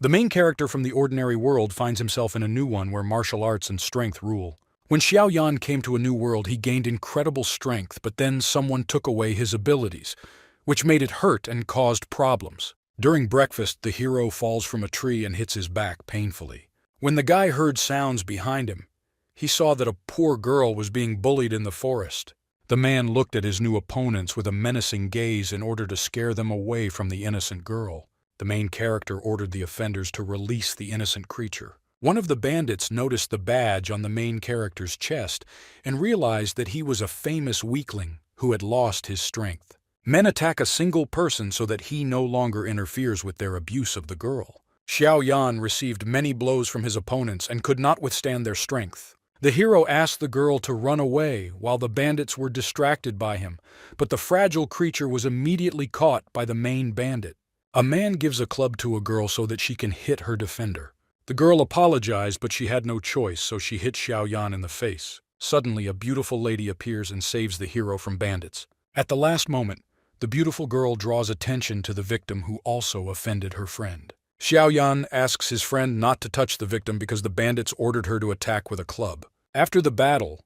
The main character from the ordinary world finds himself in a new one where martial arts and strength rule. When Xiao Yan came to a new world, he gained incredible strength, but then someone took away his abilities, which made it hurt and caused problems. During breakfast, the hero falls from a tree and hits his back painfully. When the guy heard sounds behind him, he saw that a poor girl was being bullied in the forest. The man looked at his new opponents with a menacing gaze in order to scare them away from the innocent girl. The main character ordered the offenders to release the innocent creature. One of the bandits noticed the badge on the main character's chest and realized that he was a famous weakling who had lost his strength. Men attack a single person so that he no longer interferes with their abuse of the girl. Xiao Yan received many blows from his opponents and could not withstand their strength. The hero asked the girl to run away while the bandits were distracted by him, but the fragile creature was immediately caught by the main bandit. A man gives a club to a girl so that she can hit her defender. The girl apologized, but she had no choice, so she hit Xiao Yan in the face. Suddenly, a beautiful lady appears and saves the hero from bandits. At the last moment, the beautiful girl draws attention to the victim who also offended her friend. Xiao Yan asks his friend not to touch the victim because the bandits ordered her to attack with a club. After the battle,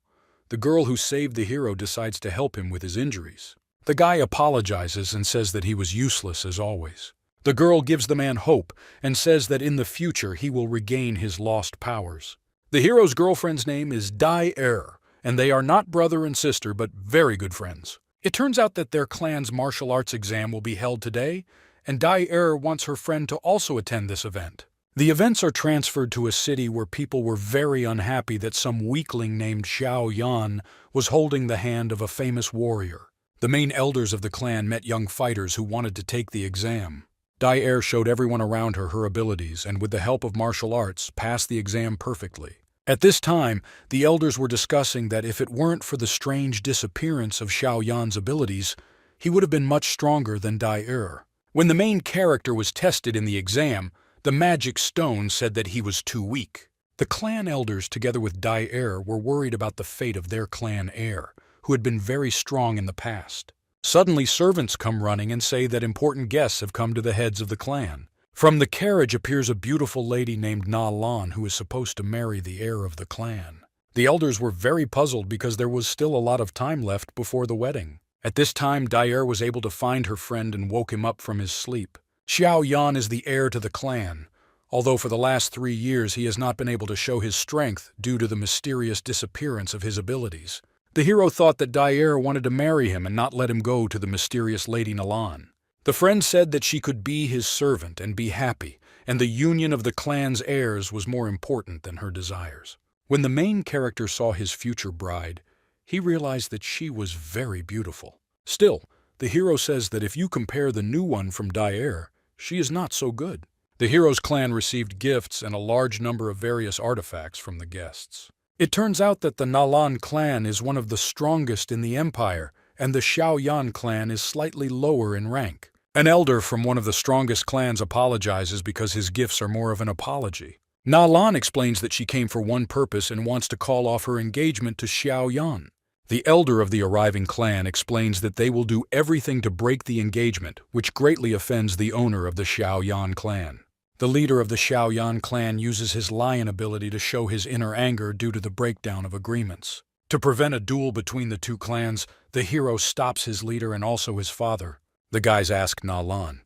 the girl who saved the hero decides to help him with his injuries. The guy apologizes and says that he was useless as always. The girl gives the man hope and says that in the future he will regain his lost powers. The hero's girlfriend's name is Dai Er, and they are not brother and sister but very good friends. It turns out that their clan's martial arts exam will be held today, and Dai Er wants her friend to also attend this event. The events are transferred to a city where people were very unhappy that some weakling named Xiao Yan was holding the hand of a famous warrior. The main elders of the clan met young fighters who wanted to take the exam. Dai Er showed everyone around her abilities and with the help of martial arts passed the exam perfectly. At this time, the elders were discussing that if it weren't for the strange disappearance of Xiao Yan's abilities, he would have been much stronger than Dai Er. When the main character was tested in the exam, the magic stone said that he was too weak. The clan elders, together with Dai Er, were worried about the fate of their clan heir, who had been very strong in the past. Suddenly, servants come running and say that important guests have come to the heads of the clan. From the carriage appears a beautiful lady named Na Lan who is supposed to marry the heir of the clan. The elders were very puzzled because there was still a lot of time left before the wedding. At this time, Dai Er was able to find her friend and woke him up from his sleep. Xiao Yan is the heir to the clan, although for the last 3 years he has not been able to show his strength due to the mysterious disappearance of his abilities. The hero thought that Dai Er wanted to marry him and not let him go to the mysterious Lady Nalan. The friend said that she could be his servant and be happy, and the union of the clan's heirs was more important than her desires. When the main character saw his future bride, he realized that she was very beautiful. Still, the hero says that if you compare the new one from Dai Er, she is not so good. The hero's clan received gifts and a large number of various artifacts from the guests. It turns out that the Nalan clan is one of the strongest in the empire, and the Xiao Yan clan is slightly lower in rank. An elder from one of the strongest clans apologizes because his gifts are more of an apology. Na Lan explains that she came for one purpose and wants to call off her engagement to Xiao Yan. The elder of the arriving clan explains that they will do everything to break the engagement, which greatly offends the owner of the Xiao Yan clan. The leader of the Xiao Yan clan uses his lion ability to show his inner anger due to the breakdown of agreements. To prevent a duel between the two clans, the hero stops his leader and also his father. The guys ask Na Lan,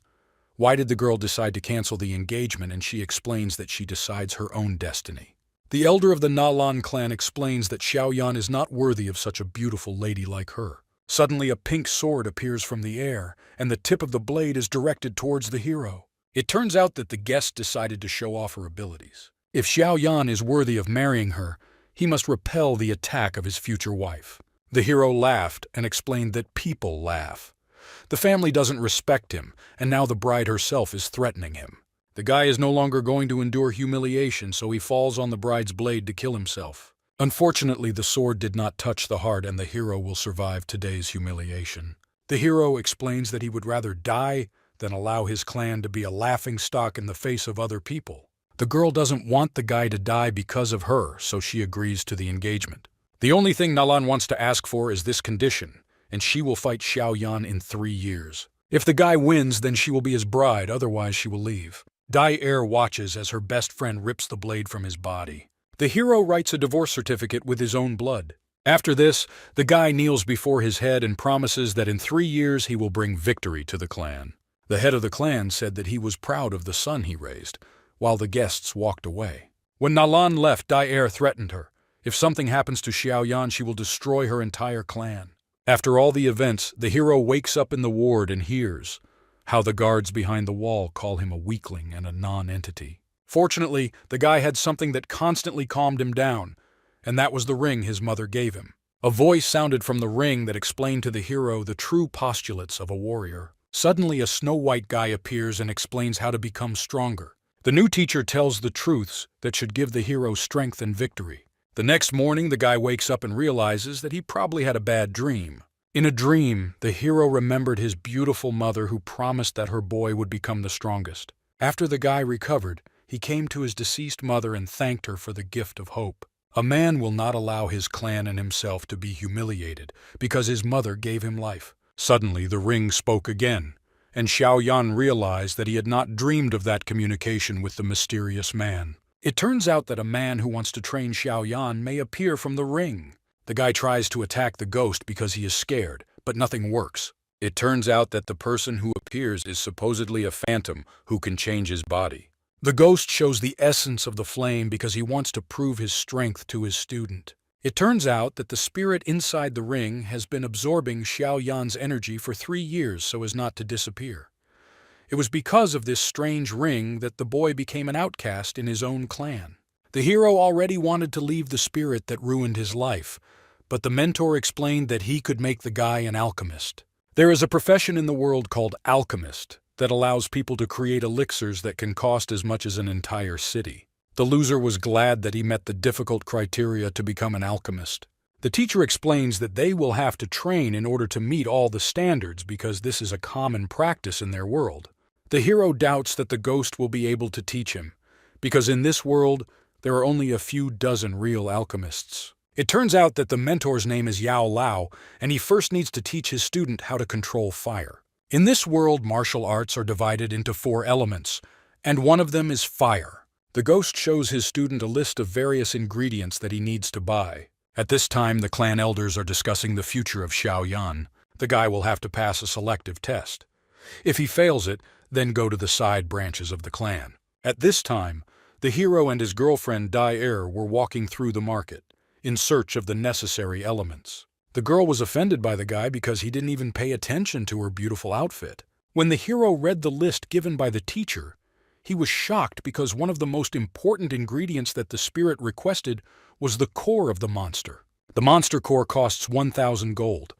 why did the girl decide to cancel the engagement, and she explains that she decides her own destiny. The elder of the Na Lan clan explains that Xiao Yan is not worthy of such a beautiful lady like her. Suddenly a pink sword appears from the air, and the tip of the blade is directed towards the hero. It turns out that the guest decided to show off her abilities. If Xiao Yan is worthy of marrying her, he must repel the attack of his future wife. The hero laughed and explained that people laugh. The family doesn't respect him, and now the bride herself is threatening him. The guy is no longer going to endure humiliation, so he falls on the bride's blade to kill himself. Unfortunately, the sword did not touch the heart, and the hero will survive today's humiliation. The hero explains that he would rather die than allow his clan to be a laughingstock in the face of other people. The girl doesn't want the guy to die because of her, so she agrees to the engagement. The only thing Nalan wants to ask for is this condition, and she will fight Xiao Yan in 3 years. If the guy wins, then she will be his bride, otherwise she will leave. Dai watches as her best friend rips the blade from his body. The hero writes a divorce certificate with his own blood. After this, the guy kneels before his head and promises that in 3 years he will bring victory to the clan. The head of the clan said that he was proud of the son he raised, while the guests walked away. When Nalan left, Dai threatened her. If something happens to Xiaoyan, she will destroy her entire clan. After all the events, the hero wakes up in the ward and hears how the guards behind the wall call him a weakling and a non-entity. Fortunately, the guy had something that constantly calmed him down, and that was the ring his mother gave him. A voice sounded from the ring that explained to the hero the true postulates of a warrior. Suddenly, a snow-white guy appears and explains how to become stronger. The new teacher tells the truths that should give the hero strength and victory. The next morning, the guy wakes up and realizes that he probably had a bad dream. In a dream, the hero remembered his beautiful mother who promised that her boy would become the strongest. After the guy recovered, he came to his deceased mother and thanked her for the gift of hope. A man will not allow his clan and himself to be humiliated because his mother gave him life. Suddenly, the ring spoke again, and Xiaoyan realized that he had not dreamed of that communication with the mysterious man. It turns out that a man who wants to train Xiaoyan may appear from the ring. The guy tries to attack the ghost because he is scared, but nothing works. It turns out that the person who appears is supposedly a phantom who can change his body. The ghost shows the essence of the flame because he wants to prove his strength to his student. It turns out that the spirit inside the ring has been absorbing Xiaoyan's energy for 3 years so as not to disappear. It was because of this strange ring that the boy became an outcast in his own clan. The hero already wanted to leave the spirit that ruined his life, but the mentor explained that he could make the guy an alchemist. There is a profession in the world called alchemist that allows people to create elixirs that can cost as much as an entire city. The loser was glad that he met the difficult criteria to become an alchemist. The teacher explains that they will have to train in order to meet all the standards because this is a common practice in their world. The hero doubts that the ghost will be able to teach him, because in this world, there are only a few dozen real alchemists. It turns out that the mentor's name is Yao Lao, and he first needs to teach his student how to control fire. In this world, martial arts are divided into 4 elements, and one of them is fire. The ghost shows his student a list of various ingredients that he needs to buy. At this time, the clan elders are discussing the future of Xiaoyan. The guy will have to pass a selective test. If he fails it, then go to the side branches of the clan. At this time, the hero and his girlfriend Dai were walking through the market, in search of the necessary elements. The girl was offended by the guy because he didn't even pay attention to her beautiful outfit. When the hero read the list given by the teacher, he was shocked because one of the most important ingredients that the spirit requested was the core of the monster. The monster core costs 1,000 gold,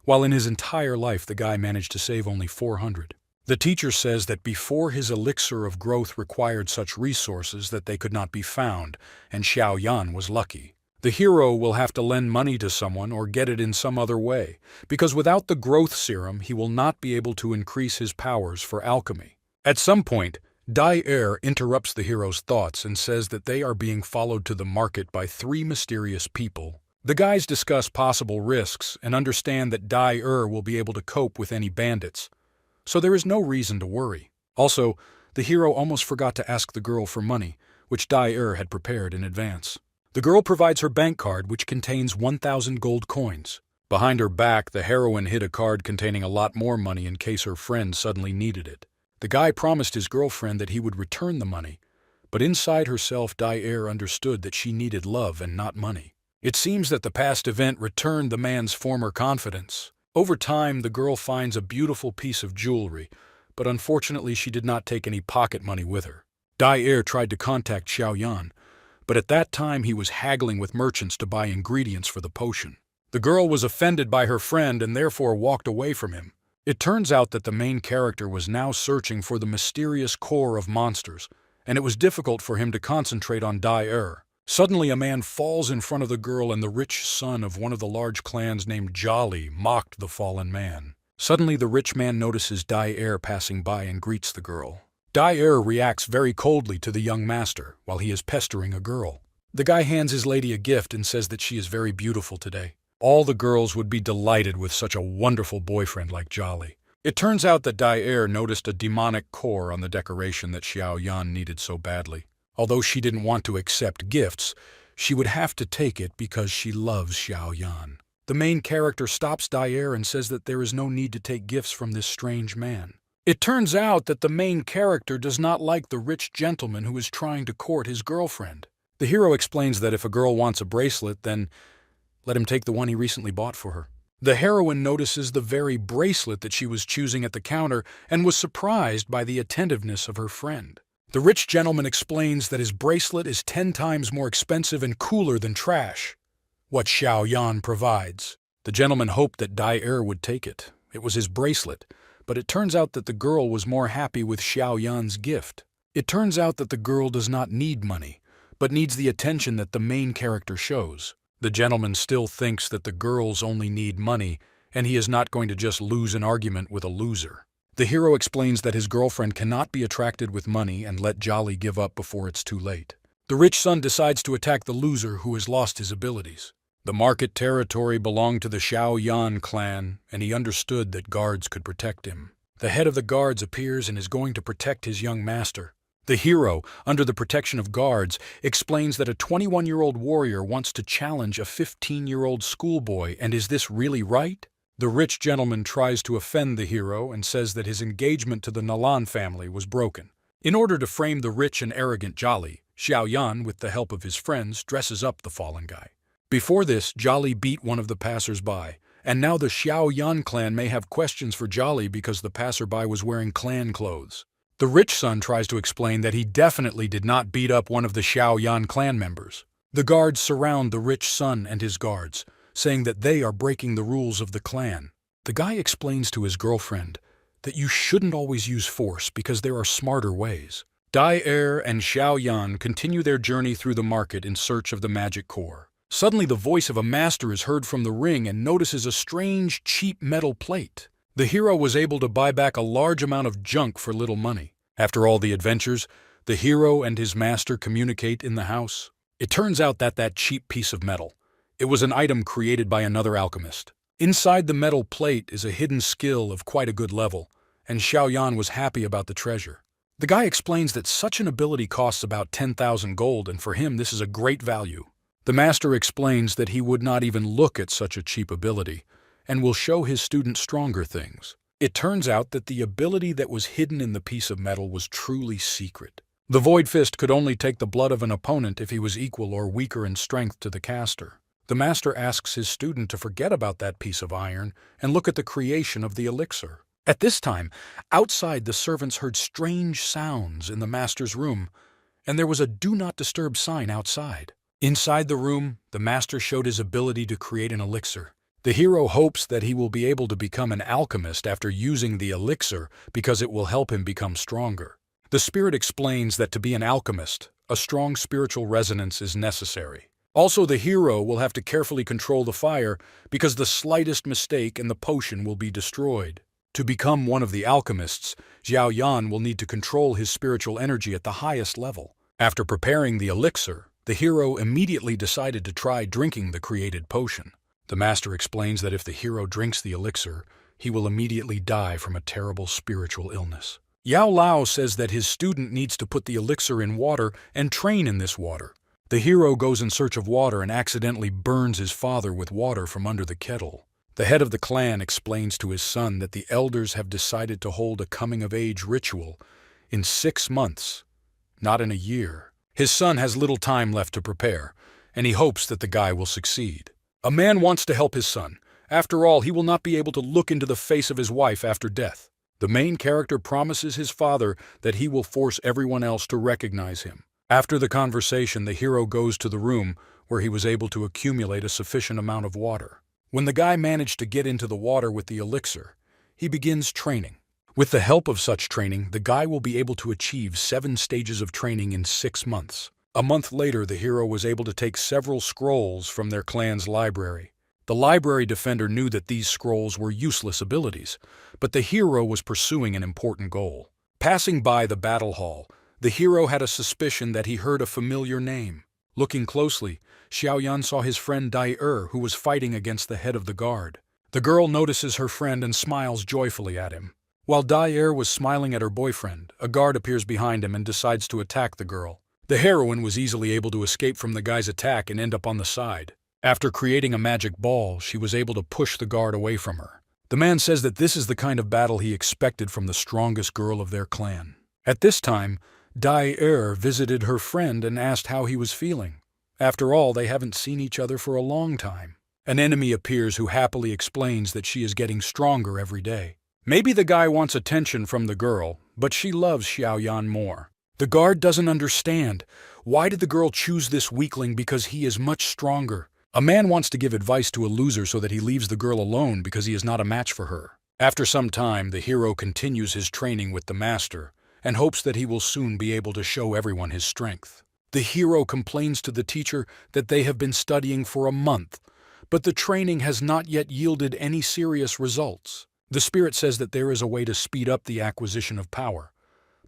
while in his entire life the guy managed to save only 400. The teacher says that before his elixir of growth required such resources that they could not be found, and Xiaoyan was lucky. The hero will have to lend money to someone or get it in some other way, because without the growth serum he will not be able to increase his powers for alchemy. At some point, Dai interrupts the hero's thoughts and says that they are being followed to the market by 3 mysterious people. The guys discuss possible risks and understand that Dai will be able to cope with any bandits, so there is no reason to worry. Also, the hero almost forgot to ask the girl for money, which Dai had prepared in advance. The girl provides her bank card, which contains 1,000 gold coins. Behind her back, the heroine hid a card containing a lot more money in case her friend suddenly needed it. The guy promised his girlfriend that he would return the money, but inside herself Dai understood that she needed love and not money. It seems that the past event returned the man's former confidence. Over time, the girl finds a beautiful piece of jewelry, but unfortunately she did not take any pocket money with her. Dai tried to contact Xiaoyan, but at that time he was haggling with merchants to buy ingredients for the potion. The girl was offended by her friend and therefore walked away from him. It turns out that the main character was now searching for the mysterious core of monsters, and it was difficult for him to concentrate on Dai. Suddenly a man falls in front of the girl, and the rich son of one of the large clans named Jolly mocked the fallen man. Suddenly the rich man notices Dai passing by and greets the girl. Dai reacts very coldly to the young master while he is pestering a girl. The guy hands his lady a gift and says that she is very beautiful today. All the girls would be delighted with such a wonderful boyfriend like Jolly. It turns out that Dai noticed a demonic core on the decoration that Xiao Yan needed so badly. Although she didn't want to accept gifts, she would have to take it because she loves Xiao Yan. The main character stops Dai and says that there is no need to take gifts from this strange man. It turns out that the main character does not like the rich gentleman who is trying to court his girlfriend. The hero explains that if a girl wants a bracelet, then let him take the one he recently bought for her. The heroine notices the very bracelet that she was choosing at the counter and was surprised by the attentiveness of her friend. The rich gentleman explains that his bracelet is 10 times more expensive and cooler than trash, what Xiao Yan provides. The gentleman hoped that Dai would take it. It was his bracelet, but it turns out that the girl was more happy with Xiao Yan's gift. It turns out that the girl does not need money, but needs the attention that the main character shows. The gentleman still thinks that the girls only need money, and he is not going to just lose an argument with a loser. The hero explains that his girlfriend cannot be attracted with money and let Jolly give up before it's too late. The rich son decides to attack the loser who has lost his abilities. The market territory belonged to the Xiao Yan clan, and he understood that guards could protect him. The head of the guards appears and is going to protect his young master. The hero, under the protection of guards, explains that a 21-year-old warrior wants to challenge a 15-year-old schoolboy, and is this really right? The rich gentleman tries to offend the hero and says that his engagement to the Nalan family was broken. In order to frame the rich and arrogant Jolly, Xiao Yan, with the help of his friends, dresses up the fallen guy. Before this, Jolly beat one of the passers-by, and now the Xiao Yan clan may have questions for Jolly because the passerby was wearing clan clothes. The rich son tries to explain that he definitely did not beat up one of the Xiao Yan clan members. The guards surround the rich son and his guards, saying that they are breaking the rules of the clan. The guy explains to his girlfriend that you shouldn't always use force because there are smarter ways. Dai and Xiao Yan continue their journey through the market in search of the magic core. Suddenly the voice of a master is heard from the ring and notices a strange, cheap metal plate. The hero was able to buy back a large amount of junk for little money. After all the adventures, the hero and his master communicate in the house. It turns out that cheap piece of metal, it was an item created by another alchemist. Inside the metal plate is a hidden skill of quite a good level, and Xiao Yan was happy about the treasure. The guy explains that such an ability costs about 10,000 gold, and for him this is a great value. The master explains that he would not even look at such a cheap ability, and will show his student stronger things. It turns out that the ability that was hidden in the piece of metal was truly secret. The Void Fist could only take the blood of an opponent if he was equal or weaker in strength to the caster. The master asks his student to forget about that piece of iron and look at the creation of the elixir. At this time, outside the servants heard strange sounds in the master's room, and there was a "Do Not Disturb" sign outside. Inside the room, the master showed his ability to create an elixir. The hero hopes that he will be able to become an alchemist after using the elixir because it will help him become stronger. The spirit explains that to be an alchemist, a strong spiritual resonance is necessary. Also, the hero will have to carefully control the fire because the slightest mistake and the potion will be destroyed. To become one of the alchemists, Xiao Yan will need to control his spiritual energy at the highest level. After preparing the elixir, the hero immediately decided to try drinking the created potion. The master explains that if the hero drinks the elixir, he will immediately die from a terrible spiritual illness. Yao Lao says that his student needs to put the elixir in water and train in this water. The hero goes in search of water and accidentally burns his father with water from under the kettle. The head of the clan explains to his son that the elders have decided to hold a coming-of-age ritual in 6 months, not in a year. His son has little time left to prepare, and he hopes that the guy will succeed. A man wants to help his son. After all, he will not be able to look into the face of his wife after death. The main character promises his father that he will force everyone else to recognize him. After the conversation, the hero goes to the room where he was able to accumulate a sufficient amount of water. When the guy managed to get into the water with the elixir, he begins training. With the help of such training, the guy will be able to achieve 7 stages of training in 6 months. A month later, the hero was able to take several scrolls from their clan's library. The library defender knew that these scrolls were useless abilities, but the hero was pursuing an important goal. Passing by the battle hall, the hero had a suspicion that he heard a familiar name. Looking closely, Xiao Yan saw his friend Dai who was fighting against the head of the guard. The girl notices her friend and smiles joyfully at him. While Dyer was smiling at her boyfriend, a guard appears behind him and decides to attack the girl. The heroine was easily able to escape from the guy's attack and end up on the side. After creating a magic ball, she was able to push the guard away from her. The man says that this is the kind of battle he expected from the strongest girl of their clan. At this time, Dyer visited her friend and asked how he was feeling. After all, they haven't seen each other for a long time. An enemy appears who happily explains that she is getting stronger every day. Maybe the guy wants attention from the girl, but she loves Xiaoyan more. The guard doesn't understand. Why did the girl choose this weakling because he is much stronger? A man wants to give advice to a loser so that he leaves the girl alone because he is not a match for her. After some time, the hero continues his training with the master and hopes that he will soon be able to show everyone his strength. The hero complains to the teacher that they have been studying for a month, but the training has not yet yielded any serious results. The spirit says that there is a way to speed up the acquisition of power,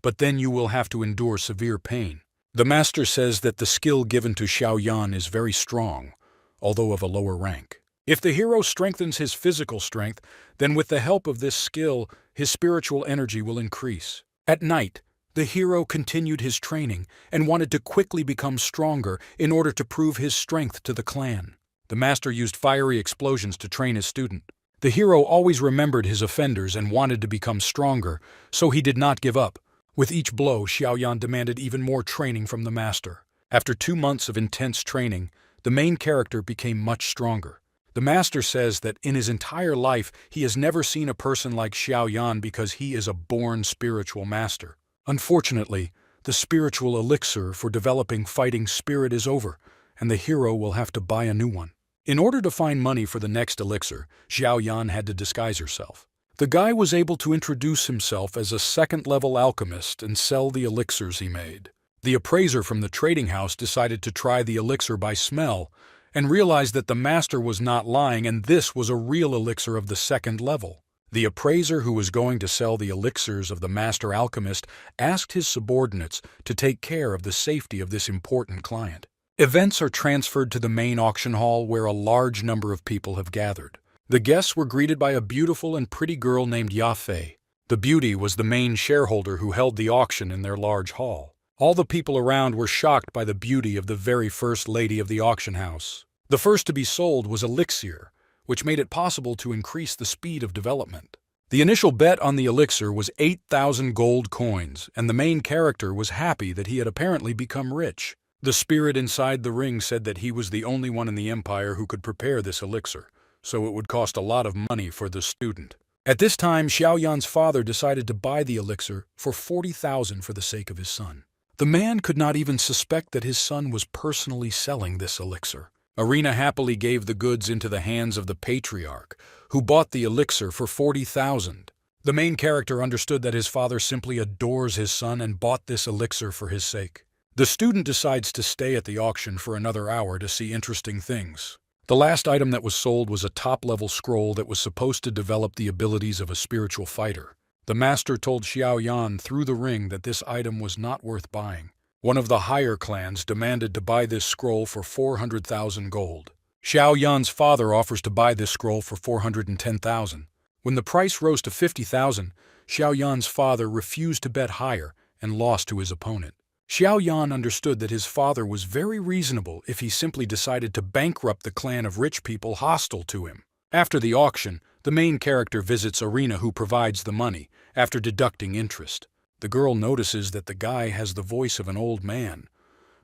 but then you will have to endure severe pain. The master says that the skill given to Xiaoyan is very strong, although of a lower rank. If the hero strengthens his physical strength, then with the help of this skill, his spiritual energy will increase. At night, the hero continued his training and wanted to quickly become stronger in order to prove his strength to the clan. The master used fiery explosions to train his student. The hero always remembered his offenders and wanted to become stronger, so he did not give up. With each blow, Xiaoyan demanded even more training from the master. After 2 months of intense training, the main character became much stronger. The master says that in his entire life he has never seen a person like Xiaoyan because he is a born spiritual master. Unfortunately, the spiritual elixir for developing fighting spirit is over, and the hero will have to buy a new one. In order to find money for the next elixir, Xiaoyan had to disguise herself. The guy was able to introduce himself as a second-level alchemist and sell the elixirs he made. The appraiser from the trading house decided to try the elixir by smell and realized that the master was not lying and this was a real elixir of the second level. The appraiser who was going to sell the elixirs of the master alchemist asked his subordinates to take care of the safety of this important client. Events are transferred to the main auction hall where a large number of people have gathered. The guests were greeted by a beautiful and pretty girl named Yafei. The beauty was the main shareholder who held the auction in their large hall. All the people around were shocked by the beauty of the very first lady of the auction house. The first to be sold was elixir, which made it possible to increase the speed of development. The initial bet on the elixir was 8,000 gold coins, and the main character was happy that he had apparently become rich. The spirit inside the ring said that he was the only one in the empire who could prepare this elixir, so it would cost a lot of money for the student. At this time, Xiaoyan's father decided to buy the elixir for 40,000 for the sake of his son. The man could not even suspect that his son was personally selling this elixir. Arena happily gave the goods into the hands of the patriarch, who bought the elixir for 40,000. The main character understood that his father simply adores his son and bought this elixir for his sake. The student decides to stay at the auction for another hour to see interesting things. The last item that was sold was a top-level scroll that was supposed to develop the abilities of a spiritual fighter. The master told Xiaoyan through the ring that this item was not worth buying. One of the higher clans demanded to buy this scroll for 400,000 gold. Xiaoyan's father offers to buy this scroll for 410,000. When the price rose to 50,000, Xiaoyan's father refused to bet higher and lost to his opponent. Xiaoyan understood that his father was very reasonable if he simply decided to bankrupt the clan of rich people hostile to him. After the auction, the main character visits Arena, who provides the money, after deducting interest. The girl notices that the guy has the voice of an old man,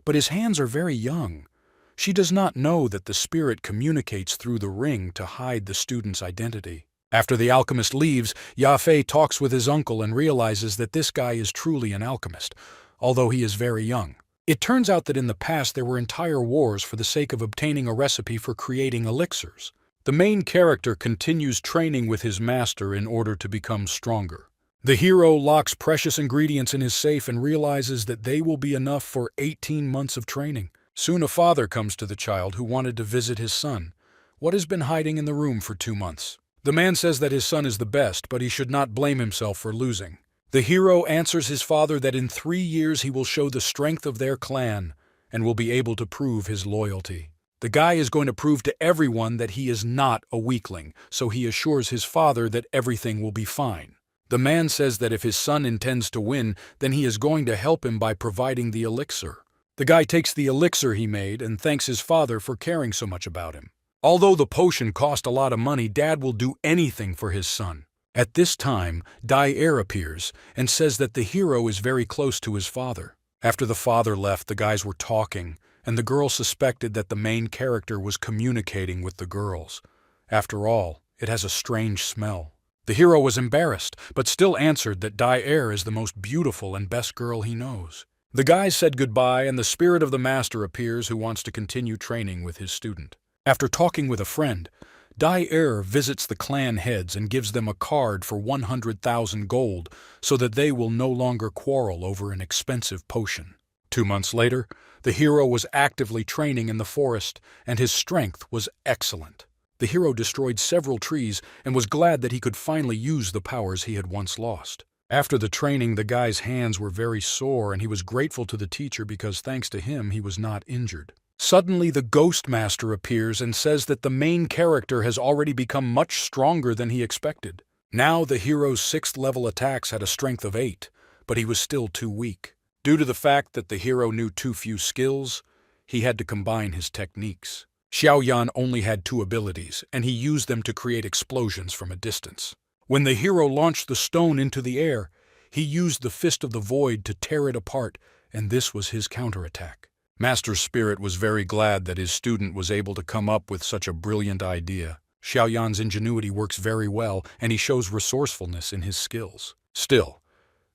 but his hands are very young. She does not know that the spirit communicates through the ring to hide the student's identity. After the alchemist leaves, Yafei talks with his uncle and realizes that this guy is truly an alchemist, although he is very young. It turns out that in the past there were entire wars for the sake of obtaining a recipe for creating elixirs. The main character continues training with his master in order to become stronger. The hero locks precious ingredients in his safe and realizes that they will be enough for 18 months of training. Soon a father comes to the child who wanted to visit his son. What has been hiding in the room for 2 months? The man says that his son is the best, but he should not blame himself for losing. The hero answers his father that in 3 years he will show the strength of their clan and will be able to prove his loyalty. The guy is going to prove to everyone that he is not a weakling, so he assures his father that everything will be fine. The man says that if his son intends to win, then he is going to help him by providing the elixir. The guy takes the elixir he made and thanks his father for caring so much about him. Although the potion cost a lot of money, Dad will do anything for his son. At this time, Dai-Er appears and says that the hero is very close to his father. After the father left, the guys were talking, and the girl suspected that the main character was communicating with the girls. After all, it has a strange smell. The hero was embarrassed, but still answered that Dai-Er is the most beautiful and best girl he knows. The guys said goodbye, and the spirit of the master appears who wants to continue training with his student. After talking with a friend, Dai-Er visits the clan heads and gives them a card for 100,000 gold so that they will no longer quarrel over an expensive potion. 2 months later, the hero was actively training in the forest, and his strength was excellent. The hero destroyed several trees and was glad that he could finally use the powers he had once lost. After the training, the guy's hands were very sore, and he was grateful to the teacher because thanks to him, he was not injured. Suddenly, the Ghost Master appears and says that the main character has already become much stronger than he expected. Now, the hero's 6th level attacks had a strength of 8, but he was still too weak. Due to the fact that the hero knew too few skills, he had to combine his techniques. Xiaoyan only had 2 abilities, and he used them to create explosions from a distance. When the hero launched the stone into the air, he used the Fist of the Void to tear it apart, and this was his counterattack. Master Spirit was very glad that his student was able to come up with such a brilliant idea. Xiaoyan's ingenuity works very well, and he shows resourcefulness in his skills. Still,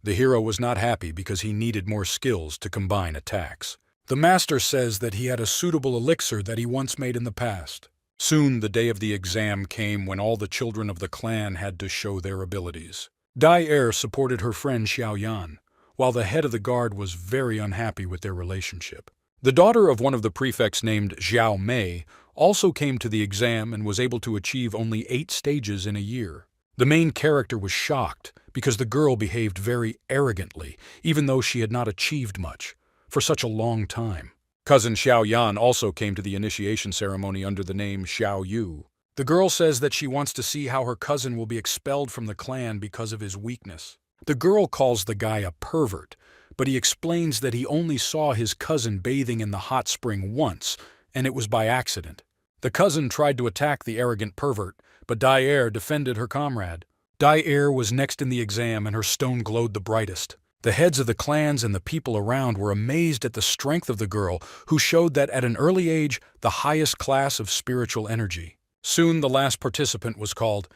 the hero was not happy because he needed more skills to combine attacks. The master says that he had a suitable elixir that he once made in the past. Soon the day of the exam came when all the children of the clan had to show their abilities. Dai-Er supported her friend Xiaoyan, while the head of the guard was very unhappy with their relationship. The daughter of one of the prefects named Zhao Mei also came to the exam and was able to achieve only 8 stages in a year. The main character was shocked because the girl behaved very arrogantly, even though she had not achieved much for such a long time. Cousin Xiaoyan also came to the initiation ceremony under the name Xiao Yu. The girl says that she wants to see how her cousin will be expelled from the clan because of his weakness. The girl calls the guy a pervert, but he explains that he only saw his cousin bathing in the hot spring once, and it was by accident. The cousin tried to attack the arrogant pervert, but Dai-Er defended her comrade. Dai-Er was next in the exam, and her stone glowed the brightest. The heads of the clans and the people around were amazed at the strength of the girl, who showed that at an early age, the highest class of spiritual energy. Soon the last participant was called.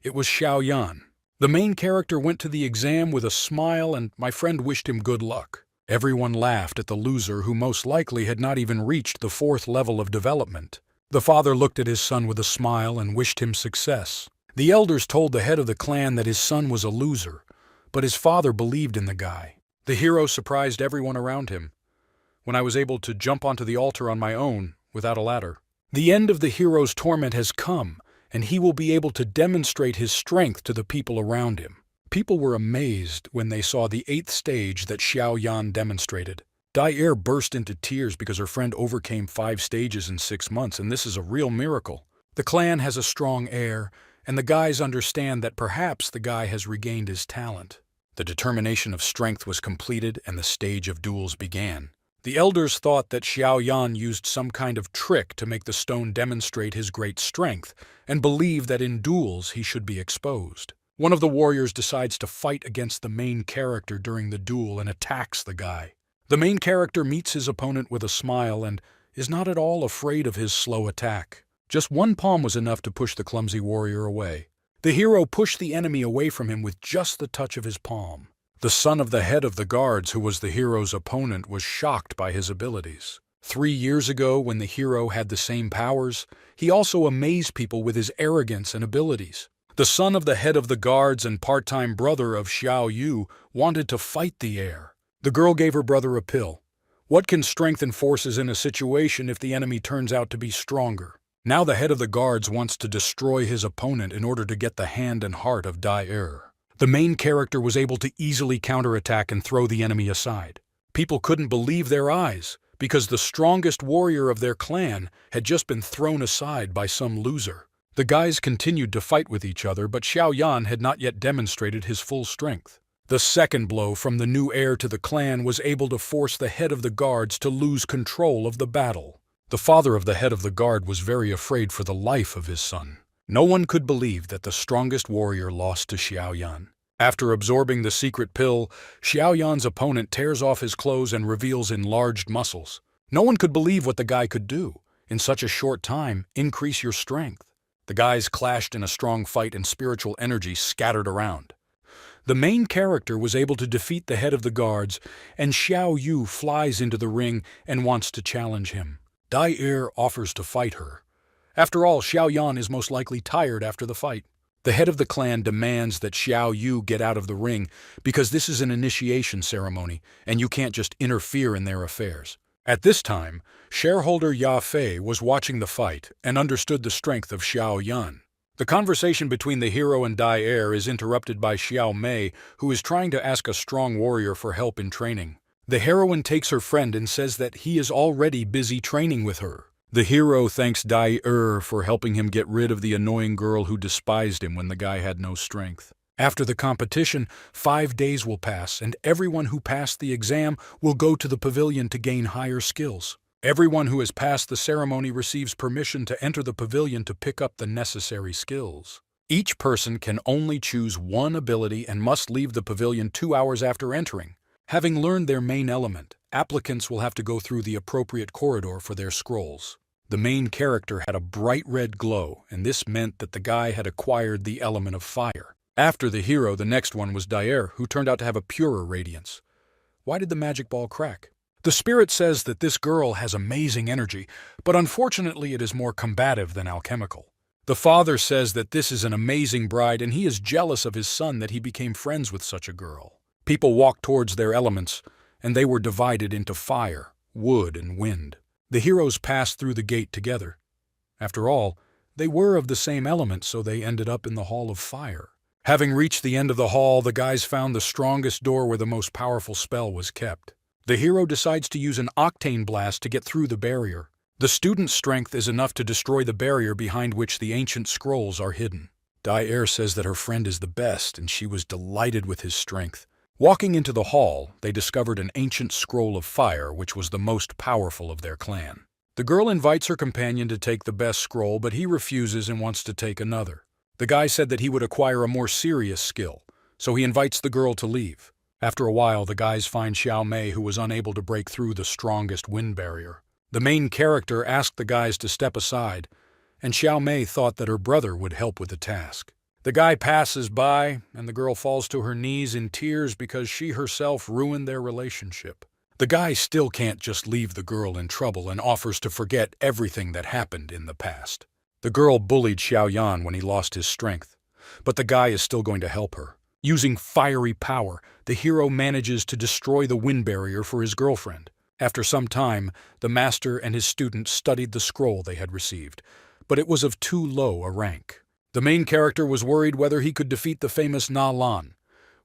It was Xiaoyan. The main character went to the exam with a smile, and my friend wished him good luck. Everyone laughed at the loser, who most likely had not even reached the 4th level of development. The father looked at his son with a smile and wished him success. The elders told the head of the clan that his son was a loser, but his father believed in the guy. The hero surprised everyone around him when I was able to jump onto the altar on my own without a ladder. The end of the hero's torment has come, and he will be able to demonstrate his strength to the people around him. People were amazed when they saw the 8th stage that Xiaoyan demonstrated. Dai-Er burst into tears because her friend overcame 5 stages in 6 months, and this is a real miracle. The clan has a strong heir, and the guys understand that perhaps the guy has regained his talent. The determination of strength was completed, and the stage of duels began. The elders thought that Xiaoyan used some kind of trick to make the stone demonstrate his great strength, and believed that in duels he should be exposed. One of the warriors decides to fight against the main character during the duel and attacks the guy. The main character meets his opponent with a smile and is not at all afraid of his slow attack. Just one palm was enough to push the clumsy warrior away. The hero pushed the enemy away from him with just the touch of his palm. The son of the head of the guards, who was the hero's opponent, was shocked by his abilities. 3 years ago, when the hero had the same powers, he also amazed people with his arrogance and abilities. The son of the head of the guards and part-time brother of Xiao Yu wanted to fight the heir. The girl gave her brother a pill. What can strengthen forces in a situation if the enemy turns out to be stronger? Now the head of the guards wants to destroy his opponent in order to get the hand and heart of Dai-Er. The main character was able to easily counterattack and throw the enemy aside. People couldn't believe their eyes, because the strongest warrior of their clan had just been thrown aside by some loser. The guys continued to fight with each other, but Xiao Yan had not yet demonstrated his full strength. The second blow from the new heir to the clan was able to force the head of the guards to lose control of the battle. The father of the head of the guard was very afraid for the life of his son. No one could believe that the strongest warrior lost to Xiao Yan. After absorbing the secret pill, Xiao Yan's opponent tears off his clothes and reveals enlarged muscles. No one could believe what the guy could do. In such a short time, increase your strength. The guys clashed in a strong fight and spiritual energy scattered around. The main character was able to defeat the head of the guards, and Xiao Yu flies into the ring and wants to challenge him. Dai offers to fight her. After all, Xiao Yan is most likely tired after the fight. The head of the clan demands that Xiao Yu get out of the ring because this is an initiation ceremony and you can't just interfere in their affairs. At this time, shareholder Ya Fei was watching the fight and understood the strength of Xiao Yan. The conversation between the hero and Dai is interrupted by Xiao Mei, who is trying to ask a strong warrior for help in training. The heroine takes her friend and says that he is already busy training with her. The hero thanks Dai for helping him get rid of the annoying girl who despised him when the guy had no strength. After the competition, 5 days will pass, and everyone who passed the exam will go to the pavilion to gain higher skills. Everyone who has passed the ceremony receives permission to enter the pavilion to pick up the necessary skills. Each person can only choose one ability and must leave the pavilion 2 hours after entering. Having learned their main element, applicants will have to go through the appropriate corridor for their scrolls. The main character had a bright red glow, and this meant that the guy had acquired the element of fire. After the hero, the next one was Daier, who turned out to have a purer radiance. Why did the magic ball crack? The spirit says that this girl has amazing energy, but unfortunately it is more combative than alchemical. The father says that this is an amazing bride and he is jealous of his son that he became friends with such a girl. People walked towards their elements, and they were divided into fire, wood, and wind. The heroes passed through the gate together. After all, they were of the same element, so they ended up in the Hall of Fire. Having reached the end of the hall, the guys found the strongest door where the most powerful spell was kept. The hero decides to use an octane blast to get through the barrier. The student's strength is enough to destroy the barrier behind which the ancient scrolls are hidden. Dai says that her friend is the best, and she was delighted with his strength. Walking into the hall, they discovered an ancient scroll of fire, which was the most powerful of their clan. The girl invites her companion to take the best scroll, but he refuses and wants to take another. The guy said that he would acquire a more serious skill, so he invites the girl to leave. After a while, the guys find Xiao Mei, who was unable to break through the strongest wind barrier. The main character asked the guys to step aside, and Xiao Mei thought that her brother would help with the task. The guy passes by, and the girl falls to her knees in tears because she herself ruined their relationship. The guy still can't just leave the girl in trouble and offers to forget everything that happened in the past. The girl bullied Xiao Yan when he lost his strength, but the guy is still going to help her. Using fiery power, the hero manages to destroy the wind barrier for his girlfriend. After some time, the master and his student studied the scroll they had received, but it was of too low a rank. The main character was worried whether he could defeat the famous Na Lan,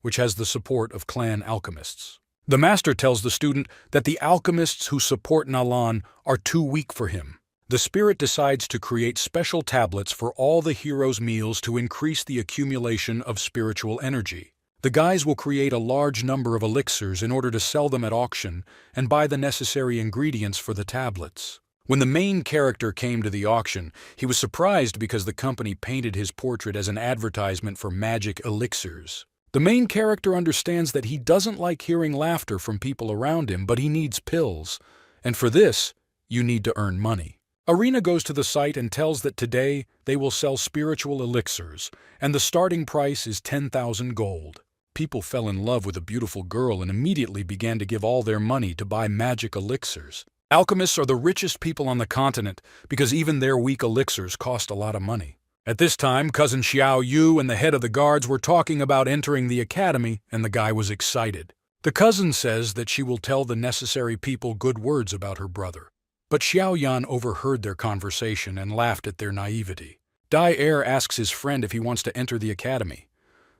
which has the support of clan alchemists. The master tells the student that the alchemists who support Na Lan are too weak for him. The spirit decides to create special tablets for all the heroes' meals to increase the accumulation of spiritual energy. The guys will create a large number of elixirs in order to sell them at auction and buy the necessary ingredients for the tablets. When the main character came to the auction, he was surprised because the company painted his portrait as an advertisement for magic elixirs. The main character understands that he doesn't like hearing laughter from people around him, but he needs pills, and for this, you need to earn money. Arena goes to the site and tells that today they will sell spiritual elixirs, and the starting price is 10,000 gold. People fell in love with a beautiful girl and immediately began to give all their money to buy magic elixirs. Alchemists are the richest people on the continent because even their weak elixirs cost a lot of money. At this time, cousin Xiao Yu and the head of the guards were talking about entering the academy, and the guy was excited. The cousin says that she will tell the necessary people good words about her brother. But Xiao Yan overheard their conversation and laughed at their naivety. Dai asks his friend if he wants to enter the academy,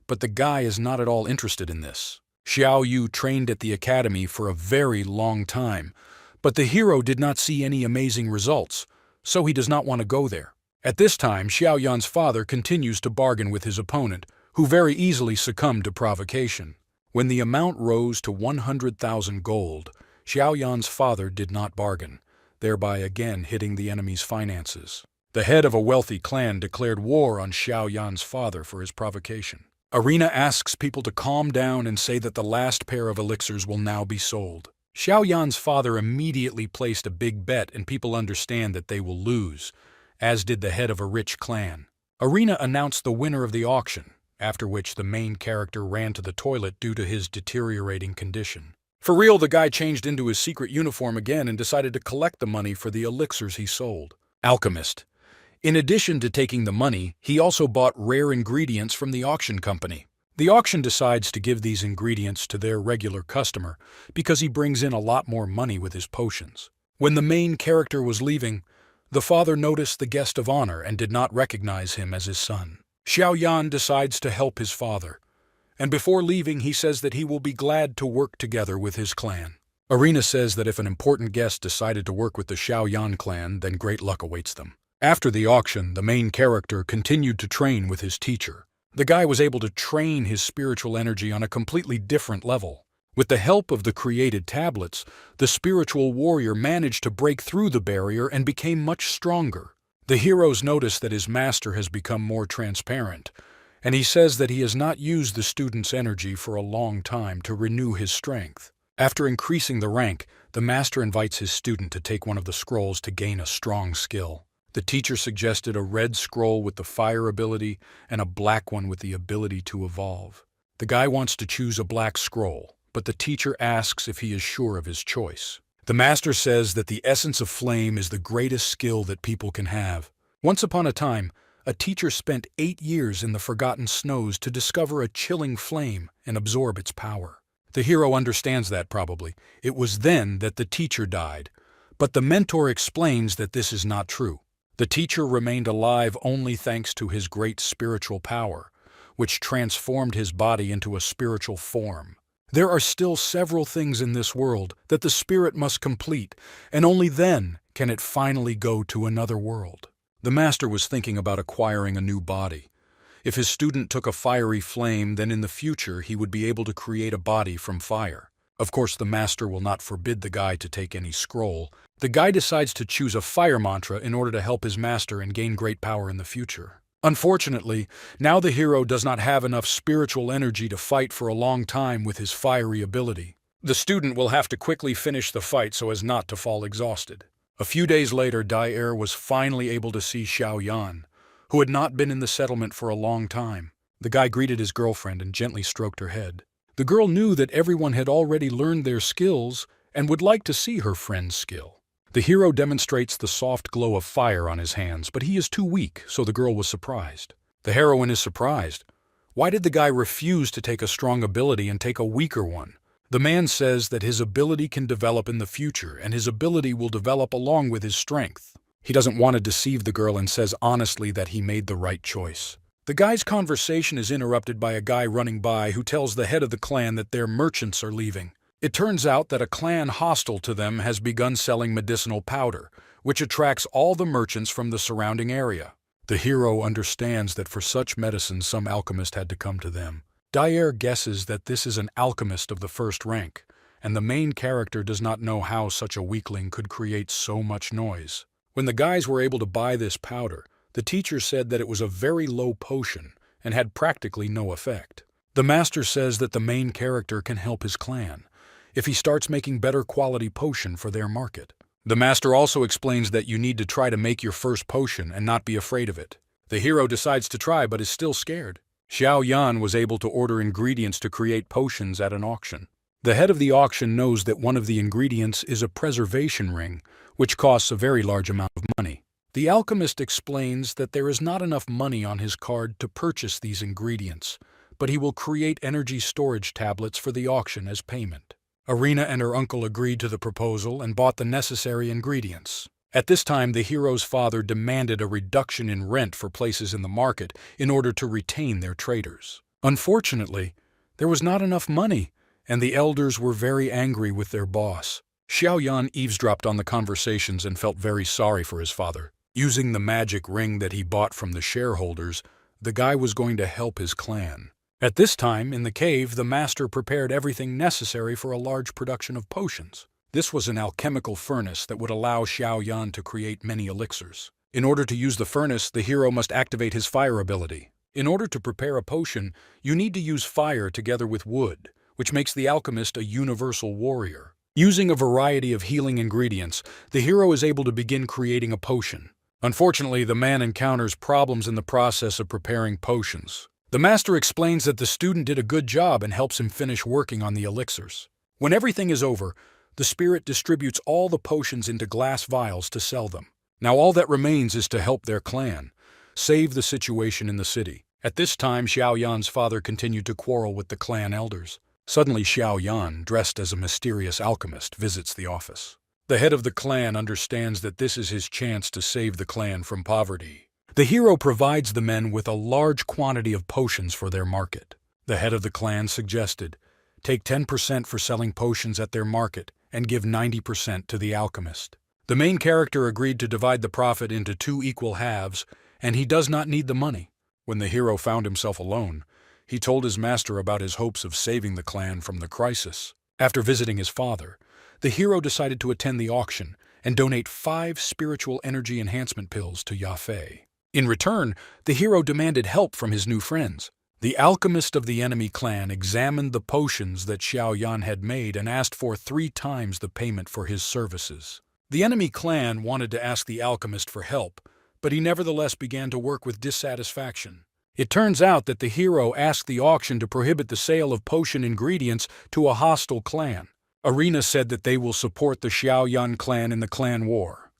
but the guy is not at all interested in this. Xiao Yu trained at the academy for a very long time, But the hero did not see any amazing results, so he does not want to go there. At this time, Xiaoyan's father continues to bargain with his opponent, who very easily succumbed to provocation. When the amount rose to 100,000 gold, Xiaoyan's father did not bargain, thereby again hitting the enemy's finances. The head of a wealthy clan declared war on Xiaoyan's father for his provocation. Arena asks people to calm down and say that the last pair of elixirs will now be sold. Xiaoyan's father immediately placed a big bet, and people understand that they will lose, as did the head of a rich clan. Arena announced the winner of the auction, after which the main character ran to the toilet due to his deteriorating condition. For real, the guy changed into his secret uniform again and decided to collect the money for the elixirs he sold. Alchemist. In addition to taking the money, he also bought rare ingredients from the auction company. The auction decides to give these ingredients to their regular customer because he brings in a lot more money with his potions. When the main character was leaving, the father noticed the guest of honor and did not recognize him as his son. Xiaoyan decides to help his father, and before leaving he says that he will be glad to work together with his clan. Arena says that if an important guest decided to work with the Xiaoyan clan, then great luck awaits them. After the auction, the main character continued to train with his teacher. The guy was able to train his spiritual energy on a completely different level. With the help of the created tablets, the spiritual warrior managed to break through the barrier and became much stronger. The heroes notice that his master has become more transparent, and he says that he has not used the student's energy for a long time to renew his strength. After increasing the rank, the master invites his student to take one of the scrolls to gain a strong skill. The teacher suggested a red scroll with the fire ability and a black one with the ability to evolve. The guy wants to choose a black scroll, but the teacher asks if he is sure of his choice. The master says that the essence of flame is the greatest skill that people can have. Once upon a time, a teacher spent 8 years in the forgotten snows to discover a chilling flame and absorb its power. The hero understands that probably. It was then that the teacher died, but the mentor explains that this is not true. The teacher remained alive only thanks to his great spiritual power, which transformed his body into a spiritual form. There are still several things in this world that the spirit must complete, and only then can it finally go to another world. The master was thinking about acquiring a new body. If his student took a fiery flame, then in the future he would be able to create a body from fire. Of course, the master will not forbid the guy to take any scroll. The guy decides to choose a fire mantra in order to help his master and gain great power in the future. Unfortunately, now the hero does not have enough spiritual energy to fight for a long time with his fiery ability. The student will have to quickly finish the fight so as not to fall exhausted. A few days later, Daer was finally able to see Xiaoyan, who had not been in the settlement for a long time. The guy greeted his girlfriend and gently stroked her head. The girl knew that everyone had already learned their skills and would like to see her friend's skill. The hero demonstrates the soft glow of fire on his hands, but he is too weak, so the girl was surprised. The heroine is surprised. Why did the guy refuse to take a strong ability and take a weaker one? The man says that his ability can develop in the future, and his ability will develop along with his strength. He doesn't want to deceive the girl and says honestly that he made the right choice. The guy's conversation is interrupted by a guy running by who tells the head of the clan that their merchants are leaving. It turns out that a clan hostile to them has begun selling medicinal powder, which attracts all the merchants from the surrounding area. The hero understands that for such medicine some alchemist had to come to them. Daer guesses that this is an alchemist of the first rank, and the main character does not know how such a weakling could create so much noise. When the guys were able to buy this powder, the teacher said that it was a very low potion and had practically no effect. The master says that the main character can help his clan if he starts making better quality potion for their market. The master also explains that you need to try to make your first potion and not be afraid of it. The hero decides to try but is still scared. Xiaoyan was able to order ingredients to create potions at an auction. The head of the auction knows that one of the ingredients is a preservation ring, which costs a very large amount of money. The alchemist explains that there is not enough money on his card to purchase these ingredients, but he will create energy storage tablets for the auction as payment. Arena and her uncle agreed to the proposal and bought the necessary ingredients. At this time, the hero's father demanded a reduction in rent for places in the market in order to retain their traders. Unfortunately, there was not enough money, and the elders were very angry with their boss. Xiao Yan eavesdropped on the conversations and felt very sorry for his father. Using the magic ring that he bought from the shareholders, the guy was going to help his clan. At this time, in the cave, the master prepared everything necessary for a large production of potions. This was an alchemical furnace that would allow Xiao Yan to create many elixirs. In order to use the furnace, the hero must activate his fire ability. In order to prepare a potion, you need to use fire together with wood, which makes the alchemist a universal warrior. Using a variety of healing ingredients, the hero is able to begin creating a potion. Unfortunately, the man encounters problems in the process of preparing potions. The master explains that the student did a good job and helps him finish working on the elixirs. When everything is over, the spirit distributes all the potions into glass vials to sell them. Now all that remains is to help their clan, save the situation in the city. At this time, Xiao Yan's father continued to quarrel with the clan elders. Suddenly, Xiao Yan, dressed as a mysterious alchemist, visits the office. The head of the clan understands that this is his chance to save the clan from poverty. The hero provides the men with a large quantity of potions for their market. The head of the clan suggested, take 10% for selling potions at their market and give 90% to the alchemist. The main character agreed to divide the profit into 2 equal halves, and he does not need the money. When the hero found himself alone, he told his master about his hopes of saving the clan from the crisis. After visiting his father, the hero decided to attend the auction and donate 5 spiritual energy enhancement pills to Yafei. In return, the hero demanded help from his new friends. The alchemist of the enemy clan examined the potions that Xiao Yan had made and asked for 3 times the payment for his services. The enemy clan wanted to ask the alchemist for help, but he nevertheless began to work with dissatisfaction. It turns out that the hero asked the auction to prohibit the sale of potion ingredients to a hostile clan. Arena said that they will support the Xiao Yan clan in the clan war.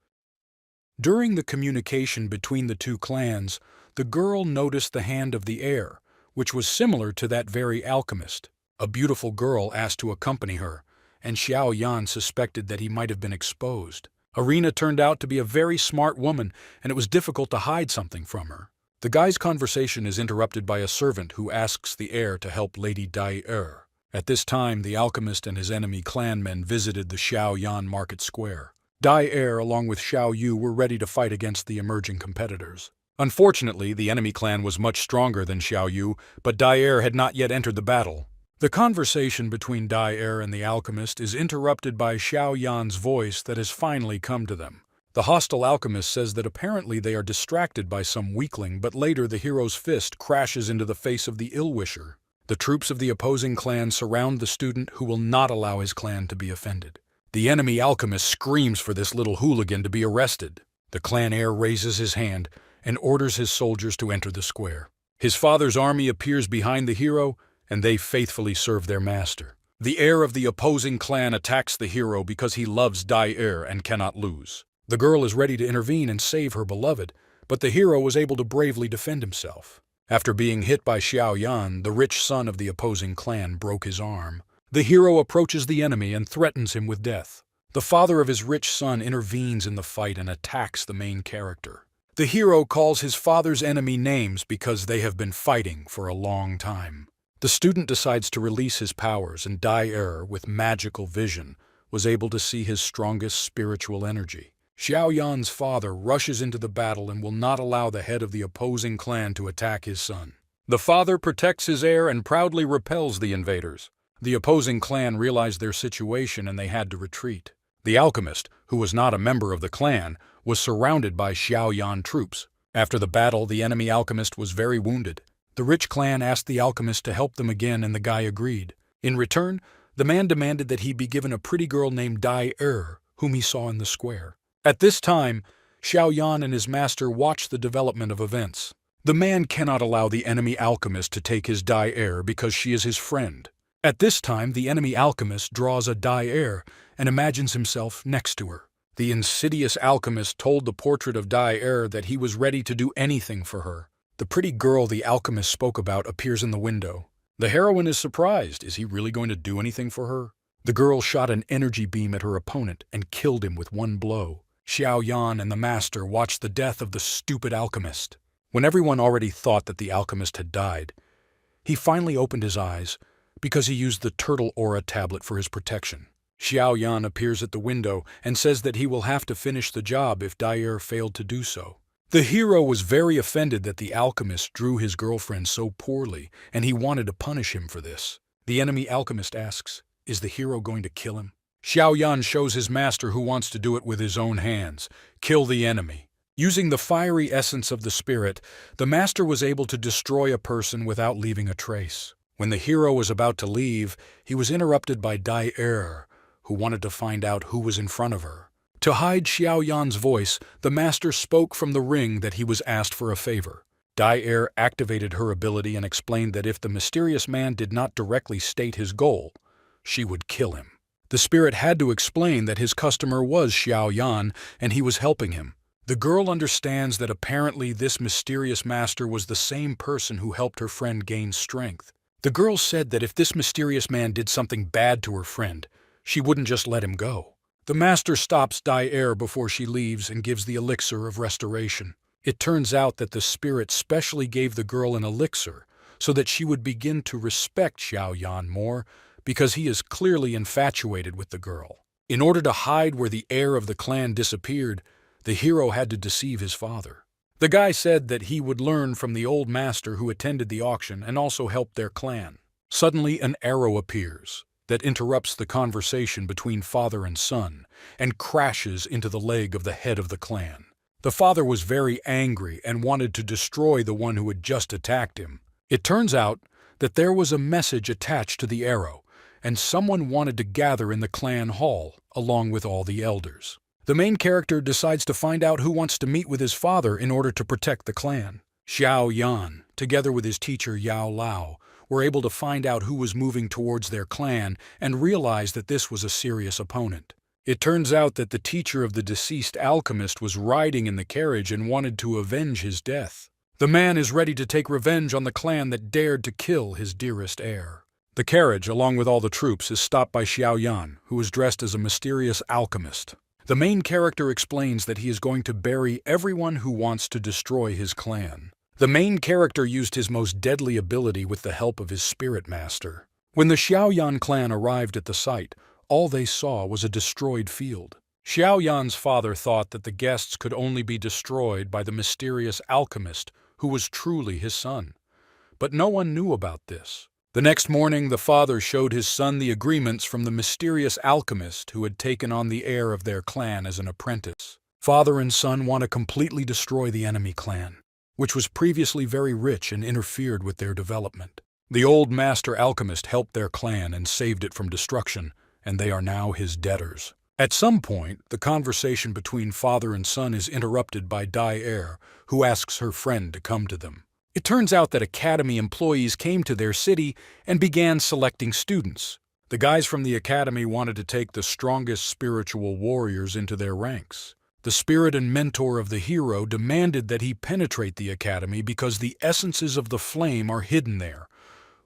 During the communication between the 2 clans, the girl noticed the hand of the heir, which was similar to that very alchemist. A beautiful girl asked to accompany her, and Xiao Yan suspected that he might have been exposed. Arena turned out to be a very smart woman, and it was difficult to hide something from her. The guy's conversation is interrupted by a servant who asks the heir to help Lady Dai Er. At this time, the alchemist and his enemy clanmen visited the Xiao Yan market square. Dai Er, along with Xiao Yu, were ready to fight against the emerging competitors. Unfortunately, the enemy clan was much stronger than Xiao Yu, but Dai Er had not yet entered the battle. The conversation between Dai Er and the alchemist is interrupted by Xiao Yan's voice that has finally come to them. The hostile alchemist says that apparently they are distracted by some weakling, but later the hero's fist crashes into the face of the ill-wisher. The troops of the opposing clan surround the student, who will not allow his clan to be offended. The enemy alchemist screams for this little hooligan to be arrested. The clan heir raises his hand and orders his soldiers to enter the square. His father's army appears behind the hero, and they faithfully serve their master. The heir of the opposing clan attacks the hero because he loves Dai Er and cannot lose. The girl is ready to intervene and save her beloved, but the hero was able to bravely defend himself. After being hit by Xiao Yan, the rich son of the opposing clan broke his arm. The hero approaches the enemy and threatens him with death. The father of his rich son intervenes in the fight and attacks the main character. The hero calls his father's enemy names because they have been fighting for a long time. The student decides to release his powers, and Dai Er, with magical vision, was able to see his strongest spiritual energy. Xiao Yan's father rushes into the battle and will not allow the head of the opposing clan to attack his son. The father protects his heir and proudly repels the invaders. The opposing clan realized their situation and they had to retreat. The alchemist, who was not a member of the clan, was surrounded by Xiao Yan troops. After the battle, the enemy alchemist was very wounded. The rich clan asked the alchemist to help them again, and the guy agreed. In return, the man demanded that he be given a pretty girl named Dai Er, whom he saw in the square. At this time, Xiao Yan and his master watched the development of events. The man cannot allow the enemy alchemist to take his Dai Er because she is his friend. At this time, the enemy alchemist draws a Dai Er and imagines himself next to her. The insidious alchemist told the portrait of Dai Er that he was ready to do anything for her. The pretty girl the alchemist spoke about appears in the window. The heroine is surprised. Is he really going to do anything for her? The girl shot an energy beam at her opponent and killed him with one blow. Xiao Yan and the master watched the death of the stupid alchemist. When everyone already thought that the alchemist had died, he finally opened his eyes because he used the turtle aura tablet for his protection. Xiao Yan appears at the window and says that he will have to finish the job if Dai failed to do so. The hero was very offended that the alchemist drew his girlfriend so poorly, and he wanted to punish him for this. The enemy alchemist asks, "Is the hero going to kill him?" Xiao Yan shows his master who wants to do it with his own hands. Kill the enemy. Using the fiery essence of the spirit, the master was able to destroy a person without leaving a trace. When the hero was about to leave, he was interrupted by Dai, who wanted to find out who was in front of her. To hide Xiao Yan's voice, the master spoke from the ring that he was asked for a favor. Dai activated her ability and explained that if the mysterious man did not directly state his goal, she would kill him. The spirit had to explain that his customer was Xiao Yan and he was helping him. The girl understands that apparently this mysterious master was the same person who helped her friend gain strength. The girl said that if this mysterious man did something bad to her friend, she wouldn't just let him go. The master stops Dai before she leaves and gives the elixir of restoration. It turns out that the spirit specially gave the girl an elixir so that she would begin to respect Xiao Yan more, because he is clearly infatuated with the girl. In order to hide where the heir of the clan disappeared, the hero had to deceive his father. The guy said that he would learn from the old master who attended the auction and also helped their clan. Suddenly an arrow appears that interrupts the conversation between father and son and crashes into the leg of the head of the clan. The father was very angry and wanted to destroy the one who had just attacked him. It turns out that there was a message attached to the arrow, and someone wanted to gather in the clan hall along with all the elders. The main character decides to find out who wants to meet with his father in order to protect the clan. Xiao Yan, together with his teacher Yao Lao, were able to find out who was moving towards their clan and realize that this was a serious opponent. It turns out that the teacher of the deceased alchemist was riding in the carriage and wanted to avenge his death. The man is ready to take revenge on the clan that dared to kill his dearest heir. The carriage, along with all the troops, is stopped by Xiao Yan, who is dressed as a mysterious alchemist. The main character explains that he is going to bury everyone who wants to destroy his clan. The main character used his most deadly ability with the help of his spirit master. When the Xiao Yan clan arrived at the site, all they saw was a destroyed field. Xiao Yan's father thought that the guests could only be destroyed by the mysterious alchemist who was truly his son. But no one knew about this. The next morning, the father showed his son the agreements from the mysterious alchemist who had taken on the heir of their clan as an apprentice. Father and son want to completely destroy the enemy clan, which was previously very rich and interfered with their development. The old master alchemist helped their clan and saved it from destruction, and they are now his debtors. At some point, the conversation between father and son is interrupted by Dai, who asks her friend to come to them. It turns out that academy employees came to their city and began selecting students. The guys from the academy wanted to take the strongest spiritual warriors into their ranks. The spirit and mentor of the hero demanded that he penetrate the academy because the essences of the flame are hidden there,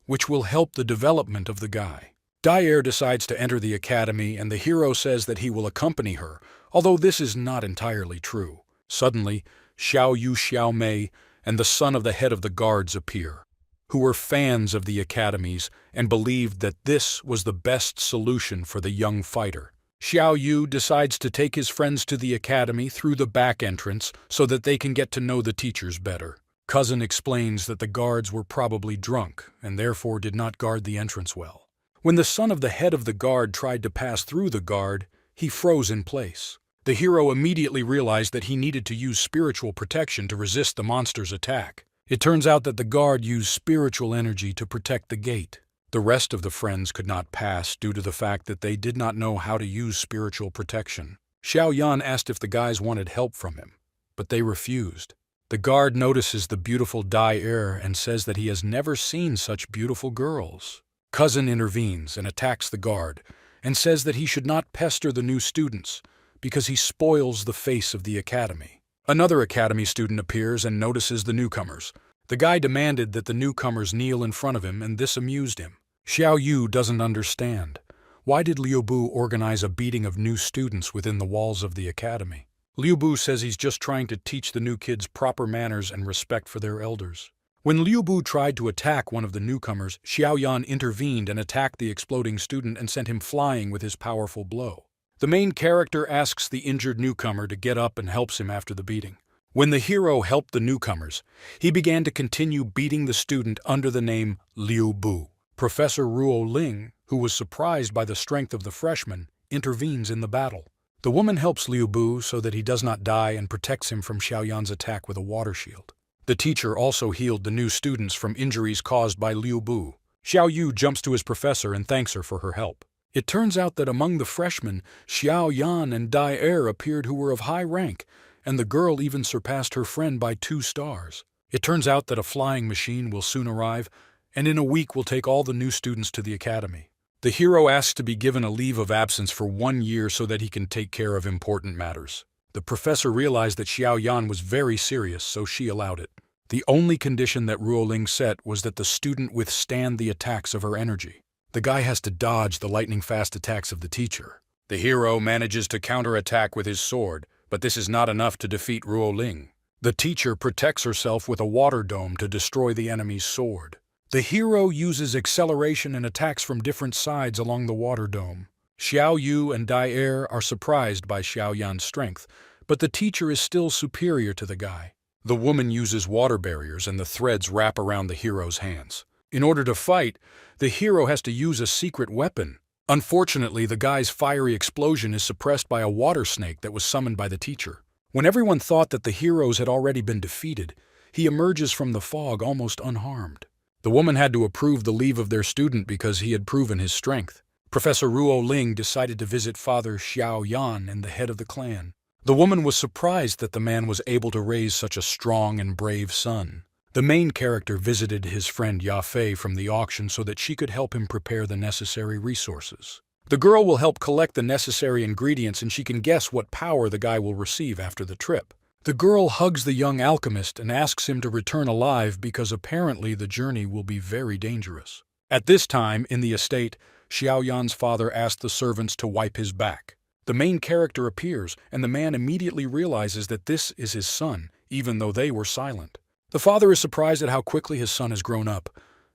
which will help the development of the guy. Dai decides to enter the academy, and the hero says that he will accompany her, although this is not entirely true. Suddenly, Xiao Yu Xiao Mei and the son of the head of the guards appear, who were fans of the academies and believed that this was the best solution for the young fighter. Xiao Yu decides to take his friends to the academy through the back entrance so that they can get to know the teachers better. Cousin explains that the guards were probably drunk and therefore did not guard the entrance well. When the son of the head of the guard tried to pass through the guard, he froze in place. The hero immediately realized that he needed to use spiritual protection to resist the monster's attack. It turns out that the guard used spiritual energy to protect the gate. The rest of the friends could not pass due to the fact that they did not know how to use spiritual protection. Xiao Yan asked if the guys wanted help from him, but they refused. The guard notices the beautiful Dai and says that he has never seen such beautiful girls. Cousin intervenes and attacks the guard and says that he should not pester the new students because he spoils the face of the academy. Another academy student appears and notices the newcomers. The guy demanded that the newcomers kneel in front of him, and this amused him. Xiao Yu doesn't understand. Why did Liu Bu organize a beating of new students within the walls of the academy? Liu Bu says he's just trying to teach the new kids proper manners and respect for their elders. When Liu Bu tried to attack one of the newcomers, Xiaoyan intervened and attacked the exploding student and sent him flying with his powerful blow. The main character asks the injured newcomer to get up and helps him after the beating. When the hero helped the newcomers, he began to continue beating the student under the name Liu Bu. Professor Ruo Ling, who was surprised by the strength of the freshman, intervenes in the battle. The woman helps Liu Bu so that he does not die and protects him from Xiaoyan's attack with a water shield. The teacher also healed the new students from injuries caused by Liu Bu. Xiao Yu jumps to his professor and thanks her for her help. It turns out that among the freshmen, Xiao Yan and Dai Er appeared who were of high rank, and the girl even surpassed her friend by 2 stars. It turns out that a flying machine will soon arrive, and in a week will take all the new students to the academy. The hero asks to be given a leave of absence for 1 year so that he can take care of important matters. The professor realized that Xiao Yan was very serious, so she allowed it. The only condition that Ruoling set was that the student withstand the attacks of her energy. The guy has to dodge the lightning-fast attacks of the teacher. The hero manages to counterattack with his sword, but this is not enough to defeat Ruoling. The teacher protects herself with a water dome to destroy the enemy's sword. The hero uses acceleration and attacks from different sides along the water dome. Xiao Yu and Dai Er are surprised by Xiao Yan's strength, but the teacher is still superior to the guy. The woman uses water barriers and the threads wrap around the hero's hands. In order to fight, the hero has to use a secret weapon. Unfortunately, the guy's fiery explosion is suppressed by a water snake that was summoned by the teacher. When everyone thought that the heroes had already been defeated, he emerges from the fog almost unharmed. The woman had to approve the leave of their student because he had proven his strength. Professor Ruo Ling decided to visit Father Xiao Yan and the head of the clan. The woman was surprised that the man was able to raise such a strong and brave son. The main character visited his friend Ya Fei from the auction so that she could help him prepare the necessary resources. The girl will help collect the necessary ingredients and she can guess what power the guy will receive after the trip. The girl hugs the young alchemist and asks him to return alive because apparently the journey will be very dangerous. At this time, in the estate, Xiao Yan's father asked the servants to wipe his back. The main character appears, and the man immediately realizes that this is his son, even though they were silent. The father is surprised at how quickly his son has grown up,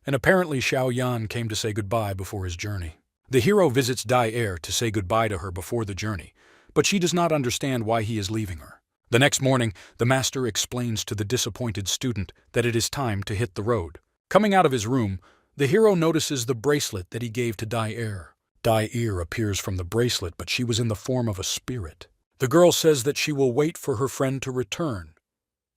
and apparently Xiao Yan came to say goodbye before his journey. The hero visits Dai Er to say goodbye to her before the journey, but she does not understand why he is leaving her. The next morning, the master explains to the disappointed student that it is time to hit the road. Coming out of his room, the hero notices the bracelet that he gave to Dai Er. Dai Er appears from the bracelet, but she was in the form of a spirit. The girl says that she will wait for her friend to return,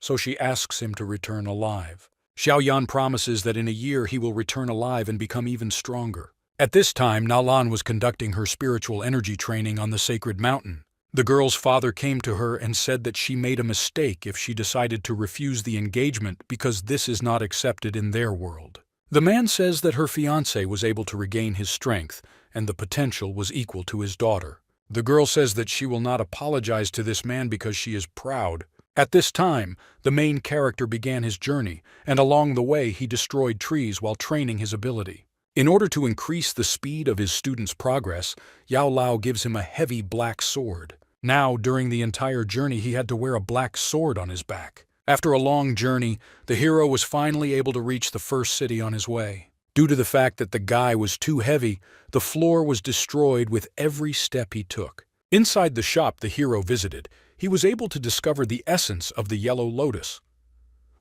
so she asks him to return alive. Xiao Yan promises that in a year he will return alive and become even stronger. At this time, Nalan was conducting her spiritual energy training on the sacred mountain. The girl's father came to her and said that she made a mistake if she decided to refuse the engagement because this is not accepted in their world. The man says that her fiance was able to regain his strength and the potential was equal to his daughter. The girl says that she will not apologize to this man because she is proud. At this time, the main character began his journey, and along the way he destroyed trees while training his ability. In order to increase the speed of his student's progress, Yao Lao gives him a heavy black sword. Now, during the entire journey, he had to wear a black sword on his back. After a long journey, the hero was finally able to reach the first city on his way. Due to the fact that the guy was too heavy, the floor was destroyed with every step he took. Inside the shop the hero visited, he was able to discover the essence of the yellow lotus.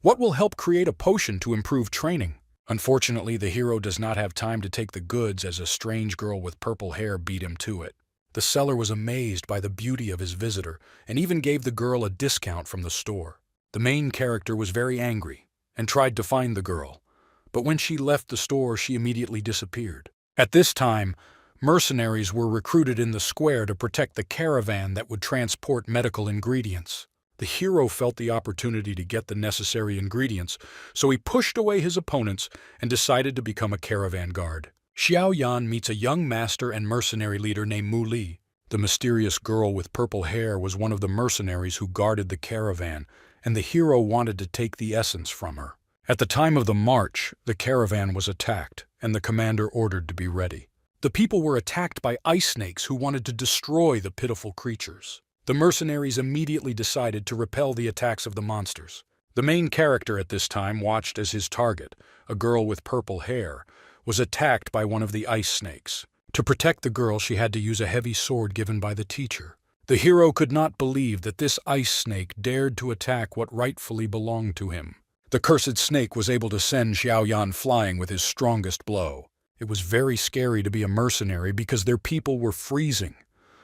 What will help create a potion to improve training? Unfortunately, the hero does not have time to take the goods as a strange girl with purple hair beat him to it. The seller was amazed by the beauty of his visitor and even gave the girl a discount from the store. The main character was very angry and tried to find the girl, but when she left the store, she immediately disappeared. At this time, mercenaries were recruited in the square to protect the caravan that would transport medical ingredients. The hero felt the opportunity to get the necessary ingredients, so he pushed away his opponents and decided to become a caravan guard. Xiao Yan meets a young master and mercenary leader named Mu Li. The mysterious girl with purple hair was one of the mercenaries who guarded the caravan, and the hero wanted to take the essence from her. At the time of the march, the caravan was attacked, and the commander ordered to be ready. The people were attacked by ice snakes who wanted to destroy the pitiful creatures. The mercenaries immediately decided to repel the attacks of the monsters. The main character at this time watched as his target, a girl with purple hair, was attacked by one of the ice snakes. To protect the girl, she had to use a heavy sword given by the teacher. The hero could not believe that this ice snake dared to attack what rightfully belonged to him. The cursed snake was able to send Xiaoyan flying with his strongest blow. It was very scary to be a mercenary because their people were freezing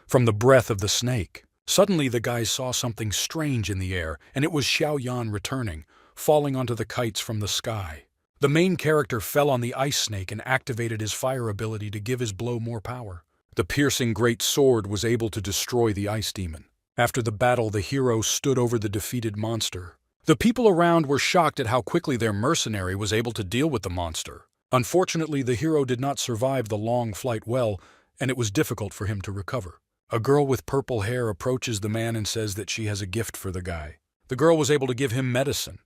from the breath of the snake. Suddenly the guys saw something strange in the air, and it was Xiaoyan returning, falling onto the kites from the sky. The main character fell on the ice snake and activated his fire ability to give his blow more power. The piercing great sword was able to destroy the ice demon. After the battle, the hero stood over the defeated monster. The people around were shocked at how quickly their mercenary was able to deal with the monster. Unfortunately, the hero did not survive the long flight well, and it was difficult for him to recover. A girl with purple hair approaches the man and says that she has a gift for the guy. The girl was able to give him medicine,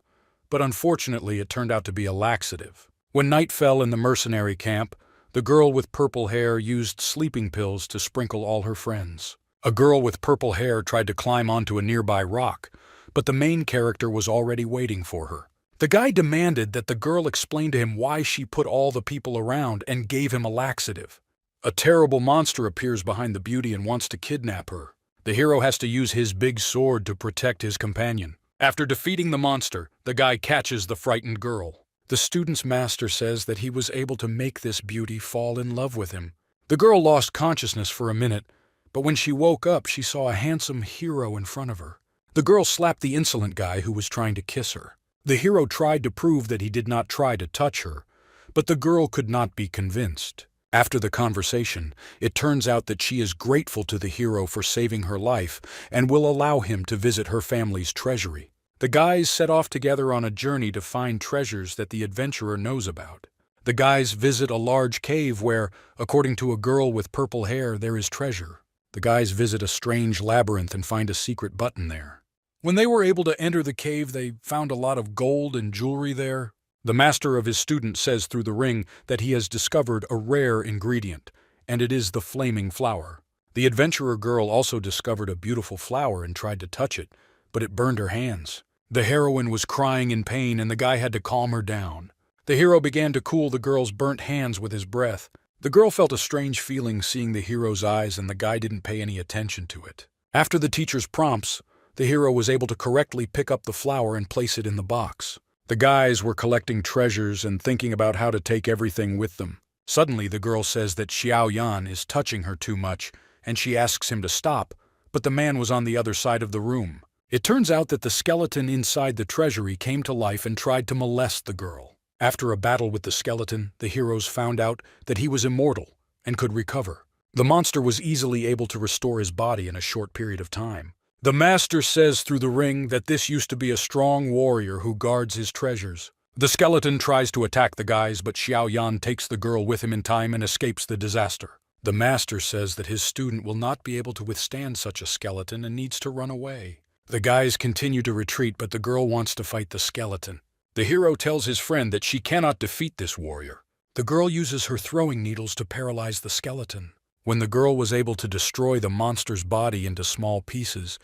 but unfortunately it turned out to be a laxative. When night fell in the mercenary camp, the girl with purple hair used sleeping pills to sprinkle all her friends. A girl with purple hair tried to climb onto a nearby rock, but the main character was already waiting for her. The guy demanded that the girl explain to him why she put all the people around and gave him a laxative. A terrible monster appears behind the beauty and wants to kidnap her. The hero has to use his big sword to protect his companion. After defeating the monster, the guy catches the frightened girl. The student's master says that he was able to make this beauty fall in love with him. The girl lost consciousness for a minute, but when she woke up, she saw a handsome hero in front of her. The girl slapped the insolent guy who was trying to kiss her. The hero tried to prove that he did not try to touch her, but the girl could not be convinced. After the conversation, it turns out that she is grateful to the hero for saving her life and will allow him to visit her family's treasury. The guys set off together on a journey to find treasures that the adventurer knows about. The guys visit a large cave where, according to a girl with purple hair, there is treasure. The guys visit a strange labyrinth and find a secret button there. When they were able to enter the cave, they found a lot of gold and jewelry there. The master of his student says through the ring that he has discovered a rare ingredient, and it is the flaming flower. The adventurer girl also discovered a beautiful flower and tried to touch it, but it burned her hands. The heroine was crying in pain, and the guy had to calm her down. The hero began to cool the girl's burnt hands with his breath. The girl felt a strange feeling seeing the hero's eyes, and the guy didn't pay any attention to it. After the teacher's prompts, the hero was able to correctly pick up the flower and place it in the box. The guys were collecting treasures and thinking about how to take everything with them. Suddenly, the girl says that Xiaoyan is touching her too much, and she asks him to stop, but the man was on the other side of the room. It turns out that the skeleton inside the treasury came to life and tried to molest the girl. After a battle with the skeleton, the heroes found out that he was immortal and could recover. The monster was easily able to restore his body in a short period of time. The master says through the ring that this used to be a strong warrior who guards his treasures. The skeleton tries to attack the guys, but Xiaoyan takes the girl with him in time and escapes the disaster. The master says that his student will not be able to withstand such a skeleton and needs to run away. The guys continue to retreat, but the girl wants to fight the skeleton. The hero tells his friend that she cannot defeat this warrior. The girl uses her throwing needles to paralyze the skeleton. When the girl was able to destroy the monster's body into small pieces,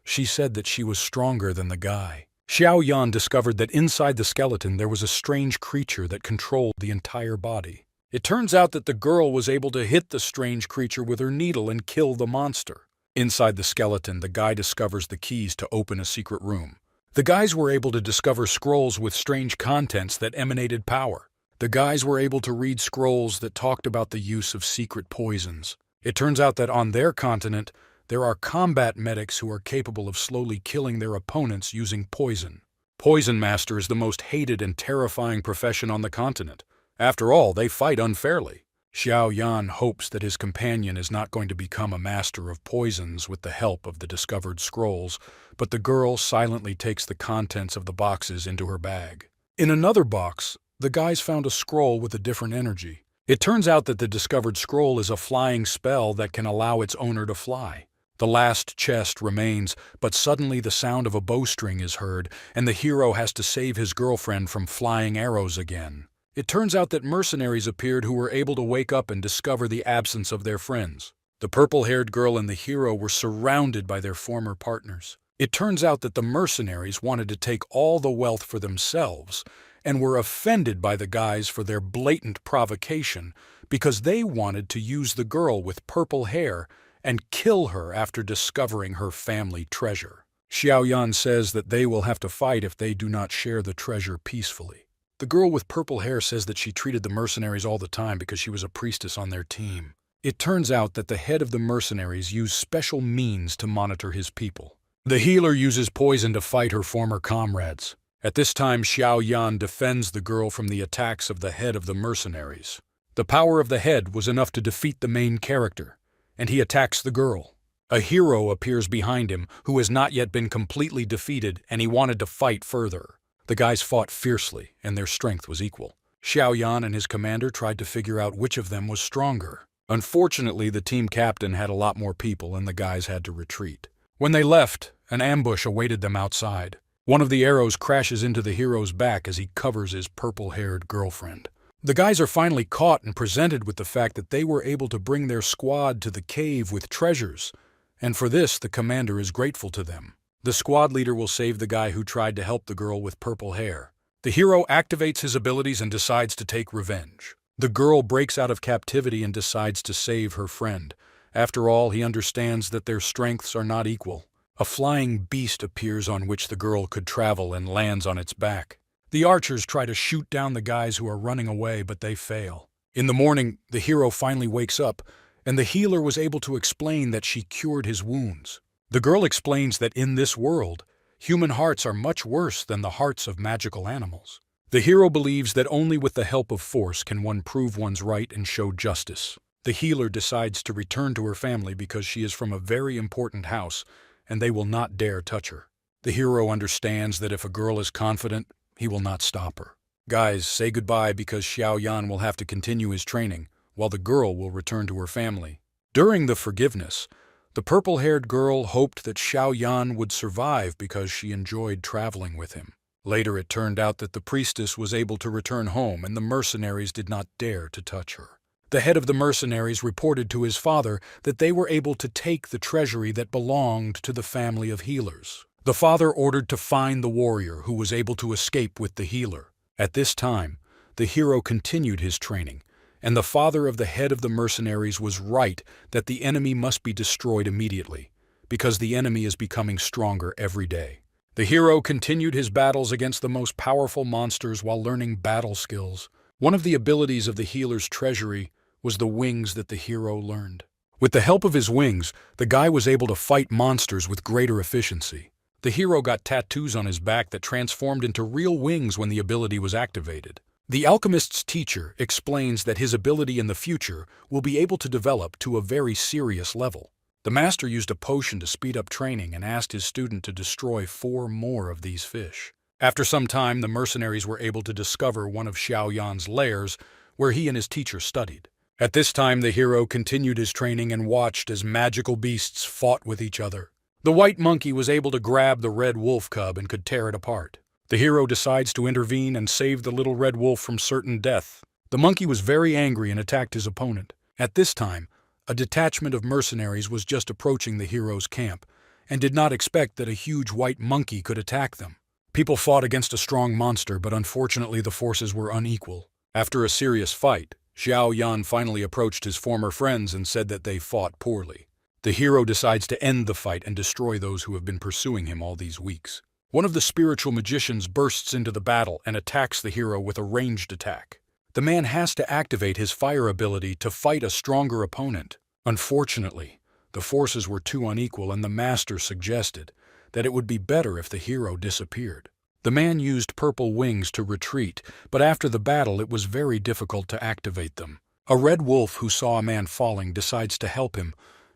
she said that she was stronger than the guy. Xiaoyan discovered that inside the skeleton there was a strange creature that controlled the entire body. It turns out that the girl was able to hit the strange creature with her needle and kill the monster. Inside the skeleton, the guy discovers the keys to open a secret room. The guys were able to discover scrolls with strange contents that emanated power. The guys were able to read scrolls that talked about the use of secret poisons. It turns out that on their continent, there are combat medics who are capable of slowly killing their opponents using poison. Poison Master is the most hated and terrifying profession on the continent. After all, they fight unfairly. Xiaoyan hopes that his companion is not going to become a master of poisons with the help of the discovered scrolls, but the girl silently takes the contents of the boxes into her bag. In another box, the guys found a scroll with a different energy. It turns out that the discovered scroll is a flying spell that can allow its owner to fly. The last chest remains, but suddenly the sound of a bowstring is heard, and the hero has to save his girlfriend from flying arrows again. It turns out that mercenaries appeared who were able to wake up and discover the absence of their friends. The purple-haired girl and the hero were surrounded by their former partners. It turns out that the mercenaries wanted to take all the wealth for themselves and were offended by the guys for their blatant provocation because they wanted to use the girl with purple hair and kill her after discovering her family treasure. Xiaoyan says that they will have to fight if they do not share the treasure peacefully. The girl with purple hair says that she treated the mercenaries all the time because she was a priestess on their team. It turns out that the head of the mercenaries used special means to monitor his people. The healer uses poison to fight her former comrades. At this time, Xiaoyan defends the girl from the attacks of the head of the mercenaries. The power of the head was enough to defeat the main character, and he attacks the girl. A hero appears behind him who has not yet been completely defeated, and he wanted to fight further. The guys fought fiercely, and their strength was equal. Xiaoyan and his commander tried to figure out which of them was stronger. Unfortunately, the team captain had a lot more people, and the guys had to retreat. When they left, an ambush awaited them outside. One of the arrows crashes into the hero's back as he covers his purple-haired girlfriend. The guys are finally caught and presented with the fact that they were able to bring their squad to the cave with treasures, and for this the commander is grateful to them. The squad leader will save the guy who tried to help the girl with purple hair. The hero activates his abilities and decides to take revenge. The girl breaks out of captivity and decides to save her friend. After all, he understands that their strengths are not equal. A flying beast appears on which the girl could travel and lands on its back. The archers try to shoot down the guys who are running away, but they fail. In the morning, the hero finally wakes up, and the healer was able to explain that she cured his wounds. The girl explains that in this world, human hearts are much worse than the hearts of magical animals. The hero believes that only with the help of force can one prove one's right and show justice. The healer decides to return to her family because she is from a very important house, and they will not dare touch her. The hero understands that if a girl is confident, he will not stop her. Guys, say goodbye because Xiaoyan will have to continue his training, while the girl will return to her family. During the forgiveness, the purple-haired girl hoped that Xiaoyan would survive because she enjoyed traveling with him. Later it turned out that the priestess was able to return home and the mercenaries did not dare to touch her. The head of the mercenaries reported to his father that they were able to take the treasury that belonged to the family of healers. The father ordered to find the warrior who was able to escape with the healer. At this time, the hero continued his training, and the father of the head of the mercenaries was right that the enemy must be destroyed immediately, because the enemy is becoming stronger every day. The hero continued his battles against the most powerful monsters while learning battle skills. One of the abilities of the healer's treasury was the wings that the hero learned. With the help of his wings, the guy was able to fight monsters with greater efficiency. The hero got tattoos on his back that transformed into real wings when the ability was activated. The alchemist's teacher explains that his ability in the future will be able to develop to a very serious level. The master used a potion to speed up training and asked his student to destroy 4 more of these fish. After some time, the mercenaries were able to discover one of Xiaoyan's lairs, where he and his teacher studied. At this time, the hero continued his training and watched as magical beasts fought with each other. The white monkey was able to grab the red wolf cub and could tear it apart. The hero decides to intervene and save the little red wolf from certain death. The monkey was very angry and attacked his opponent. At this time, a detachment of mercenaries was just approaching the hero's camp and did not expect that a huge white monkey could attack them. People fought against a strong monster, but unfortunately the forces were unequal. After a serious fight, Xiaoyan finally approached his former friends and said that they fought poorly. The hero decides to end the fight and destroy those who have been pursuing him all these weeks. One of the spiritual magicians bursts into the battle and attacks the hero with a ranged attack. The man has to activate his fire ability to fight a stronger opponent. Unfortunately, the forces were too unequal and the master suggested that it would be better if the hero disappeared. The man used purple wings to retreat, but after the battle it was very difficult to activate them. A red wolf who saw a man falling decides to help him,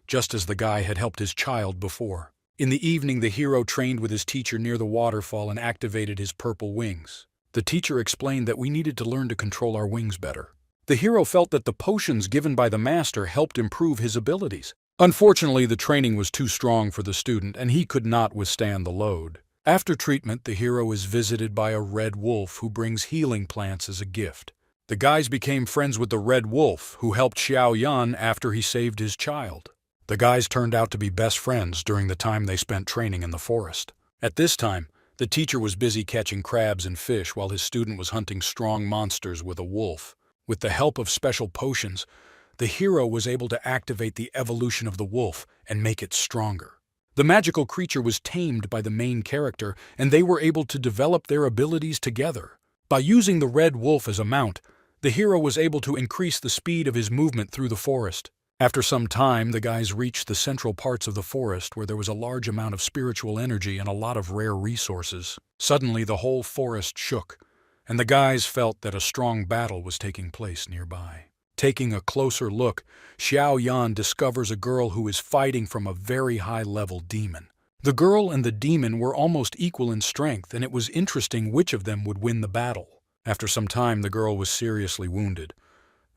just as the guy had helped his child before. In the evening, the hero trained with his teacher near the waterfall and activated his purple wings. The teacher explained that we needed to learn to control our wings better. The hero felt that the potions given by the master helped improve his abilities. Unfortunately, the training was too strong for the student and he could not withstand the load. After treatment, the hero is visited by a red wolf who brings healing plants as a gift. The guys became friends with the red wolf, who helped Xiaoyan after he saved his child. The guys turned out to be best friends during the time they spent training in the forest. At this time, the teacher was busy catching crabs and fish while his student was hunting strong monsters with a wolf. With the help of special potions, the hero was able to activate the evolution of the wolf and make it stronger. The magical creature was tamed by the main character, and they were able to develop their abilities together. By using the red wolf as a mount, the hero was able to increase the speed of his movement through the forest. After some time, the guys reached the central parts of the forest where there was a large amount of spiritual energy and a lot of rare resources. Suddenly, the whole forest shook, and the guys felt that a strong battle was taking place nearby. Taking a closer look, Xiao Yan discovers a girl who is fighting from a very high-level demon. The girl and the demon were almost equal in strength, and it was interesting which of them would win the battle. After some time, the girl was seriously wounded,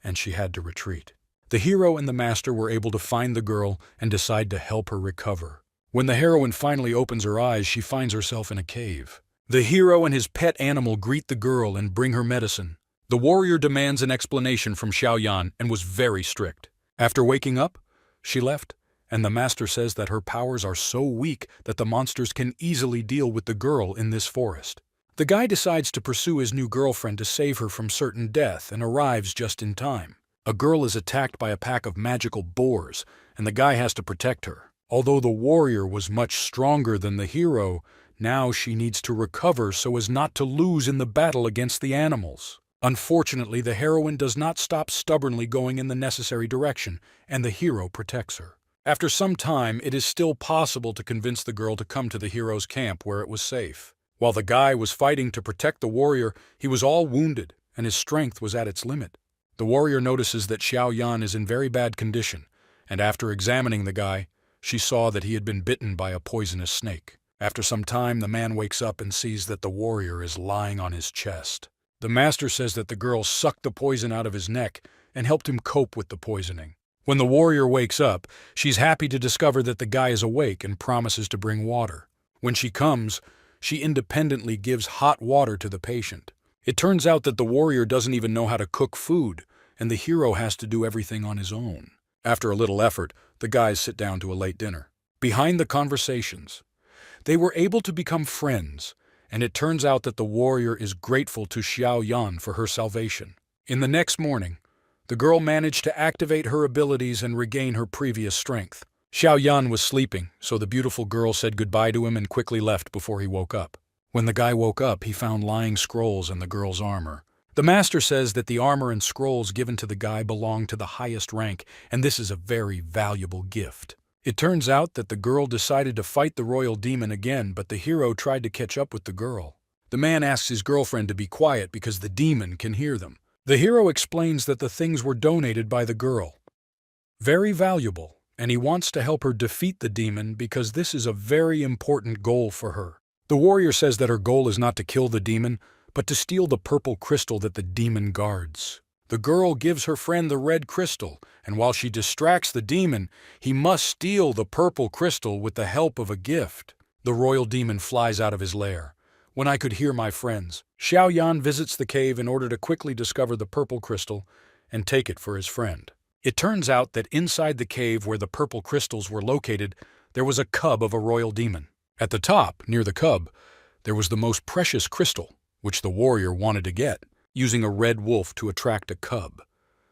and she had to retreat. The hero and the master were able to find the girl and decide to help her recover. When the heroine finally opens her eyes, she finds herself in a cave. The hero and his pet animal greet the girl and bring her medicine. The warrior demands an explanation from Xiao Yan and was very strict. After waking up, she left, and the master says that her powers are so weak that the monsters can easily deal with the girl in this forest. The guy decides to pursue his new girlfriend to save her from certain death and arrives just in time. A girl is attacked by a pack of magical boars, and the guy has to protect her. Although the warrior was much stronger than the hero, now she needs to recover so as not to lose in the battle against the animals. Unfortunately, the heroine does not stop stubbornly going in the necessary direction, and the hero protects her. After some time, it is still possible to convince the girl to come to the hero's camp where it was safe. While the guy was fighting to protect the warrior, he was all wounded, and his strength was at its limit. The warrior notices that Xiao Yan is in very bad condition, and after examining the guy, she saw that he had been bitten by a poisonous snake. After some time, the man wakes up and sees that the warrior is lying on his chest. The master says that the girl sucked the poison out of his neck and helped him cope with the poisoning. When the warrior wakes up, she's happy to discover that the guy is awake and promises to bring water. When she comes, she independently gives hot water to the patient. It turns out that the warrior doesn't even know how to cook food, and the hero has to do everything on his own. After a little effort, the guys sit down to a late dinner. Behind the conversations, they were able to become friends, and it turns out that the warrior is grateful to Xiao Yan for her salvation. In the next morning, the girl managed to activate her abilities and regain her previous strength. Xiao Yan was sleeping, so the beautiful girl said goodbye to him and quickly left before he woke up. When the guy woke up, he found lying scrolls in the girl's armor. The master says that the armor and scrolls given to the guy belong to the highest rank, and this is a very valuable gift. It turns out that the girl decided to fight the royal demon again, but the hero tried to catch up with the girl. The man asks his girlfriend to be quiet because the demon can hear them. The hero explains that the things were donated by the girl. Very valuable, and he wants to help her defeat the demon because this is a very important goal for her. The warrior says that her goal is not to kill the demon, but to steal the purple crystal that the demon guards. The girl gives her friend the red crystal, and while she distracts the demon, he must steal the purple crystal with the help of a gift. The royal demon flies out of his lair. When I could hear my friends, Xiao Yan visits the cave in order to quickly discover the purple crystal and take it for his friend. It turns out that inside the cave where the purple crystals were located, there was a cub of a royal demon. At the top, near the cub, there was the most precious crystal, which the warrior wanted to get, using a red wolf to attract a cub.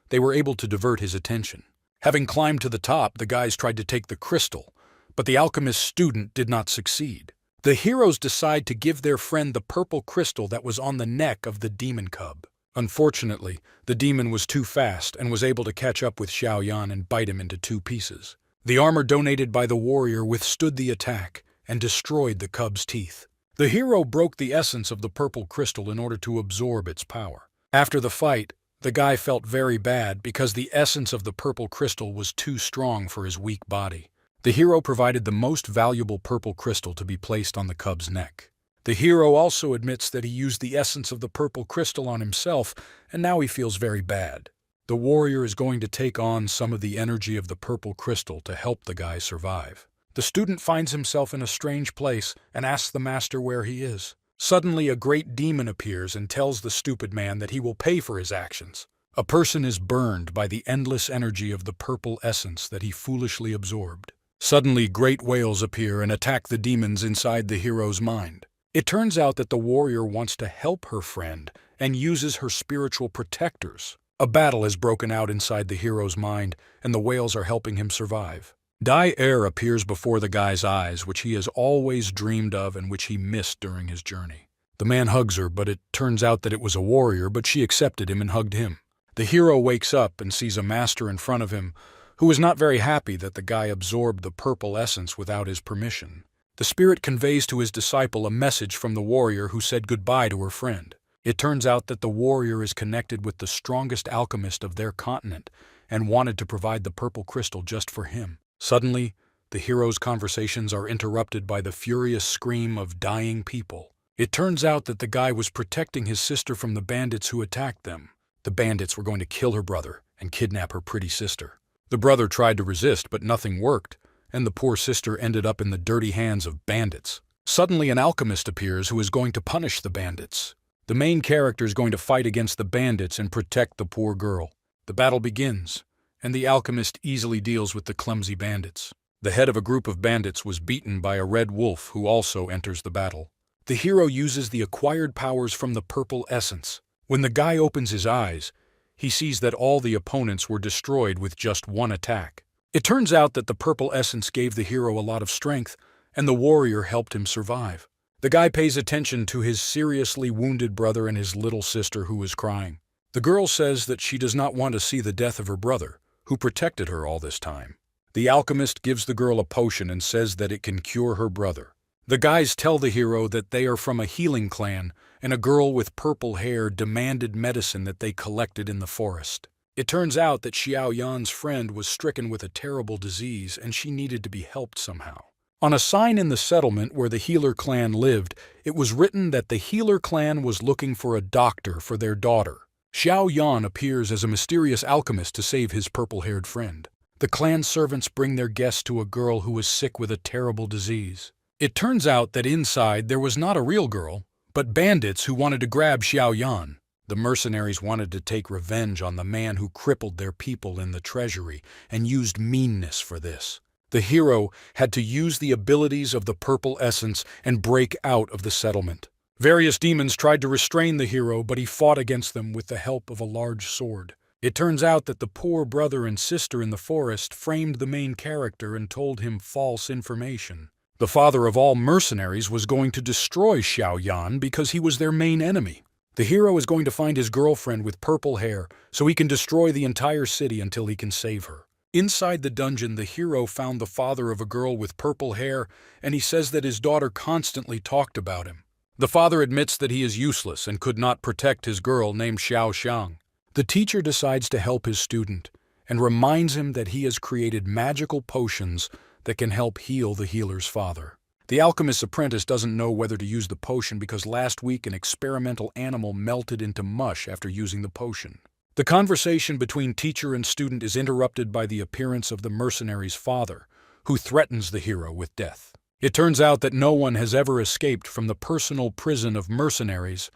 They were able to divert his attention. Having climbed to the top, the guys tried to take the crystal, but the alchemist's student did not succeed. The heroes decide to give their friend the purple crystal that was on the neck of the demon cub. Unfortunately, the demon was too fast and was able to catch up with Xiao Yan and bite him into 2 pieces. The armor donated by the warrior withstood the attack and destroyed the cub's teeth. The hero broke the essence of the purple crystal in order to absorb its power. After the fight, the guy felt very bad because the essence of the purple crystal was too strong for his weak body. The hero provided the most valuable purple crystal to be placed on the cub's neck. The hero also admits that he used the essence of the purple crystal on himself, and now he feels very bad. The warrior is going to take on some of the energy of the purple crystal to help the guy survive. The student finds himself in a strange place and asks the master where he is. Suddenly, a great demon appears and tells the stupid man that he will pay for his actions. A person is burned by the endless energy of the purple essence that he foolishly absorbed. Suddenly, great whales appear and attack the demons inside the hero's mind. It turns out that the warrior wants to help her friend and uses her spiritual protectors. A battle has broken out inside the hero's mind, and the whales are helping him survive. Air appears before the guy's eyes, which he has always dreamed of and which he missed during his journey. The man hugs her, but it turns out that it was a warrior, but she accepted him and hugged him. The hero wakes up and sees a master in front of him, who is not very happy that the guy absorbed the purple essence without his permission. The spirit conveys to his disciple a message from the warrior who said goodbye to her friend. It turns out that the warrior is connected with the strongest alchemist of their continent and wanted to provide the purple crystal just for him. Suddenly, the hero's conversations are interrupted by the furious scream of dying people. It turns out that the guy was protecting his sister from the bandits who attacked them. The bandits were going to kill her brother and kidnap her pretty sister. The brother tried to resist, but nothing worked, and the poor sister ended up in the dirty hands of bandits. Suddenly, an alchemist appears who is going to punish the bandits. The main character is going to fight against the bandits and protect the poor girl. The battle begins, and the alchemist easily deals with the clumsy bandits. The head of a group of bandits was beaten by a red wolf who also enters the battle. The hero uses the acquired powers from the purple essence. When the guy opens his eyes, he sees that all the opponents were destroyed with just one attack. It turns out that the purple essence gave the hero a lot of strength, and the warrior helped him survive. The guy pays attention to his seriously wounded brother and his little sister who is crying. The girl says that she does not want to see the death of her brother, who protected her all this time. The alchemist gives the girl a potion and says that it can cure her brother. The guys tell the hero that they are from a healing clan, and a girl with purple hair demanded medicine that they collected in the forest. It turns out that Xiao Yan's friend was stricken with a terrible disease and she needed to be helped somehow. On a sign in the settlement where the healer clan lived, it was written that the healer clan was looking for a doctor for their daughter. Xiao Yan appears as a mysterious alchemist to save his purple-haired friend. The clan servants bring their guests to a girl who was sick with a terrible disease. It turns out that inside there was not a real girl, but bandits who wanted to grab Xiao Yan. The mercenaries wanted to take revenge on the man who crippled their people in the treasury and used meanness for this. The hero had to use the abilities of the purple essence and break out of the settlement. Various demons tried to restrain the hero, but he fought against them with the help of a large sword. It turns out that the poor brother and sister in the forest framed the main character and told him false information. The father of all mercenaries was going to destroy Xiao Yan because he was their main enemy. The hero is going to find his girlfriend with purple hair so he can destroy the entire city until he can save her. Inside the dungeon, the hero found the father of a girl with purple hair, and he says that his daughter constantly talked about him. The father admits that he is useless and could not protect his girl named Xiao Xiang. The teacher decides to help his student and reminds him that he has created magical potions that can help heal the healer's father. The alchemist's apprentice doesn't know whether to use the potion because last week an experimental animal melted into mush after using the potion. The conversation between teacher and student is interrupted by the appearance of the mercenary's father, who threatens the hero with death. It turns out that no one has ever escaped from the personal prison of mercenaries,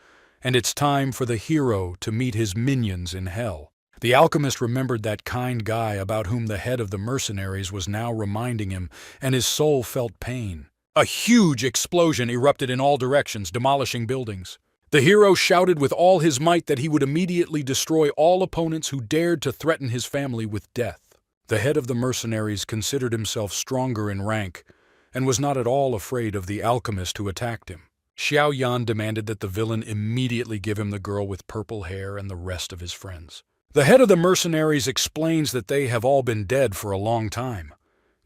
and it's time for the hero to meet his minions in hell. The alchemist remembered that kind guy about whom the head of the mercenaries was now reminding him, and his soul felt pain. A huge explosion erupted in all directions, demolishing buildings. The hero shouted with all his might that he would immediately destroy all opponents who dared to threaten his family with death. The head of the mercenaries considered himself stronger in rank, and was not at all afraid of the alchemist who attacked him. Xiao Yan demanded that the villain immediately give him the girl with purple hair and the rest of his friends. The head of the mercenaries explains that they have all been dead for a long time,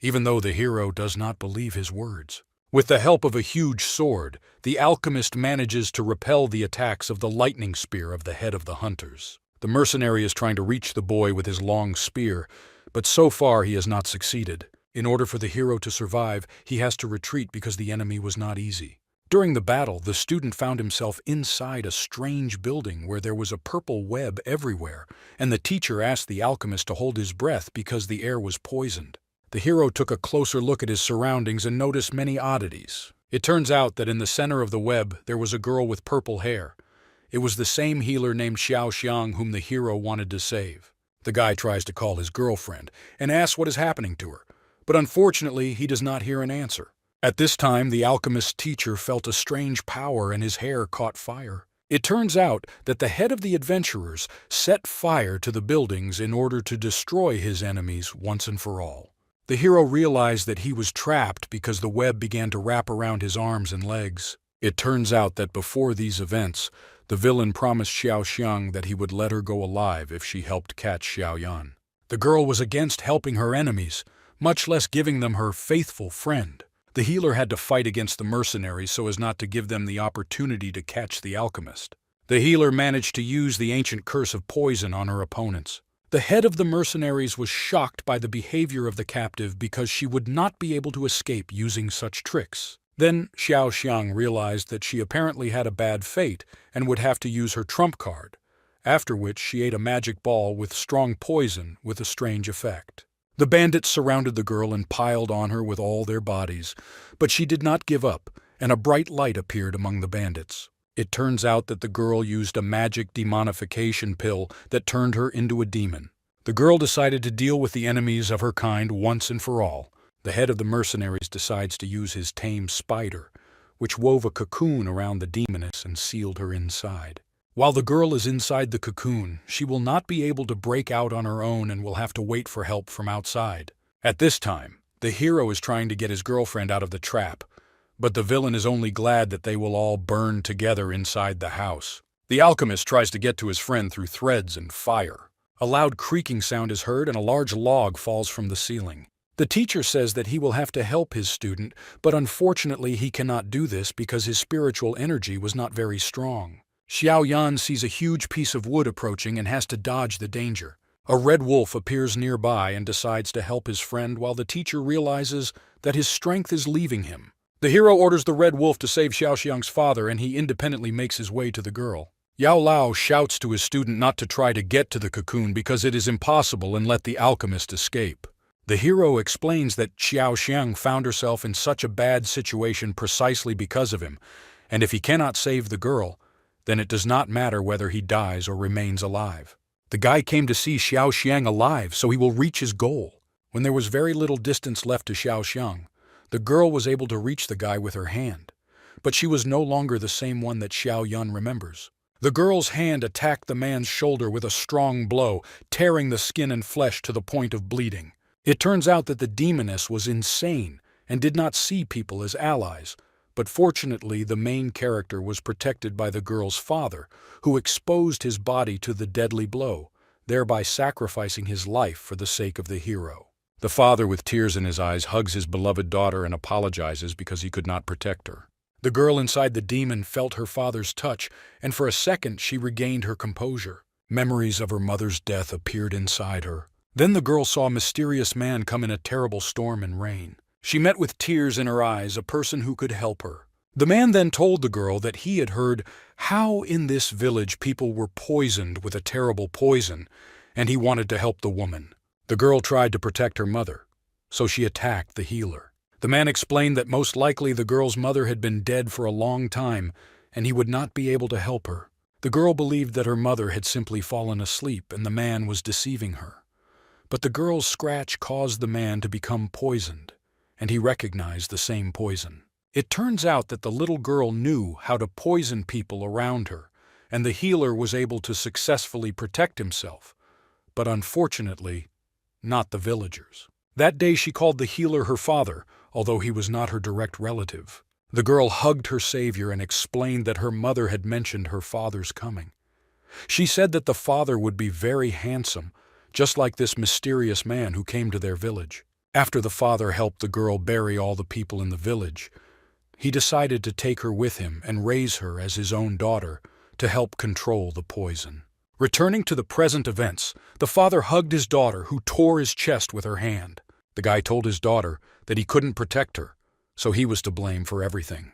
even though the hero does not believe his words. With the help of a huge sword, the alchemist manages to repel the attacks of the lightning spear of the head of the hunters. The mercenary is trying to reach the boy with his long spear, but so far he has not succeeded. In order for the hero to survive, he has to retreat because the enemy was not easy. During the battle, the student found himself inside a strange building where there was a purple web everywhere, and the teacher asked the alchemist to hold his breath because the air was poisoned. The hero took a closer look at his surroundings and noticed many oddities. It turns out that in the center of the web there was a girl with purple hair. It was the same healer named Xiao Xiang whom the hero wanted to save. The guy tries to call his girlfriend and asks what is happening to her, but unfortunately he does not hear an answer. At this time, the alchemist's teacher felt a strange power and his hair caught fire. It turns out that the head of the adventurers set fire to the buildings in order to destroy his enemies once and for all. The hero realized that he was trapped because the web began to wrap around his arms and legs. It turns out that before these events, the villain promised Xiao Xiang that he would let her go alive if she helped catch Xiao Yan. The girl was against helping her enemies, much less giving them her faithful friend. The healer had to fight against the mercenaries so as not to give them the opportunity to catch the alchemist. The healer managed to use the ancient curse of poison on her opponents. The head of the mercenaries was shocked by the behavior of the captive because she would not be able to escape using such tricks. Then Xiao Xiang realized that she apparently had a bad fate and would have to use her trump card, after which she ate a magic ball with strong poison with a strange effect. The bandits surrounded the girl and piled on her with all their bodies, but she did not give up, and a bright light appeared among the bandits. It turns out that the girl used a magic demonification pill that turned her into a demon. The girl decided to deal with the enemies of her kind once and for all. The head of the mercenaries decides to use his tame spider, which wove a cocoon around the demoness and sealed her inside. While the girl is inside the cocoon, she will not be able to break out on her own and will have to wait for help from outside. At this time, the hero is trying to get his girlfriend out of the trap, but the villain is only glad that they will all burn together inside the house. The alchemist tries to get to his friend through threads and fire. A loud creaking sound is heard and a large log falls from the ceiling. The teacher says that he will have to help his student, but unfortunately he cannot do this because his spiritual energy was not very strong. Xiao Yan sees a huge piece of wood approaching and has to dodge the danger. A red wolf appears nearby and decides to help his friend while the teacher realizes that his strength is leaving him. The hero orders the red wolf to save Xiao Xiang's father and he independently makes his way to the girl. Yao Lao shouts to his student not to try to get to the cocoon because it is impossible and let the alchemist escape. The hero explains that Xiao Xiang found herself in such a bad situation precisely because of him, and if he cannot save the girl, then it does not matter whether he dies or remains alive. The guy came to see Xiao Xiang alive, so he will reach his goal. When there was very little distance left to Xiao Xiang, the girl was able to reach the guy with her hand, but she was no longer the same one that Xiao Yan remembers. The girl's hand attacked the man's shoulder with a strong blow, tearing the skin and flesh to the point of bleeding. It turns out that the demoness was insane and did not see people as allies, but fortunately the main character was protected by the girl's father, who exposed his body to the deadly blow, thereby sacrificing his life for the sake of the hero. The father, with tears in his eyes, hugs his beloved daughter and apologizes because he could not protect her. The girl inside the demon felt her father's touch, and for a second she regained her composure. Memories of her mother's death appeared inside her. Then the girl saw a mysterious man come in a terrible storm and rain. She met with tears in her eyes a person who could help her. The man then told the girl that he had heard how in this village people were poisoned with a terrible poison, and he wanted to help the woman. The girl tried to protect her mother, so she attacked the healer. The man explained that most likely the girl's mother had been dead for a long time, and he would not be able to help her. The girl believed that her mother had simply fallen asleep and the man was deceiving her. But the girl's scratch caused the man to become poisoned, and he recognized the same poison. It turns out that the little girl knew how to poison people around her, and the healer was able to successfully protect himself, but unfortunately, not the villagers. That day she called the healer her father, although he was not her direct relative. The girl hugged her savior and explained that her mother had mentioned her father's coming. She said that the father would be very handsome, just like this mysterious man who came to their village. After the father helped the girl bury all the people in the village, he decided to take her with him and raise her as his own daughter to help control the poison. Returning to the present events, the father hugged his daughter, who tore his chest with her hand. The guy told his daughter that he couldn't protect her, so he was to blame for everything.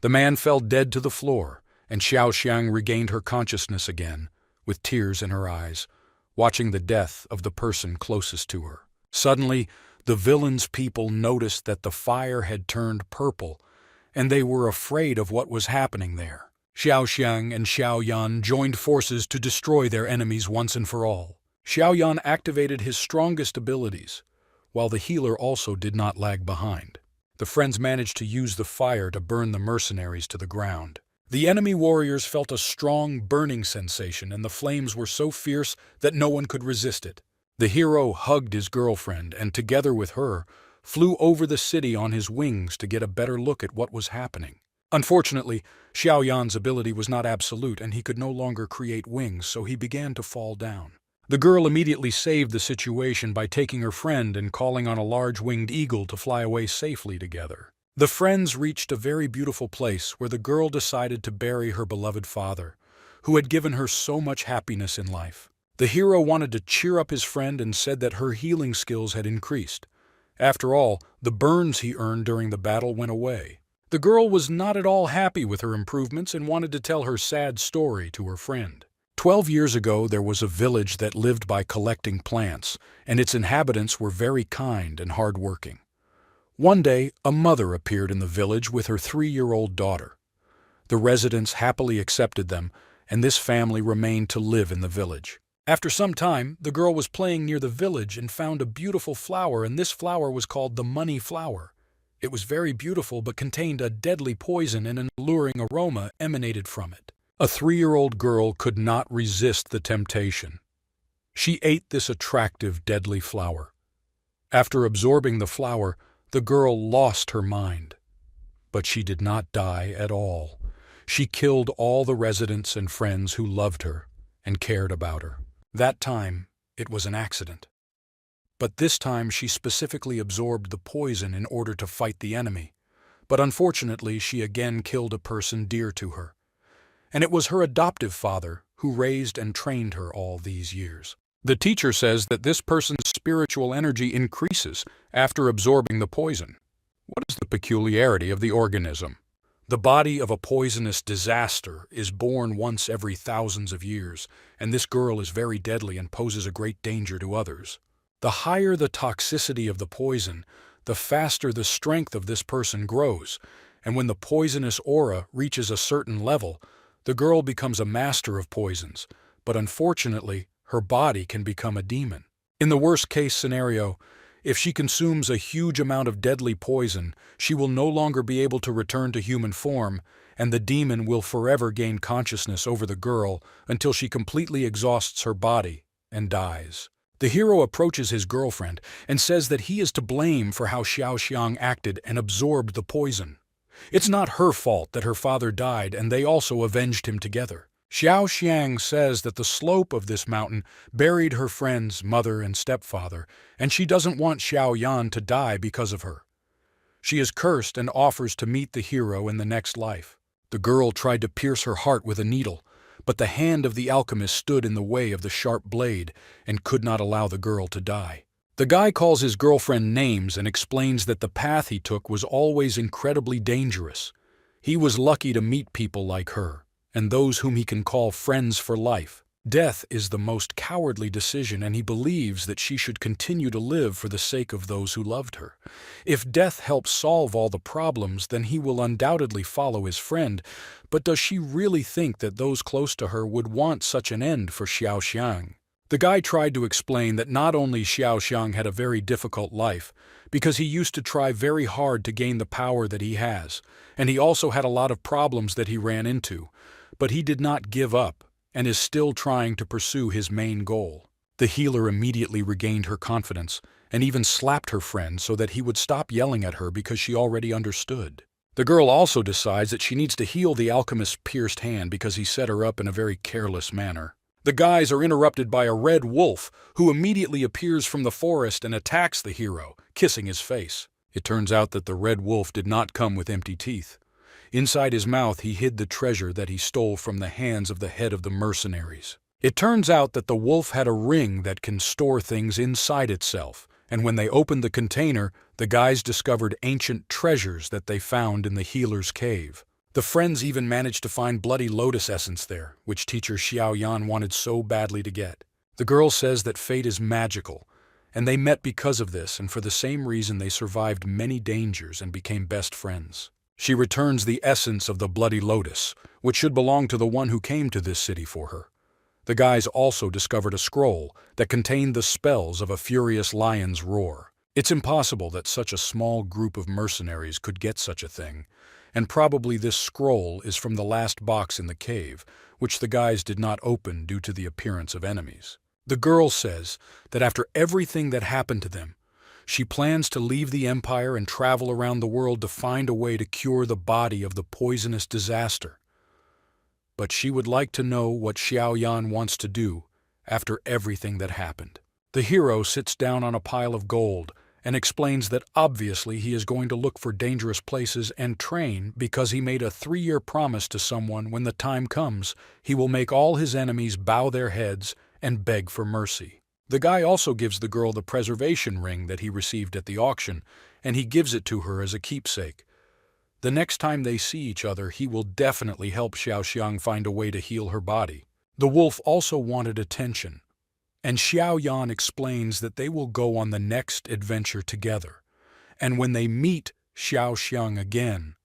The man fell dead to the floor, and Xiao Xiang regained her consciousness again, with tears in her eyes, watching the death of the person closest to her. Suddenly, the villain's people noticed that the fire had turned purple, and they were afraid of what was happening there. Xiao Xiang and Xiao Yan joined forces to destroy their enemies once and for all. Xiao Yan activated his strongest abilities, while the healer also did not lag behind. The friends managed to use the fire to burn the mercenaries to the ground. The enemy warriors felt a strong burning sensation, and the flames were so fierce that no one could resist it. The hero hugged his girlfriend and, together with her, flew over the city on his wings to get a better look at what was happening. Unfortunately, Xiao Yan's ability was not absolute and he could no longer create wings, so he began to fall down. The girl immediately saved the situation by taking her friend and calling on a large winged eagle to fly away safely together. The friends reached a very beautiful place where the girl decided to bury her beloved father, who had given her so much happiness in life. The hero wanted to cheer up his friend and said that her healing skills had increased. After all, the burns he earned during the battle went away. The girl was not at all happy with her improvements and wanted to tell her sad story to her friend. 12 years ago, there was a village that lived by collecting plants, and its inhabitants were very kind and hard-working. One day, a mother appeared in the village with her 3-year-old daughter. The residents happily accepted them, and this family remained to live in the village. After some time, the girl was playing near the village and found a beautiful flower, and this flower was called the money flower. It was very beautiful but contained a deadly poison, and an alluring aroma emanated from it. A 3-year-old girl could not resist the temptation. She ate this attractive, deadly flower. After absorbing the flower, the girl lost her mind. But she did not die at all. She killed all the residents and friends who loved her and cared about her. That time, it was an accident. But this time she specifically absorbed the poison in order to fight the enemy. But unfortunately, she again killed a person dear to her. And it was her adoptive father who raised and trained her all these years. The teacher says that this person's spiritual energy increases after absorbing the poison. What is the peculiarity of the organism? The body of a poisonous disaster is born once every thousands of years, and this girl is very deadly and poses a great danger to others. The higher the toxicity of the poison, the faster the strength of this person grows, and when the poisonous aura reaches a certain level, the girl becomes a master of poisons, but unfortunately, her body can become a demon. In the worst-case scenario, if she consumes a huge amount of deadly poison, she will no longer be able to return to human form, and the demon will forever gain consciousness over the girl until she completely exhausts her body and dies. The hero approaches his girlfriend and says that he is to blame for how Xiao Xiang acted and absorbed the poison. It's not her fault that her father died, and they also avenged him together. Xiao Xiang says that the slope of this mountain buried her friend's mother and stepfather, and she doesn't want Xiao Yan to die because of her. She is cursed and offers to meet the hero in the next life. The girl tried to pierce her heart with a needle, but the hand of the alchemist stood in the way of the sharp blade and could not allow the girl to die. The guy calls his girlfriend names and explains that the path he took was always incredibly dangerous. He was lucky to meet people like her, and those whom he can call friends for life. Death is the most cowardly decision, and he believes that she should continue to live for the sake of those who loved her. If death helps solve all the problems, then he will undoubtedly follow his friend, but does she really think that those close to her would want such an end for Xiao Xiang? The guy tried to explain that not only Xiao Xiang had a very difficult life, because he used to try very hard to gain the power that he has, and he also had a lot of problems that he ran into, but he did not give up and is still trying to pursue his main goal. The healer immediately regained her confidence and even slapped her friend so that he would stop yelling at her because she already understood. The girl also decides that she needs to heal the alchemist's pierced hand because he set her up in a very careless manner. The guys are interrupted by a red wolf who immediately appears from the forest and attacks the hero, kissing his face. It turns out that the red wolf did not come with empty teeth. Inside his mouth he hid the treasure that he stole from the hands of the head of the mercenaries. It turns out that the wolf had a ring that can store things inside itself, and when they opened the container, the guys discovered ancient treasures that they found in the healer's cave. The friends even managed to find bloody lotus essence there, which teacher Xiao Yan wanted so badly to get. The girl says that fate is magical, and they met because of this, and for the same reason they survived many dangers and became best friends. She returns the essence of the bloody lotus, which should belong to the one who came to this city for her. The guys also discovered a scroll that contained the spells of a furious lion's roar. It's impossible that such a small group of mercenaries could get such a thing, and probably this scroll is from the last box in the cave, which the guys did not open due to the appearance of enemies. The girl says that after everything that happened to them, she plans to leave the Empire and travel around the world to find a way to cure the body of the poisonous disaster. But she would like to know what Xiaoyan wants to do after everything that happened. The hero sits down on a pile of gold and explains that obviously he is going to look for dangerous places and train because he made a 3-year promise to someone when the time comes he will make all his enemies bow their heads and beg for mercy. The guy also gives the girl the preservation ring that he received at the auction, and he gives it to her as a keepsake. The next time they see each other, he will definitely help Xiaoxiang find a way to heal her body. The wolf also wanted attention, and Xiaoyan explains that they will go on the next adventure together. And when they meet Xiaoxiang again,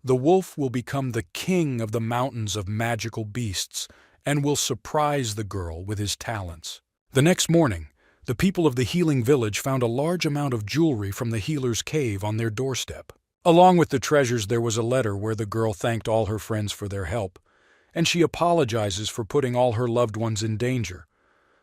the wolf will become the king of the mountains of magical beasts and will surprise the girl with his talents. The next morning, the people of the healing village found a large amount of jewelry from the healer's cave on their doorstep. Along with the treasures, there was a letter where the girl thanked all her friends for their help, and she apologizes for putting all her loved ones in danger.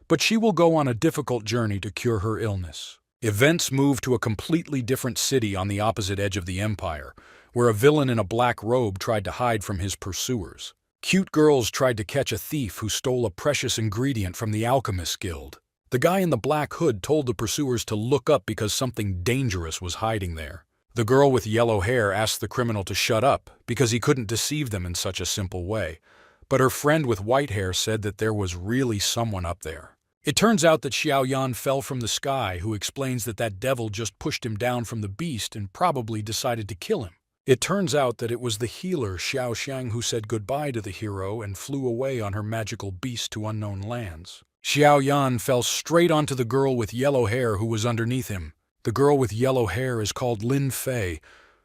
But she will go on a difficult journey to cure her illness. Events move to a completely different city on the opposite edge of the empire, where a villain in a black robe tried to hide from his pursuers. Cute girls tried to catch a thief who stole a precious ingredient from the Alchemist Guild. The guy in the black hood told the pursuers to look up because something dangerous was hiding there. The girl with yellow hair asked the criminal to shut up because he couldn't deceive them in such a simple way. But her friend with white hair said that there was really someone up there. It turns out that Xiaoyan fell from the sky, who explains that that devil just pushed him down from the beast and probably decided to kill him. It turns out that it was the healer Xiaoxiang who said goodbye to the hero and flew away on her magical beast to unknown lands. Xiaoyan fell straight onto the girl with yellow hair who was underneath him. The girl with yellow hair is called Lin Fei.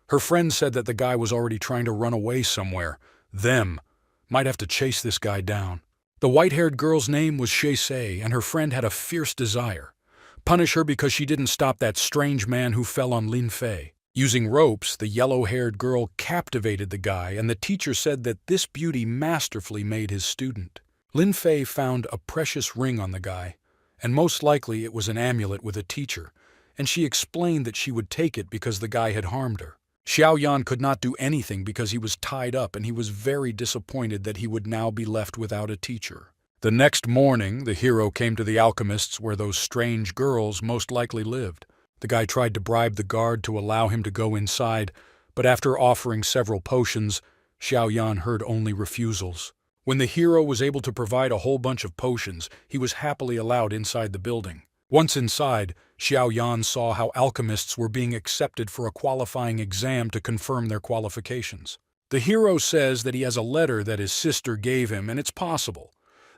Her friend said that the guy was already trying to run away somewhere. Them. Might have to chase this guy down. The white-haired girl's name was Shay, and her friend had a fierce desire. Punish her because she didn't stop that strange man who fell on Lin Fei. Using ropes, the yellow-haired girl captivated the guy, and the teacher said that this beauty masterfully made his student. Lin Fei found a precious ring on the guy, and most likely it was an amulet with a teacher, and she explained that she would take it because the guy had harmed her. Xiaoyan could not do anything because he was tied up, and he was very disappointed that he would now be left without a teacher. The next morning, the hero came to the alchemists where those strange girls most likely lived. The guy tried to bribe the guard to allow him to go inside, but after offering several potions, Xiaoyan heard only refusals. When the hero was able to provide a whole bunch of potions, he was happily allowed inside the building. Once inside, Xiaoyan saw how alchemists were being accepted for a qualifying exam to confirm their qualifications. The hero says that he has a letter that his sister gave him, and it's possible.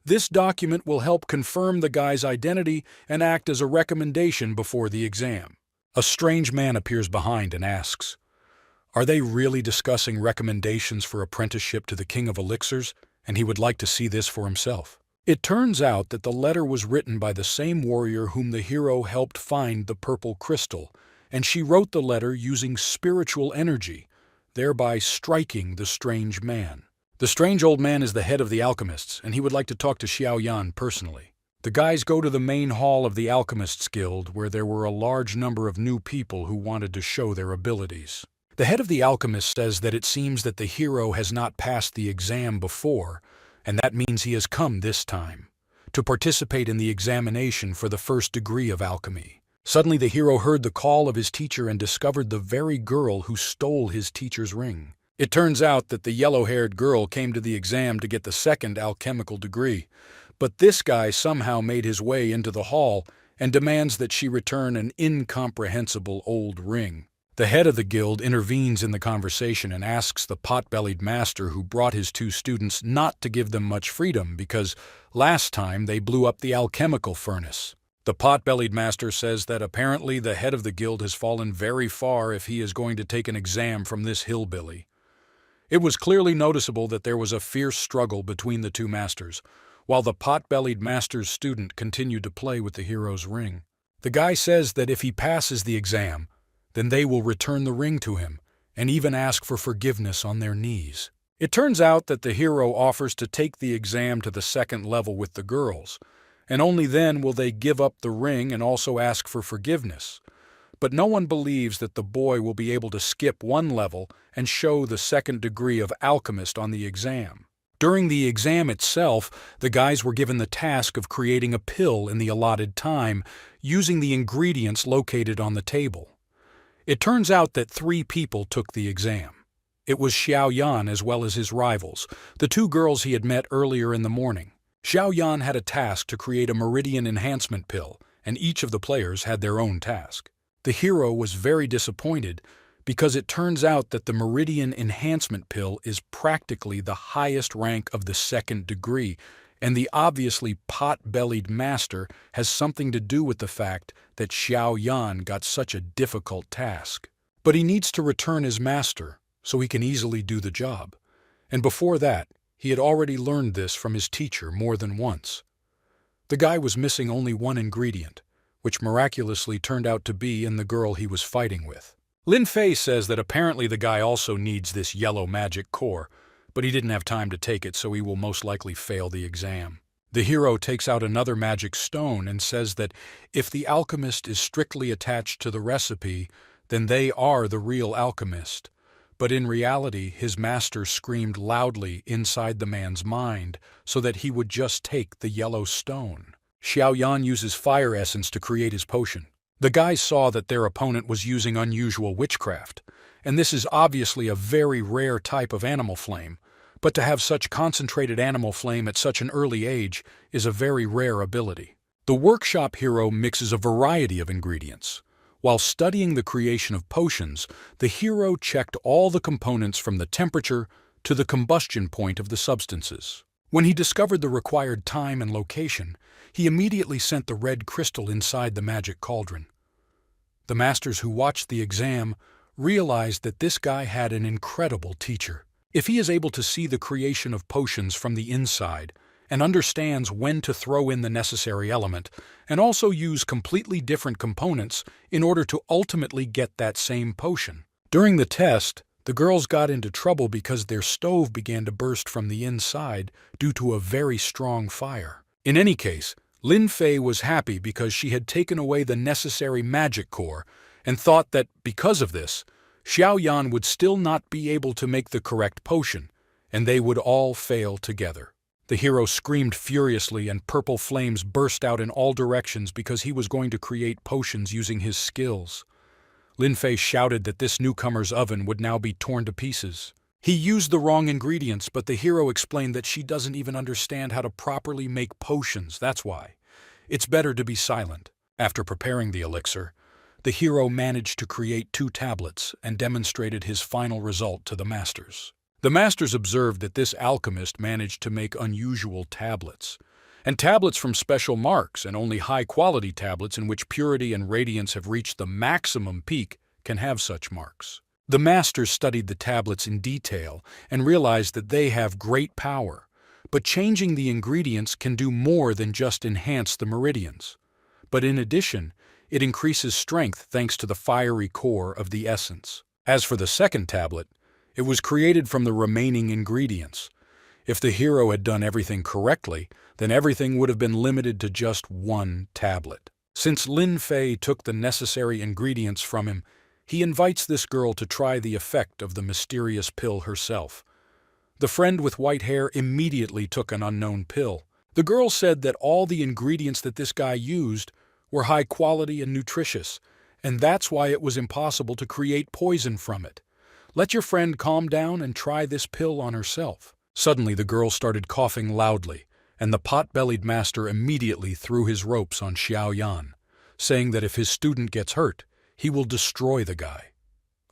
This document will help confirm the guy's identity and act as a recommendation before the exam. A strange man appears behind and asks, "Are they really discussing recommendations for apprenticeship to the King of Elixirs?" And he would like to see this for himself. It turns out that the letter was written by the same warrior whom the hero helped find the purple crystal, and she wrote the letter using spiritual energy, thereby striking the strange man. The strange old man is the head of the alchemists, and he would like to talk to Xiaoyan personally. The guys go to the main hall of the Alchemists Guild, where there were a large number of new people who wanted to show their abilities. The head of the alchemists says that it seems that the hero has not passed the exam before, and that means he has come this time, to participate in the examination for the first degree of alchemy. Suddenly the hero heard the call of his teacher and discovered the very girl who stole his teacher's ring. It turns out that the yellow-haired girl came to the exam to get the second alchemical degree, but this guy somehow made his way into the hall and demands that she return an incomprehensible old ring. The head of the guild intervenes in the conversation and asks the pot-bellied master who brought his two students not to give them much freedom because last time they blew up the alchemical furnace. The pot-bellied master says that apparently the head of the guild has fallen very far if he is going to take an exam from this hillbilly. It was clearly noticeable that there was a fierce struggle between the two masters, while the pot-bellied master's student continued to play with the hero's ring. The guy says that if he passes the exam, then they will return the ring to him, and even ask for forgiveness on their knees. It turns out that the hero offers to take the exam to the second level with the girls, and only then will they give up the ring and also ask for forgiveness. But no one believes that the boy will be able to skip one level and show the second degree of alchemist on the exam. During the exam itself, the guys were given the task of creating a pill in the allotted time using the ingredients located on the table. It turns out that 3 people took the exam. It was Xiao Yan as well as his rivals, the 2 girls he had met earlier in the morning. Xiao Yan had a task to create a meridian enhancement pill, and each of the players had their own task. The hero was very disappointed because it turns out that the meridian enhancement pill is practically the highest rank of the second degree, and the obviously pot-bellied master has something to do with the fact that Xiao Yan got such a difficult task. But he needs to return his master so he can easily do the job. And before that, he had already learned this from his teacher more than once. The guy was missing only one ingredient, which miraculously turned out to be in the girl he was fighting with. Lin Fei says that apparently the guy also needs this yellow magic core, but he didn't have time to take it, so he will most likely fail the exam. The hero takes out another magic stone and says that if the alchemist is strictly attached to the recipe, then they are the real alchemist. But in reality, his master screamed loudly inside the man's mind so that he would just take the yellow stone. Xiao Yan uses fire essence to create his potion. The guys saw that their opponent was using unusual witchcraft, and this is obviously a very rare type of animal flame, but to have such concentrated animal flame at such an early age is a very rare ability. The workshop hero mixes a variety of ingredients. While studying the creation of potions, the hero checked all the components from the temperature to the combustion point of the substances. When he discovered the required time and location, he immediately sent the red crystal inside the magic cauldron. The masters who watched the exam realized that this guy had an incredible teacher. If he is able to see the creation of potions from the inside and understands when to throw in the necessary element, and also use completely different components in order to ultimately get that same potion. During the test, the girls got into trouble because their stove began to burst from the inside due to a very strong fire. In any case, Lin Fei was happy because she had taken away the necessary magic core and thought that, because of this, Xiao Yan would still not be able to make the correct potion, and they would all fail together. The hero screamed furiously and purple flames burst out in all directions because he was going to create potions using his skills. Lin Fei shouted that this newcomer's oven would now be torn to pieces. He used the wrong ingredients, but the hero explained that she doesn't even understand how to properly make potions, that's why. It's better to be silent. After preparing the elixir, the hero managed to create 2 tablets and demonstrated his final result to the masters. The masters observed that this alchemist managed to make unusual tablets, and tablets from special marks, and only high-quality tablets in which purity and radiance have reached the maximum peak can have such marks. The masters studied the tablets in detail and realized that they have great power, but changing the ingredients can do more than just enhance the meridians. But in addition, it increases strength thanks to the fiery core of the essence. As for the second tablet, it was created from the remaining ingredients. If the hero had done everything correctly, then everything would have been limited to just 1 tablet. Since Lin Fei took the necessary ingredients from him, he invites this girl to try the effect of the mysterious pill herself. The friend with white hair immediately took an unknown pill. The girl said that all the ingredients that this guy used were high quality and nutritious, and that's why it was impossible to create poison from it. Let your friend calm down and try this pill on herself. Suddenly the girl started coughing loudly, and the pot-bellied master immediately threw his ropes on Xiao Yan, saying that if his student gets hurt, he will destroy the guy.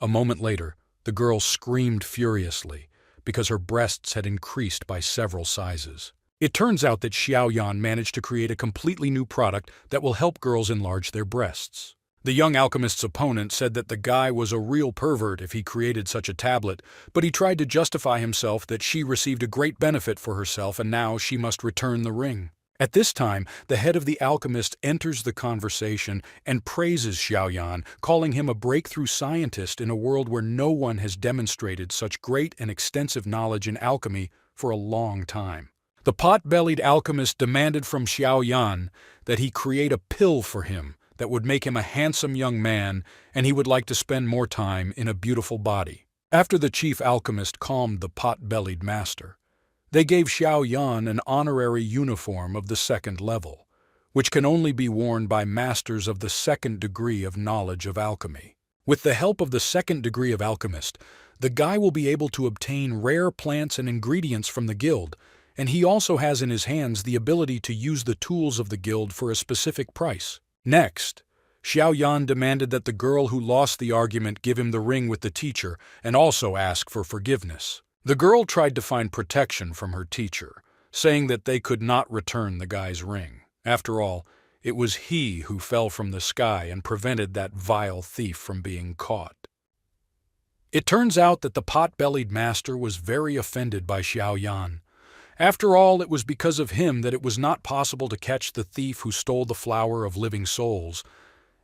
A moment later, the girl screamed furiously because her breasts had increased by several sizes. It turns out that Xiao Yan managed to create a completely new product that will help girls enlarge their breasts. The young alchemist's opponent said that the guy was a real pervert if he created such a tablet, but he tried to justify himself that she received a great benefit for herself and now she must return the ring. At this time, the head of the alchemist enters the conversation and praises Xiaoyan, calling him a breakthrough scientist in a world where no one has demonstrated such great and extensive knowledge in alchemy for a long time. The pot-bellied alchemist demanded from Xiaoyan that he create a pill for him that would make him a handsome young man, and he would like to spend more time in a beautiful body. After the chief alchemist calmed the pot-bellied master, they gave Xiaoyan an honorary uniform of the second level, which can only be worn by masters of the second degree of knowledge of alchemy. With the help of the second degree of alchemist, the guy will be able to obtain rare plants and ingredients from the guild, and he also has in his hands the ability to use the tools of the guild for a specific price. Next, Xiaoyan demanded that the girl who lost the argument give him the ring with the teacher and also ask for forgiveness. The girl tried to find protection from her teacher, saying that they could not return the guy's ring. After all, it was he who fell from the sky and prevented that vile thief from being caught. It turns out that the pot-bellied master was very offended by Xiaoyan. After all, it was because of him that it was not possible to catch the thief who stole the flower of living souls,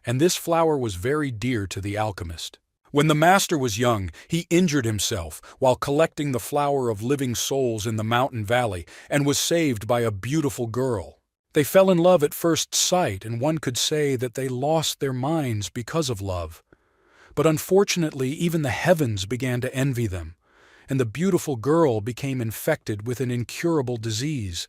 and this flower was very dear to the alchemist. When the master was young, he injured himself while collecting the flower of living souls in the mountain valley and was saved by a beautiful girl. They fell in love at first sight, and one could say that they lost their minds because of love. But unfortunately, even the heavens began to envy them, and the beautiful girl became infected with an incurable disease,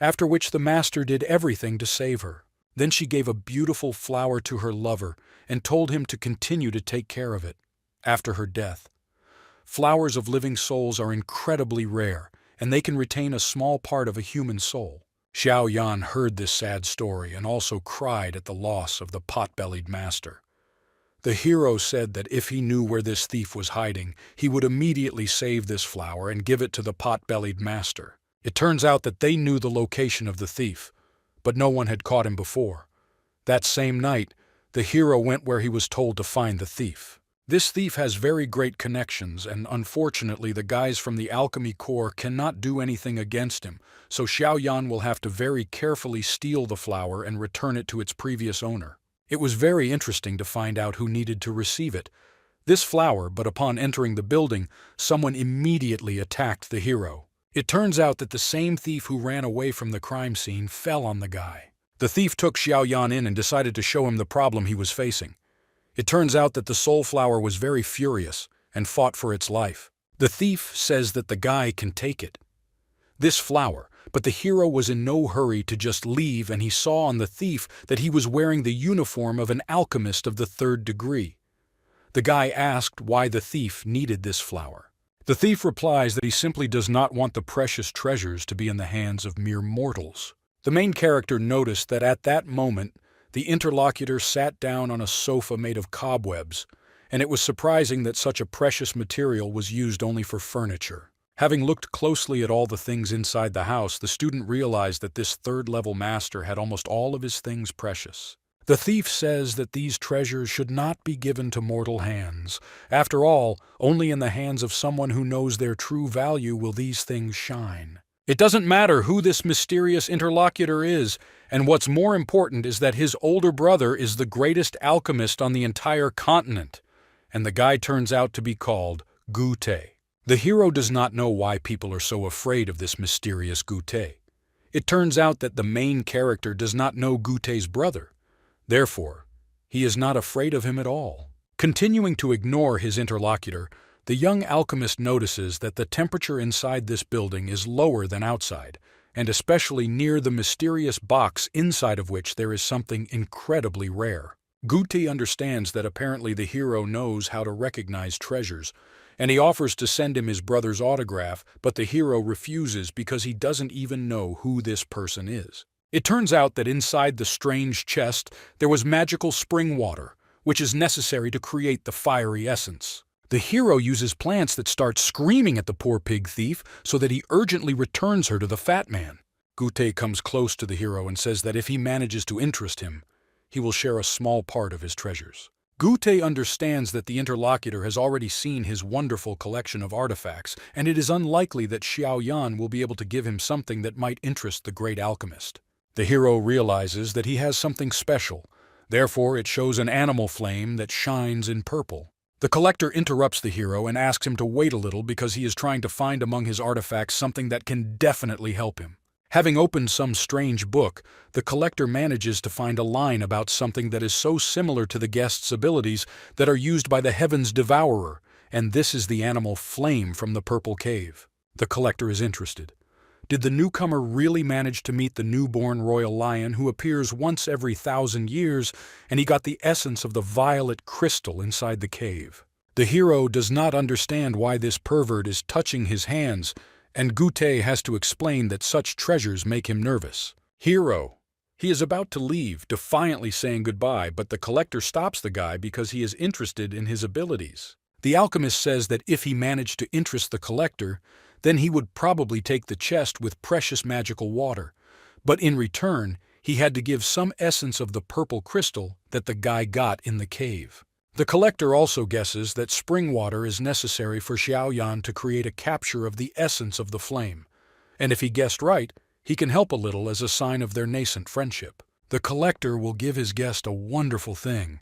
after which the master did everything to save her. Then she gave a beautiful flower to her lover and told him to continue to take care of it. After her death, flowers of living souls are incredibly rare, and they can retain a small part of a human soul. Xiaoyan heard this sad story and also cried at the loss of the pot-bellied master. The hero said that if he knew where this thief was hiding, he would immediately save this flower and give it to the pot-bellied master. It turns out that they knew the location of the thief, but no one had caught him before. That same night, the hero went where he was told to find the thief. This thief has very great connections, and unfortunately the guys from the alchemy corps cannot do anything against him, so Xiaoyan will have to very carefully steal the flower and return it to its previous owner. It was very interesting to find out who needed to receive it. This flower, but upon entering the building, someone immediately attacked the hero. It turns out that the same thief who ran away from the crime scene fell on the guy. The thief took Xiaoyan in and decided to show him the problem he was facing. It turns out that the soul flower was very furious and fought for its life. The thief says that the guy can take it, this flower, but the hero was in no hurry to just leave, and he saw on the thief that he was wearing the uniform of an alchemist of the third degree. The guy asked why the thief needed this flower. The thief replies that he simply does not want the precious treasures to be in the hands of mere mortals. The main character noticed that at that moment, the interlocutor sat down on a sofa made of cobwebs, and it was surprising that such a precious material was used only for furniture. Having looked closely at all the things inside the house, the student realized that this third-level master had almost all of his things precious. The thief says that these treasures should not be given to mortal hands. After all, only in the hands of someone who knows their true value will these things shine. It doesn't matter who this mysterious interlocutor is, and what's more important is that his older brother is the greatest alchemist on the entire continent, and the guy turns out to be called Gute. The hero does not know why people are so afraid of this mysterious Gute. It turns out that the main character does not know Gute's brother. Therefore, he is not afraid of him at all. Continuing to ignore his interlocutor, the young alchemist notices that the temperature inside this building is lower than outside, and especially near the mysterious box inside of which there is something incredibly rare. Gute understands that apparently the hero knows how to recognize treasures, and he offers to send him his brother's autograph, but the hero refuses because he doesn't even know who this person is. It turns out that inside the strange chest there was magical spring water, which is necessary to create the fiery essence. The hero uses plants that start screaming at the poor pig thief so that he urgently returns her to the fat man. Gute comes close to the hero and says that if he manages to interest him, he will share a small part of his treasures. Gute understands that the interlocutor has already seen his wonderful collection of artifacts, and it is unlikely that Xiao Yan will be able to give him something that might interest the great alchemist. The hero realizes that he has something special. Therefore, it shows an animal flame that shines in purple. The collector interrupts the hero and asks him to wait a little because he is trying to find among his artifacts something that can definitely help him. Having opened some strange book, the collector manages to find a line about something that is so similar to the guest's abilities that are used by the Heaven's Devourer, and this is the animal Flame from the Purple Cave. The collector is interested. Did the newcomer really manage to meet the newborn royal lion who appears once every 1,000 years, and he got the essence of the violet crystal inside the cave? The hero does not understand why this pervert is touching his hands, and Gute has to explain that such treasures make him nervous. Hero. He is about to leave, defiantly saying goodbye, but the collector stops the guy because he is interested in his abilities. The alchemist says that if he managed to interest the collector, then he would probably take the chest with precious magical water. But in return, he had to give some essence of the purple crystal that the guy got in the cave. The collector also guesses that spring water is necessary for Xiao Yan to create a capture of the essence of the flame. And if he guessed right, he can help a little as a sign of their nascent friendship. The collector will give his guest a wonderful thing,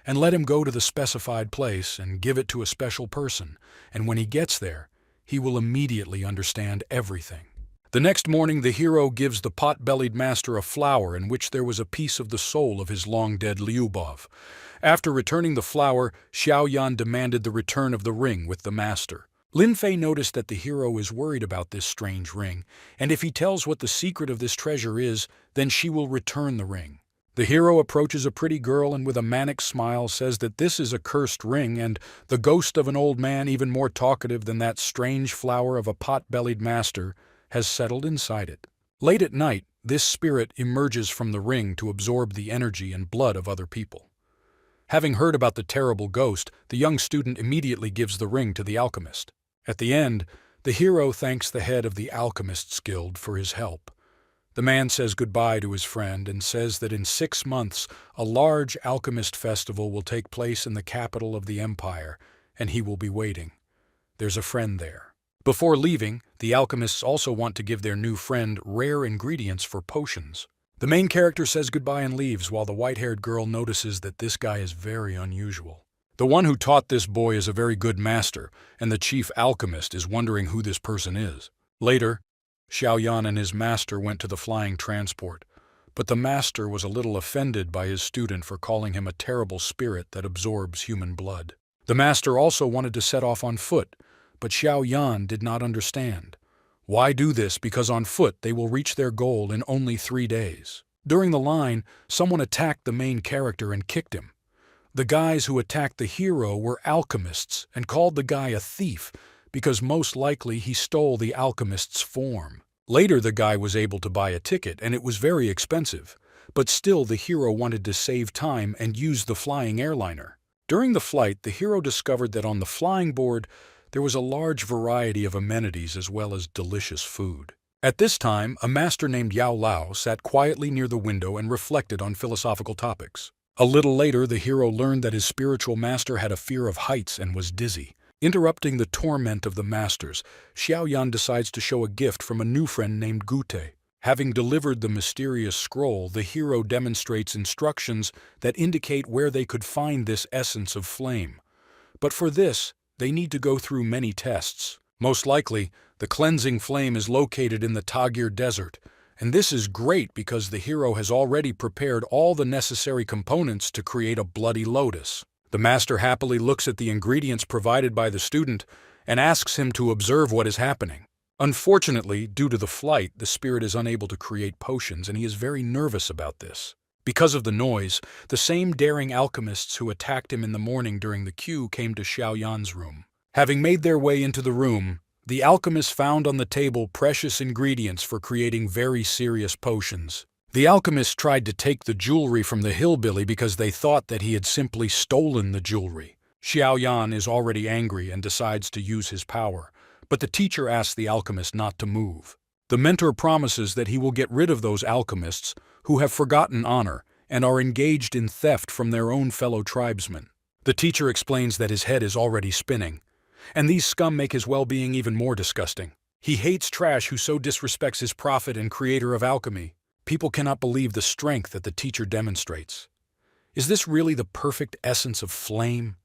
and let him go to the specified place and give it to a special person, and when he gets there, he will immediately understand everything. The next morning, the hero gives the pot-bellied master a flower in which there was a piece of the soul of his long-dead Liubov. After returning the flower, Xiao Yan demanded the return of the ring with the master. Lin Fei noticed that the hero is worried about this strange ring, and if he tells what the secret of this treasure is, then she will return the ring. The hero approaches a pretty girl and with a manic smile says that this is a cursed ring, and the ghost of an old man even more talkative than that strange flower of a pot-bellied master has settled inside it. Late at night, this spirit emerges from the ring to absorb the energy and blood of other people. Having heard about the terrible ghost, the young student immediately gives the ring to the alchemist. At the end, the hero thanks the head of the Alchemists' Guild for his help. The man says goodbye to his friend and says that in 6 months a large alchemist festival will take place in the capital of the empire, and he will be waiting. There's a friend there. Before leaving, the alchemists also want to give their new friend rare ingredients for potions. The main character says goodbye and leaves, while the white-haired girl notices that this guy is very unusual. The one who taught this boy is a very good master, and the chief alchemist is wondering who this person is. Later, Xiao Yan and his master went to the flying transport, but the master was a little offended by his student for calling him a terrible spirit that absorbs human blood. The master also wanted to set off on foot, but Xiao Yan did not understand. Why do this? Because on foot they will reach their goal in only 3 days. During the line, someone attacked the main character and kicked him. The guys who attacked the hero were alchemists and called the guy a thief because most likely he stole the alchemist's form. Later the guy was able to buy a ticket and it was very expensive, but still the hero wanted to save time and use the flying airliner. During the flight, the hero discovered that on the flying board there was a large variety of amenities as well as delicious food. At this time, a master named Yao Lao sat quietly near the window and reflected on philosophical topics. A little later, the hero learned that his spiritual master had a fear of heights and was dizzy. Interrupting the torment of the masters, Xiao Yan decides to show a gift from a new friend named Gute. Having delivered the mysterious scroll, the hero demonstrates instructions that indicate where they could find this essence of flame. But for this, they need to go through many tests. Most likely, the cleansing flame is located in the Tagir Desert, and this is great because the hero has already prepared all the necessary components to create a bloody lotus. The master happily looks at the ingredients provided by the student and asks him to observe what is happening. Unfortunately, due to the flight, the spirit is unable to create potions, and he is very nervous about this. Because of the noise, the same daring alchemists who attacked him in the morning during the queue came to Xiao Yan's room. Having made their way into the room, the alchemists found on the table precious ingredients for creating very serious potions. The alchemists tried to take the jewelry from the hillbilly because they thought that he had simply stolen the jewelry. Xiao Yan is already angry and decides to use his power, but the teacher asks the alchemist not to move. The mentor promises that he will get rid of those alchemists who have forgotten honor and are engaged in theft from their own fellow tribesmen. The teacher explains that his head is already spinning, and these scum make his well-being even more disgusting. He hates trash who so disrespects his prophet and creator of alchemy. People cannot believe the strength that the teacher demonstrates. Is this really the perfect essence of flame?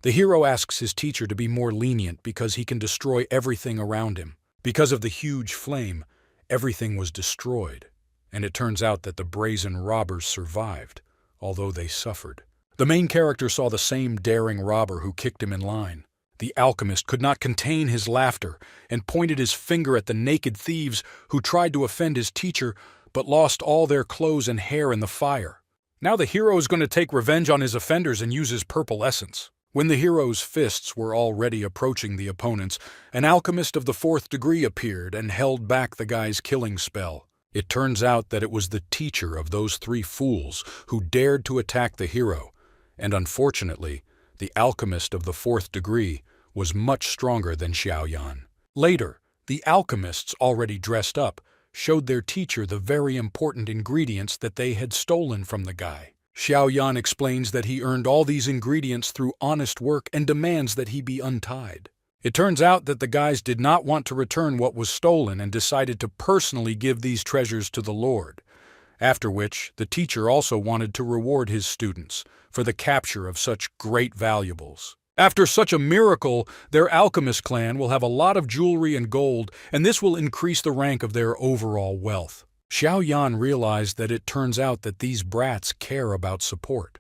The hero asks his teacher to be more lenient because he can destroy everything around him. Because of the huge flame, everything was destroyed, and it turns out that the brazen robbers survived, although they suffered. The main character saw the same daring robber who kicked him in line. The alchemist could not contain his laughter and pointed his finger at the naked thieves who tried to offend his teacher but lost all their clothes and hair in the fire. Now the hero is going to take revenge on his offenders and use his purple essence. When the hero's fists were already approaching the opponents, an alchemist of the 4th degree appeared and held back the guy's killing spell. It turns out that it was the teacher of those 3 fools who dared to attack the hero, and unfortunately, the alchemist of the 4th degree was much stronger than Xiaoyan. Later, the alchemists, already dressed up, showed their teacher the very important ingredients that they had stolen from the guy. Xiaoyan explains that he earned all these ingredients through honest work and demands that he be untied. It turns out that the guys did not want to return what was stolen and decided to personally give these treasures to the Lord, after which the teacher also wanted to reward his students for the capture of such great valuables. After such a miracle, their alchemist clan will have a lot of jewelry and gold, and this will increase the rank of their overall wealth. Xiaoyan realized that it turns out that these brats care about support.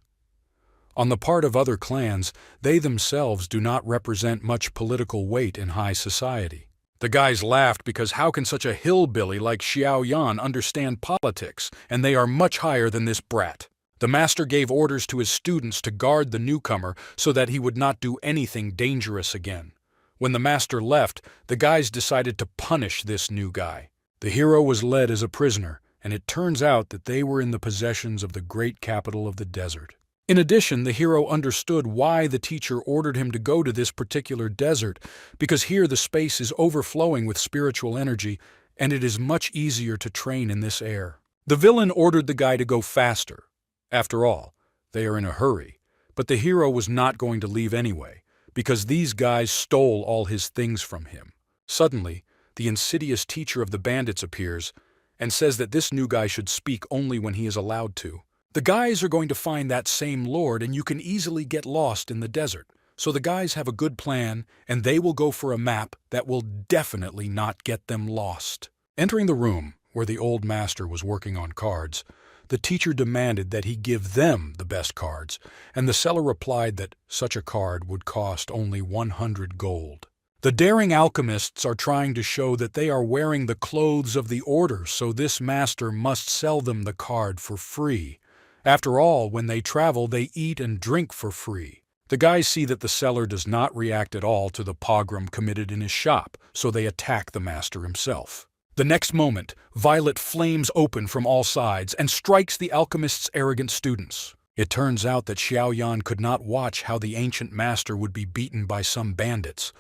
On the part of other clans, they themselves do not represent much political weight in high society. The guys laughed because how can such a hillbilly like Xiaoyan understand politics, and they are much higher than this brat. The master gave orders to his students to guard the newcomer so that he would not do anything dangerous again. When the master left, the guys decided to punish this new guy. The hero was led as a prisoner, and it turns out that they were in the possessions of the great capital of the desert. In addition, the hero understood why the teacher ordered him to go to this particular desert, because here the space is overflowing with spiritual energy, and it is much easier to train in this air. The villain ordered the guy to go faster. After all, they are in a hurry, but the hero was not going to leave anyway, because these guys stole all his things from him. Suddenly, the insidious teacher of the bandits appears and says that this new guy should speak only when he is allowed to. The guys are going to find that same lord, and you can easily get lost in the desert. So the guys have a good plan, and they will go for a map that will definitely not get them lost. Entering the room where the old master was working on cards, the teacher demanded that he give them the best cards, and the seller replied that such a card would cost only 100 gold. The daring alchemists are trying to show that they are wearing the clothes of the order, so this master must sell them the card for free. After all, when they travel, they eat and drink for free. The guys see that the seller does not react at all to the pogrom committed in his shop, so they attack the master himself. The next moment, violet flames open from all sides and strikes the alchemist's arrogant students. It turns out that Xiaoyan could not watch how the ancient master would be beaten by some bandits,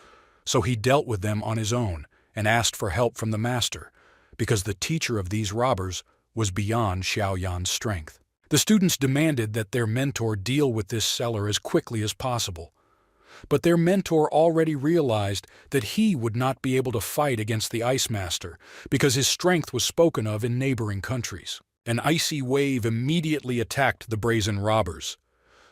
so he dealt with them on his own and asked for help from the master, because the teacher of these robbers was beyond Xiaoyan's strength. The students demanded that their mentor deal with this seller as quickly as possible. But their mentor already realized that he would not be able to fight against the Ice Master because his strength was spoken of in neighboring countries. An icy wave immediately attacked the brazen robbers.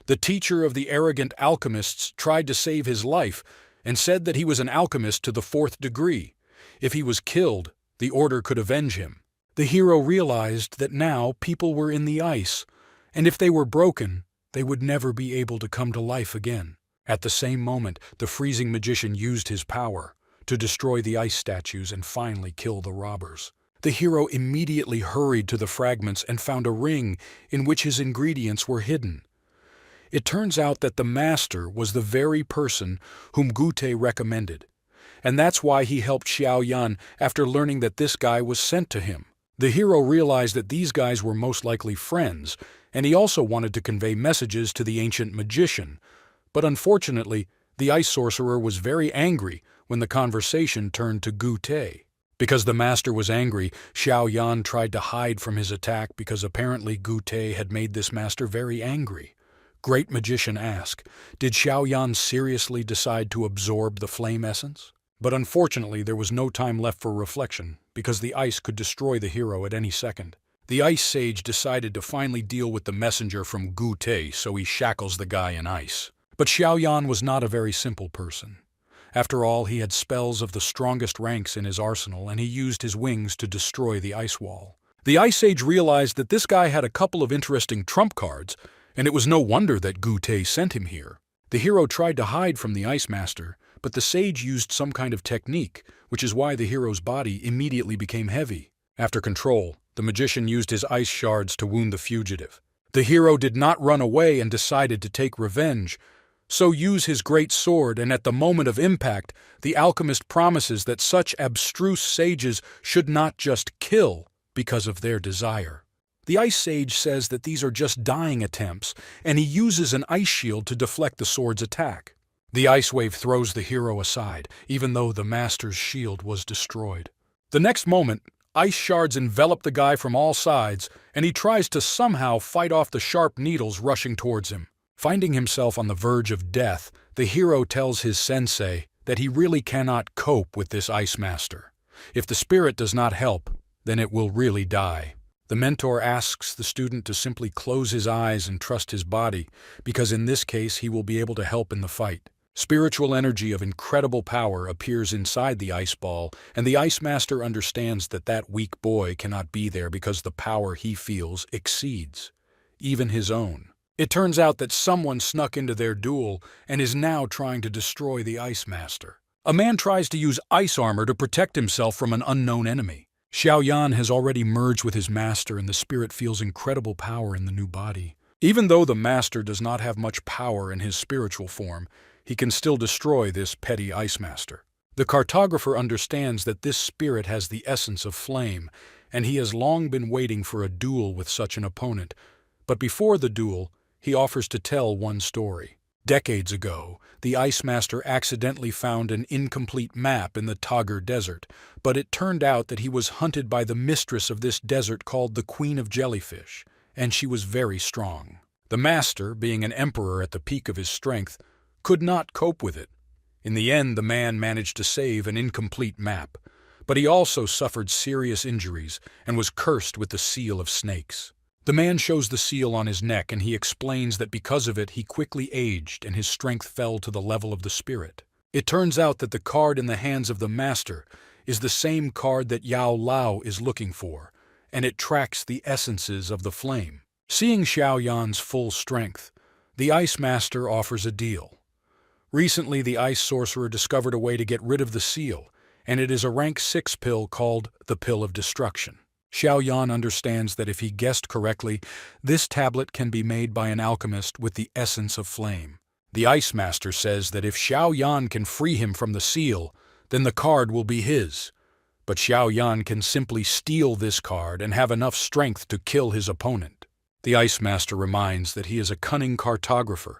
The teacher of the arrogant alchemists tried to save his life and said that he was an alchemist to the 4th degree. If he was killed, the order could avenge him. The hero realized that now people were in the ice, and if they were broken, they would never be able to come to life again. At the same moment, the freezing magician used his power to destroy the ice statues and finally kill the robbers. The hero immediately hurried to the fragments and found a ring in which his ingredients were hidden. It turns out that the master was the very person whom Gute recommended, and that's why he helped Xiaoyan after learning that this guy was sent to him. The hero realized that these guys were most likely friends, and he also wanted to convey messages to the ancient magician. But unfortunately, the ice sorcerer was very angry when the conversation turned to Gute. Because the master was angry, Xiao Yan tried to hide from his attack because apparently Gu Te had made this master very angry. Great magician asked, did Xiao Yan seriously decide to absorb the flame essence? But unfortunately there was no time left for reflection, because the ice could destroy the hero at any second. The ice sage decided to finally deal with the messenger from Gu Te, so he shackles the guy in ice. But Xiao Yan was not a very simple person. After all, he had spells of the strongest ranks in his arsenal, and he used his wings to destroy the ice wall. The ice sage realized that this guy had a couple of interesting trump cards, and it was no wonder that Gu Te sent him here. The hero tried to hide from the ice master, but the sage used some kind of technique, which is why the hero's body immediately became heavy. After control, the magician used his ice shards to wound the fugitive. The hero did not run away and decided to take revenge, so use his great sword, and at the moment of impact, the alchemist promises that such abstruse sages should not just kill because of their desire. The ice sage says that these are just dying attempts, and he uses an ice shield to deflect the sword's attack. The ice wave throws the hero aside, even though the master's shield was destroyed. The next moment, ice shards envelop the guy from all sides, and he tries to somehow fight off the sharp needles rushing towards him. Finding himself on the verge of death, the hero tells his sensei that he really cannot cope with this ice master. If the spirit does not help, then it will really die. The mentor asks the student to simply close his eyes and trust his body, because in this case he will be able to help in the fight. Spiritual energy of incredible power appears inside the ice ball, and the ice master understands that that weak boy cannot be there because the power he feels exceeds even his own. It turns out that someone snuck into their duel and is now trying to destroy the ice master. A man tries to use ice armor to protect himself from an unknown enemy. Xiao Yan has already merged with his master, and the spirit feels incredible power in the new body. Even though the master does not have much power in his spiritual form, he can still destroy this petty ice master. The cartographer understands that this spirit has the essence of flame, and he has long been waiting for a duel with such an opponent. But before the duel, he offers to tell one story. Decades ago, the Ice Master accidentally found an incomplete map in the Tagar Desert, but it turned out that he was hunted by the mistress of this desert called the Queen of Jellyfish, and she was very strong. The Master, being an emperor at the peak of his strength, could not cope with it. In the end, the man managed to save an incomplete map, but he also suffered serious injuries and was cursed with the seal of snakes. The man shows the seal on his neck, and he explains that because of it he quickly aged and his strength fell to the level of the spirit. It turns out that the card in the hands of the master is the same card that Yao Lao is looking for, and it tracks the essences of the flame. Seeing Xiao Yan's full strength, the Ice Master offers a deal. Recently, the Ice Sorcerer discovered a way to get rid of the seal, and it is a rank 6 pill called the Pill of Destruction. Xiao Yan understands that if he guessed correctly, this tablet can be made by an alchemist with the essence of flame. The Ice Master says that if Xiao Yan can free him from the seal, then the card will be his. But Xiao Yan can simply steal this card and have enough strength to kill his opponent. The Ice Master reminds that he is a cunning cartographer,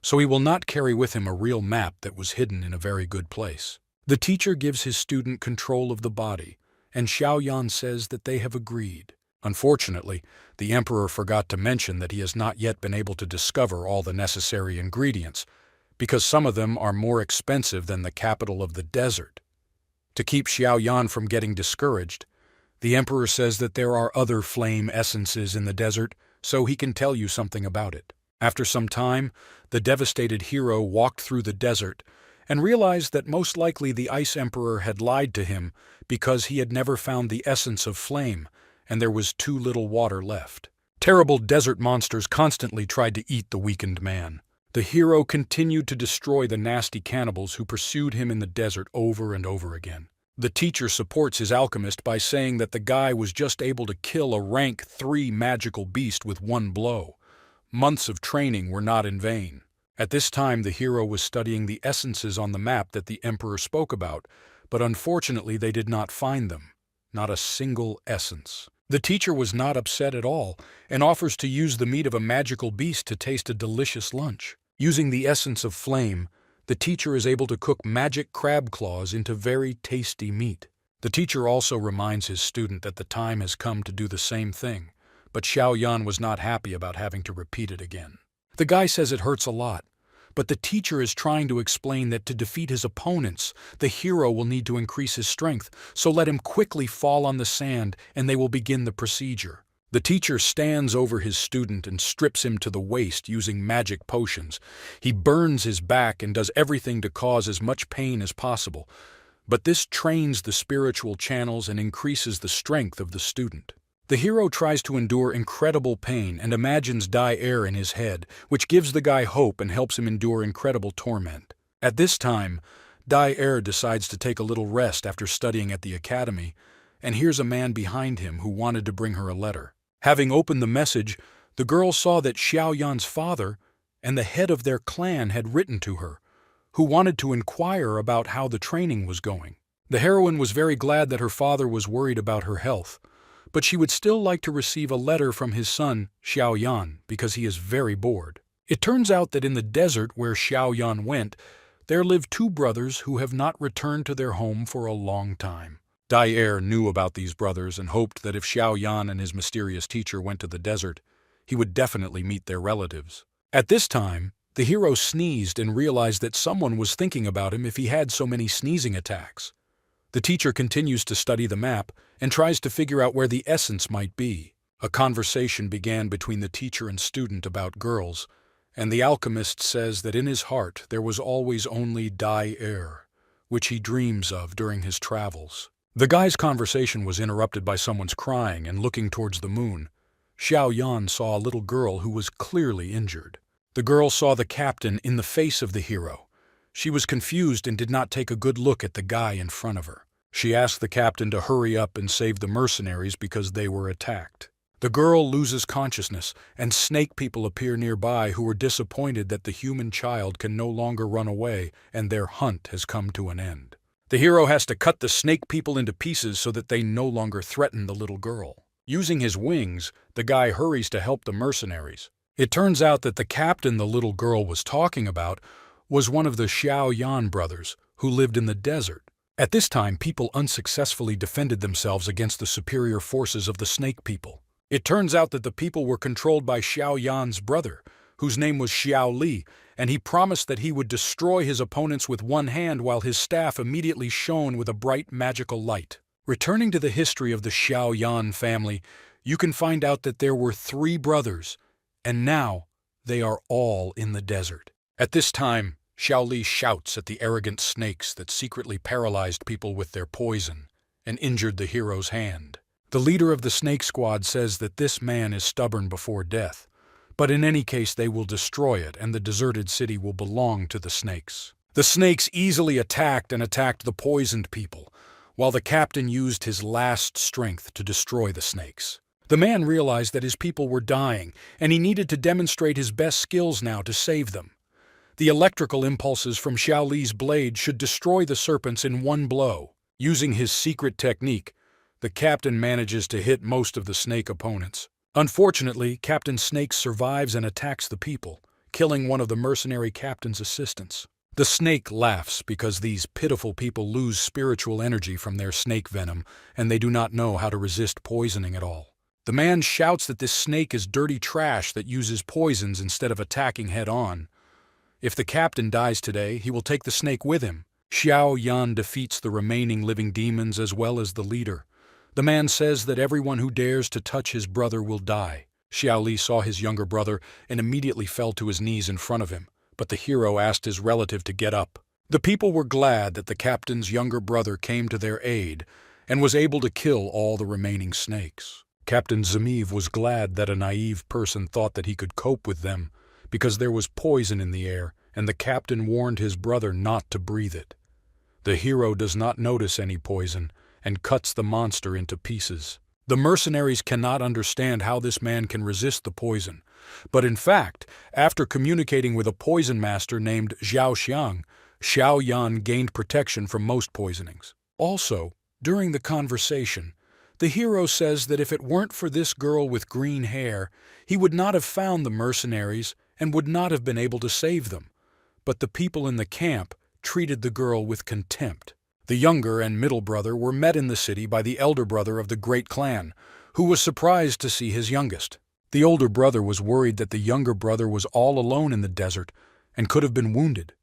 so he will not carry with him a real map that was hidden in a very good place. The teacher gives his student control of the body, and Xiao Yan says that they have agreed. Unfortunately, the emperor forgot to mention that he has not yet been able to discover all the necessary ingredients, because some of them are more expensive than the capital of the desert. To keep Xiao Yan from getting discouraged, the emperor says that there are other flame essences in the desert, so he can tell you something about it. After some time, the devastated hero walked through the desert and realized that most likely the Ice Emperor had lied to him because he had never found the essence of flame, and there was too little water left. Terrible desert monsters constantly tried to eat the weakened man. The hero continued to destroy the nasty cannibals who pursued him in the desert over and over again. The teacher supports his alchemist by saying that the guy was just able to kill a rank 3 magical beast with one blow. Months of training were not in vain. At this time, the hero was studying the essences on the map that the emperor spoke about, but unfortunately they did not find them. Not a single essence. The teacher was not upset at all, and offers to use the meat of a magical beast to taste a delicious lunch. Using the essence of flame, the teacher is able to cook magic crab claws into very tasty meat. The teacher also reminds his student that the time has come to do the same thing, but Xiao Yan was not happy about having to repeat it again. The guy says it hurts a lot, but the teacher is trying to explain that to defeat his opponents, the hero will need to increase his strength, so let him quickly fall on the sand and they will begin the procedure. The teacher stands over his student and strips him to the waist using magic potions. He burns his back and does everything to cause as much pain as possible, but this trains the spiritual channels and increases the strength of the student. The hero tries to endure incredible pain and imagines Dai Air in his head, which gives the guy hope and helps him endure incredible torment. At this time, Dai Air decides to take a little rest after studying at the academy, and hears a man behind him who wanted to bring her a letter. Having opened the message, the girl saw that Xiao Yan's father and the head of their clan had written to her, who wanted to inquire about how the training was going. The heroine was very glad that her father was worried about her health, but she would still like to receive a letter from his son, Xiao Yan, because he is very bored. It turns out that in the desert where Xiao Yan went, there lived two brothers who have not returned to their home for a long time. Dai Air knew about these brothers and hoped that if Xiao Yan and his mysterious teacher went to the desert, he would definitely meet their relatives. At this time, the hero sneezed and realized that someone was thinking about him if he had so many sneezing attacks. The teacher continues to study the map and tries to figure out where the essence might be. A conversation began between the teacher and student about girls, and the alchemist says that in his heart there was always only Dai Air, which he dreams of during his travels. The guy's conversation was interrupted by someone's crying and looking towards the moon. Xiao Yan saw a little girl who was clearly injured. The girl saw the captain in the face of the hero. She was confused and did not take a good look at the guy in front of her. She asked the captain to hurry up and save the mercenaries because they were attacked. The girl loses consciousness, and snake people appear nearby who are disappointed that the human child can no longer run away and their hunt has come to an end. The hero has to cut the snake people into pieces so that they no longer threaten the little girl. Using his wings, the guy hurries to help the mercenaries. It turns out that the captain the little girl was talking about was one of the Xiao Yan brothers who lived in the desert. At this time, people unsuccessfully defended themselves against the superior forces of the snake people. It turns out that the people were controlled by Xiao Yan's brother, whose name was Xiao Li, and he promised that he would destroy his opponents with one hand while his staff immediately shone with a bright magical light. Returning to the history of the Xiao Yan family, you can find out that there were 3 brothers, and now they are all in the desert. At this time, Xiao Li shouts at the arrogant snakes that secretly paralyzed people with their poison and injured the hero's hand. The leader of the snake squad says that this man is stubborn before death, but in any case they will destroy it and the deserted city will belong to the snakes. The snakes easily attacked the poisoned people, while the captain used his last strength to destroy the snakes. The man realized that his people were dying, and he needed to demonstrate his best skills now to save them. The electrical impulses from Xiao Li's blade should destroy the serpents in one blow. Using his secret technique, the captain manages to hit most of the snake opponents. Unfortunately, Captain Snake survives and attacks the people, killing one of the mercenary captain's assistants. The snake laughs because these pitiful people lose spiritual energy from their snake venom, and they do not know how to resist poisoning at all. The man shouts that this snake is dirty trash that uses poisons instead of attacking head-on. If the captain dies today, he will take the snake with him. Xiao Yan defeats the remaining living demons as well as the leader. The man says that everyone who dares to touch his brother will die. Xiao Li saw his younger brother and immediately fell to his knees in front of him, but the hero asked his relative to get up. The people were glad that the captain's younger brother came to their aid and was able to kill all the remaining snakes. Captain Zemiv was glad that a naive person thought that he could cope with them, because there was poison in the air, and the captain warned his brother not to breathe it. The hero does not notice any poison, and cuts the monster into pieces. The mercenaries cannot understand how this man can resist the poison, but in fact, after communicating with a poison master named Zhao Xiang, Xiao Yan gained protection from most poisonings. Also, during the conversation, the hero says that if it weren't for this girl with green hair, he would not have found the mercenaries and would not have been able to save them. But the people in the camp treated the girl with contempt. The younger and middle brother were met in the city by the elder brother of the great clan, who was surprised to see his youngest. The older brother was worried that the younger brother was all alone in the desert and could have been wounded.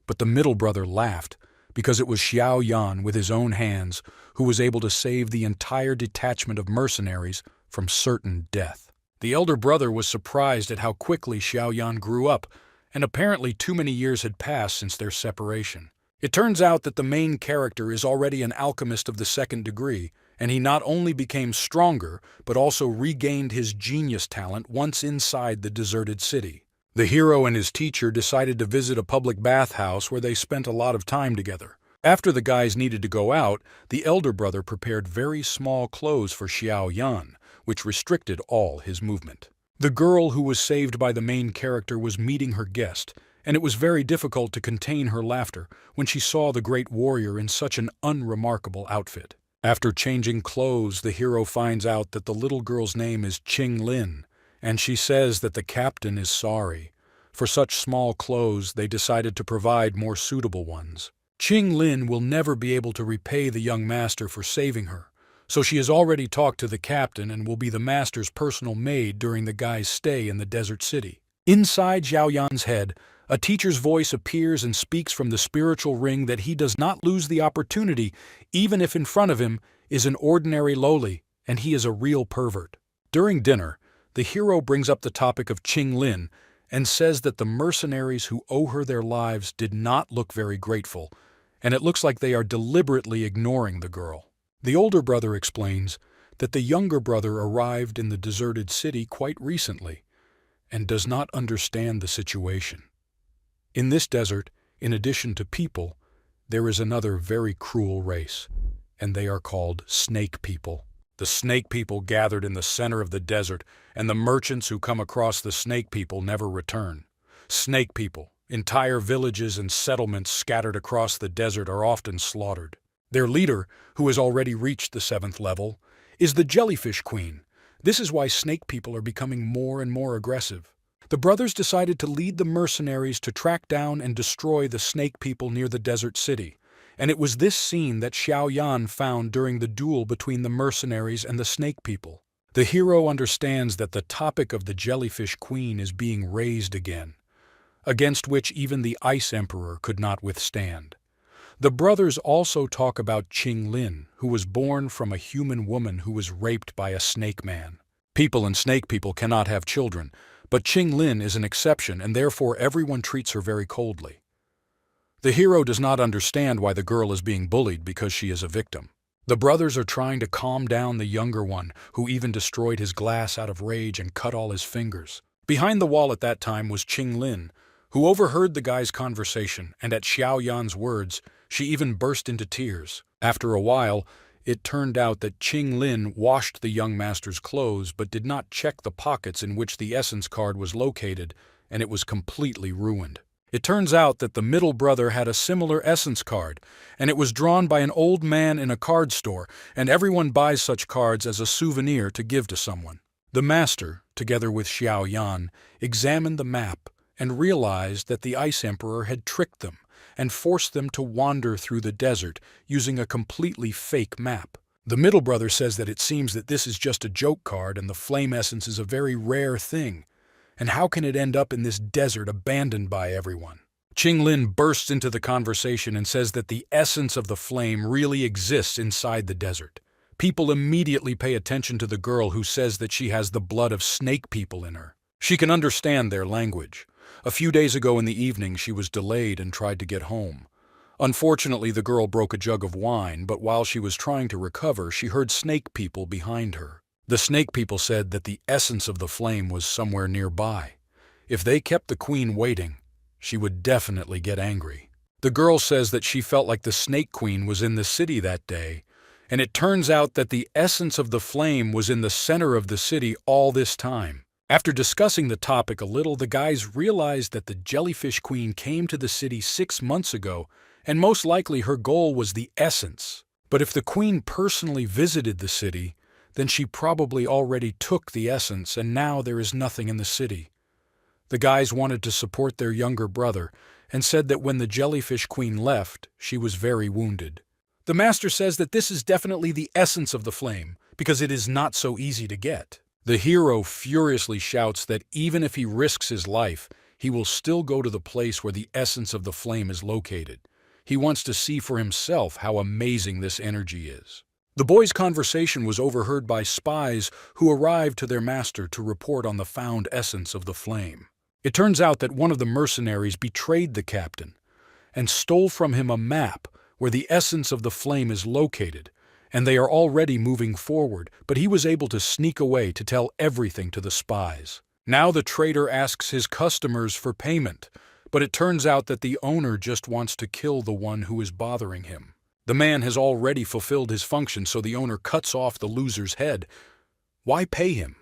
But the middle brother laughed, because it was Xiao Yan with his own hands who was able to save the entire detachment of mercenaries from certain death. The elder brother was surprised at how quickly Xiao Yan grew up, and apparently too many years had passed since their separation. It turns out that the main character is already an alchemist of the second degree, and he not only became stronger, but also regained his genius talent once inside the deserted city. The hero and his teacher decided to visit a public bathhouse where they spent a lot of time together. After the guys needed to go out, the elder brother prepared very small clothes for Xiao Yan, which restricted all his movement. The girl who was saved by the main character was meeting her guest, and it was very difficult to contain her laughter when she saw the great warrior in such an unremarkable outfit. After changing clothes, the hero finds out that the little girl's name is Qing Lin, and she says that the captain is sorry. For such small clothes, they decided to provide more suitable ones. Qing Lin will never be able to repay the young master for saving her, so she has already talked to the captain and will be the master's personal maid during the guy's stay in the desert city. Inside Xiao Yan's head, a teacher's voice appears and speaks from the spiritual ring that he does not lose the opportunity, even if in front of him is an ordinary lowly, and he is a real pervert. During dinner, the hero brings up the topic of Qing Lin and says that the mercenaries who owe her their lives did not look very grateful, and it looks like they are deliberately ignoring the girl. The older brother explains that the younger brother arrived in the deserted city quite recently and does not understand the situation. In this desert, in addition to people, there is another very cruel race, and they are called snake people. The snake people gathered in the center of the desert, and the merchants who come across the snake people never return. Snake people, entire villages and settlements scattered across the desert, are often slaughtered. Their leader, who has already reached the 7th level, is the jellyfish queen. This is why snake people are becoming more and more aggressive. The brothers decided to lead the mercenaries to track down and destroy the snake people near the desert city, and it was this scene that Xiao Yan found during the duel between the mercenaries and the snake people. The hero understands that the topic of the jellyfish queen is being raised again, against which even the Ice Emperor could not withstand. The brothers also talk about Qing Lin, who was born from a human woman who was raped by a snake man. People and snake people cannot have children, but Qing Lin is an exception, and therefore everyone treats her very coldly. The hero does not understand why the girl is being bullied because she is a victim. The brothers are trying to calm down the younger one, who even destroyed his glass out of rage and cut all his fingers. Behind the wall at that time was Qing Lin, who overheard the guy's conversation, and at Xiao Yan's words, she even burst into tears. After a while, it turned out that Qing Lin washed the young master's clothes but did not check the pockets in which the essence card was located, and it was completely ruined. It turns out that the middle brother had a similar essence card, and it was drawn by an old man in a card store, and everyone buys such cards as a souvenir to give to someone. The master, together with Xiao Yan, examined the map and realized that the Ice Emperor had tricked them and forced them to wander through the desert using a completely fake map. The middle brother says that it seems that this is just a joke card and the flame essence is a very rare thing. And how can it end up in this desert abandoned by everyone? Qing Lin bursts into the conversation and says that the essence of the flame really exists inside the desert. People immediately pay attention to the girl who says that she has the blood of snake people in her. She can understand their language. A few days ago in the evening, she was delayed and tried to get home. Unfortunately, the girl broke a jug of wine, but while she was trying to recover, she heard snake people behind her. The snake people said that the essence of the flame was somewhere nearby. If they kept the queen waiting, she would definitely get angry. The girl says that she felt like the snake queen was in the city that day, and it turns out that the essence of the flame was in the center of the city all this time. After discussing the topic a little, the guys realized that the jellyfish queen came to the city 6 months ago, and most likely her goal was the essence. But if the queen personally visited the city, then she probably already took the essence, and now there is nothing in the city. The guys wanted to support their younger brother, and said that when the jellyfish queen left, she was very wounded. The master says that this is definitely the essence of the flame, because it is not so easy to get. The hero furiously shouts that even if he risks his life, he will still go to the place where the essence of the flame is located. He wants to see for himself how amazing this energy is. The boy's conversation was overheard by spies who arrived to their master to report on the found essence of the flame. It turns out that one of the mercenaries betrayed the captain and stole from him a map where the essence of the flame is located, and they are already moving forward, but he was able to sneak away to tell everything to the spies. Now the trader asks his customers for payment, but it turns out that the owner just wants to kill the one who is bothering him. The man has already fulfilled his function, so the owner cuts off the loser's head. Why pay him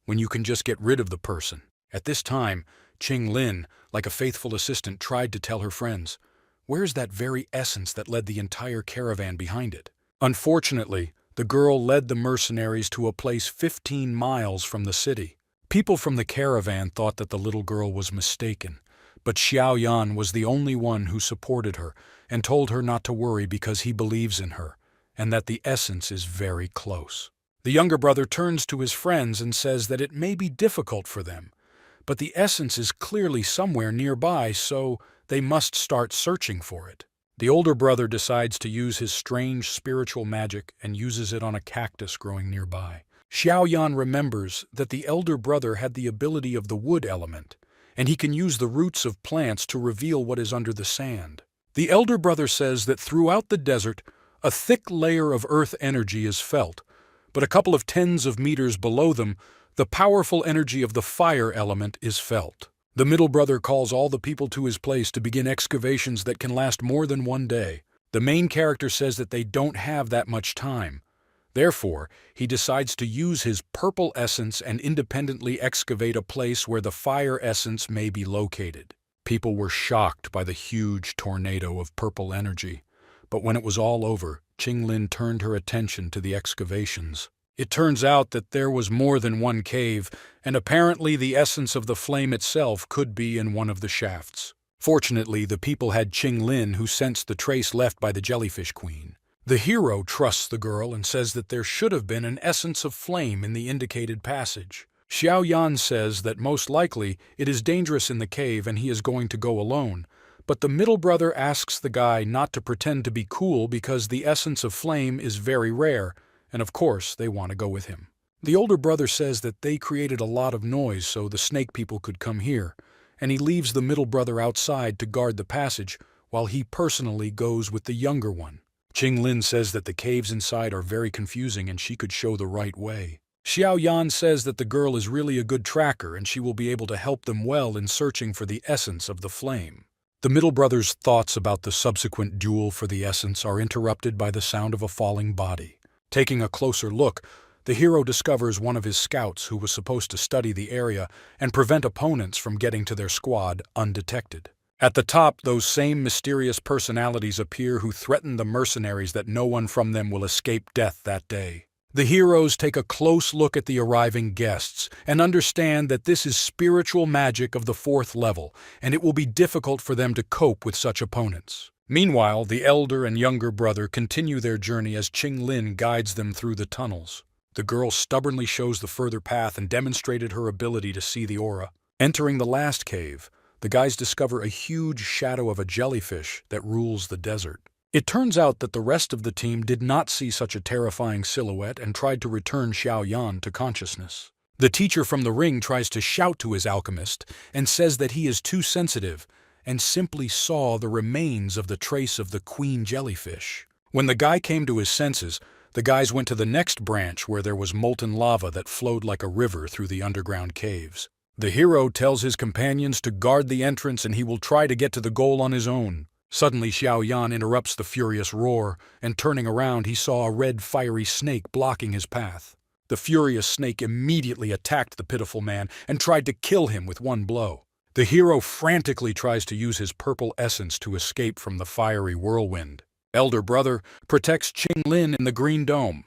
when you can just get rid of the person? At this time, Qing Lin, like a faithful assistant, tried to tell her friends, "Where's that very essence that led the entire caravan behind it?" Unfortunately, the girl led the mercenaries to a place 15 miles from the city. People from the caravan thought that the little girl was mistaken, but Xiao Yan was the only one who supported her and told her not to worry because he believes in her, and that the essence is very close. The younger brother turns to his friends and says that it may be difficult for them, but the essence is clearly somewhere nearby, so they must start searching for it. The older brother decides to use his strange spiritual magic and uses it on a cactus growing nearby. Xiao Yan remembers that the elder brother had the ability of the wood element, and he can use the roots of plants to reveal what is under the sand. The elder brother says that throughout the desert, a thick layer of earth energy is felt, but a couple of tens of meters below them, the powerful energy of the fire element is felt. The middle brother calls all the people to his place to begin excavations that can last more than one day. The main character says that they don't have that much time. Therefore, he decides to use his purple essence and independently excavate a place where the fire essence may be located. People were shocked by the huge tornado of purple energy, but when it was all over, Qing Lin turned her attention to the excavations. It turns out that there was more than one cave, and apparently the essence of the flame itself could be in one of the shafts. Fortunately, the people had Qing Lin, who sensed the trace left by the jellyfish queen. The hero trusts the girl and says that there should have been an essence of flame in the indicated passage. Xiao Yan says that most likely it is dangerous in the cave and he is going to go alone, but the middle brother asks the guy not to pretend to be cool because the essence of flame is very rare, and of course they want to go with him. The older brother says that they created a lot of noise so the snake people could come here, and he leaves the middle brother outside to guard the passage while he personally goes with the younger one. Qing Lin says that the caves inside are very confusing and she could show the right way. Xiao Yan says that the girl is really a good tracker and she will be able to help them well in searching for the essence of the flame. The middle brother's thoughts about the subsequent duel for the essence are interrupted by the sound of a falling body. Taking a closer look, the hero discovers one of his scouts who was supposed to study the area and prevent opponents from getting to their squad undetected. At the top, those same mysterious personalities appear who threaten the mercenaries that no one from them will escape death that day. The heroes take a close look at the arriving guests and understand that this is spiritual magic of the 4th level, and it will be difficult for them to cope with such opponents. Meanwhile, the elder and younger brother continue their journey as Qing Lin guides them through the tunnels. The girl stubbornly shows the further path and demonstrated her ability to see the aura. Entering the last cave, the guys discover a huge shadow of a jellyfish that rules the desert. It turns out that the rest of the team did not see such a terrifying silhouette and tried to return Xiao Yan to consciousness. The teacher from the ring tries to shout to his alchemist and says that he is too sensitive and simply saw the remains of the trace of the queen jellyfish. When the guy came to his senses, the guys went to the next branch where there was molten lava that flowed like a river through the underground caves. The hero tells his companions to guard the entrance and he will try to get to the goal on his own. Suddenly Xiao Yan interrupts the furious roar, and turning around he saw a red fiery snake blocking his path. The furious snake immediately attacked the pitiful man and tried to kill him with one blow. The hero frantically tries to use his purple essence to escape from the fiery whirlwind. Elder brother protects Qing Lin in the green dome,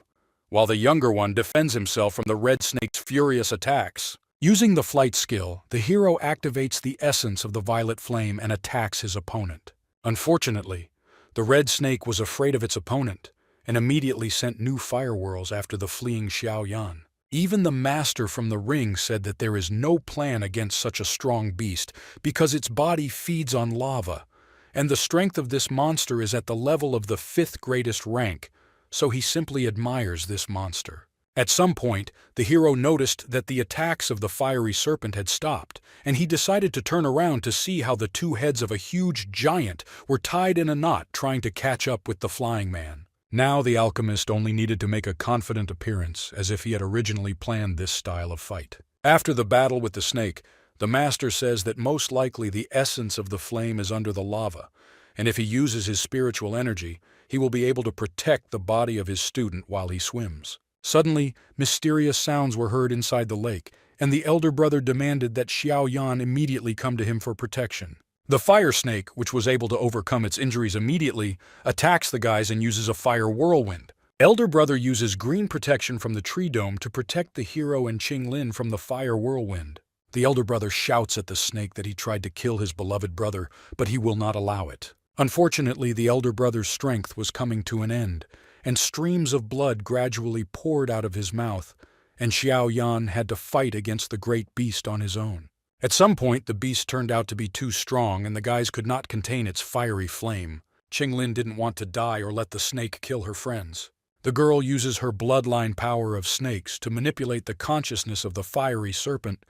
while the younger one defends himself from the red snake's furious attacks. Using the flight skill, the hero activates the essence of the violet flame and attacks his opponent. Unfortunately, The red snake was afraid of its opponent and immediately sent new fire whirls after the fleeing Xiao Yan. Even the master from the ring said that there is no plan against such a strong beast because its body feeds on lava, and the strength of this monster is at the level of the 5th greatest rank, so he simply admires this monster. At some point, the hero noticed that the attacks of the fiery serpent had stopped, and he decided to turn around to see how the 2 heads of a huge giant were tied in a knot trying to catch up with the flying man. Now the alchemist only needed to make a confident appearance, as if he had originally planned this style of fight. After the battle with the snake, the master says that most likely the essence of the flame is under the lava, and if he uses his spiritual energy, he will be able to protect the body of his student while he swims. Suddenly, mysterious sounds were heard inside the lake, and the elder brother demanded that Xiao Yan immediately come to him for protection. The fire snake, which was able to overcome its injuries immediately, attacks the guys and uses a fire whirlwind. Elder brother uses green protection from the tree dome to protect the hero and Qinglin from the fire whirlwind. The elder brother shouts at the snake that he tried to kill his beloved brother, but he will not allow it. Unfortunately, the elder brother's strength was coming to an end, and streams of blood gradually poured out of his mouth, and Xiao Yan had to fight against the great beast on his own. At some point, the beast turned out to be too strong, and the guys could not contain its fiery flame. Qinglin didn't want to die or let the snake kill her friends. The girl uses her bloodline power of snakes to manipulate the consciousness of the fiery serpent,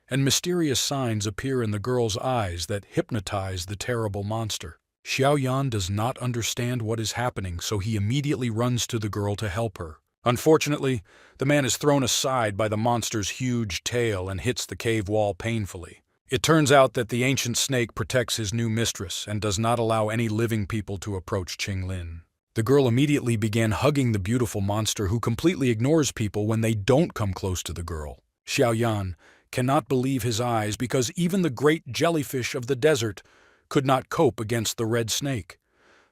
and mysterious signs appear in the girl's eyes that hypnotize the terrible monster. Xiao Yan does not understand what is happening, so he immediately runs to the girl to help her. Unfortunately, the man is thrown aside by the monster's huge tail and hits the cave wall painfully. It turns out that the ancient snake protects his new mistress and does not allow any living people to approach Qinglin. The girl immediately began hugging the beautiful monster, who completely ignores people when they don't come close to the girl. Xiao Yan cannot believe his eyes because even the great jellyfish of the desert could not cope against the red snake.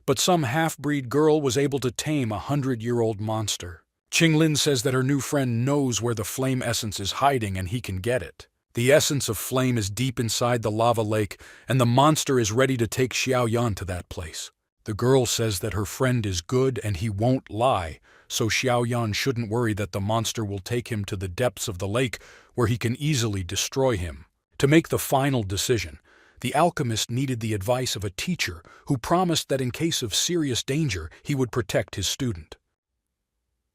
But some half-breed girl was able to tame a 100-year-old monster. Qinglin says that her new friend knows where the flame essence is hiding and he can get it. The essence of flame is deep inside the lava lake, and the monster is ready to take Xiao Yan to that place. The girl says that her friend is good and he won't lie, so Xiao Yan shouldn't worry that the monster will take him to the depths of the lake where he can easily destroy him. To make the final decision, the alchemist needed the advice of a teacher who promised that in case of serious danger, he would protect his student.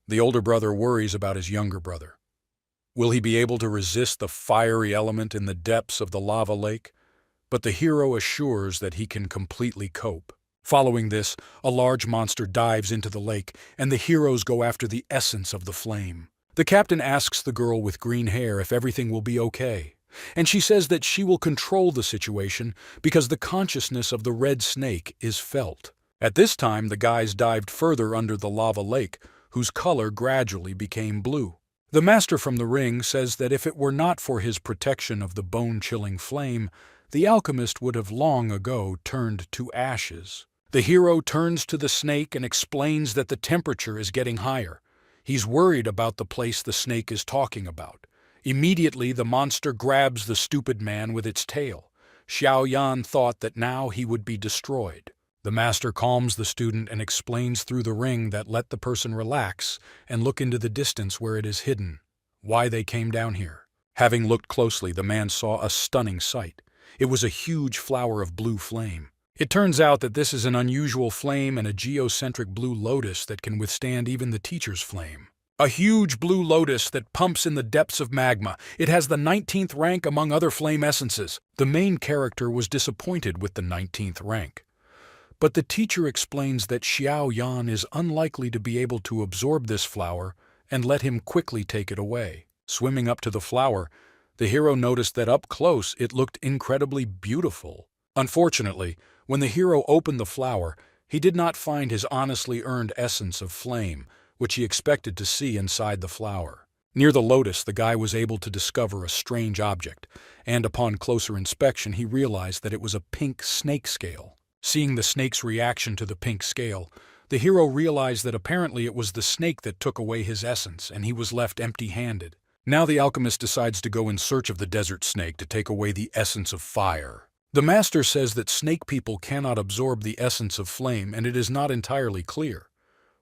The older brother worries about his younger brother. Will he be able to resist the fiery element in the depths of the lava lake? But the hero assures that he can completely cope. Following this, a large monster dives into the lake, and the heroes go after the essence of the flame. The captain asks the girl with green hair if everything will be okay, and she says that she will control the situation because the consciousness of the red snake is felt. At this time, the guys dived further under the lava lake, whose color gradually became blue. The master from the ring says that if it were not for his protection of the bone-chilling flame, the alchemist would have long ago turned to ashes. The hero turns to the snake and explains that the temperature is getting higher. He's worried about the place the snake is talking about. Immediately, the monster grabs the stupid man with its tail. Xiao Yan thought that now he would be destroyed. The master calms the student and explains through the ring that let the person relax and look into the distance where it is hidden, why they came down here. Having looked closely, the man saw a stunning sight. It was a huge flower of blue flame. It turns out that this is an unusual flame and a geocentric blue lotus that can withstand even the teacher's flame. A huge blue lotus that pumps in the depths of magma. It has the 19th rank among other flame essences. The main character was disappointed with the 19th rank. But the teacher explains that Xiao Yan is unlikely to be able to absorb this flower and let him quickly take it away. Swimming up to the flower, the hero noticed that up close it looked incredibly beautiful. Unfortunately, when the hero opened the flower, he did not find his honestly earned essence of flame, which he expected to see inside the flower. Near the lotus, the guy was able to discover a strange object, and upon closer inspection he realized that it was a pink snake scale. Seeing the snake's reaction to the pink scale, the hero realized that apparently it was the snake that took away his essence, and he was left empty-handed. Now the alchemist decides to go in search of the desert snake to take away the essence of fire. The master says that snake people cannot absorb the essence of flame, and it is not entirely clear.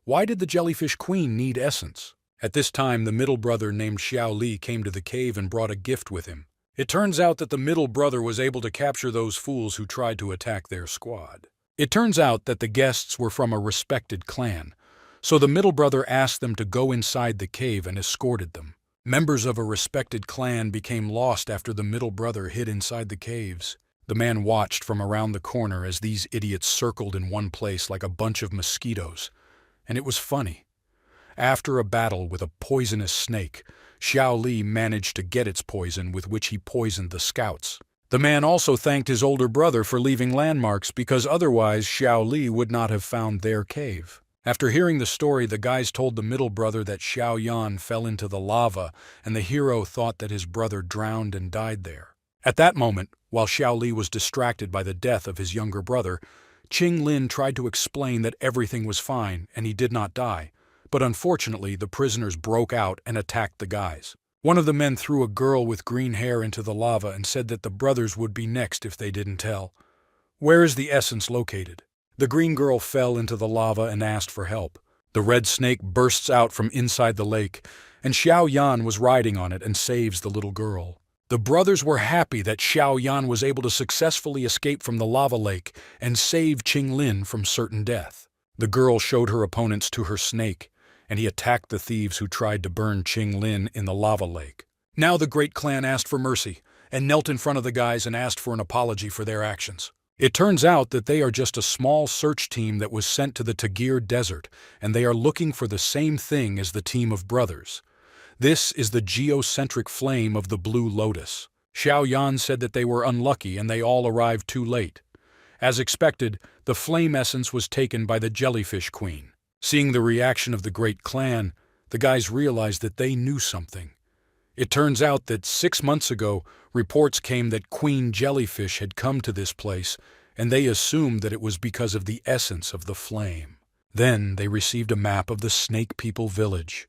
Why did the jellyfish queen need essence? At this time, the middle brother named Xiao Li came to the cave and brought a gift with him. It turns out that the middle brother was able to capture those fools who tried to attack their squad. It turns out that the guests were from a respected clan, so the middle brother asked them to go inside the cave and escorted them. Members of a respected clan became lost after the middle brother hid inside the caves. The man watched from around the corner as these idiots circled in one place like a bunch of mosquitoes, and it was funny. After a battle with a poisonous snake, Xiao Li managed to get its poison, with which he poisoned the scouts. The man also thanked his older brother for leaving landmarks, because otherwise Xiao Li would not have found their cave. After hearing the story, the guys told the middle brother that Xiao Yan fell into the lava, and the hero thought that his brother drowned and died there. At that moment, while Xiao Li was distracted by the death of his younger brother, Qing Lin tried to explain that everything was fine and he did not die, but unfortunately the prisoners broke out and attacked the guys. One of the men threw a girl with green hair into the lava and said that the brothers would be next if they didn't tell. Where is the essence located? The green girl fell into the lava and asked for help. The red snake bursts out from inside the lake, and Xiao Yan was riding on it and saves the little girl. The brothers were happy that Xiao Yan was able to successfully escape from the lava lake and save Qing Lin from certain death. The girl showed her opponents to her snake, and he attacked the thieves who tried to burn Qing Lin in the lava lake. Now the great clan asked for mercy and knelt in front of the guys and asked for an apology for their actions. It turns out that they are just a small search team that was sent to the Tagir Desert, and they are looking for the same thing as the team of brothers. This is the geocentric flame of the Blue Lotus. Xiao Yan said that they were unlucky and they all arrived too late. As expected, the flame essence was taken by the jellyfish queen. Seeing the reaction of the great clan, the guys realized that they knew something. It turns out that 6 months ago, reports came that Queen Jellyfish had come to this place, and they assumed that it was because of the essence of the flame. Then they received a map of the Snake People village.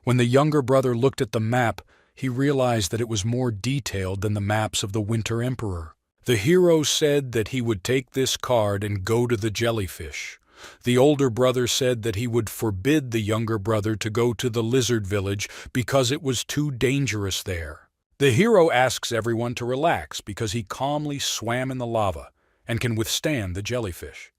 When the younger brother looked at the map, he realized that it was more detailed than the maps of the Winter Emperor. The hero said that he would take this card and go to the jellyfish. The older brother said that he would forbid the younger brother to go to the lizard village because it was too dangerous there. The hero asks everyone to relax because he calmly swam in the lava and can withstand the jellyfish.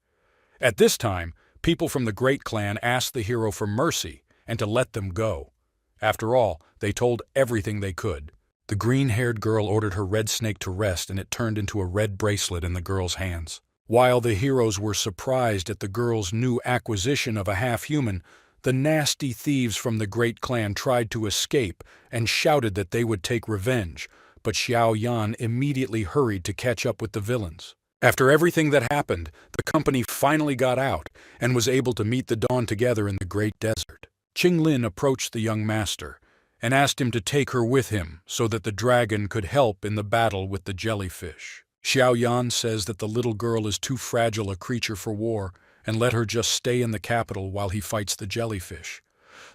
At this time, people from the great clan asked the hero for mercy and to let them go. After all, they told everything they could. The green-haired girl ordered her red snake to rest, and it turned into a red bracelet in the girl's hands. While the heroes were surprised at the girl's new acquisition of a half-human, the nasty thieves from the great clan tried to escape and shouted that they would take revenge, but Xiao Yan immediately hurried to catch up with the villains. After everything that happened, the company finally got out and was able to meet the dawn together in the great desert. Qing Lin approached the young master and asked him to take her with him so that the dragon could help in the battle with the jellyfish. Xiao Yan says that the little girl is too fragile a creature for war and let her just stay in the capital while he fights the jellyfish.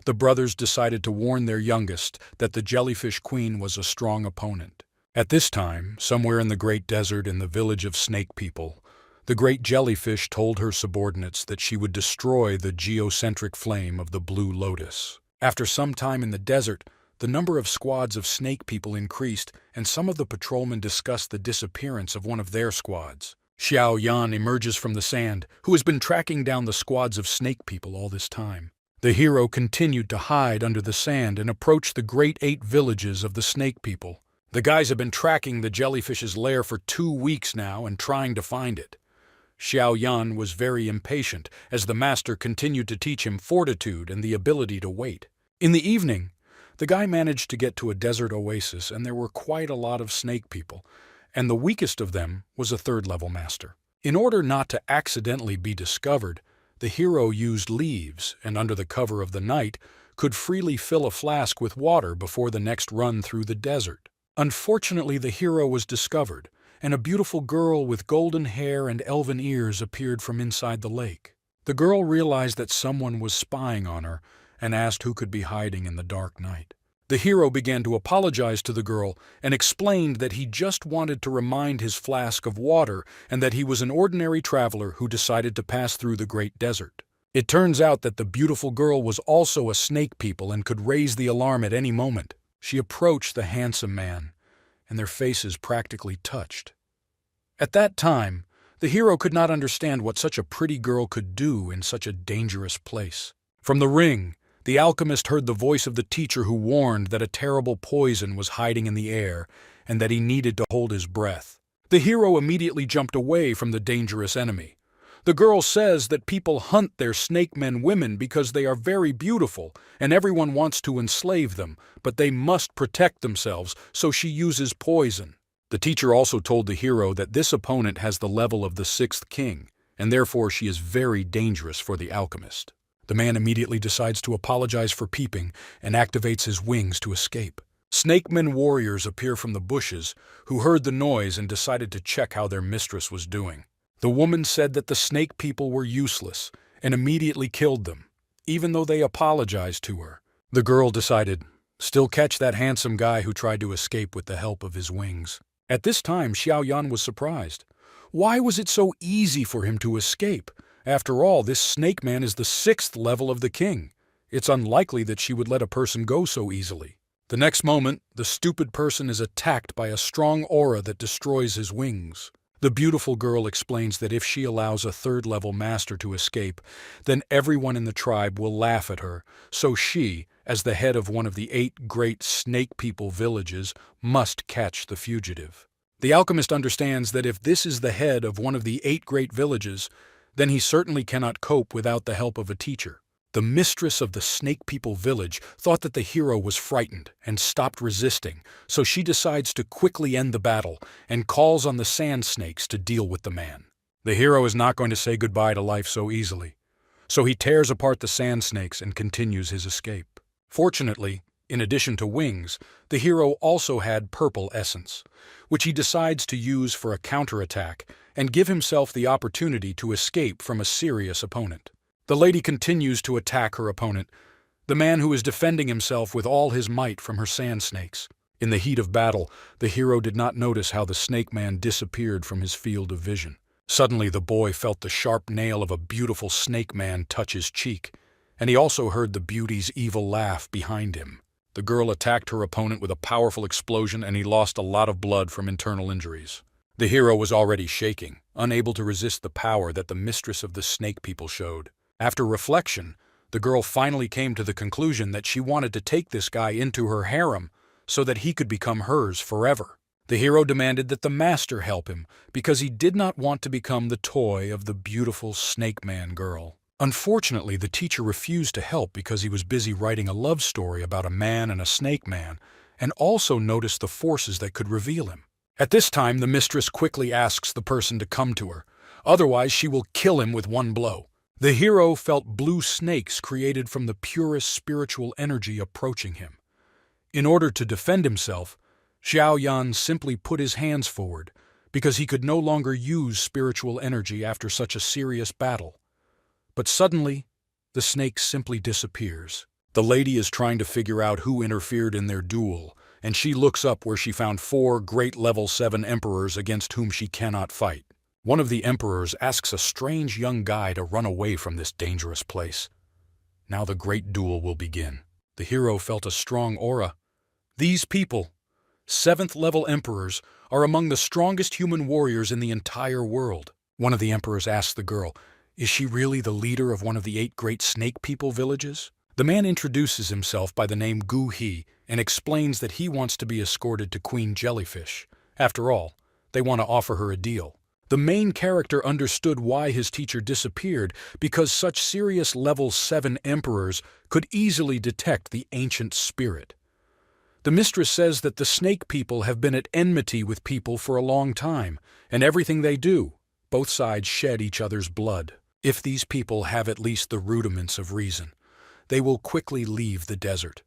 The brothers decided to warn their youngest that the jellyfish queen was a strong opponent. At this time, somewhere in the great desert in the village of Snake People, the great jellyfish told her subordinates that she would destroy the geocentric flame of the Blue Lotus. After some time in the desert, the number of squads of snake people increased, and some of the patrolmen discussed the disappearance of one of their squads. Xiao Yan emerges from the sand, who has been tracking down the squads of snake people all this time. The hero continued to hide under the sand and approached the great 8 villages of the snake people. The guys have been tracking the jellyfish's lair for 2 weeks now and trying to find it. Xiao Yan was very impatient as the master continued to teach him fortitude and the ability to wait. In the evening, the guy managed to get to a desert oasis, and there were quite a lot of snake people, and the weakest of them was a 3rd-level master. In order not to accidentally be discovered, the hero used leaves and under the cover of the night could freely fill a flask with water before the next run through the desert. Unfortunately, the hero was discovered, and a beautiful girl with golden hair and elven ears appeared from inside the lake. The girl realized that someone was spying on her and asked who could be hiding in the dark night. The hero began to apologize to the girl and explained that he just wanted to remind his flask of water and that he was an ordinary traveler who decided to pass through the great desert. It turns out that the beautiful girl was also a snake people and could raise the alarm at any moment. She approached the handsome man, and their faces practically touched. At that time, the hero could not understand what such a pretty girl could do in such a dangerous place. From the ring, the alchemist heard the voice of the teacher who warned that a terrible poison was hiding in the air and that he needed to hold his breath. The hero immediately jumped away from the dangerous enemy. The girl says that people hunt their snake men women because they are very beautiful and everyone wants to enslave them, but they must protect themselves, so she uses poison. The teacher also told the hero that this opponent has the level of the sixth king, and therefore she is very dangerous for the alchemist. The man immediately decides to apologize for peeping and activates his wings to escape. Snakemen warriors appear from the bushes, who heard the noise and decided to check how their mistress was doing. The woman said that the snake people were useless and immediately killed them, even though they apologized to her. The girl decided, still catch that handsome guy who tried to escape with the help of his wings. At this time, Xiao Yan was surprised. Why was it so easy for him to escape? After all, this snake man is the sixth level of the king. It's unlikely that she would let a person go so easily. The next moment, the stupid person is attacked by a strong aura that destroys his wings. The beautiful girl explains that if she allows a third-level master to escape, then everyone in the tribe will laugh at her, so she, as the head of one of the 8 great snake people villages, must catch the fugitive. The alchemist understands that if this is the head of one of the 8 great villages, then he certainly cannot cope without the help of a teacher. The mistress of the snake people village thought that the hero was frightened and stopped resisting, so she decides to quickly end the battle and calls on the sand snakes to deal with the man. The hero is not going to say goodbye to life so easily, so he tears apart the sand snakes and continues his escape. Fortunately, in addition to wings, the hero also had purple essence, which he decides to use for a counterattack and give himself the opportunity to escape from a serious opponent. The lady continues to attack her opponent, the man who is defending himself with all his might from her sand snakes. In the heat of battle, the hero did not notice how the snake man disappeared from his field of vision. Suddenly, the boy felt the sharp nail of a beautiful snake man touch his cheek, and he also heard the beauty's evil laugh behind him. The girl attacked her opponent with a powerful explosion, and he lost a lot of blood from internal injuries. The hero was already shaking, unable to resist the power that the mistress of the snake people showed. After reflection, the girl finally came to the conclusion that she wanted to take this guy into her harem so that he could become hers forever. The hero demanded that the master help him because he did not want to become the toy of the beautiful snake man girl. Unfortunately, the teacher refused to help because he was busy writing a love story about a man and a snake man, and also noticed the forces that could reveal him. At this time, the mistress quickly asks the person to come to her, otherwise she will kill him with one blow. The hero felt blue snakes created from the purest spiritual energy approaching him. In order to defend himself, Xiao Yan simply put his hands forward because he could no longer use spiritual energy after such a serious battle. But suddenly, the snake simply disappears. The lady is trying to figure out who interfered in their duel, and she looks up where she found 4 great level 7 emperors against whom she cannot fight. One of the emperors asks a strange young guy to run away from this dangerous place. Now the great duel will begin. The hero felt a strong aura. These people, 7th level emperors, are among the strongest human warriors in the entire world. One of the emperors asks the girl, is she really the leader of one of the 8 great snake people villages? The man introduces himself by the name Gu He and explains that he wants to be escorted to Queen Jellyfish. After all, they want to offer her a deal. The main character understood why his teacher disappeared because such serious level 7 emperors could easily detect the ancient spirit. The mistress says that the snake people have been at enmity with people for a long time, and everything they do, both sides shed each other's blood. If these people have at least the rudiments of reason, they will quickly leave the desert.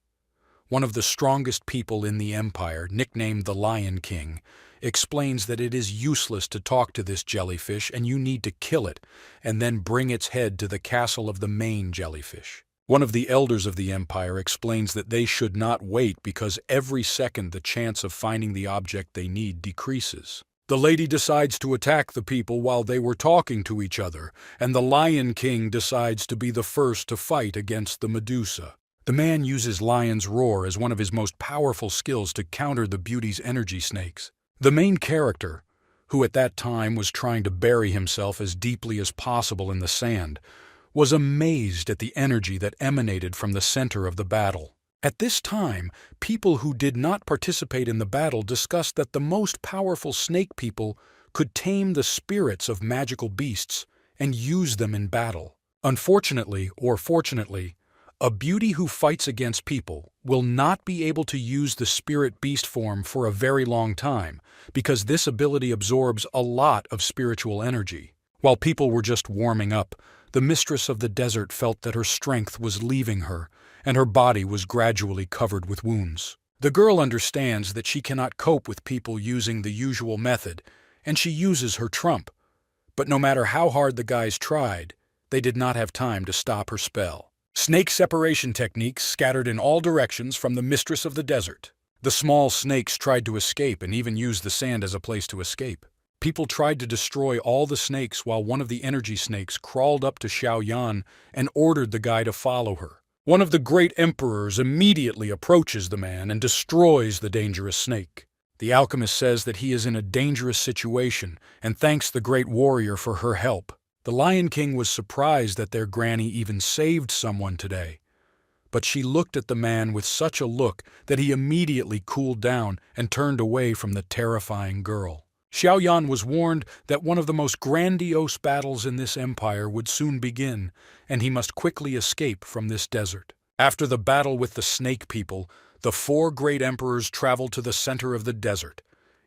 One of the strongest people in the empire, nicknamed the Lion King, explains that it is useless to talk to this jellyfish and you need to kill it and then bring its head to the castle of the main jellyfish. One of the elders of the empire explains that they should not wait because every second the chance of finding the object they need decreases. The lady decides to attack the people while they were talking to each other, and the Lion King decides to be the first to fight against the Medusa. The man uses Lion's Roar as one of his most powerful skills to counter the beauty's energy snakes. The main character, who at that time was trying to bury himself as deeply as possible in the sand, was amazed at the energy that emanated from the center of the battle. At this time, people who did not participate in the battle discussed that the most powerful snake people could tame the spirits of magical beasts and use them in battle. Unfortunately, or fortunately, a beauty who fights against people will not be able to use the spirit beast form for a very long time because this ability absorbs a lot of spiritual energy. While people were just warming up, the mistress of the desert felt that her strength was leaving her and her body was gradually covered with wounds. The girl understands that she cannot cope with people using the usual method, and she uses her trump. But no matter how hard the guys tried, they did not have time to stop her spell. Snake separation techniques scattered in all directions from the mistress of the desert. The small snakes tried to escape and even used the sand as a place to escape. People tried to destroy all the snakes while one of the energy snakes crawled up to Xiao Yan and ordered the guy to follow her. One of the great emperors immediately approaches the man and destroys the dangerous snake. The alchemist says that he is in a dangerous situation and thanks the great warrior for her help. The Lion King was surprised that their granny even saved someone today. But she looked at the man with such a look that he immediately cooled down and turned away from the terrifying girl. Xiao Yan was warned that one of the most grandiose battles in this empire would soon begin, and he must quickly escape from this desert. After the battle with the snake people, the 4 great emperors traveled to the center of the desert,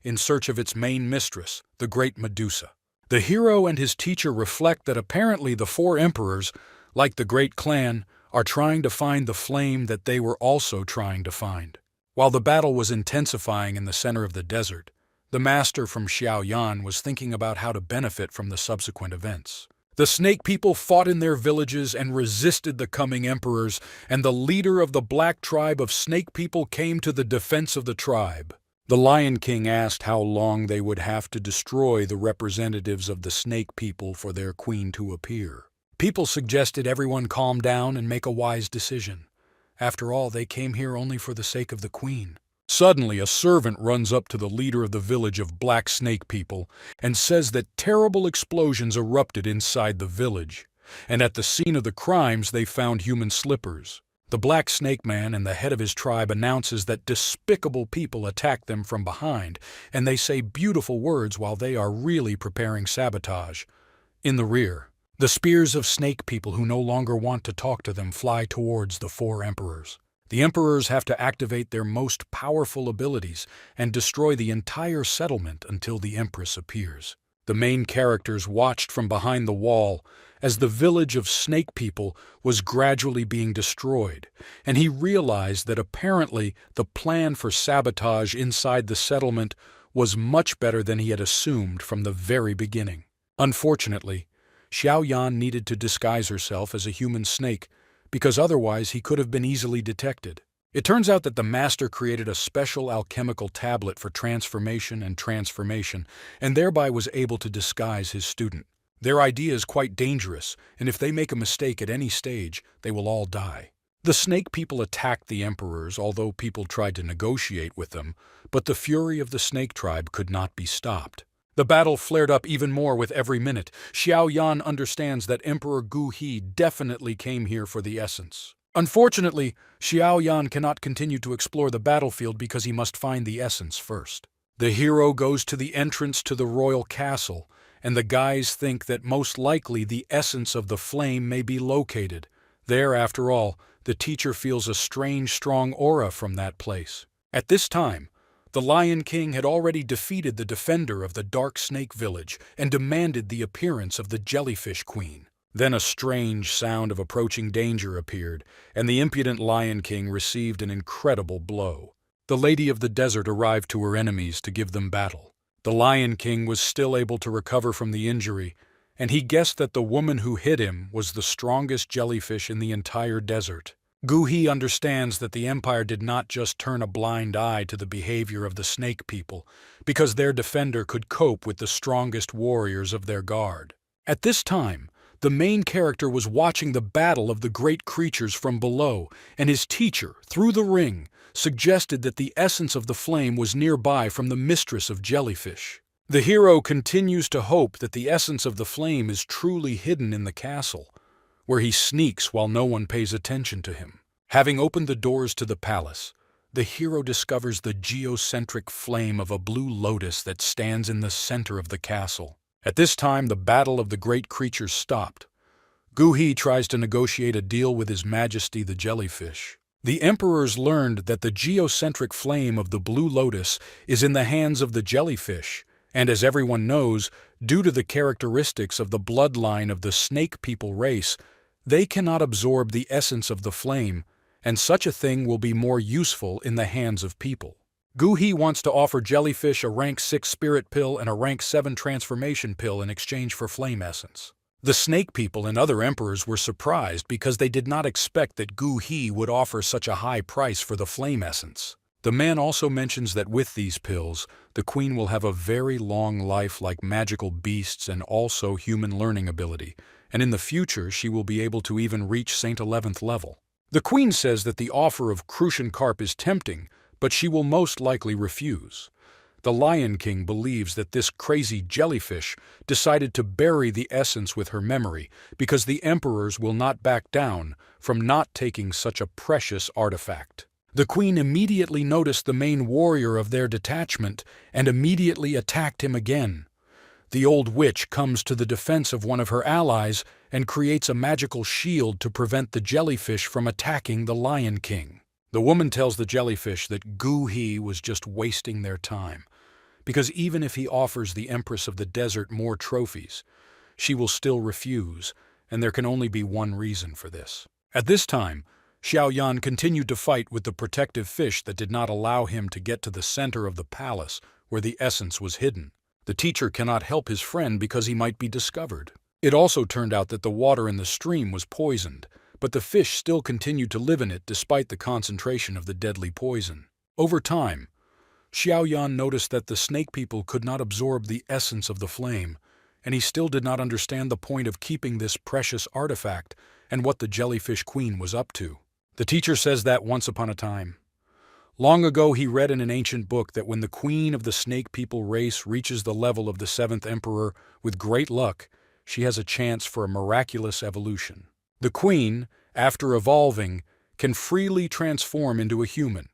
in search of its main mistress, the great Medusa. The hero and his teacher reflect that apparently the 4 emperors, like the great clan, are trying to find the flame that they were also trying to find. While the battle was intensifying in the center of the desert, the master from Xiao Yan was thinking about how to benefit from the subsequent events. The snake people fought in their villages and resisted the coming emperors, and the leader of the black tribe of snake people came to the defense of the tribe. The Lion King asked how long they would have to destroy the representatives of the snake people for their queen to appear. People suggested everyone calm down and make a wise decision. After all, they came here only for the sake of the queen. Suddenly, a servant runs up to the leader of the village of black snake people and says that terrible explosions erupted inside the village, and at the scene of the crimes they found human slippers. The Black Snake Man and the head of his tribe announces that despicable people attack them from behind, and they say beautiful words while they are really preparing sabotage. In the rear, the spears of snake people who no longer want to talk to them fly towards the 4 emperors. The emperors have to activate their most powerful abilities and destroy the entire settlement until the empress appears. The main characters watched from behind the wall as the village of snake people was gradually being destroyed, and he realized that apparently the plan for sabotage inside the settlement was much better than he had assumed from the very beginning. Unfortunately, Xiao Yan needed to disguise herself as a human snake because otherwise he could have been easily detected. It turns out that the master created a special alchemical tablet for transformation and thereby was able to disguise his student. Their idea is quite dangerous, and if they make a mistake at any stage, they will all die. The snake people attacked the emperors, although people tried to negotiate with them, but the fury of the snake tribe could not be stopped. The battle flared up even more with every minute. Xiao Yan understands that Emperor Gu He definitely came here for the essence. Unfortunately, Xiao Yan cannot continue to explore the battlefield because he must find the essence first. The hero goes to the entrance to the royal castle, and the guys think that most likely the essence of the flame may be located. There, after all, the teacher feels a strange, strong aura from that place. At this time, the Lion King had already defeated the defender of the Dark Snake Village and demanded the appearance of the Jellyfish Queen. Then a strange sound of approaching danger appeared, and the impudent Lion King received an incredible blow. The Lady of the Desert arrived to her enemies to give them battle. The Lion King was still able to recover from the injury, and he guessed that the woman who hid him was the strongest jellyfish in the entire desert. Gu-hee understands that the Empire did not just turn a blind eye to the behavior of the snake people, because their defender could cope with the strongest warriors of their guard. At this time, the main character was watching the battle of the great creatures from below, and his teacher, through the ring, suggested that the essence of the flame was nearby from the mistress of jellyfish. The hero continues to hope that the essence of the flame is truly hidden in the castle, where he sneaks while no one pays attention to him. Having opened the doors to the palace, the hero discovers the geocentric flame of a blue lotus that stands in the center of the castle. At this time, the battle of the great creatures stopped. Gu-hee tries to negotiate a deal with His Majesty the jellyfish. The emperors learned that the geocentric flame of the blue lotus is in the hands of the jellyfish, and as everyone knows, due to the characteristics of the bloodline of the snake people race, they cannot absorb the essence of the flame, and such a thing will be more useful in the hands of people. Gu-hee wants to offer jellyfish a rank 6 spirit pill and a rank 7 transformation pill in exchange for flame essence. The snake people and other emperors were surprised because they did not expect that Gu-hee would offer such a high price for the flame essence. The man also mentions that with these pills, the queen will have a very long life like magical beasts and also human learning ability, and in the future she will be able to even reach Saint 11th level. The queen says that the offer of Crucian Carp is tempting, but she will most likely refuse. The Lion King believes that this crazy jellyfish decided to bury the essence with her memory because the emperors will not back down from not taking such a precious artifact. The queen immediately noticed the main warrior of their detachment and immediately attacked him again. The old witch comes to the defense of one of her allies and creates a magical shield to prevent the jellyfish from attacking the Lion King. The woman tells the jellyfish that Gu-hee was just wasting their time, because even if he offers the Empress of the Desert more trophies, she will still refuse, and there can only be one reason for this. At this time, Xiaoyan continued to fight with the protective fish that did not allow him to get to the center of the palace where the essence was hidden. The teacher cannot help his friend because he might be discovered. It also turned out that the water in the stream was poisoned, but the fish still continued to live in it despite the concentration of the deadly poison. Over time, Xiaoyan noticed that the snake people could not absorb the essence of the flame, and he still did not understand the point of keeping this precious artifact and what the jellyfish queen was up to. The teacher says that once upon a time, long ago he read in an ancient book that when the queen of the snake people race reaches the level of the 7th emperor, with great luck, she has a chance for a miraculous evolution. The queen, after evolving, can freely transform into a human.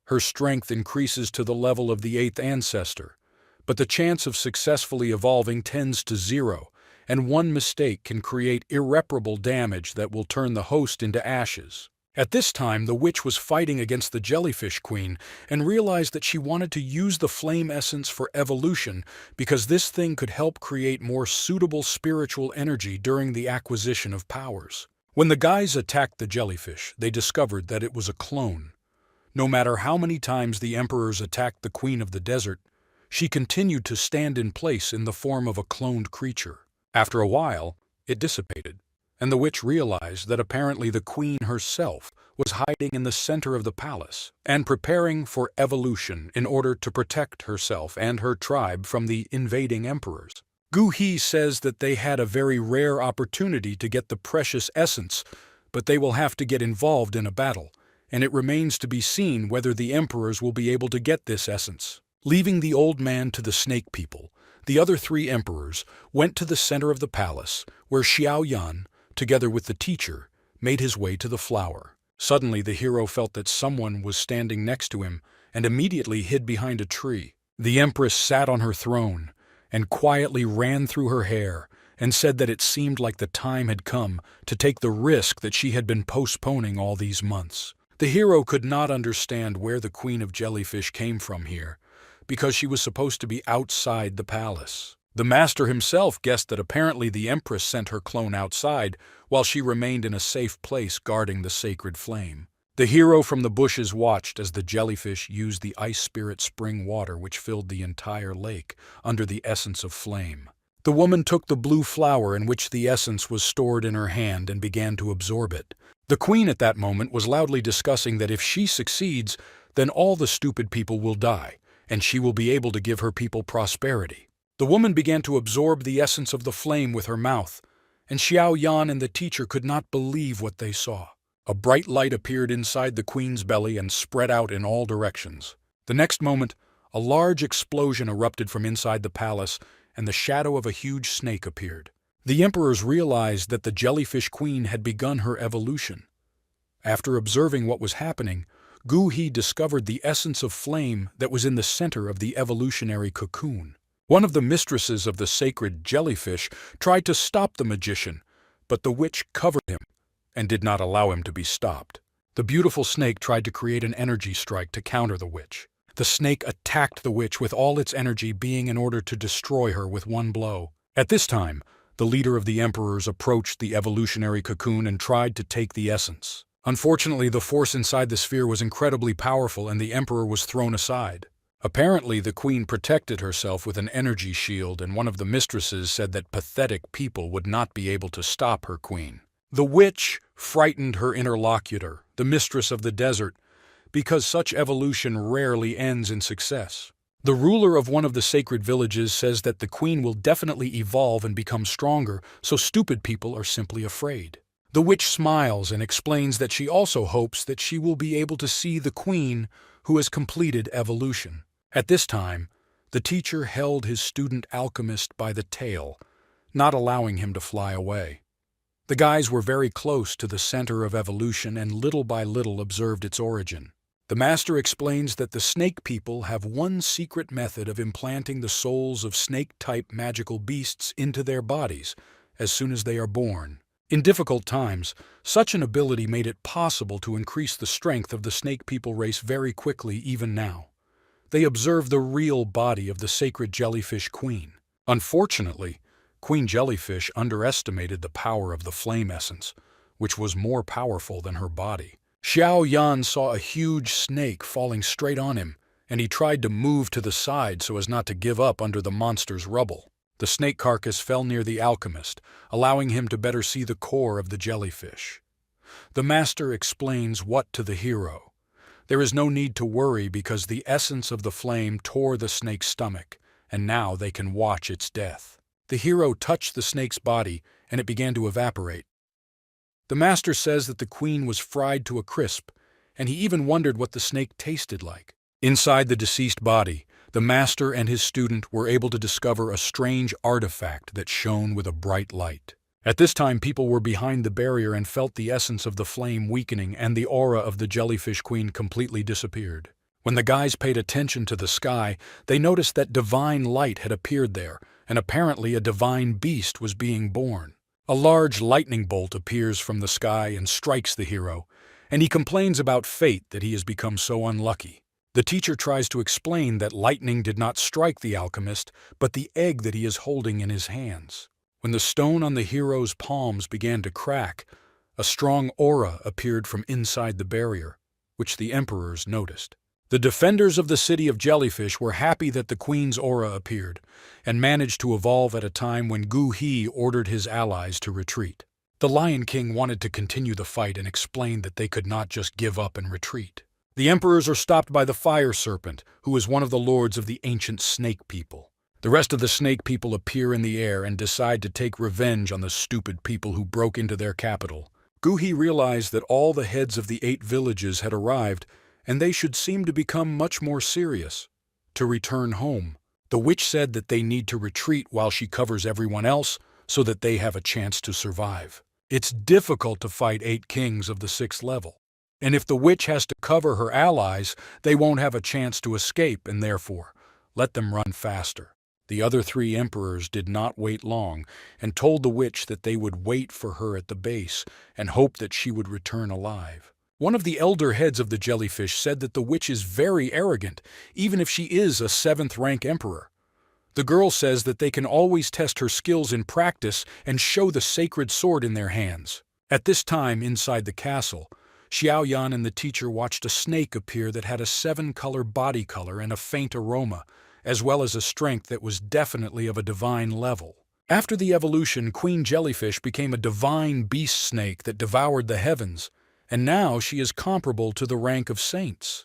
Her strength increases to the level of the 8th ancestor, but the chance of successfully evolving tends to 0, and one mistake can create irreparable damage that will turn the host into ashes. At this time, the witch was fighting against the jellyfish queen and realized that she wanted to use the flame essence for evolution because this thing could help create more suitable spiritual energy during the acquisition of powers. When the guys attacked the jellyfish, they discovered that it was a clone. No matter how many times the emperors attacked the queen of the desert, she continued to stand in place in the form of a cloned creature. After a while, it dissipated, and the witch realized that apparently the queen herself was hiding in the center of the palace and preparing for evolution in order to protect herself and her tribe from the invading emperors. Gu-hee says that they had a very rare opportunity to get the precious essence, but they will have to get involved in a battle, and it remains to be seen whether the emperors will be able to get this essence. Leaving the old man to the snake people, the other 3 emperors went to the center of the palace, where Xiaoyan, together with the teacher, made his way to the flower. Suddenly the hero felt that someone was standing next to him and immediately hid behind a tree. The empress sat on her throne and quietly ran through her hair and said that it seemed like the time had come to take the risk that she had been postponing all these months. The hero could not understand where the queen of jellyfish came from here, because she was supposed to be outside the palace. The master himself guessed that apparently the empress sent her clone outside while she remained in a safe place guarding the sacred flame. The hero from the bushes watched as the jellyfish used the ice spirit spring water which filled the entire lake under the essence of flame. The woman took the blue flower in which the essence was stored in her hand and began to absorb it. The queen at that moment was loudly discussing that if she succeeds, then all the stupid people will die, and she will be able to give her people prosperity. The woman began to absorb the essence of the flame with her mouth, and Xiao Yan and the teacher could not believe what they saw. A bright light appeared inside the queen's belly and spread out in all directions. The next moment, a large explosion erupted from inside the palace, and the shadow of a huge snake appeared. The emperors realized that the jellyfish queen had begun her evolution. After observing what was happening, Gu He discovered the essence of flame that was in the center of the evolutionary cocoon. One of the mistresses of the sacred jellyfish tried to stop the magician, but the witch covered him and did not allow him to be stopped. The beautiful snake tried to create an energy strike to counter the witch. The snake attacked the witch with all its energy, being in order to destroy her with one blow. At this time, the leader of the emperors approached the evolutionary cocoon and tried to take the essence. Unfortunately, the force inside the sphere was incredibly powerful and the emperor was thrown aside. Apparently, the queen protected herself with an energy shield, and one of the mistresses said that pathetic people would not be able to stop her queen. The witch frightened her interlocutor, the mistress of the desert, because such evolution rarely ends in success. The ruler of one of the sacred villages says that the queen will definitely evolve and become stronger, so stupid people are simply afraid. The witch smiles and explains that she also hopes that she will be able to see the queen who has completed evolution. At this time, the teacher held his student alchemist by the tail, not allowing him to fly away. The guys were very close to the center of evolution and little by little observed its origin. The master explains that the snake people have one secret method of implanting the souls of snake-type magical beasts into their bodies as soon as they are born. In difficult times, such an ability made it possible to increase the strength of the snake people race very quickly even now. They observe the real body of the sacred jellyfish queen. Unfortunately, Queen Jellyfish underestimated the power of the flame essence, which was more powerful than her body. Xiao Yan saw a huge snake falling straight on him, and he tried to move to the side so as not to give up under the monster's rubble. The snake carcass fell near the alchemist, allowing him to better see the core of the jellyfish. The master explains what to the hero. There is no need to worry because the essence of the flame tore the snake's stomach, and now they can watch its death. The hero touched the snake's body, and it began to evaporate. The master says that the queen was fried to a crisp, and he even wondered what the snake tasted like. Inside the deceased body, the master and his student were able to discover a strange artifact that shone with a bright light. At this time, people were behind the barrier and felt the essence of the flame weakening, and the aura of the jellyfish queen completely disappeared. When the guys paid attention to the sky, they noticed that divine light had appeared there, and apparently a divine beast was being born. A large lightning bolt appears from the sky and strikes the hero, and he complains about fate that he has become so unlucky. The teacher tries to explain that lightning did not strike the alchemist, but the egg that he is holding in his hands. When the stone on the hero's palms began to crack, a strong aura appeared from inside the barrier, which the emperors noticed. The defenders of the city of Jellyfish were happy that the queen's aura appeared, and managed to evolve at a time when Gu He ordered his allies to retreat. The Lion King wanted to continue the fight and explained that they could not just give up and retreat. The emperors are stopped by the fire serpent, who is one of the lords of the ancient snake people. The rest of the snake people appear in the air and decide to take revenge on the stupid people who broke into their capital. Gu He realized that all the heads of the 8 villages had arrived, and they should seem to become much more serious. To return home, the witch said that they need to retreat while she covers everyone else so that they have a chance to survive. It's difficult to fight 8 kings of the 6th level, and if the witch has to cover her allies, they won't have a chance to escape, and therefore, let them run faster. The other 3 emperors did not wait long and told the witch that they would wait for her at the base and hope that she would return alive. One of the elder heads of the jellyfish said that the witch is very arrogant, even if she is a 7th-rank emperor. The girl says that they can always test her skills in practice and show the sacred sword in their hands. At this time, inside the castle, Xiao Yan and the teacher watched a snake appear that had a 7-color body color and a faint aroma, as well as a strength that was definitely of a divine level. After the evolution, Queen Jellyfish became a divine beast snake that devoured the heavens, and now she is comparable to the rank of saints.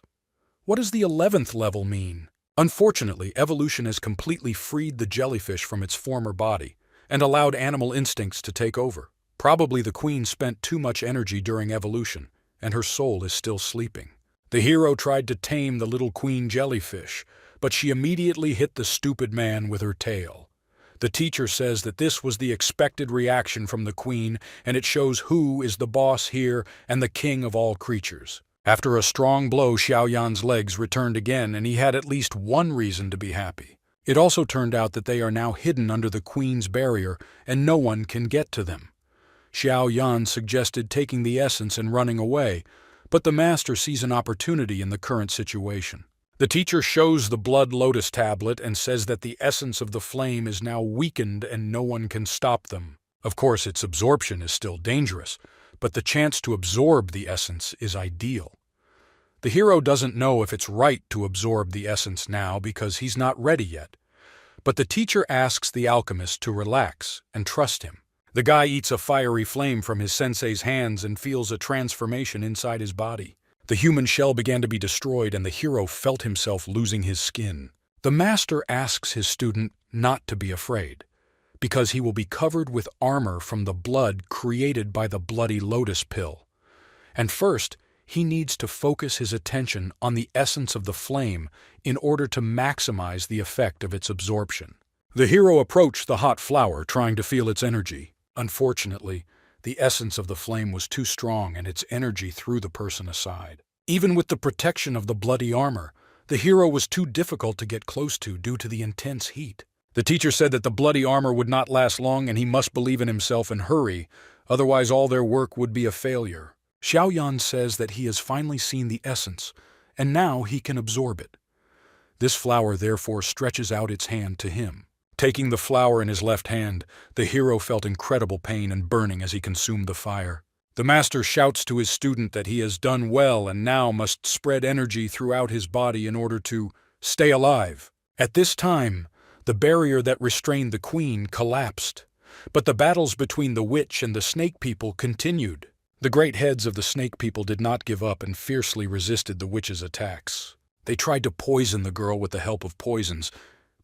What does the 11th level mean? Unfortunately, evolution has completely freed the jellyfish from its former body and allowed animal instincts to take over. Probably the queen spent too much energy during evolution, and her soul is still sleeping. The hero tried to tame the little queen jellyfish, but she immediately hit the stupid man with her tail. The teacher says that this was the expected reaction from the queen, and it shows who is the boss here and the king of all creatures. After a strong blow, Xiaoyan's legs returned again, and he had at least one reason to be happy. It also turned out that they are now hidden under the queen's barrier, and no one can get to them. Xiaoyan suggested taking the essence and running away, but the master sees an opportunity in the current situation. The teacher shows the blood lotus tablet and says that the essence of the flame is now weakened and no one can stop them. Of course, its absorption is still dangerous, but the chance to absorb the essence is ideal. The hero doesn't know if it's right to absorb the essence now because he's not ready yet. But the teacher asks the alchemist to relax and trust him. The guy eats a fiery flame from his sensei's hands and feels a transformation inside his body. The human shell began to be destroyed and the hero felt himself losing his skin. The master asks his student not to be afraid, because he will be covered with armor from the blood created by the bloody lotus pill. And first, he needs to focus his attention on the essence of the flame in order to maximize the effect of its absorption. The hero approached the hot flower, trying to feel its energy. Unfortunately, the essence of the flame was too strong and its energy threw the person aside. Even with the protection of the bloody armor, the hero was too difficult to get close to due to the intense heat. The teacher said that the bloody armor would not last long and he must believe in himself and hurry, otherwise all their work would be a failure. Xiaoyan says that he has finally seen the essence, and now he can absorb it. This flower therefore stretches out its hand to him. Taking the flower in his left hand, the hero felt incredible pain and burning as he consumed the fire. The master shouts to his student that he has done well and now must spread energy throughout his body in order to stay alive. At this time, the barrier that restrained the queen collapsed, but the battles between the witch and the snake people continued. The great heads of the snake people did not give up and fiercely resisted the witch's attacks. They tried to poison the girl with the help of poisons,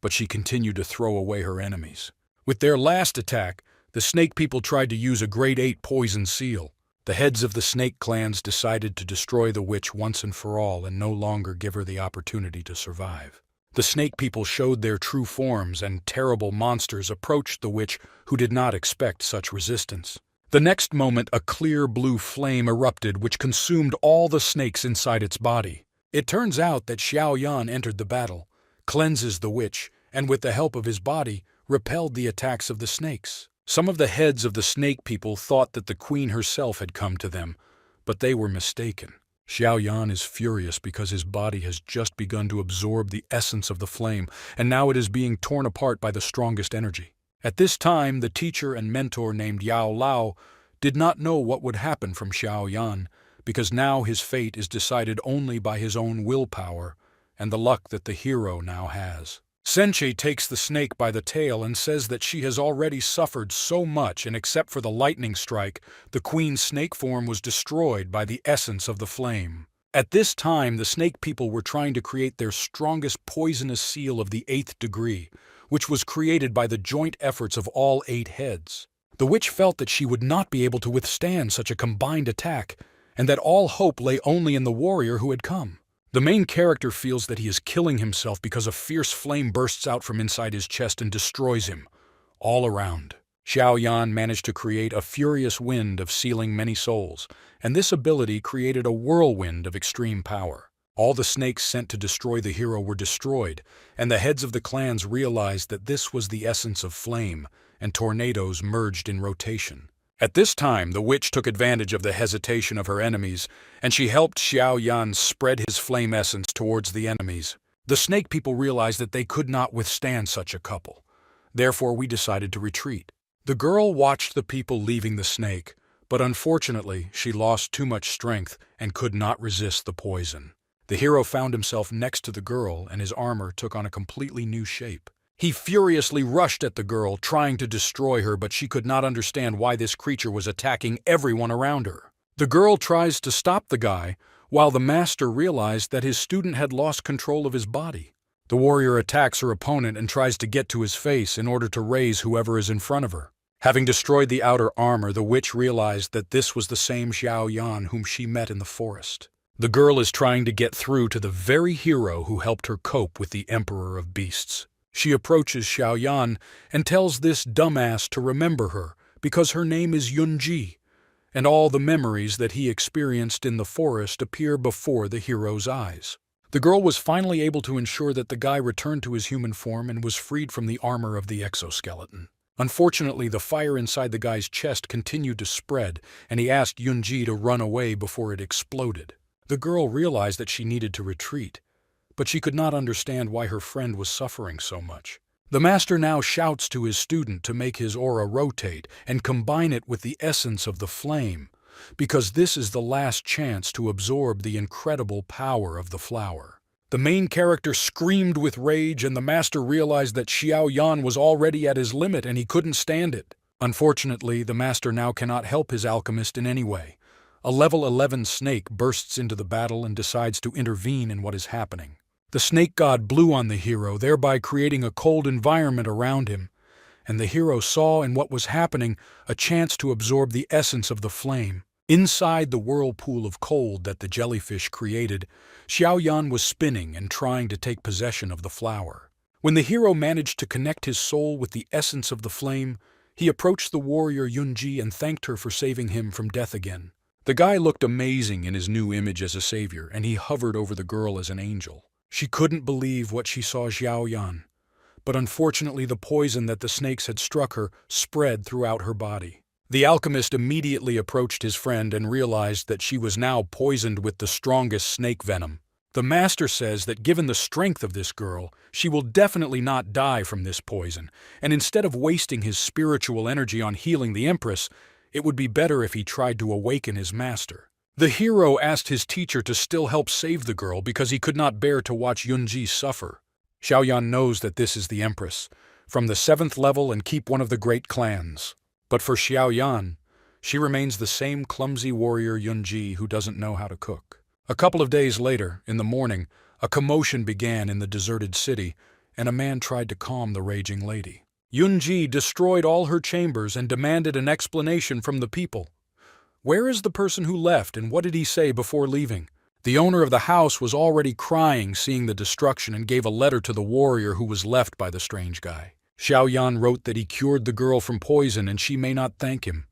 but she continued to throw away her enemies. With their last attack, the snake people tried to use a grade 8 poison seal. The heads of the snake clans decided to destroy the witch once and for all and no longer give her the opportunity to survive. The snake people showed their true forms and terrible monsters approached the witch who did not expect such resistance. The next moment, a clear blue flame erupted which consumed all the snakes inside its body. It turns out that Xiaoyan entered the battle, cleanses the witch, and with the help of his body, repelled the attacks of the snakes. Some of the heads of the snake people thought that the queen herself had come to them, but they were mistaken. Xiaoyan is furious because his body has just begun to absorb the essence of the flame, and now it is being torn apart by the strongest energy. At this time, the teacher and mentor named Yao Lao did not know what would happen from Xiaoyan, because now his fate is decided only by his own willpower and the luck that the hero now has. Senshi takes the snake by the tail and says that she has already suffered so much, and except for the lightning strike, the queen's snake form was destroyed by the essence of the flame. At this time, the snake people were trying to create their strongest poisonous seal of the 8th degree, which was created by the joint efforts of all 8 heads. The witch felt that she would not be able to withstand such a combined attack, and that all hope lay only in the warrior who had come. The main character feels that he is killing himself because a fierce flame bursts out from inside his chest and destroys him, all around. Xiaoyan managed to create a furious wind of sealing many souls, and this ability created a whirlwind of extreme power. All the snakes sent to destroy the hero were destroyed, and the heads of the clans realized that this was the essence of flame, and tornadoes merged in rotation. At this time, the witch took advantage of the hesitation of her enemies, and she helped Xiaoyan spread his flame essence towards the enemies. The snake people realized that they could not withstand such a couple. Therefore, we decided to retreat. The girl watched the people leaving the snake, but unfortunately, she lost too much strength and could not resist the poison. The hero found himself next to the girl, and his armor took on a completely new shape. He furiously rushed at the girl, trying to destroy her, but she could not understand why this creature was attacking everyone around her. The girl tries to stop the guy, while the master realized that his student had lost control of his body. The warrior attacks her opponent and tries to get to his face in order to raise whoever is in front of her. Having destroyed the outer armor, the witch realized that this was the same Xiao Yan whom she met in the forest. The girl is trying to get through to the very hero who helped her cope with the Emperor of Beasts. She approaches Xiao Yan and tells this dumbass to remember her because her name is Yunji, and all the memories that he experienced in the forest appear before the hero's eyes. The girl was finally able to ensure that the guy returned to his human form and was freed from the armor of the exoskeleton. Unfortunately, the fire inside the guy's chest continued to spread, and he asked Yunji to run away before it exploded. The girl realized that she needed to retreat, but she could not understand why her friend was suffering so much. The master now shouts to his student to make his aura rotate and combine it with the essence of the flame, because this is the last chance to absorb the incredible power of the flower. The main character screamed with rage, and the master realized that Xiao Yan was already at his limit and he couldn't stand it. Unfortunately, the master now cannot help his alchemist in any way. A level 11 snake bursts into the battle and decides to intervene in what is happening. The snake god blew on the hero, thereby creating a cold environment around him, and the hero saw in what was happening a chance to absorb the essence of the flame. Inside the whirlpool of cold that the jellyfish created, Xiao Yan was spinning and trying to take possession of the flower. When the hero managed to connect his soul with the essence of the flame, he approached the warrior Yunji and thanked her for saving him from death again. The guy looked amazing in his new image as a savior, and he hovered over the girl as an angel. She couldn't believe what she saw Xiao Yan, but unfortunately the poison that the snakes had struck her spread throughout her body. The alchemist immediately approached his friend and realized that she was now poisoned with the strongest snake venom. The master says that given the strength of this girl, she will definitely not die from this poison, and instead of wasting his spiritual energy on healing the empress, it would be better if he tried to awaken his master. The hero asked his teacher to still help save the girl because he could not bear to watch Yunji suffer. Xiao Yan knows that this is the empress, from the 7th level and keep one of the great clans. But for Xiao Yan, she remains the same clumsy warrior Yunji who doesn't know how to cook. A couple of days later, in the morning, a commotion began in the deserted city, and a man tried to calm the raging lady. Yunji destroyed all her chambers and demanded an explanation from the people. Where is the person who left, and what did he say before leaving? The owner of the house was already crying seeing the destruction and gave a letter to the warrior who was left by the strange guy. Xiao Yan wrote that he cured the girl from poison and she may not thank him.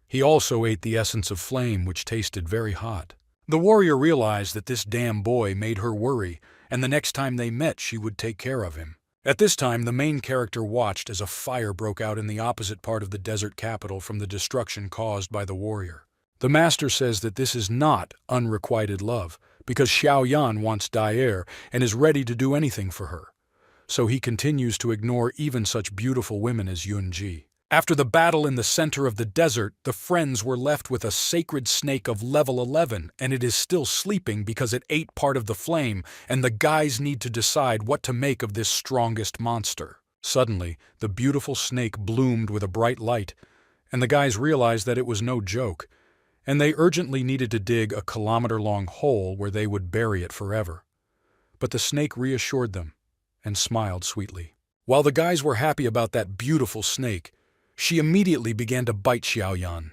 He also ate the essence of flame, which tasted very hot. The warrior realized that this damn boy made her worry, and the next time they met she would take care of him. At this time, the main character watched as a fire broke out in the opposite part of the desert capital from the destruction caused by the warrior. The master says that this is not unrequited love, because Xiao Yan wants Daer and is ready to do anything for her. So he continues to ignore even such beautiful women as Yunji. After the battle in the center of the desert, the friends were left with a sacred snake of level 11, and it is still sleeping because it ate part of the flame, and the guys need to decide what to make of this strongest monster. Suddenly, the beautiful snake bloomed with a bright light, and the guys realized that it was no joke, and they urgently needed to dig a kilometer-long hole where they would bury it forever. But the snake reassured them and smiled sweetly. While the guys were happy about that beautiful snake, she immediately began to bite Xiao Yan,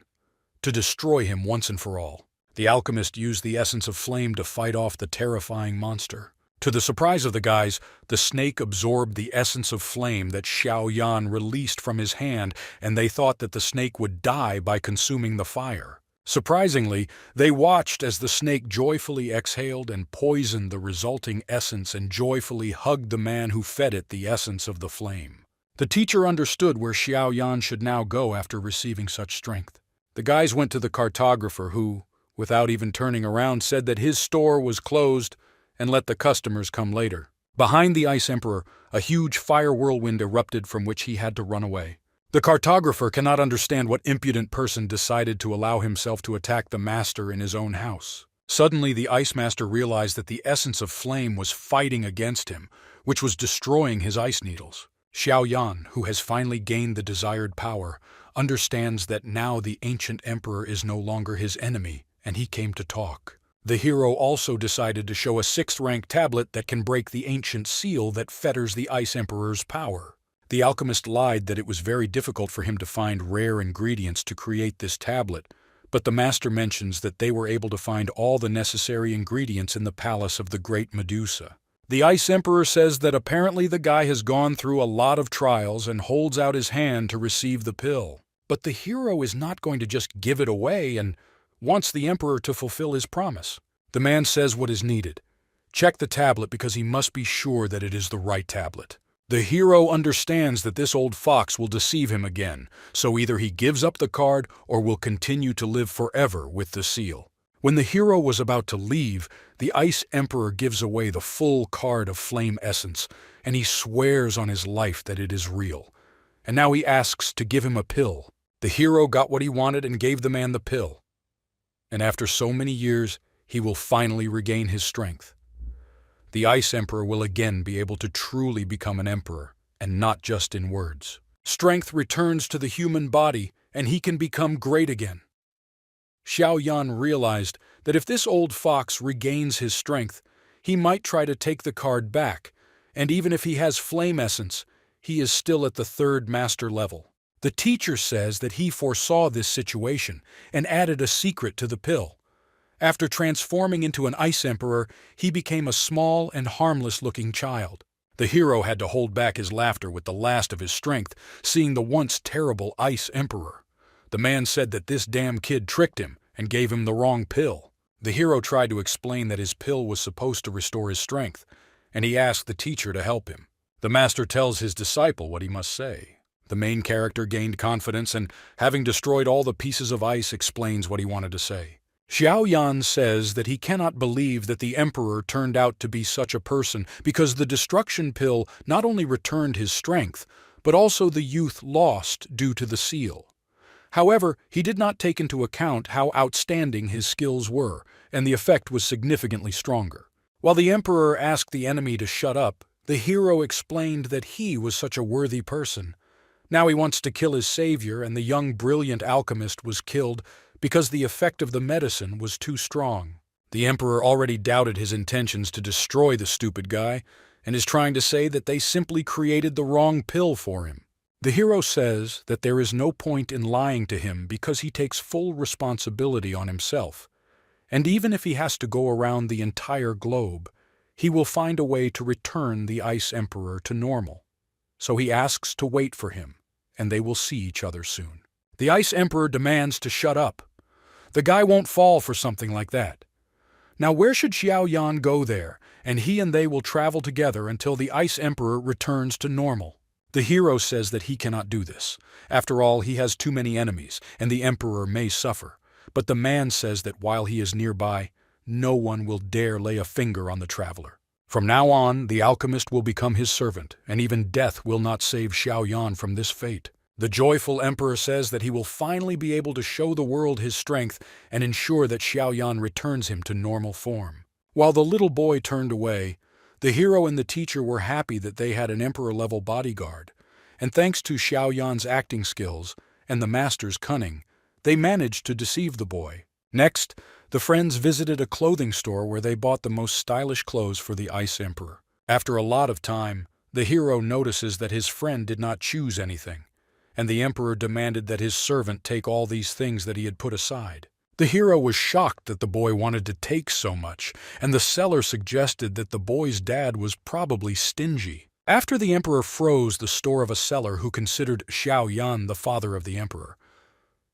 to destroy him once and for all. The alchemist used the essence of flame to fight off the terrifying monster. To the surprise of the guys, the snake absorbed the essence of flame that Xiao Yan released from his hand, and they thought that the snake would die by consuming the fire. Surprisingly, they watched as the snake joyfully exhaled and poisoned the resulting essence and joyfully hugged the man who fed it the essence of the flame. The teacher understood where Xiao Yan should now go after receiving such strength. The guys went to the cartographer who, without even turning around, said that his store was closed and let the customers come later. Behind the Ice Emperor, a huge fire whirlwind erupted from which he had to run away. The cartographer cannot understand what impudent person decided to allow himself to attack the master in his own house. Suddenly, the Ice Master realized that the essence of flame was fighting against him, which was destroying his ice needles. Xiao Yan, who has finally gained the desired power, understands that now the ancient emperor is no longer his enemy, and he came to talk. The hero also decided to show a 6th-rank tablet that can break the ancient seal that fetters the Ice Emperor's power. The alchemist lied that it was very difficult for him to find rare ingredients to create this tablet, but the master mentions that they were able to find all the necessary ingredients in the palace of the Great Medusa. The Ice Emperor says that apparently the guy has gone through a lot of trials and holds out his hand to receive the pill. But the hero is not going to just give it away and wants the emperor to fulfill his promise. The man says what is needed. Check the tablet because he must be sure that it is the right tablet. The hero understands that this old fox will deceive him again, so either he gives up the card or will continue to live forever with the seal. When the hero was about to leave, the Ice Emperor gives away the full card of flame essence, and he swears on his life that it is real. And now he asks to give him a pill. The hero got what he wanted and gave the man the pill. And after so many years, he will finally regain his strength. The Ice Emperor will again be able to truly become an emperor, and not just in words. Strength returns to the human body, and he can become great again. Xiao Yan realized that if this old fox regains his strength, he might try to take the card back, and even if he has flame essence, he is still at the 3rd master level. The teacher says that he foresaw this situation and added a secret to the pill. After transforming into an Ice Emperor, he became a small and harmless-looking child. The hero had to hold back his laughter with the last of his strength, seeing the once terrible Ice Emperor. The man said that this damn kid tricked him and gave him the wrong pill. The hero tried to explain that his pill was supposed to restore his strength, and he asked the teacher to help him. The master tells his disciple what he must say. The main character gained confidence and, having destroyed all the pieces of ice, explains what he wanted to say. Xiao Yan says that he cannot believe that the emperor turned out to be such a person because the destruction pill not only returned his strength, but also the youth lost due to the seal. However, he did not take into account how outstanding his skills were, and the effect was significantly stronger. While the emperor asked the enemy to shut up, the hero explained that he was such a worthy person. Now he wants to kill his savior, and the young brilliant alchemist was killed because the effect of the medicine was too strong. The emperor already doubted his intentions to destroy the stupid guy, and is trying to say that they simply created the wrong pill for him. The hero says that there is no point in lying to him because he takes full responsibility on himself, and even if he has to go around the entire globe, he will find a way to return the Ice Emperor to normal. So he asks to wait for him, and they will see each other soon. The Ice Emperor demands to shut up. The guy won't fall for something like that. Now where should Xiao Yan go there, and he and they will travel together until the Ice Emperor returns to normal. The hero says that he cannot do this. After all, he has too many enemies, and the Emperor may suffer. But the man says that while he is nearby, no one will dare lay a finger on the traveler. From now on, the alchemist will become his servant, and even death will not save Xiao Yan from this fate. The joyful emperor says that he will finally be able to show the world his strength and ensure that Xiao Yan returns him to normal form. While the little boy turned away, the hero and the teacher were happy that they had an emperor-level bodyguard, and thanks to Xiao Yan's acting skills and the master's cunning, they managed to deceive the boy. Next, the friends visited a clothing store where they bought the most stylish clothes for the Ice Emperor. After a lot of time, the hero notices that his friend did not choose anything, and the emperor demanded that his servant take all these things that he had put aside. The hero was shocked that the boy wanted to take so much, and the seller suggested that the boy's dad was probably stingy. After the emperor froze the store of a seller who considered Xiao Yan the father of the emperor,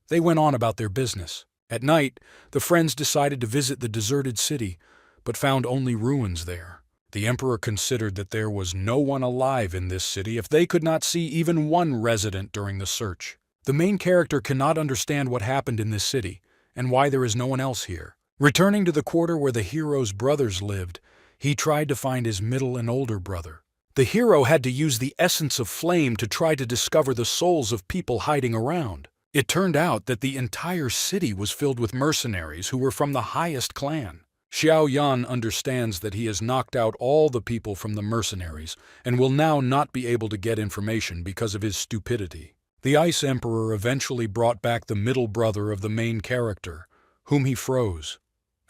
they went on about their business. At night, the friends decided to visit the deserted city, but found only ruins there. The emperor considered that there was no one alive in this city if they could not see even one resident during the search. The main character cannot understand what happened in this city, and why there is no one else here. Returning to the quarter where the hero's brothers lived, he tried to find his middle and older brother. The hero had to use the essence of flame to try to discover the souls of people hiding around. It turned out that the entire city was filled with mercenaries who were from the highest clan. Xiao Yan understands that he has knocked out all the people from the mercenaries and will now not be able to get information because of his stupidity. The Ice Emperor eventually brought back the middle brother of the main character, whom he froze.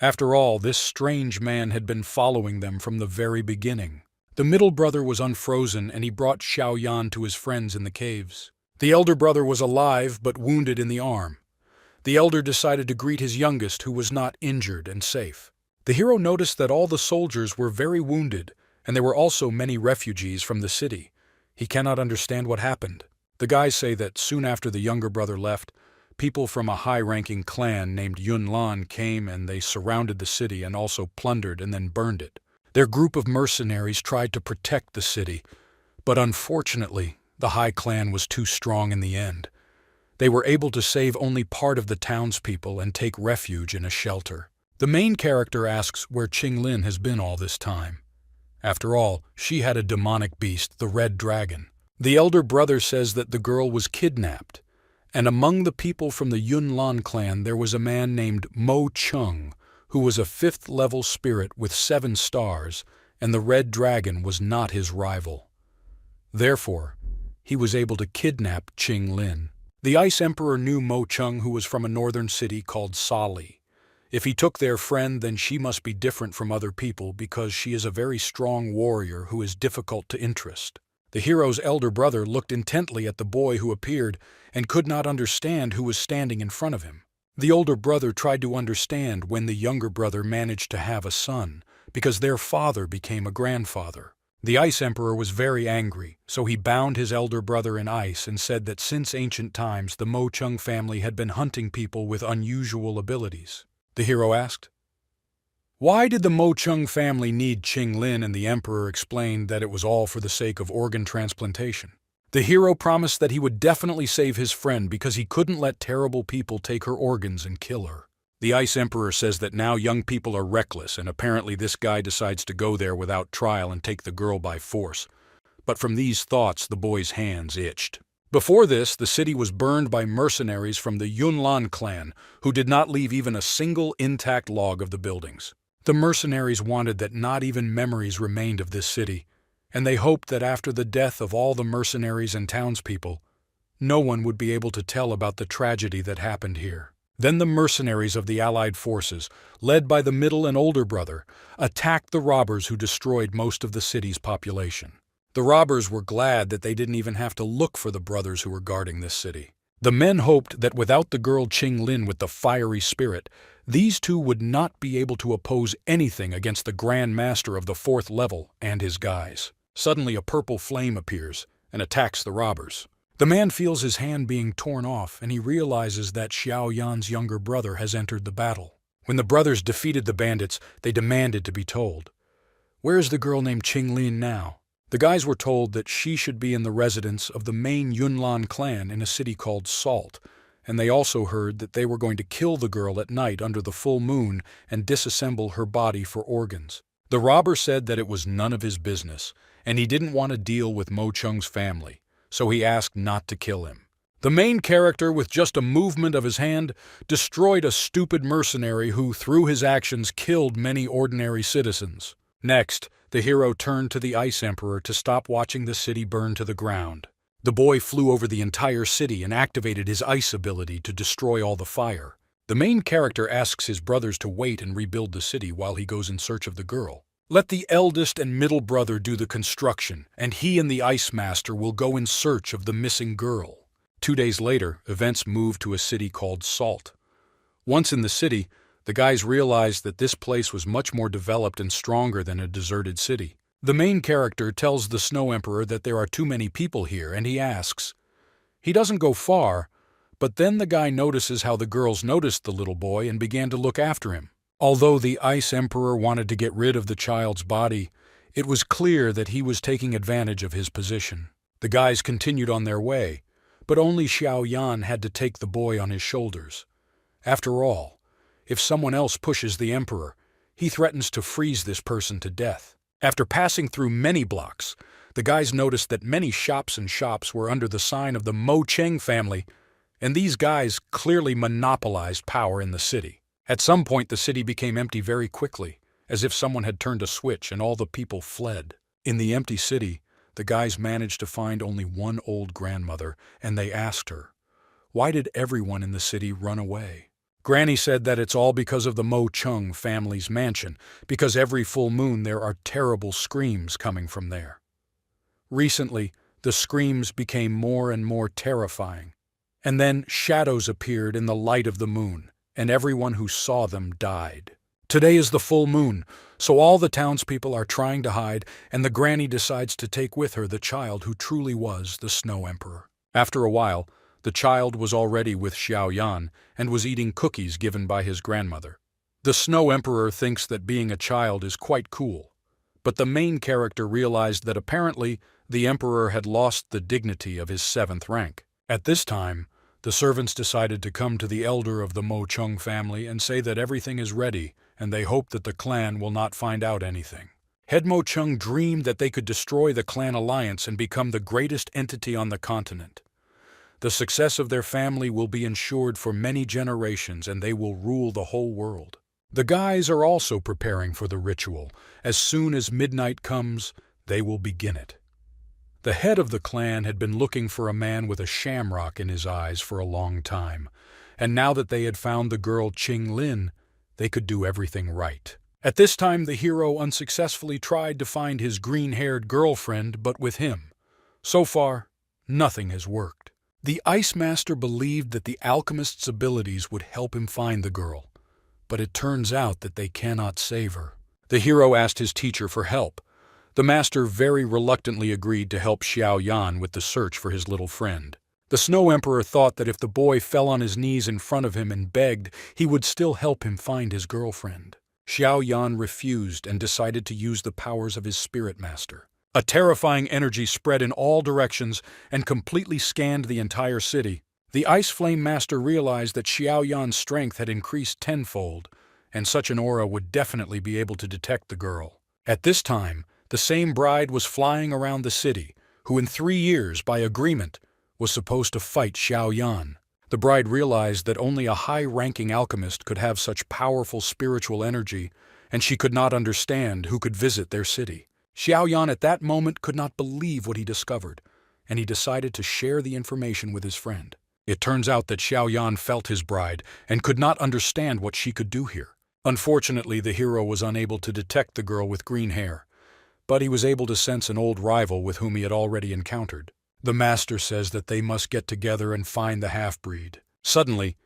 After all, this strange man had been following them from the very beginning. The middle brother was unfrozen and he brought Xiao Yan to his friends in the caves. The elder brother was alive but wounded in the arm. The elder decided to greet his youngest, who was not injured and safe. The hero noticed that all the soldiers were very wounded, and there were also many refugees from the city. He cannot understand what happened. The guys say that soon after the younger brother left, people from a high-ranking clan named Yunlan came and they surrounded the city and also plundered and then burned it. Their group of mercenaries tried to protect the city, but unfortunately, the High Clan was too strong in the end. They were able to save only part of the townspeople and take refuge in a shelter. The main character asks where Qinglin has been all this time. After all, she had a demonic beast, the Red Dragon. The elder brother says that the girl was kidnapped, and among the people from the Yunlan clan there was a man named Mo Chung, who was a 5th-level spirit with 7 stars, and the Red Dragon was not his rival. Therefore, he was able to kidnap Qinglin. The Ice Emperor knew Mo Chung, who was from a northern city called Sali. If he took their friend, then she must be different from other people because she is a very strong warrior who is difficult to interest. The hero's elder brother looked intently at the boy who appeared and could not understand who was standing in front of him. The older brother tried to understand when the younger brother managed to have a son, because their father became a grandfather. The Ice Emperor was very angry, so he bound his elder brother in ice and said that since ancient times the Mo Chung family had been hunting people with unusual abilities. The hero asked, "Why did the Mo Chung family need Qinglin?" And the Emperor explained that it was all for the sake of organ transplantation. The hero promised that he would definitely save his friend because he couldn't let terrible people take her organs and kill her. The Ice Emperor says that now young people are reckless, and apparently this guy decides to go there without trial and take the girl by force. But from these thoughts, the boy's hands itched. Before this, the city was burned by mercenaries from the Yunlan clan, who did not leave even a single intact log of the buildings. The mercenaries wanted that not even memories remained of this city, and they hoped that after the death of all the mercenaries and townspeople, no one would be able to tell about the tragedy that happened here. Then the mercenaries of the Allied forces, led by the middle and older brother, attacked the robbers who destroyed most of the city's population. The robbers were glad that they didn't even have to look for the brothers who were guarding this city. The men hoped that without the girl Qinglin with the fiery spirit, these two would not be able to oppose anything against the Grand Master of the 4th level and his guys. Suddenly a purple flame appears and attacks the robbers. The man feels his hand being torn off, and he realizes that Xiao Yan's younger brother has entered the battle. When the brothers defeated the bandits, they demanded to be told, "Where is the girl named Qinglin now?" The guys were told that she should be in the residence of the main Yunlan clan in a city called Salt, and they also heard that they were going to kill the girl at night under the full moon and disassemble her body for organs. The robber said that it was none of his business, and he didn't want to deal with Mo Chung's family, so he asked not to kill him. The main character, with just a movement of his hand, destroyed a stupid mercenary who, through his actions, killed many ordinary citizens. Next, the hero turned to the Ice Emperor to stop watching the city burn to the ground. The boy flew over the entire city and activated his ice ability to destroy all the fire. The main character asks his brothers to wait and rebuild the city while he goes in search of the girl. Let the eldest and middle brother do the construction, and he and the Ice Master will go in search of the missing girl. 2 days later, events moved to a city called Salt. Once in the city, the guys realized that this place was much more developed and stronger than a deserted city. The main character tells the Snow Emperor that there are too many people here, and he asks. He doesn't go far, but then the guy notices how the girls noticed the little boy and began to look after him. Although the Ice Emperor wanted to get rid of the child's body, it was clear that he was taking advantage of his position. The guys continued on their way, but only Xiao Yan had to take the boy on his shoulders. After all, if someone else pushes the Emperor, he threatens to freeze this person to death. After passing through many blocks, the guys noticed that many shops were under the sign of the Mo Cheng family, and these guys clearly monopolized power in the city. At some point, the city became empty very quickly, as if someone had turned a switch and all the people fled. In the empty city, the guys managed to find only one old grandmother, and they asked her, "Why did everyone in the city run away?" Granny said that it's all because of the Mo Chung family's mansion, because every full moon there are terrible screams coming from there. Recently, the screams became more and more terrifying, and then shadows appeared in the light of the moon, and everyone who saw them died. Today is the full moon, so all the townspeople are trying to hide, and the granny decides to take with her the child who truly was the Snow Emperor. After a while, the child was already with Xiao Yan and was eating cookies given by his grandmother. The Snow Emperor thinks that being a child is quite cool, but the main character realized that apparently the emperor had lost the dignity of his 7th rank. At this time, the servants decided to come to the elder of the Mo Chung family and say that everything is ready and they hope that the clan will not find out anything. Head Mo Chung dreamed that they could destroy the clan alliance and become the greatest entity on the continent. The success of their family will be ensured for many generations and they will rule the whole world. The guys are also preparing for the ritual. As soon as midnight comes, they will begin it. The head of the clan had been looking for a man with a shamrock in his eyes for a long time, and now that they had found the girl Qing Lin, they could do everything right. At this time, the hero unsuccessfully tried to find his green-haired girlfriend, but with him. So far, nothing has worked. The Ice Master believed that the alchemist's abilities would help him find the girl, but it turns out that they cannot save her. The hero asked his teacher for help. The master very reluctantly agreed to help Xiao Yan with the search for his little friend. The Snow Emperor thought that if the boy fell on his knees in front of him and begged, he would still help him find his girlfriend. Xiao Yan refused and decided to use the powers of his spirit master. A terrifying energy spread in all directions and completely scanned the entire city. The Ice Flame Master realized that Xiao Yan's strength had increased tenfold, and such an aura would definitely be able to detect the girl. At this time, the same bride was flying around the city, who in 3 years, by agreement, was supposed to fight Xiao Yan. The bride realized that only a high-ranking alchemist could have such powerful spiritual energy, and she could not understand who could visit their city. Xiao Yan at that moment could not believe what he discovered, and he decided to share the information with his friend. It turns out that Xiao Yan felt his bride and could not understand what she could do here. Unfortunately, the hero was unable to detect the girl with green hair, but he was able to sense an old rival with whom he had already encountered. The master says that they must get together and find the half-breed. Suddenly,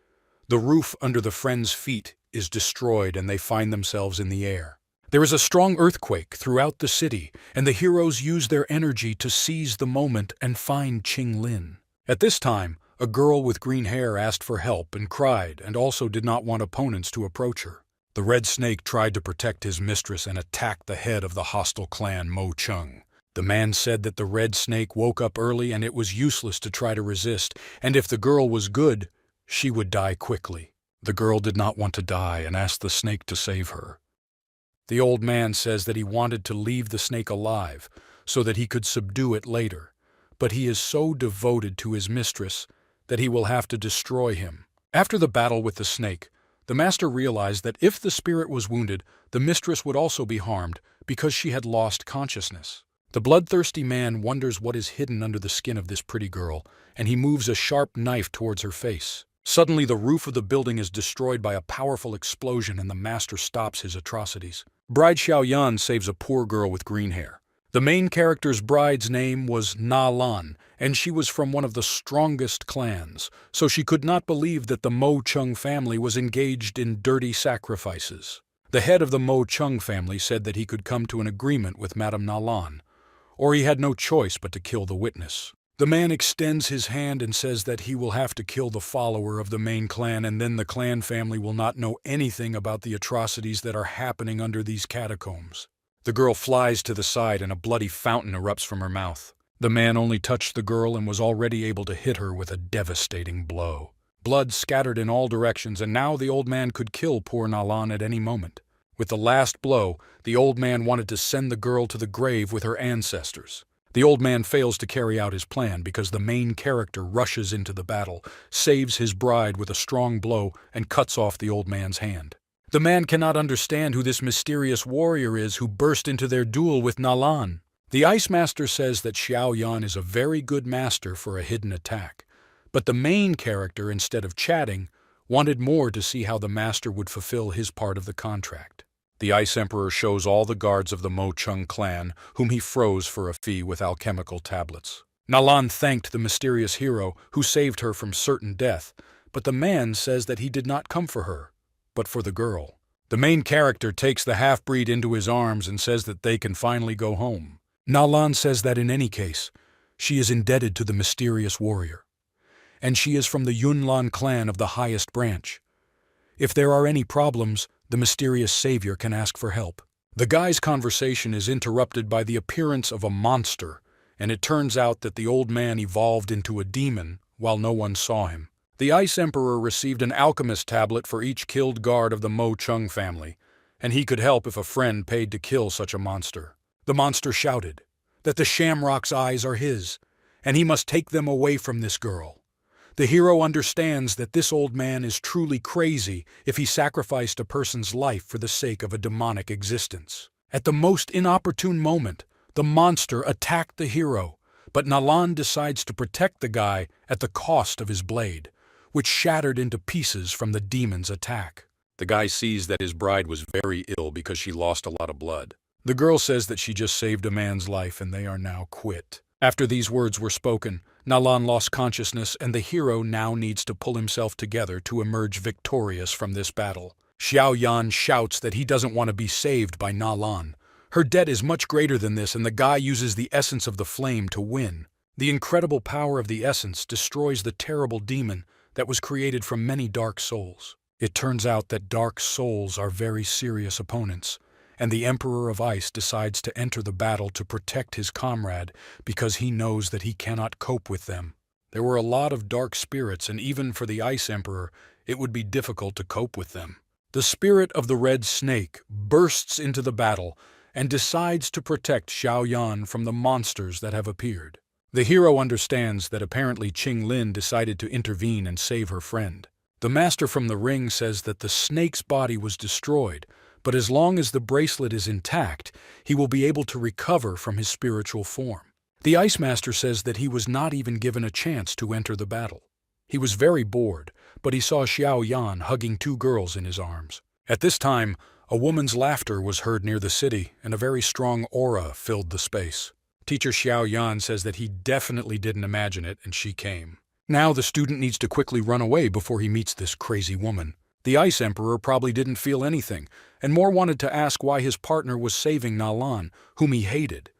the roof under the friends' feet is destroyed and they find themselves in the air. There is a strong earthquake throughout the city, and the heroes use their energy to seize the moment and find Qing Lin. At this time, a girl with green hair asked for help and cried and also did not want opponents to approach her. The Red Snake tried to protect his mistress and attacked the head of the hostile clan Mo Chung. The man said that the Red Snake woke up early and it was useless to try to resist, and if the girl was good, she would die quickly. The girl did not want to die and asked the snake to save her. The old man says that he wanted to leave the snake alive so that he could subdue it later, but he is so devoted to his mistress that he will have to destroy him. After the battle with the snake, the master realized that if the spirit was wounded, the mistress would also be harmed because she had lost consciousness. The bloodthirsty man wonders what is hidden under the skin of this pretty girl, and he moves a sharp knife towards her face. Suddenly, the roof of the building is destroyed by a powerful explosion and the master stops his atrocities. Bride Xiao Yan saves a poor girl with green hair. The main character's bride's name was Na Lan, and she was from one of the strongest clans, so she could not believe that the Mo Chung family was engaged in dirty sacrifices. The head of the Mo Chung family said that he could come to an agreement with Madame Na Lan, or he had no choice but to kill the witness. The man extends his hand and says that he will have to kill the follower of the main clan, and then the clan family will not know anything about the atrocities that are happening under these catacombs. The girl flies to the side and a bloody fountain erupts from her mouth. The man only touched the girl and was already able to hit her with a devastating blow. Blood scattered in all directions, and now the old man could kill poor Nalan at any moment. With the last blow, the old man wanted to send the girl to the grave with her ancestors. The old man fails to carry out his plan because the main character rushes into the battle, saves his bride with a strong blow, and cuts off the old man's hand. The man cannot understand who this mysterious warrior is who burst into their duel with Nalan. The Ice Master says that Xiao Yan is a very good master for a hidden attack, but the main character, instead of chatting, wanted more to see how the master would fulfill his part of the contract. The Ice Emperor shows all the guards of the Mo Chung clan, whom he froze for a fee with alchemical tablets. Nalan thanked the mysterious hero who saved her from certain death, but the man says that he did not come for her, but for the girl. The main character takes the half-breed into his arms and says that they can finally go home. Nalan says that in any case, she is indebted to the mysterious warrior, and she is from the Yunlan clan of the highest branch. If there are any problems, the mysterious savior can ask for help. The guy's conversation is interrupted by the appearance of a monster, and it turns out that the old man evolved into a demon while no one saw him. The Ice Emperor received an alchemist tablet for each killed guard of the Mo Chung family, and he could help if a friend paid to kill such a monster. The monster shouted that the Shamrock's eyes are his, and he must take them away from this girl. The hero understands that this old man is truly crazy if he sacrificed a person's life for the sake of a demonic existence. At the most inopportune moment, the monster attacked the hero, but Nalan decides to protect the guy at the cost of his blade, which shattered into pieces from the demon's attack. The guy sees that his bride was very ill because she lost a lot of blood. The girl says that she just saved a man's life and they are now quit. After these words were spoken, Nalan lost consciousness and the hero now needs to pull himself together to emerge victorious from this battle. Xiao Yan shouts that he doesn't want to be saved by Nalan. Her debt is much greater than this and the guy uses the essence of the flame to win. The incredible power of the essence destroys the terrible demon that was created from many dark souls. It turns out that dark souls are very serious opponents, and the Emperor of Ice decides to enter the battle to protect his comrade because he knows that he cannot cope with them. There were a lot of dark spirits, and even for the Ice Emperor, it would be difficult to cope with them. The spirit of the Red Snake bursts into the battle and decides to protect Xiao Yan from the monsters that have appeared. The hero understands that apparently Qing Lin decided to intervene and save her friend. The master from the ring says that the snake's body was destroyed, but as long as the bracelet is intact, he will be able to recover from his spiritual form. The Ice Master says that he was not even given a chance to enter the battle. He was very bored, but he saw Xiao Yan hugging two girls in his arms. At this time, a woman's laughter was heard near the city, and a very strong aura filled the space. Teacher Xiao Yan says that he definitely didn't imagine it, and she came. Now the student needs to quickly run away before he meets this crazy woman. The Ice Emperor probably didn't feel anything, and more wanted to ask why his partner was saving Nalan, whom he hated.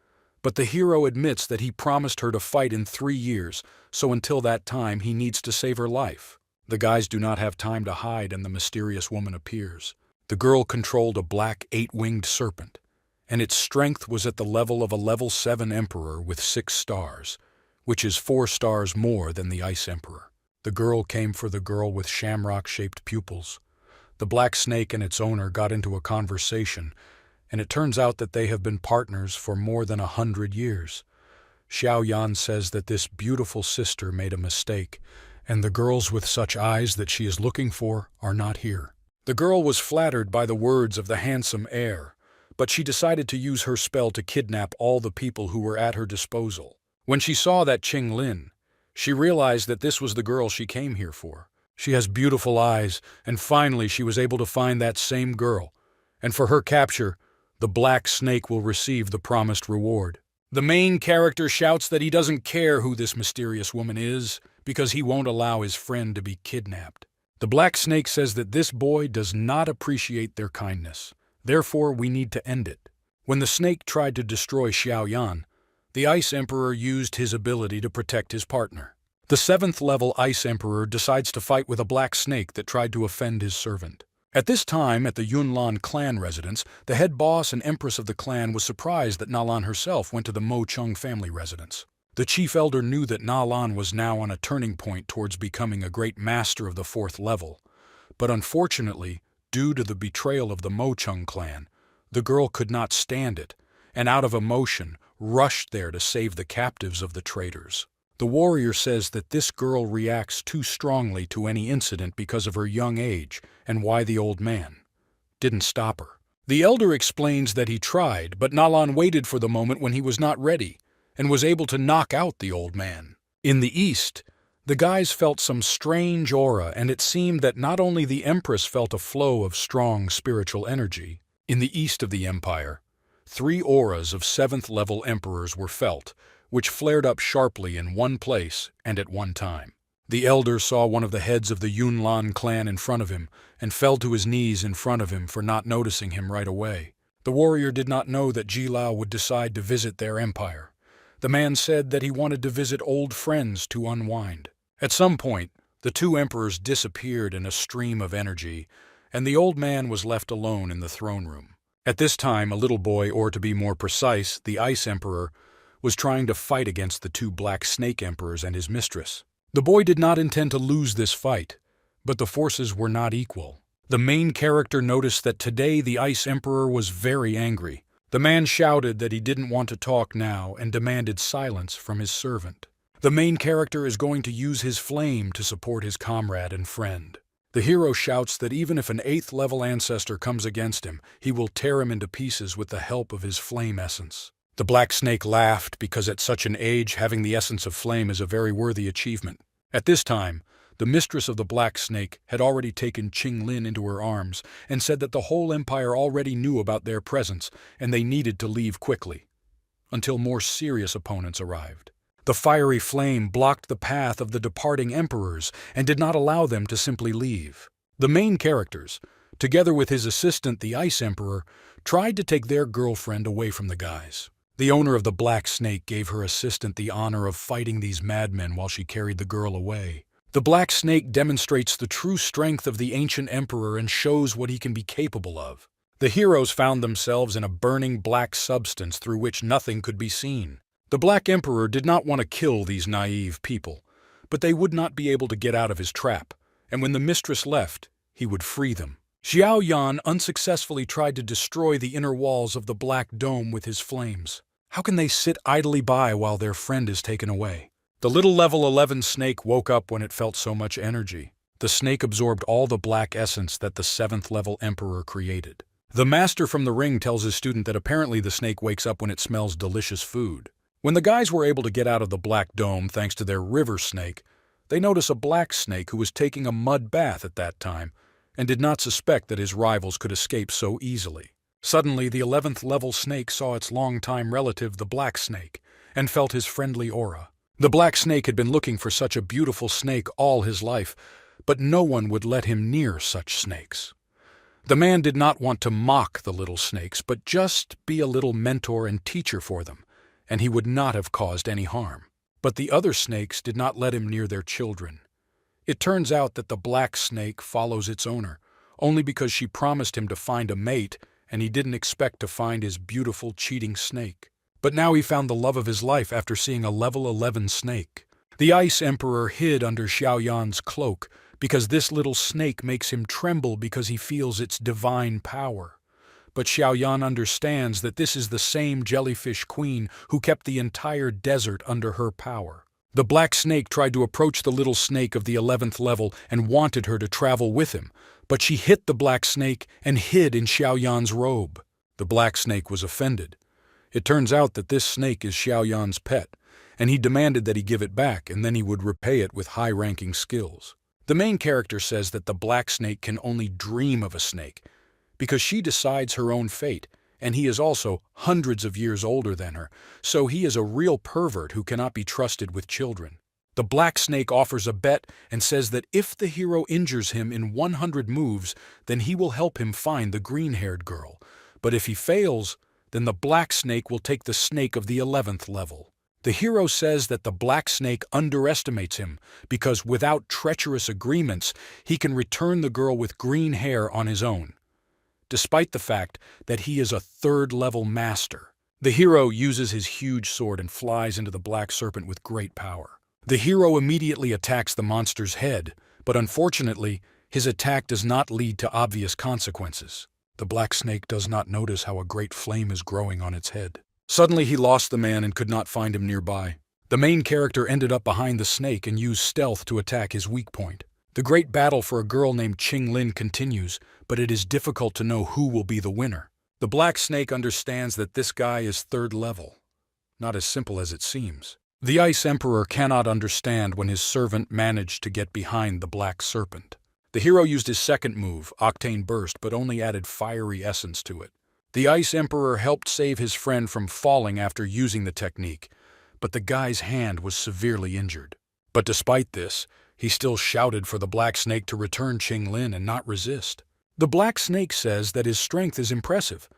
But the hero admits that he promised her to fight in 3 years, so until that time he needs to save her life. The guys do not have time to hide and the mysterious woman appears. The girl controlled a black 8-winged serpent, and its strength was at the level of a level 7 emperor with 6 stars, which is 4 stars more than the Ice Emperor. The girl came for the girl with shamrock-shaped pupils. The black snake and its owner got into a conversation, and it turns out that they have been partners for more than 100 years. Xiao Yan says that this beautiful sister made a mistake, and the girls with such eyes that she is looking for are not here. The girl was flattered by the words of the handsome heir, but she decided to use her spell to kidnap all the people who were at her disposal. When she saw that Qing Lin, she realized that this was the girl she came here for. She has beautiful eyes, and finally she was able to find that same girl. And for her capture, the black snake will receive the promised reward. The main character shouts that he doesn't care who this mysterious woman is, because he won't allow his friend to be kidnapped. The black snake says that this boy does not appreciate their kindness. Therefore, we need to end it. When the snake tried to destroy Xiao Yan, the Ice Emperor used his ability to protect his partner. The 7th level Ice Emperor decides to fight with a black snake that tried to offend his servant. At this time, at the Yunlan clan residence, the head boss and empress of the clan was surprised that Nalan herself went to the Mo Chung family residence. The chief elder knew that Nalan was now on a turning point towards becoming a great master of the 4th level, but unfortunately, due to the betrayal of the Mo Chung clan, the girl could not stand it, and out of emotion, rushed there to save the captives of the traitors. The warrior says that this girl reacts too strongly to any incident because of her young age and why the old man didn't stop her. The elder explains that he tried, but Nalan waited for the moment when he was not ready and was able to knock out the old man. In the east, the guys felt some strange aura, and it seemed that not only the Empress felt a flow of strong spiritual energy. In the east of the empire, 3 auras of 7th-level emperors were felt, which flared up sharply in one place and at one time. The elder saw one of the heads of the Yunlan clan in front of him and fell to his knees in front of him for not noticing him right away. The warrior did not know that Jilao would decide to visit their empire. The man said that he wanted to visit old friends to unwind. At some point, the 2 emperors disappeared in a stream of energy, and the old man was left alone in the throne room. At this time, a little boy, or to be more precise, the Ice Emperor, was trying to fight against the 2 Black Snake Emperors and his mistress. The boy did not intend to lose this fight, but the forces were not equal. The main character noticed that today the Ice Emperor was very angry. The man shouted that he didn't want to talk now and demanded silence from his servant. The main character is going to use his flame to support his comrade and friend. The hero shouts that even if an 8th-level ancestor comes against him, he will tear him into pieces with the help of his flame essence. The Black Snake laughed because at such an age having the essence of flame is a very worthy achievement. At this time, the mistress of the Black Snake had already taken Qing Lin into her arms and said that the whole empire already knew about their presence and they needed to leave quickly, until more serious opponents arrived. The fiery flame blocked the path of the departing emperors and did not allow them to simply leave. The main characters, together with his assistant the Ice Emperor, tried to take their girlfriend away from the guys. The owner of the Black Snake gave her assistant the honor of fighting these madmen while she carried the girl away. The Black Snake demonstrates the true strength of the ancient emperor and shows what he can be capable of. The heroes found themselves in a burning black substance through which nothing could be seen. The Black Emperor did not want to kill these naive people, but they would not be able to get out of his trap, and when the mistress left, he would free them. Xiao Yan unsuccessfully tried to destroy the inner walls of the Black Dome with his flames. How can they sit idly by while their friend is taken away? The little level 11 snake woke up when it felt so much energy. The snake absorbed all the black essence that the 7th level emperor created. The master from the ring tells his student that apparently the snake wakes up when it smells delicious food. When the guys were able to get out of the Black Dome thanks to their river snake, they notice a black snake who was taking a mud bath at that time and did not suspect that his rivals could escape so easily. Suddenly, the 11th level snake saw its longtime relative, the Black Snake, and felt his friendly aura. The Black Snake had been looking for such a beautiful snake all his life, but no one would let him near such snakes. The man did not want to mock the little snakes, but just be a little mentor and teacher for them, and he would not have caused any harm. But the other snakes did not let him near their children. It turns out that the Black Snake follows its owner, only because she promised him to find a mate, and he didn't expect to find his beautiful, cheating snake. But now he found the love of his life after seeing a level 11 snake. The Ice Emperor hid under Xiao Yan's cloak, because this little snake makes him tremble because he feels its divine power. But Xiao Yan understands that this is the same jellyfish queen who kept the entire desert under her power. The Black Snake tried to approach the little snake of the 11th level and wanted her to travel with him, but she hit the Black Snake and hid in Xiao Yan's robe. The Black Snake was offended. It turns out that this snake is Xiao Yan's pet, and he demanded that he give it back and then he would repay it with high-ranking skills. The main character says that the Black Snake can only dream of a snake, because she decides her own fate, and he is also hundreds of years older than her, so he is a real pervert who cannot be trusted with children. The Black Snake offers a bet and says that if the hero injures him in 100 moves, then he will help him find the green-haired girl. But if he fails, then the Black Snake will take the snake of the 11th level. The hero says that the Black Snake underestimates him because without treacherous agreements, he can return the girl with green hair on his own, despite the fact that he is a 3rd-level master. The hero uses his huge sword and flies into the Black Serpent with great power. The hero immediately attacks the monster's head, but unfortunately, his attack does not lead to obvious consequences. The Black Snake does not notice how a great flame is growing on its head. Suddenly he lost the man and could not find him nearby. The main character ended up behind the snake and used stealth to attack his weak point. The great battle for a girl named Qing Lin continues, but it is difficult to know who will be the winner. The black snake understands that this guy is third level. Not as simple as it seems. The Ice Emperor cannot understand when his servant managed to get behind the black serpent. The hero used his second move, Octane Burst, but only added fiery essence to it. The Ice Emperor helped save his friend from falling after using the technique, but the guy's hand was severely injured. But despite this, he still shouted for the black snake to return Qing Lin and not resist. The black snake says that his strength is impressive,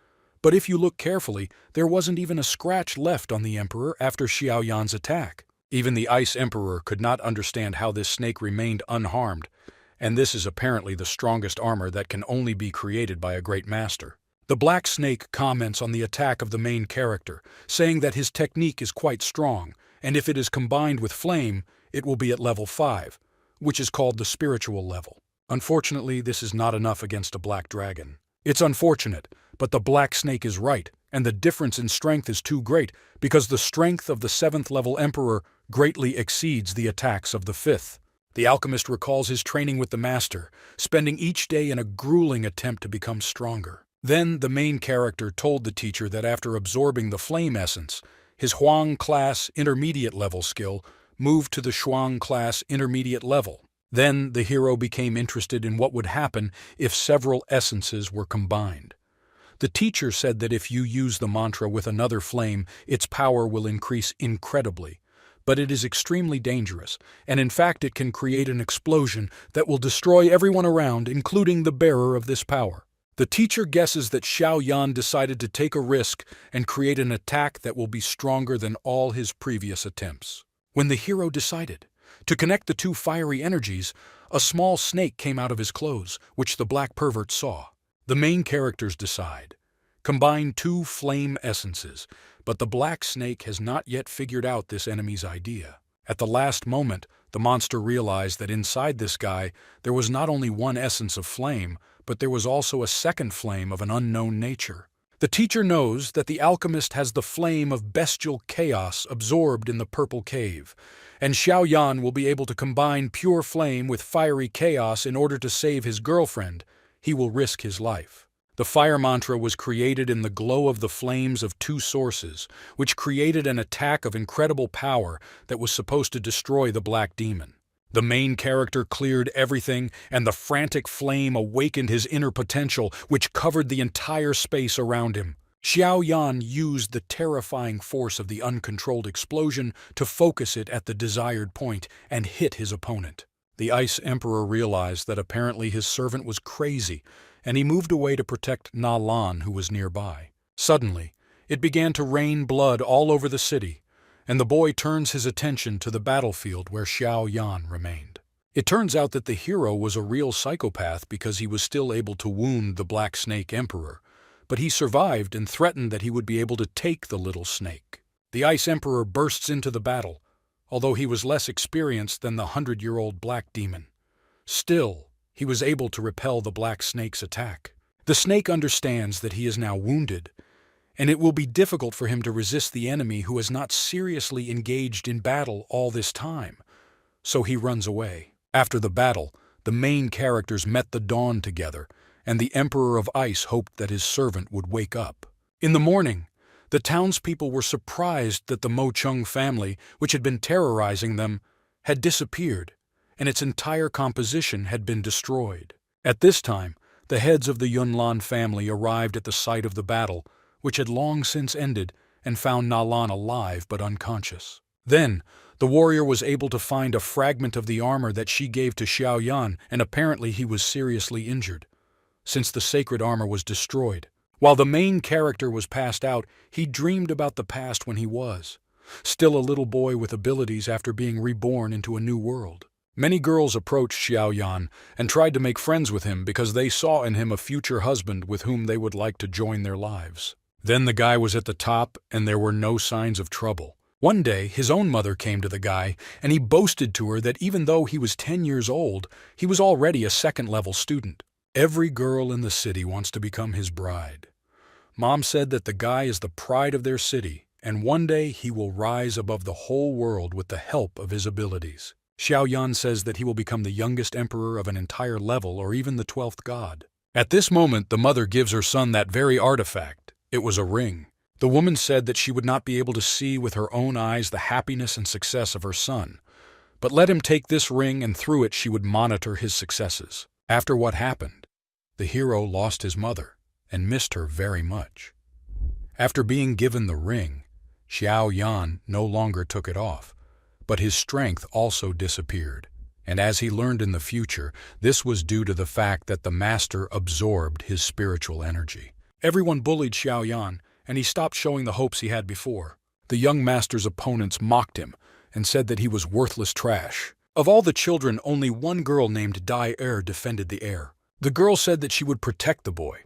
but if you look carefully, there wasn't even a scratch left on the Emperor after Xiao Yan's attack. Even the Ice Emperor could not understand how this snake remained unharmed, and this is apparently the strongest armor that can only be created by a great master. The black snake comments on the attack of the main character, saying that his technique is quite strong, and if it is combined with flame, it will be at level 5, which is called the spiritual level. Unfortunately, this is not enough against a black dragon. It's unfortunate, but the black snake is right, and the difference in strength is too great because the strength of the 7th level Emperor greatly exceeds the attacks of the 5th. The alchemist recalls his training with the master, spending each day in a grueling attempt to become stronger. Then the main character told the teacher that after absorbing the flame essence, his Huang class intermediate level skill moved to the Shuang class intermediate level. Then the hero became interested in what would happen if several essences were combined. The teacher said that if you use the mantra with another flame, its power will increase incredibly. But it is extremely dangerous, and in fact it can create an explosion that will destroy everyone around, including the bearer of this power. The teacher guesses that Xiao Yan decided to take a risk and create an attack that will be stronger than all his previous attempts. When the hero decided to connect the two fiery energies, a small snake came out of his clothes, which the black pervert saw. The main characters decide. Combine 2 flame essences, but the black snake has not yet figured out this enemy's idea. At the last moment, the monster realized that inside this guy, there was not only one essence of flame, but there was also a second flame of an unknown nature. The teacher knows that the alchemist has the flame of bestial chaos absorbed in the purple cave, and Xiao Yan will be able to combine pure flame with fiery chaos in order to save his girlfriend. He will risk his life. The fire mantra was created in the glow of the flames of 2 sources, which created an attack of incredible power that was supposed to destroy the black demon. The main character cleared everything, and the frantic flame awakened his inner potential, which covered the entire space around him. Xiao Yan used the terrifying force of the uncontrolled explosion to focus it at the desired point and hit his opponent. The Ice Emperor realized that apparently his servant was crazy, and he moved away to protect Na Lan, who was nearby. Suddenly, it began to rain blood all over the city, and the boy turns his attention to the battlefield where Xiao Yan remained. It turns out that the hero was a real psychopath because he was still able to wound the Black Snake Emperor, but he survived and threatened that he would be able to take the little snake. The Ice Emperor bursts into the battle, although he was less experienced than the 100-year-old black demon. Still, he was able to repel the black snake's attack. The snake understands that he is now wounded, and it will be difficult for him to resist the enemy who has not seriously engaged in battle all this time, so he runs away. After the battle, the main characters met the dawn together, and the Emperor of Ice hoped that his servant would wake up. In the morning, the townspeople were surprised that the Mo Chung family, which had been terrorizing them, had disappeared, and its entire composition had been destroyed. At this time, the heads of the Yunlan family arrived at the site of the battle, which had long since ended, and found Na Lan alive but unconscious. Then, the warrior was able to find a fragment of the armor that she gave to Xiao Yan, and apparently he was seriously injured, since the sacred armor was destroyed. While the main character was passed out, he dreamed about the past when he was still a little boy with abilities after being reborn into a new world. Many girls approached Xiao Yan and tried to make friends with him because they saw in him a future husband with whom they would like to join their lives. Then the guy was at the top and there were no signs of trouble. One day, his own mother came to the guy and he boasted to her that even though he was 10 years old, he was already a second-level student. Every girl in the city wants to become his bride. Mom said that the guy is the pride of their city, and one day he will rise above the whole world with the help of his abilities. Xiao Yan says that he will become the youngest emperor of an entire level or even the 12th god. At this moment, the mother gives her son that very artifact. It was a ring. The woman said that she would not be able to see with her own eyes the happiness and success of her son, but let him take this ring and through it she would monitor his successes. After what happened, the hero lost his mother and missed her very much. After being given the ring, Xiao Yan no longer took it off, but his strength also disappeared. And as he learned in the future, this was due to the fact that the master absorbed his spiritual energy. Everyone bullied Xiao Yan, and he stopped showing the hopes he had before. The young master's opponents mocked him and said that he was worthless trash. Of all the children, only one girl named Dai Er defended the heir. The girl said that she would protect the boy.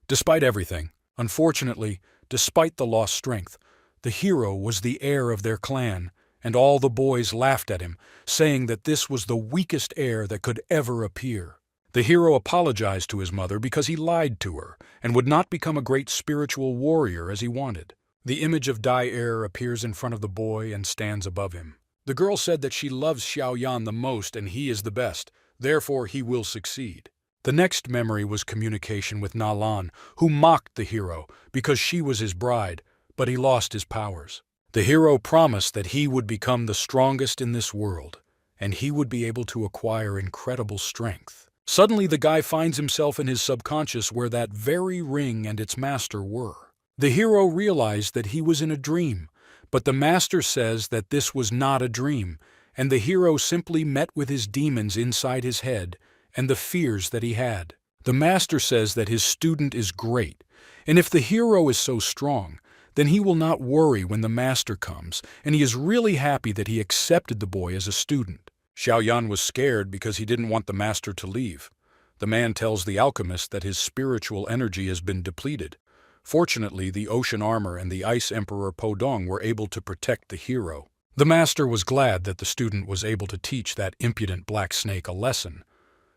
Despite everything, unfortunately, despite the lost strength, the hero was the heir of their clan, and all the boys laughed at him, saying that this was the weakest heir that could ever appear. The hero apologized to his mother because he lied to her and would not become a great spiritual warrior as he wanted. The image of Dai Er appears in front of the boy and stands above him. The girl said that she loves Xiao Yan the most and he is the best, therefore he will succeed. The next memory was communication with Na Lan, who mocked the hero because she was his bride, but he lost his powers. The hero promised that he would become the strongest in this world, and he would be able to acquire incredible strength. Suddenly the guy finds himself in his subconscious where that very ring and its master were. The hero realized that he was in a dream, but the master says that this was not a dream, and the hero simply met with his demons inside his head and the fears that he had. The master says that his student is great, and if the hero is so strong, then he will not worry when the master comes, and he is really happy that he accepted the boy as a student. Xiao Yan was scared because he didn't want the master to leave. The man tells the alchemist that his spiritual energy has been depleted. Fortunately, the ocean armor and the ice emperor Podong were able to protect the hero. The master was glad that the student was able to teach that impudent black snake a lesson.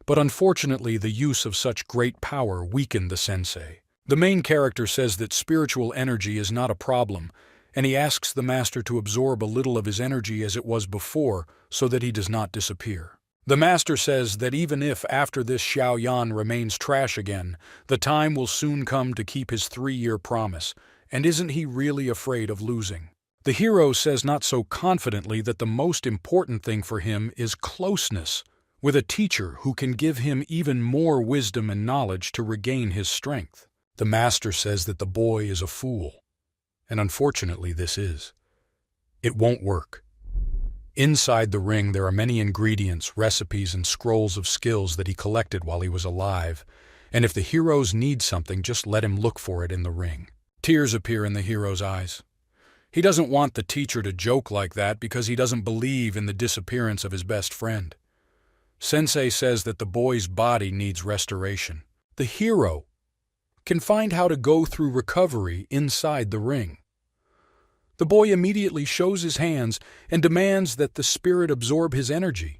But unfortunately, the use of such great power weakened the sensei. The main character says that spiritual energy is not a problem, and he asks the master to absorb a little of his energy as it was before so that he does not disappear. The master says that even if after this Xiao Yan remains trash again, the time will soon come to keep his 3-year promise, and isn't he really afraid of losing? The hero says not so confidently that the most important thing for him is closeness with a teacher who can give him even more wisdom and knowledge to regain his strength. The master says that the boy is a fool, and unfortunately this is. It won't work. Inside the ring there are many ingredients, recipes, and scrolls of skills that he collected while he was alive, and if the heroes need something, just let him look for it in the ring. Tears appear in the hero's eyes. He doesn't want the teacher to joke like that because he doesn't believe in the disappearance of his best friend. Sensei says that the boy's body needs restoration. The hero can find how to go through recovery inside the ring. The boy immediately shows his hands and demands that the spirit absorb his energy.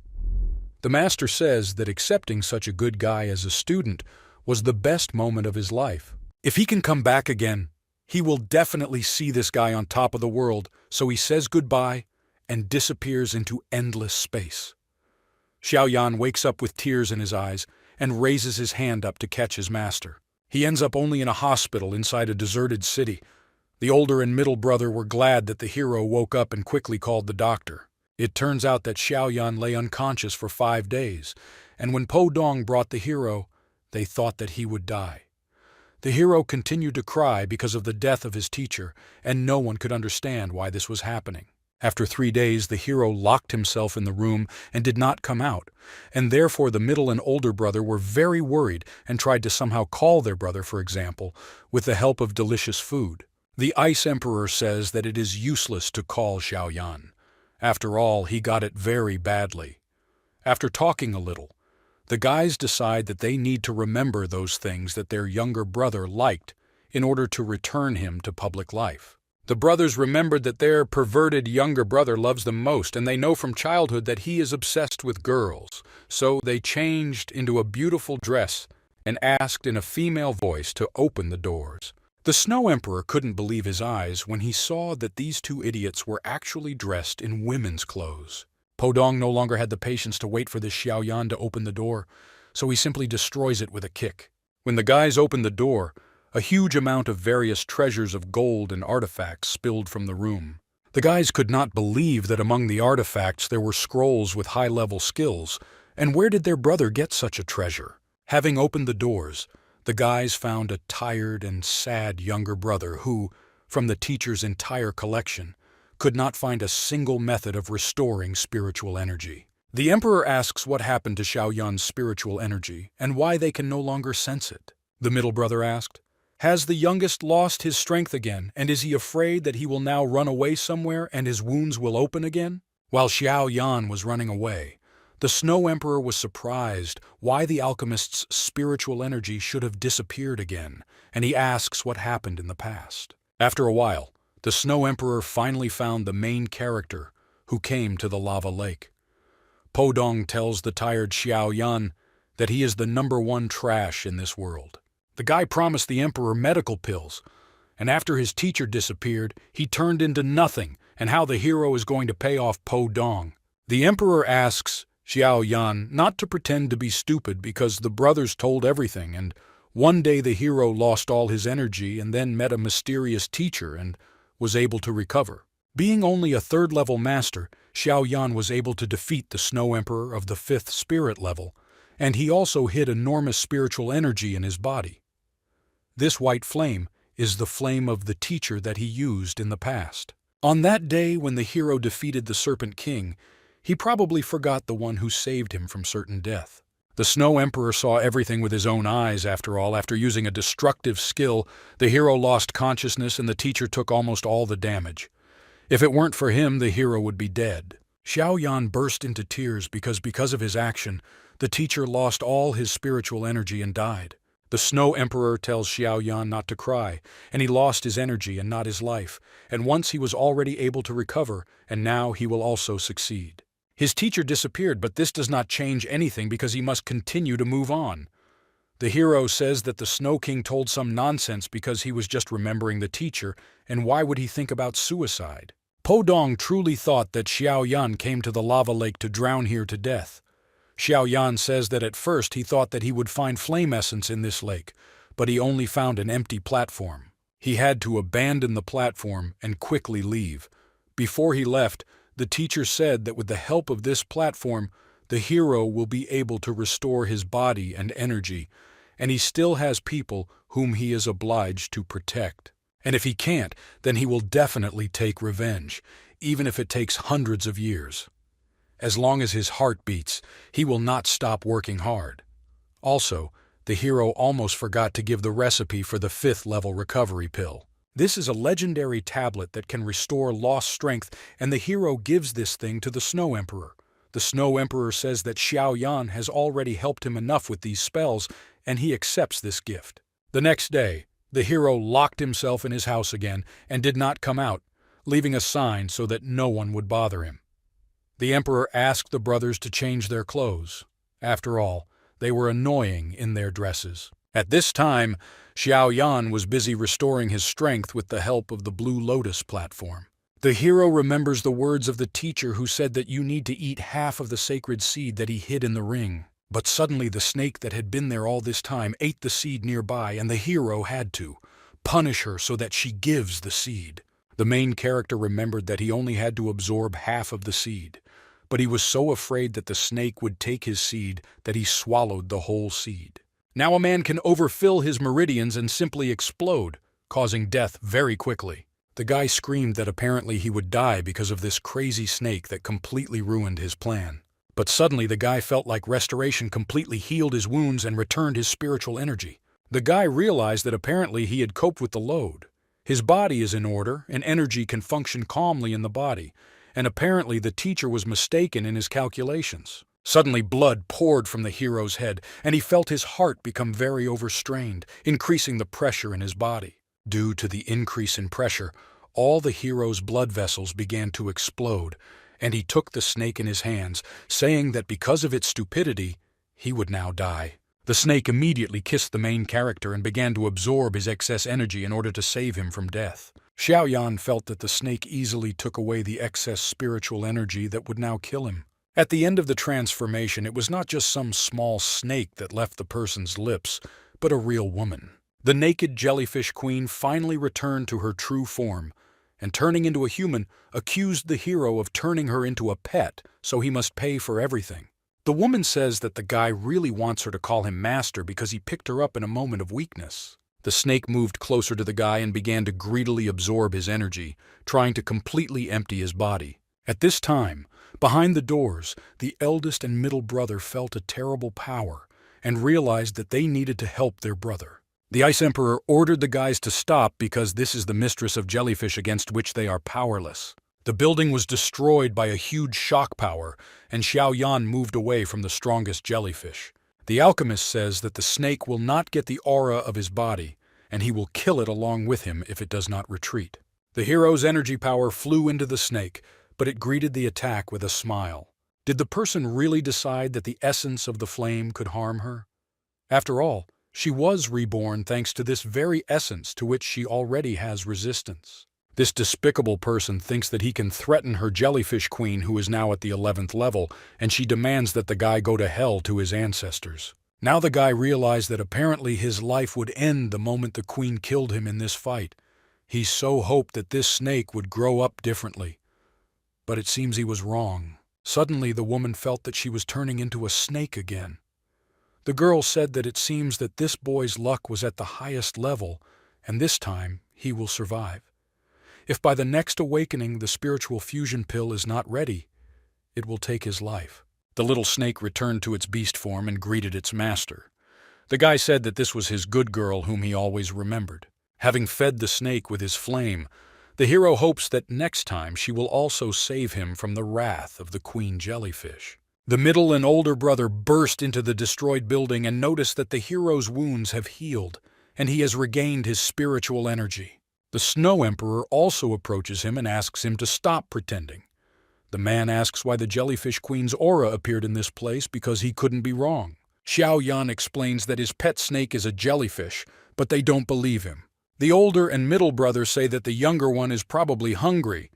The master says that accepting such a good guy as a student was the best moment of his life. If he can come back again, he will definitely see this guy on top of the world, so he says goodbye and disappears into endless space. Xiao Yan wakes up with tears in his eyes and raises his hand up to catch his master. He ends up only in a hospital inside a deserted city. The older and middle brother were glad that the hero woke up and quickly called the doctor. It turns out that Xiao Yan lay unconscious for 5 days, and when Podong brought the hero, they thought that he would die. The hero continued to cry because of the death of his teacher, and no one could understand why this was happening. After 3 days, the hero locked himself in the room and did not come out, and therefore the middle and older brother were very worried and tried to somehow call their brother, for example, with the help of delicious food. The Ice Emperor says that it is useless to call Xiao Yan. After all, he got it very badly. After talking a little, the guys decide that they need to remember those things that their younger brother liked in order to return him to public life. The brothers remembered that their perverted younger brother loves them most, and they know from childhood that he is obsessed with girls. So they changed into a beautiful dress and asked in a female voice to open the doors. The Snow Emperor couldn't believe his eyes when he saw that these two idiots were actually dressed in women's clothes. Podong no longer had the patience to wait for this Xiaoyan to open the door, so he simply destroys it with a kick. When the guys opened the door, a huge amount of various treasures of gold and artifacts spilled from the room. The guys could not believe that among the artifacts there were scrolls with high-level skills, and where did their brother get such a treasure? Having opened the doors, the guys found a tired and sad younger brother who, from the teacher's entire collection, could not find a single method of restoring spiritual energy. The emperor asks what happened to Xiaoyan's spiritual energy and why they can no longer sense it. The middle brother asked, "Has the youngest lost his strength again, and is he afraid that he will now run away somewhere and his wounds will open again?" While Xiaoyan was running away, the Snow Emperor was surprised why the alchemist's spiritual energy should have disappeared again, and he asks what happened in the past. After a while, the Snow Emperor finally found the main character who came to the lava lake. Podong tells the tired Xiaoyan that he is the #1 trash in this world. The guy promised the emperor medical pills, and after his teacher disappeared, he turned into nothing, and how the hero is going to pay off Podong. The emperor asks Xiaoyan not to pretend to be stupid because the brothers told everything, and one day the hero lost all his energy and then met a mysterious teacher and was able to recover. Being only a 3rd-level master, Xiaoyan was able to defeat the Snow Emperor of the 5th spirit level, and he also hid enormous spiritual energy in his body. This white flame is the flame of the teacher that he used in the past. On that day when the hero defeated the Serpent King, he probably forgot the one who saved him from certain death. The Snow Emperor saw everything with his own eyes, after all. After using a destructive skill, the hero lost consciousness and the teacher took almost all the damage. If it weren't for him, the hero would be dead. Xiaoyan burst into tears because of his action, the teacher lost all his spiritual energy and died. The Snow Emperor tells Xiaoyan not to cry, and he lost his energy and not his life, and once he was already able to recover, and now he will also succeed. His teacher disappeared, but this does not change anything because he must continue to move on. The hero says that the Snow King told some nonsense because he was just remembering the teacher, and why would he think about suicide? Podong truly thought that Xiaoyan came to the lava lake to drown here to death. Xiaoyan says that at first he thought that he would find flame essence in this lake, but he only found an empty platform. He had to abandon the platform and quickly leave. Before he left, the teacher said that with the help of this platform, the hero will be able to restore his body and energy, and he still has people whom he is obliged to protect. And if he can't, then he will definitely take revenge, even if it takes hundreds of years. As long as his heart beats, he will not stop working hard. Also, the hero almost forgot to give the recipe for the 5th-level recovery pill. This is a legendary tablet that can restore lost strength, and the hero gives this thing to the Snow Emperor. The Snow Emperor says that Xiaoyan has already helped him enough with these spells, and he accepts this gift. The next day, the hero locked himself in his house again and did not come out, leaving a sign so that no one would bother him. The emperor asked the brothers to change their clothes. After all, they were annoying in their dresses. At this time, Xiaoyan was busy restoring his strength with the help of the Blue Lotus platform. The hero remembers the words of the teacher who said that you need to eat half of the sacred seed that he hid in the ring. But suddenly the snake that had been there all this time ate the seed nearby, and the hero had to punish her so that she gives the seed. The main character remembered that he only had to absorb half of the seed, but he was so afraid that the snake would take his seed that he swallowed the whole seed. Now a man can overfill his meridians and simply explode, causing death very quickly. The guy screamed that apparently he would die because of this crazy snake that completely ruined his plan. But suddenly the guy felt like restoration completely healed his wounds and returned his spiritual energy. The guy realized that apparently he had coped with the load. His body is in order, and energy can function calmly in the body, and apparently the teacher was mistaken in his calculations. Suddenly blood poured from the hero's head, and he felt his heart become very overstrained, increasing the pressure in his body. Due to the increase in pressure, all the hero's blood vessels began to explode, and he took the snake in his hands, saying that because of its stupidity, he would now die. The snake immediately kissed the main character and began to absorb his excess energy in order to save him from death. Xiaoyan felt that the snake easily took away the excess spiritual energy that would now kill him. At the end of the transformation, it was not just some small snake that left the person's lips, but a real woman. The naked jellyfish queen finally returned to her true form, and turning into a human, accused the hero of turning her into a pet, so he must pay for everything. The woman says that the guy really wants her to call him master because he picked her up in a moment of weakness. The snake moved closer to the guy and began to greedily absorb his energy, trying to completely empty his body. At this time, behind the doors, the eldest and middle brother felt a terrible power and realized that they needed to help their brother. The Ice Emperor ordered the guys to stop because this is the mistress of jellyfish against which they are powerless. The building was destroyed by a huge shock power, and Xiaoyan moved away from the strongest jellyfish. The alchemist says that the snake will not get the aura of his body, and he will kill it along with him if it does not retreat. The hero's energy power flew into the snake, but it greeted the attack with a smile. Did the person really decide that the essence of the flame could harm her? After all, she was reborn thanks to this very essence to which she already has resistance. This despicable person thinks that he can threaten her jellyfish queen, who is now at the 11th level, and she demands that the guy go to hell to his ancestors. Now the guy realized that apparently his life would end the moment the queen killed him in this fight. He so hoped that this snake would grow up differently. But it seems he was wrong. Suddenly the woman felt that she was turning into a snake again. The girl said that it seems that this boy's luck was at the highest level, and this time he will survive. If by the next awakening the spiritual fusion pill is not ready, it will take his life. The little snake returned to its beast form and greeted its master. The guy said that this was his good girl whom he always remembered. Having fed the snake with his flame, the hero hopes that next time she will also save him from the wrath of the queen jellyfish. The middle and older brother burst into the destroyed building and noticed that the hero's wounds have healed, and he has regained his spiritual energy. The Snow Emperor also approaches him and asks him to stop pretending. The man asks why the jellyfish queen's aura appeared in this place because he couldn't be wrong. Xiaoyan explains that his pet snake is a jellyfish, but they don't believe him. The older and middle brother say that the younger one is probably hungry,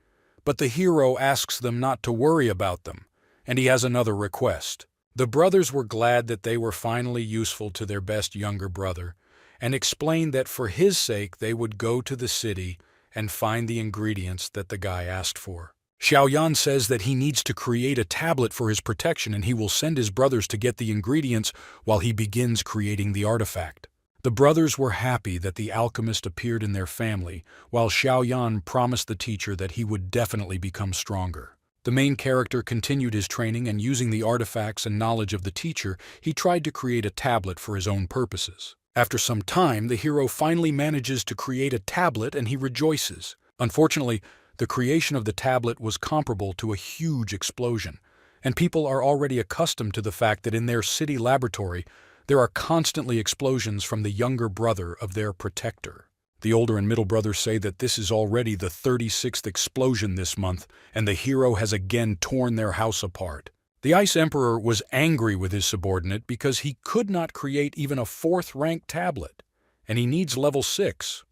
but the hero asks them not to worry about them, and he has another request. The brothers were glad that they were finally useful to their best younger brother, and explained that for his sake they would go to the city and find the ingredients that the guy asked for. Xiaoyan says that he needs to create a tablet for his protection, and he will send his brothers to get the ingredients while he begins creating the artifact. The brothers were happy that the alchemist appeared in their family, while Xiaoyan promised the teacher that he would definitely become stronger. The main character continued his training, and using the artifacts and knowledge of the teacher, he tried to create a tablet for his own purposes. After some time, the hero finally manages to create a tablet and he rejoices. Unfortunately, the creation of the tablet was comparable to a huge explosion, and people are already accustomed to the fact that in their city laboratory, there are constantly explosions from the younger brother of their protector. The older and middle brothers say that this is already the 36th explosion this month, and the hero has again torn their house apart. The Ice Emperor was angry with his subordinate because he could not create even a 4th-ranked tablet, and he needs level 6.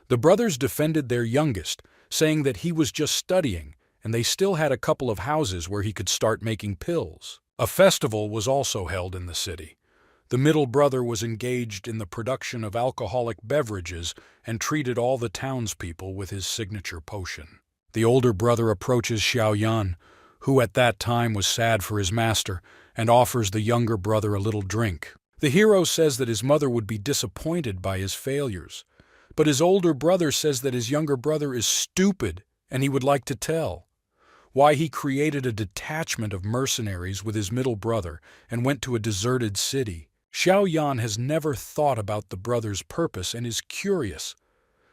The brothers defended their youngest, saying that he was just studying, and they still had a couple of houses where he could start making pills. A festival was also held in the city. The middle brother was engaged in the production of alcoholic beverages and treated all the townspeople with his signature potion. The older brother approaches Xiaoyan, who at that time was sad for his master, and offers the younger brother a little drink. The hero says that his mother would be disappointed by his failures, but his older brother says that his younger brother is stupid and he would like to tell why he created a detachment of mercenaries with his middle brother and went to a deserted city. Xiaoyan has never thought about the brother's purpose and is curious.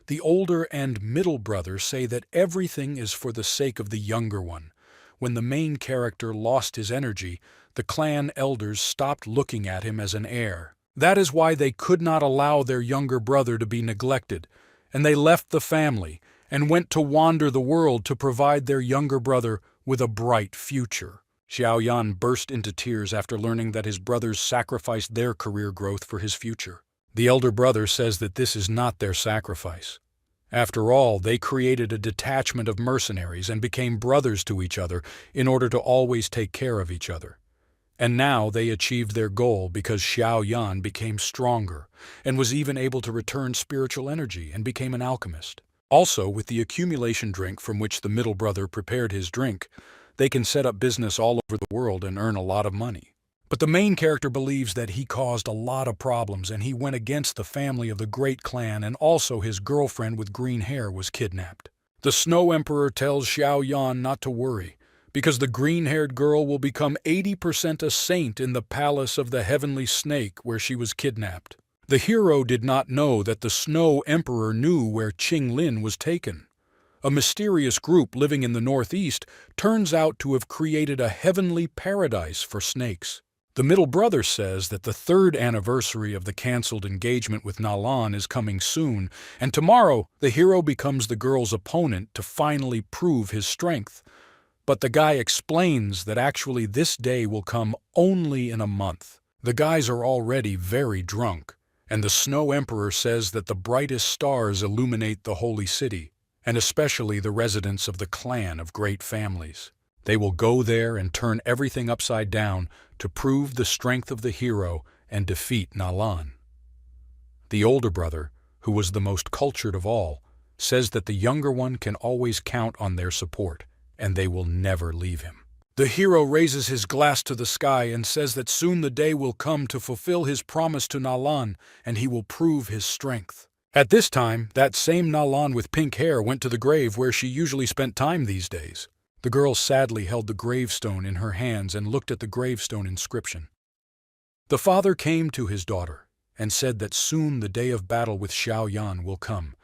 The older and middle brother say that everything is for the sake of the younger one. When the main character lost his energy, the clan elders stopped looking at him as an heir. That is why they could not allow their younger brother to be neglected, and they left the family and went to wander the world to provide their younger brother with a bright future. Xiao Yan burst into tears after learning that his brothers sacrificed their career growth for his future. The elder brother says that this is not their sacrifice. After all, they created a detachment of mercenaries and became brothers to each other in order to always take care of each other. And now they achieved their goal because Xiao Yan became stronger and was even able to return spiritual energy and became an alchemist. Also, with the accumulation drink from which the middle brother prepared his drink, they can set up business all over the world and earn a lot of money. But the main character believes that he caused a lot of problems and he went against the family of the great clan, and also his girlfriend with green hair was kidnapped. The Snow Emperor tells Xiao Yan not to worry, because the green-haired girl will become 80% a saint in the palace of the Heavenly Snake where she was kidnapped. The hero did not know that the Snow Emperor knew where Qing Lin was taken. A mysterious group living in the northeast turns out to have created a heavenly paradise for snakes. The middle brother says that the 3rd anniversary of the cancelled engagement with Nalan is coming soon, and tomorrow the hero becomes the girl's opponent to finally prove his strength. But the guy explains that actually this day will come only in a month. The guys are already very drunk, and the Snow Emperor says that the brightest stars illuminate the holy city, and especially the residents of the clan of great families. They will go there and turn everything upside down to prove the strength of the hero and defeat Nalan. The older brother, who was the most cultured of all, says that the younger one can always count on their support, and they will never leave him. The hero raises his glass to the sky and says that soon the day will come to fulfill his promise to Nalan, and he will prove his strength. At this time, that same Nalan with pink hair went to the grave where she usually spent time these days. The girl sadly held the gravestone in her hands and looked at the gravestone inscription. The father came to his daughter and said that soon the day of battle with Xiao Yan will come,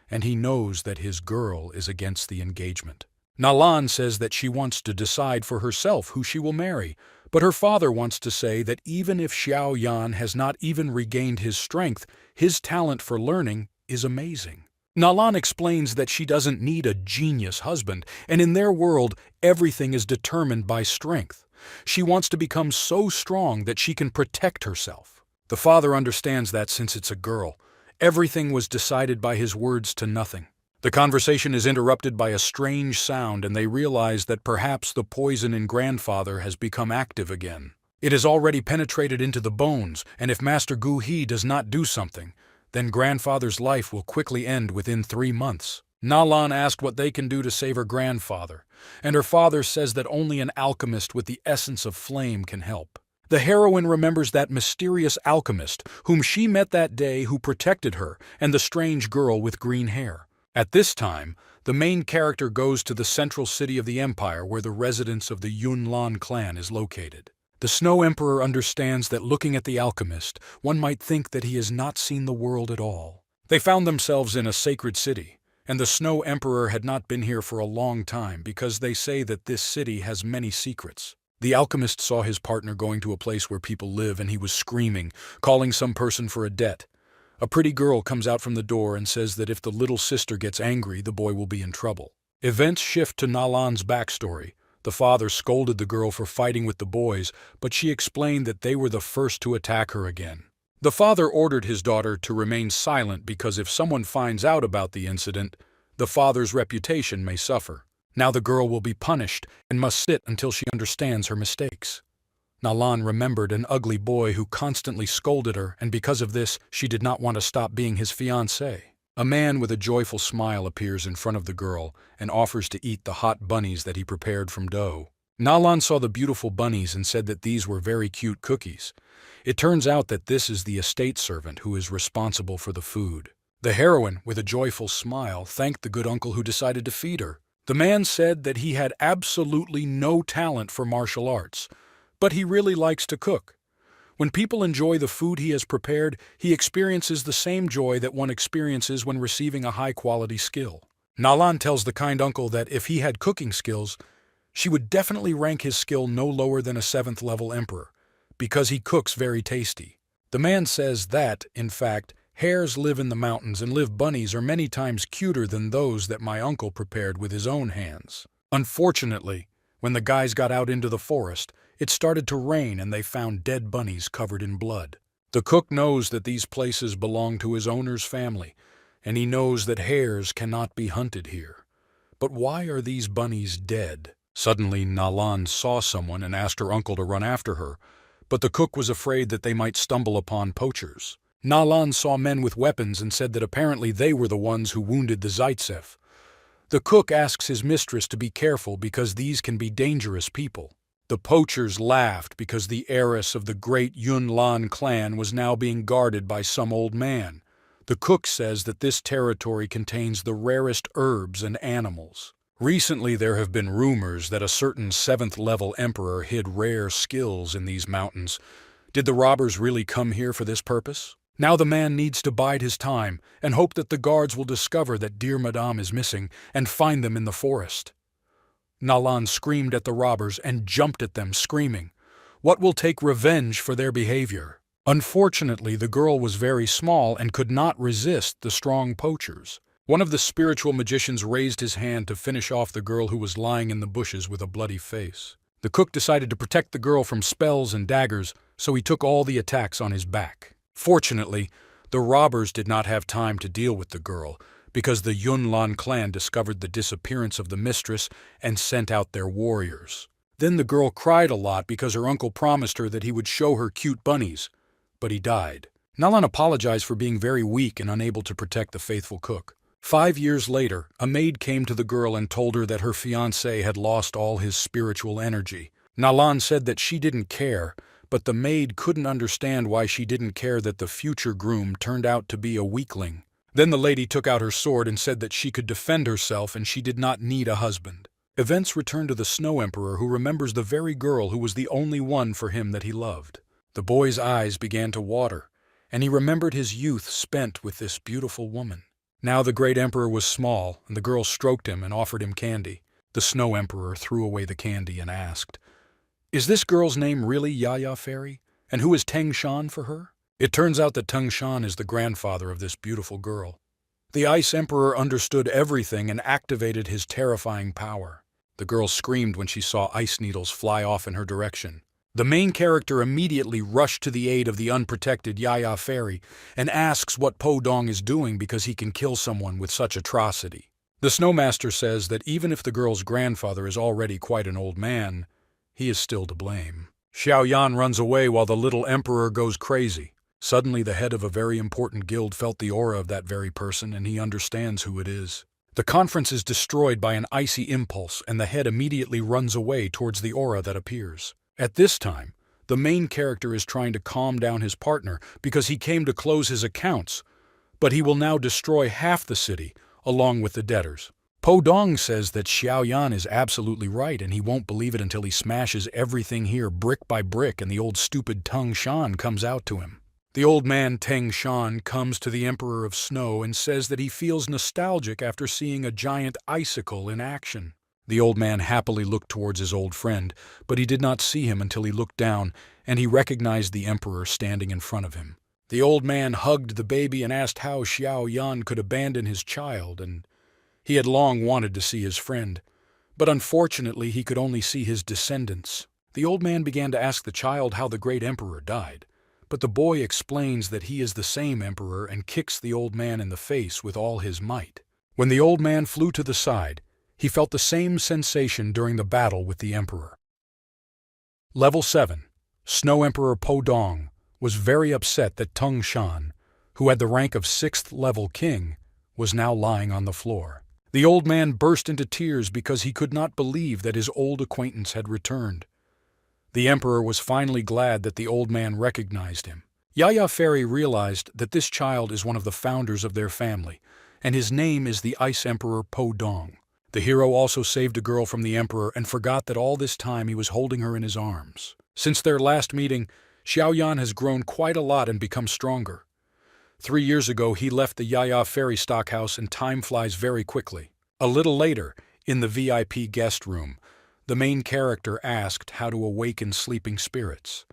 and he knows that his girl is against the engagement. Nalan says that she wants to decide for herself who she will marry, but her father wants to say that even if Xiao Yan has not even regained his strength, his talent for learning is amazing. Nalan explains that she doesn't need a genius husband, and in their world, everything is determined by strength. She wants to become so strong that she can protect herself. The father understands that since it's a girl, everything was decided by his words to nothing. The conversation is interrupted by a strange sound, and they realize that perhaps the poison in grandfather has become active again. It has already penetrated into the bones, and if Master Gu He does not do something, then grandfather's life will quickly end within 3 months. Nalan asked what they can do to save her grandfather, and her father says that only an alchemist with the essence of flame can help. The heroine remembers that mysterious alchemist whom she met that day who protected her, and the strange girl with green hair. At this time, the main character goes to the central city of the empire where the residence of the Yunlan clan is located. The Snow Emperor understands that looking at the alchemist, one might think that he has not seen the world at all. They found themselves in a sacred city, and the Snow Emperor had not been here for a long time because they say that this city has many secrets. The alchemist saw his partner going to a place where people live, and he was screaming, calling some person for a debt. A pretty girl comes out from the door and says that if the little sister gets angry, the boy will be in trouble. Events shift to Nalan's backstory. The father scolded the girl for fighting with the boys, but she explained that they were the first to attack her again. The father ordered his daughter to remain silent because if someone finds out about the incident, the father's reputation may suffer. Now the girl will be punished and must sit until she understands her mistakes. Nalan remembered an ugly boy who constantly scolded her, and because of this, she did not want to stop being his fiancé. A man with a joyful smile appears in front of the girl and offers to eat the hot bunnies that he prepared from dough. Nalan saw the beautiful bunnies and said that these were very cute cookies. It turns out that this is the estate servant who is responsible for the food. The heroine, with a joyful smile, thanked the good uncle who decided to feed her. The man said that he had absolutely no talent for martial arts, but he really likes to cook. When people enjoy the food he has prepared, he experiences the same joy that one experiences when receiving a high-quality skill. Nalan tells the kind uncle that if he had cooking skills, she would definitely rank his skill no lower than a 7th-level emperor, because he cooks very tasty. The man says that, in fact, hares live in the mountains and live bunnies are many times cuter than those that my uncle prepared with his own hands. Unfortunately, When the guys got out into the forest, it started to rain and they found dead bunnies covered in blood. The cook knows that these places belong to his owner's family, and he knows that hares cannot be hunted here. But why are these bunnies dead? Suddenly, Nalan saw someone and asked her uncle to run after her, but the cook was afraid that they might stumble upon poachers. Nalan saw men with weapons and said that apparently they were the ones who wounded the Zaitsev. The cook asks his mistress to be careful because these can be dangerous people. The poachers laughed because the heiress of the great Yunlan clan was now being guarded by some old man. The cook says that this territory contains the rarest herbs and animals. Recently there have been rumors that a certain 7th-level emperor hid rare skills in these mountains. Did the robbers really come here for this purpose? Now the man needs to bide his time and hope that the guards will discover that dear Madame is missing and find them in the forest. Nalan screamed at the robbers and jumped at them, screaming, "What will take revenge for their behavior?" Unfortunately, the girl was very small and could not resist the strong poachers. One of the spiritual magicians raised his hand to finish off the girl who was lying in the bushes with a bloody face. The cook decided to protect the girl from spells and daggers, so he took all the attacks on his back. Fortunately, the robbers did not have time to deal with the girl, because the Yunlan clan discovered the disappearance of the mistress and sent out their warriors. Then the girl cried a lot because her uncle promised her that he would show her cute bunnies, but he died. Nalan apologized for being very weak and unable to protect the faithful cook. 5 years later, a maid came to the girl and told her that her fiancé had lost all his spiritual energy. Nalan said that she didn't care, but the maid couldn't understand why she didn't care that the future groom turned out to be a weakling. Then the lady took out her sword and said that she could defend herself and she did not need a husband. Events return to the Snow Emperor, who remembers the very girl who was the only one for him that he loved. The boy's eyes began to water, and he remembered his youth spent with this beautiful woman. Now the great emperor was small, and the girl stroked him and offered him candy. The Snow Emperor threw away the candy and asked, "Is this girl's name really Yaya Fairy? And who is Teng Shan for her?" It turns out that Teng Shan is the grandfather of this beautiful girl. The Ice Emperor understood everything and activated his terrifying power. The girl screamed when she saw ice needles fly off in her direction. The main character immediately rushed to the aid of the unprotected Yaya Fairy and asks what Po Dong is doing because he can kill someone with such atrocity. The Snowmaster says that even if the girl's grandfather is already quite an old man, he is still to blame. Xiao Yan runs away while the little emperor goes crazy. Suddenly the head of a very important guild felt the aura of that very person, and he understands who it is. The conference is destroyed by an icy impulse, and the head immediately runs away towards the aura that appears. At this time, the main character is trying to calm down his partner because he came to close his accounts, but he will now destroy half the city, along with the debtors. Po Dong says that Xiao Yan is absolutely right, and he won't believe it until he smashes everything here brick by brick and the old stupid Teng Shan comes out to him. The old man Teng Shan comes to the Emperor of Snow and says that he feels nostalgic after seeing a giant icicle in action. The old man happily looked towards his old friend, but he did not see him until he looked down, and he recognized the Emperor standing in front of him. The old man hugged the baby and asked how Xiao Yan could abandon his child, and he had long wanted to see his friend, but unfortunately he could only see his descendants. The old man began to ask the child how the great emperor died, but the boy explains that he is the same emperor and kicks the old man in the face with all his might. When the old man flew to the side, he felt the same sensation during the battle with the emperor. Level 7. Snow Emperor Po Dong was very upset that Teng Shan, who had the rank of 6th level king, was now lying on the floor. The old man burst into tears because he could not believe that his old acquaintance had returned. The emperor was finally glad that the old man recognized him. Yaya Fairy realized that this child is one of the founders of their family, and his name is the Ice Emperor Po Dong. The hero also saved a girl from the emperor and forgot that all this time he was holding her in his arms. Since their last meeting, Xiao Yan has grown quite a lot and become stronger. 3 years ago, he left the Yaya Fairy stockhouse and time flies very quickly. A little later, in the VIP guest room, the main character asked how to awaken sleeping spirits.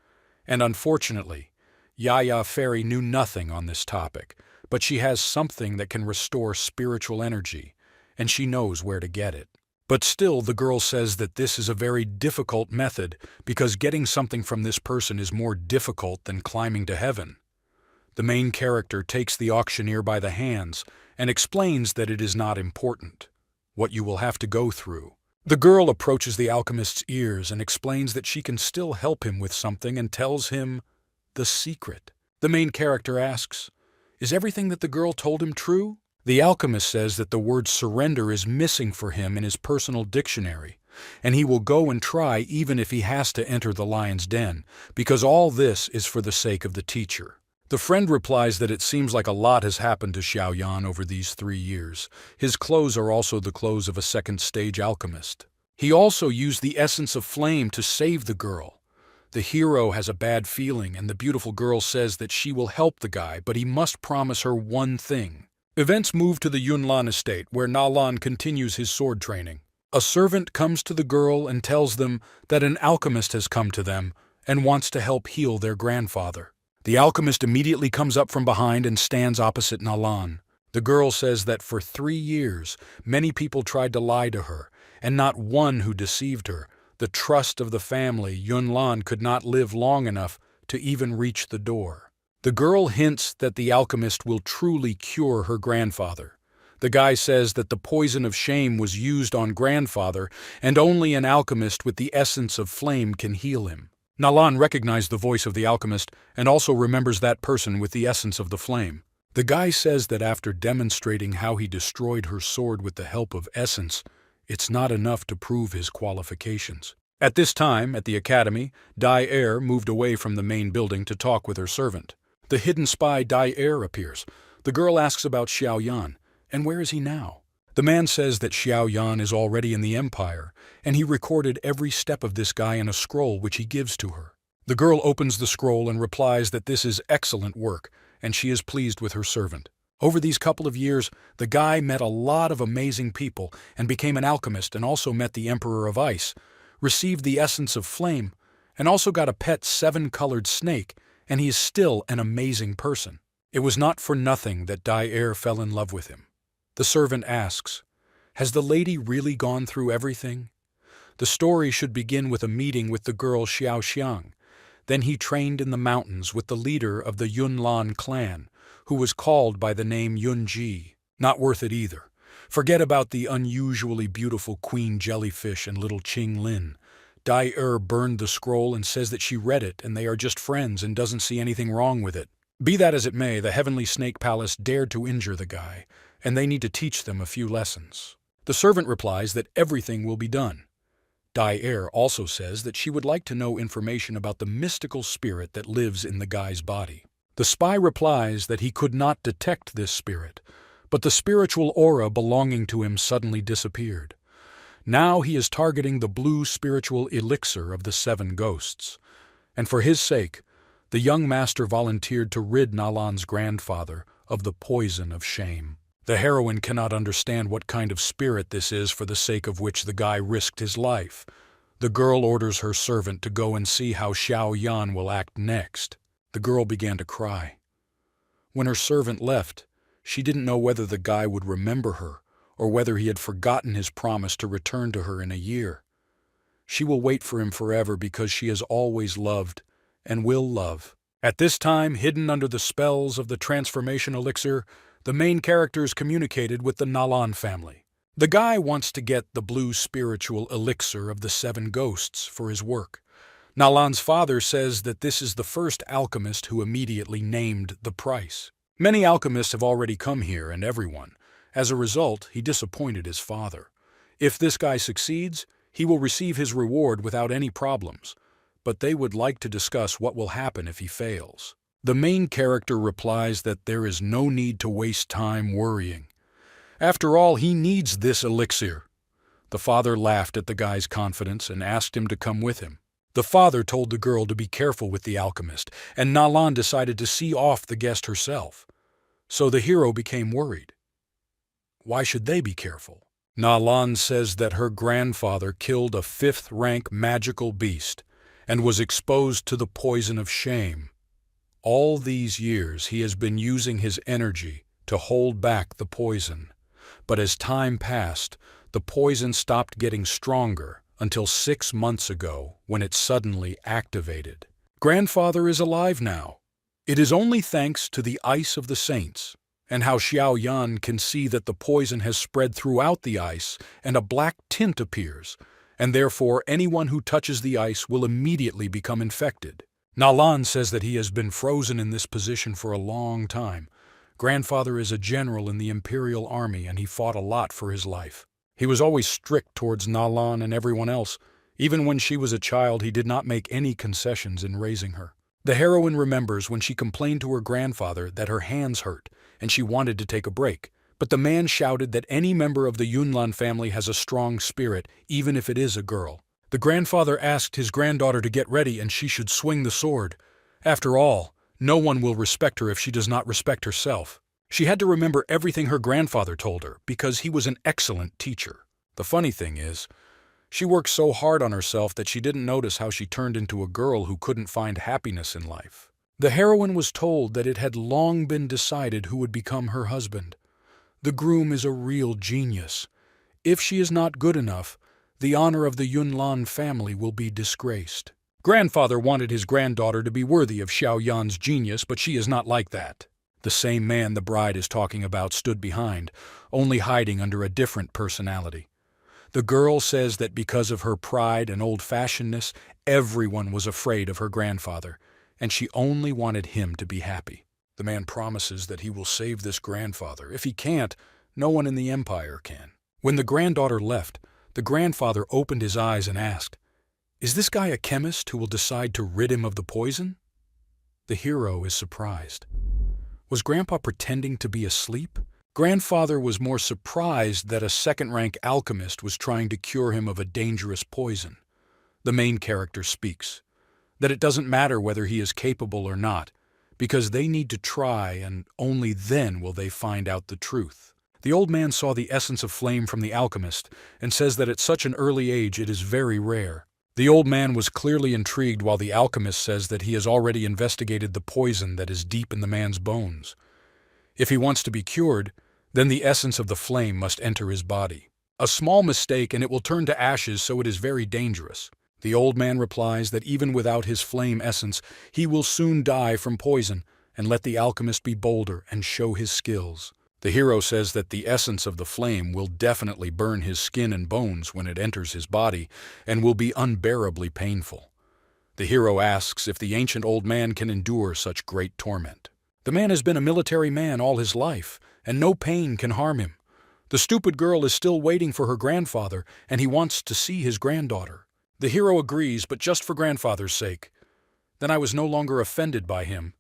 And unfortunately, Yaya Fairy knew nothing on this topic, but she has something that can restore spiritual energy, and she knows where to get it. But still, the girl says that this is a very difficult method because getting something from this person is more difficult than climbing to heaven. The main character takes the auctioneer by the hands and explains that it is not important, what you will have to go through. The girl approaches the alchemist's ears and explains that she can still help him with something and tells him the secret. The main character asks, "Is everything that the girl told him true?" The alchemist says that the word surrender is missing for him in his personal dictionary, and he will go and try even if he has to enter the lion's den, because all this is for the sake of the teacher. The friend replies that it seems like a lot has happened to Xiaoyan over these 3 years. His clothes are also the clothes of a second-stage alchemist. He also used the essence of flame to save the girl. The hero has a bad feeling, and the beautiful girl says that she will help the guy, but he must promise her one thing. Events move to the Yunlan estate, where Nalan continues his sword training. A servant comes to the girl and tells them that an alchemist has come to them and wants to help heal their grandfather. The alchemist immediately comes up from behind and stands opposite Nalan. The girl says that for 3 years, many people tried to lie to her, and not one who deceived her. The trust of the family, Yunlan could not live long enough to even reach the door. The girl hints that the alchemist will truly cure her grandfather. The guy says that the poison of shame was used on grandfather, and only an alchemist with the essence of flame can heal him. Nalan recognizes the voice of the alchemist and also remembers that person with the essence of the flame. The guy says that after demonstrating how he destroyed her sword with the help of essence, it's not enough to prove his qualifications. At this time, at the academy, Dai Er moved away from the main building to talk with her servant. The hidden spy Dai Er appears. The girl asks about Xiaoyan, and where is he now? The man says that Xiaoyan is already in the empire, and he recorded every step of this guy in a scroll which he gives to her. The girl opens the scroll and replies that this is excellent work, and she is pleased with her servant. Over these couple of years, the guy met a lot of amazing people and became an alchemist, and also met the Emperor of Ice, received the essence of flame, and also got a pet 7-colored snake, and he is still an amazing person. It was not for nothing that Dai Er fell in love with him. The servant asks, "Has the lady really gone through everything?" The story should begin with a meeting with the girl Xiao Xiang. Then he trained in the mountains with the leader of the Yunlan clan, who was called by the name Yunji. Not worth it either. Forget about the unusually beautiful queen jellyfish and little Qing Lin. Dai Er burned the scroll and says that she read it and they are just friends and doesn't see anything wrong with it. Be that as it may, the Heavenly Snake Palace dared to injure the guy, and they need to teach them a few lessons. The servant replies that everything will be done. Dai Er also says that she would like to know information about the mystical spirit that lives in the guy's body. The spy replies that he could not detect this spirit, but the spiritual aura belonging to him suddenly disappeared. Now he is targeting the blue spiritual elixir of the 7 ghosts, and for his sake, the young master volunteered to rid Nalan's grandfather of the poison of shame. The heroine cannot understand what kind of spirit this is for the sake of which the guy risked his life. The girl orders her servant to go and see how Xiaoyan will act next. The girl began to cry. When her servant left, she didn't know whether the guy would remember her or whether he had forgotten his promise to return to her in a year. She will wait for him forever because she has always loved and will love. At this time, hidden under the spells of the transformation elixir, the main characters communicated with the Nalan family. The guy wants to get the blue spiritual elixir of the 7 ghosts for his work. Nalan's father says that this is the first alchemist who immediately named the price. Many alchemists have already come here, and everyone. As a result, he disappointed his father. If this guy succeeds, he will receive his reward without any problems, but they would like to discuss what will happen if he fails. The main character replies that there is no need to waste time worrying. After all, he needs this elixir. The father laughed at the guy's confidence and asked him to come with him. The father told the girl to be careful with the alchemist, and Nalan decided to see off the guest herself. So the hero became worried. Why should they be careful? Nalan says that her grandfather killed a 5th-rank magical beast and was exposed to the poison of shame. All these years he has been using his energy to hold back the poison, but as time passed, The poison stopped getting stronger until 6 months ago when it suddenly activated. Grandfather is alive now. It is only thanks to the ice of the saints, and how Xiao Yan can see that the poison has spread throughout the ice and a black tint appears, and therefore anyone who touches the ice will immediately become infected. Nalan says that he has been frozen in this position for a long time. Grandfather is a general in the Imperial Army and he fought a lot for his life. He was always strict towards Nalan and everyone else. Even when she was a child, he did not make any concessions in raising her. The heroine remembers when she complained to her grandfather that her hands hurt and she wanted to take a break. But the man shouted that any member of the Yunlan family has a strong spirit, even if it is a girl. The grandfather asked his granddaughter to get ready and she should swing the sword. After all, no one will respect her if she does not respect herself. She had to remember everything her grandfather told her because he was an excellent teacher. The funny thing is, she worked so hard on herself that she didn't notice how she turned into a girl who couldn't find happiness in life. The heroine was told that it had long been decided who would become her husband. The groom is a real genius. If she is not good enough, the honor of the Yunlan family will be disgraced. Grandfather wanted his granddaughter to be worthy of Xiao Yan's genius, but she is not like that. The same man the bride is talking about stood behind, only hiding under a different personality. The girl says that because of her pride and old-fashionedness, everyone was afraid of her grandfather, and she only wanted him to be happy. The man promises that he will save this grandfather. If he can't, no one in the empire can. When the granddaughter left, the grandfather opened his eyes and asked, "Is this guy a chemist who will decide to rid him of the poison?" The hero is surprised. Was Grandpa pretending to be asleep? Grandfather was more surprised that a second-rank alchemist was trying to cure him of a dangerous poison. The main character speaks, that it doesn't matter whether he is capable or not, because they need to try and only then will they find out the truth. The old man saw the essence of flame from the alchemist and says that at such an early age it is very rare. The old man was clearly intrigued while the alchemist says that he has already investigated the poison that is deep in the man's bones. If he wants to be cured, then the essence of the flame must enter his body. A small mistake and it will turn to ashes, so it is very dangerous. The old man replies that even without his flame essence, he will soon die from poison, and let the alchemist be bolder and show his skills. The hero says that the essence of the flame will definitely burn his skin and bones when it enters his body, and will be unbearably painful. The hero asks if the ancient old man can endure such great torment. The man has been a military man all his life, and no pain can harm him. The stupid girl is still waiting for her grandfather, and he wants to see his granddaughter. The hero agrees, but just for grandfather's sake. Then I was no longer offended by him.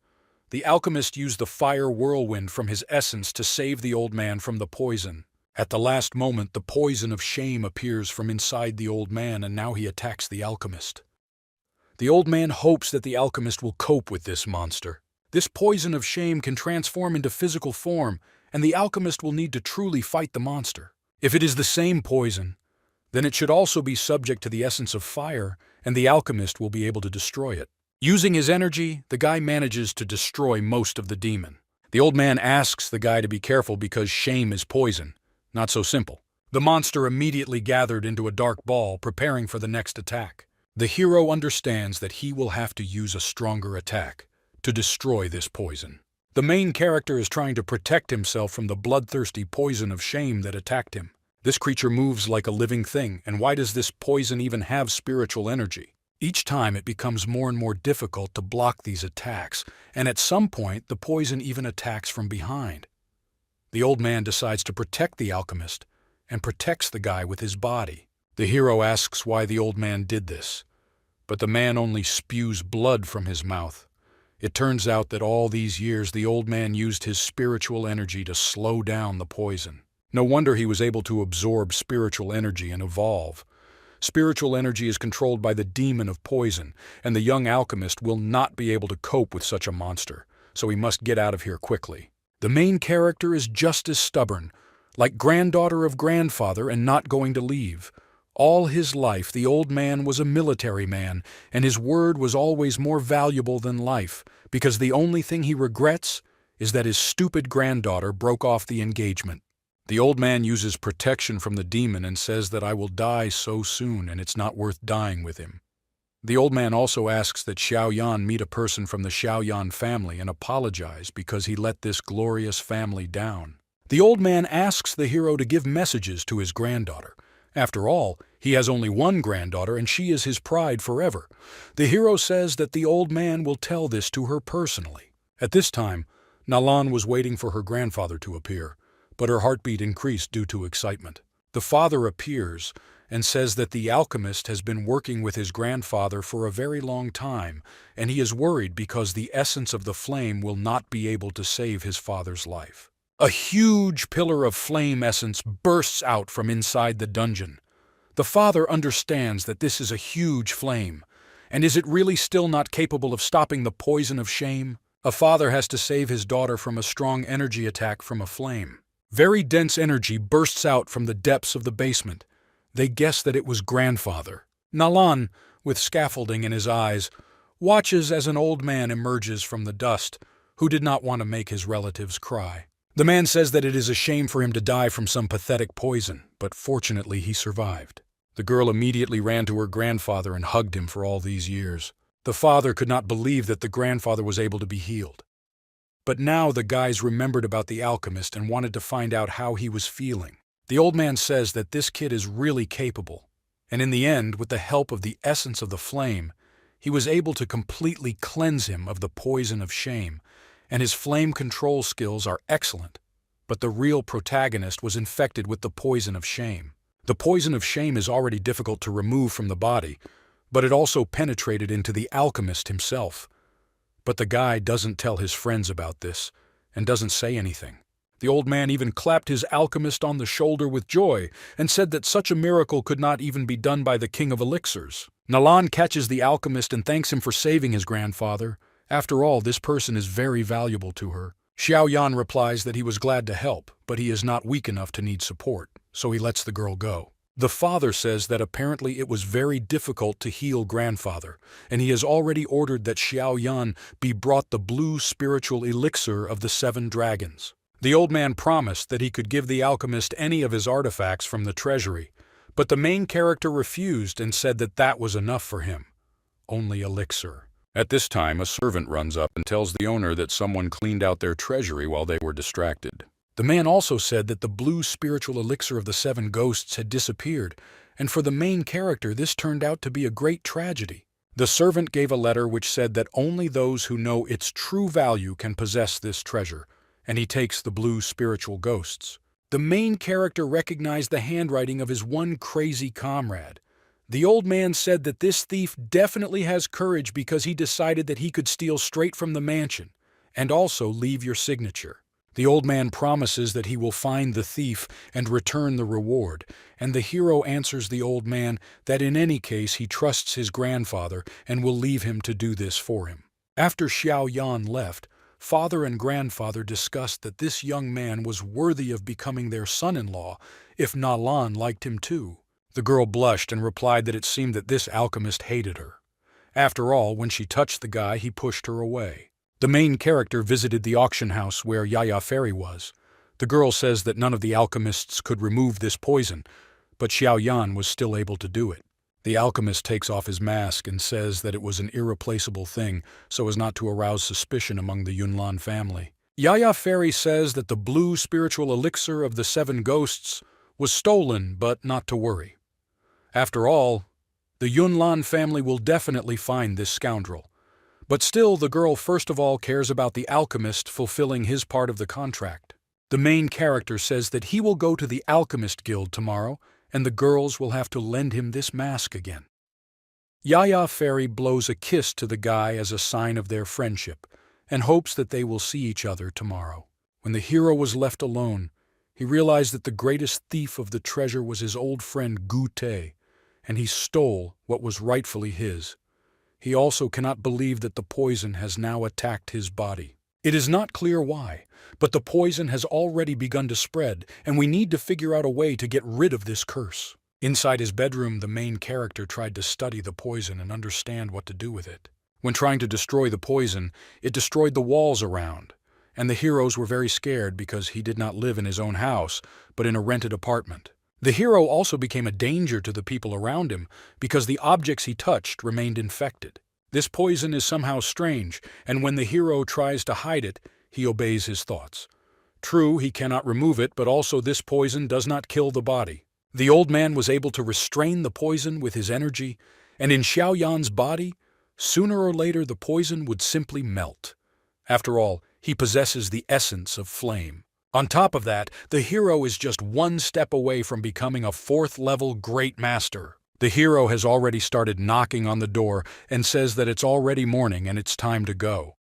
The alchemist used the fire whirlwind from his essence to save the old man from the poison. At the last moment, the poison of shame appears from inside the old man, and now he attacks the alchemist. The old man hopes that the alchemist will cope with this monster. This poison of shame can transform into physical form, and the alchemist will need to truly fight the monster. If it is the same poison, then it should also be subject to the essence of fire, and the alchemist will be able to destroy it. Using his energy, the guy manages to destroy most of the demon. The old man asks the guy to be careful because shame is poison. Not so simple. The monster immediately gathered into a dark ball, preparing for the next attack. The hero understands that he will have to use a stronger attack to destroy this poison. The main character is trying to protect himself from the bloodthirsty poison of shame that attacked him. This creature moves like a living thing, and why does this poison even have spiritual energy? Each time it becomes more and more difficult to block these attacks, and at some point the poison even attacks from behind. The old man decides to protect the alchemist, and protects the guy with his body. The hero asks why the old man did this, but the man only spews blood from his mouth. It turns out that all these years the old man used his spiritual energy to slow down the poison. No wonder he was able to absorb spiritual energy and evolve. Spiritual energy is controlled by the demon of poison, and the young alchemist will not be able to cope with such a monster, so he must get out of here quickly. The main character is just as stubborn, like granddaughter of grandfather, and not going to leave. All his life the old man was a military man, and his word was always more valuable than life, because the only thing he regrets is that his stupid granddaughter broke off the engagement. The old man uses protection from the demon and says that I will die so soon and it's not worth dying with him. The old man also asks that Xiaoyan meet a person from the Xiaoyan family and apologize because he let this glorious family down. The old man asks the hero to give messages to his granddaughter. After all, he has only one granddaughter and she is his pride forever. The hero says that the old man will tell this to her personally. At this time, Nalan was waiting for her grandfather to appear, but her heartbeat increased due to excitement. The father appears and says that the alchemist has been working with his grandfather for a very long time, and he is worried because the essence of the flame will not be able to save his father's life. A huge pillar of flame essence bursts out from inside the dungeon. The father understands that this is a huge flame, and is it really still not capable of stopping the poison of shame? A father has to save his daughter from a strong energy attack from a flame. Very dense energy bursts out from the depths of the basement. They guess that it was grandfather. Nalan, with scaffolding in his eyes, watches as an old man emerges from the dust, who did not want to make his relatives cry. The man says that it is a shame for him to die from some pathetic poison, but fortunately he survived. The girl immediately ran to her grandfather and hugged him for all these years. The father could not believe that the grandfather was able to be healed. But now the guys remembered about the alchemist and wanted to find out how he was feeling. The old man says that this kid is really capable, and in the end, with the help of the essence of the flame, he was able to completely cleanse him of the poison of shame, and his flame control skills are excellent. But the real protagonist was infected with the poison of shame. The poison of shame is already difficult to remove from the body, but it also penetrated into the alchemist himself. But the guy doesn't tell his friends about this, and doesn't say anything. The old man even clapped his alchemist on the shoulder with joy, and said that such a miracle could not even be done by the king of elixirs. Nalan catches the alchemist and thanks him for saving his grandfather. After all, this person is very valuable to her. Xiaoyan replies that he was glad to help, but he is not weak enough to need support, so he lets the girl go. The father says that apparently it was very difficult to heal grandfather, and he has already ordered that Xiaoyan be brought the blue spiritual elixir of the 7 dragons. The old man promised that he could give the alchemist any of his artifacts from the treasury, but the main character refused and said that that was enough for him. Only elixir. At this time, a servant runs up and tells the owner that someone cleaned out their treasury while they were distracted. The man also said that the blue spiritual elixir of the 7 ghosts had disappeared, and for the main character this turned out to be a great tragedy. The servant gave a letter which said that only those who know its true value can possess this treasure, and he takes the blue spiritual ghosts. The main character recognized the handwriting of his one crazy comrade. The old man said that this thief definitely has courage because he decided that he could steal straight from the mansion, and also leave your signature. The old man promises that he will find the thief and return the reward, and the hero answers the old man that in any case he trusts his grandfather and will leave him to do this for him. After Xiaoyan left, father and grandfather discussed that this young man was worthy of becoming their son-in-law if Nalan liked him too. The girl blushed and replied that it seemed that this alchemist hated her. After all, when she touched the guy, he pushed her away. The main character visited the auction house where Yaya Fairy was. The girl says that none of the alchemists could remove this poison, but Xiaoyan was still able to do it. The alchemist takes off his mask and says that it was an irreplaceable thing so as not to arouse suspicion among the Yunlan family. Yaya Fairy says that the blue spiritual elixir of the 7 ghosts was stolen, but not to worry. After all, the Yunlan family will definitely find this scoundrel. But still, the girl first of all cares about the alchemist fulfilling his part of the contract. The main character says that he will go to the Alchemist Guild tomorrow, and the girls will have to lend him this mask again. Yaya Fairy blows a kiss to the guy as a sign of their friendship, and hopes that they will see each other tomorrow. When the hero was left alone, he realized that the greatest thief of the treasure was his old friend Gu Te, and he stole what was rightfully his. He also cannot believe that the poison has now attacked his body. It is not clear why, but the poison has already begun to spread, and we need to figure out a way to get rid of this curse. Inside his bedroom, the main character tried to study the poison and understand what to do with it. When trying to destroy the poison, it destroyed the walls around, and the heroes were very scared because he did not live in his own house, but in a rented apartment. The hero also became a danger to the people around him because the objects he touched remained infected. This poison is somehow strange, and when the hero tries to hide it, he obeys his thoughts. True, he cannot remove it, but also this poison does not kill the body. The old man was able to restrain the poison with his energy, and in Xiaoyan's body, sooner or later the poison would simply melt. After all, he possesses the essence of flame. On top of that, the hero is just one step away from becoming a fourth-level great master. The hero has already started knocking on the door and says that it's already morning and it's time to go.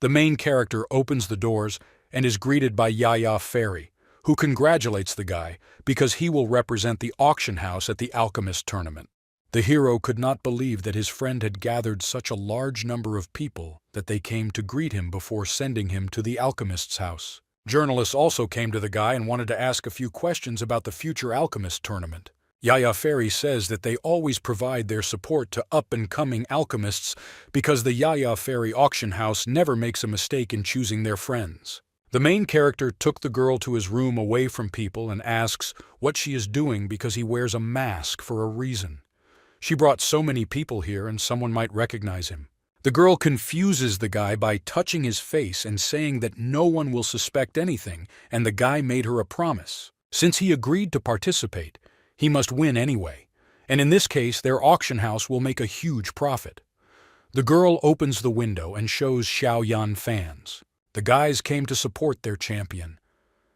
The main character opens the doors and is greeted by Yaya Fairy, who congratulates the guy because he will represent the auction house at the alchemist tournament. The hero could not believe that his friend had gathered such a large number of people that they came to greet him before sending him to the alchemist's house. Journalists also came to the guy and wanted to ask a few questions about the future alchemist tournament. Yaya Fairy says that they always provide their support to up-and-coming alchemists because the Yaya Fairy auction house never makes a mistake in choosing their friends. The main character took the girl to his room away from people and asks what she is doing because he wears a mask for a reason. She brought so many people here and someone might recognize him. The girl confuses the guy by touching his face and saying that no one will suspect anything, and the guy made her a promise. Since he agreed to participate, he must win anyway, and in this case their auction house will make a huge profit. The girl opens the window and shows Xiaoyan fans. The guys came to support their champion.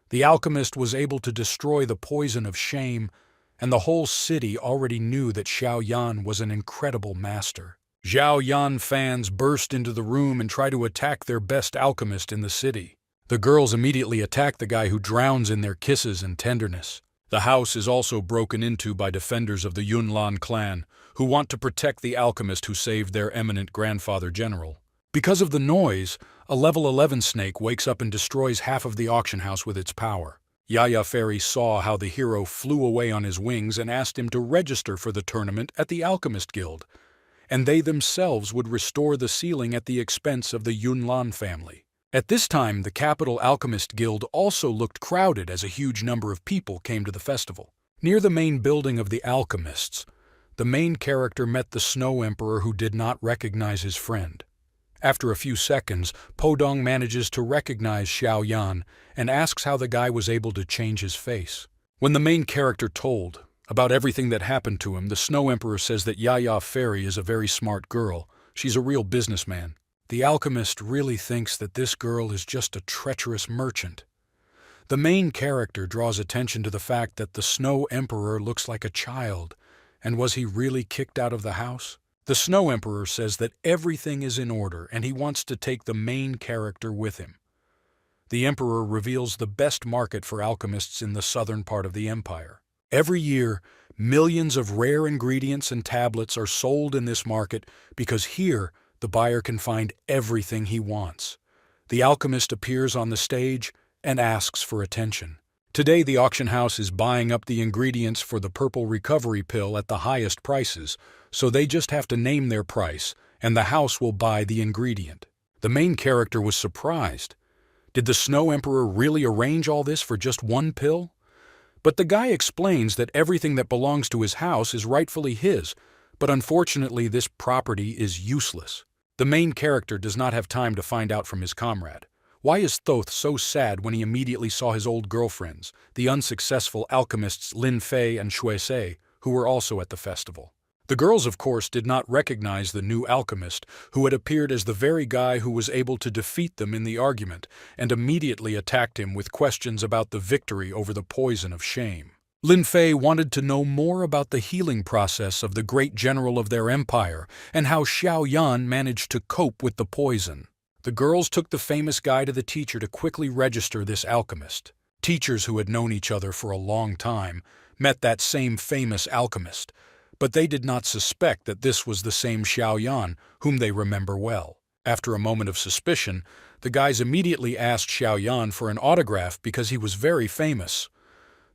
The alchemist was able to destroy the poison of shame, and the whole city already knew that Xiaoyan was an incredible master. Xiaoyan fans burst into the room and try to attack their best alchemist in the city. The girls immediately attack the guy who drowns in their kisses and tenderness. The house is also broken into by defenders of the Yunlan clan, who want to protect the alchemist who saved their eminent grandfather general. Because of the noise, a level 11 snake wakes up and destroys half of the auction house with its power. Yaya Fairy saw how the hero flew away on his wings and asked him to register for the tournament at the Alchemist Guild, and they themselves would restore the ceiling at the expense of the Yunlan family. At this time, the capital Alchemist Guild also looked crowded as a huge number of people came to the festival. Near the main building of the alchemists, the main character met the Snow Emperor who did not recognize his friend. After a few seconds, Podong manages to recognize Xiaoyan and asks how the guy was able to change his face. When the main character told about everything that happened to him, the Snow Emperor says that Yaya Fairy is a very smart girl. She's a real businessman. The alchemist really thinks that this girl is just a treacherous merchant. The main character draws attention to the fact that the Snow Emperor looks like a child, and was he really kicked out of the house? The Snow Emperor says that everything is in order and he wants to take the main character with him. The Emperor reveals the best market for alchemists in the southern part of the empire. Every year, millions of rare ingredients and tablets are sold in this market because here the buyer can find everything he wants. The alchemist appears on the stage and asks for attention. Today the auction house is buying up the ingredients for the purple recovery pill at the highest prices, so they just have to name their price, and the house will buy the ingredient. The main character was surprised. Did the Snow Emperor really arrange all this for just one pill? But the guy explains that everything that belongs to his house is rightfully his, but unfortunately this property is useless. The main character does not have time to find out from his comrade. Why is Thoth so sad when he immediately saw his old girlfriends, the unsuccessful alchemists Lin Fei and Shui Se, who were also at the festival? The girls, of course, did not recognize the new alchemist, who had appeared as the very guy who was able to defeat them in the argument, and immediately attacked him with questions about the victory over the poison of shame. Lin Fei wanted to know more about the healing process of the great general of their empire, and how Xiaoyan managed to cope with the poison. The girls took the famous guy to the teacher to quickly register this alchemist. Teachers who had known each other for a long time met that same famous alchemist, but they did not suspect that this was the same Xiaoyan whom they remember well. After a moment of suspicion, the guys immediately asked Xiaoyan for an autograph because he was very famous.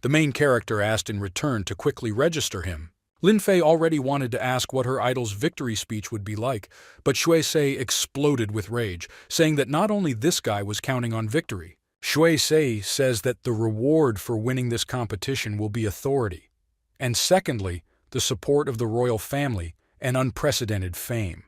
The main character asked in return to quickly register him. Lin Fei already wanted to ask what her idol's victory speech would be like, but Shui Se exploded with rage, saying that not only this guy was counting on victory. Shui Se says that the reward for winning this competition will be authority, and secondly, the support of the royal family and unprecedented fame.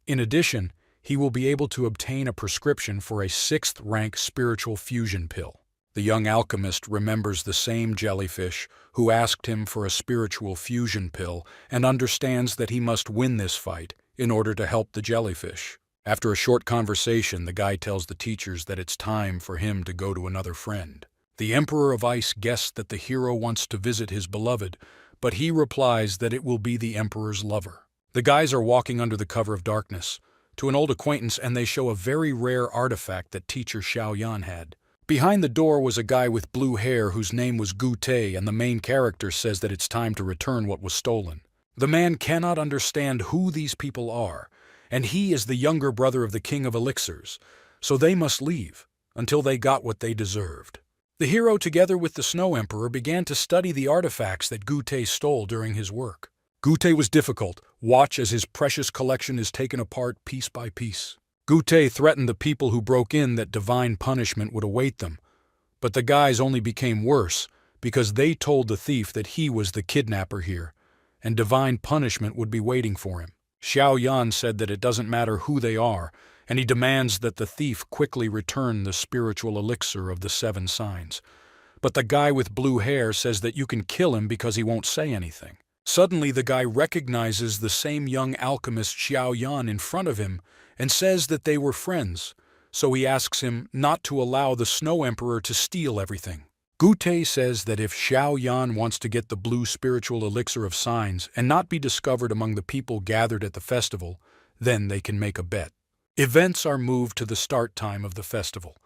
In addition, he will be able to obtain a prescription for a 6th-rank spiritual fusion pill. The young alchemist remembers the same jellyfish who asked him for a spiritual fusion pill and understands that he must win this fight in order to help the jellyfish. After a short conversation, the guy tells the teachers that it's time for him to go to another friend. The Emperor of Ice guessed that the hero wants to visit his beloved, but he replies that it will be the Emperor's lover. The guys are walking under the cover of darkness to an old acquaintance, and they show a very rare artifact that teacher Xiaoyan had. Behind the door was a guy with blue hair whose name was Gu Tei, and the main character says that it's time to return what was stolen. The man cannot understand who these people are, and he is the younger brother of the King of Elixirs, so they must leave until they got what they deserved. The hero, together with the Snow Emperor, began to study the artifacts that Gu Tei stole during his work. Gu Tei was difficult. Watch as his precious collection is taken apart piece by piece. Gu Tei threatened the people who broke in that divine punishment would await them, but the guys only became worse because they told the thief that he was the kidnapper here, and divine punishment would be waiting for him. Xiaoyan said that it doesn't matter who they are, and he demands that the thief quickly return the spiritual elixir of the 7 signs. But the guy with blue hair says that you can kill him because he won't say anything. Suddenly, the guy recognizes the same young alchemist Xiaoyan in front of him and says that they were friends, so he asks him not to allow the Snow Emperor to steal everything. Gu Tei says that if Xiaoyan wants to get the blue spiritual elixir of signs and not be discovered among the people gathered at the festival, then they can make a bet. Events are moved to the start time of the festival.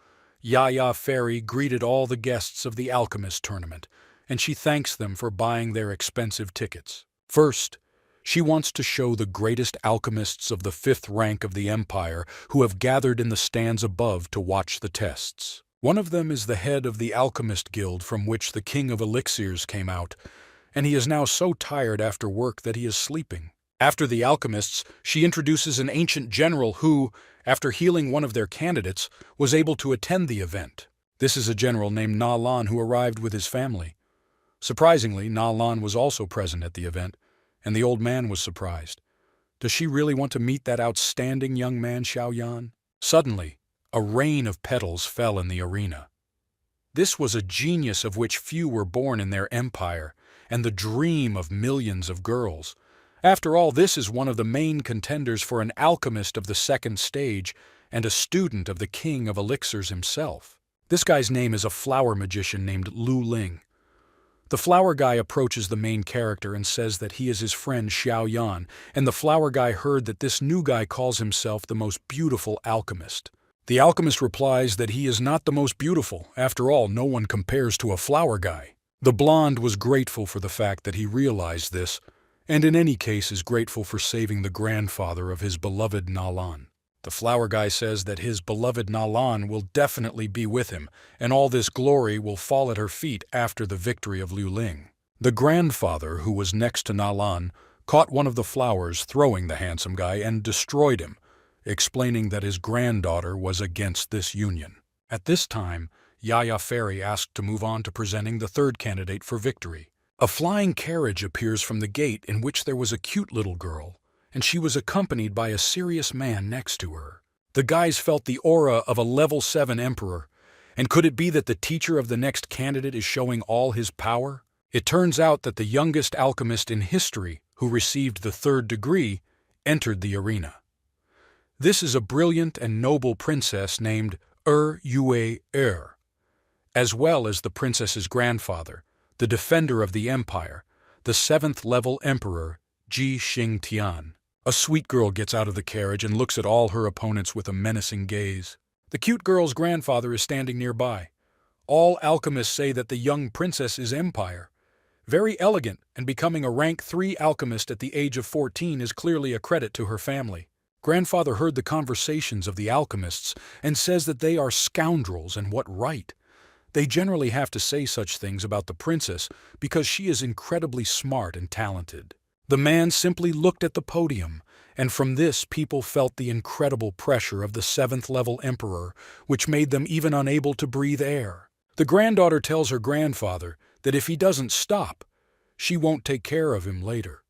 Yaya Fairy greeted all the guests of the Alchemist tournament, and she thanks them for buying their expensive tickets. First, she wants to show the greatest alchemists of the 5th rank of the Empire who have gathered in the stands above to watch the tests. One of them is the head of the Alchemist Guild from which the King of Elixirs came out, and he is now so tired after work that he is sleeping. After the alchemists, she introduces an ancient general who, after healing one of their candidates, was able to attend the event. This is a general named Na Lan who arrived with his family. Surprisingly, Na Lan was also present at the event, and the old man was surprised. Does she really want to meet that outstanding young man, Xiaoyan? Suddenly, a rain of petals fell in the arena. This was a genius of which few were born in their empire, and the dream of millions of girls. After all, this is one of the main contenders for an alchemist of the 2nd stage and a student of the King of Elixirs himself. This guy's name is a flower magician named Lu Ling. The flower guy approaches the main character and says that he is his friend Xiaoyan, and the flower guy heard that this new guy calls himself the most beautiful alchemist. The alchemist replies that he is not the most beautiful. After all, no one compares to a flower guy. The blonde was grateful for the fact that he realized this, and in any case is grateful for saving the grandfather of his beloved Na Lan. The flower guy says that his beloved Na Lan will definitely be with him, and all this glory will fall at her feet after the victory of Lu Ling. The grandfather, who was next to Na Lan, caught one of the flowers throwing the handsome guy and destroyed him, explaining that his granddaughter was against this union. At this time, Yaya Fairy asked to move on to presenting the 3rd candidate for victory. A flying carriage appears from the gate in which there was a cute little girl, and she was accompanied by a serious man next to her. The guys felt the aura of a level 7 emperor, and could it be that the teacher of the next candidate is showing all his power? It turns out that the youngest alchemist in history, who received the 3rd degree, entered the arena. This is a brilliant and noble princess named Yue, as well as the princess's grandfather, the defender of the empire, the 7th-level emperor, Ji Xingtian. A sweet girl gets out of the carriage and looks at all her opponents with a menacing gaze. The cute girl's grandfather is standing nearby. All alchemists say that the young princess is empire. Very elegant, and becoming a rank 3 alchemist at the age of 14 is clearly a credit to her family. Grandfather heard the conversations of the alchemists and says that they are scoundrels, and what right. They generally have to say such things about the princess because she is incredibly smart and talented. The man simply looked at the podium, and from this people felt the incredible pressure of the seventh-level emperor, which made them even unable to breathe air. The granddaughter tells her grandfather that if he doesn't stop, she won't take care of him later.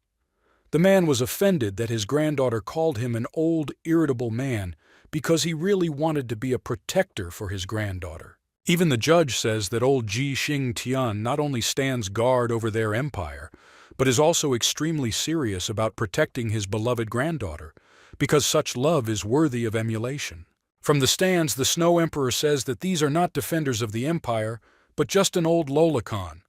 The man was offended that his granddaughter called him an old, irritable man because he really wanted to be a protector for his granddaughter. Even the judge says that old Ji Xing Tian not only stands guard over their empire, but is also extremely serious about protecting his beloved granddaughter, because such love is worthy of emulation. From the stands, the Snow Emperor says that these are not defenders of the empire, but just an old lolicon.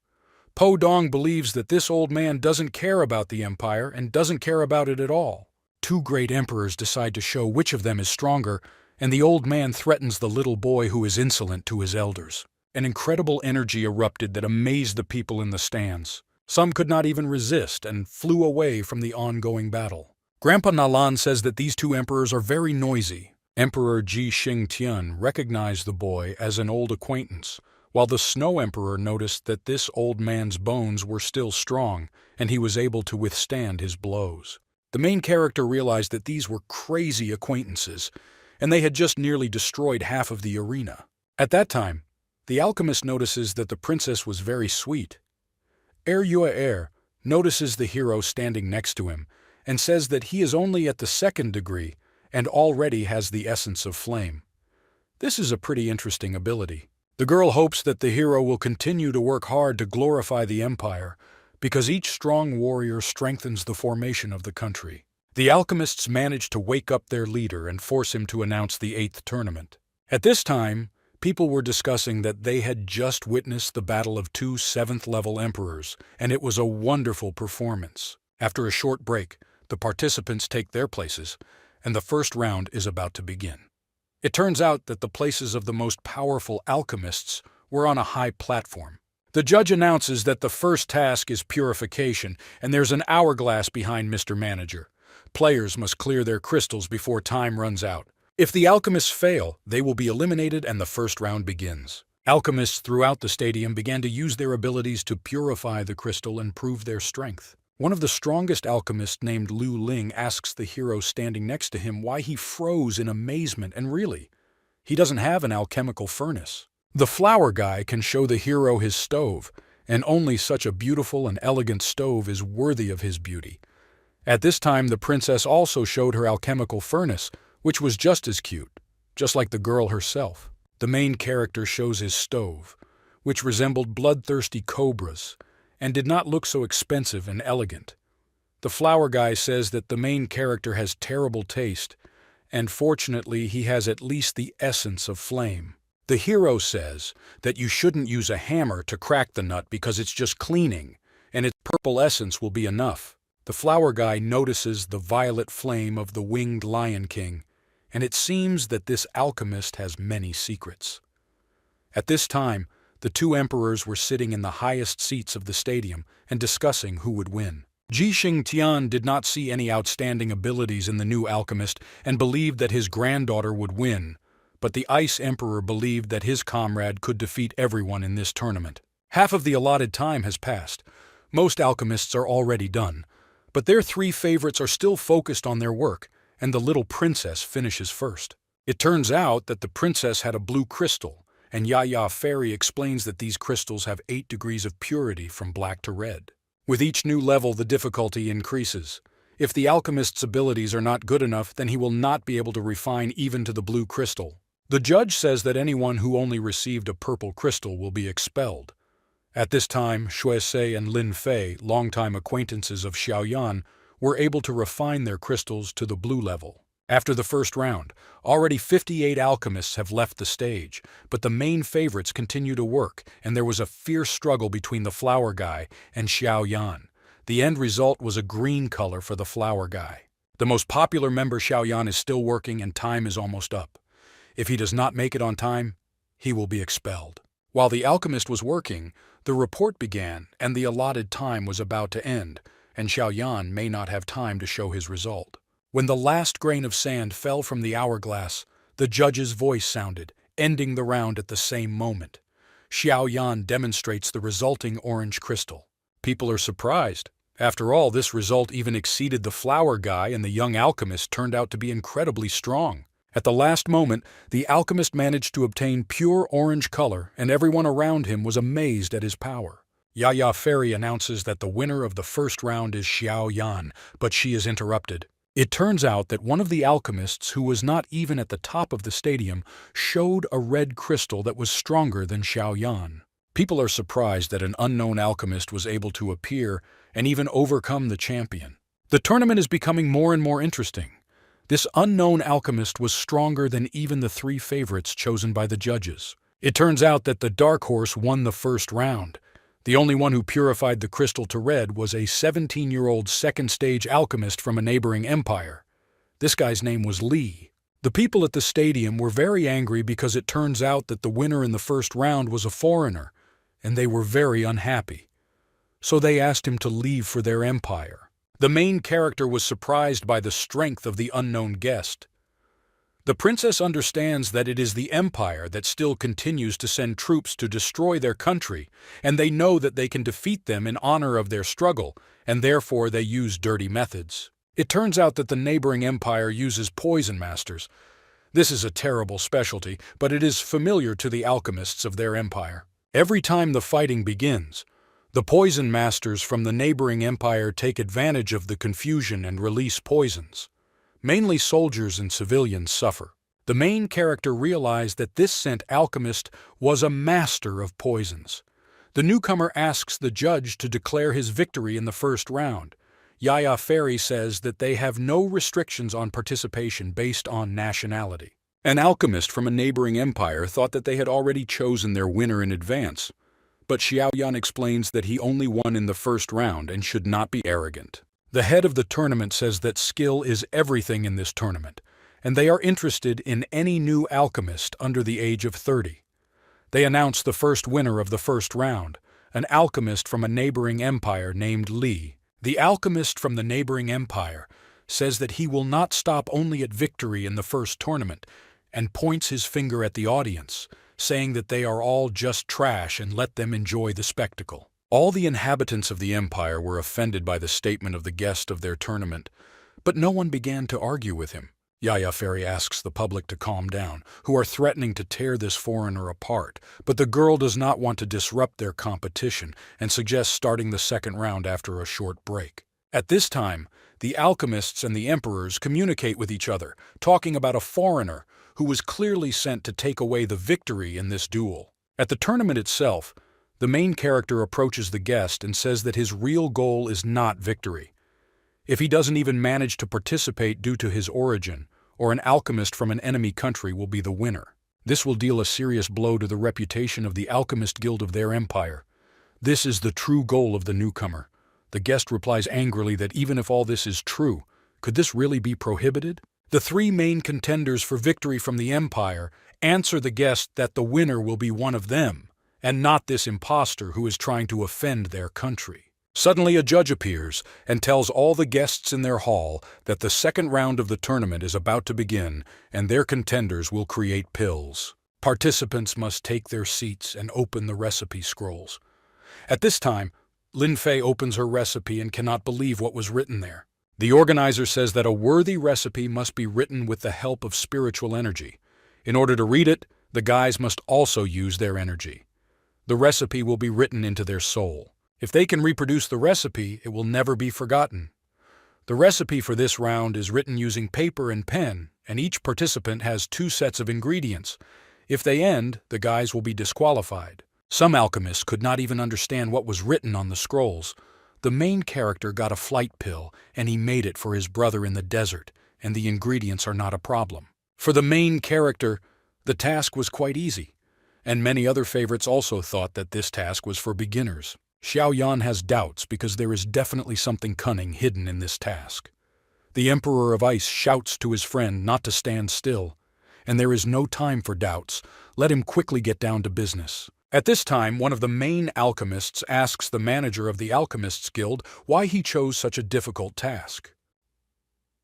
Po Dong believes that this old man doesn't care about the empire and doesn't care about it at all. Two great emperors decide to show which of them is stronger, and the old man threatens the little boy who is insolent to his elders. An incredible energy erupted that amazed the people in the stands. Some could not even resist and flew away from the ongoing battle. Grandpa Nalan says that these two emperors are very noisy. Emperor Ji Xing Tian recognized the boy as an old acquaintance, while the Snow Emperor noticed that this old man's bones were still strong and he was able to withstand his blows. The main character realized that these were crazy acquaintances, and they had just nearly destroyed half of the arena. At that time, the alchemist notices that the princess was very sweet. Er notices the hero standing next to him and says that he is only at the 2nd degree and already has the essence of flame. This is a pretty interesting ability. The girl hopes that the hero will continue to work hard to glorify the empire, because each strong warrior strengthens the formation of the country. The alchemists manage to wake up their leader and force him to announce the 8th tournament. At this time, people were discussing that they had just witnessed the battle of two 7th-level emperors, and it was a wonderful performance. After a short break, the participants take their places, and the first round is about to begin. It turns out that the places of the most powerful alchemists were on a high platform. The judge announces that the first task is purification, and there's an hourglass behind Mr. Manager. Players must clear their crystals before time runs out. If the alchemists fail, they will be eliminated and the first round begins. Alchemists throughout the stadium began to use their abilities to purify the crystal and prove their strength. One of the strongest alchemists named Lu Ling asks the hero standing next to him why he froze in amazement, and really, he doesn't have an alchemical furnace. The flower guy can show the hero his stove, and only such a beautiful and elegant stove is worthy of his beauty. At this time, the princess also showed her alchemical furnace, which was just as cute, just like the girl herself. The main character shows his stove, which resembled bloodthirsty cobras, and did not look so expensive and elegant. The flower guy says that the main character has terrible taste, and fortunately he has at least the essence of flame. The hero says that you shouldn't use a hammer to crack the nut because it's just cleaning, and its purple essence will be enough. The flower guy notices the violet flame of the winged Lion King, and it seems that this alchemist has many secrets. At this time, the two emperors were sitting in the highest seats of the stadium and discussing who would win. Ji Xing Tian did not see any outstanding abilities in the new alchemist and believed that his granddaughter would win, but the Ice Emperor believed that his comrade could defeat everyone in this tournament. Half of the allotted time has passed. Most alchemists are already done, but their three favorites are still focused on their work, and the little princess finishes first. It turns out that the princess had a blue crystal, and Yaya Fairy explains that these crystals have 8 degrees of purity from black to red. With each new level, the difficulty increases. If the alchemist's abilities are not good enough, then he will not be able to refine even to the blue crystal. The judge says that anyone who only received a purple crystal will be expelled. At this time, Shuai and Lin Fei, longtime acquaintances of Xiaoyan, were able to refine their crystals to the blue level. After the first round, already 58 alchemists have left the stage, but the main favorites continue to work, and there was a fierce struggle between the flower guy and Xiaoyan. The end result was a green color for the flower guy. The most popular member, Xiaoyan, is still working and time is almost up. If he does not make it on time, he will be expelled. While the alchemist was working, the report began and the allotted time was about to end, and Xiaoyan may not have time to show his result. When the last grain of sand fell from the hourglass, the judge's voice sounded, ending the round at the same moment. Xiao Yan demonstrates the resulting orange crystal. People are surprised. After all, this result even exceeded the flower guy, and the young alchemist turned out to be incredibly strong. At the last moment, the alchemist managed to obtain pure orange color, and everyone around him was amazed at his power. Yaya Fairy announces that the winner of the first round is Xiao Yan, but she is interrupted. It turns out that one of the alchemists, who was not even at the top of the stadium, showed a red crystal that was stronger than Xiao Yan. People are surprised that an unknown alchemist was able to appear and even overcome the champion. The tournament is becoming more and more interesting. This unknown alchemist was stronger than even the three favorites chosen by the judges. It turns out that the dark horse won the first round. The only one who purified the crystal to red was a 17-year-old second-stage alchemist from a neighboring empire. This guy's name was Li. The people at the stadium were very angry because it turns out that the winner in the first round was a foreigner, and they were very unhappy. So they asked him to leave for their empire. The main character was surprised by the strength of the unknown guest. The princess understands that it is the empire that still continues to send troops to destroy their country, and they know that they can defeat them in honor of their struggle, and therefore they use dirty methods. It turns out that the neighboring empire uses poison masters. This is a terrible specialty, but it is familiar to the alchemists of their empire. Every time the fighting begins, the poison masters from the neighboring empire take advantage of the confusion and release poisons. Mainly soldiers and civilians suffer. The main character realized that this sent alchemist was a master of poisons. The newcomer asks the judge to declare his victory in the first round. Yaya Fairy says that they have no restrictions on participation based on nationality. An alchemist from a neighboring empire thought that they had already chosen their winner in advance. But Xiao Yan explains that he only won in the first round and should not be arrogant. The head of the tournament says that skill is everything in this tournament, and they are interested in any new alchemist under the age of 30. They announce the first winner of the first round, an alchemist from a neighboring empire named Li. The alchemist from the neighboring empire says that he will not stop only at victory in the first tournament, and points his finger at the audience, saying that they are all just trash and let them enjoy the spectacle. All the inhabitants of the empire were offended by the statement of the guest of their tournament, but no one began to argue with him. Yaya Fairy asks the public to calm down, who are threatening to tear this foreigner apart, but the girl does not want to disrupt their competition and suggests starting the second round after a short break. At this time, the alchemists and the emperors communicate with each other, talking about a foreigner who was clearly sent to take away the victory in this duel. At the tournament itself, the main character approaches the guest and says that his real goal is not victory. If he doesn't even manage to participate due to his origin, or an alchemist from an enemy country will be the winner. This will deal a serious blow to the reputation of the alchemist guild of their empire. This is the true goal of the newcomer. The guest replies angrily that even if all this is true, could this really be prohibited? The three main contenders for victory from the empire answer the guest that the winner will be one of them, and not this impostor who is trying to offend their country. Suddenly a judge appears and tells all the guests in their hall that the second round of the tournament is about to begin and their contenders will create pills. Participants must take their seats and open the recipe scrolls. At this time, Lin Fei opens her recipe and cannot believe what was written there. The organizer says that a worthy recipe must be written with the help of spiritual energy. In order to read it, the guys must also use their energy. The recipe will be written into their soul. If they can reproduce the recipe, it will never be forgotten. The recipe for this round is written using paper and pen, and each participant has 2 sets of ingredients. If they end, the guys will be disqualified. Some alchemists could not even understand what was written on the scrolls. The main character got a flight pill, and he made it for his brother in the desert, and the ingredients are not a problem. For the main character, the task was quite easy, and many other favorites also thought that this task was for beginners. Xiao Yan has doubts because there is definitely something cunning hidden in this task. The Emperor of Ice shouts to his friend not to stand still, and there is no time for doubts. Let him quickly get down to business. At this time, one of the main alchemists asks the manager of the Alchemists Guild why he chose such a difficult task.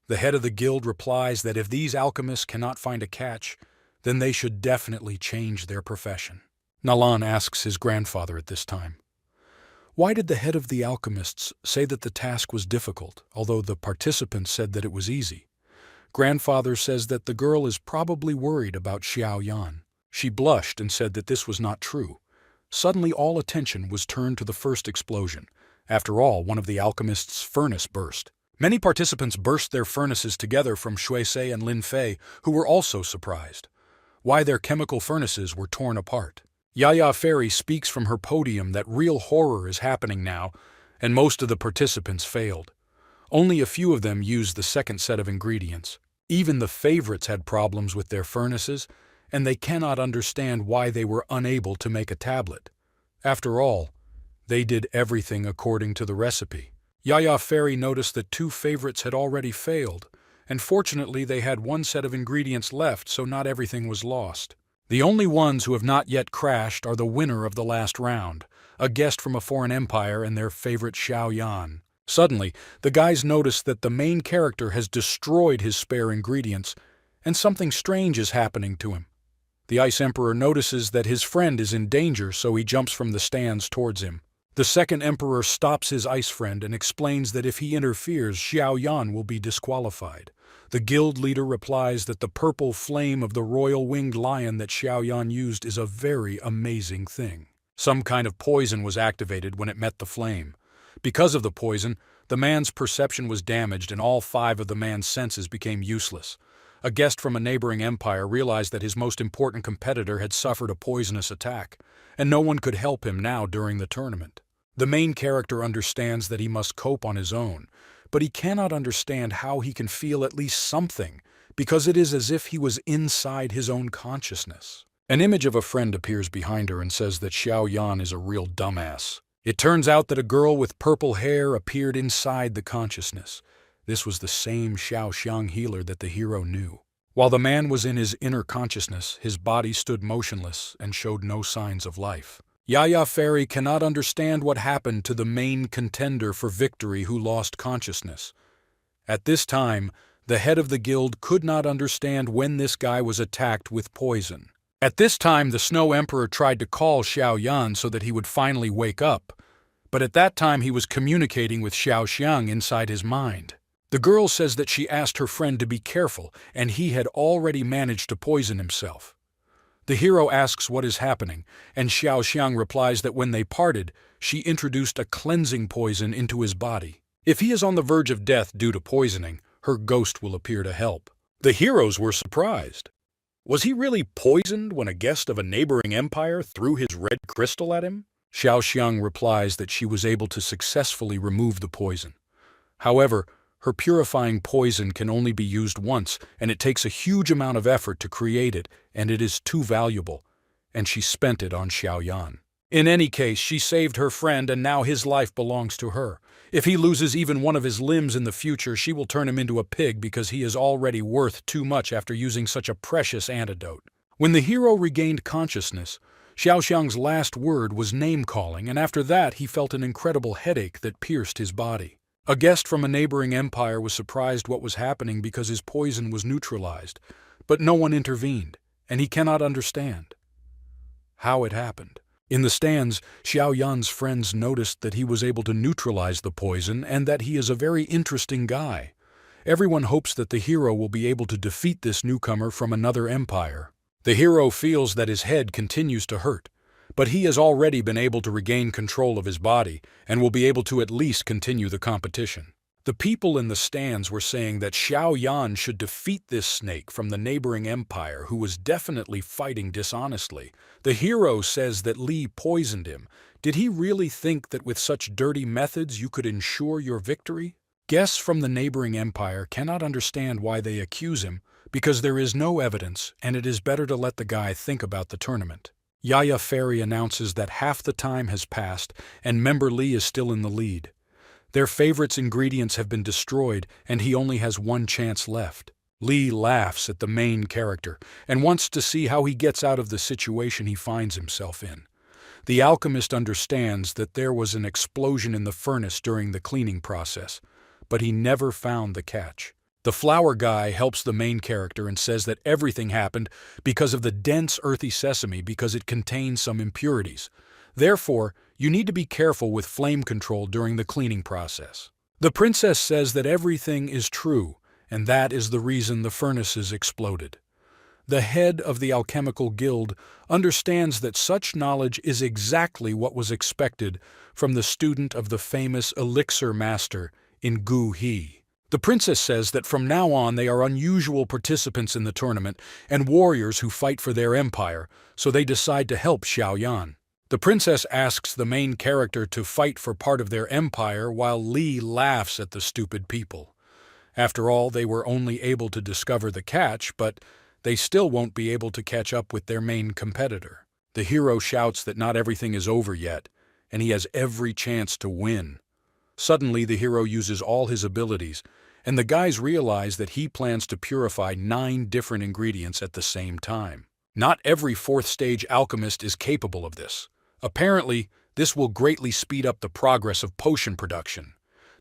The head of the guild replies that if these alchemists cannot find a catch, then they should definitely change their profession. Nalan asks his grandfather at this time. Why did the head of the alchemists say that the task was difficult, although the participants said that it was easy? Grandfather says that the girl is probably worried about Xiao Yan. She blushed and said that this was not true. Suddenly all attention was turned to the first explosion. After all, one of the alchemists' furnace burst. Many participants burst their furnaces together from Shuisei and Lin Fei, who were also surprised. Why their chemical furnaces were torn apart. Yaya Fairy speaks from her podium that real horror is happening now, and most of the participants failed. Only a few of them used the second set of ingredients. Even the favorites had problems with their furnaces, and they cannot understand why they were unable to make a tablet. After all, they did everything according to the recipe. Yaya Fairy noticed that 2 favorites had already failed, and fortunately they had 1 set of ingredients left, so not everything was lost. The only ones who have not yet crashed are the winner of the last round, a guest from a foreign empire and their favorite Xiao Yan. Suddenly, the guys notice that the main character has destroyed his spare ingredients, and something strange is happening to him. The Ice Emperor notices that his friend is in danger, so he jumps from the stands towards him. The second Emperor stops his ice friend and explains that if he interferes, Xiao Yan will be disqualified. The guild leader replies that the purple flame of the royal winged lion that Xiao Yan used is a very amazing thing. Some kind of poison was activated when it met the flame. Because of the poison, the man's perception was damaged and all 5 of the man's senses became useless. A guest from a neighboring empire realized that his most important competitor had suffered a poisonous attack, and no one could help him now during the tournament. The main character understands that he must cope on his own, but he cannot understand how he can feel at least something, because it is as if he was inside his own consciousness. An image of a friend appears behind her and says that Xiao Yan is a real dumbass. It turns out that a girl with purple hair appeared inside the consciousness. This was the same Xiao Xiang healer that the hero knew. While the man was in his inner consciousness, his body stood motionless and showed no signs of life. Yaya Fairy cannot understand what happened to the main contender for victory who lost consciousness. At this time, the head of the guild could not understand when this guy was attacked with poison. At this time, the Snow Emperor tried to call Xiao Yan so that he would finally wake up, but at that time he was communicating with Xiao Xiang inside his mind. The girl says that she asked her friend to be careful, and he had already managed to poison himself. The hero asks what is happening, and Xiao Xiang replies that when they parted, she introduced a cleansing poison into his body. If he is on the verge of death due to poisoning, her ghost will appear to help. The heroes were surprised. Was he really poisoned when a guest of a neighboring empire threw his red crystal at him? Xiao Xiang replies that she was able to successfully remove the poison. However, her purifying poison can only be used once, and it takes a huge amount of effort to create it, and it is too valuable, and she spent it on Xiao Yan. In any case, she saved her friend, and now his life belongs to her. If he loses even one of his limbs in the future, she will turn him into a pig because he is already worth too much after using such a precious antidote. When the hero regained consciousness, Xiao Xiang's last word was name-calling, and after that he felt an incredible headache that pierced his body. A guest from a neighboring empire was surprised what was happening because his poison was neutralized, but no one intervened, and he cannot understand how it happened. In the stands, Xiao Yan's friends noticed that he was able to neutralize the poison and that he is a very interesting guy. Everyone hopes that the hero will be able to defeat this newcomer from another empire. The hero feels that his head continues to hurt, but he has already been able to regain control of his body and will be able to at least continue the competition. The people in the stands were saying that Xiao Yan should defeat this snake from the neighboring empire who was definitely fighting dishonestly. The hero says that Li poisoned him. Did he really think that with such dirty methods you could ensure your victory? Guests from the neighboring empire cannot understand why they accuse him because there is no evidence, and it is better to let the guy think about the tournament. Yaya Fairy announces that half the time has passed and member Li is still in the lead. Their favorites' ingredients have been destroyed and he only has one chance left. Li laughs at the main character and wants to see how he gets out of the situation he finds himself in. The alchemist understands that there was an explosion in the furnace during the cleaning process, but he never found the catch. The flower guy helps the main character and says that everything happened because of the dense earthy sesame because it contains some impurities. Therefore, you need to be careful with flame control during the cleaning process. The princess says that everything is true, and that is the reason the furnaces exploded. The head of the alchemical guild understands that such knowledge is exactly what was expected from the student of the famous elixir master in Gu He. The princess says that from now on they are unusual participants in the tournament and warriors who fight for their empire, so they decide to help Xiaoyan. The princess asks the main character to fight for part of their empire while Li laughs at the stupid people. After all, they were only able to discover the catch, but they still won't be able to catch up with their main competitor. The hero shouts that not everything is over yet, and he has every chance to win. Suddenly, the hero uses all his abilities, and the guys realize that he plans to purify 9 different ingredients at the same time. Not every 4th stage alchemist is capable of this. Apparently, this will greatly speed up the progress of potion production.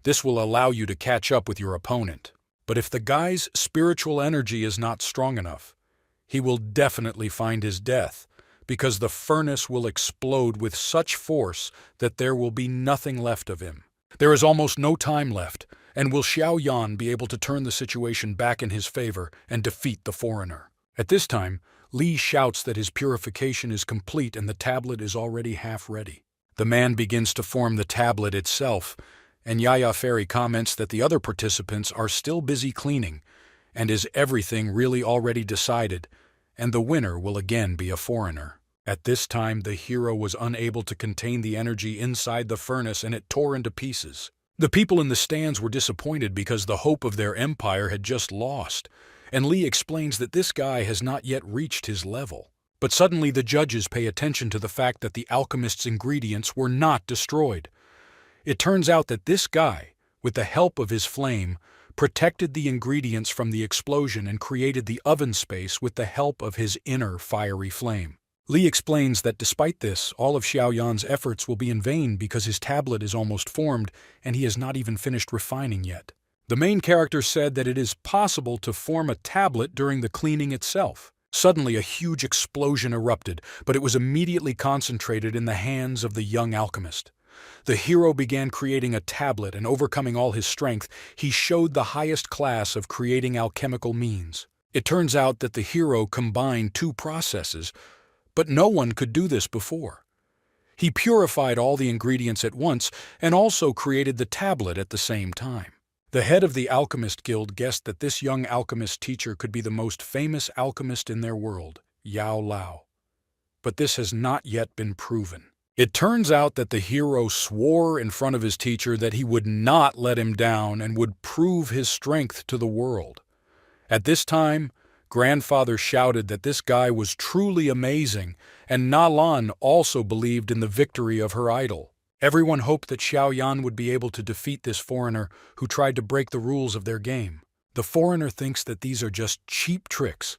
This will allow you to catch up with your opponent. But if the guy's spiritual energy is not strong enough, he will definitely find his death, because the furnace will explode with such force that there will be nothing left of him. There is almost no time left, and will Xiaoyan be able to turn the situation back in his favor and defeat the foreigner? At this time, Li shouts that his purification is complete and the tablet is already half ready. The man begins to form the tablet itself, and Yaya Fairy comments that the other participants are still busy cleaning, and is everything really already decided, and the winner will again be a foreigner. At this time, the hero was unable to contain the energy inside the furnace and it tore into pieces. The people in the stands were disappointed because the hope of their empire had just lost, and Li explains that this guy has not yet reached his level. But suddenly the judges pay attention to the fact that the alchemist's ingredients were not destroyed. It turns out that this guy, with the help of his flame, protected the ingredients from the explosion and created the oven space with the help of his inner fiery flame. Li explains that despite this, all of Xiaoyan's efforts will be in vain because his tablet is almost formed and he has not even finished refining yet. The main character said that it is possible to form a tablet during the cleaning itself. Suddenly a huge explosion erupted, but it was immediately concentrated in the hands of the young alchemist. The hero began creating a tablet, and overcoming all his strength, he showed the highest class of creating alchemical means. It turns out that the hero combined 2 processes, but no one could do this before. He purified all the ingredients at once and also created the tablet at the same time. The head of the Alchemist Guild guessed that this young alchemist teacher could be the most famous alchemist in their world, Yao Lao. But this has not yet been proven. It turns out that the hero swore in front of his teacher that he would not let him down and would prove his strength to the world. At this time, Grandfather shouted that this guy was truly amazing, and Nalan also believed in the victory of her idol. Everyone hoped that Xiaoyan would be able to defeat this foreigner who tried to break the rules of their game. The foreigner thinks that these are just cheap tricks,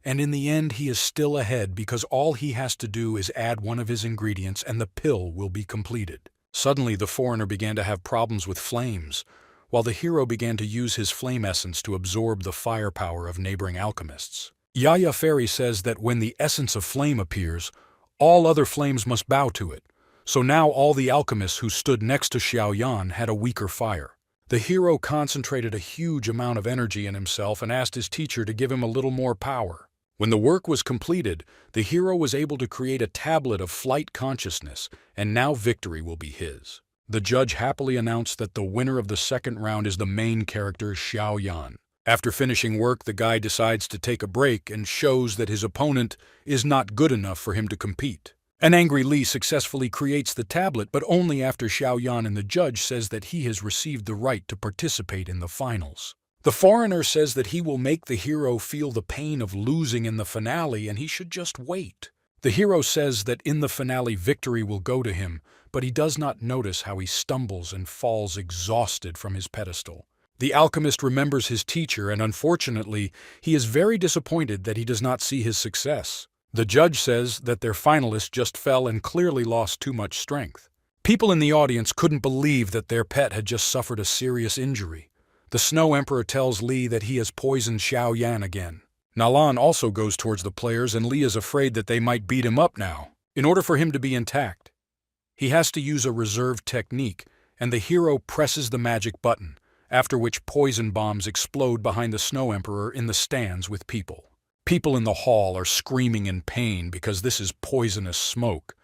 and in the end he is still ahead because all he has to do is add one of his ingredients and the pill will be completed. Suddenly the foreigner began to have problems with flames, while the hero began to use his flame essence to absorb the firepower of neighboring alchemists. Yaya Fairy says that when the essence of flame appears, all other flames must bow to it, so now all the alchemists who stood next to Xiaoyan had a weaker fire. The hero concentrated a huge amount of energy in himself and asked his teacher to give him a little more power. When the work was completed, the hero was able to create a tablet of flight consciousness, and now victory will be his. The judge happily announced that the winner of the second round is the main character, Xiaoyan. After finishing work, the guy decides to take a break and shows that his opponent is not good enough for him to compete. An angry Li successfully creates the tablet, but only after Xiaoyan and the judge says that he has received the right to participate in the finals. The foreigner says that he will make the hero feel the pain of losing in the finale and he should just wait. The hero says that in the finale victory will go to him, but he does not notice how he stumbles and falls exhausted from his pedestal. The alchemist remembers his teacher, and unfortunately, he is very disappointed that he does not see his success. The judge says that their finalist just fell and clearly lost too much strength. People in the audience couldn't believe that their pet had just suffered a serious injury. The Snow Emperor tells Li that he has poisoned Xiao Yan again. Nalan also goes towards the players, and Li is afraid that they might beat him up now. In order for him to be intact, he has to use a reserved technique, and the hero presses the magic button, after which poison bombs explode behind the Snow Emperor in the stands with people. People in the hall are screaming in pain because this is poisonous smoke.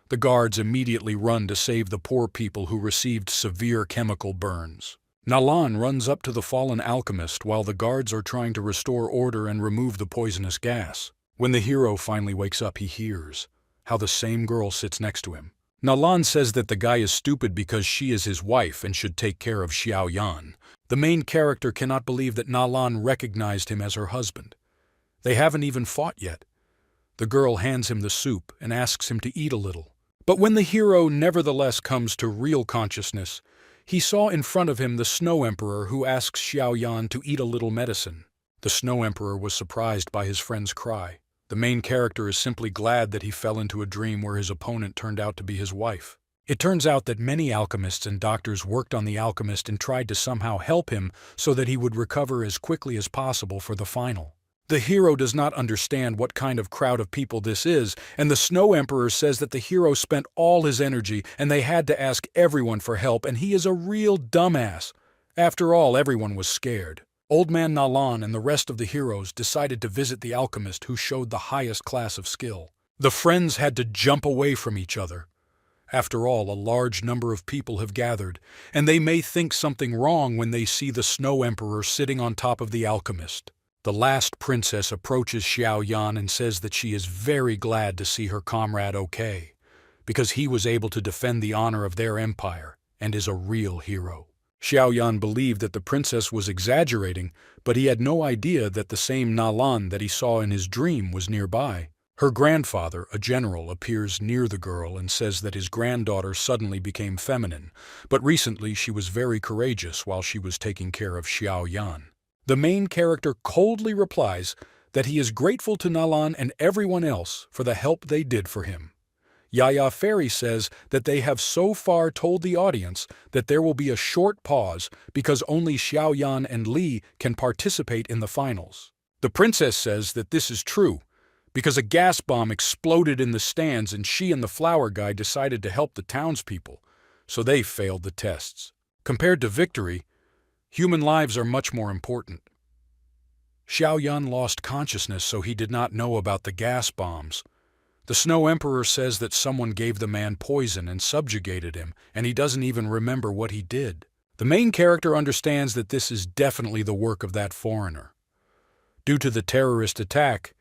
The guards immediately run to save the poor people who received severe chemical burns. Nalan runs up to the fallen alchemist while the guards are trying to restore order and remove the poisonous gas. When the hero finally wakes up, he hears how the same girl sits next to him. Nalan says that the guy is stupid because she is his wife and should take care of Xiao Yan. The main character cannot believe that Nalan recognized him as her husband. They haven't even fought yet. The girl hands him the soup and asks him to eat a little. But when the hero nevertheless comes to real consciousness, he saw in front of him the Snow Emperor who asks Xiao Yan to eat a little medicine. The Snow Emperor was surprised by his friend's cry. The main character is simply glad that he fell into a dream where his opponent turned out to be his wife. It turns out that many alchemists and doctors worked on the alchemist and tried to somehow help him so that he would recover as quickly as possible for the final. The hero does not understand what kind of crowd of people this is, and the Snow Emperor says that the hero spent all his energy and they had to ask everyone for help, and he is a real dumbass. After all, everyone was scared. Old Man Nalan and the rest of the heroes decided to visit the alchemist who showed the highest class of skill. The friends had to jump away from each other. After all, a large number of people have gathered, and they may think something wrong when they see the Snow Emperor sitting on top of the alchemist. The last princess approaches Xiao Yan and says that she is very glad to see her comrade okay, because he was able to defend the honor of their empire and is a real hero. Xiao Yan believed that the princess was exaggerating, but he had no idea that the same Nalan that he saw in his dream was nearby. Her grandfather, a general, appears near the girl and says that his granddaughter suddenly became feminine, but recently she was very courageous while she was taking care of Xiao Yan. The main character coldly replies that he is grateful to Nalan and everyone else for the help they did for him. Yaya Fairy says that they have so far told the audience that there will be a short pause because only Xiao Yan and Li can participate in the finals. The princess says that this is true because a gas bomb exploded in the stands and she and the flower guy decided to help the townspeople, so they failed the tests. Compared to victory, human lives are much more important. Xiao Yan lost consciousness, so he did not know about the gas bombs. The Snow Emperor says that someone gave the man poison and subjugated him, and he doesn't even remember what he did. The main character understands that this is definitely the work of that foreigner. Due to the terrorist attack,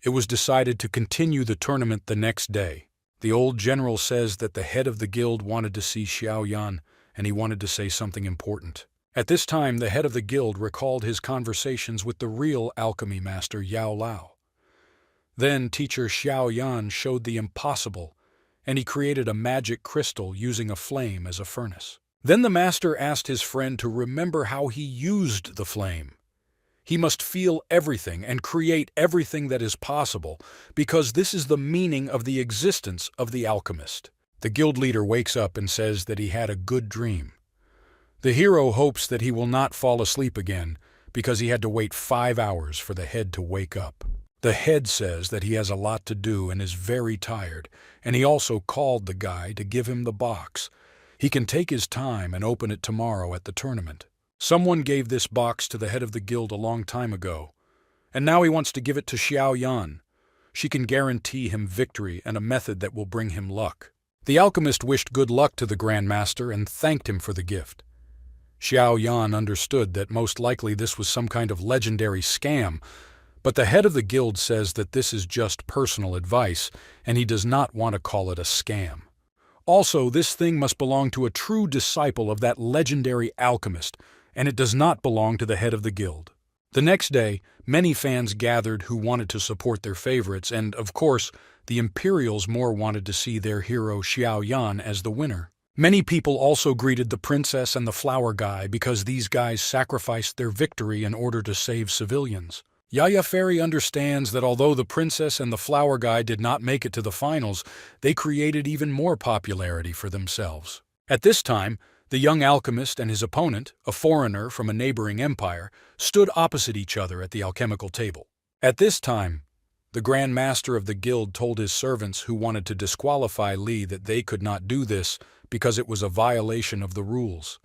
it was decided to continue the tournament the next day. The old general says that the head of the guild wanted to see Xiao Yan, and he wanted to say something important. At this time, the head of the guild recalled his conversations with the real alchemy master Yao Lao. Then teacher Xiao Yan showed the impossible, and he created a magic crystal using a flame as a furnace. Then the master asked his friend to remember how he used the flame. He must feel everything and create everything that is possible, because this is the meaning of the existence of the alchemist. The guild leader wakes up and says that he had a good dream. The hero hopes that he will not fall asleep again, because he had to wait 5 hours for the head to wake up. The head says that he has a lot to do and is very tired, and he also called the guy to give him the box. He can take his time and open it tomorrow at the tournament. Someone gave this box to the head of the guild a long time ago, and now he wants to give it to Xiao Yan. She can guarantee him victory and a method that will bring him luck. The alchemist wished good luck to the Grand Master and thanked him for the gift. Xiao Yan understood that most likely this was some kind of legendary scam, but the head of the guild says that this is just personal advice, and he does not want to call it a scam. Also, this thing must belong to a true disciple of that legendary alchemist, and it does not belong to the head of the guild. The next day, many fans gathered who wanted to support their favorites, and, of course, the Imperials more wanted to see their hero Xiao Yan as the winner. Many people also greeted the princess and the flower guy because these guys sacrificed their victory in order to save civilians. Yaya Fairy understands that although the princess and the flower guy did not make it to the finals, they created even more popularity for themselves. At this time, The young alchemist and his opponent, a foreigner from a neighboring empire, stood opposite each other at the alchemical table. At this time, the Grand Master of the guild told his servants who wanted to disqualify Li that they could not do this because it was a violation of the rules.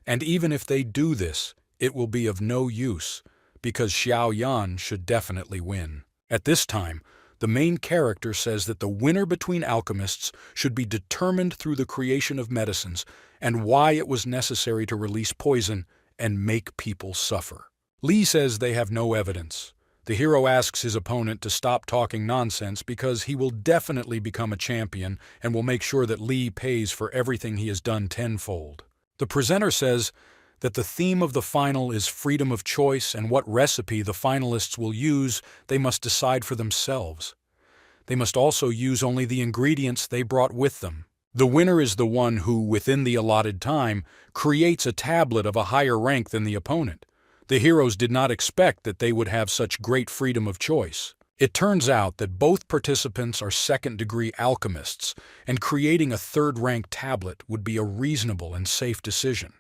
And even if they do this, it will be of no use, because Xiao Yan should definitely win. At this time, the main character says that the winner between alchemists should be determined through the creation of medicines and why it was necessary to release poison and make people suffer. Li says they have no evidence. The hero asks his opponent to stop talking nonsense because he will definitely become a champion and will make sure that Li pays for everything he has done tenfold. The presenter says that the theme of the final is freedom of choice, and what recipe the finalists will use they must decide for themselves. They must also use only the ingredients they brought with them. The winner is the one who, within the allotted time, creates a tablet of a higher rank than the opponent. The heroes did not expect that they would have such great freedom of choice. It turns out that both participants are second-degree alchemists, and creating a third-rank tablet would be a reasonable and safe decision.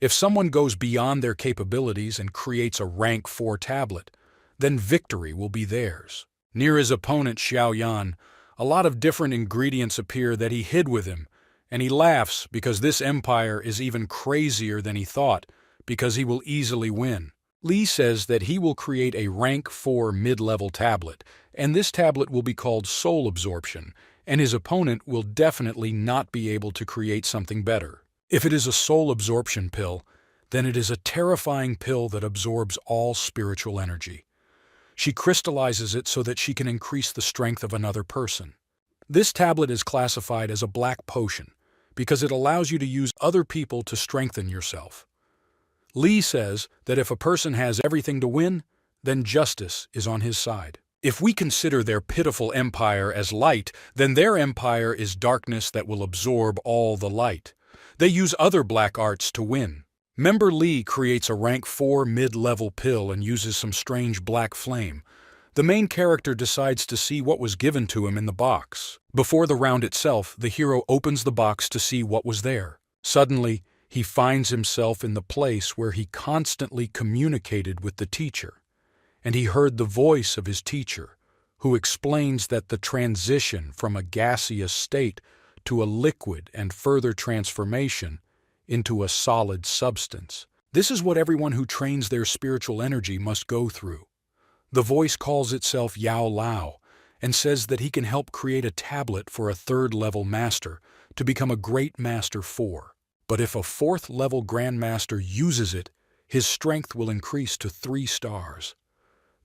If someone goes beyond their capabilities and creates a rank 4 tablet, then victory will be theirs. Near his opponent Xiao Yan, a lot of different ingredients appear that he hid with him, and he laughs because this empire is even crazier than he thought, because he will easily win. Li says that he will create a rank 4 mid-level tablet, and this tablet will be called soul absorption, and his opponent will definitely not be able to create something better. If it is a soul absorption pill, then it is a terrifying pill that absorbs all spiritual energy. She crystallizes it so that she can increase the strength of another person. This tablet is classified as a black potion because it allows you to use other people to strengthen yourself. Li says that if a person has everything to win, then justice is on his side. If we consider their pitiful empire as light, then their empire is darkness that will absorb all the light. They use other black arts to win. Member Li creates a rank 4 mid-level pill and uses some strange black flame. The main character decides to see what was given to him in the box. Before the round itself, the hero opens the box to see what was there. Suddenly, he finds himself in the place where he constantly communicated with the teacher, and he heard the voice of his teacher, who explains that the transition from a gaseous state to a liquid and further transformation into a solid substance. This is what everyone who trains their spiritual energy must go through. The voice calls itself Yao Lao and says that he can help create a tablet for a third-level master to become a great master 4. But if a 4th-level grandmaster uses it, his strength will increase to 3 stars.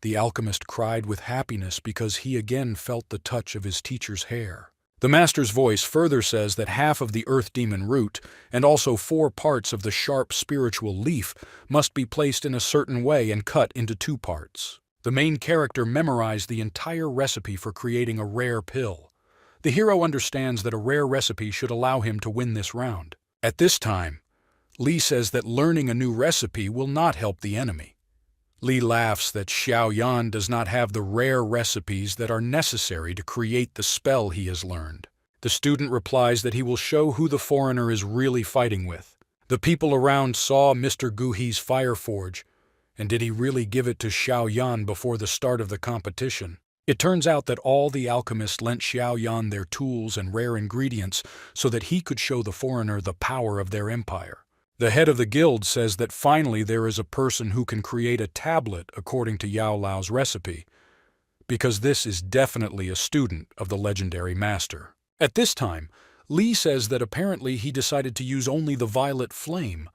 The alchemist cried with happiness because he again felt the touch of his teacher's hair. The master's voice further says that half of the earth demon root and also 4 parts of the sharp spiritual leaf must be placed in a certain way and cut into 2 parts. The main character memorized the entire recipe for creating a rare pill. The hero understands that a rare recipe should allow him to win this round. At this time, Li says that learning a new recipe will not help the enemy. Li laughs that Xiao Yan does not have the rare recipes that are necessary to create the spell he has learned. The student replies that he will show who the foreigner is really fighting with. The people around saw Mr. Guhi's fire forge, and did he really give it to Xiao Yan before the start of the competition? It turns out that all the alchemists lent Xiao Yan their tools and rare ingredients so that he could show the foreigner the power of their empire. The head of the guild says that finally there is a person who can create a tablet according to Yao Lao's recipe, because this is definitely a student of the legendary master. At this time, Li says that apparently he decided to use only the violet flame,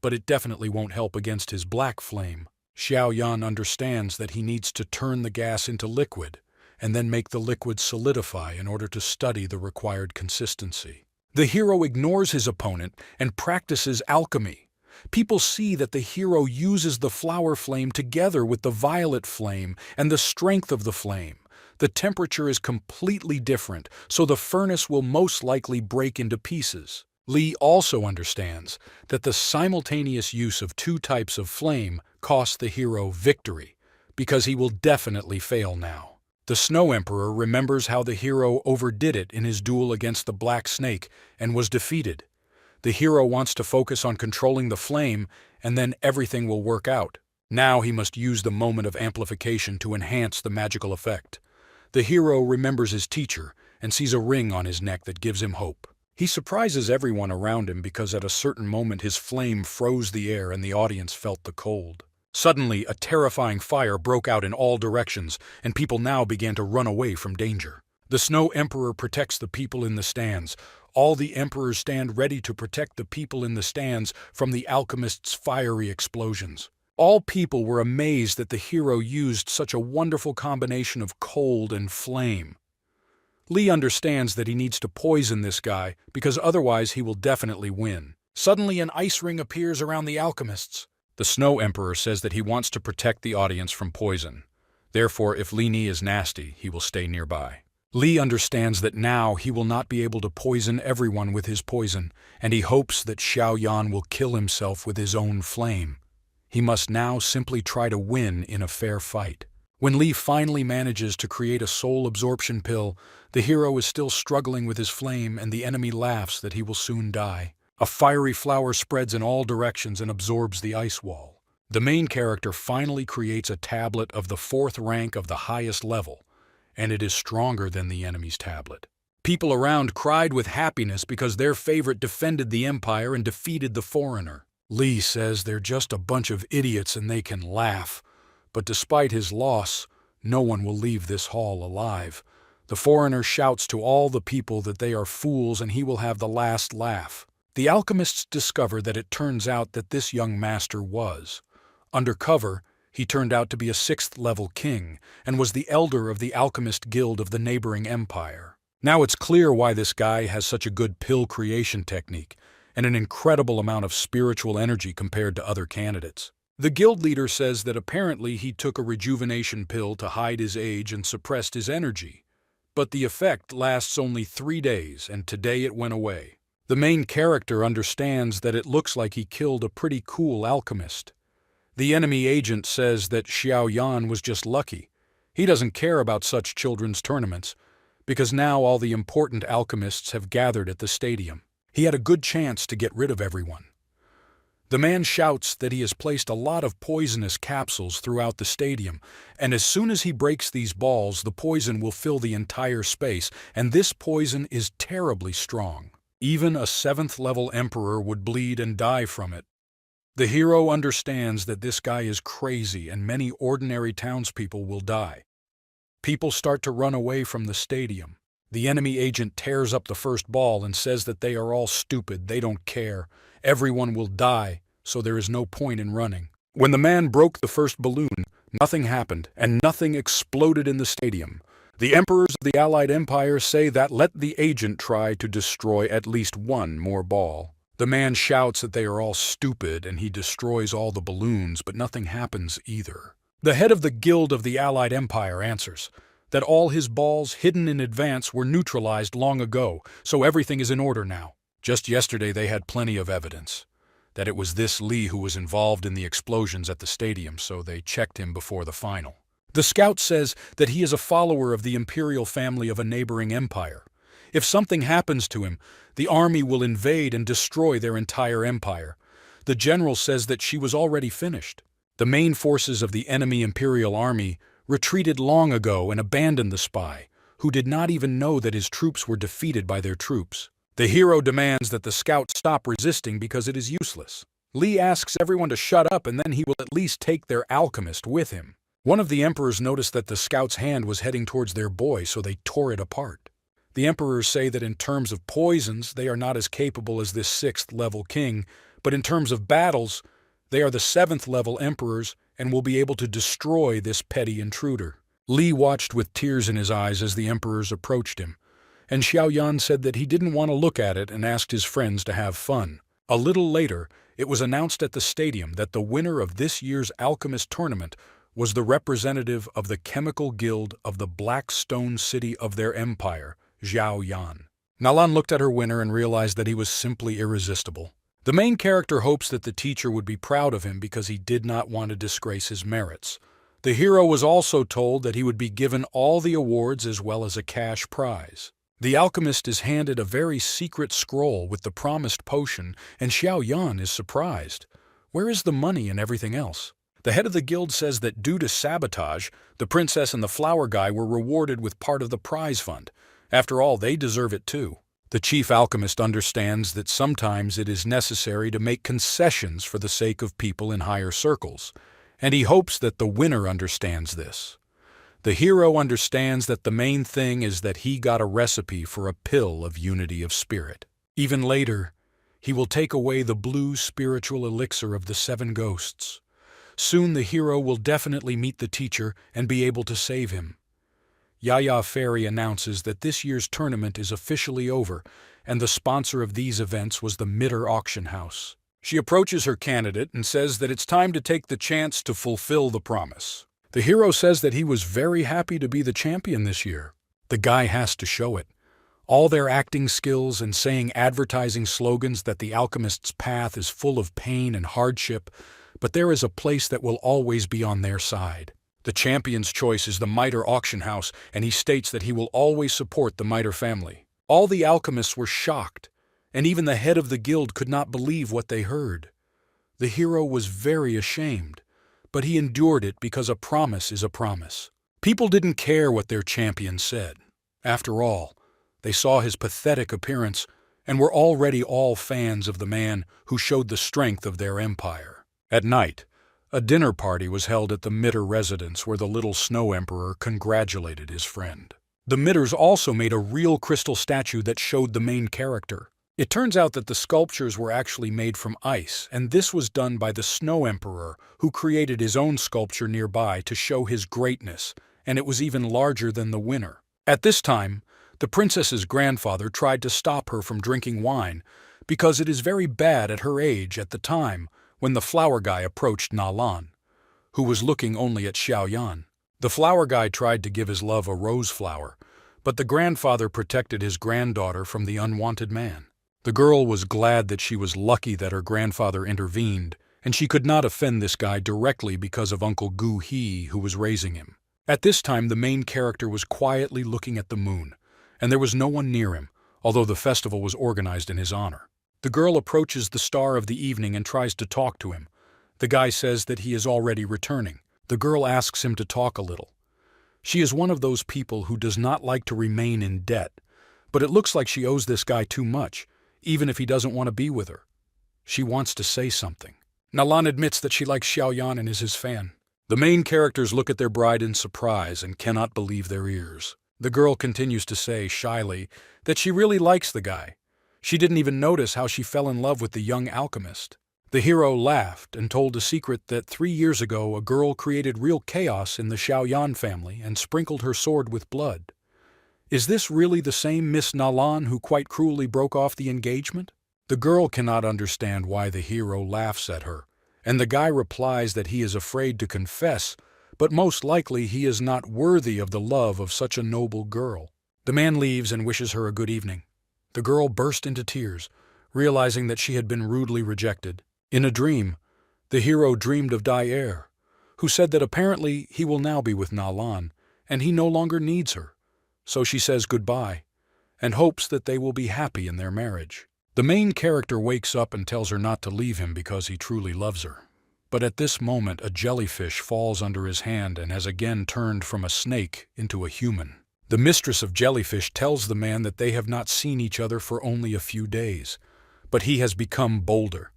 but it definitely won't help against his black flame. Xiao Yan understands that he needs to turn the gas into liquid, and then make the liquid solidify in order to study the required consistency. The hero ignores his opponent and practices alchemy. People see that the hero uses the flower flame together with the violet flame and the strength of the flame. The temperature is completely different, so the furnace will most likely break into pieces. Li also understands that the simultaneous use of 2 types of flame costs the hero victory, because he will definitely fail now. The Snow Emperor remembers how the hero overdid it in his duel against the Black Snake and was defeated. The hero wants to focus on controlling the flame, and then everything will work out. Now he must use the moment of amplification to enhance the magical effect. The hero remembers his teacher and sees a ring on his neck that gives him hope. He surprises everyone around him because at a certain moment his flame froze the air and the audience felt the cold. Suddenly, a terrifying fire broke out in all directions, and people now began to run away from danger. The Snow Emperor protects the people in the stands. All the emperors stand ready to protect the people in the stands from the alchemist's fiery explosions. All people were amazed that the hero used such a wonderful combination of cold and flame. Lee understands that he needs to poison this guy because otherwise he will definitely win. Suddenly an ice ring appears around the alchemists. The Snow Emperor says that he wants to protect the audience from poison. Therefore, if Li Ni is nasty, he will stay nearby. Li understands that now he will not be able to poison everyone with his poison, and he hopes that Xiao Yan will kill himself with his own flame. He must now simply try to win in a fair fight. When Li finally manages to create a soul absorption pill, the hero is still struggling with his flame and the enemy laughs that he will soon die. A fiery flower spreads in all directions and absorbs the ice wall. The main character finally creates a tablet of the 4th rank of the highest level, and it is stronger than the enemy's tablet. People around cried with happiness because their favorite defended the empire and defeated the foreigner. Li says they're just a bunch of idiots and they can laugh. But despite his loss, no one will leave this hall alive. The foreigner shouts to all the people that they are fools and he will have the last laugh. The alchemists discover that it turns out that this young master was. Undercover, he turned out to be a 6th-level king and was the elder of the alchemist guild of the neighboring empire. Now it's clear why this guy has such a good pill creation technique and an incredible amount of spiritual energy compared to other candidates. The guild leader says that apparently he took a rejuvenation pill to hide his age and suppressed his energy. But the effect lasts only 3 days, and today it went away. The main character understands that it looks like he killed a pretty cool alchemist. The enemy agent says that Xiao Yan was just lucky. He doesn't care about such children's tournaments, because now all the important alchemists have gathered at the stadium. He had a good chance to get rid of everyone. The man shouts that he has placed a lot of poisonous capsules throughout the stadium, and as soon as he breaks these balls, the poison will fill the entire space, and this poison is terribly strong. Even a 7th-level emperor would bleed and die from it. The hero understands that this guy is crazy and many ordinary townspeople will die. People start to run away from the stadium. The enemy agent tears up the first ball and says that they are all stupid, they don't care. Everyone will die, so there is no point in running. When the man broke the first balloon, nothing happened and nothing exploded in the stadium. The emperors of the Allied Empire say that let the agent try to destroy at least one more ball. The man shouts that they are all stupid and he destroys all the balloons, but nothing happens either. The head of the Guild of the Allied Empire answers that all his balls hidden in advance were neutralized long ago, so everything is in order now. Just yesterday they had plenty of evidence that it was this Li who was involved in the explosions at the stadium, so they checked him before the final. The scout says that he is a follower of the imperial family of a neighboring empire. If something happens to him, the army will invade and destroy their entire empire. The general says that she was already finished. The main forces of the enemy imperial army retreated long ago and abandoned the spy, who did not even know that his troops were defeated by their troops. The hero demands that the scout stop resisting because it is useless. Li asks everyone to shut up and then he will at least take their alchemist with him. One of the emperors noticed that the scout's hand was heading towards their boy, so they tore it apart. The emperors say that in terms of poisons, they are not as capable as this 6th-level king, but in terms of battles, they are the 7th-level emperors and will be able to destroy this petty intruder. Li watched with tears in his eyes as the emperors approached him, and Xiao Yan said that he didn't want to look at it and asked his friends to have fun. A little later, it was announced at the stadium that the winner of this year's alchemist tournament was the representative of the chemical guild of the Black Stone City of their empire, Xiao Yan. Nalan looked at her winner and realized that he was simply irresistible. The main character hopes that the teacher would be proud of him because he did not want to disgrace his merits. The hero was also told that he would be given all the awards as well as a cash prize. The alchemist is handed a very secret scroll with the promised potion, and Xiao Yan is surprised. Where is the money and everything else? The head of the guild says that due to sabotage, the princess and the flower guy were rewarded with part of the prize fund. After all, they deserve it too. The chief alchemist understands that sometimes it is necessary to make concessions for the sake of people in higher circles, and he hopes that the winner understands this. The hero understands that the main thing is that he got a recipe for a pill of unity of spirit. Even later, he will take away the blue spiritual elixir of the 7 ghosts. Soon the hero will definitely meet the teacher and be able to save him. Yaya Fairy announces that this year's tournament is officially over, and the sponsor of these events was the Mitter Auction House. She approaches her candidate and says that it's time to take the chance to fulfill the promise. The hero says that he was very happy to be the champion this year. The guy has to show it. All their acting skills and saying advertising slogans that the alchemist's path is full of pain and hardship, but there is a place that will always be on their side. The champion's choice is the Mitre Auction House, and he states that he will always support the Mitre family. All the alchemists were shocked, and even the head of the guild could not believe what they heard. The hero was very ashamed, but he endured it because a promise is a promise. People didn't care what their champion said. After all, they saw his pathetic appearance and were already all fans of the man who showed the strength of their empire. At night, a dinner party was held at the Mitter residence where the little Snow Emperor congratulated his friend. The Mitters also made a real crystal statue that showed the main character. It turns out that the sculptures were actually made from ice, and this was done by the Snow Emperor, who created his own sculpture nearby to show his greatness, and it was even larger than the winner. At this time, the princess's grandfather tried to stop her from drinking wine, because it is very bad at her age at the time when the flower guy approached Nalan, who was looking only at Xiao Yan. The flower guy tried to give his love a rose flower, but the grandfather protected his granddaughter from the unwanted man. The girl was glad that she was lucky that her grandfather intervened, and she could not offend this guy directly because of Uncle Gu He, who was raising him. At this time, the main character was quietly looking at the moon, and there was no one near him, although the festival was organized in his honor. The girl approaches the star of the evening and tries to talk to him. The guy says that he is already returning. The girl asks him to talk a little. She is one of those people who does not like to remain in debt, but it looks like she owes this guy too much, even if he doesn't want to be with her. She wants to say something. Nalan admits that she likes Xiao Yan and is his fan. The main characters look at their bride in surprise and cannot believe their ears. The girl continues to say, shyly, that she really likes the guy. She didn't even notice how she fell in love with the young alchemist. The hero laughed and told a secret that 3 years ago a girl created real chaos in the Xiao Yan family and sprinkled her sword with blood. Is this really the same Miss Nalan who quite cruelly broke off the engagement? The girl cannot understand why the hero laughs at her, and the guy replies that he is afraid to confess, but most likely he is not worthy of the love of such a noble girl. The man leaves and wishes her a good evening. The girl burst into tears, realizing that she had been rudely rejected. In a dream, the hero dreamed of Daier, who said that apparently he will now be with Nalan, and he no longer needs her. So she says goodbye, and hopes that they will be happy in their marriage. The main character wakes up and tells her not to leave him because he truly loves her. But at this moment, a jellyfish falls under his hand and has again turned from a snake into a human. The mistress of jellyfish tells the man that they have not seen each other for only a few days, but he has become bolder.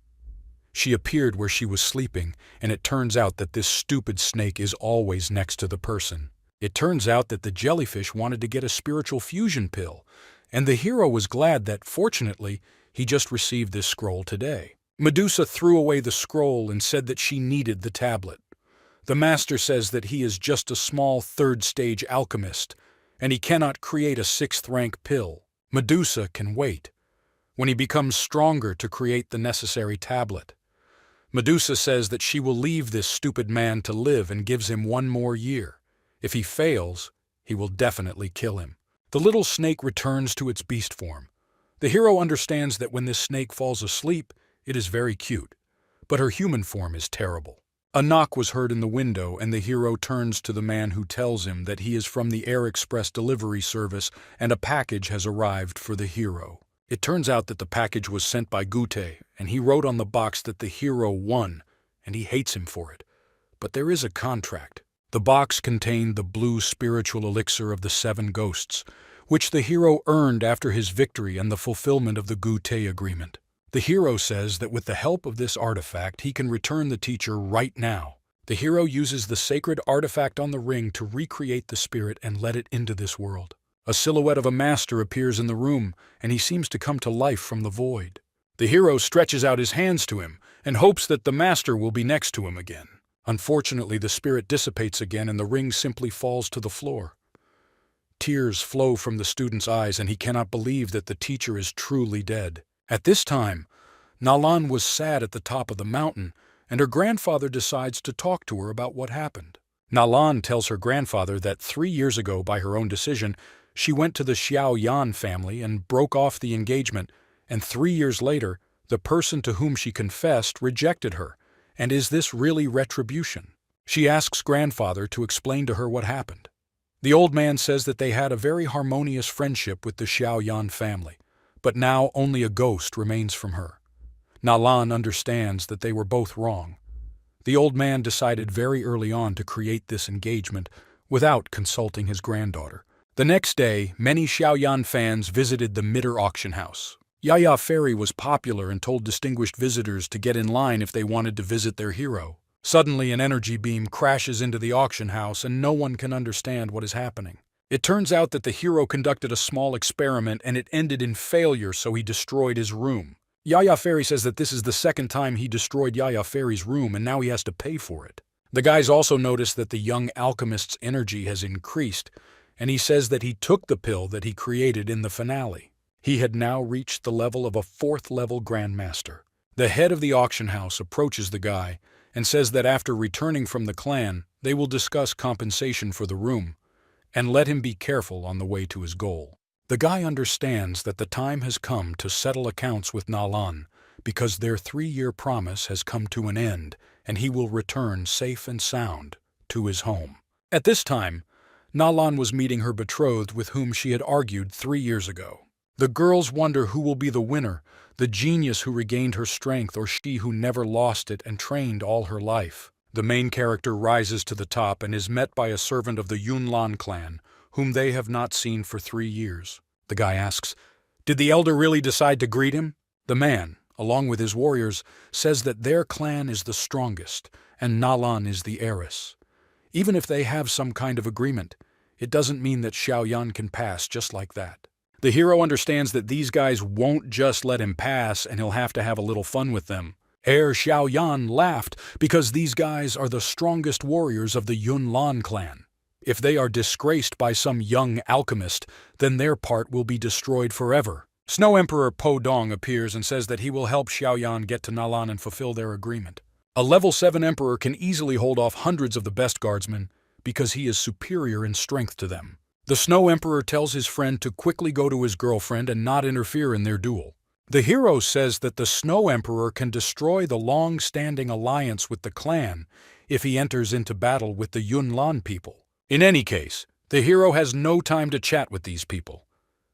She appeared where she was sleeping, and it turns out that this stupid snake is always next to the person. It turns out that the jellyfish wanted to get a spiritual fusion pill, and the hero was glad that, fortunately, he just received this scroll today. Medusa threw away the scroll and said that she needed the tablet. The master says that he is just a small third-stage alchemist, and he cannot create a 6th-rank pill. Medusa can wait, when he becomes stronger to create the necessary tablet. Medusa says that she will leave this stupid man to live and gives him 1 more year. If he fails, he will definitely kill him. The little snake returns to its beast form. The hero understands that when this snake falls asleep, it is very cute, but her human form is terrible. A knock was heard in the window, and the hero turns to the man who tells him that he is from the Air Express delivery service and a package has arrived for the hero. It turns out that the package was sent by Gute, and he wrote on the box that the hero won, and he hates him for it. But there is a contract. The box contained the blue spiritual elixir of the 7 ghosts, which the hero earned after his victory and the fulfillment of the Gute agreement. The hero says that with the help of this artifact, he can return the teacher right now. The hero uses the sacred artifact on the ring to recreate the spirit and let it into this world. A silhouette of a master appears in the room, and he seems to come to life from the void. The hero stretches out his hands to him and hopes that the master will be next to him again. Unfortunately, the spirit dissipates again and the ring simply falls to the floor. Tears flow from the student's eyes, and he cannot believe that the teacher is truly dead. At this time, Nalan was sad at the top of the mountain, and her grandfather decides to talk to her about what happened. Nalan tells her grandfather that 3 years ago, by her own decision, she went to the Xiao Yan family and broke off the engagement, and 3 years later, the person to whom she confessed rejected her. And is this really retribution? She asks grandfather to explain to her what happened. The old man says that they had a very harmonious friendship with the Xiao Yan family, but now only a ghost remains from her. Nalan understands that they were both wrong. The old man decided very early on to create this engagement without consulting his granddaughter. The next day, many Xiaoyan fans visited the Mitter auction house. Yaya Fairy was popular and told distinguished visitors to get in line if they wanted to visit their hero. Suddenly, an energy beam crashes into the auction house and no one can understand what is happening. It turns out that the hero conducted a small experiment and it ended in failure, so he destroyed his room. Yaya Fairy says that this is the second time he destroyed Yaya Fairy's room and now he has to pay for it. The guys also notice that the young alchemist's energy has increased, and he says that he took the pill that he created in the finale. He had now reached the level of a 4th-level Grandmaster. The head of the auction house approaches the guy and says that after returning from the clan, they will discuss compensation for the room, and let him be careful on the way to his goal. The guy understands that the time has come to settle accounts with Nalan because their 3-year promise has come to an end and he will return safe and sound to his home. At this time, Nalan was meeting her betrothed with whom she had argued 3 years ago. The girls wonder who will be the winner, the genius who regained her strength or she who never lost it and trained all her life. The main character rises to the top and is met by a servant of the Yunlan clan, whom they have not seen for 3 years. The guy asks, "Did the elder really decide to greet him?" The man, along with his warriors, says that their clan is the strongest and Nalan is the heiress. Even if they have some kind of agreement, it doesn't mean that Xiaoyan can pass just like that. The hero understands that these guys won't just let him pass and he'll have to have a little fun with them. Heir Xiaoyan laughed because these guys are the strongest warriors of the Yunlan clan. If they are disgraced by some young alchemist, then their part will be destroyed forever. Snow Emperor Po Dong appears and says that he will help Xiaoyan get to Nalan and fulfill their agreement. A level 7 emperor can easily hold off hundreds of the best guardsmen because he is superior in strength to them. The Snow Emperor tells his friend to quickly go to his girlfriend and not interfere in their duel. The hero says that the Snow Emperor can destroy the long-standing alliance with the clan if he enters into battle with the Yunlan people. In any case, the hero has no time to chat with these people.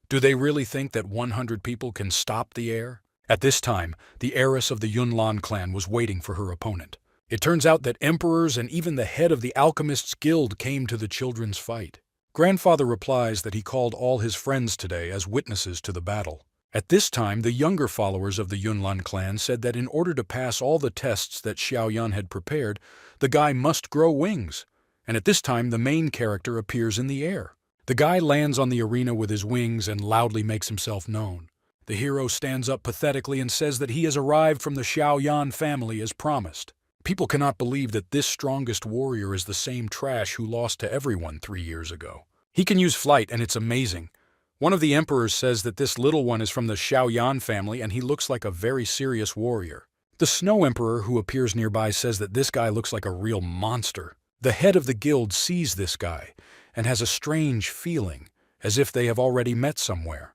Do they really think that 100 people can stop the heir? At this time, the heiress of the Yunlan clan was waiting for her opponent. It turns out that emperors and even the head of the Alchemists' Guild came to the children's fight. Grandfather replies that he called all his friends today as witnesses to the battle. At this time, the younger followers of the Yunlan clan said that in order to pass all the tests that Xiaoyan had prepared, the guy must grow wings. And at this time, the main character appears in the air. The guy lands on the arena with his wings and loudly makes himself known. The hero stands up pathetically and says that he has arrived from the Xiaoyan family as promised. People cannot believe that this strongest warrior is the same trash who lost to everyone 3 years ago. He can use flight and it's amazing. One of the emperors says that this little one is from the Xiaoyan family and he looks like a very serious warrior. The Snow Emperor who appears nearby says that this guy looks like a real monster. The head of the guild sees this guy and has a strange feeling, as if they have already met somewhere.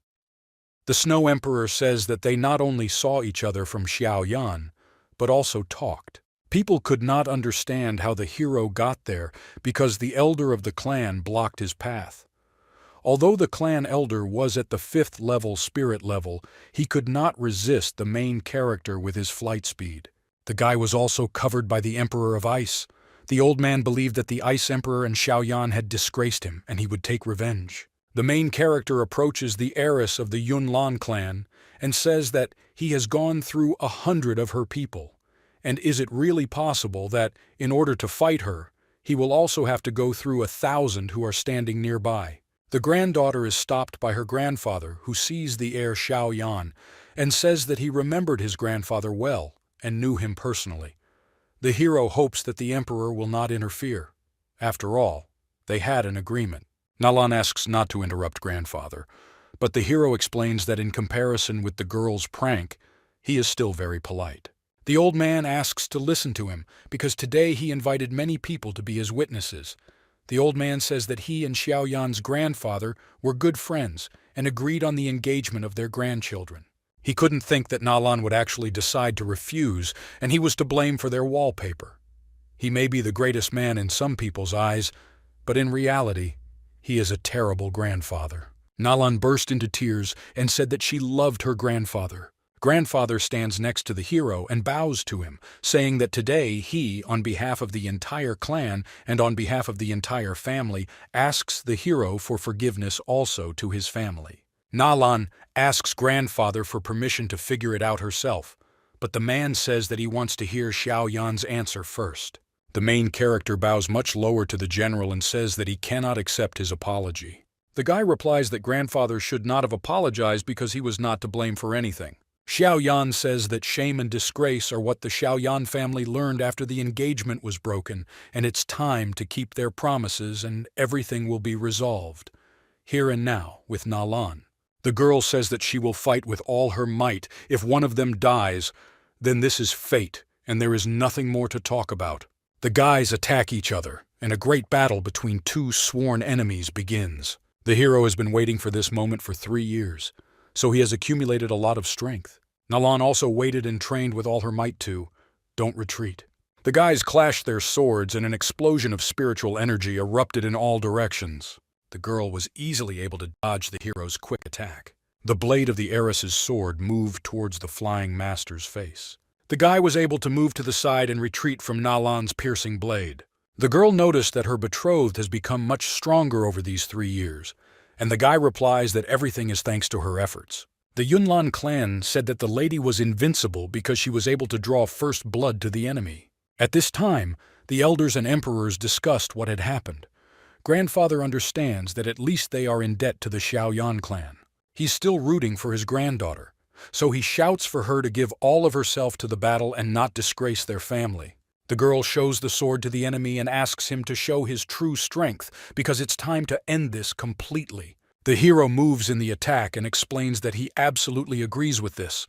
The Snow Emperor says that they not only saw each other from Xiaoyan, but also talked. People could not understand how the hero got there because the elder of the clan blocked his path. Although the clan elder was at the 5th level spirit level, he could not resist the main character with his flight speed. The guy was also covered by the Emperor of Ice. The old man believed that the Ice Emperor and Xiaoyan had disgraced him, and he would take revenge. The main character approaches the heiress of the Yunlan clan and says that he has gone through 100 of her people. And is it really possible that, in order to fight her, he will also have to go through 1,000 who are standing nearby? The granddaughter is stopped by her grandfather, who sees the heir Xiaoyan and says that he remembered his grandfather well and knew him personally. The hero hopes that the emperor will not interfere. After all, they had an agreement. Nalan asks not to interrupt grandfather, but the hero explains that in comparison with the girl's prank, he is still very polite. The old man asks to listen to him because today he invited many people to be his witnesses. The old man says that he and Xiaoyan's grandfather were good friends and agreed on the engagement of their grandchildren. He couldn't think that Nalan would actually decide to refuse, and he was to blame for their wallpaper. He may be the greatest man in some people's eyes, but in reality, he is a terrible grandfather. Nalan burst into tears and said that she loved her grandfather. Grandfather stands next to the hero and bows to him, saying that today he, on behalf of the entire clan and on behalf of the entire family, asks the hero for forgiveness also to his family. Nalan asks grandfather for permission to figure it out herself, but the man says that he wants to hear Xiaoyan's answer first. The main character bows much lower to the general and says that he cannot accept his apology. The guy replies that grandfather should not have apologized because he was not to blame for anything. Xiaoyan says that shame and disgrace are what the Xiaoyan family learned after the engagement was broken, and it's time to keep their promises and everything will be resolved. Here and now, with Nalan. The girl says that she will fight with all her might. If one of them dies, then this is fate, and there is nothing more to talk about. The guys attack each other, and a great battle between two sworn enemies begins. The hero has been waiting for this moment for 3 years, so he has accumulated a lot of strength. Nalan also waited and trained with all her might to don't retreat. The guys clashed their swords, and an explosion of spiritual energy erupted in all directions. The girl was easily able to dodge the hero's quick attack. The blade of the heiress's sword moved towards the flying master's face. The guy was able to move to the side and retreat from Nalan's piercing blade. The girl noticed that her betrothed has become much stronger over these 3 years, and the guy replies that everything is thanks to her efforts. The Yunlan clan said that the lady was invincible because she was able to draw first blood to the enemy. At this time, the elders and emperors discussed what had happened. Grandfather understands that at least they are in debt to the Xiaoyan clan. He's still rooting for his granddaughter, so he shouts for her to give all of herself to the battle and not disgrace their family. The girl shows the sword to the enemy and asks him to show his true strength because it's time to end this completely. The hero moves in the attack and explains that he absolutely agrees with this,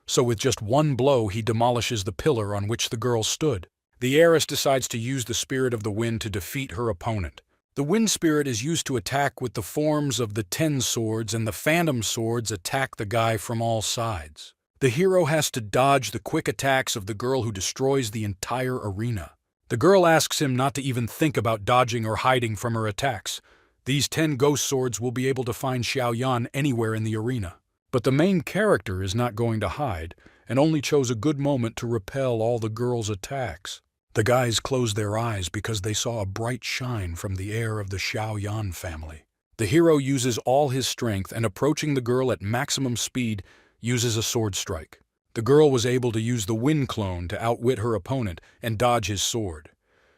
so with just one blow he demolishes the pillar on which the girl stood. The heiress decides to use the spirit of the wind to defeat her opponent. The wind spirit is used to attack with the forms of the 10 swords, and the phantom swords attack the guy from all sides. The hero has to dodge the quick attacks of the girl who destroys the entire arena. The girl asks him not to even think about dodging or hiding from her attacks. These 10 ghost swords will be able to find Xiaoyan anywhere in the arena. But the main character is not going to hide, and only chose a good moment to repel all the girl's attacks. The guys closed their eyes because they saw a bright shine from the heir of the Xiaoyan family. The hero uses all his strength and, approaching the girl at maximum speed, uses a sword strike. The girl was able to use the wind clone to outwit her opponent and dodge his sword.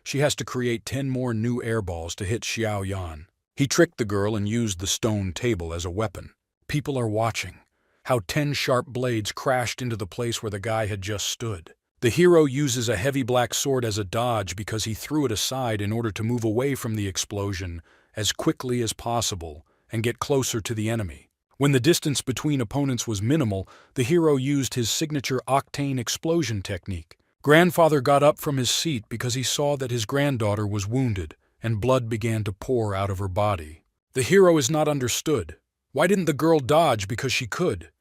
She has to create 10 more new airballs to hit Xiaoyan. He tricked the girl and used the stone table as a weapon. People are watching how 10 sharp blades crashed into the place where the guy had just stood. The hero uses a heavy black sword as a dodge because he threw it aside in order to move away from the explosion as quickly as possible and get closer to the enemy. When the distance between opponents was minimal, the hero used his signature octane explosion technique. Grandfather got up from his seat because he saw that his granddaughter was wounded and blood began to pour out of her body. The hero is not understood. Why didn't the girl dodge because she could?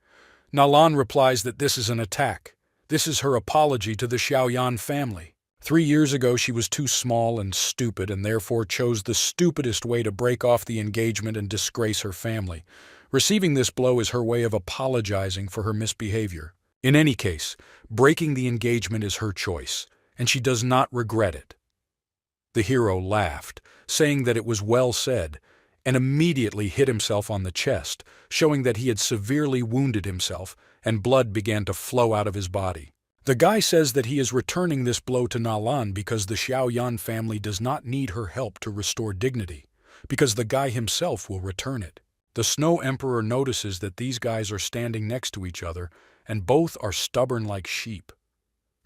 Nalan replies that this is an attack. This is her apology to the Xiaoyan family. 3 years ago, she was too small and stupid and therefore chose the stupidest way to break off the engagement and disgrace her family. Receiving this blow is her way of apologizing for her misbehavior. In any case, breaking the engagement is her choice, and she does not regret it. The hero laughed, saying that it was well said, and immediately hit himself on the chest, showing that he had severely wounded himself, and blood began to flow out of his body. The guy says that he is returning this blow to Nalan because the Xiaoyan family does not need her help to restore dignity, because the guy himself will return it. The Snow Emperor notices that these guys are standing next to each other, and both are stubborn like sheep.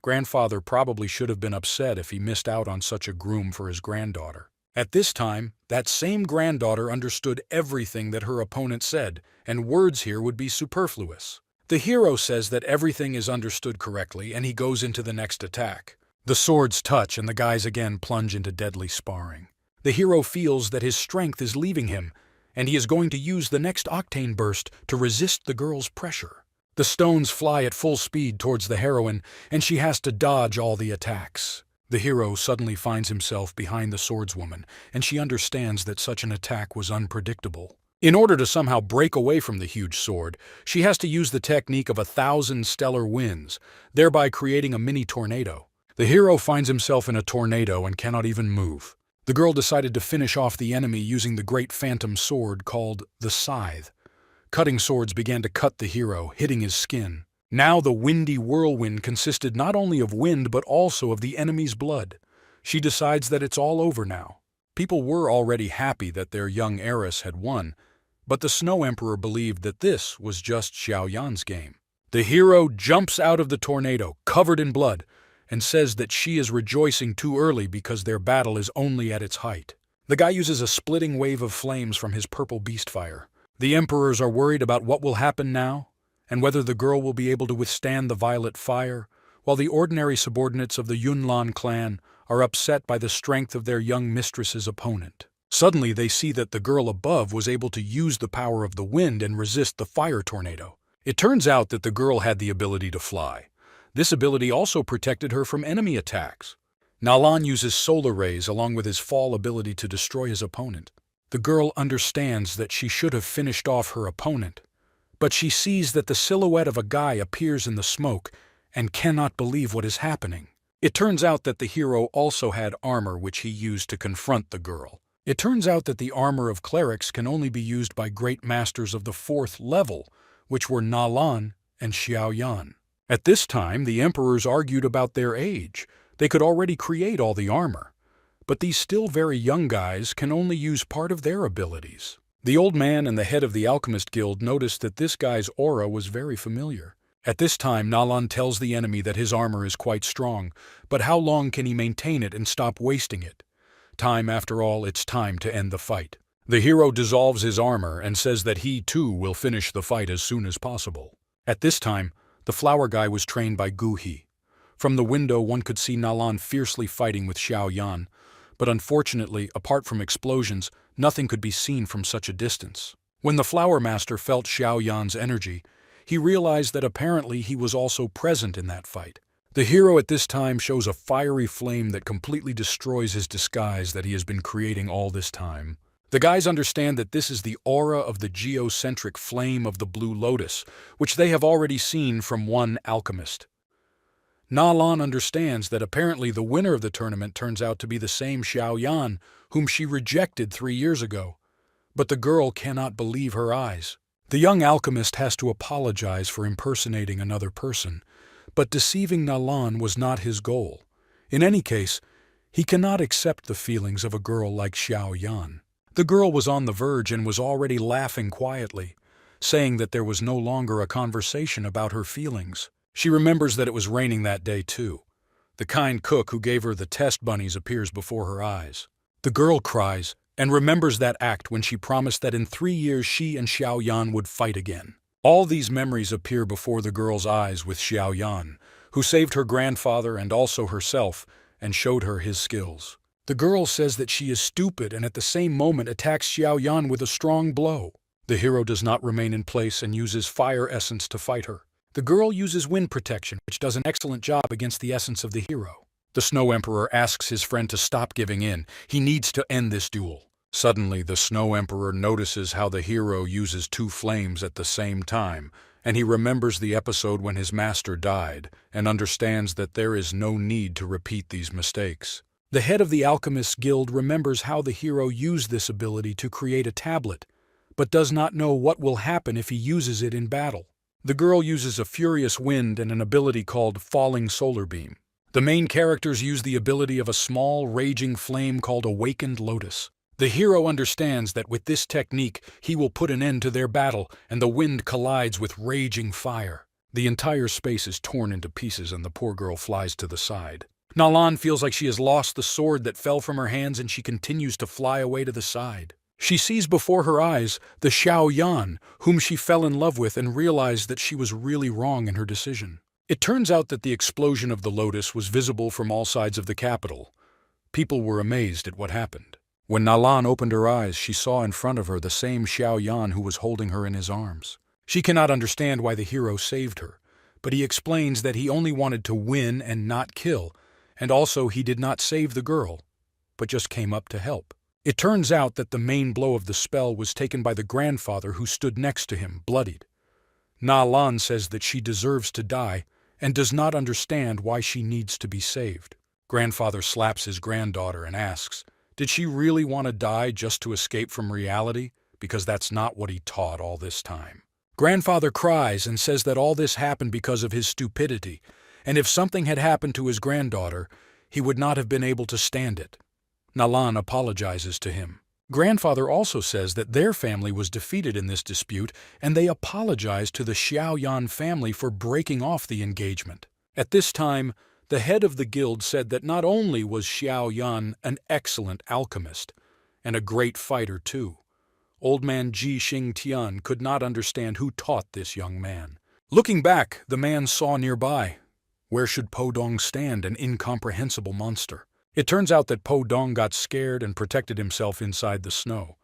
Grandfather probably should have been upset if he missed out on such a groom for his granddaughter. At this time, that same granddaughter understood everything that her opponent said, and words here would be superfluous. The hero says that everything is understood correctly, and he goes into the next attack. The swords touch, and the guys again plunge into deadly sparring. The hero feels that his strength is leaving him, and he is going to use the next octane burst to resist the girl's pressure. The stones fly at full speed towards the heroine, and she has to dodge all the attacks. The hero suddenly finds himself behind the swordswoman, and she understands that such an attack was unpredictable. In order to somehow break away from the huge sword, she has to use the technique of 1,000 stellar winds, thereby creating a mini tornado. The hero finds himself in a tornado and cannot even move. The girl decided to finish off the enemy using the great phantom sword called the Scythe. Cutting swords began to cut the hero, hitting his skin. Now the windy whirlwind consisted not only of wind but also of the enemy's blood. She decides that it's all over now. People were already happy that their young heiress had won, but the Snow Emperor believed that this was just Xiaoyan's game. The hero jumps out of the tornado, covered in blood, and says that she is rejoicing too early because their battle is only at its height. The guy uses a splitting wave of flames from his purple beast fire. The emperors are worried about what will happen now, and whether the girl will be able to withstand the violet fire, while the ordinary subordinates of the Yunlan clan are upset by the strength of their young mistress's opponent. Suddenly they see that the girl above was able to use the power of the wind and resist the fire tornado. It turns out that the girl had the ability to fly. This ability also protected her from enemy attacks. Nalan uses solar rays along with his fall ability to destroy his opponent. The girl understands that she should have finished off her opponent, but she sees that the silhouette of a guy appears in the smoke and cannot believe what is happening. It turns out that the hero also had armor which he used to confront the girl. It turns out that the armor of clerics can only be used by great masters of the 4th level, which were Nalan and Xiaoyan. At this time, the emperors argued about their age. They could already create all the armor, but these still very young guys can only use part of their abilities. The old man and the head of the Alchemist Guild noticed that this guy's aura was very familiar. At this time, Nalan tells the enemy that his armor is quite strong, but how long can he maintain it and stop wasting it? Time after all, it's time to end the fight. The hero dissolves his armor and says that he too will finish the fight as soon as possible. At this time, the flower guy was trained by Gu He. From the window one could see Nalan fiercely fighting with Xiaoyan, but unfortunately, apart from explosions, nothing could be seen from such a distance. When the flower master felt Xiaoyan's energy, he realized that apparently he was also present in that fight. The hero at this time shows a fiery flame that completely destroys his disguise that he has been creating all this time. The guys understand that this is the aura of the geocentric flame of the Blue Lotus, which they have already seen from one alchemist. Nalan understands that apparently the winner of the tournament turns out to be the same Xiaoyan whom she rejected 3 years ago, but the girl cannot believe her eyes. The young alchemist has to apologize for impersonating another person, but deceiving Nalan was not his goal. In any case, he cannot accept the feelings of a girl like Xiaoyan. The girl was on the verge and was already laughing quietly, saying that there was no longer a conversation about her feelings. She remembers that it was raining that day too. The kind cook who gave her the test bunnies appears before her eyes. The girl cries and remembers that act when she promised that in 3 years she and Xiaoyan would fight again. All these memories appear before the girl's eyes with Xiaoyan, who saved her grandfather and also herself and showed her his skills. The girl says that she is stupid and at the same moment attacks Xiaoyan with a strong blow. The hero does not remain in place and uses fire essence to fight her. The girl uses wind protection, which does an excellent job against the essence of the hero. The Snow Emperor asks his friend to stop giving in. He needs to end this duel. Suddenly, the Snow Emperor notices how the hero uses two flames at the same time, and he remembers the episode when his master died and understands that there is no need to repeat these mistakes. The head of the Alchemists Guild remembers how the hero used this ability to create a tablet, but does not know what will happen if he uses it in battle. The girl uses a furious wind and an ability called Falling Solar Beam. The main characters use the ability of a small, raging flame called Awakened Lotus. The hero understands that with this technique, he will put an end to their battle, and the wind collides with raging fire. The entire space is torn into pieces and the poor girl flies to the side. Nalan feels like she has lost the sword that fell from her hands and she continues to fly away to the side. She sees before her eyes the Xiao Yan, whom she fell in love with, and realized that she was really wrong in her decision. It turns out that the explosion of the lotus was visible from all sides of the capital. People were amazed at what happened. When Nalan opened her eyes, she saw in front of her the same Xiao Yan who was holding her in his arms. She cannot understand why the hero saved her, but he explains that he only wanted to win and not kill, and also he did not save the girl, but just came up to help. It turns out that the main blow of the spell was taken by the grandfather who stood next to him, bloodied. Nalan says that she deserves to die and does not understand why she needs to be saved. Grandfather slaps his granddaughter and asks, did she really want to die just to escape from reality? Because that's not what he taught all this time. Grandfather cries and says that all this happened because of his stupidity, and if something had happened to his granddaughter, he would not have been able to stand it. Nalan apologizes to him. Grandfather also says that their family was defeated in this dispute, and they apologized to the Xiao Yan family for breaking off the engagement. At this time, the head of the guild said that not only was Xiao Yan an excellent alchemist, and a great fighter too, old man Ji Xingtian could not understand who taught this young man. Looking back, the man saw nearby, where should Po Dong stand, an incomprehensible monster? It turns out that Po Dong got scared and protected himself inside the snow.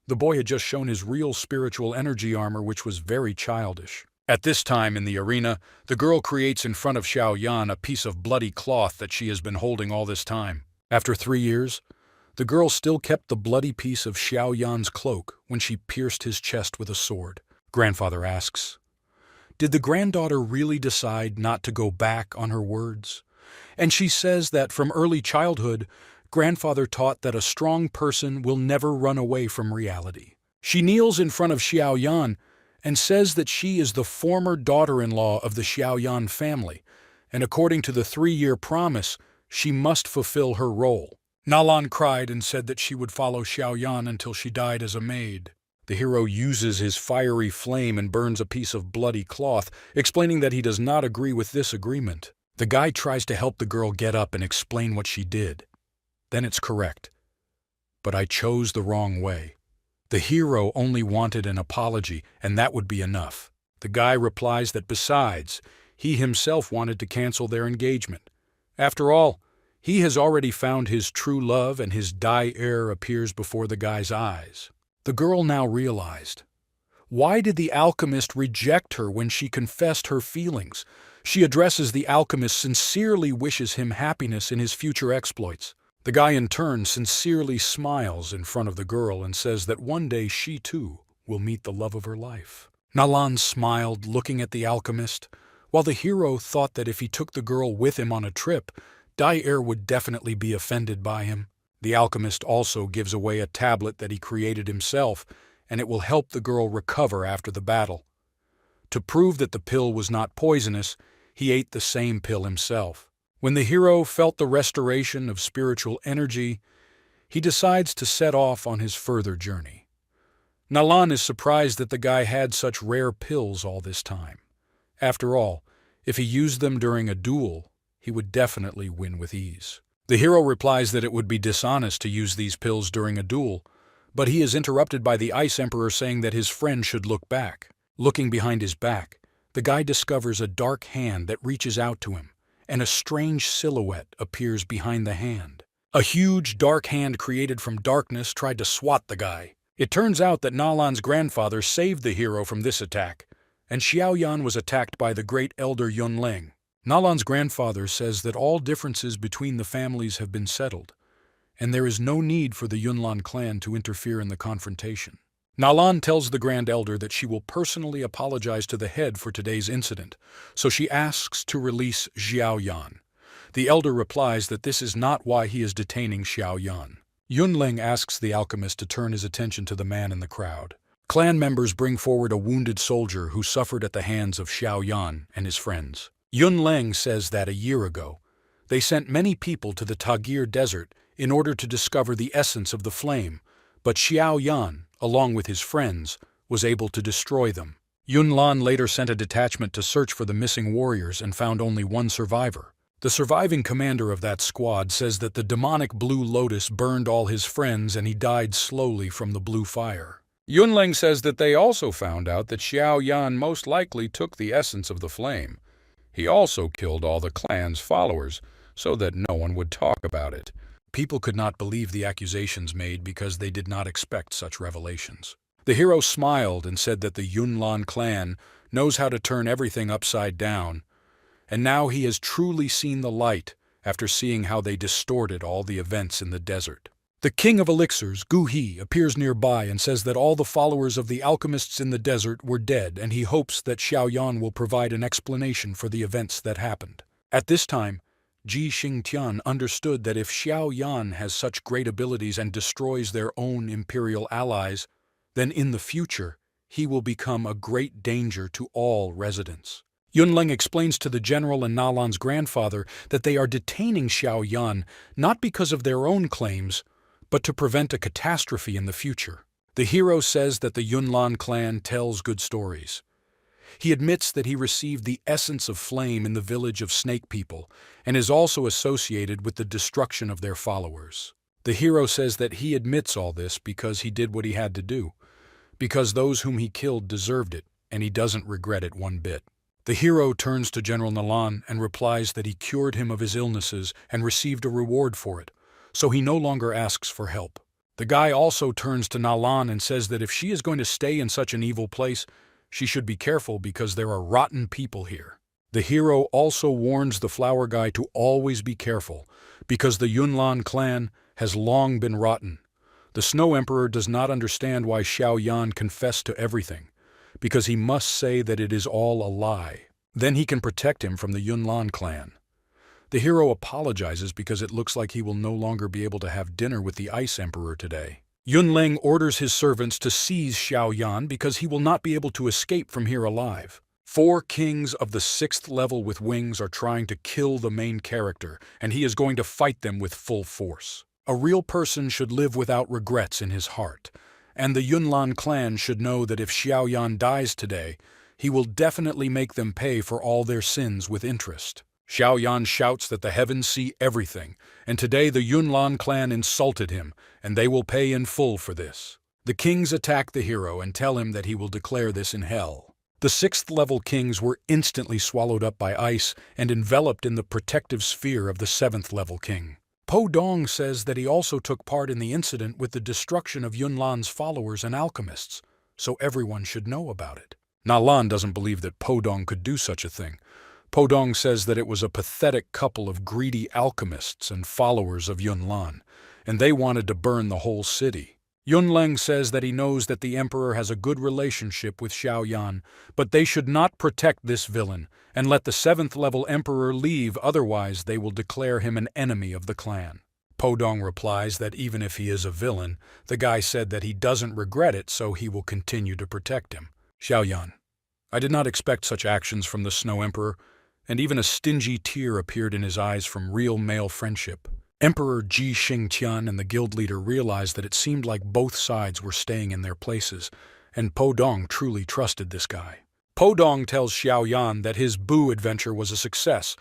The boy had just shown his real spiritual energy armor, which was very childish. At this time in the arena, the girl creates in front of Xiao Yan a piece of bloody cloth that she has been holding all this time. After 3 years, the girl still kept the bloody piece of Xiao Yan's cloak when she pierced his chest with a sword. Grandfather asks, did the granddaughter really decide not to go back on her words? And she says that from early childhood, grandfather taught that a strong person will never run away from reality. She kneels in front of Xiao Yan and says that she is the former daughter-in-law of the Xiao Yan family, and according to the 3-year promise, she must fulfill her role. Nalan cried and said that she would follow Xiao Yan until she died as a maid. The hero uses his fiery flame and burns a piece of bloody cloth, explaining that he does not agree with this agreement. The guy tries to help the girl get up and explain what she did. Then it's correct. But I chose the wrong way. The hero only wanted an apology, and that would be enough. The guy replies that besides, he himself wanted to cancel their engagement. After all, he has already found his true love, and his Dai heir appears before the guy's eyes. The girl now realized. Why did the alchemist reject her when she confessed her feelings? She addresses the alchemist, sincerely wishes him happiness in his future exploits. The guy in turn sincerely smiles in front of the girl and says that one day she too will meet the love of her life. Nalan smiled, looking at the alchemist, while the hero thought that if he took the girl with him on a trip, Dai would definitely be offended by him. The alchemist also gives away a tablet that he created himself, and it will help the girl recover after the battle. To prove that the pill was not poisonous, he ate the same pill himself. When the hero felt the restoration of spiritual energy, he decides to set off on his further journey. Nalan is surprised that the guy had such rare pills all this time. After all, if he used them during a duel, he would definitely win with ease. The hero replies that it would be dishonest to use these pills during a duel, but he is interrupted by the Ice Emperor saying that his friend should look back. Looking behind his back, the guy discovers a dark hand that reaches out to him, and a strange silhouette appears behind the hand. A huge dark hand created from darkness tried to swat the guy. It turns out that Nalan's grandfather saved the hero from this attack, and Xiao Yan was attacked by the great elder Yunleng. Nalan's grandfather says that all differences between the families have been settled, and there is no need for the Yunlan clan to interfere in the confrontation. Nalan tells the Grand Elder that she will personally apologize to the head for today's incident, so she asks to release Xiao Yan. The elder replies that this is not why he is detaining Xiao Yan. Yunling asks the alchemist to turn his attention to the man in the crowd. Clan members bring forward a wounded soldier who suffered at the hands of Xiao Yan and his friends. Yunling says that a year ago, they sent many people to the Tagir desert in order to discover the essence of the flame, but Xiao Yan, along with his friends, was able to destroy them. Yunlan later sent a detachment to search for the missing warriors and found only one survivor. The surviving commander of that squad says that the demonic blue lotus burned all his friends and he died slowly from the blue fire. Yunling says that they also found out that Xiao Yan most likely took the essence of the flame. He also killed all the clan's followers so that no one would talk about it. People could not believe the accusations made because they did not expect such revelations. The hero smiled and said that the Yunlan clan knows how to turn everything upside down, and now he has truly seen the light after seeing how they distorted all the events in the desert. The king of elixirs, Gu He, appears nearby and says that all the followers of the alchemists in the desert were dead, and he hopes that Xiao Yan will provide an explanation for the events that happened. At this time, Ji Xingtian understood that if Xiao Yan has such great abilities and destroys their own imperial allies, then in the future he will become a great danger to all residents. Yunling explains to the general and Nalan's grandfather that they are detaining Xiao Yan not because of their own claims, but to prevent a catastrophe in the future. The hero says that the Yunlan clan tells good stories. He admits that he received the essence of flame in the village of snake people and is also associated with the destruction of their followers. The hero says that he admits all this because he did what he had to do, because those whom he killed deserved it, and he doesn't regret it one bit. The hero turns to General Nalan and replies that he cured him of his illnesses and received a reward for it, so he no longer asks for help. The guy also turns to Nalan and says that if she is going to stay in such an evil place, she should be careful because there are rotten people here. The hero also warns the flower guy to always be careful because the Yunlan clan has long been rotten. The Snow Emperor does not understand why Xiao Yan confessed to everything, because he must say that it is all a lie. Then he can protect him from the Yunlan clan. The hero apologizes because it looks like he will no longer be able to have dinner with the Ice Emperor today. Yunling orders his servants to seize Xiao Yan because he will not be able to escape from here alive. 4 kings of the 6th level with wings are trying to kill the main character, and he is going to fight them with full force. A real person should live without regrets in his heart, and the Yunlan clan should know that if Xiao Yan dies today, he will definitely make them pay for all their sins with interest. Xiao Yan shouts that the heavens see everything, and today the Yunlan clan insulted him, and they will pay in full for this. The kings attack the hero and tell him that he will declare this in hell. The 6th level kings were instantly swallowed up by ice and enveloped in the protective sphere of the 7th level king. Po Dong says that he also took part in the incident with the destruction of Yunlan's followers and alchemists, so everyone should know about it. Nalan doesn't believe that Po Dong could do such a thing. Po Dong says that it was a pathetic couple of greedy alchemists and followers of Yunlan, and they wanted to burn the whole city. Yunling says that he knows that the emperor has a good relationship with Xiao Yan, but they should not protect this villain and let the 7th level emperor leave, otherwise they will declare him an enemy of the clan. Po Dong replies that even if he is a villain, the guy said that he doesn't regret it, so he will continue to protect him. Xiao Yan, I did not expect such actions from the Snow Emperor, and even a stingy tear appeared in his eyes from real male friendship. Emperor Ji Xingtian and the guild leader realized that it seemed like both sides were staying in their places, and Po Dong truly trusted this guy. Po Dong tells Xiao Yan that his Boo adventure was a success,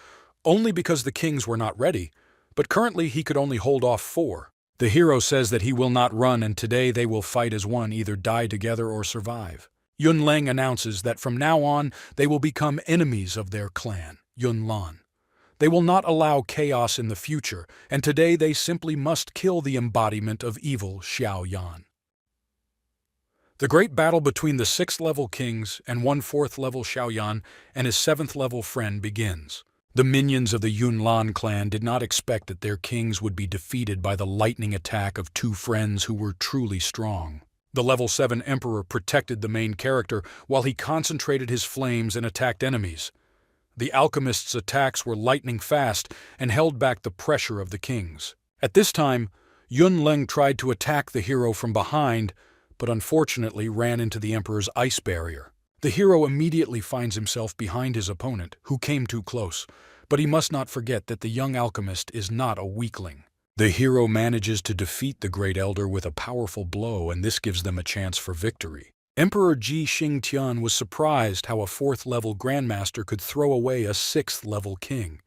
only because the kings were not ready, but currently he could only hold off 4. The hero says that he will not run, and today they will fight as one, either die together or survive. Yunling announces that from now on they will become enemies of their clan, Yunlan. They will not allow chaos in the future, and today they simply must kill the embodiment of evil, Xiao Yan. The great battle between the 6th level kings and 1/4 level Xiao Yan and his 7th level friend begins. The minions of the Yunlan clan did not expect that their kings would be defeated by the lightning attack of two friends who were truly strong. The level 7 emperor protected the main character while he concentrated his flames and attacked enemies. The alchemist's attacks were lightning fast and held back the pressure of the kings. At this time, Yunleng tried to attack the hero from behind, but unfortunately ran into the emperor's ice barrier. The hero immediately finds himself behind his opponent, who came too close, but he must not forget that the young alchemist is not a weakling. The hero manages to defeat the Great Elder with a powerful blow, and this gives them a chance for victory. Emperor Ji Xingtian was surprised how a 4th-level grandmaster could throw away a 6th-level king.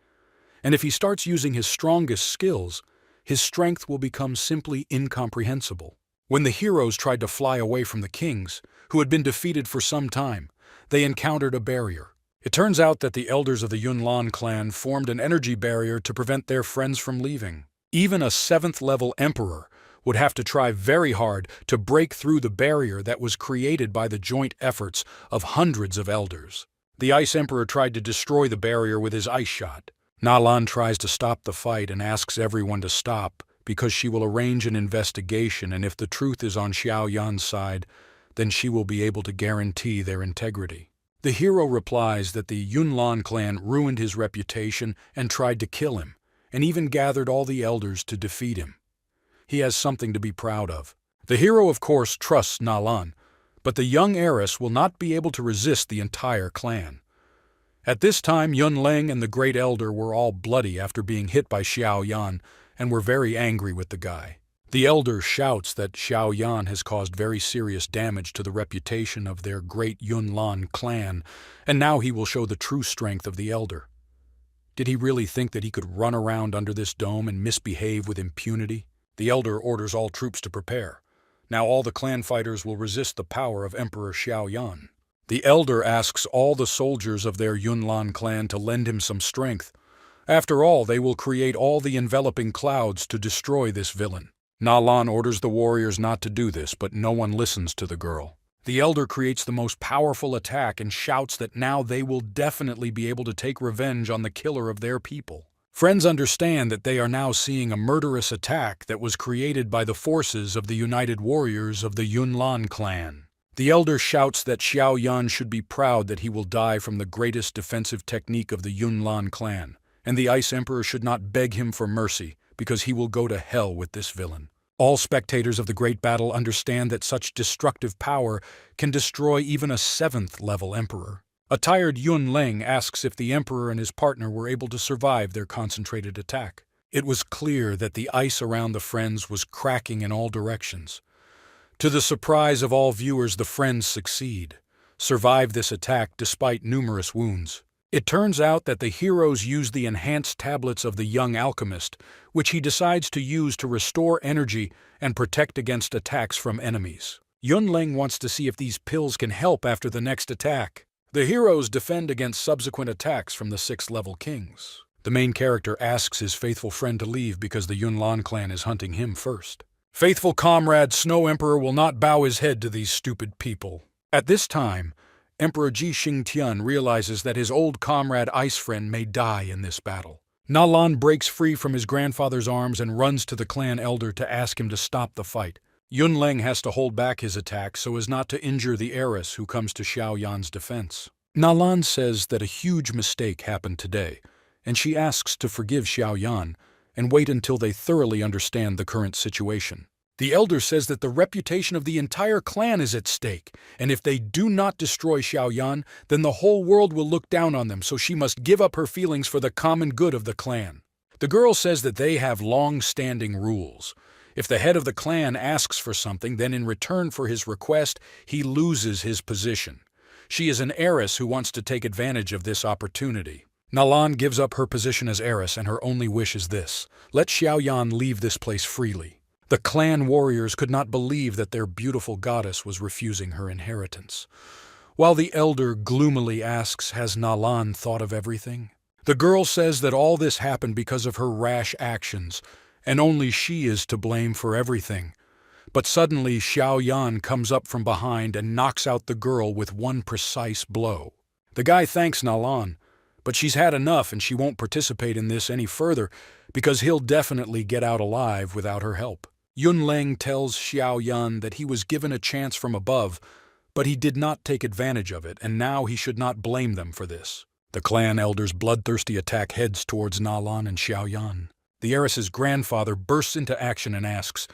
And if he starts using his strongest skills, his strength will become simply incomprehensible. When the heroes tried to fly away from the kings, who had been defeated for some time, they encountered a barrier. It turns out that the elders of the Yunlan clan formed an energy barrier to prevent their friends from leaving. Even a 7th-level emperor would have to try very hard to break through the barrier that was created by the joint efforts of hundreds of elders. The Ice Emperor tried to destroy the barrier with his ice shot. Nalan tries to stop the fight and asks everyone to stop because she will arrange an investigation, and if the truth is on Xiao Yan's side, then she will be able to guarantee their integrity. The hero replies that the Yunlan clan ruined his reputation and tried to kill him, and even gathered all the elders to defeat him. He has something to be proud of. The hero, of course, trusts Nalan, but the young heiress will not be able to resist the entire clan. At this time, Yunleng and the Great Elder were all bloody after being hit by Xiao Yan and were very angry with the guy. The elder shouts that Xiao Yan has caused very serious damage to the reputation of their great Yunlan clan, and now he will show the true strength of the elder. Did he really think that he could run around under this dome and misbehave with impunity? The elder orders all troops to prepare. Now all the clan fighters will resist the power of Emperor Xiao Yan. The elder asks all the soldiers of their Yunlan clan to lend him some strength. After all, they will create all the enveloping clouds to destroy this villain. Nalan orders the warriors not to do this, but no one listens to the girl. The elder creates the most powerful attack and shouts that now they will definitely be able to take revenge on the killer of their people. Friends understand that they are now seeing a murderous attack that was created by the forces of the united warriors of the Yunlan clan. The elder shouts that Xiao Yan should be proud that he will die from the greatest defensive technique of the Yunlan clan, and the Ice Emperor should not beg him for mercy, because he will go to hell with this villain. All spectators of the great battle understand that such destructive power can destroy even a 7th-level emperor. A tired Yunleng asks if the emperor and his partner were able to survive their concentrated attack. It was clear that the ice around the friends was cracking in all directions. To the surprise of all viewers, the friends survive this attack despite numerous wounds. It turns out that the heroes use the enhanced tablets of the young alchemist, which he decides to use to restore energy and protect against attacks from enemies. Yunleng wants to see if these pills can help after the next attack. The heroes defend against subsequent attacks from the 6th-level kings. The main character asks his faithful friend to leave because the Yunlan clan is hunting him first. Faithful comrade Snow Emperor will not bow his head to these stupid people. At this time, Emperor Ji Xingtian realizes that his old comrade Ice Friend may die in this battle. Nalan breaks free from his grandfather's arms and runs to the clan elder to ask him to stop the fight. Yunleng has to hold back his attack so as not to injure the heiress who comes to Xiao Yan's defense. Nalan says that a huge mistake happened today, and she asks to forgive Xiao Yan and wait until they thoroughly understand the current situation. The elder says that the reputation of the entire clan is at stake, and if they do not destroy Xiao Yan, then the whole world will look down on them, so she must give up her feelings for the common good of the clan. The girl says that they have long-standing rules. If the head of the clan asks for something, then in return for his request, he loses his position. She is an heiress who wants to take advantage of this opportunity. Nalan gives up her position as heiress, and her only wish is this: let Xiao Yan leave this place freely. The clan warriors could not believe that their beautiful goddess was refusing her inheritance. While the elder gloomily asks, has Nalan thought of everything? The girl says that all this happened because of her rash actions, and only she is to blame for everything. But suddenly Xiao Yan comes up from behind and knocks out the girl with one precise blow. The guy thanks Nalan, But she's had enough and she won't participate in this any further because he'll definitely get out alive without her help. Yunleng tells Xiao Yan that he was given a chance from above, but he did not take advantage of it, and now he should not blame them for this. The clan elder's bloodthirsty attack heads towards Nalan and Xiao Yan. The heiress's grandfather bursts into action and asks,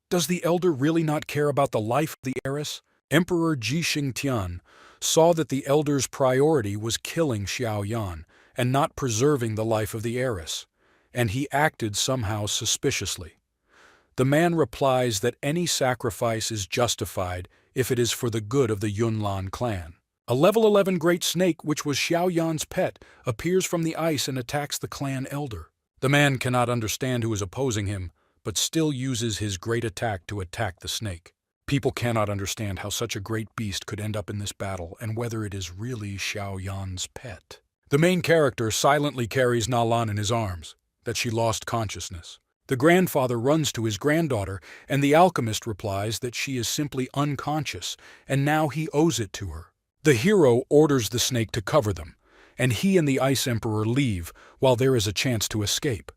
"Does the elder really not care about the life of the heiress?" Emperor Ji Xingtian saw that the elder's priority was killing Xiao Yan and not preserving the life of the heiress, and he acted somehow suspiciously. The man replies that any sacrifice is justified if it is for the good of the Yunlan clan. A level 11 great snake, which was Xiao Yan's pet, appears from the ice and attacks the clan elder. The man cannot understand who is opposing him, but still uses his great attack to attack the snake. People cannot understand how such a great beast could end up in this battle and whether it is really Xiao Yan's pet. The main character silently carries Nalan in his arms, that she lost consciousness. The grandfather runs to his granddaughter, and the alchemist replies that she is simply unconscious, and now he owes it to her. The hero orders the snake to cover them, and he and the Ice Emperor leave while there is a chance to escape.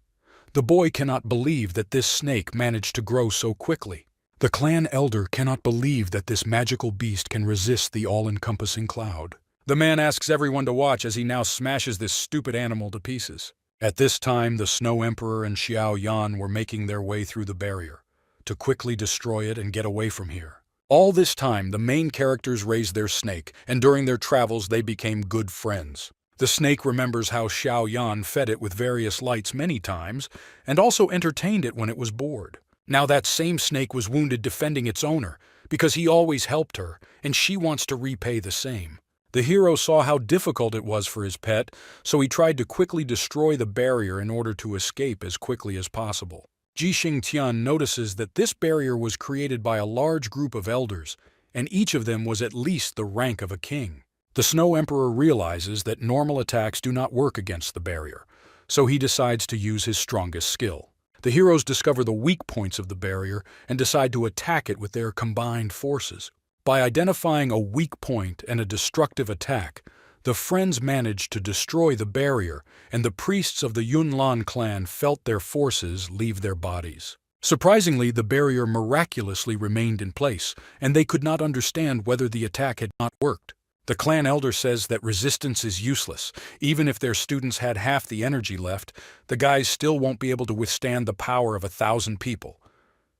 The boy cannot believe that this snake managed to grow so quickly. The clan elder cannot believe that this magical beast can resist the all-encompassing cloud. The man asks everyone to watch as he now smashes this stupid animal to pieces. At this time, the Snow Emperor and Xiao Yan were making their way through the barrier, to quickly destroy it and get away from here. All this time, the main characters raised their snake, and during their travels they became good friends. The snake remembers how Xiao Yan fed it with various lights many times, and also entertained it when it was bored. Now that same snake was wounded defending its owner, because he always helped her, and she wants to repay the same. The hero saw how difficult it was for his pet, so he tried to quickly destroy the barrier in order to escape as quickly as possible. Ji Xingtian notices that this barrier was created by a large group of elders, and each of them was at least the rank of a king. The Snow Emperor realizes that normal attacks do not work against the barrier, so he decides to use his strongest skill. The heroes discover the weak points of the barrier and decide to attack it with their combined forces. By identifying a weak point and a destructive attack, the friends managed to destroy the barrier, and the priests of the Yunlan clan felt their forces leave their bodies. Surprisingly, the barrier miraculously remained in place, and they could not understand whether the attack had not worked. The clan elder says that resistance is useless. Even if their students had half the energy left, the guys still won't be able to withstand the power of 1,000 people.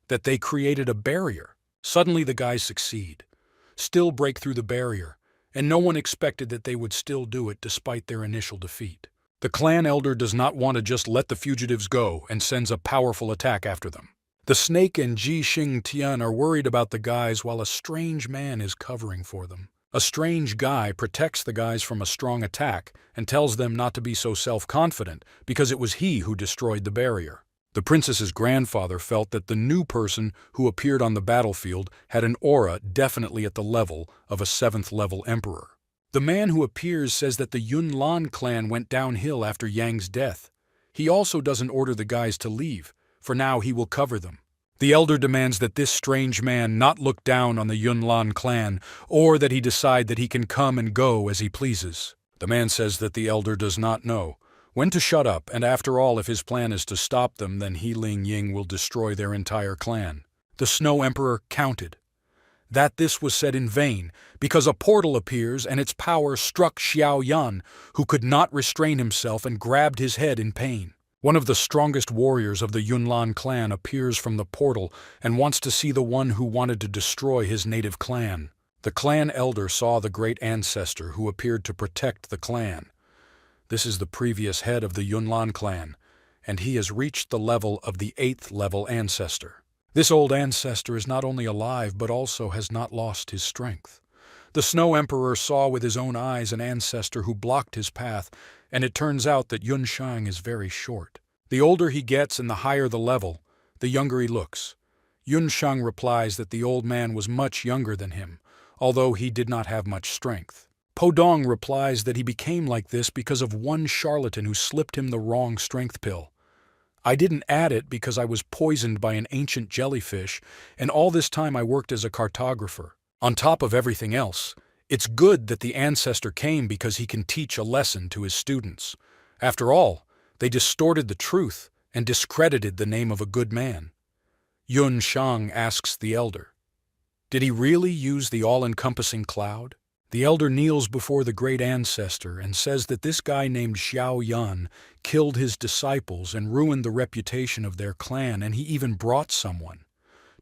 That they created a barrier. Suddenly the guys succeed, still break through the barrier, and no one expected that they would still do it despite their initial defeat. The clan elder does not want to just let the fugitives go and sends a powerful attack after them. The snake and Ji Xingtian are worried about the guys while a strange man is covering for them. A strange guy protects the guys from a strong attack and tells them not to be so self-confident because it was he who destroyed the barrier. The princess's grandfather felt that the new person who appeared on the battlefield had an aura definitely at the level of a 7th-level emperor. The man who appears says that the Yunlan clan went downhill after Yang's death. He also doesn't order the guys to leave, for now he will cover them. The elder demands that this strange man not look down on the Yunlan clan, or that he decide that he can come and go as he pleases. The man says that the elder does not know when to shut up, and after all, if his plan is to stop them, then He Ling Ying will destroy their entire clan. The Snow Emperor counted that this was said in vain, because a portal appears and its power struck Xiao Yan, who could not restrain himself and grabbed his head in pain. One of the strongest warriors of the Yunlan clan appears from the portal and wants to see the one who wanted to destroy his native clan. The clan elder saw the great ancestor who appeared to protect the clan. This is the previous head of the Yunlan clan, and he has reached the level of the 8th-level ancestor. This old ancestor is not only alive but also has not lost his strength. The Snow Emperor saw with his own eyes an ancestor who blocked his path, and it turns out that Yunshang is very short. The older he gets and the higher the level, the younger he looks. Yunshang replies that the old man was much younger than him, although he did not have much strength. Podong replies that he became like this because of one charlatan who slipped him the wrong strength pill. I didn't add it because I was poisoned by an ancient jellyfish, and all this time I worked as a cartographer. On top of everything else, It's good that the ancestor came because he can teach a lesson to his students. After all, they distorted the truth and discredited the name of a good man. Yun Shang asks the elder, "Did he really use the all-encompassing cloud?" The elder kneels before the great ancestor and says that this guy named Xiao Yan killed his disciples and ruined the reputation of their clan, and he even brought someone.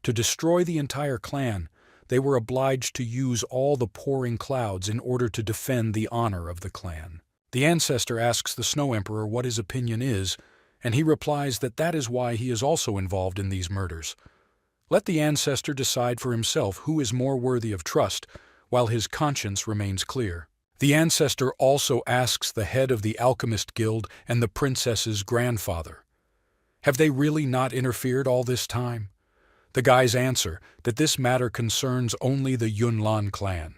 To destroy the entire clan, they were obliged to use all the pouring clouds in order to defend the honor of the clan. The ancestor asks the Snow Emperor what his opinion is, and he replies that that is why he is also involved in these murders. Let the ancestor decide for himself who is more worthy of trust, while his conscience remains clear. The ancestor also asks the head of the Alchemist Guild and the princess's grandfather, "Have they really not interfered all this time?" The guys answer that this matter concerns only the Yunlan clan.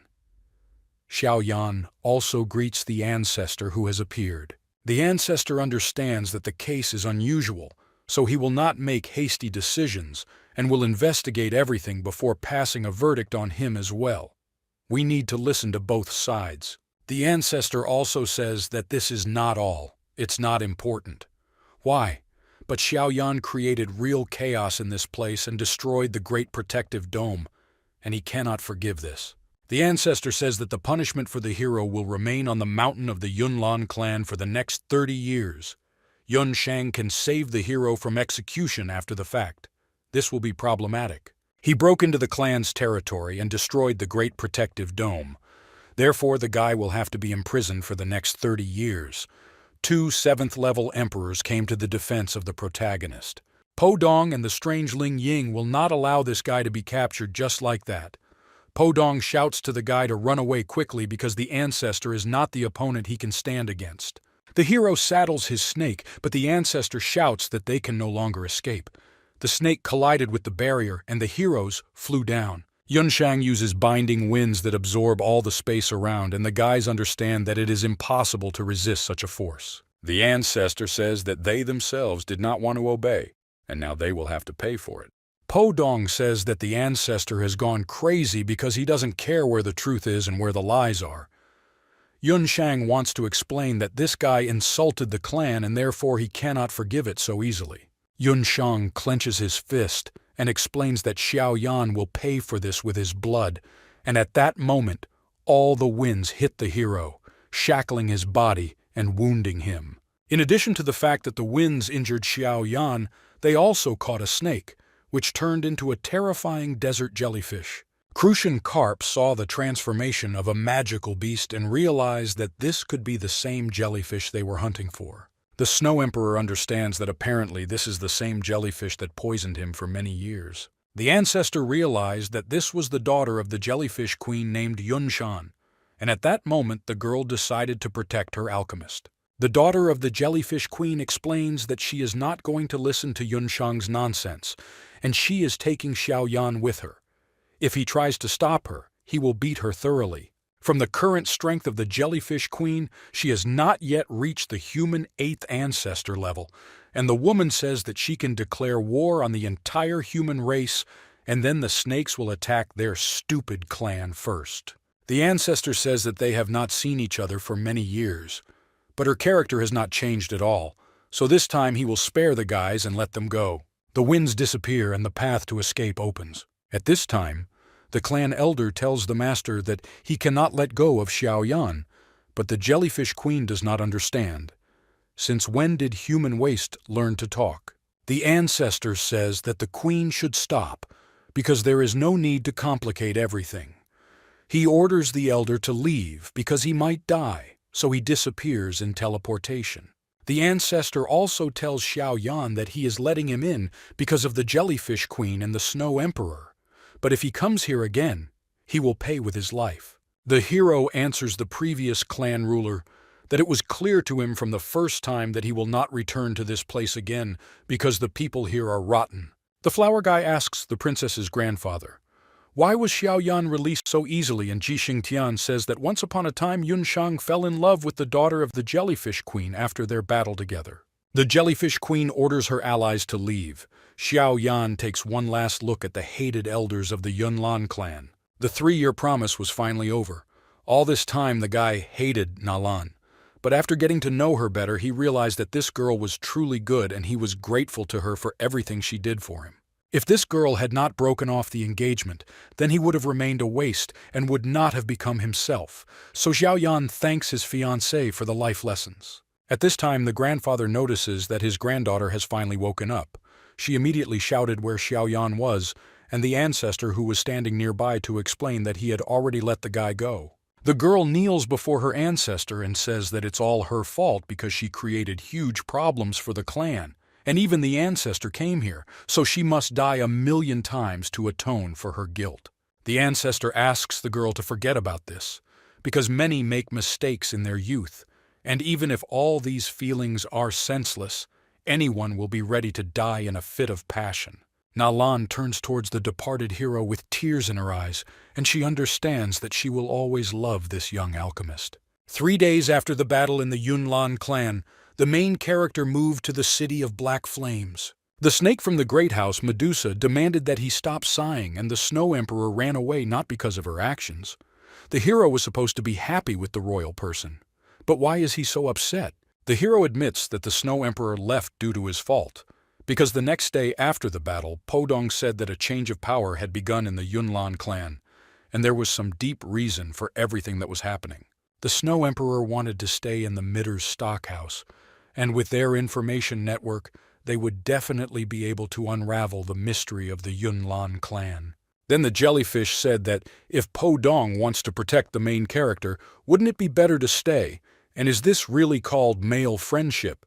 Xiao Yan also greets the ancestor who has appeared. The ancestor understands that the case is unusual, so he will not make hasty decisions and will investigate everything before passing a verdict on him as well. We need to listen to both sides. The ancestor also says that this is not all. It's not important. Why? But Xiao Yan created real chaos in this place and destroyed the Great Protective Dome, and he cannot forgive this. The ancestor says that the punishment for the hero will remain on the mountain of the Yunlan clan for the next 30 years. Yun Shang can save the hero from execution after the fact. This will be problematic. He broke into the clan's territory and destroyed the Great Protective Dome. Therefore, the guy will have to be imprisoned for the next 30 years. 2 7th-level emperors came to the defense of the protagonist. Po Dong and the strange Ling Ying will not allow this guy to be captured just like that. Po Dong shouts to the guy to run away quickly because the ancestor is not the opponent he can stand against. The hero saddles his snake, but the ancestor shouts that they can no longer escape. The snake collided with the barrier, and the heroes flew down. Yun Shang uses binding winds that absorb all the space around, and the guys understand that it is impossible to resist such a force. The ancestor says that they themselves did not want to obey, and now they will have to pay for it. Po Dong says that the ancestor has gone crazy because he doesn't care where the truth is and where the lies are. Yun Shang wants to explain that this guy insulted the clan and therefore he cannot forgive it so easily. Yun Shang clenches his fist and explains that Xiao Yan will pay for this with his blood, and at that moment, all the winds hit the hero, shackling his body and wounding him. In addition to the fact that the winds injured Xiao Yan, they also caught a snake, which turned into a terrifying desert jellyfish. Crucian Carp saw the transformation of a magical beast and realized that this could be the same jellyfish they were hunting for. The Snow Emperor understands that apparently this is the same jellyfish that poisoned him for many years. The ancestor realized that this was the daughter of the jellyfish queen named Yun Shan, and at that moment the girl decided to protect her alchemist. The daughter of the jellyfish queen explains that she is not going to listen to Yun Shang's nonsense, and she is taking Xiao Yan with her. If he tries to stop her, he will beat her thoroughly. From the current strength of the jellyfish queen, she has not yet reached the human 8th ancestor level, and the woman says that she can declare war on the entire human race, and then the snakes will attack their stupid clan first. The ancestor says that they have not seen each other for many years, but her character has not changed at all, so this time he will spare the guys and let them go. The winds disappear and the path to escape opens. At this time, the clan elder tells the master that he cannot let go of Xiao Yan, but the jellyfish queen does not understand. Since when did human waste learn to talk? The ancestor says that the queen should stop, because there is no need to complicate everything. He orders the elder to leave because he might die, so he disappears in teleportation. The ancestor also tells Xiao Yan that he is letting him in because of the jellyfish queen and the Snow Emperor. But if he comes here again, he will pay with his life. The hero answers the previous clan ruler that it was clear to him from the first time that he will not return to this place again because the people here are rotten. The flower guy asks the princess's grandfather, why was Xiao Yan released so easily, and Ji Xingtian says that once upon a time Yun Shang fell in love with the daughter of the jellyfish queen after their battle together. The jellyfish queen orders her allies to leave. Xiao Yan takes one last look at the hated elders of the Yunlan clan. The 3-year promise was finally over. All this time, the guy hated Nalan. But after getting to know her better, he realized that this girl was truly good and he was grateful to her for everything she did for him. If this girl had not broken off the engagement, then he would have remained a waste and would not have become himself. So Xiaoyan thanks his fiancée for the life lessons. At this time, the grandfather notices that his granddaughter has finally woken up. She immediately shouted where Xiaoyan was, and the ancestor who was standing nearby to explain that he had already let the guy go. The girl kneels before her ancestor and says that it's all her fault because she created huge problems for the clan. And even the ancestor came here, so she must die 1,000,000 times to atone for her guilt. The ancestor asks the girl to forget about this, because many make mistakes in their youth, and even if all these feelings are senseless, anyone will be ready to die in a fit of passion. Nalan turns towards the departed hero with tears in her eyes, and she understands that she will always love this young alchemist. 3 days after the battle in the Yunlan clan, the main character moved to the city of black flames. The snake from the great house, Medusa, demanded that he stop sighing, and the Snow Emperor ran away not because of her actions. The hero was supposed to be happy with the royal person. But why is he so upset? The hero admits that the Snow Emperor left due to his fault, because the next day after the battle, Podong said that a change of power had begun in the Yunlan clan, and there was some deep reason for everything that was happening. The Snow Emperor wanted to stay in the Midder's stockhouse, and with their information network, they would definitely be able to unravel the mystery of the Yunlan clan. Then the jellyfish said that if Podong wants to protect the main character, wouldn't it be better to stay? And is this really called male friendship?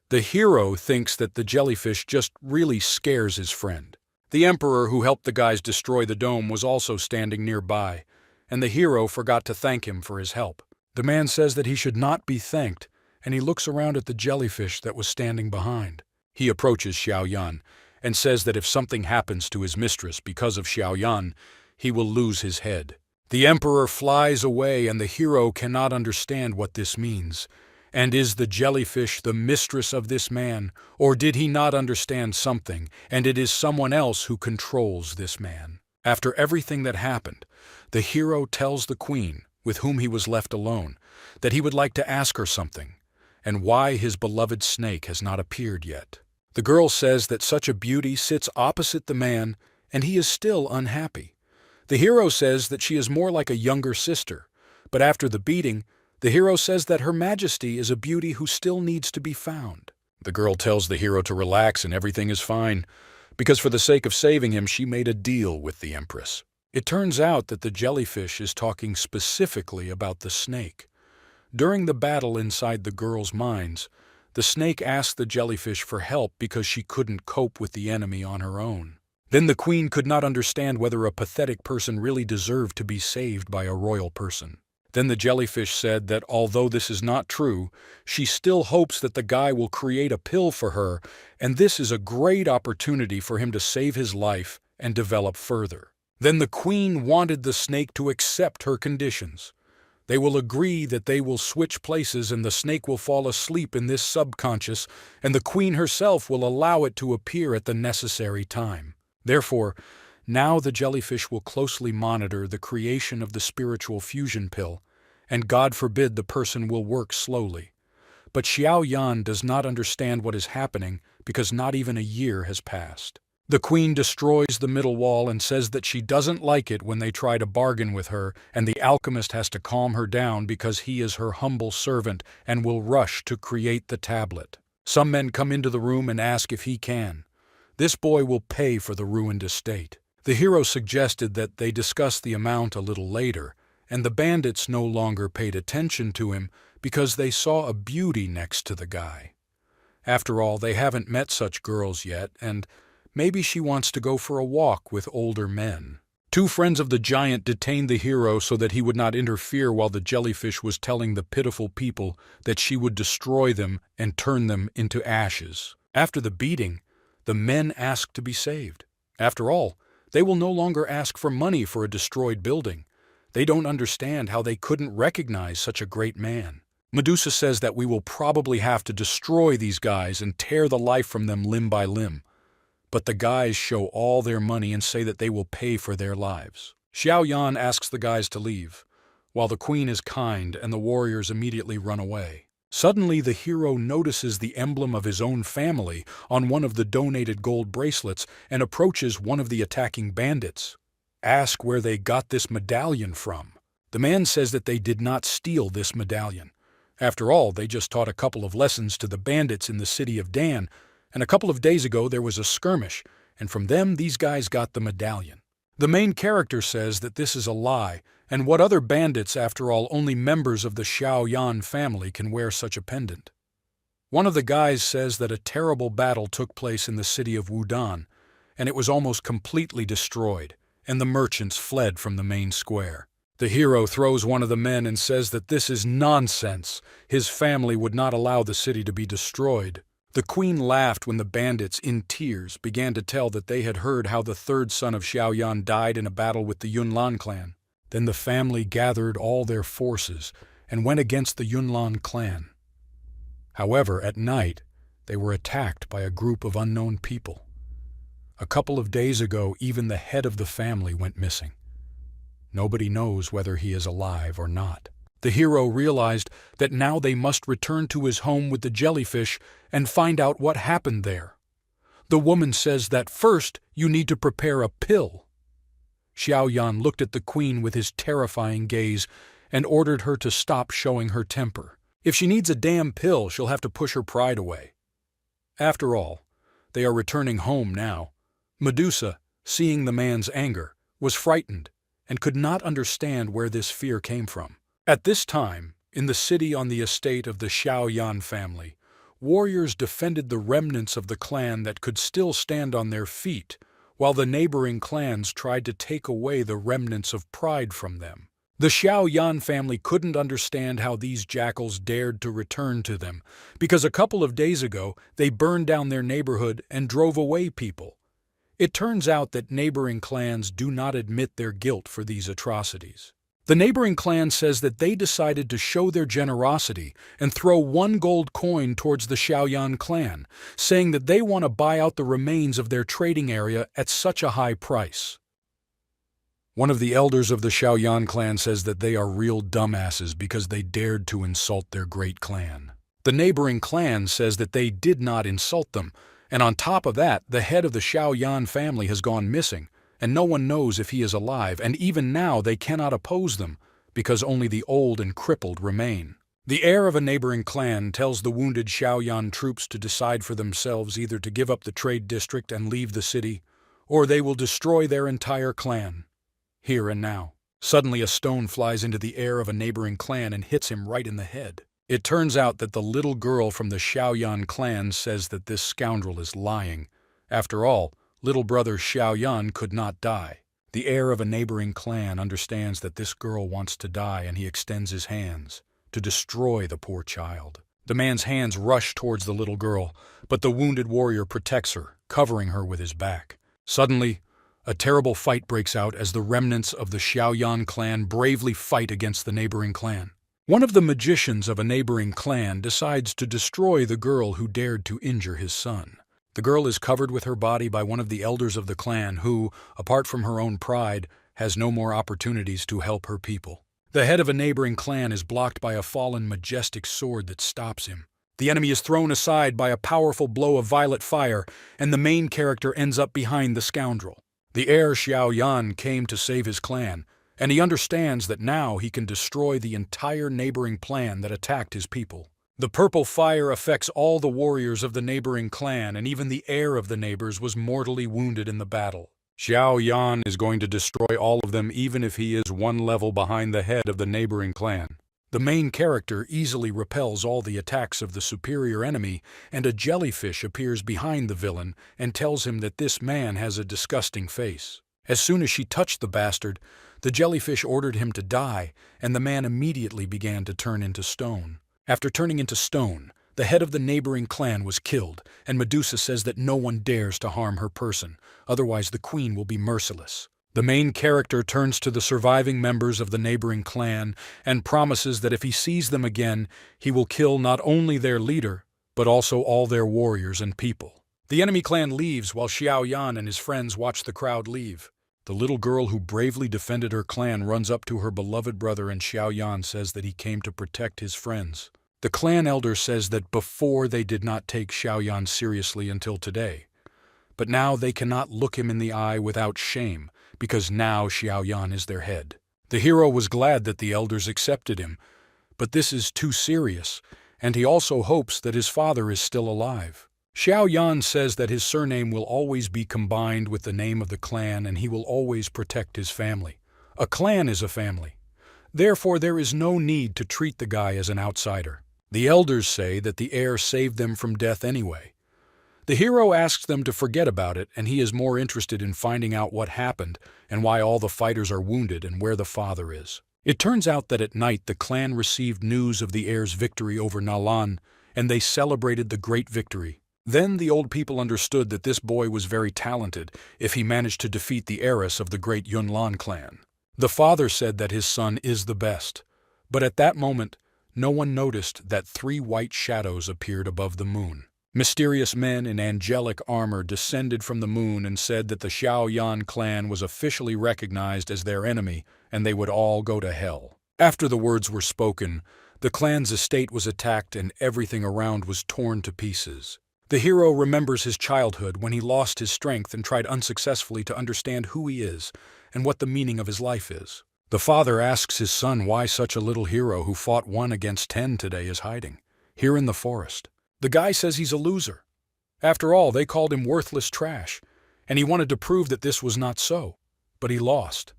The hero thinks that the jellyfish just really scares his friend. The emperor who helped the guys destroy the dome was also standing nearby, and the hero forgot to thank him for his help. The man says that he should not be thanked, and he looks around at the jellyfish that was standing behind. He approaches Xiaoyan and says that if something happens to his mistress because of Xiaoyan, he will lose his head. The emperor flies away and the hero cannot understand what this means. And is the jellyfish the mistress of this man, or did he not understand something, and it is someone else who controls this man? After everything that happened, the hero tells the queen, with whom he was left alone, that he would like to ask her something, and why his beloved snake has not appeared yet. The girl says that such a beauty sits opposite the man, and he is still unhappy. The hero says that she is more like a younger sister, but after the beating, the hero says that Her Majesty is a beauty who still needs to be found. The girl tells the hero to relax and everything is fine, because for the sake of saving him, she made a deal with the Empress. It turns out that the jellyfish is talking specifically about the snake. During the battle inside the girl's minds, the snake asked the jellyfish for help because she couldn't cope with the enemy on her own. Then the queen could not understand whether a pathetic person really deserved to be saved by a royal person. Then the jellyfish said that although this is not true, she still hopes that the guy will create a pill for her, and this is a great opportunity for him to save his life and develop further. Then the queen wanted the snake to accept her conditions. They will agree that they will switch places and the snake will fall asleep in this subconscious, and the queen herself will allow it to appear at the necessary time. Therefore, now the jellyfish will closely monitor the creation of the spiritual fusion pill, and God forbid the person will work slowly. But Xiaoyan does not understand what is happening because not even a year has passed. The queen destroys the middle wall and says that she doesn't like it when they try to bargain with her, and the alchemist has to calm her down because he is her humble servant and will rush to create the tablet. Some men come into the room and ask if he can. This boy will pay for the ruined estate. The hero suggested that they discuss the amount a little later, and the bandits no longer paid attention to him because they saw a beauty next to the guy. After all, they haven't met such girls yet, and maybe she wants to go for a walk with older men. Two friends of the giant detained the hero so that he would not interfere while the jellyfish was telling the pitiful people that she would destroy them and turn them into ashes. After the beating, the men asked to be saved. After all, they will no longer ask for money for a destroyed building. They don't understand how they couldn't recognize such a great man. Medusa says that we will probably have to destroy these guys and tear the life from them limb by limb. But the guys show all their money and say that they will pay for their lives. Xiaoyan asks the guys to leave. while the queen is kind and the warriors immediately run away. Suddenly, the hero notices the emblem of his own family on one of the donated gold bracelets and approaches one of the attacking bandits. Ask where they got this medallion from. The man says that they did not steal this medallion. After all, they just taught a couple of lessons to the bandits in the city of Dan, and a couple of days ago there was a skirmish, and from them these guys got the medallion. The main character says that this is a lie, and what other bandits, after all, only members of the Xiaoyan family can wear such a pendant. One of the guys says that a terrible battle took place in the city of Wudan, and it was almost completely destroyed, and the merchants fled from the main square. The hero throws one of the men and says that this is nonsense. His family would not allow the city to be destroyed. The queen laughed when the bandits, in tears, began to tell that they had heard how the third son of Xiaoyan died in a battle with the Yunlan clan. Then the family gathered all their forces and went against the Yunlan clan. However, at night, they were attacked by a group of unknown people. A couple of days ago, even the head of the family went missing. Nobody knows whether he is alive or not. The hero realized that now they must return to his home with the jellyfish and find out what happened there. The woman says that first you need to prepare a pill. Xiaoyan looked at the queen with his terrifying gaze and ordered her to stop showing her temper. If she needs a damn pill, she'll have to push her pride away. After all, they are returning home now. Medusa, seeing the man's anger, was frightened and could not understand where this fear came from. At this time, in the city on the estate of the Xiaoyan family, warriors defended the remnants of the clan that could still stand on their feet, while the neighboring clans tried to take away the remnants of pride from them. The Xiaoyan family couldn't understand how these jackals dared to return to them, because a couple of days ago they burned down their neighborhood and drove away people. It turns out that neighboring clans do not admit their guilt for these atrocities. The neighboring clan says that they decided to show their generosity and throw 1 gold coin towards the Xiaoyan clan, saying that they want to buy out the remains of their trading area at such a high price. One of the elders of the Xiaoyan clan says that they are real dumbasses because they dared to insult their great clan. The neighboring clan says that they did not insult them, and on top of that, the head of the Xiaoyan family has gone missing, and no one knows if he is alive, and even now they cannot oppose them, because only the old and crippled remain. The heir of a neighboring clan tells the wounded Xiaoyan troops to decide for themselves either to give up the trade district and leave the city, or they will destroy their entire clan. Here and now. Suddenly a stone flies into the heir of a neighboring clan and hits him right in the head. It turns out that the little girl from the Xiaoyan clan says that this scoundrel is lying. After all, little brother Xiaoyan could not die. The heir of a neighboring clan understands that this girl wants to die, and he extends his hands to destroy the poor child. The man's hands rush towards the little girl, but the wounded warrior protects her, covering her with his back. Suddenly, a terrible fight breaks out as the remnants of the Xiaoyan clan bravely fight against the neighboring clan. One of the magicians of a neighboring clan decides to destroy the girl who dared to injure his son. The girl is covered with her body by one of the elders of the clan who, apart from her own pride, has no more opportunities to help her people. The head of a neighboring clan is blocked by a fallen majestic sword that stops him. The enemy is thrown aside by a powerful blow of violet fire, and the main character ends up behind the scoundrel. The heir Xiaoyan came to save his clan, and he understands that now he can destroy the entire neighboring clan that attacked his people. The purple fire affects all the warriors of the neighboring clan, and even the heir of the neighbors was mortally wounded in the battle. Xiaoyan is going to destroy all of them even if he is 1 level behind the head of the neighboring clan. The main character easily repels all the attacks of the superior enemy, and a jellyfish appears behind the villain and tells him that this man has a disgusting face. As soon as she touched the bastard, the jellyfish ordered him to die, and the man immediately began to turn into stone. After turning into stone, the head of the neighboring clan was killed, and Medusa says that no one dares to harm her person, otherwise the queen will be merciless. The main character turns to the surviving members of the neighboring clan and promises that if he sees them again, he will kill not only their leader, but also all their warriors and people. The enemy clan leaves while Xiaoyan and his friends watch the crowd leave. The little girl who bravely defended her clan runs up to her beloved brother, and Xiao Yan says that he came to protect his friends. The clan elder says that before they did not take Xiao Yan seriously until today, but now they cannot look him in the eye without shame, because now Xiao Yan is their head. The hero was glad that the elders accepted him, but this is too serious, and he also hopes that his father is still alive. Xiao Yan says that his surname will always be combined with the name of the clan, and he will always protect his family. A clan is a family. Therefore, there is no need to treat the guy as an outsider. The elders say that the heir saved them from death anyway. The hero asks them to forget about it, and he is more interested in finding out what happened and why all the fighters are wounded and where the father is. It turns out that at night the clan received news of the heir's victory over Nalan, and they celebrated the great victory. Then the old people understood that this boy was very talented if he managed to defeat the heiress of the great Yunlan clan. The father said that his son is the best, but at that moment, no one noticed that 3 white shadows appeared above the moon. Mysterious men in angelic armor descended from the moon and said that the Xiao Yan clan was officially recognized as their enemy, and they would all go to hell. After the words were spoken, the clan's estate was attacked and everything around was torn to pieces. The hero remembers his childhood when he lost his strength and tried unsuccessfully to understand who he is and what the meaning of his life is. The father asks his son why such a little hero who fought 1 against 10 today is hiding, here in the forest. The guy says he's a loser. After all, they called him worthless trash, and he wanted to prove that this was not so, but he lost.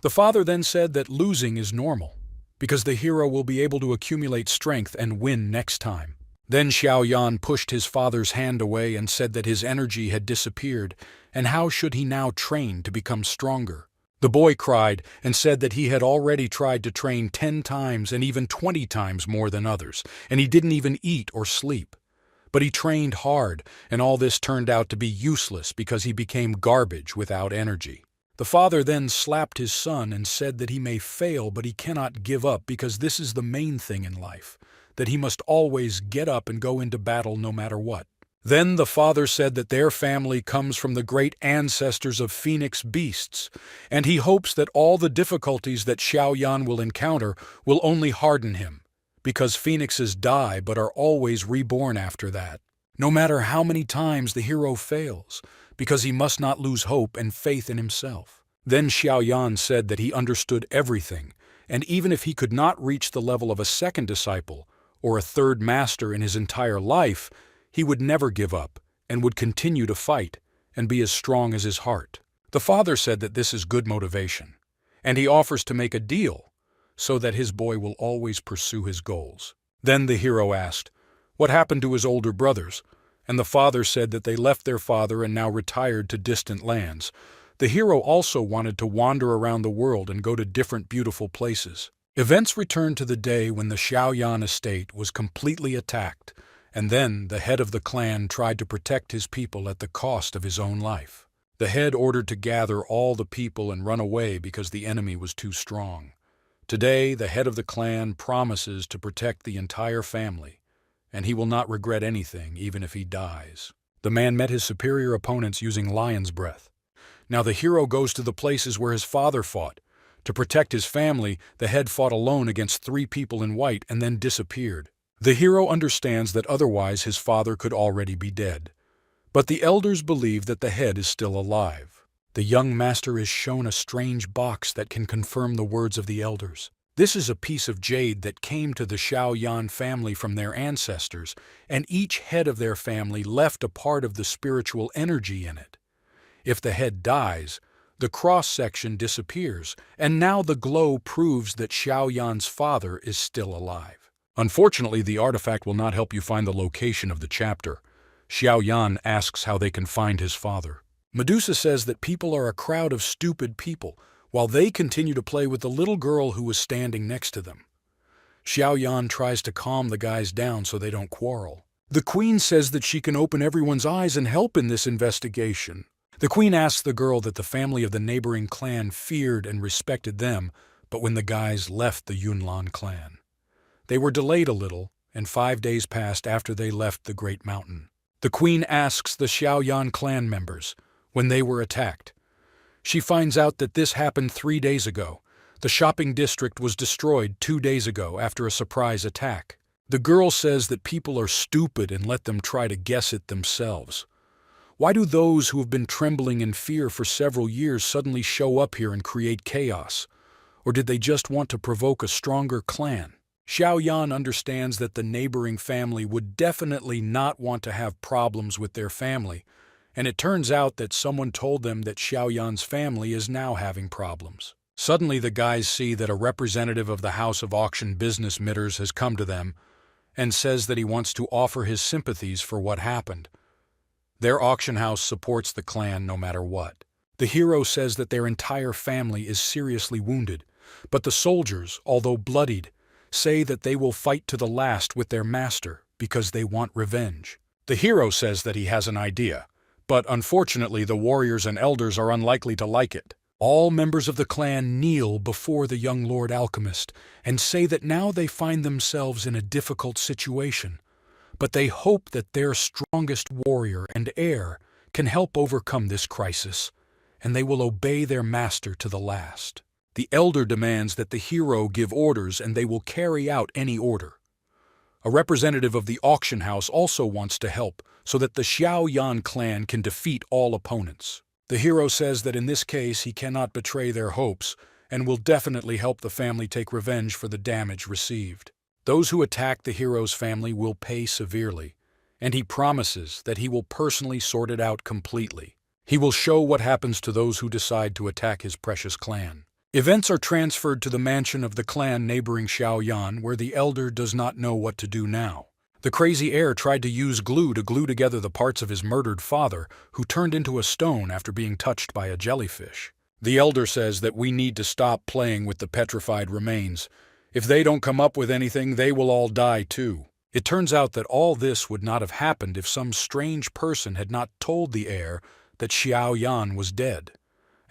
The father then said that losing is normal, because the hero will be able to accumulate strength and win next time. Then Xiao Yan pushed his father's hand away and said that his energy had disappeared, and how should he now train to become stronger? The boy cried and said that he had already tried to train 10 times and even 20 times more than others, and he didn't even eat or sleep. But he trained hard, and all this turned out to be useless because he became garbage without energy. The father then slapped his son and said that he may fail, but he cannot give up because this is the main thing in life, that he must always get up and go into battle no matter what. Then the father said that their family comes from the great ancestors of phoenix beasts, and he hopes that all the difficulties that Xiao Yan will encounter will only harden him, because phoenixes die but are always reborn after that, no matter how many times the hero fails, because he must not lose hope and faith in himself. Then Xiao Yan said that he understood everything, and even if he could not reach the level of a second disciple, or a third master in his entire life, he would never give up and would continue to fight and be as strong as his heart. The father said that this is good motivation, and he offers to make a deal so that his boy will always pursue his goals. Then the hero asked, what happened to his older brothers? And the father said that they left their father and now retired to distant lands. The hero also wanted to wander around the world and go to different beautiful places. Events returned to the day when the Xiao Yan estate was completely attacked, and then the head of the clan tried to protect his people at the cost of his own life. The head ordered to gather all the people and run away because the enemy was too strong. Today, the head of the clan promises to protect the entire family, and he will not regret anything, even if he dies. The man met his superior opponents using lion's breath. Now the hero goes to the places where his father fought. To protect his family, the head fought alone against 3 people in white and then disappeared. The hero understands that otherwise his father could already be dead. But the elders believe that the head is still alive. The young master is shown a strange box that can confirm the words of the elders. This is a piece of jade that came to the Xiao Yan family from their ancestors, and each head of their family left a part of the spiritual energy in it. If the head dies, the cross-section disappears, and now the glow proves that Xiao Yan's father is still alive. Unfortunately, the artifact will not help you find the location of the chapter. Xiao Yan asks how they can find his father. Medusa says that people are a crowd of stupid people, while they continue to play with the little girl who was standing next to them. Xiao Yan tries to calm the guys down so they don't quarrel. The queen says that she can open everyone's eyes and help in this investigation. The queen asks the girl that the family of the neighboring clan feared and respected them, but when the guys left the Yunlan clan. They were delayed a little, and 5 days passed after they left the great mountain. The queen asks the Xiao Yan clan members when they were attacked. She finds out that this happened 3 days ago. The shopping district was destroyed 2 days ago after a surprise attack. The girl says that people are stupid and let them try to guess it themselves. Why do those who have been trembling in fear for several years suddenly show up here and create chaos? Or did they just want to provoke a stronger clan? Xiao Yan understands that the neighboring family would definitely not want to have problems with their family, and it turns out that someone told them that Xiao Yan's family is now having problems. Suddenly the guys see that a representative of the House of Auction Business Mitters has come to them and says that he wants to offer his sympathies for what happened. Their auction house supports the clan no matter what. The hero says that their entire family is seriously wounded, but the soldiers, although bloodied, say that they will fight to the last with their master because they want revenge. The hero says that he has an idea, but unfortunately the warriors and elders are unlikely to like it. All members of the clan kneel before the young Lord Alchemist and say that now they find themselves in a difficult situation, but they hope that their strongest warrior and heir can help overcome this crisis, and they will obey their master to the last. The elder demands that the hero give orders and they will carry out any order. A representative of the auction house also wants to help so that the Xiao Yan clan can defeat all opponents. The hero says that in this case he cannot betray their hopes and will definitely help the family take revenge for the damage received. Those who attack the hero's family will pay severely, and he promises that he will personally sort it out completely. He will show what happens to those who decide to attack his precious clan. Events are transferred to the mansion of the clan neighboring Xiao Yan, where the elder does not know what to do now. The crazy heir tried to use glue to glue together the parts of his murdered father, who turned into a stone after being touched by a jellyfish. The elder says that we need to stop playing with the petrified remains. If they don't come up with anything, they will all die too. It turns out that all this would not have happened if some strange person had not told the heir that Xiao Yan was dead.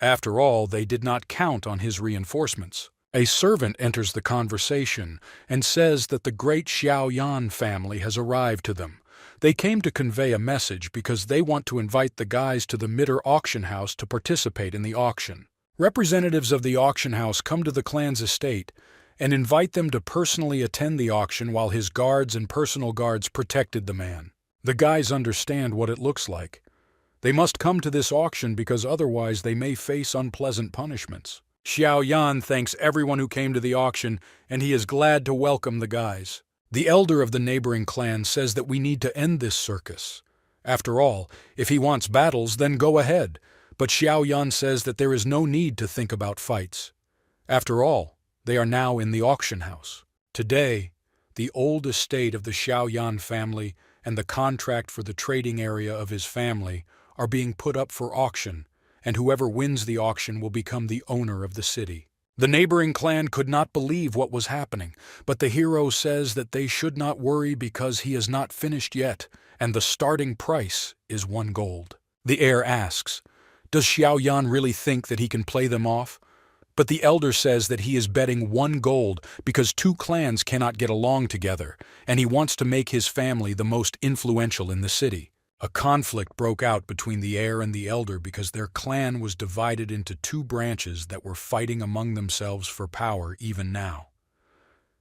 After all, they did not count on his reinforcements. A servant enters the conversation and says that the great Xiao Yan family has arrived to them. They came to convey a message because they want to invite the guys to the Mitter auction house to participate in the auction. Representatives of the auction house come to the clan's estate and invite them to personally attend the auction while his guards and personal guards protected the man. The guys understand what it looks like. They must come to this auction because otherwise they may face unpleasant punishments. Xiao Yan thanks everyone who came to the auction, and he is glad to welcome the guys. The elder of the neighboring clan says that we need to end this circus. After all, if he wants battles, then go ahead. But Xiao Yan says that there is no need to think about fights. After all, they are now in the auction house. Today, the old estate of the Xiao Yan family and the contract for the trading area of his family are being put up for auction, and whoever wins the auction will become the owner of the city. The neighboring clan could not believe what was happening, but the hero says that they should not worry because he is not finished yet, and the starting price is 1 gold. The heir asks, does Xiao Yan really think that he can play them off? But the elder says that he is betting 1 gold because 2 clans cannot get along together, and he wants to make his family the most influential in the city. A conflict broke out between the heir and the elder because their clan was divided into 2 branches that were fighting among themselves for power even now.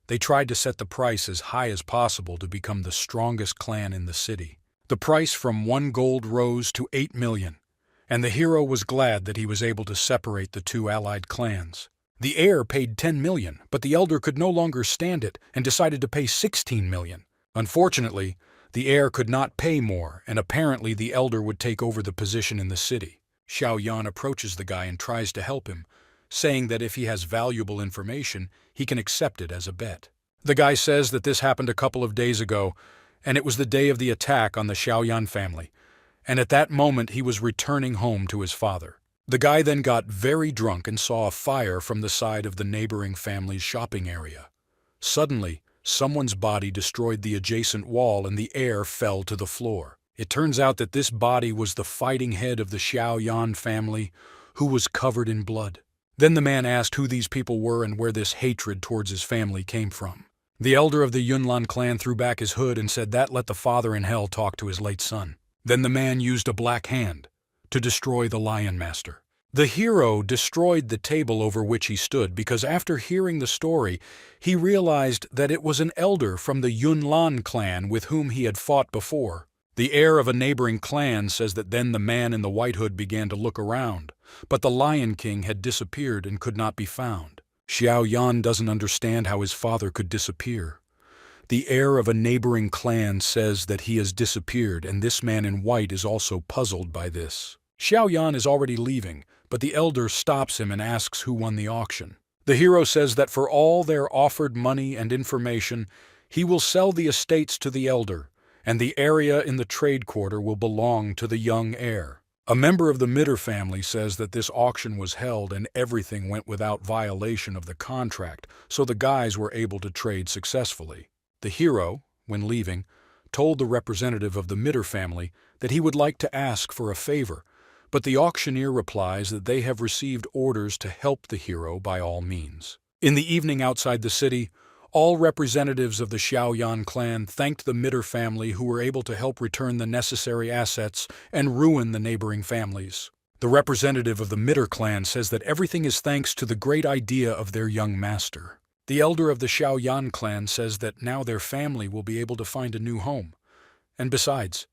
They tried to set the price as high as possible to become the strongest clan in the city. The price from 1 gold rose to 8 million, and the hero was glad that he was able to separate the 2 allied clans. The heir paid 10 million, but the elder could no longer stand it and decided to pay 16 million. Unfortunately, the heir could not pay more, and apparently the elder would take over the position in the city. Xiao Yan approaches the guy and tries to help him, saying that if he has valuable information, he can accept it as a bet. The guy says that this happened a couple of days ago, and it was the day of the attack on the Xiao Yan family, and at that moment he was returning home to his father. The guy then got very drunk and saw a fire from the side of the neighboring family's shopping area. Suddenly, someone's body destroyed the adjacent wall and the heir fell to the floor. It turns out that this body was the fighting head of the Xiao Yan family, who was covered in blood. Then the man asked who these people were and where this hatred towards his family came from. The elder of the Yunlan clan threw back his hood and said that let the father in hell talk to his late son. Then the man used a black hand to destroy the Lion Master. The hero destroyed the table over which he stood because after hearing the story, he realized that it was an elder from the Yunlan clan with whom he had fought before. The heir of a neighboring clan says that then the man in the white hood began to look around, but the Lion King had disappeared and could not be found. Xiao Yan doesn't understand how his father could disappear. The heir of a neighboring clan says that he has disappeared, and this man in white is also puzzled by this. Xiao Yan is already leaving, but the elder stops him and asks who won the auction. The hero says that for all their offered money and information, he will sell the estates to the elder, and the area in the trade quarter will belong to the young heir. A member of the Mitter family says that this auction was held and everything went without violation of the contract, so the guys were able to trade successfully. The hero, when leaving, told the representative of the Mitter family that he would like to ask for a favor, but the auctioneer replies that they have received orders to help the hero by all means. In the evening outside the city, all representatives of the Xiaoyan clan thanked the Mitter family who were able to help return the necessary assets and ruin the neighboring families. The representative of the Mitter clan says that everything is thanks to the great idea of their young master. The elder of the Xiaoyan clan says that now their family will be able to find a new home. And besides,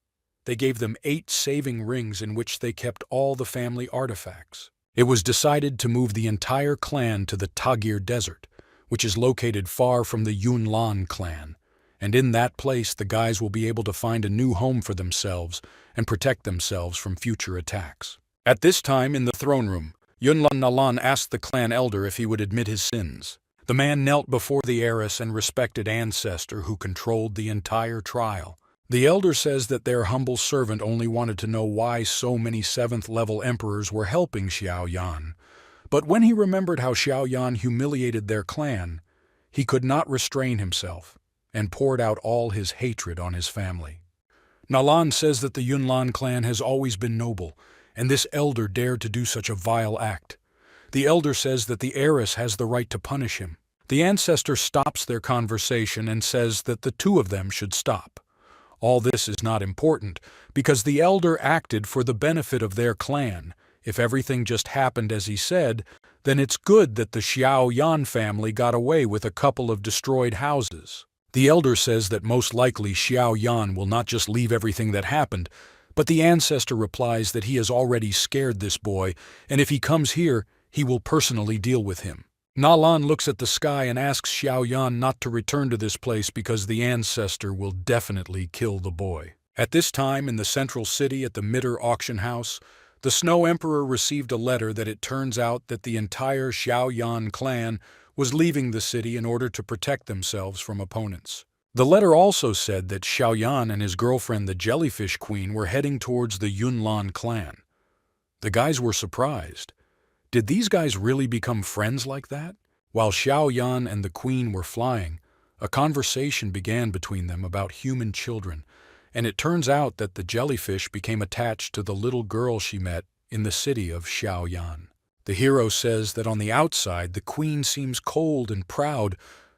they gave them 8 saving rings in which they kept all the family artifacts. It was decided to move the entire clan to the Tagir Desert, which is located far from the Yunlan clan, and in that place the guys will be able to find a new home for themselves and protect themselves from future attacks. At this time in the throne room, Yunlan Nalan asked the clan elder if he would admit his sins. The man knelt before the heiress and respected ancestor who controlled the entire trial. The elder says that their humble servant only wanted to know why so many 7th-level emperors were helping Xiao Yan. But when he remembered how Xiao Yan humiliated their clan, he could not restrain himself and poured out all his hatred on his family. Nalan says that the Yunlan clan has always been noble, and this elder dared to do such a vile act. The elder says that the heiress has the right to punish him. The ancestor stops their conversation and says that the two of them should stop. All this is not important, because the elder acted for the benefit of their clan. If everything just happened as he said, then it's good that the Xiao Yan family got away with a couple of destroyed houses. The elder says that most likely Xiao Yan will not just leave everything that happened, but the ancestor replies that he has already scared this boy, and if he comes here, he will personally deal with him. Nalan looks at the sky and asks Xiao Yan not to return to this place because the ancestor will definitely kill the boy. At this time, in the central city at the Mitter auction house, the Snow Emperor received a letter that it turns out that the entire Xiaoyan clan was leaving the city in order to protect themselves from opponents. The letter also said that Xiaoyan and his girlfriend the Jellyfish Queen were heading towards the Yunlan clan. The guys were surprised. Did these guys really become friends like that? While Xiaoyan and the Queen were flying, a conversation began between them about human children, and it turns out that the jellyfish became attached to the little girl she met in the city of Xiaoyan. The hero says that on the outside the queen seems cold and proud,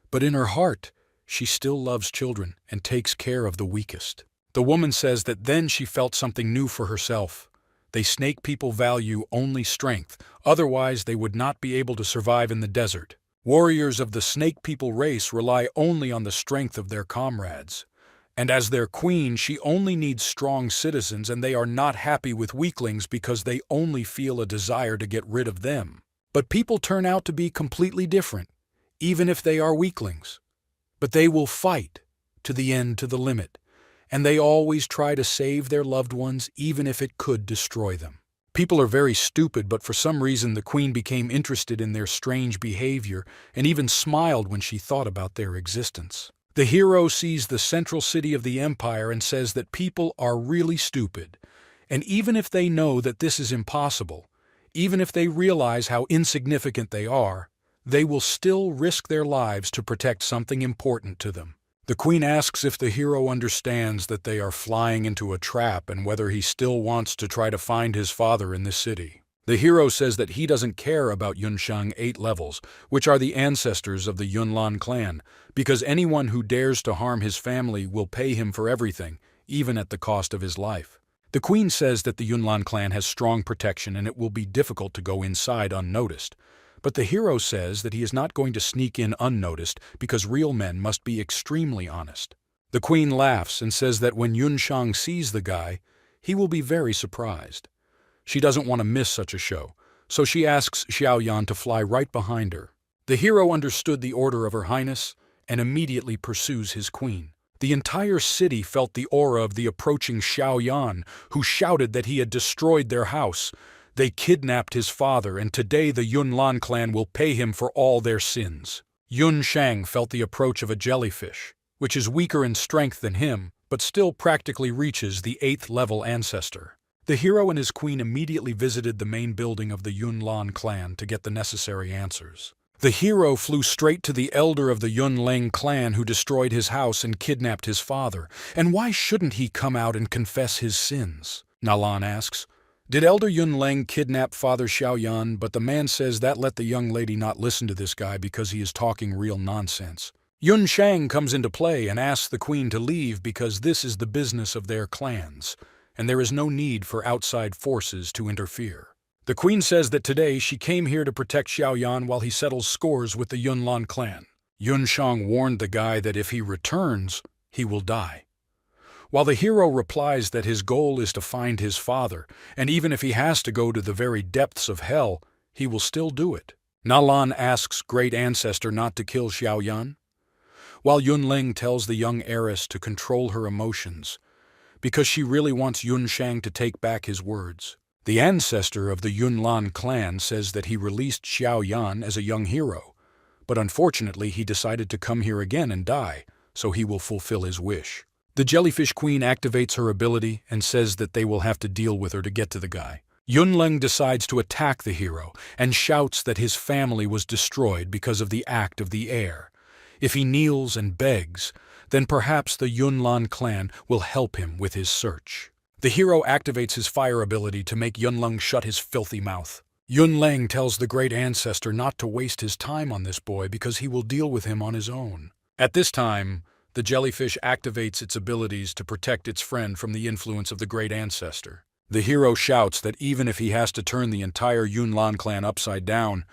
but in her heart she still loves children and takes care of the weakest. The woman says that then she felt something new for herself. They snake people value only strength, otherwise they would not be able to survive in the desert. Warriors of the snake people race rely only on the strength of their comrades. And as their queen, she only needs strong citizens, and they are not happy with weaklings because they only feel a desire to get rid of them. But people turn out to be completely different, even if they are weaklings. But they will fight to the end, to the limit, and they always try to save their loved ones even if it could destroy them. People are very stupid, but for some reason the queen became interested in their strange behavior and even smiled when she thought about their existence. The hero sees the central city of the empire and says that people are really stupid, and even if they know that this is impossible, even if they realize how insignificant they are, they will still risk their lives to protect something important to them. The queen asks if the hero understands that they are flying into a trap and whether he still wants to try to find his father in this city. The hero says that he doesn't care about Yunshang 8 levels, which are the ancestors of the Yunlan clan, because anyone who dares to harm his family will pay him for everything, even at the cost of his life. The queen says that the Yunlan clan has strong protection and it will be difficult to go inside unnoticed. But the hero says that he is not going to sneak in unnoticed because real men must be extremely honest. The queen laughs and says that when Yun Shang sees the guy, he will be very surprised. She doesn't want to miss such a show, so she asks Xiao Yan to fly right behind her. The hero understood the order of Her Highness and immediately pursues his queen. The entire city felt the aura of the approaching Xiao Yan, who shouted that he had destroyed their house. They kidnapped his father, and today the Yunlan clan will pay him for all their sins. Yun Shang felt the approach of a jellyfish, which is weaker in strength than him, but still practically reaches the 8th level ancestor. The hero and his queen immediately visited the main building of the Yunlan clan to get the necessary answers. The hero flew straight to the elder of the Yunlang clan who destroyed his house and kidnapped his father. And why shouldn't he come out and confess his sins? Nalan asks. Did Elder Yunlang kidnap Father Xiaoyan? But the man says that let the young lady not listen to this guy because he is talking real nonsense. Yun Shang comes into play and asks the queen to leave because this is the business of their clans, and there is no need for outside forces to interfere. The queen says that today she came here to protect Xiaoyan while he settles scores with the Yunlan clan. Yun Shang warned the guy that if he returns, he will die. While the hero replies that his goal is to find his father, and even if he has to go to the very depths of hell, he will still do it. Nalan asks Great Ancestor not to kill Xiaoyan, while Yunling tells the young heiress to control her emotions, because she really wants Yun Shang to take back his words. The ancestor of the Yunlan clan says that he released Xiao Yan as a young hero, but unfortunately he decided to come here again and die, so he will fulfill his wish. The jellyfish queen activates her ability and says that they will have to deal with her to get to the guy. Yunleng decides to attack the hero and shouts that his family was destroyed because of the act of the heir. If he kneels and begs, then perhaps the Yunlan clan will help him with his search. The hero activates his fire ability to make Yunleng shut his filthy mouth. Yunleng tells the Great Ancestor not to waste his time on this boy because he will deal with him on his own. At this time, the jellyfish activates its abilities to protect its friend from the influence of the Great Ancestor. The hero shouts that even if he has to turn the entire Yunlan clan upside down,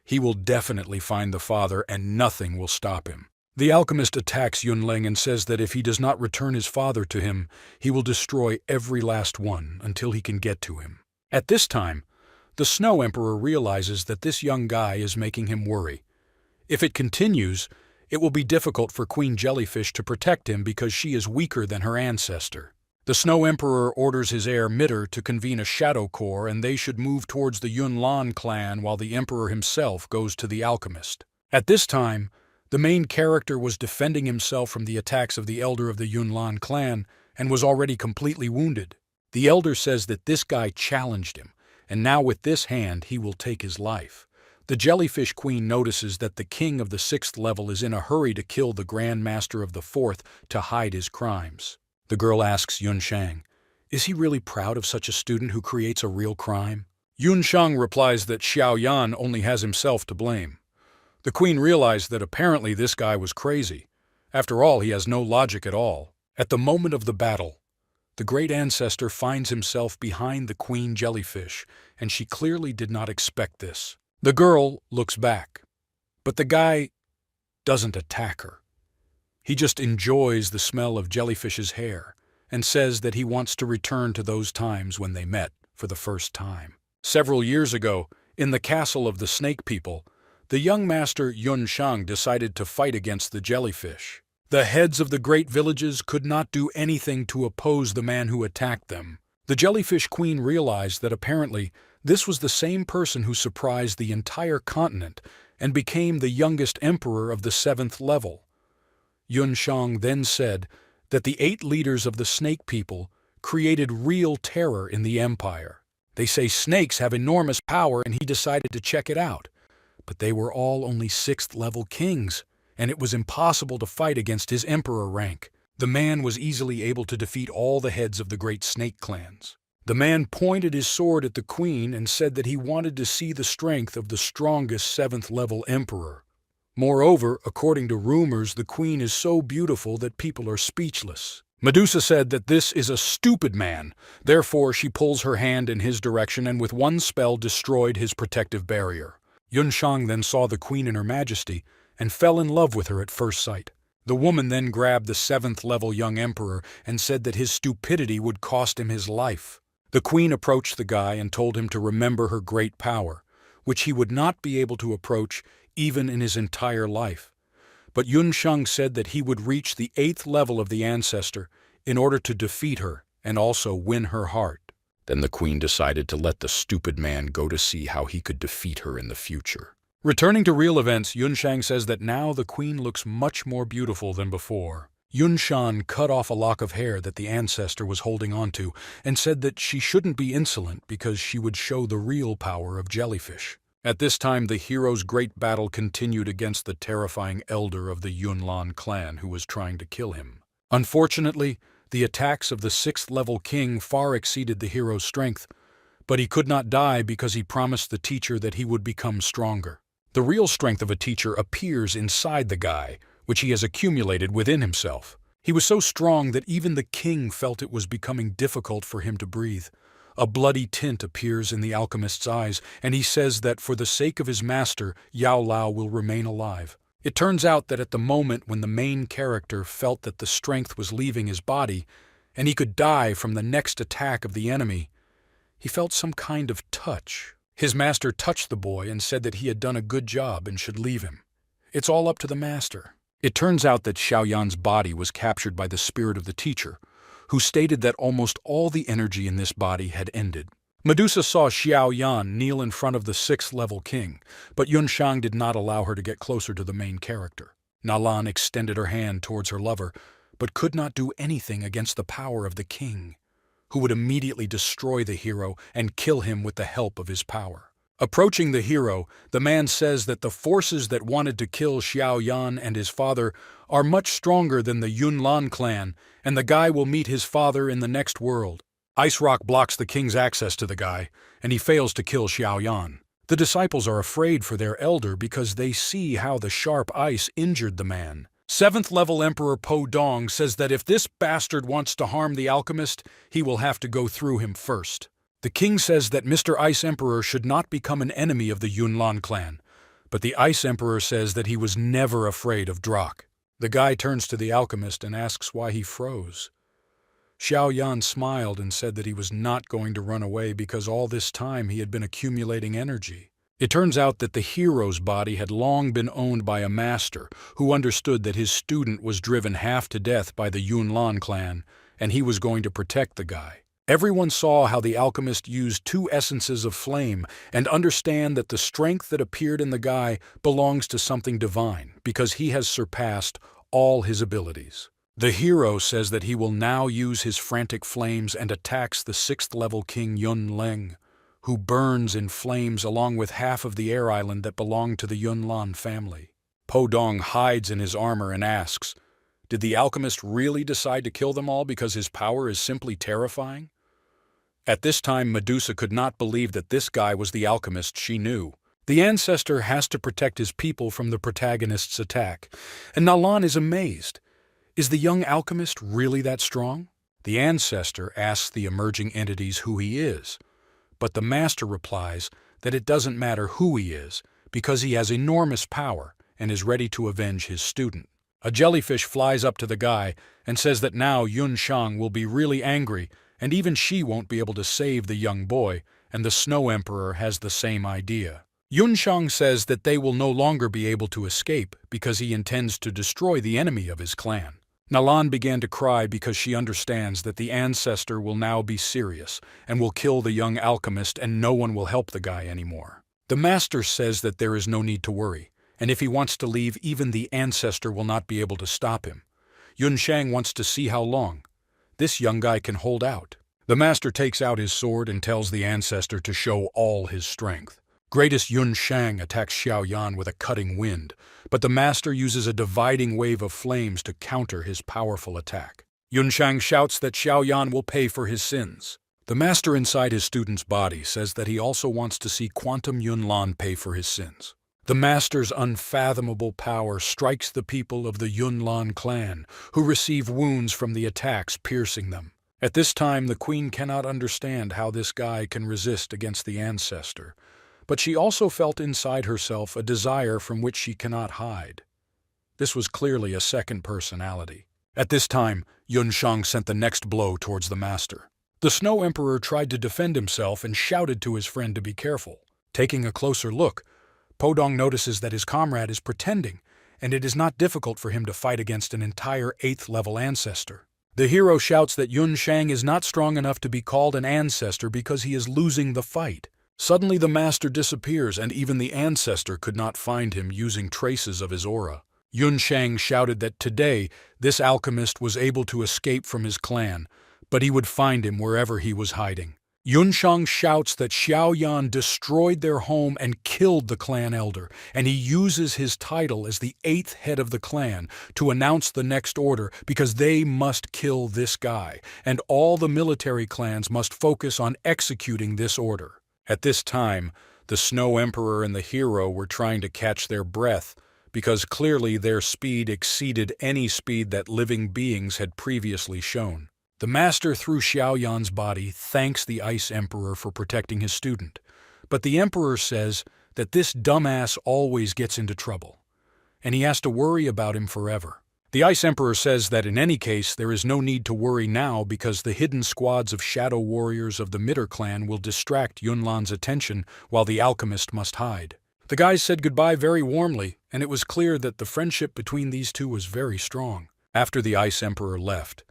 he will definitely find the father and nothing will stop him. The alchemist attacks Yunleng and says that if he does not return his father to him, he will destroy every last one until he can get to him. At this time, the Snow Emperor realizes that this young guy is making him worry. If it continues, it will be difficult for Queen Jellyfish to protect him because she is weaker than her ancestor. The Snow Emperor orders his heir Mitter to convene a Shadow Corps and they should move towards the Yunlan clan while the Emperor himself goes to the alchemist. At this time, the main character was defending himself from the attacks of the elder of the Yunlan clan and was already completely wounded. The elder says that this guy challenged him, and now with this hand he will take his life. The jellyfish queen notices that the king of the 6th level is in a hurry to kill the Grand Master of the 4th to hide his crimes. The girl asks Yun Shang, is he really proud of such a student who creates a real crime? Yun Shang replies that Xiao Yan only has himself to blame. The queen realized that apparently this guy was crazy. After all, he has no logic at all. At the moment of the battle, the Great Ancestor finds himself behind the Queen Jellyfish, and she clearly did not expect this. The girl looks back, but the guy doesn't attack her. He just enjoys the smell of Jellyfish's hair and says that he wants to return to those times when they met for the first time. Several years ago, in the castle of the Snake People, the young master Yun Shang decided to fight against the jellyfish. The heads of the great villages could not do anything to oppose the man who attacked them. The jellyfish queen realized that apparently this was the same person who surprised the entire continent and became the youngest emperor of the 7th level. Yun Shang then said that the 8 leaders of the Snake People created real terror in the empire. They say snakes have enormous power and he decided to check it out. But they were all only 6th level kings, and it was impossible to fight against his emperor rank. The man was easily able to defeat all the heads of the great snake clans. The man pointed his sword at the queen and said that he wanted to see the strength of the strongest 7th level emperor. Moreover, according to rumors, the queen is so beautiful that people are speechless. Medusa said that this is a stupid man, therefore she pulls her hand in his direction and with one spell destroyed his protective barrier. Yunshang then saw the queen in her majesty and fell in love with her at first sight. The woman then grabbed the 7th-level young emperor and said that his stupidity would cost him his life. The queen approached the guy and told him to remember her great power, which he would not be able to approach even in his entire life. But Yunshang said that he would reach the 8th level of the ancestor in order to defeat her and also win her heart. Then the queen decided to let the stupid man go to see how he could defeat her in the future. Returning to real events, Yunshang says that now the queen looks much more beautiful than before. Yunshan cut off a lock of hair that the ancestor was holding onto and said that she shouldn't be insolent because she would show the real power of jellyfish. At this time, the hero's great battle continued against the terrifying elder of the Yunlan clan who was trying to kill him. Unfortunately, the attacks of the 6th-level king far exceeded the hero's strength, but he could not die because he promised the teacher that he would become stronger. The real strength of a teacher appears inside the guy, which he has accumulated within himself. He was so strong that even the king felt it was becoming difficult for him to breathe. A bloody tint appears in the alchemist's eyes, and he says that for the sake of his master, Yao Lao will remain alive. It turns out that at the moment when the main character felt that the strength was leaving his body, and he could die from the next attack of the enemy, he felt some kind of touch. His master touched the boy and said that he had done a good job and should leave him. It's all up to the master. It turns out that Xiaoyan's body was captured by the spirit of the teacher, who stated that almost all the energy in this body had ended. Medusa saw Xiaoyan kneel in front of the 6th-level king, but Yunshang did not allow her to get closer to the main character. Nalan extended her hand towards her lover, but could not do anything against the power of the king, who would immediately destroy the hero and kill him with the help of his power. Approaching the hero, the man says that the forces that wanted to kill Xiaoyan and his father are much stronger than the Yunlan clan, and the guy will meet his father in the next world. Ice rock blocks the king's access to the guy, and he fails to kill Xiaoyan. The disciples are afraid for their elder because they see how the sharp ice injured the man. 7th-level Emperor Po Dong says that if this bastard wants to harm the alchemist, he will have to go through him first. The king says that Mr. Ice Emperor should not become an enemy of the Yunlan clan, but the Ice Emperor says that he was never afraid of Drak. The guy turns to the alchemist and asks why he froze. Xiaoyan smiled and said that he was not going to run away because all this time he had been accumulating energy. It turns out that the hero's body had long been owned by a master who understood that his student was driven half to death by the Yunlan clan, and he was going to protect the guy. Everyone saw how the alchemist used 2 essences of flame and understand that the strength that appeared in the guy belongs to something divine because he has surpassed all his abilities. The hero says that he will now use his frantic flames and attacks the 6th-level king Yun Leng, who burns in flames along with half of the air island that belonged to the Yunlan family. Po Dong hides in his armor and asks, "Did the alchemist really decide to kill them all because his power is simply terrifying?" At this time, Medusa could not believe that this guy was the alchemist she knew. The ancestor has to protect his people from the protagonist's attack, and Nalan is amazed. Is the young alchemist really that strong? The ancestor asks the emerging entities who he is, but the master replies that it doesn't matter who he is because he has enormous power and is ready to avenge his student. A jellyfish flies up to the guy and says that now Yunshang will be really angry and even she won't be able to save the young boy, and the Snow Emperor has the same idea. Yunshang says that they will no longer be able to escape because he intends to destroy the enemy of his clan. Nalan began to cry because she understands that the ancestor will now be serious and will kill the young alchemist and no one will help the guy anymore. The master says that there is no need to worry, and if he wants to leave, even the ancestor will not be able to stop him. Yunshang wants to see how long this young guy can hold out. The master takes out his sword and tells the ancestor to show all his strength. Greatest Yunshang attacks Xiaoyan with a cutting wind, but the master uses a dividing wave of flames to counter his powerful attack. Yunshang shouts that Xiaoyan will pay for his sins. The master inside his student's body says that he also wants to see Quantum Yunlan pay for his sins. The master's unfathomable power strikes the people of the Yunlan clan, who receive wounds from the attacks piercing them. At this time, the queen cannot understand how this guy can resist against the ancestor, but she also felt inside herself a desire from which she cannot hide. This was clearly a second personality. At this time, Yun Shang sent the next blow towards the master. The Snow Emperor tried to defend himself and shouted to his friend to be careful. Taking a closer look, Podong notices that his comrade is pretending, and it is not difficult for him to fight against an entire 8th-level ancestor. The hero shouts that Yun Shang is not strong enough to be called an ancestor because he is losing the fight. Suddenly the master disappears, and even the ancestor could not find him using traces of his aura. Yun Shang shouted that today this alchemist was able to escape from his clan, but he would find him wherever he was hiding. Yun Shang shouts that Xiao Yan destroyed their home and killed the clan elder, and he uses his title as the 8th head of the clan to announce the next order because they must kill this guy, and all the military clans must focus on executing this order. At this time, the Snow Emperor and the hero were trying to catch their breath because clearly their speed exceeded any speed that living beings had previously shown. The master, through Xiao Yan's body, thanks the Ice Emperor for protecting his student, but the Emperor says that this dumbass always gets into trouble, and he has to worry about him forever. The Ice Emperor says that in any case there is no need to worry now because the hidden squads of shadow warriors of the Mitter clan will distract Yunlan's attention while the alchemist must hide. The guys said goodbye very warmly, and it was clear that the friendship between these two was very strong. After the Ice Emperor left,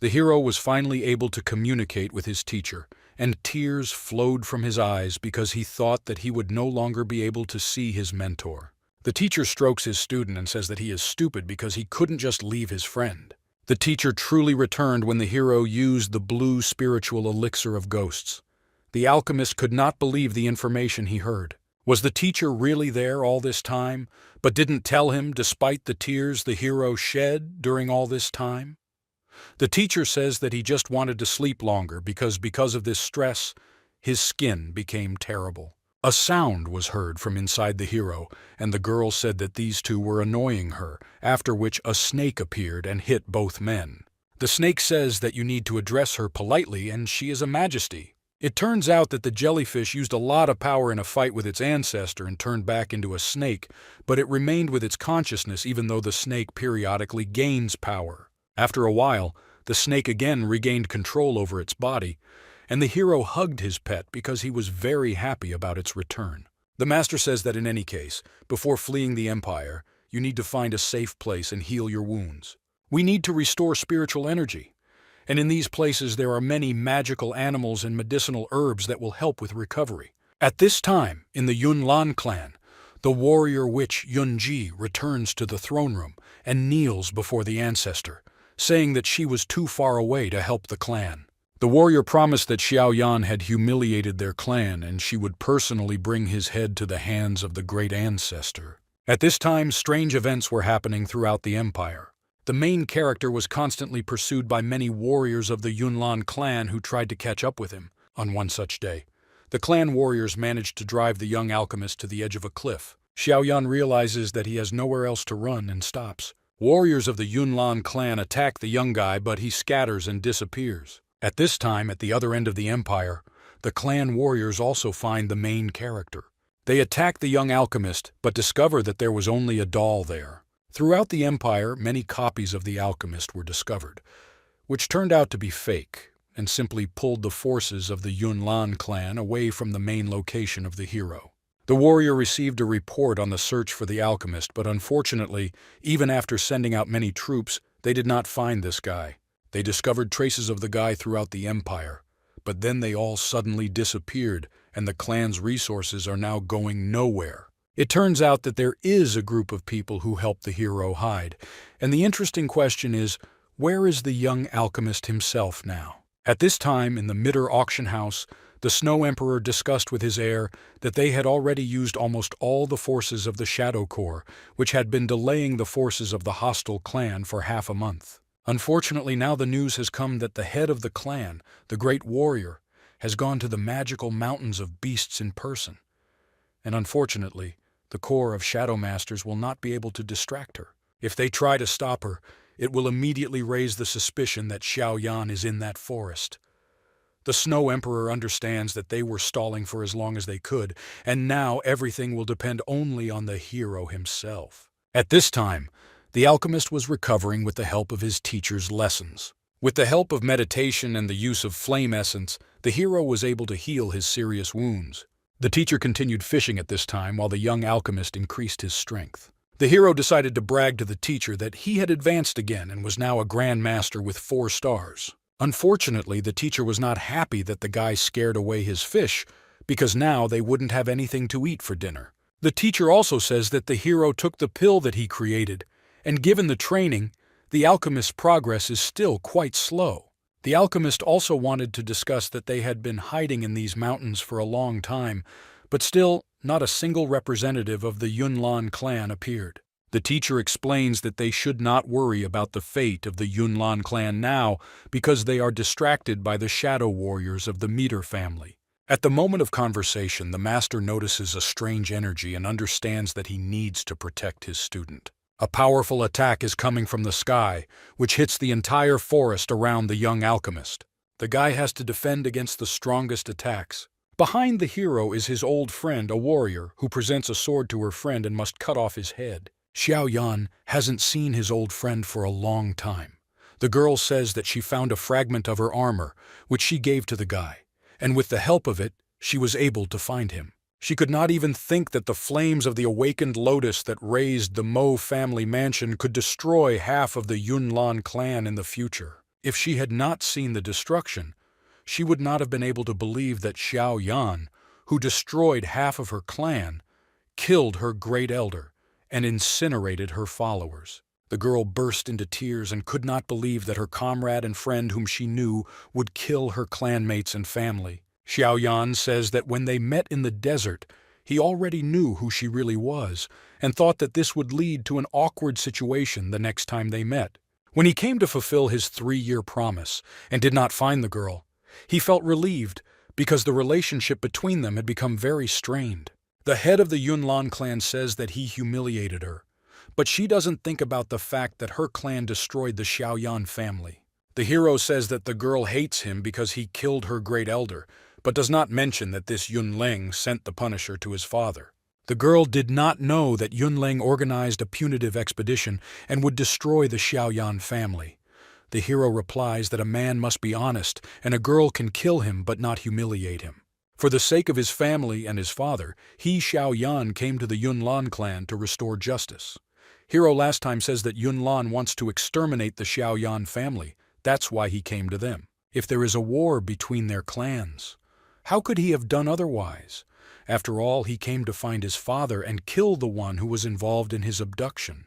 the hero was finally able to communicate with his teacher, and tears flowed from his eyes because he thought that he would no longer be able to see his mentor. The teacher strokes his student and says that he is stupid because he couldn't just leave his friend. The teacher truly returned when the hero used the blue spiritual elixir of ghosts. The alchemist could not believe the information he heard. Was the teacher really there all this time, but didn't tell him despite the tears the hero shed during all this time? The teacher says that he just wanted to sleep longer because of this stress, his skin became terrible. A sound was heard from inside the hero, and the girl said that these two were annoying her, after which a snake appeared and hit both men. The snake says that you need to address her politely and she is a majesty. It turns out that the jellyfish used a lot of power in a fight with its ancestor and turned back into a snake, but it remained with its consciousness even though the snake periodically gains power. After a while, the snake again regained control over its body, and the hero hugged his pet because he was very happy about its return. The master says that in any case, before fleeing the empire, you need to find a safe place and heal your wounds. We need to restore spiritual energy, and in these places there are many magical animals and medicinal herbs that will help with recovery. At this time, in the Yunlan clan, the warrior witch Yunji returns to the throne room and kneels before the ancestor, saying that she was too far away to help the clan. The warrior promised that Xiao Yan had humiliated their clan and she would personally bring his head to the hands of the great ancestor. At this time, strange events were happening throughout the empire. The main character was constantly pursued by many warriors of the Yunlan clan who tried to catch up with him. On one such day, the clan warriors managed to drive the young alchemist to the edge of a cliff. Xiao Yan realizes that he has nowhere else to run and stops. Warriors of the Yunlan clan attack the young guy, but he scatters and disappears. At this time, at the other end of the empire, the clan warriors also find the main character. They attack the young alchemist, but discover that there was only a doll there. Throughout the empire, many copies of the alchemist were discovered, which turned out to be fake and simply pulled the forces of the Yunlan clan away from the main location of the hero. The warrior received a report on the search for the alchemist, but unfortunately, even after sending out many troops, they did not find this guy. They discovered traces of the guy throughout the empire, but then they all suddenly disappeared, and the clan's resources are now going nowhere. It turns out that there is a group of people who helped the hero hide, and the interesting question is, where is the young alchemist himself now? At this time, in the Mitter auction house, the Snow Emperor discussed with his heir that they had already used almost all the forces of the Shadow Corps, which had been delaying the forces of the hostile clan for half a month. Unfortunately, now the news has come that the head of the clan, the great warrior, has gone to the magical mountains of beasts in person. And unfortunately, The corps of Shadow Masters will not be able to distract her. If they try to stop her, it will immediately raise the suspicion that Xiao Yan is in that forest. The Snow Emperor understands that they were stalling for as long as they could, and now everything will depend only on the hero himself. At this time, the alchemist was recovering with the help of his teacher's lessons. With the help of meditation and the use of flame essence, the hero was able to heal his serious wounds. The teacher continued fishing at this time while the young alchemist increased his strength. The hero decided to brag to the teacher that he had advanced again and was now a Grand Master with 4 stars. Unfortunately, the teacher was not happy that the guy scared away his fish, because now they wouldn't have anything to eat for dinner. The teacher also says that the hero took the pill that he created, and given the training, the alchemist's progress is still quite slow. The alchemist also wanted to discuss that they had been hiding in these mountains for a long time, but still, not a single representative of the Yunlan clan appeared. The teacher explains that they should not worry about the fate of the Yunlan clan now because they are distracted by the shadow warriors of the Meter family. At the moment of conversation, the master notices a strange energy and understands that he needs to protect his student. A powerful attack is coming from the sky, which hits the entire forest around the young alchemist. The guy has to defend against the strongest attacks. Behind the hero is his old friend, a warrior, who presents a sword to her friend and must cut off his head. Xiao Yan hasn't seen his old friend for a long time. The girl says that she found a fragment of her armor, which she gave to the guy, and with the help of it, she was able to find him. She could not even think that the flames of the awakened lotus that razed the Mo family mansion could destroy half of the Yunlan clan in the future. If she had not seen the destruction, she would not have been able to believe that Xiao Yan, who destroyed half of her clan, killed her great elder and incinerated her followers. The girl burst into tears and could not believe that her comrade and friend whom she knew would kill her clanmates and family. Xiao Yan says that when they met in the desert, he already knew who she really was and thought that this would lead to an awkward situation the next time they met. When he came to fulfill his 3-year promise and did not find the girl, he felt relieved because the relationship between them had become very strained. The head of the Yunlan clan says that he humiliated her, but she doesn't think about the fact that her clan destroyed the Xiaoyan family. The hero says that the girl hates him because he killed her great elder, but does not mention that this Yunleng sent the Punisher to his father. The girl did not know that Yunleng organized a punitive expedition and would destroy the Xiaoyan family. The hero replies that a man must be honest and a girl can kill him but not humiliate him. For the sake of his family and his father, he, Xiao Yan, came to the Yunlan clan to restore justice. Hero last time says that Yunlan wants to exterminate the Xiao Yan family. That's why he came to them. If there is a war between their clans, how could he have done otherwise? After all, he came to find his father and kill the one who was involved in his abduction.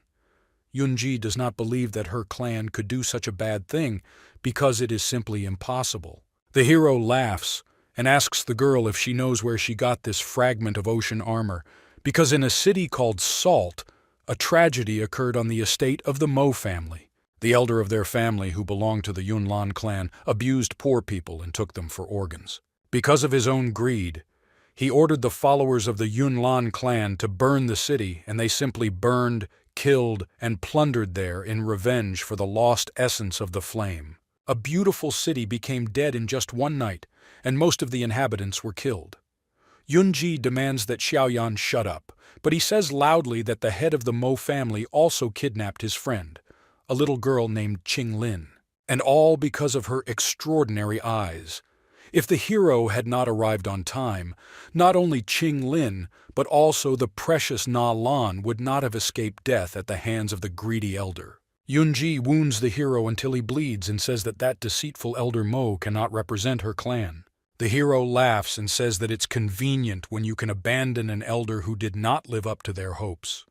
Yunji does not believe that her clan could do such a bad thing because it is simply impossible. The hero laughs and asks the girl if she knows where she got this fragment of ocean armor, because in a city called Salt, a tragedy occurred on the estate of the Mo family. The elder of their family, who belonged to the Yunlan clan, abused poor people and took them for organs. Because of his own greed, he ordered the followers of the Yunlan clan to burn the city, and they simply burned, killed, and plundered there in revenge for the lost essence of the flame. A beautiful city became dead in just one night, and most of the inhabitants were killed. Yunji demands that Xiaoyan shut up, but he says loudly that the head of the Mo family also kidnapped his friend, a little girl named Qinglin, and all because of her extraordinary eyes. If the hero had not arrived on time, not only Qinglin, but also the precious Na Lan would not have escaped death at the hands of the greedy elder. Yunji wounds the hero until he bleeds and says that that deceitful elder Mo cannot represent her clan. The hero laughs and says that it's convenient when you can abandon an elder who did not live up to their hopes.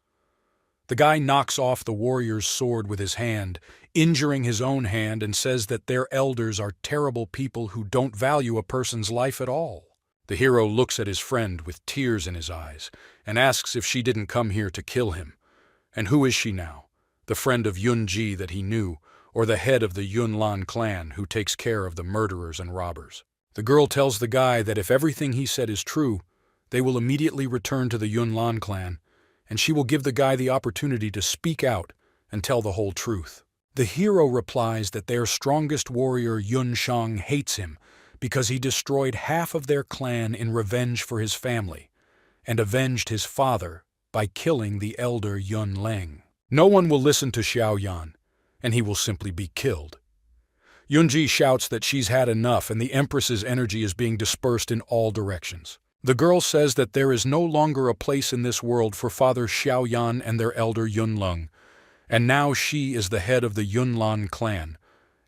The guy knocks off the warrior's sword with his hand, injuring his own hand, and says that their elders are terrible people who don't value a person's life at all. The hero looks at his friend with tears in his eyes and asks if she didn't come here to kill him. And who is she now? The friend of Yunji that he knew, or the head of the Yunlan clan who takes care of the murderers and robbers? The girl tells the guy that if everything he said is true, they will immediately return to the Yunlan clan, and she will give the guy the opportunity to speak out and tell the whole truth. The hero replies that their strongest warrior Yun Shang hates him because he destroyed half of their clan in revenge for his family and avenged his father by killing the elder Yun Leng. No one will listen to Xiao Yan, and he will simply be killed. Yunji shouts that she's had enough and the Empress's energy is being dispersed in all directions. The girl says that there is no longer a place in this world for Father Xiao Yan and their elder Yun Leng, and now she is the head of the Yunlan clan,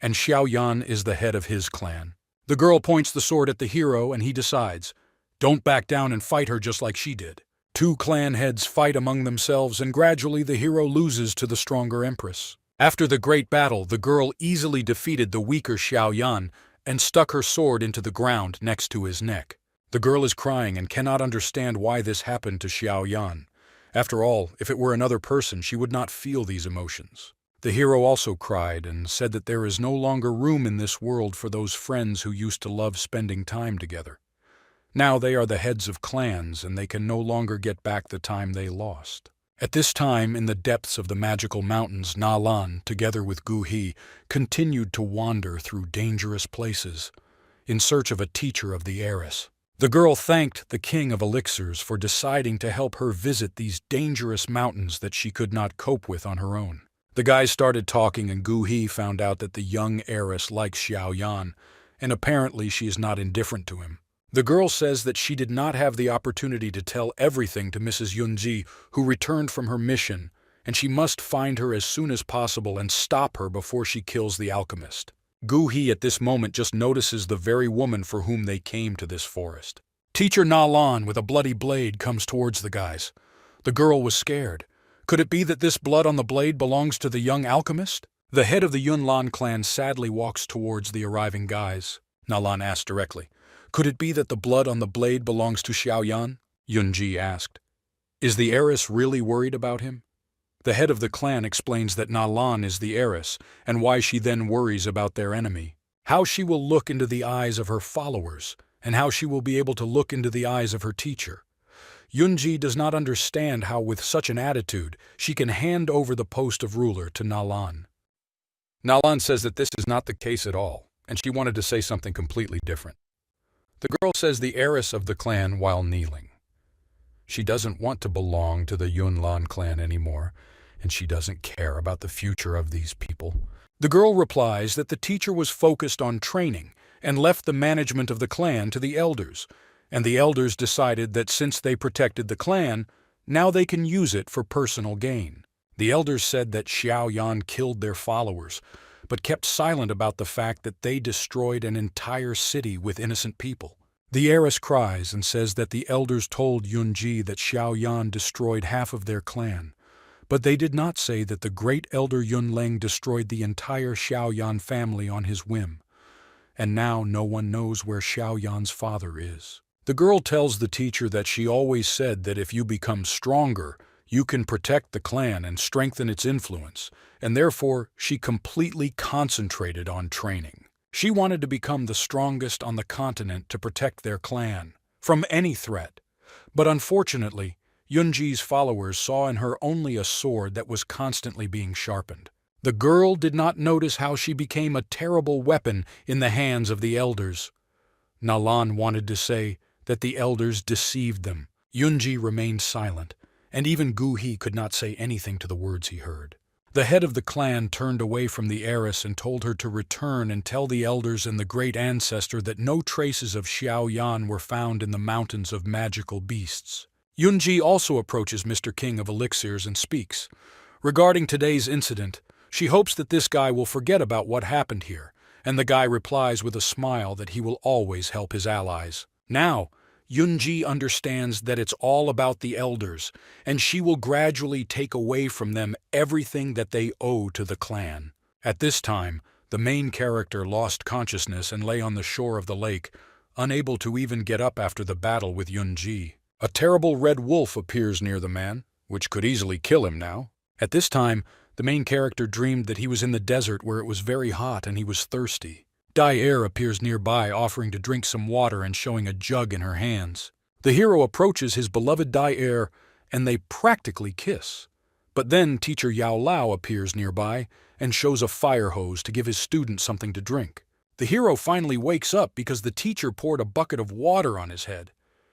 and Xiao Yan is the head of his clan. The girl points the sword at the hero and he decides, don't back down and fight her just like she did. Two clan heads fight among themselves and gradually the hero loses to the stronger Empress. After the great battle, the girl easily defeated the weaker Xiao Yan and stuck her sword into the ground next to his neck. The girl is crying and cannot understand why this happened to Xiao Yan. After all, if it were another person, she would not feel these emotions. The hero also cried and said that there is no longer room in this world for those friends who used to love spending time together. Now they are the heads of clans and they can no longer get back the time they lost. At this time, in the depths of the magical mountains, Na Lan, together with Gu He, continued to wander through dangerous places, in search of a teacher of the heiress. The girl thanked the king of elixirs for deciding to help her visit these dangerous mountains that she could not cope with on her own. The guys started talking and Gu He found out that the young heiress likes Xiao Yan, and apparently she is not indifferent to him. The girl says that she did not have the opportunity to tell everything to Mrs. Yunji, who returned from her mission, and she must find her as soon as possible and stop her before she kills the alchemist. Gu He at this moment just notices the very woman for whom they came to this forest. Teacher Na Lan with a bloody blade comes towards the guys. The girl was scared. Could it be that this blood on the blade belongs to the young alchemist? The head of the Yunlan clan sadly walks towards the arriving guys. Na Lan asked directly, could it be that the blood on the blade belongs to Xiao Yan? Yunji asked. Is the heiress really worried about him? The head of the clan explains that Na Lan is the heiress, and why she then worries about their enemy. How she will look into the eyes of her followers, and how she will be able to look into the eyes of her teacher. Yunji does not understand how with such an attitude she can hand over the post of ruler to Na Lan. Na Lan says that this is not the case at all, and she wanted to say something completely different. The girl says the heiress of the clan while kneeling. She doesn't want to belong to the Yunlan clan anymore, and she doesn't care about the future of these people. The girl replies that the teacher was focused on training and left the management of the clan to the elders, and the elders decided that since they protected the clan, now they can use it for personal gain. The elders said that Xiao Yan killed their followers, but kept silent about the fact that they destroyed an entire city with innocent people. The heiress cries and says that the elders told Yunji that Xiao Yan destroyed half of their clan, but they did not say that the great elder Yun Leng destroyed the entire Xiao Yan family on his whim, and now no one knows where Xiao Yan's father is. The girl tells the teacher that she always said that if you become stronger, you can protect the clan and strengthen its influence, and therefore she completely concentrated on training. She wanted to become the strongest on the continent to protect their clan from any threat, but unfortunately, Yunji's followers saw in her only a sword that was constantly being sharpened. The girl did not notice how she became a terrible weapon in the hands of the elders. Na Lan wanted to say that the elders deceived them. Yunji remained silent, and even Gu He could not say anything to the words he heard. The head of the clan turned away from the heiress and told her to return and tell the elders and the great ancestor that no traces of Xiao Yan were found in the mountains of magical beasts. Yunji also approaches Mr. King of Elixirs and speaks. Regarding today's incident, she hopes that this guy will forget about what happened here, and the guy replies with a smile that he will always help his allies. Now, Yunji understands that it's all about the elders, and she will gradually take away from them everything that they owe to the clan. At this time, the main character lost consciousness and lay on the shore of the lake, unable to even get up after the battle with Yunji. A terrible red wolf appears near the man, which could easily kill him now. At this time, the main character dreamed that he was in the desert where it was very hot and he was thirsty. Dai appears nearby, offering to drink some water and showing a jug in her hands. The hero approaches his beloved Dai and they practically kiss. But then teacher Yao Lao appears nearby and shows a fire hose to give his student something to drink. The hero finally wakes up because the teacher poured a bucket of water on his head.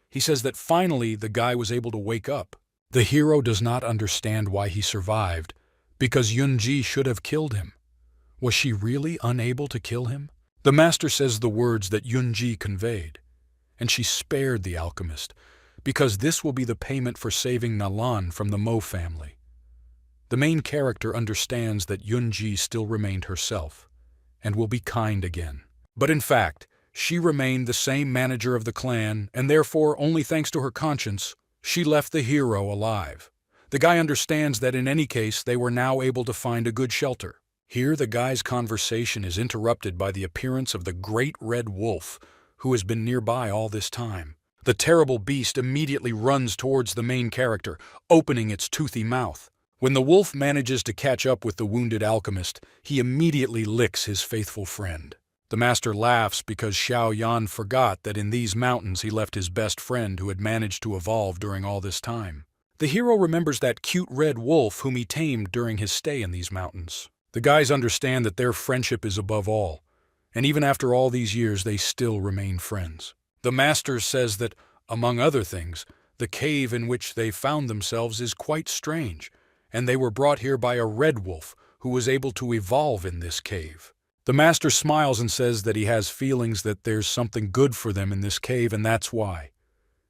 He says that finally the guy was able to wake up. The hero does not understand why he survived, because Yunji should have killed him. Was she really unable to kill him? The master says the words that Yunji conveyed, and she spared the alchemist, because this will be the payment for saving Nalan from the Mo family. The main character understands that Yunji still remained herself, and will be kind again. But in fact, she remained the same manager of the clan, and therefore, only thanks to her conscience, she left the hero alive. The guy understands that in any case they were now able to find a good shelter. Here the guy's conversation is interrupted by the appearance of the great red wolf, who has been nearby all this time. The terrible beast immediately runs towards the main character, opening its toothy mouth. When the wolf manages to catch up with the wounded alchemist, he immediately licks his faithful friend. The master laughs because Xiao Yan forgot that in these mountains he left his best friend who had managed to evolve during all this time. The hero remembers that cute red wolf whom he tamed during his stay in these mountains. The guys understand that their friendship is above all, and even after all these years they still remain friends. The master says that, among other things, the cave in which they found themselves is quite strange, and they were brought here by a red wolf who was able to evolve in this cave. The master smiles and says that he has feelings that there's something good for them in this cave, and that's why.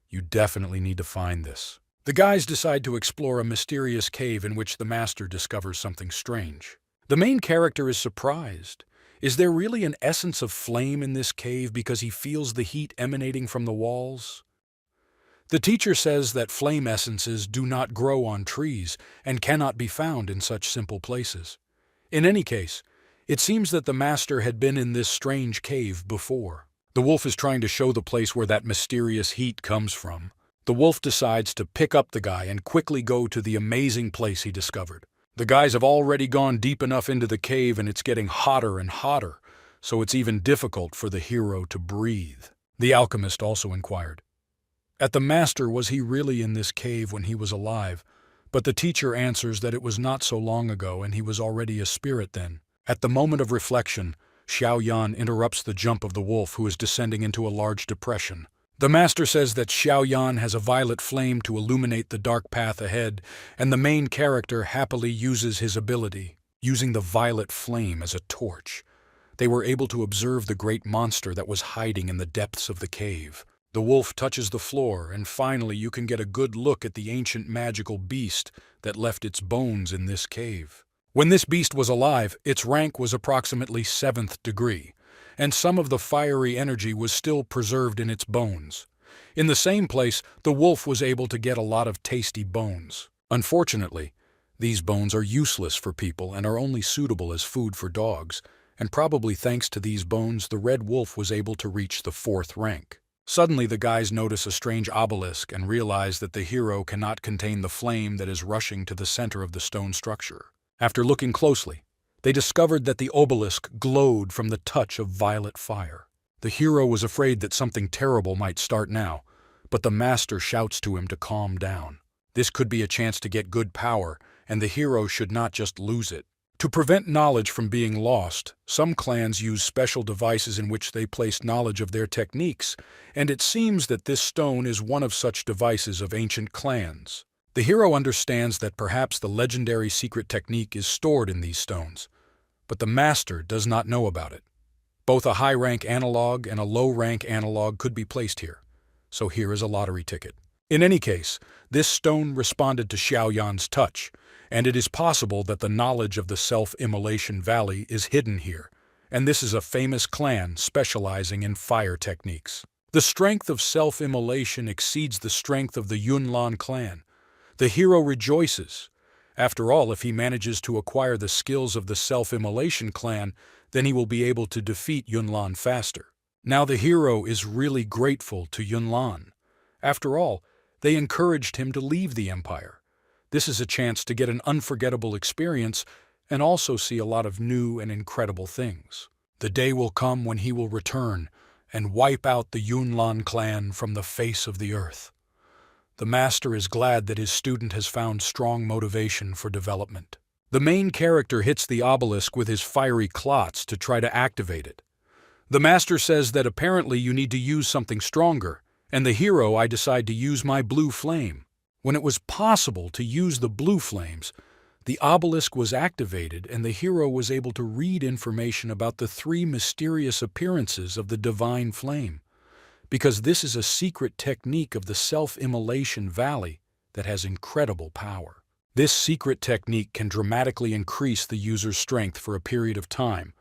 You definitely need to find this. The guys decide to explore a mysterious cave in which the master discovers something strange. The main character is surprised. Is there really an essence of flame in this cave because he feels the heat emanating from the walls? The teacher says that flame essences do not grow on trees and cannot be found in such simple places. In any case, it seems that the master had been in this strange cave before. The wolf is trying to show the place where that mysterious heat comes from. The wolf decides to pick up the guy and quickly go to the amazing place he discovered. The guys have already gone deep enough into the cave and it's getting hotter and hotter, so it's even difficult for the hero to breathe. The alchemist also inquired. At the master, was he really in this cave when he was alive? But the teacher answers that it was not so long ago and he was already a spirit then. At the moment of reflection, Xiao Yan interrupts the jump of the wolf who is descending into a large depression. The master says that Xiao Yan has a violet flame to illuminate the dark path ahead, and the main character happily uses his ability, using the violet flame as a torch. They were able to observe the great monster that was hiding in the depths of the cave. The wolf touches the floor, and finally you can get a good look at the ancient magical beast that left its bones in this cave. When this beast was alive, its rank was approximately 7th degree, and some of the fiery energy was still preserved in its bones. In the same place, the wolf was able to get a lot of tasty bones. Unfortunately, these bones are useless for people and are only suitable as food for dogs, and probably thanks to these bones, the red wolf was able to reach the 4th rank. Suddenly the guys notice a strange obelisk and realize that the hero cannot contain the flame that is rushing to the center of the stone structure. After looking closely, they discovered that the obelisk glowed from the touch of violet fire. The hero was afraid that something terrible might start now, but the master shouts to him to calm down. This could be a chance to get good power, and the hero should not just lose it. To prevent knowledge from being lost, some clans use special devices in which they place knowledge of their techniques, and it seems that this stone is one of such devices of ancient clans. The hero understands that perhaps the legendary secret technique is stored in these stones, but the master does not know about it. Both a high-rank analog and a low-rank analog could be placed here, so here is a lottery ticket. In any case, this stone responded to Xiao Yan's touch, and it is possible that the knowledge of the Self-Immolation Valley is hidden here, and this is a famous clan specializing in fire techniques. The strength of self-immolation exceeds the strength of the Yunlan clan. The hero rejoices. After all, if he manages to acquire the skills of the Self-Immolation clan, then he will be able to defeat Yunlan faster. Now the hero is really grateful to Yunlan. After all, they encouraged him to leave the empire. This is a chance to get an unforgettable experience and also see a lot of new and incredible things. The day will come when he will return and wipe out the Yunlan clan from the face of the earth. The master is glad that his student has found strong motivation for development. The main character hits the obelisk with his fiery clots to try to activate it. The master says that apparently you need to use something stronger, and the hero I decide to use my blue flame. When it was possible to use the blue flames, the obelisk was activated and the hero was able to read information about the 3 mysterious appearances of the divine flame, because this is a secret technique of the self-immolation valley that has incredible power. This secret technique can dramatically increase the user's strength for a period of time,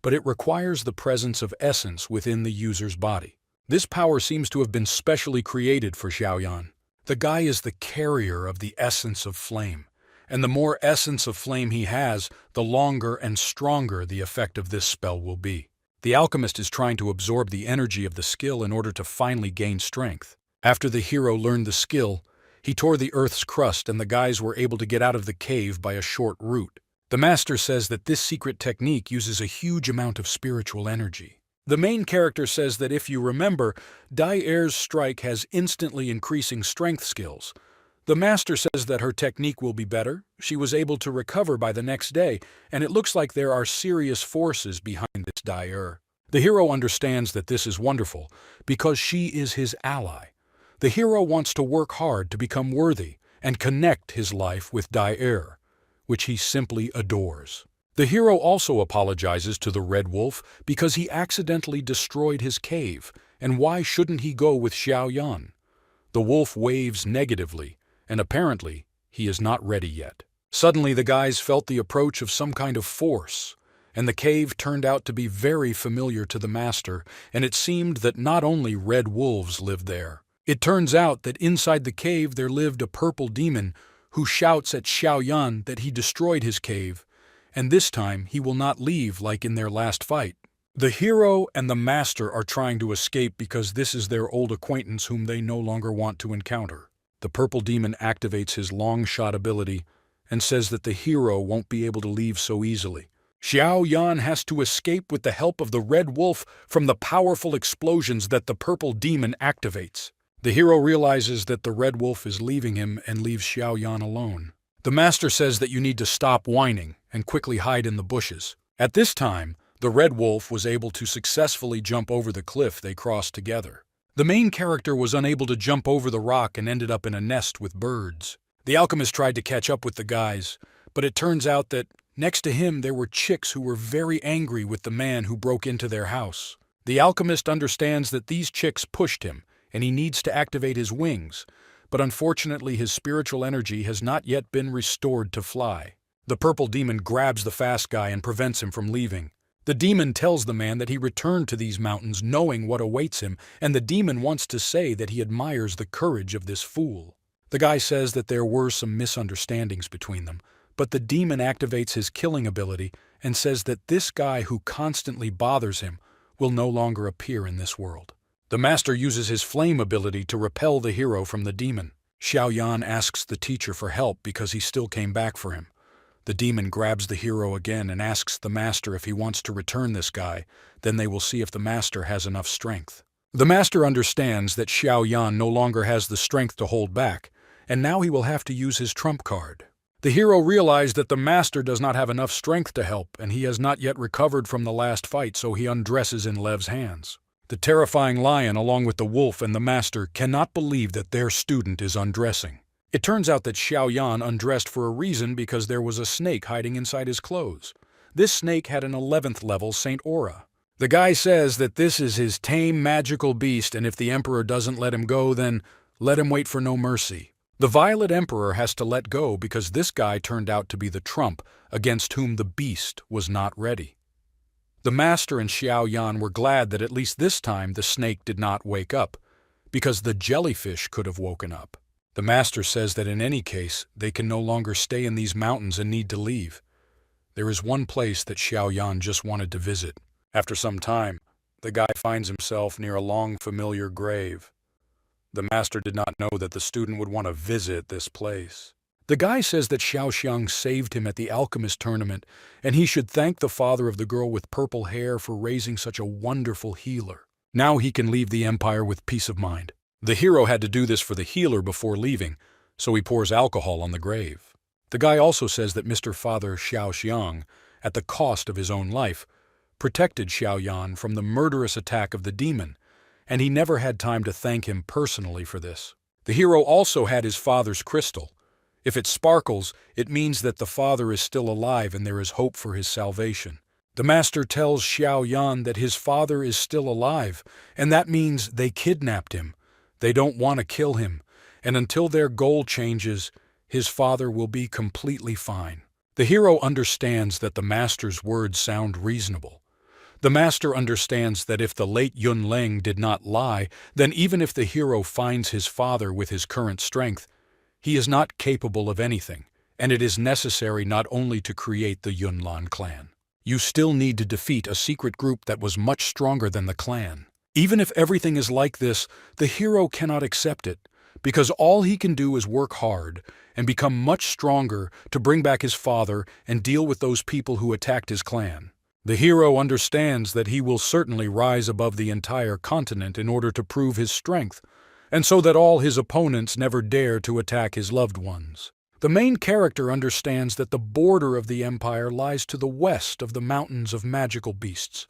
but it requires the presence of essence within the user's body. This power seems to have been specially created for Xiaoyan. The guy is the carrier of the essence of flame, and the more essence of flame he has, the longer and stronger the effect of this spell will be. The alchemist is trying to absorb the energy of the skill in order to finally gain strength. After the hero learned the skill, he tore the earth's crust and the guys were able to get out of the cave by a short route. The master says that this secret technique uses a huge amount of spiritual energy. The main character says that if you remember, Dai Er's strike has instantly increasing strength skills. The master says that her technique will be better, she was able to recover by the next day, and it looks like there are serious forces behind this Dai Er. The hero understands that this is wonderful, because she is his ally. The hero wants to work hard to become worthy and connect his life with Dai Er, which he simply adores. The hero also apologizes to the Red Wolf because he accidentally destroyed his cave, and why shouldn't he go with Xiaoyan? The wolf waves negatively, and apparently he is not ready yet. Suddenly the guys felt the approach of some kind of force, and the cave turned out to be very familiar to the master, and it seemed that not only red wolves lived there. It turns out that inside the cave there lived a purple demon who shouts at Xiaoyan that he destroyed his cave, and this time he will not leave like in their last fight. The hero and the master are trying to escape because this is their old acquaintance whom they no longer want to encounter. The purple demon activates his long shot ability and says that the hero won't be able to leave so easily. Xiaoyan has to escape with the help of the red wolf from the powerful explosions that the purple demon activates. The hero realizes that the red wolf is leaving him and leaves Xiaoyan alone. The master says that you need to stop whining and quickly hide in the bushes. At this time, the red wolf was able to successfully jump over the cliff they crossed together. The main character was unable to jump over the rock and ended up in a nest with birds. The alchemist tried to catch up with the guys, but it turns out that next to him there were chicks who were very angry with the man who broke into their house. The alchemist understands that these chicks pushed him, and he needs to activate his wings, but unfortunately his spiritual energy has not yet been restored to fly. The purple demon grabs the fast guy and prevents him from leaving. The demon tells the man that he returned to these mountains knowing what awaits him, and the demon wants to say that he admires the courage of this fool. The guy says that there were some misunderstandings between them, but the demon activates his killing ability and says that this guy who constantly bothers him will no longer appear in this world. The master uses his flame ability to repel the hero from the demon. Xiaoyan asks the teacher for help because he still came back for him. The demon grabs the hero again and asks the master if he wants to return this guy, then they will see if the master has enough strength. The master understands that Xiaoyan no longer has the strength to hold back, and now he will have to use his trump card. The hero realized that the master does not have enough strength to help, and he has not yet recovered from the last fight, so he undresses in Lev's hands. The terrifying lion, along with the wolf and the master, cannot believe that their student is undressing. It turns out that Xiaoyan undressed for a reason because there was a snake hiding inside his clothes. This snake had an 11th level Saint Aura. The guy says that this is his tame magical beast, and if the emperor doesn't let him go, then let him wait for no mercy. The Violet Emperor has to let go because this guy turned out to be the trump against whom the beast was not ready. The master and Xiaoyan were glad that at least this time the snake did not wake up, because the jellyfish could have woken up. The master says that in any case, they can no longer stay in these mountains and need to leave. There is one place that Xiaoyan just wanted to visit. After some time, the guy finds himself near a long familiar grave. The master did not know that the student would want to visit this place. The guy says that Xiaoxiang saved him at the alchemist tournament, and he should thank the father of the girl with purple hair for raising such a wonderful healer. Now he can leave the empire with peace of mind. The hero had to do this for the healer before leaving, so he pours alcohol on the grave. The guy also says that Mr. Father Xiaoxiang, at the cost of his own life, protected Xiaoyan from the murderous attack of the demon, and he never had time to thank him personally for this. The hero also had his father's crystal. If it sparkles, it means that the father is still alive and there is hope for his salvation. The master tells Xiaoyan that his father is still alive, and that means they kidnapped him. They don't want to kill him, and until their goal changes, his father will be completely fine. The hero understands that the master's words sound reasonable. The master understands that if the late Yun Leng did not lie, then even if the hero finds his father with his current strength, he is not capable of anything, and it is necessary not only to create the Yunlan clan. You still need to defeat a secret group that was much stronger than the clan. Even if everything is like this, the hero cannot accept it, because all he can do is work hard and become much stronger to bring back his father and deal with those people who attacked his clan. The hero understands that he will certainly rise above the entire continent in order to prove his strength, and so that all his opponents never dare to attack his loved ones. The main character understands that the border of the empire lies to the west of the mountains of magical beasts,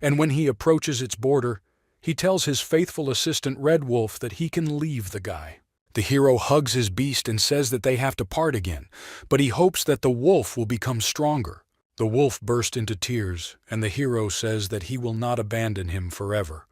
and when he approaches its border, he tells his faithful assistant Red Wolf that he can leave the guy. The hero hugs his beast and says that they have to part again, but he hopes that the wolf will become stronger. The wolf bursts into tears, and the hero says that he will not abandon him forever.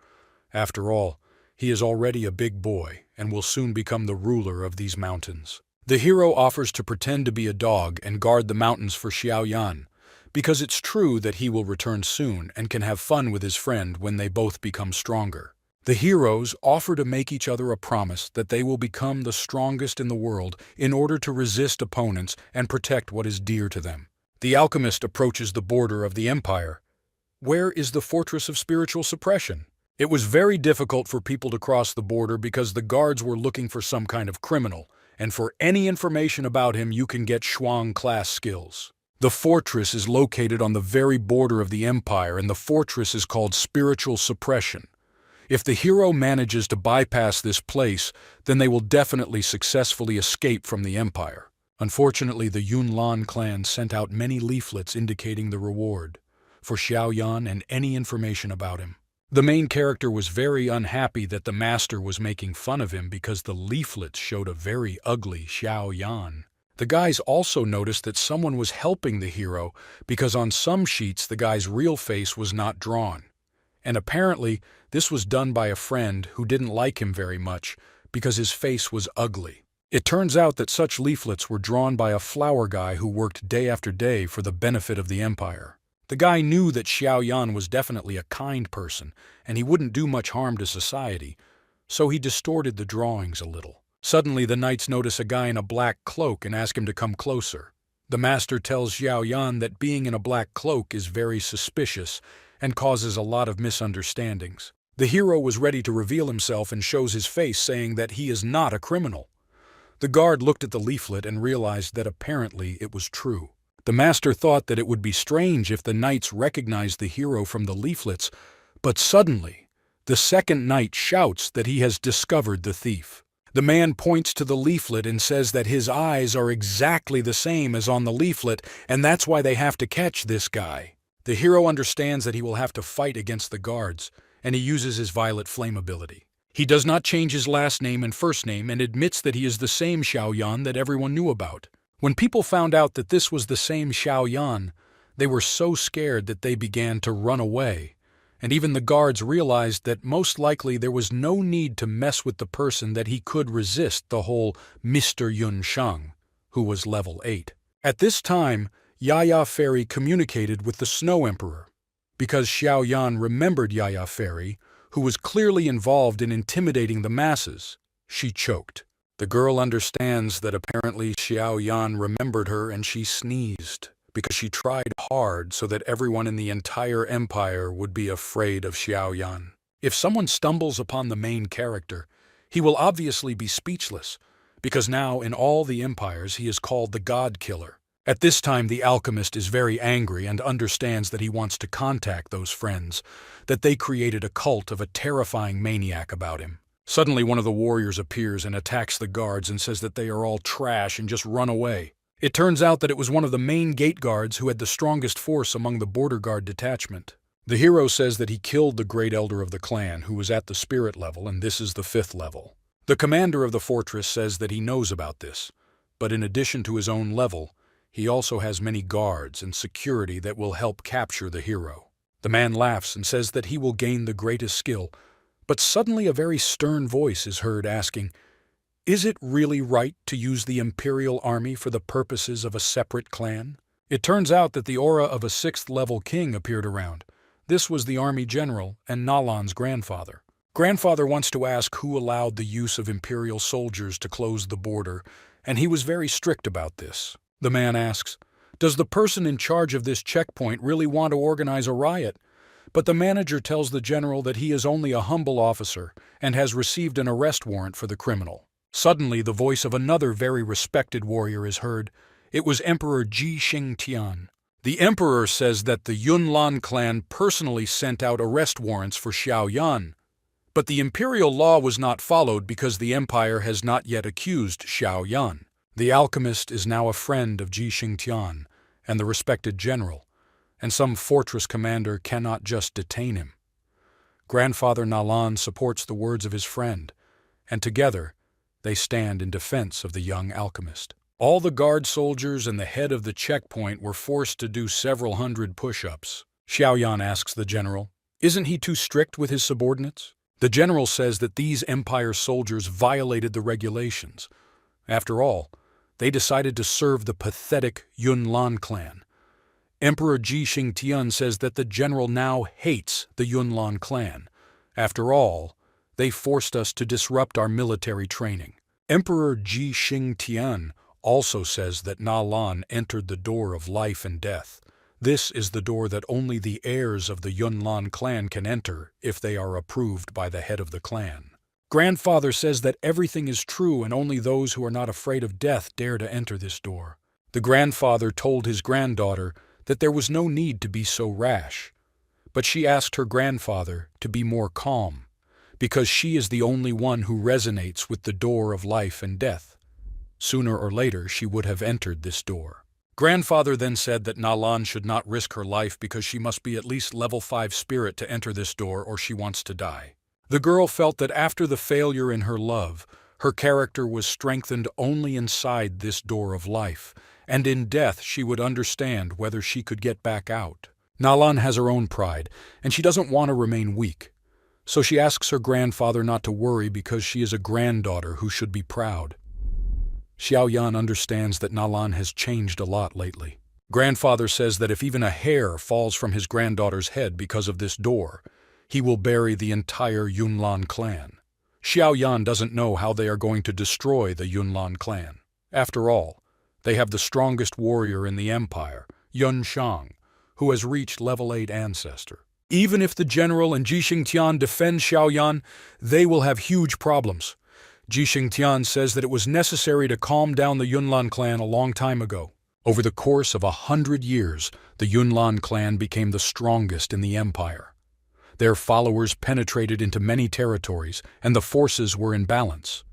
After all, he is already a big boy and will soon become the ruler of these mountains. The hero offers to pretend to be a dog and guard the mountains for Xiaoyan, because it's true that he will return soon and can have fun with his friend when they both become stronger. The heroes offer to make each other a promise that they will become the strongest in the world in order to resist opponents and protect what is dear to them. The alchemist approaches the border of the empire. Where is the fortress of spiritual suppression? It was very difficult for people to cross the border because the guards were looking for some kind of criminal, and for any information about him you can get Shuang class skills. The fortress is located on the very border of the empire, and the fortress is called spiritual suppression. If the hero manages to bypass this place, then they will definitely successfully escape from the empire. Unfortunately, the Yunlan clan sent out many leaflets indicating the reward for Xiaoyan and any information about him. The main character was very unhappy that the master was making fun of him because the leaflets showed a very ugly Xiaoyan. The guys also noticed that someone was helping the hero because on some sheets the guy's real face was not drawn. And apparently this was done by a friend who didn't like him very much because his face was ugly. It turns out that such leaflets were drawn by a flower guy who worked day after day for the benefit of the empire. The guy knew that Xiaoyan was definitely a kind person, and he wouldn't do much harm to society, so he distorted the drawings a little. Suddenly the knights notice a guy in a black cloak and ask him to come closer. The master tells Xiaoyan that being in a black cloak is very suspicious and causes a lot of misunderstandings. The hero was ready to reveal himself and shows his face, saying that he is not a criminal. The guard looked at the leaflet and realized that apparently it was true. The master thought that it would be strange if the knights recognized the hero from the leaflets, but suddenly, the second knight shouts that he has discovered the thief. The man points to the leaflet and says that his eyes are exactly the same as on the leaflet, and that's why they have to catch this guy. The hero understands that he will have to fight against the guards, and he uses his violet flame ability. He does not change his last name and first name and admits that he is the same Xiaoyan that everyone knew about. When people found out that this was the same Xiaoyan, they were so scared that they began to run away, and even the guards realized that most likely there was no need to mess with the person, that he could resist the whole Mr. Yun Sheng, who was level 8. At this time, Yaya Fairy communicated with the Snow Emperor. Because Xiaoyan remembered Yaya Fairy, who was clearly involved in intimidating the masses, she choked. The girl understands that apparently Xiaoyan remembered her, and she sneezed because she tried hard so that everyone in the entire empire would be afraid of Xiaoyan. If someone stumbles upon the main character, he will obviously be speechless, because now in all the empires he is called the God Killer. At this time the alchemist is very angry and understands that he wants to contact those friends, that they created a cult of a terrifying maniac about him. Suddenly, one of the warriors appears and attacks the guards and says that they are all trash and just run away. It turns out that it was one of the main gate guards who had the strongest force among the border guard detachment. The hero says that he killed the great elder of the clan, who was at the spirit level, and this is the 5th level. The commander of the fortress says that he knows about this, but in addition to his own level, he also has many guards and security that will help capture the hero. The man laughs and says that he will gain the greatest skill, but suddenly a very stern voice is heard asking, "Is it really right to use the Imperial Army for the purposes of a separate clan?" It turns out that the aura of a 6th-level king appeared around. This was the army general and Nalan's grandfather. Grandfather wants to ask who allowed the use of Imperial soldiers to close the border, and he was very strict about this. The man asks, "Does the person in charge of this checkpoint really want to organize a riot?" But the manager tells the general that he is only a humble officer and has received an arrest warrant for the criminal. Suddenly, the voice of another very respected warrior is heard. It was Emperor Ji Xingtian. The emperor says that the Yunlan clan personally sent out arrest warrants for Xiao Yan. But the imperial law was not followed because the empire has not yet accused Xiao Yan. The alchemist is now a friend of Ji Xingtian and the respected general, and some fortress commander cannot just detain him. Grandfather Nalan supports the words of his friend, and together they stand in defense of the young alchemist. All the guard soldiers and the head of the checkpoint were forced to do several hundred push-ups. Xiao Yan asks the general, "Isn't he too strict with his subordinates?" The general says that these empire soldiers violated the regulations. After all, they decided to serve the pathetic Yunlan clan. Emperor Ji Xingtian says that the general now hates the Yunlan clan. After all, they forced us to disrupt our military training. Emperor Ji Xingtian also says that Nalan entered the door of life and death. This is the door that only the heirs of the Yunlan clan can enter if they are approved by the head of the clan. Grandfather says that everything is true and only those who are not afraid of death dare to enter this door. The grandfather told his granddaughter that there was no need to be so rash, but she asked her grandfather to be more calm, because she is the only one who resonates with the door of life and death. Sooner or later, she would have entered this door. Grandfather then said that Nalan should not risk her life because she must be at least level 5 spirit to enter this door or she wants to die. The girl felt that after the failure in her love, her character was strengthened only inside this door of life, and in death she would understand whether she could get back out. Nalan has her own pride, and she doesn't want to remain weak. So she asks her grandfather not to worry because she is a granddaughter who should be proud. Xiao Yan understands that Nalan has changed a lot lately. Grandfather says that if even a hair falls from his granddaughter's head because of this door, he will bury the entire Yunlan clan. Xiao Yan doesn't know how they are going to destroy the Yunlan clan. After all, they have the strongest warrior in the empire, Yun Shang, who has reached level 8 ancestor. Even if the general and Ji Xingtian defend Xiao Yan, they will have huge problems. Ji Xingtian says that it was necessary to calm down the Yunlan clan a long time ago. Over the course of 100 years, the Yunlan clan became the strongest in the empire. Their followers penetrated into many territories, and the forces were in balance.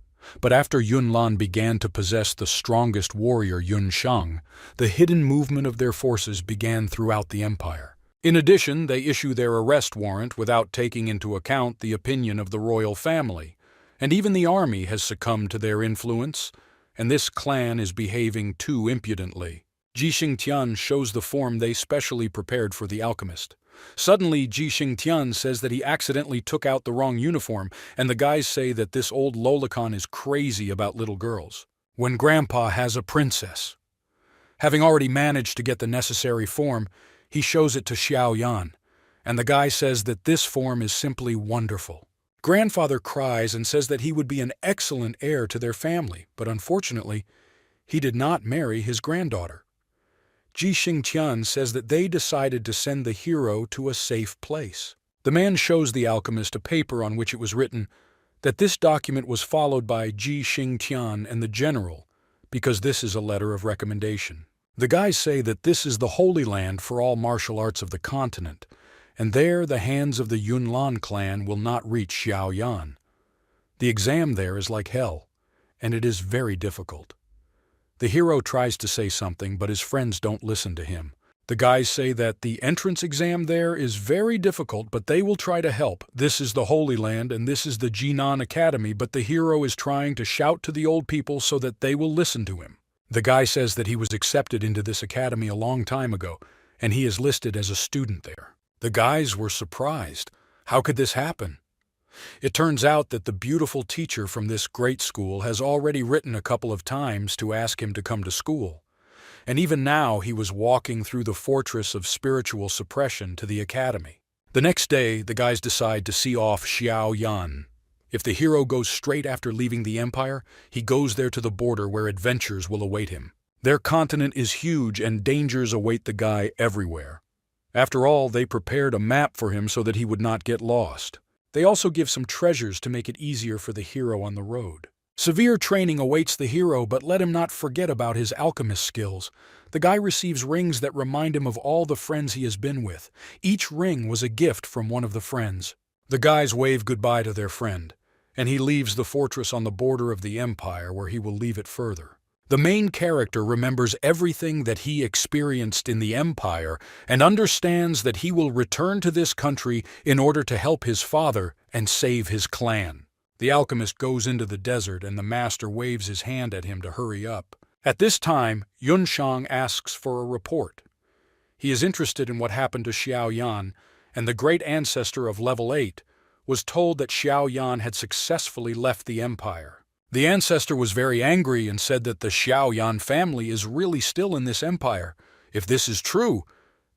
But after Yunlan began to possess the strongest warrior Yun Shang, the hidden movement of their forces began throughout the empire. In addition, they issue their arrest warrant without taking into account the opinion of the royal family, and even the army has succumbed to their influence, and this clan is behaving too impudently. Ji Xingtian shows the form they specially prepared for the alchemist. Suddenly, Ji Xingtian says that he accidentally took out the wrong uniform, and the guys say that this old lolicon is crazy about little girls. When Grandpa has a princess. Having already managed to get the necessary form, he shows it to Xiao Yan, and the guy says that this form is simply wonderful. Grandfather cries and says that he would be an excellent heir to their family, but unfortunately, he did not marry his granddaughter. Ji Xingtian says that they decided to send the hero to a safe place. The man shows the alchemist a paper on which it was written that this document was followed by Ji Xingtian and the general because this is a letter of recommendation. The guys say that this is the holy land for all martial arts of the continent, and there the hands of the Yunlan clan will not reach Xiao Yan. The exam there is like hell, and it is very difficult. The hero tries to say something, but his friends don't listen to him. The guys say that the entrance exam there is very difficult, but they will try to help. This is the Holy Land, and this is the Jinan Academy, but the hero is trying to shout to the old people so that they will listen to him. The guy says that he was accepted into this academy a long time ago, and he is listed as a student there. The guys were surprised. How could this happen? It turns out that the beautiful teacher from this great school has already written a couple of times to ask him to come to school. And even now he was walking through the fortress of spiritual suppression to the academy. The next day, the guys decide to see off Xiao Yan. If the hero goes straight after leaving the empire, he goes there to the border where adventures will await him. Their continent is huge and dangers await the guy everywhere. After all, they prepared a map for him so that he would not get lost. They also give some treasures to make it easier for the hero on the road. Severe training awaits the hero, but let him not forget about his alchemist skills. The guy receives rings that remind him of all the friends he has been with. Each ring was a gift from one of the friends. The guys wave goodbye to their friend, and he leaves the fortress on the border of the empire where he will leave it further. The main character remembers everything that he experienced in the empire and understands that he will return to this country in order to help his father and save his clan. The alchemist goes into the desert and the master waves his hand at him to hurry up. At this time, Yunshang asks for a report. He is interested in what happened to Xiao Yan, and the great ancestor of level 8 was told that Xiao Yan had successfully left the empire. The ancestor was very angry and said that the Xiao Yan family is really still in this empire. If this is true,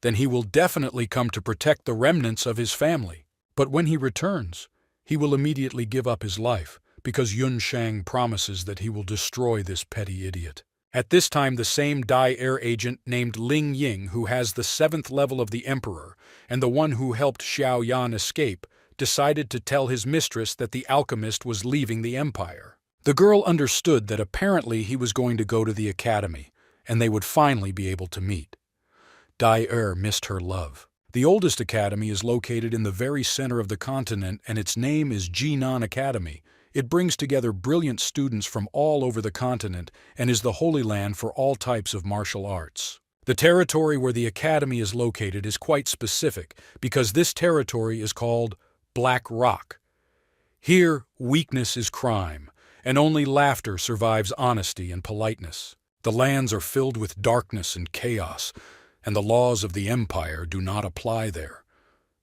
then he will definitely come to protect the remnants of his family. But when he returns, he will immediately give up his life, because Yun Shang promises that he will destroy this petty idiot. At this time, the same Dai Air agent named Ling Ying, who has the 7th level of the Emperor, and the one who helped Xiao Yan escape, decided to tell his mistress that the alchemist was leaving the empire. The girl understood that apparently he was going to go to the academy, and they would finally be able to meet. Dai Er missed her love. The oldest academy is located in the very center of the continent, and its name is Jinan Academy. It brings together brilliant students from all over the continent and is the holy land for all types of martial arts. The territory where the academy is located is quite specific because this territory is called Black Rock. Here, weakness is crime, and only laughter survives honesty and politeness. The lands are filled with darkness and chaos, and the laws of the empire do not apply there.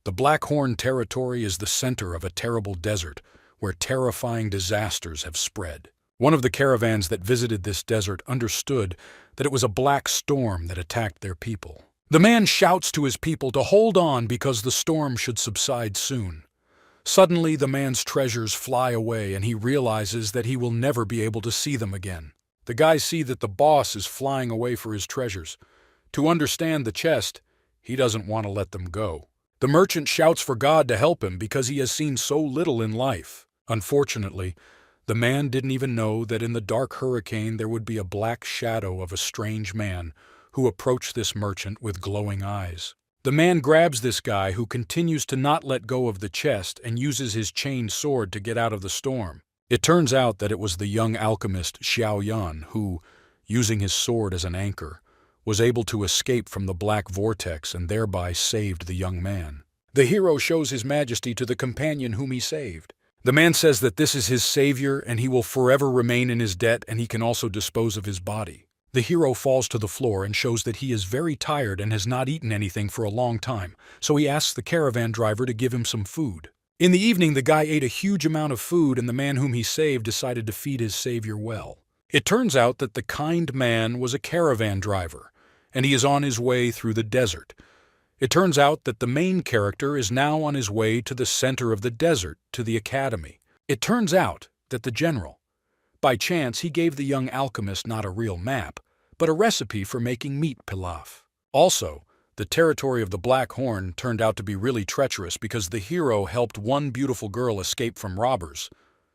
The Blackhorn territory is the center of a terrible desert where terrifying disasters have spread. One of the caravans that visited this desert understood that it was a black storm that attacked their people. The man shouts to his people to hold on because the storm should subside soon. Suddenly, the man's treasures fly away and he realizes that he will never be able to see them again. The guys see that the boss is flying away for his treasures. To understand the chest, he doesn't want to let them go. The merchant shouts for God to help him because he has seen so little in life. Unfortunately, the man didn't even know that in the dark hurricane there would be a black shadow of a strange man who approached this merchant with glowing eyes. The man grabs this guy who continues to not let go of the chest and uses his chained sword to get out of the storm. It turns out that it was the young alchemist Xiao Yan who, using his sword as an anchor, was able to escape from the black vortex and thereby saved the young man. The hero shows his majesty to the companion whom he saved. The man says that this is his savior and he will forever remain in his debt, and he can also dispose of his body. The hero falls to the floor and shows that he is very tired and has not eaten anything for a long time, so he asks the caravan driver to give him some food. In the evening, the guy ate a huge amount of food, and the man whom he saved decided to feed his savior well. It turns out that the kind man was a caravan driver, and he is on his way through the desert. It turns out that the main character is now on his way to the center of the desert, to the academy. It turns out that the general, by chance, he gave the young alchemist not a real map, but a recipe for making meat pilaf. Also, the territory of the Black Horn turned out to be really treacherous because the hero helped one beautiful girl escape from robbers,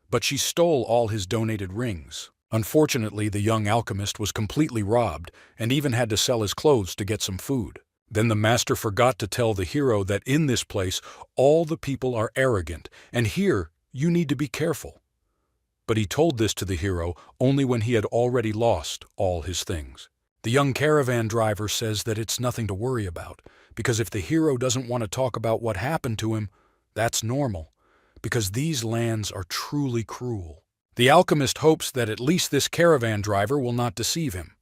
but she stole all his donated rings. Unfortunately, the young alchemist was completely robbed and even had to sell his clothes to get some food. Then the master forgot to tell the hero that in this place all the people are arrogant, and here you need to be careful. But he told this to the hero only when he had already lost all his things. The young caravan driver says that it's nothing to worry about, because if the hero doesn't want to talk about what happened to him, that's normal, because these lands are truly cruel. The alchemist hopes that at least this caravan driver will not deceive him.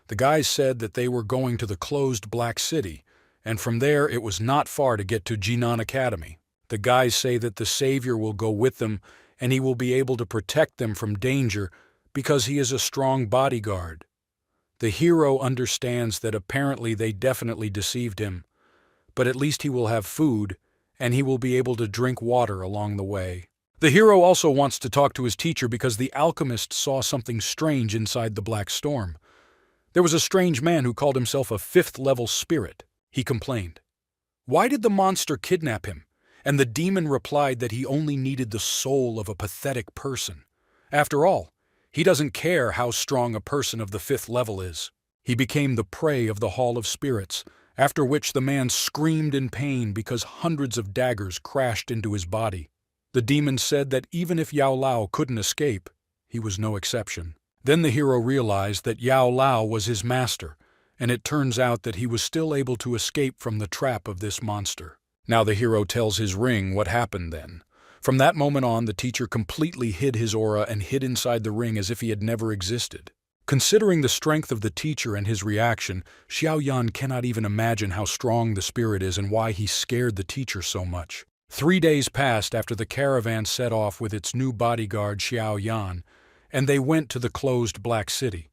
The guys said that they were going to the closed Black City, and from there it was not far to get to Jinan Academy. The guys say that the Savior will go with them, and he will be able to protect them from danger because he is a strong bodyguard. The hero understands that apparently they definitely deceived him, but at least he will have food, and he will be able to drink water along the way. The hero also wants to talk to his teacher because the alchemist saw something strange inside the Black Storm. There was a strange man who called himself a fifth-level spirit. He complained. Why did the monster kidnap him? And the demon replied that he only needed the soul of a pathetic person. After all, he doesn't care how strong a person of the fifth level is. He became the prey of the Hall of Spirits, after which the man screamed in pain because hundreds of daggers crashed into his body. The demon said that even if Yao Lao couldn't escape, he was no exception. Then the hero realized that Yao Lao was his master, and it turns out that he was still able to escape from the trap of this monster. Now the hero tells his ring what happened then. From that moment on, the teacher completely hid his aura and hid inside the ring as if he had never existed. Considering the strength of the teacher and his reaction, Xiaoyan cannot even imagine how strong the spirit is and why he scared the teacher so much. 3 days passed after the caravan set off with its new bodyguard Xiaoyan, and they went to the closed Black City.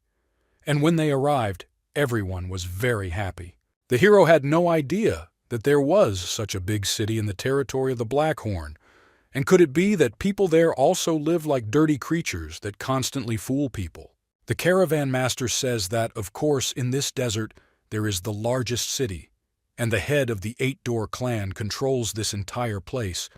And when they arrived, everyone was very happy. The hero had no idea that there was such a big city in the territory of the Blackhorn. And could it be that people there also live like dirty creatures that constantly fool people? The caravan master says that, of course, in this desert there is the largest city, and the head of the 8-Door clan controls this entire place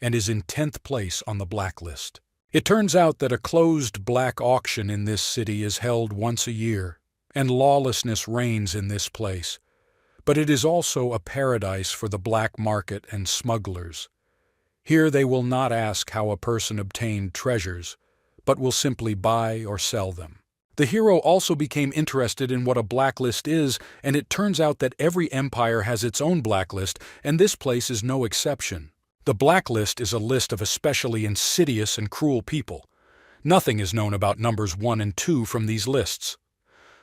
and is in 10th place on the blacklist. It turns out that a closed black auction in this city is held once a year, and lawlessness reigns in this place. But it is also a paradise for the black market and smugglers. Here they will not ask how a person obtained treasures, but will simply buy or sell them. The hero also became interested in what a blacklist is, and it turns out that every empire has its own blacklist, and this place is no exception. The blacklist is a list of especially insidious and cruel people. Nothing is known about numbers 1 and 2 from these lists.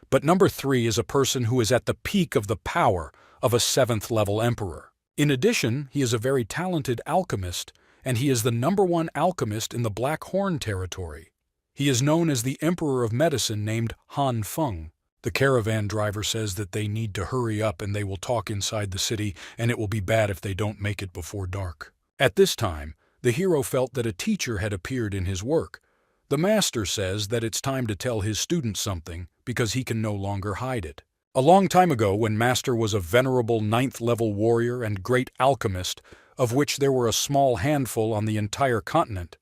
But number 3 is a person who is at the peak of the power of a 7th-level emperor. In addition, he is a very talented alchemist, and he is the number 1 alchemist in the Black Horn territory. He is known as the Emperor of Medicine named Han Feng. The caravan driver says that they need to hurry up and they will talk inside the city, and it will be bad if they don't make it before dark. At this time, the hero felt that a teacher had appeared in his work. The master says that it's time to tell his student something because he can no longer hide it. A long time ago, when Master was a venerable 9th-level warrior and great alchemist, of which there were a small handful on the entire continent,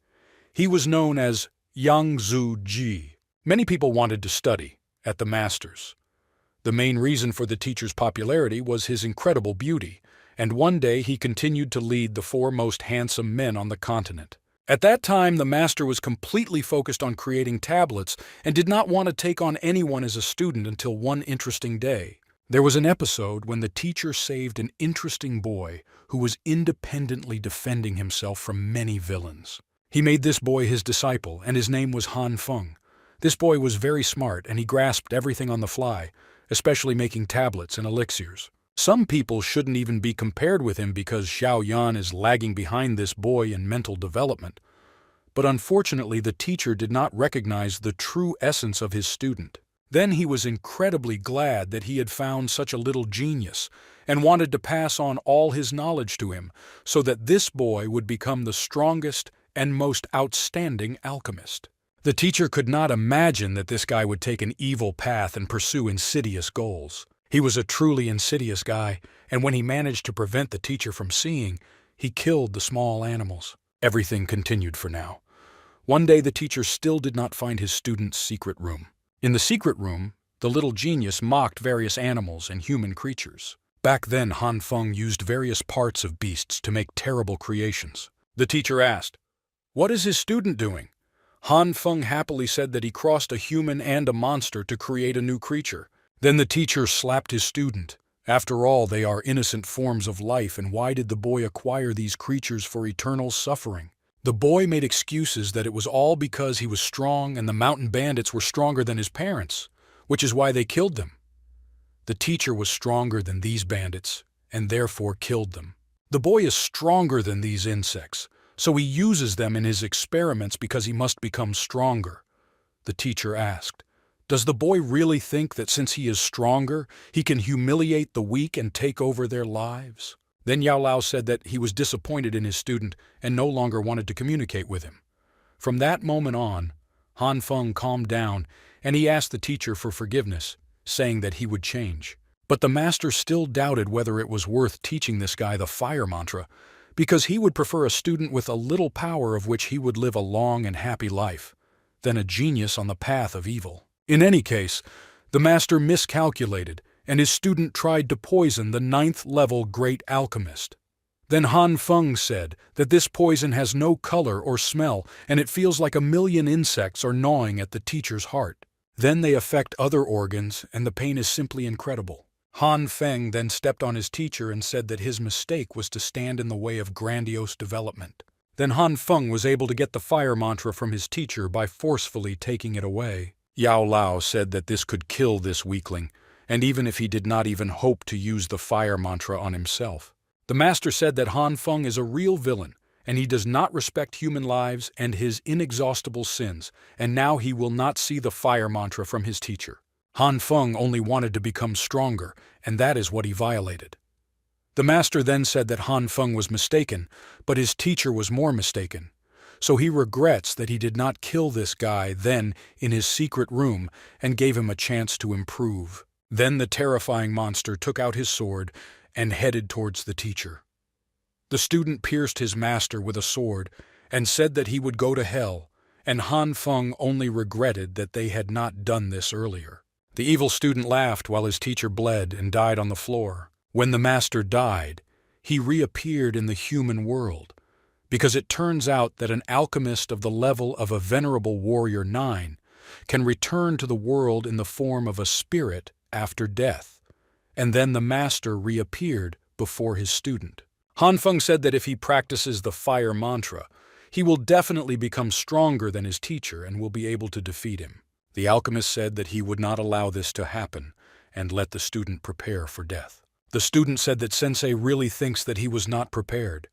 he was known as Yang Zhu Ji. Many people wanted to study at the Master's. The main reason for the teacher's popularity was his incredible beauty, and one day he continued to lead the 4 most handsome men on the continent. At that time, the master was completely focused on creating tablets and did not want to take on anyone as a student until one interesting day. There was an episode when the teacher saved an interesting boy who was independently defending himself from many villains. He made this boy his disciple, and his name was Han Feng. This boy was very smart, and he grasped everything on the fly, especially making tablets and elixirs. Some people shouldn't even be compared with him because Xiaoyan is lagging behind this boy in mental development. But unfortunately, the teacher did not recognize the true essence of his student. Then he was incredibly glad that he had found such a little genius and wanted to pass on all his knowledge to him so that this boy would become the strongest and most outstanding alchemist. The teacher could not imagine that this guy would take an evil path and pursue insidious goals. He was a truly insidious guy, and when he managed to prevent the teacher from seeing, he killed the small animals. Everything continued for now. One day the teacher still did not find his student's secret room. In the secret room, the little genius mocked various animals and human creatures. Back then, Han Feng used various parts of beasts to make terrible creations. The teacher asked, "What is his student doing?" Han Feng happily said that he crossed a human and a monster to create a new creature. Then the teacher slapped his student. After all, they are innocent forms of life, and why did the boy acquire these creatures for eternal suffering? The boy made excuses that it was all because he was strong and the mountain bandits were stronger than his parents, which is why they killed them. The teacher was stronger than these bandits, and therefore killed them. The boy is stronger than these insects, so he uses them in his experiments because he must become stronger. The teacher asked, "Does the boy really think that since he is stronger, he can humiliate the weak and take over their lives?" Then Yao Lao said that he was disappointed in his student and no longer wanted to communicate with him. From that moment on, Han Feng calmed down and he asked the teacher for forgiveness, saying that he would change. But the master still doubted whether it was worth teaching this guy the fire mantra, because he would prefer a student with a little power of which he would live a long and happy life, than a genius on the path of evil. In any case, the master miscalculated, and his student tried to poison the 9th-level great alchemist. Then Han Feng said that this poison has no color or smell, and it feels like a million insects are gnawing at the teacher's heart. Then they affect other organs, and the pain is simply incredible. Han Feng then stepped on his teacher and said that his mistake was to stand in the way of grandiose development. Then Han Feng was able to get the fire mantra from his teacher by forcefully taking it away. Yao Lao said that this could kill this weakling, and even if he did not even hope to use the fire mantra on himself. The master said that Han Feng is a real villain, and he does not respect human lives and his inexhaustible sins, and now he will not see the fire mantra from his teacher. Han Feng only wanted to become stronger, and that is what he violated. The master then said that Han Feng was mistaken, but his teacher was more mistaken. So he regrets that he did not kill this guy then in his secret room and gave him a chance to improve. Then the terrifying monster took out his sword and headed towards the teacher. The student pierced his master with a sword and said that he would go to hell, and Han Feng only regretted that they had not done this earlier. The evil student laughed while his teacher bled and died on the floor. When the master died, he reappeared in the human world, because it turns out that an alchemist of the level of a venerable warrior 9 can return to the world in the form of a spirit after death, and then the master reappeared before his student. Han Feng said that if he practices the fire mantra, he will definitely become stronger than his teacher and will be able to defeat him. The alchemist said that he would not allow this to happen and let the student prepare for death. The student said that Sensei really thinks that he was not prepared.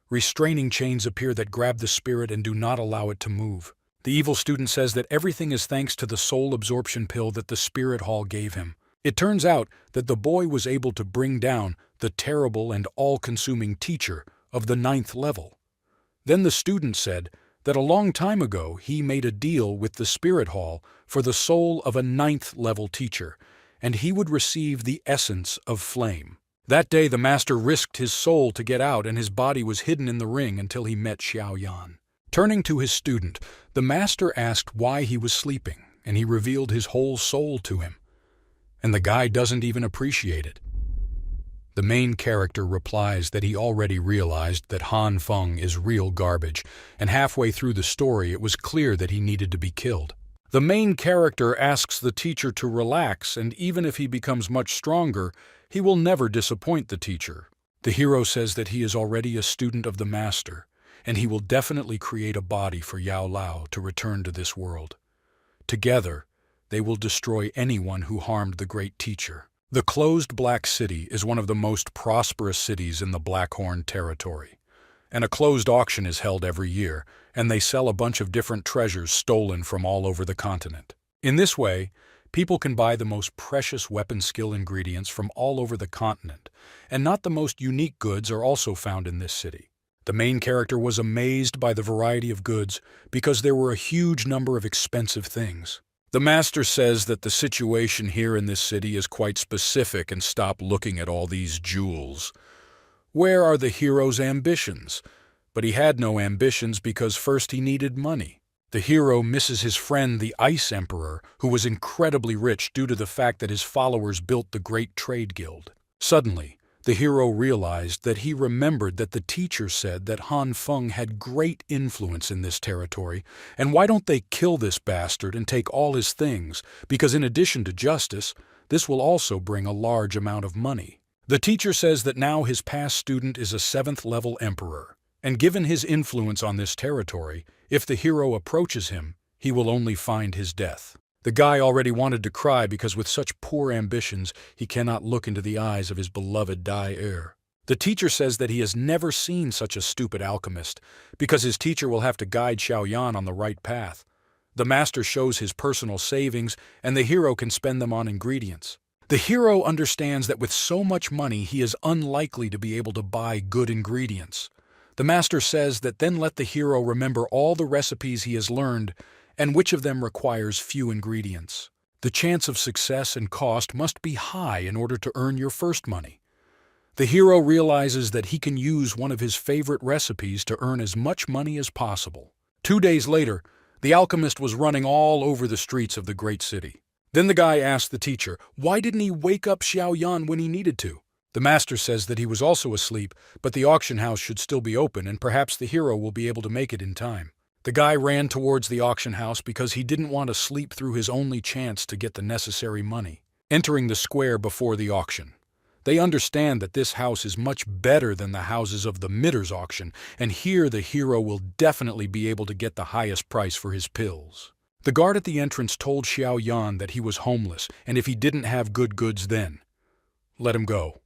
Restraining chains appear that grab the spirit and do not allow it to move. The evil student says that everything is thanks to the soul absorption pill that the spirit hall gave him. It turns out that the boy was able to bring down the terrible and all-consuming teacher of the 9th level. Then the student said that a long time ago he made a deal with the spirit hall for the soul of a 9th level teacher, and he would receive the essence of flame. That day the master risked his soul to get out, and his body was hidden in the ring until he met Xiao Yan. Turning to his student, the master asked why he was sleeping, and he revealed his whole soul to him. And the guy doesn't even appreciate it. The main character replies that he already realized that Han Feng is real garbage, and halfway through the story it was clear that he needed to be killed. The main character asks the teacher to relax, and even if he becomes much stronger, he will never disappoint the teacher. The hero says that he is already a student of the master, and he will definitely create a body for Yao Lao to return to this world. Together, they will destroy anyone who harmed the great teacher. The closed Black City is one of the most prosperous cities in the Blackhorn territory, and a closed auction is held every year, and they sell a bunch of different treasures stolen from all over the continent. In this way, people can buy the most precious weapon skill ingredients from all over the continent, and not the most unique goods are also found in this city. The main character was amazed by the variety of goods because there were a huge number of expensive things. The master says that the situation here in this city is quite specific, and stop looking at all these jewels. Where are the hero's ambitions? But he had no ambitions because first he needed money. The hero misses his friend the Ice Emperor, who was incredibly rich due to the fact that his followers built the Great Trade Guild. Suddenly, The hero realized that he remembered that the teacher said that Han Feng had great influence in this territory, and why don't they kill this bastard and take all his things, because in addition to justice, this will also bring a large amount of money. The teacher says that now his past student is a 7th-level emperor, and given his influence on this territory, if the hero approaches him, he will only find his death. The guy already wanted to cry because with such poor ambitions, he cannot look into the eyes of his beloved Dai heir. The teacher says that he has never seen such a stupid alchemist, because his teacher will have to guide Xiaoyan on the right path. The master shows his personal savings, and the hero can spend them on ingredients. The hero understands that with so much money, he is unlikely to be able to buy good ingredients. The master says that then let the hero remember all the recipes he has learned, and which of them requires few ingredients. The chance of success and cost must be high in order to earn your first money. The hero realizes that he can use one of his favorite recipes to earn as much money as possible. 2 days later, the alchemist was running all over the streets of the great city. Then the guy asked the teacher, why didn't he wake up Xiaoyan when he needed to? The master says that he was also asleep, but the auction house should still be open and perhaps the hero will be able to make it in time. The guy ran towards the auction house because he didn't want to sleep through his only chance to get the necessary money. Entering the square before the auction, they understand that this house is much better than the houses of the Midder's auction, and here the hero will definitely be able to get the highest price for his pills. The guard at the entrance told Xiaoyan that he was homeless, and if he didn't have good goods then, let him go.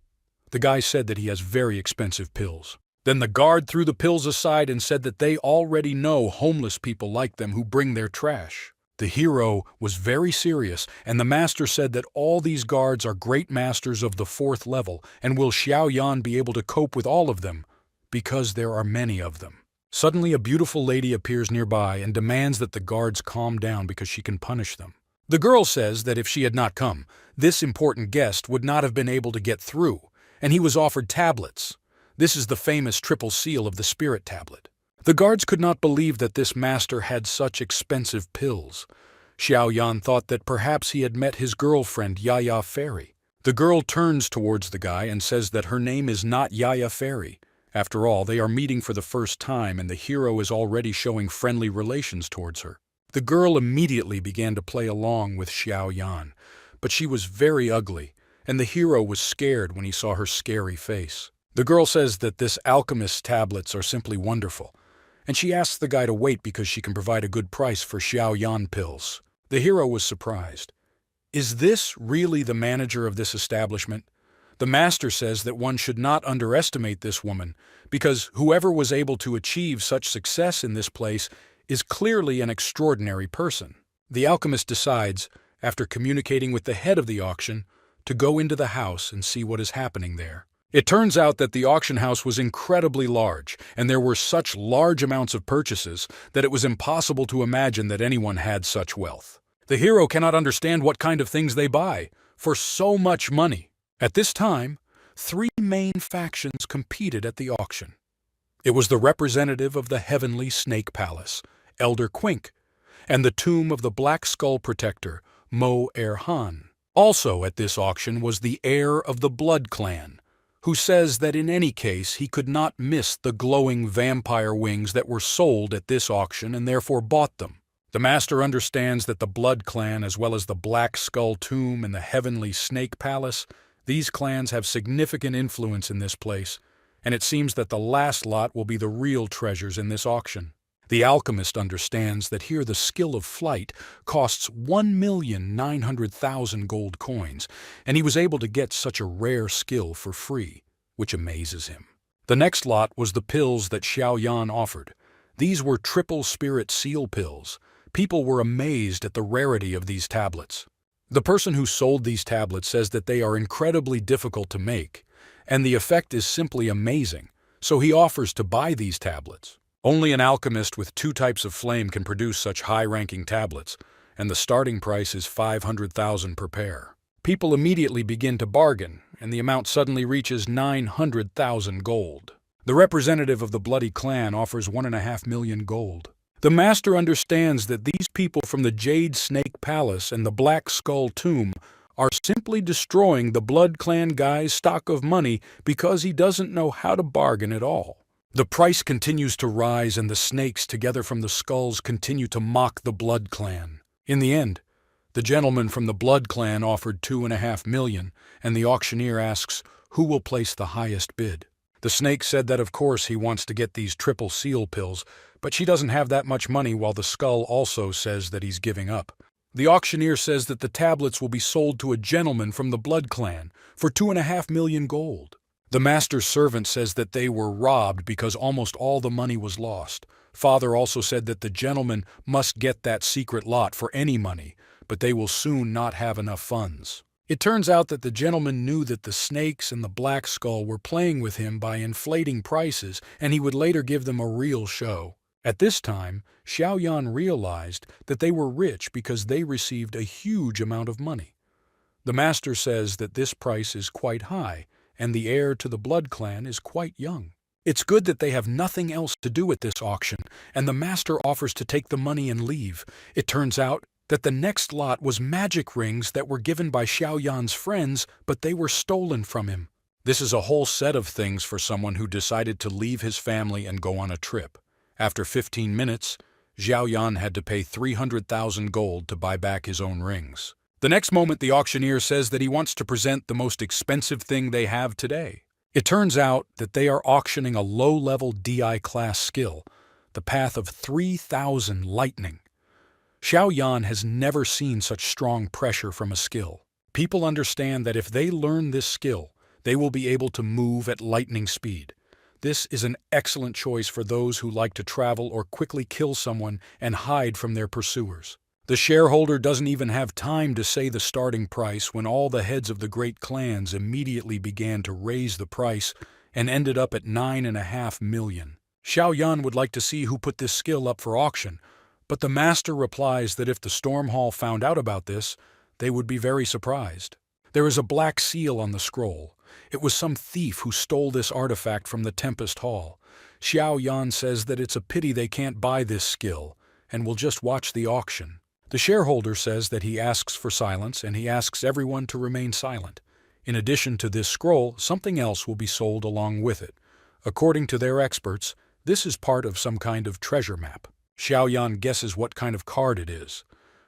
The guy said that he has very expensive pills. Then the guard threw the pills aside and said that they already know homeless people like them who bring their trash. The hero was very serious, and the master said that all these guards are great masters of the 4th level, and will Xiaoyan be able to cope with all of them, because there are many of them. Suddenly a beautiful lady appears nearby and demands that the guards calm down because she can punish them. The girl says that if she had not come, this important guest would not have been able to get through, and he was offered tablets. This is the famous triple seal of the spirit tablet. The guards could not believe that this master had such expensive pills. Xiaoyan thought that perhaps he had met his girlfriend Yaya Fairy. The girl turns towards the guy and says that her name is not Yaya Fairy. After all, they are meeting for the first time and the hero is already showing friendly relations towards her. The girl immediately began to play along with Xiaoyan, but she was very ugly, and the hero was scared when he saw her scary face. The girl says that this alchemist's tablets are simply wonderful, and she asks the guy to wait because she can provide a good price for Xiaoyan pills. The hero was surprised. Is this really the manager of this establishment? The master says that one should not underestimate this woman, because whoever was able to achieve such success in this place is clearly an extraordinary person. The alchemist decides, after communicating with the head of the auction, to go into the house and see what is happening there. It turns out that the auction house was incredibly large, and there were such large amounts of purchases that it was impossible to imagine that anyone had such wealth. The hero cannot understand what kind of things they buy for so much money. At this time, 3 main factions competed at the auction. It was the representative of the Heavenly Snake Palace, Elder Quink, and the tomb of the Black Skull Protector, Mo Han. Also at this auction was the heir of the Blood Clan, who says that in any case he could not miss the glowing vampire wings that were sold at this auction and therefore bought them. The master understands that the Blood Clan, as well as the Black Skull Tomb and the Heavenly Snake Palace, these clans have significant influence in this place, and it seems that the last lot will be the real treasures in this auction. The alchemist understands that here the skill of flight costs 1,900,000 gold coins, and he was able to get such a rare skill for free, which amazes him. The next lot was the pills that Xiaoyan offered. These were triple spirit seal pills. People were amazed at the rarity of these tablets. The person who sold these tablets says that they are incredibly difficult to make, and the effect is simply amazing, so he offers to buy these tablets. Only an alchemist with 2 types of flame can produce such high-ranking tablets, and the starting price is 500,000 per pair. People immediately begin to bargain, and the amount suddenly reaches 900,000 gold. The representative of the Bloody Clan offers 1.5 million gold. The master understands that these people from the Jade Snake Palace and the Black Skull Tomb are simply destroying the Blood Clan guy's stock of money because he doesn't know how to bargain at all. The price continues to rise, and the snakes, together from the skulls, continue to mock the Blood Clan. In the end, the gentleman from the Blood Clan offered $2.5 million, and the auctioneer asks who will place the highest bid. The snake said that of course he wants to get these triple seal pills, but she doesn't have that much money, while the skull also says that he's giving up. The auctioneer says that the tablets will be sold to a gentleman from the Blood Clan for $2.5 million gold. The master's servant says that they were robbed because almost all the money was lost. Father also said that the gentleman must get that secret lot for any money, but they will soon not have enough funds. It turns out that the gentleman knew that the snakes and the black skull were playing with him by inflating prices, and he would later give them a real show. At this time, Xiaoyan realized that they were rich because they received a huge amount of money. The master says that this price is quite high, and the heir to the Blood Clan is quite young. It's good that they have nothing else to do at this auction, and the master offers to take the money and leave. It turns out that the next lot was magic rings that were given by Xiaoyan's friends, but they were stolen from him. This is a whole set of things for someone who decided to leave his family and go on a trip. After 15 minutes, Xiaoyan had to pay 300,000 gold to buy back his own rings. The next moment, the auctioneer says that he wants to present the most expensive thing they have today. It turns out that they are auctioning a low-level DI class skill, the path of 3,000 lightning. Xiaoyan has never seen such strong pressure from a skill. People understand that if they learn this skill, they will be able to move at lightning speed. This is an excellent choice for those who like to travel or quickly kill someone and hide from their pursuers. The shareholder doesn't even have time to say the starting price when all the heads of the great clans immediately began to raise the price and ended up at $9.5 million. Xiaoyan would like to see who put this skill up for auction, but the master replies that if the Storm Hall found out about this, they would be very surprised. There is a black seal on the scroll. It was some thief who stole this artifact from the Tempest Hall. Xiaoyan says that it's a pity they can't buy this skill, and will just watch the auction. The shareholder says that he asks for silence, and he asks everyone to remain silent. In addition to this scroll, something else will be sold along with it. According to their experts, this is part of some kind of treasure map. Xiaoyan guesses what kind of card it is,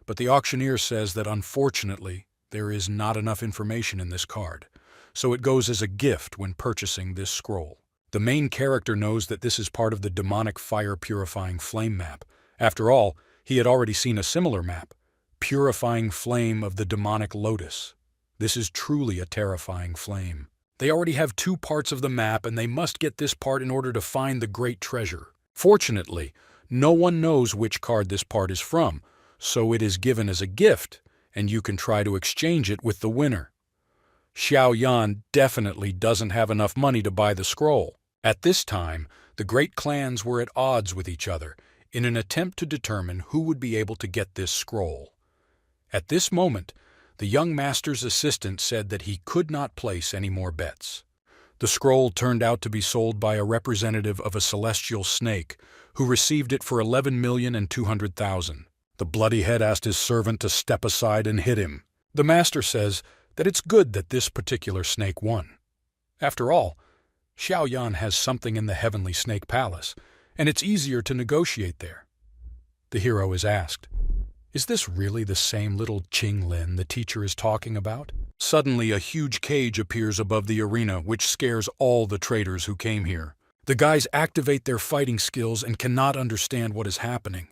but the auctioneer says that unfortunately, there is not enough information in this card, so it goes as a gift when purchasing this scroll. The main character knows that this is part of the demonic fire-purifying flame map. After all, he had already seen a similar map, Purifying Flame of the Demonic Lotus. This is truly a terrifying flame. They already have 2 parts of the map, and they must get this part in order to find the great treasure. Fortunately, no one knows which card this part is from, so it is given as a gift, and you can try to exchange it with the winner. Xiaoyan definitely doesn't have enough money to buy the scroll. At this time, the great clans were at odds with each other in an attempt to determine who would be able to get this scroll. At this moment, the young master's assistant said that he could not place any more bets. The scroll turned out to be sold by a representative of a celestial snake, who received it for 11,200,000. The bloody head asked his servant to step aside and hit him. The master says that it's good that this particular snake won. After all, Xiaoyan has something in the Heavenly Snake Palace, and it's easier to negotiate there. The hero is asked, "Is this really the same little Qing Lin the teacher is talking about?" Suddenly, a huge cage appears above the arena, which scares all the traders who came here. The guys activate their fighting skills and cannot understand what is happening.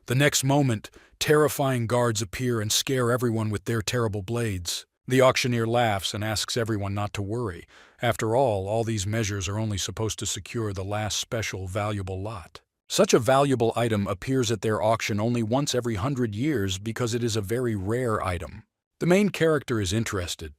The next moment, terrifying guards appear and scare everyone with their terrible blades. The auctioneer laughs and asks everyone not to worry. After all these measures are only supposed to secure the last special valuable lot. Such a valuable item appears at their auction only once every 100 years because it is a very rare item. The main character is interested.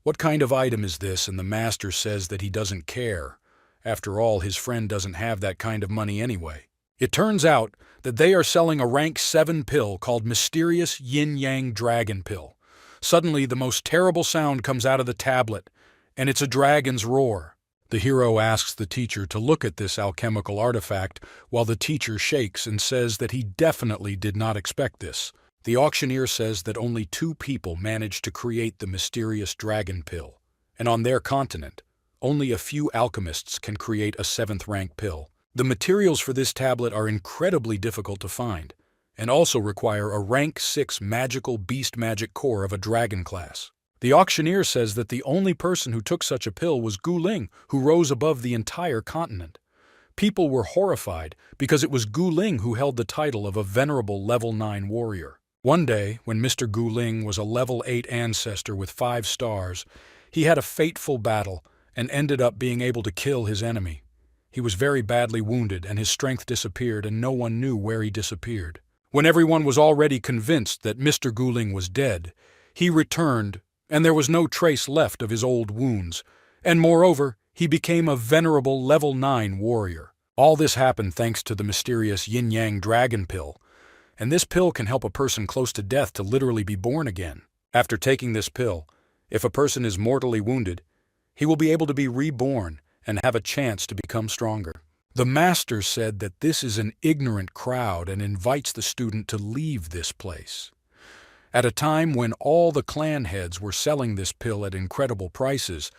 What kind of item is this? And the master says that he doesn't care. After all, his friend doesn't have that kind of money anyway. It turns out that they are selling a rank 7 pill called Mysterious Yin-Yang Dragon Pill. Suddenly, the most terrible sound comes out of the tablet, and it's a dragon's roar. The hero asks the teacher to look at this alchemical artifact, while the teacher shakes and says that he definitely did not expect this. The auctioneer says that only 2 people managed to create the mysterious dragon pill, and on their continent, only a few alchemists can create a 7th-rank pill. The materials for this tablet are incredibly difficult to find, and also require a rank 6 magical beast magic core of a dragon class. The auctioneer says that the only person who took such a pill was Gu Ling, who rose above the entire continent. People were horrified because it was Gu Ling who held the title of a venerable level 9 warrior. One day, when Mr. Gu Ling was a level 8 ancestor with 5 stars, he had a fateful battle and ended up being able to kill his enemy. He was very badly wounded and his strength disappeared and no one knew where he disappeared. When everyone was already convinced that Mr. Gu Ling was dead, he returned and there was no trace left of his old wounds, and moreover, he became a venerable level 9 warrior. All this happened thanks to the mysterious yin-yang dragon pill, and this pill can help a person close to death to literally be born again. After taking this pill, if a person is mortally wounded, he will be able to be reborn and have a chance to become stronger. The master said that this is an ignorant crowd and invites the student to leave this place. At a time when all the clan heads were selling this pill at incredible prices,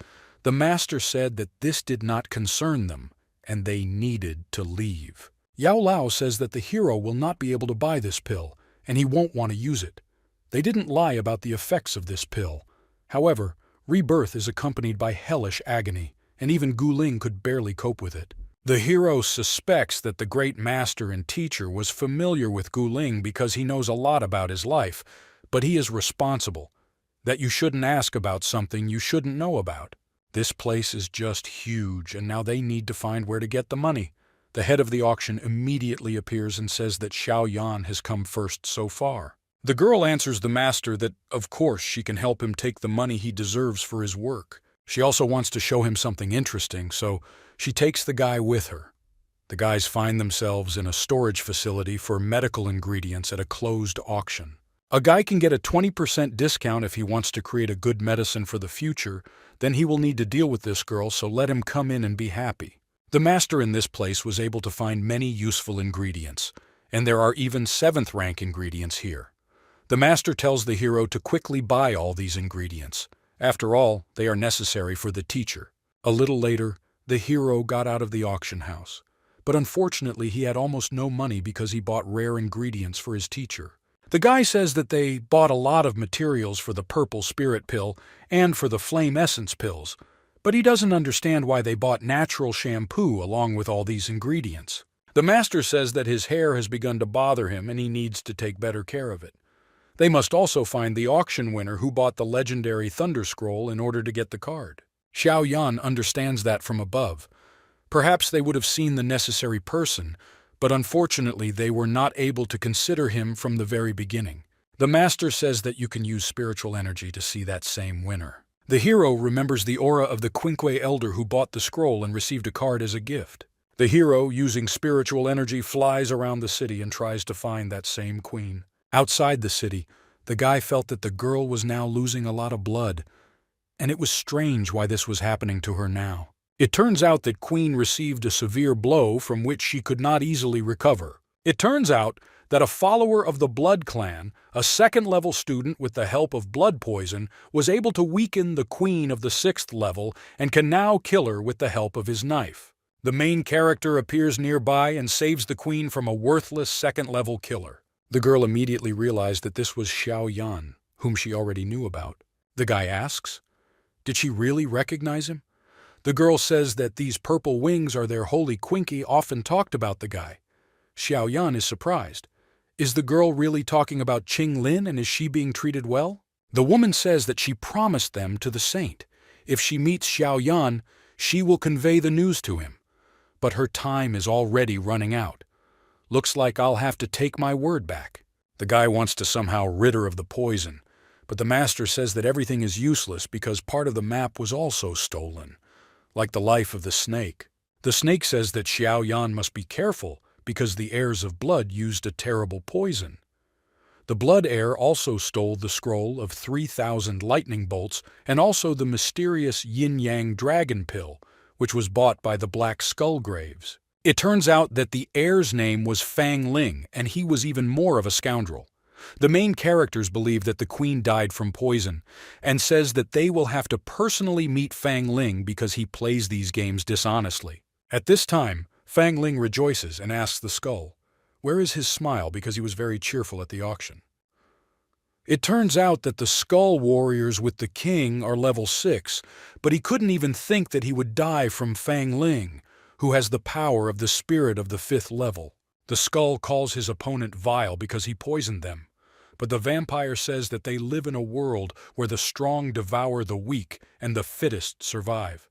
the master said that this did not concern them, and they needed to leave. Yao Lao says that the hero will not be able to buy this pill, and he won't want to use it. They didn't lie about the effects of this pill. However, rebirth is accompanied by hellish agony, and even Gu Ling could barely cope with it. The hero suspects that the great master and teacher was familiar with Gu Ling because he knows a lot about his life, but he is responsible, that you shouldn't ask about something you shouldn't know about. This place is just huge, and now they need to find where to get the money. The head of the auction immediately appears and says that Xiao Yan has come first so far. The girl answers the master that, of course, she can help him take the money he deserves for his work. She also wants to show him something interesting, so she takes the guy with her. The guys find themselves in a storage facility for medical ingredients at a closed auction. A guy can get a 20% discount if he wants to create a good medicine for the future, then he will need to deal with this girl, so let him come in and be happy. The master in this place was able to find many useful ingredients, and there are even 7th-rank ingredients here. The master tells the hero to quickly buy all these ingredients. After all, they are necessary for the teacher. A little later, the hero got out of the auction house, but unfortunately he had almost no money because he bought rare ingredients for his teacher. The guy says that they bought a lot of materials for the purple spirit pill and for the flame essence pills, but he doesn't understand why they bought natural shampoo along with all these ingredients. The master says that his hair has begun to bother him and he needs to take better care of it. They must also find the auction winner who bought the legendary Thunder Scroll in order to get the card. Xiao Yan understands that from above. Perhaps they would have seen the necessary person, but unfortunately they were not able to consider him from the very beginning. The master says that you can use spiritual energy to see that same winner. The hero remembers the aura of the Quinque elder who bought the scroll and received a card as a gift. The hero, using spiritual energy, flies around the city and tries to find that same queen. Outside the city, the guy felt that the girl was now losing a lot of blood, and it was strange why this was happening to her now. It turns out that Queen received a severe blow from which she could not easily recover. It turns out that a follower of the Blood Clan, a 2nd-level student with the help of blood poison, was able to weaken the Queen of the 6th level and can now kill her with the help of his knife. The main character appears nearby and saves the Queen from a worthless 2nd-level killer. The girl immediately realized that this was Xiao Yan, whom she already knew about. The guy asks, did she really recognize him? The girl says that these purple wings are their holy Quinque often talked about the guy. Xiao Yan is surprised. Is the girl really talking about Qing Lin and is she being treated well? The woman says that she promised them to the saint. If she meets Xiao Yan, she will convey the news to him. But her time is already running out. Looks like I'll have to take my word back. The guy wants to somehow rid her of the poison, but the master says that everything is useless because part of the map was also stolen, like the life of the snake. The snake says that Xiao Yan must be careful because the heirs of blood used a terrible poison. The blood heir also stole the scroll of 3,000 lightning bolts and also the mysterious yin-yang dragon pill, which was bought by the Black Skull Graves. It turns out that the heir's name was Fang Ling, and he was even more of a scoundrel. The main characters believe that the queen died from poison, and says that they will have to personally meet Fang Ling because he plays these games dishonestly. At this time, Fang Ling rejoices and asks the skull, where is his smile, because he was very cheerful at the auction. It turns out that the skull warriors with the king are level 6, but he couldn't even think that he would die from Fang Ling, who has the power of the spirit of the 5th level. The skull calls his opponent vile because he poisoned them, but the vampire says that they live in a world where the strong devour the weak and the fittest survive.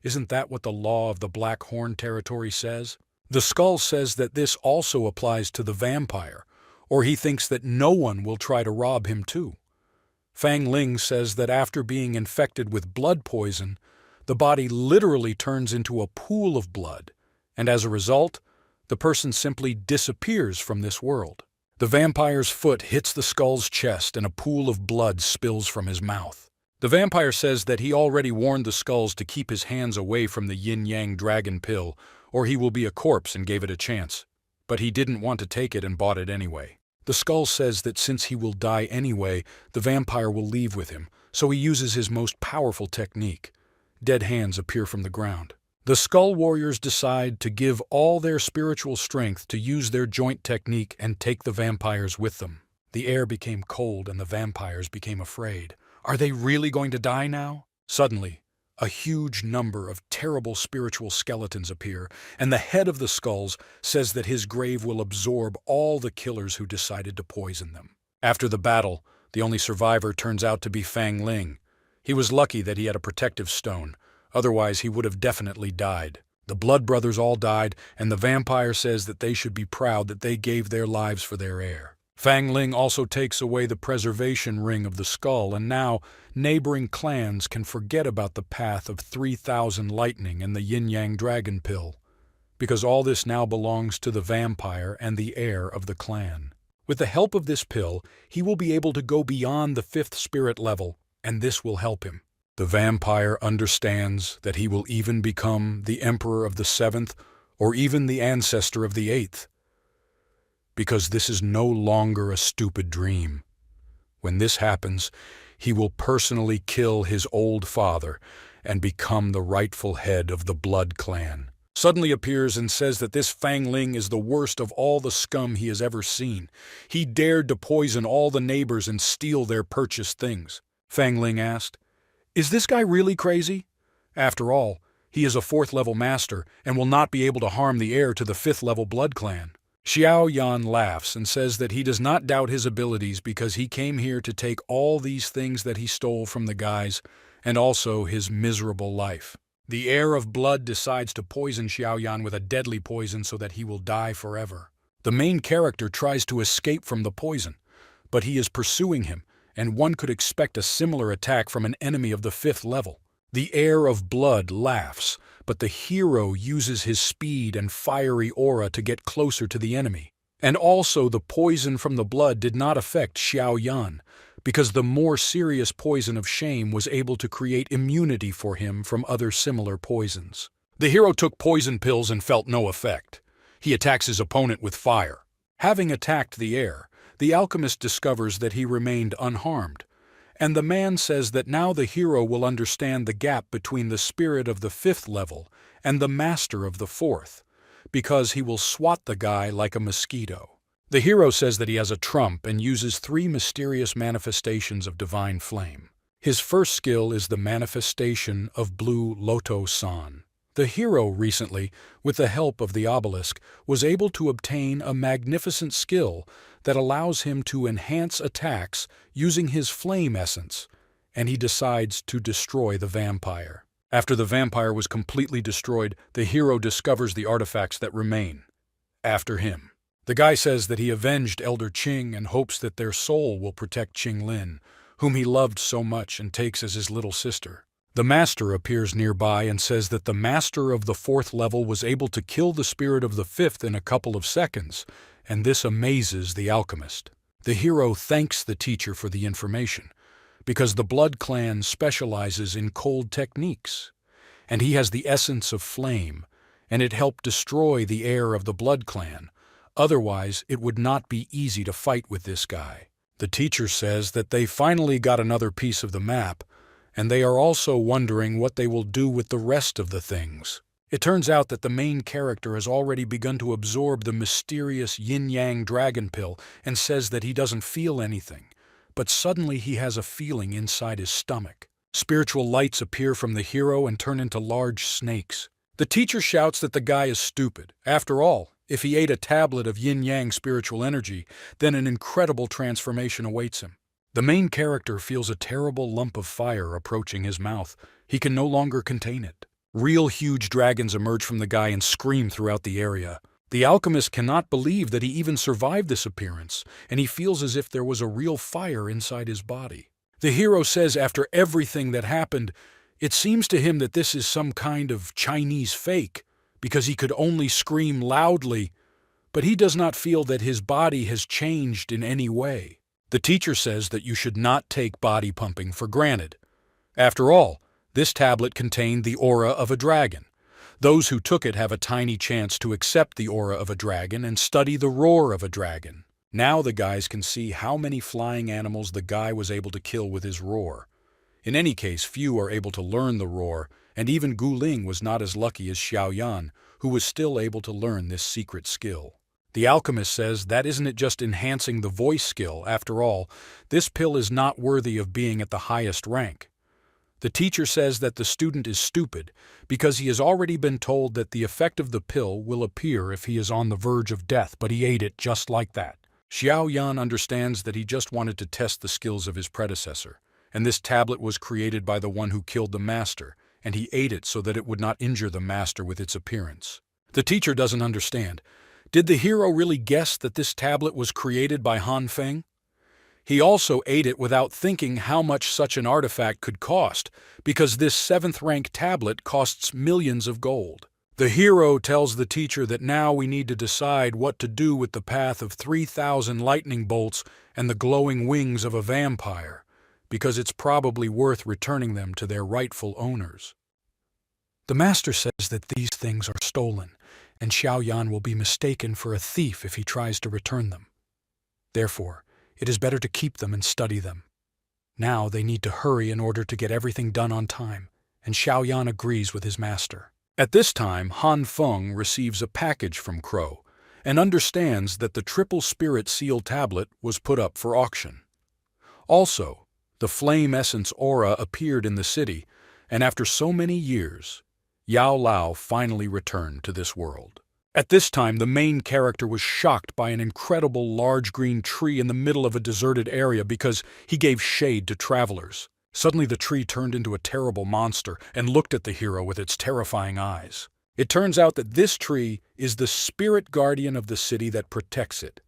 Isn't that what the law of the Black Horn territory says? The skull says that this also applies to the vampire, or he thinks that no one will try to rob him too. Fang Ling says that after being infected with blood poison, the body literally turns into a pool of blood, and as a result, the person simply disappears from this world. The vampire's foot hits the skull's chest and a pool of blood spills from his mouth. The vampire says that he already warned the skulls to keep his hands away from the yin-yang dragon pill, or he will be a corpse, and gave it a chance. But he didn't want to take it and bought it anyway. The skull says that since he will die anyway, the vampire will leave with him, so he uses his most powerful technique. Dead hands appear from the ground. The skull warriors decide to give all their spiritual strength to use their joint technique and take the vampires with them. The air became cold and the vampires became afraid. Are they really going to die now? Suddenly, a huge number of terrible spiritual skeletons appear, and the head of the skulls says that his grave will absorb all the killers who decided to poison them. After the battle, the only survivor turns out to be Fang Ling. He was lucky that he had a protective stone. Otherwise, he would have definitely died. The Blood Brothers all died, and the vampire says that they should be proud that they gave their lives for their heir. Fang Ling also takes away the preservation ring of the skull, and now neighboring clans can forget about the path of 3,000 lightning and the yin-yang dragon pill, because all this now belongs to the vampire and the heir of the clan. With the help of this pill, he will be able to go beyond the 5th spirit level, and this will help him. The vampire understands that he will even become the emperor of the 7th or even the ancestor of the 8th, because this is no longer a stupid dream. When this happens, he will personally kill his old father and become the rightful head of the Blood Clan. Suddenly appears and says that this Fang Ling is the worst of all the scum he has ever seen. He dared to poison all the neighbors and steal their purchased things. Fang Ling asked, "Is this guy really crazy? After all, he is a 4th level master and will not be able to harm the heir to the 5th level Blood Clan." Xiao Yan laughs and says that he does not doubt his abilities because he came here to take all these things that he stole from the guys and also his miserable life. The heir of blood decides to poison Xiao Yan with a deadly poison so that he will die forever. The main character tries to escape from the poison, but he is pursuing him, and one could expect a similar attack from an enemy of the 5th level. The heir of blood laughs, but the hero uses his speed and fiery aura to get closer to the enemy. And also the poison from the blood did not affect Xiao Yan, because the more serious poison of shame was able to create immunity for him from other similar poisons. The hero took poison pills and felt no effect. He attacks his opponent with fire. Having attacked the heir, the alchemist discovers that he remained unharmed, and the man says that now the hero will understand the gap between the spirit of the 5th level and the master of the 4th, because he will swat the guy like a mosquito. The hero says that he has a trump and uses 3 mysterious manifestations of divine flame. His first skill is the manifestation of Blue Loto-san. The hero recently, with the help of the obelisk, was able to obtain a magnificent skill that allows him to enhance attacks using his flame essence, and he decides to destroy the vampire. After the vampire was completely destroyed, the hero discovers the artifacts that remain. After him. The guy says that he avenged Elder Qing and hopes that their soul will protect Qing Lin, whom he loved so much and takes as his little sister. The master appears nearby and says that the master of the 4th level was able to kill the spirit of the 5th in a couple of seconds, and this amazes the alchemist. The hero thanks the teacher for the information, because the Blood Clan specializes in cold techniques, and he has the essence of flame, and it helped destroy the heir of the Blood Clan, Otherwise, it would not be easy to fight with this guy. The teacher says that they finally got another piece of the map, and they are also wondering what they will do with the rest of the things. It turns out that the main character has already begun to absorb the mysterious yin-yang dragon pill and says that he doesn't feel anything, but suddenly he has a feeling inside his stomach. Spiritual lights appear from the hero and turn into large snakes. The teacher shouts that the guy is stupid. After all, if he ate a tablet of yin-yang spiritual energy, then an incredible transformation awaits him. The main character feels a terrible lump of fire approaching his mouth. He can no longer contain it. Real huge dragons emerge from the guy and scream throughout the area. The alchemist cannot believe that he even survived this appearance, and he feels as if there was a real fire inside his body. The hero says after everything that happened, it seems to him that this is some kind of Chinese fake, because he could only scream loudly, but he does not feel that his body has changed in any way. The teacher says that you should not take body pumping for granted. After all, this tablet contained the aura of a dragon. Those who took it have a tiny chance to accept the aura of a dragon and study the roar of a dragon. Now the guys can see how many flying animals the guy was able to kill with his roar. In any case, few are able to learn the roar, and even Gu Ling was not as lucky as Xiao Yan, who was still able to learn this secret skill. The alchemist says that isn't it just enhancing the voice skill? After all, this pill is not worthy of being at the highest rank. The teacher says that the student is stupid because he has already been told that the effect of the pill will appear if he is on the verge of death, but he ate it just like that. Xiao Yan understands that he just wanted to test the skills of his predecessor, and this tablet was created by the one who killed the master, and he ate it so that it would not injure the master with its appearance. The teacher doesn't understand. Did the hero really guess that this tablet was created by Han Feng? He also ate it without thinking how much such an artifact could cost, because this 7th-rank tablet costs millions of gold. The hero tells the teacher that now we need to decide what to do with the path of 3,000 lightning bolts and the glowing wings of a vampire, because it's probably worth returning them to their rightful owners. The master says that these things are stolen, and Xiao Yan will be mistaken for a thief if he tries to return them. Therefore, it is better to keep them and study them. Now they need to hurry in order to get everything done on time, and Xiao Yan agrees with his master. At this time, Han Feng receives a package from Crow and understands that the triple spirit seal tablet was put up for auction. Also, the flame essence aura appeared in the city, and after so many years, Yao Lao finally returned to this world. At this time, the main character was shocked by an incredible large green tree in the middle of a deserted area because he gave shade to travelers. Suddenly the tree turned into a terrible monster and looked at the hero with its terrifying eyes. It turns out that this tree is the spirit guardian of the city that protects it.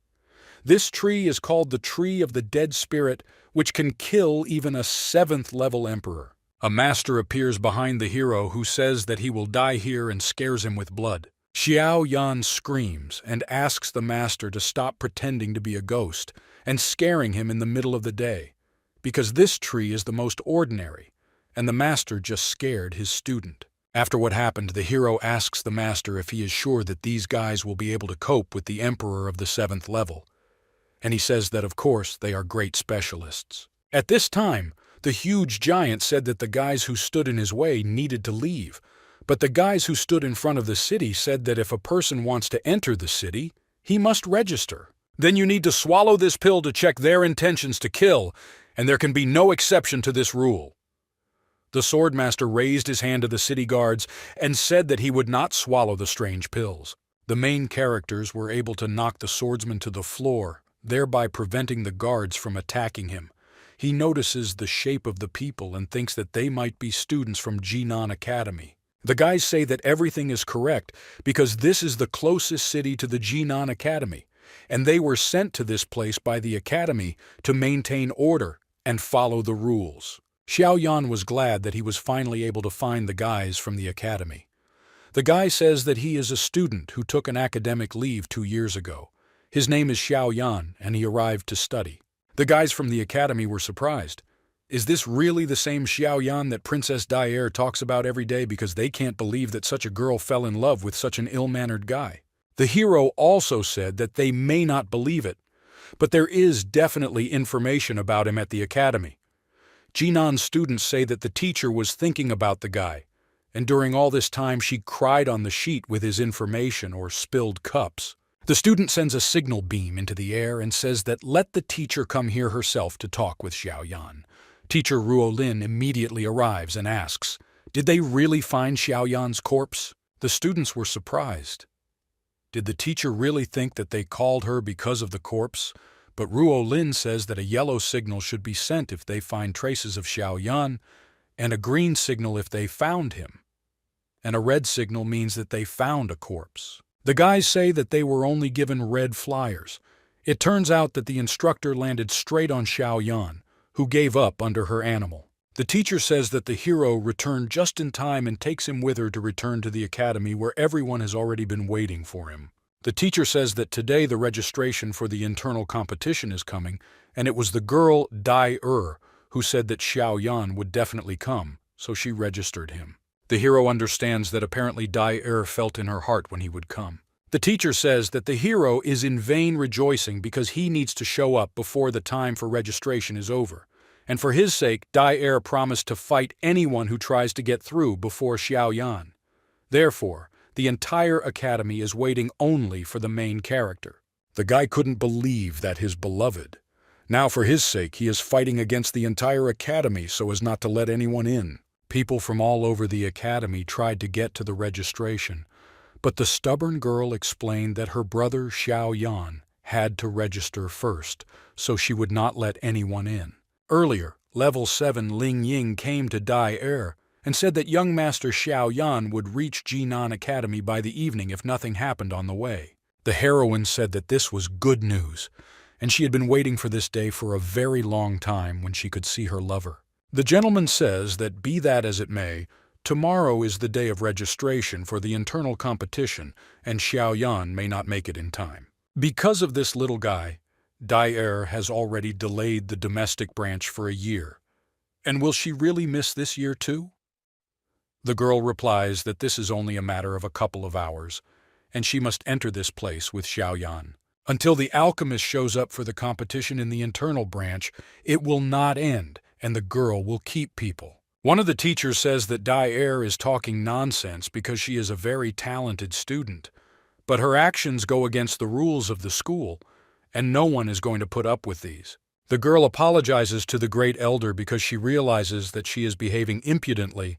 This tree is called the Tree of the Dead Spirit, which can kill even a 7th-level emperor. A master appears behind the hero who says that he will die here and scares him with blood. Xiao Yan screams and asks the master to stop pretending to be a ghost and scaring him in the middle of the day, because this tree is the most ordinary, and the master just scared his student. After what happened, the hero asks the master if he is sure that these guys will be able to cope with the emperor of the 7th level, and he says that of course they are great specialists. At this time, the huge giant said that the guys who stood in his way needed to leave, but the guys who stood in front of the city said that if a person wants to enter the city, he must register. Then you need to swallow this pill to check their intentions to kill, and there can be no exception to this rule. The swordmaster raised his hand to the city guards and said that he would not swallow the strange pills. The main characters were able to knock the swordsman to the floor, thereby preventing the guards from attacking him. He notices the shape of the people and thinks that they might be students from Jinan Academy. The guys say that everything is correct because this is the closest city to the Jinan Academy, and they were sent to this place by the Academy to maintain order and follow the rules. Xiao Yan was glad that he was finally able to find the guys from the Academy. The guy says that he is a student who took an academic leave 2 years ago. His name is Xiao Yan, and he arrived to study. The guys from the Academy were surprised. Is this really the same Xiao Yan that Princess Daier talks about every day, because they can't believe that such a girl fell in love with such an ill-mannered guy? The hero also said that they may not believe it, but there is definitely information about him at the academy. Jinan's students say that the teacher was thinking about the guy, and during all this time she cried on the sheet with his information or spilled cups. The student sends a signal beam into the air and says that let the teacher come here herself to talk with Xiaoyan. Teacher Ruolin immediately arrives and asks, did they really find Xiaoyan's corpse? The students were surprised. Did the teacher really think that they called her because of the corpse? But Ruolin says that a yellow signal should be sent if they find traces of Xiaoyan, and a green signal if they found him. And a red signal means that they found a corpse. The guys say that they were only given red flyers. It turns out that the instructor landed straight on Xiaoyan, who gave up under her animal. The teacher says that the hero returned just in time and takes him with her to return to the academy where everyone has already been waiting for him. The teacher says that today the registration for the internal competition is coming, and it was the girl Dai-Er who said that Xiaoyan would definitely come, so she registered him. The hero understands that apparently Dai-Er felt in her heart when he would come. The teacher says that the hero is in vain rejoicing because he needs to show up before the time for registration is over. And for his sake, Dai-Er promised to fight anyone who tries to get through before Xiaoyan. Therefore, the entire academy is waiting only for the main character. The guy couldn't believe that his beloved. Now for his sake, he is fighting against the entire academy so as not to let anyone in. People from all over the academy tried to get to the registration, but the stubborn girl explained that her brother Xiaoyan had to register first, so she would not let anyone in. Earlier, Level 7 Ling Ying came to Dai-Er and said that young Master Xiaoyan would reach Jinan Academy by the evening if nothing happened on the way. The heroine said that this was good news, and she had been waiting for this day for a very long time when she could see her lover. The gentleman says that be that as it may, tomorrow is the day of registration for the internal competition, and Xiaoyan may not make it in time. Because of this little guy, Dai-Er has already delayed the domestic branch for a year. And will she really miss this year too? The girl replies that this is only a matter of a couple of hours, and she must enter this place with Xiaoyan. Until the alchemist shows up for the competition in the internal branch, it will not end, and the girl will keep people. One of the teachers says that Dai-Er is talking nonsense because she is a very talented student, but her actions go against the rules of the school, and no one is going to put up with these. The girl apologizes to the great elder because she realizes that she is behaving impudently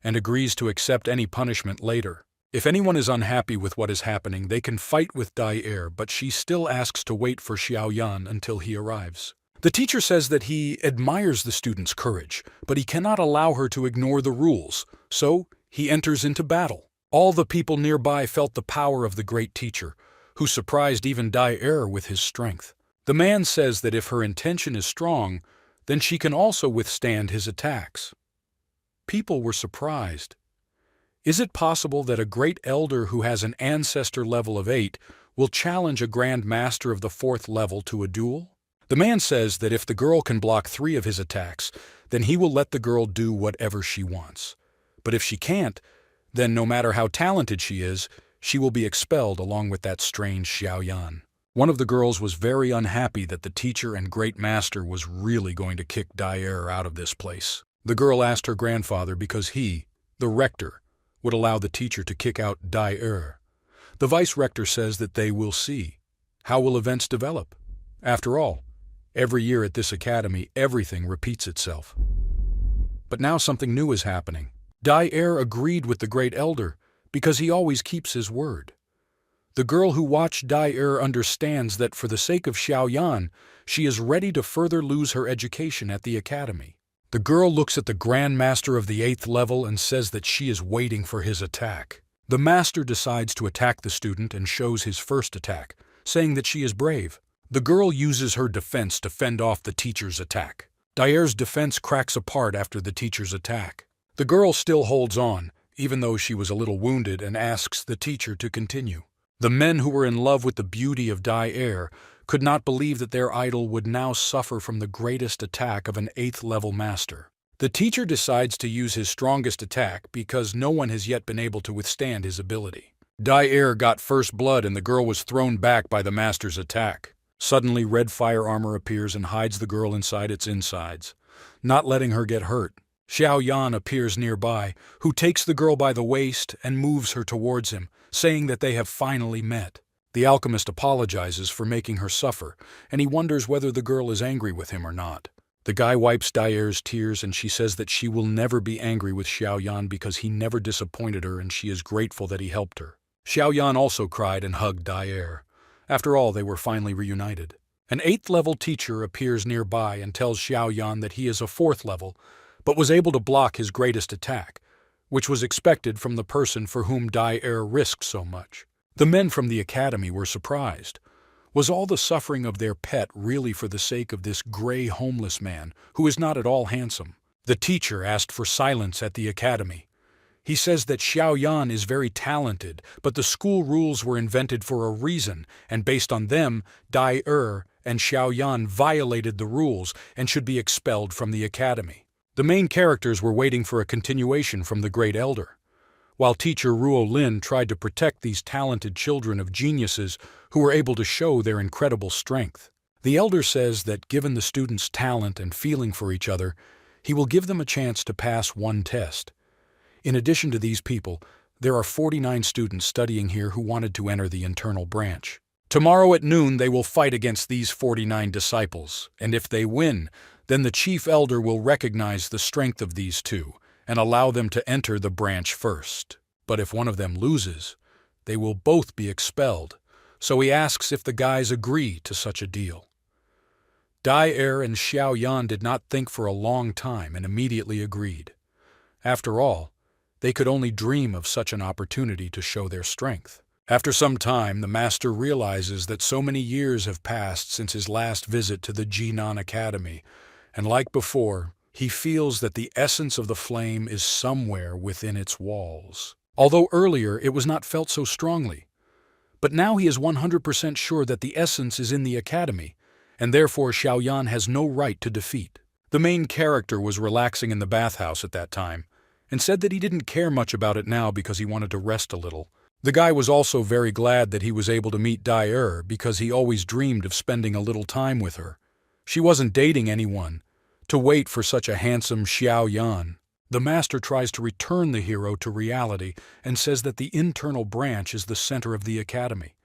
and agrees to accept any punishment later. If anyone is unhappy with what is happening, they can fight with Dai-Er, but she still asks to wait for Xiaoyan until he arrives. The teacher says that he admires the student's courage, but he cannot allow her to ignore the rules, so he enters into battle. All the people nearby felt the power of the great teacher, who surprised even Dai-Er with his strength. The man says that if her intention is strong, then she can also withstand his attacks. People were surprised. Is it possible that a great elder who has an ancestor level of 8 will challenge a grand master of the 4th level to a duel? The man says that if the girl can block 3 of his attacks, then he will let the girl do whatever she wants. But if she can't, then no matter how talented she is, she will be expelled along with that strange Xiaoyan. One of the girls was very unhappy that the teacher and great master was really going to kick Dai-Er out of this place. The girl asked her grandfather because he, the rector, would allow the teacher to kick out Dai-Er. The vice-rector says that they will see. How will events develop? After all, every year at this academy, everything repeats itself. But now something new is happening. Dai-Er agreed with the great elder because he always keeps his word. The girl who watched Dai-Er understands that for the sake of Xiaoyan, she is ready to further lose her education at the academy. The girl looks at the Grand Master of the 8th level and says that she is waiting for his attack. The master decides to attack the student and shows his first attack, saying that she is brave. The girl uses her defense to fend off the teacher's attack. Dai-Er's defense cracks apart after the teacher's attack. The girl still holds on, even though she was a little wounded, and asks the teacher to continue. The men who were in love with the beauty of Dai-Er could not believe that their idol would now suffer from the greatest attack of an 8th level master. The teacher decides to use his strongest attack because no one has yet been able to withstand his ability. Dai got first blood and the girl was thrown back by the master's attack. Suddenly, red fire armor appears and hides the girl inside its insides, not letting her get hurt. Xiao Yan appears nearby, who takes the girl by the waist and moves her towards him, saying that they have finally met. The alchemist apologizes for making her suffer, and he wonders whether the girl is angry with him or not. The guy wipes Dai's tears and she says that she will never be angry with Xiao Yan because he never disappointed her and she is grateful that he helped her. Xiao Yan also cried and hugged Dai. After all, they were finally reunited. An 8th level teacher appears nearby and tells Xiao Yan that he is a 4th level, but was able to block his greatest attack, which was expected from the person for whom Dai risked so much. The men from the academy were surprised. Was all the suffering of their pet really for the sake of this gray homeless man, who is not at all handsome? The teacher asked for silence at the academy. He says that Xiao Yan is very talented, but the school rules were invented for a reason, and based on them, Dai and Xiao Yan violated the rules and should be expelled from the academy. The main characters were waiting for a continuation from the Great Elder, while teacher Ruo Lin tried to protect these talented children of geniuses who were able to show their incredible strength. The Elder says that given the students' talent and feeling for each other, he will give them a chance to pass one test. In addition to these people, there are 49 students studying here who wanted to enter the internal branch. Tomorrow at noon they will fight against these 49 disciples, and if they win, then the chief elder will recognize the strength of these two and allow them to enter the branch first. But if one of them loses, they will both be expelled, so he asks if the guys agree to such a deal. Dai and Xiao Yan did not think for a long time and immediately agreed. After all, they could only dream of such an opportunity to show their strength. After some time, the master realizes that so many years have passed since his last visit to the Jinan Academy, and like before, he feels that the essence of the flame is somewhere within its walls. Although earlier it was not felt so strongly. But now he is 100% sure that the essence is in the academy, and therefore Xiao Yan has no right to defeat. The main character was relaxing in the bathhouse at that time, and said that he didn't care much about it now because he wanted to rest a little. The guy was also very glad that he was able to meet Dai because he always dreamed of spending a little time with her. She wasn't dating anyone. To wait for such a handsome Xiao Yan. The master tries to return the hero to reality and says that the internal branch is the center of the academy.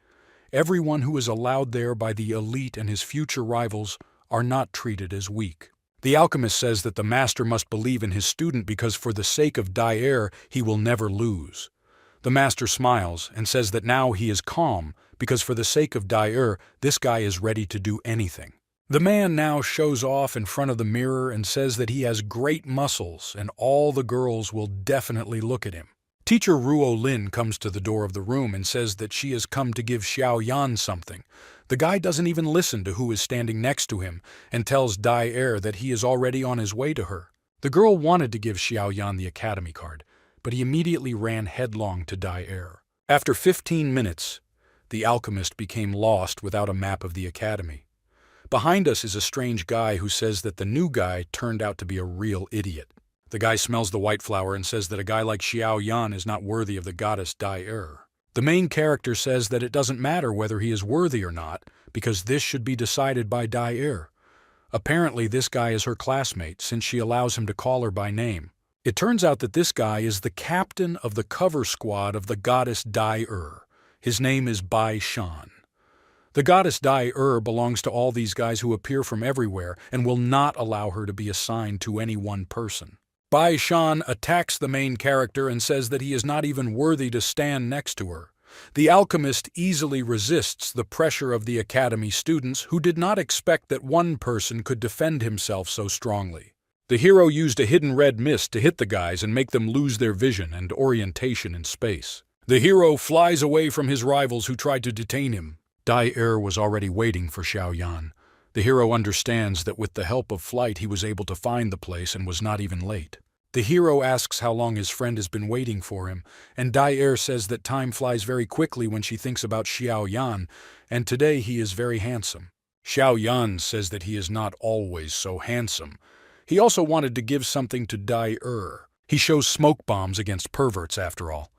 Everyone who is allowed there by the elite and his future rivals are not treated as weak. The alchemist says that the master must believe in his student because for the sake of Dai he will never lose. The master smiles and says that now he is calm because for the sake of Dai this guy is ready to do anything. The man now shows off in front of the mirror and says that he has great muscles and all the girls will definitely look at him. Teacher Ruo Lin comes to the door of the room and says that she has come to give Xiao Yan something. The guy doesn't even listen to who is standing next to him and tells Dai that he is already on his way to her. The girl wanted to give Xiao Yan the academy card, but he immediately ran headlong to Dai. After 15 minutes, the alchemist became lost without a map of the academy. Behind us is a strange guy who says that the new guy turned out to be a real idiot. The guy smells the white flower and says that a guy like Xiao Yan is not worthy of the goddess Dai. The main character says that it doesn't matter whether he is worthy or not, because this should be decided by Dai. Apparently this guy is her classmate since she allows him to call her by name. It turns out that this guy is the captain of the cover squad of the goddess Dai. His name is Bai Shan. The goddess Dai belongs to all these guys who appear from everywhere and will not allow her to be assigned to any one person. Bai Shan attacks the main character and says that he is not even worthy to stand next to her. The alchemist easily resists the pressure of the academy students who did not expect that one person could defend himself so strongly. The hero used a hidden red mist to hit the guys and make them lose their vision and orientation in space. The hero flies away from his rivals who tried to detain him. Dai was already waiting for Xiao Yan. The hero understands that with the help of flight he was able to find the place and was not even late. The hero asks how long his friend has been waiting for him, and Dai says that time flies very quickly when she thinks about Xiao Yan, and today he is very handsome. Xiao Yan says that he is not always so handsome. He also wanted to give something to Dai. He shows smoke bombs against perverts after all.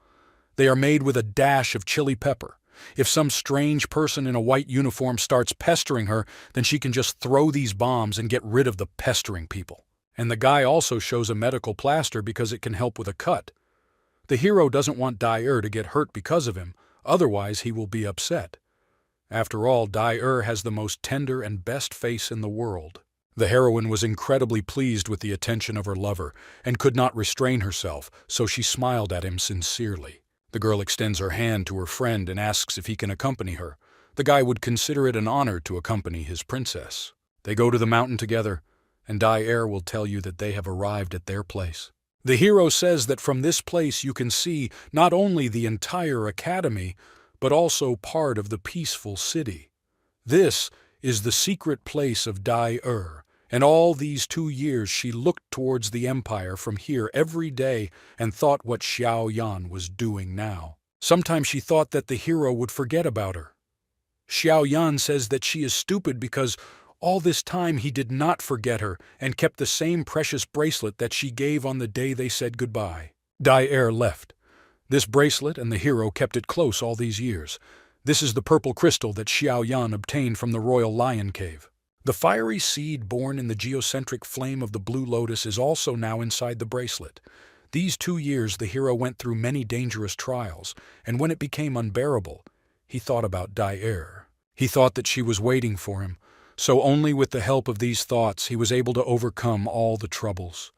They are made with a dash of chili pepper. If some strange person in a white uniform starts pestering her, then she can just throw these bombs and get rid of the pestering people. And the guy also shows a medical plaster because it can help with a cut. The hero doesn't want Dai-Er to get hurt because of him, otherwise he will be upset. After all, Dai-Er has the most tender and best face in the world. The heroine was incredibly pleased with the attention of her lover and could not restrain herself, so she smiled at him sincerely. The girl extends her hand to her friend and asks if he can accompany her. The guy would consider it an honor to accompany his princess. They go to the mountain together, and Dai-Er will tell you that they have arrived at their place. The hero says that from this place you can see not only the entire academy, but also part of the peaceful city. This is the secret place of Dai-Er, and all these 2 years she looked towards the empire from here every day and thought what Xiao Yan was doing now. Sometimes she thought that the hero would forget about her. Xiao Yan says that she is stupid because all this time he did not forget her and kept the same precious bracelet that she gave on the day they said goodbye. Dai-Er left. This bracelet and the hero kept it close all these years. This is the purple crystal that Xiao Yan obtained from the royal lion cave. The fiery seed born in the geocentric flame of the blue lotus is also now inside the bracelet. These 2 years the hero went through many dangerous trials, and when it became unbearable, he thought about Dai-Er. He thought that she was waiting for him, so only with the help of these thoughts he was able to overcome all the troubles.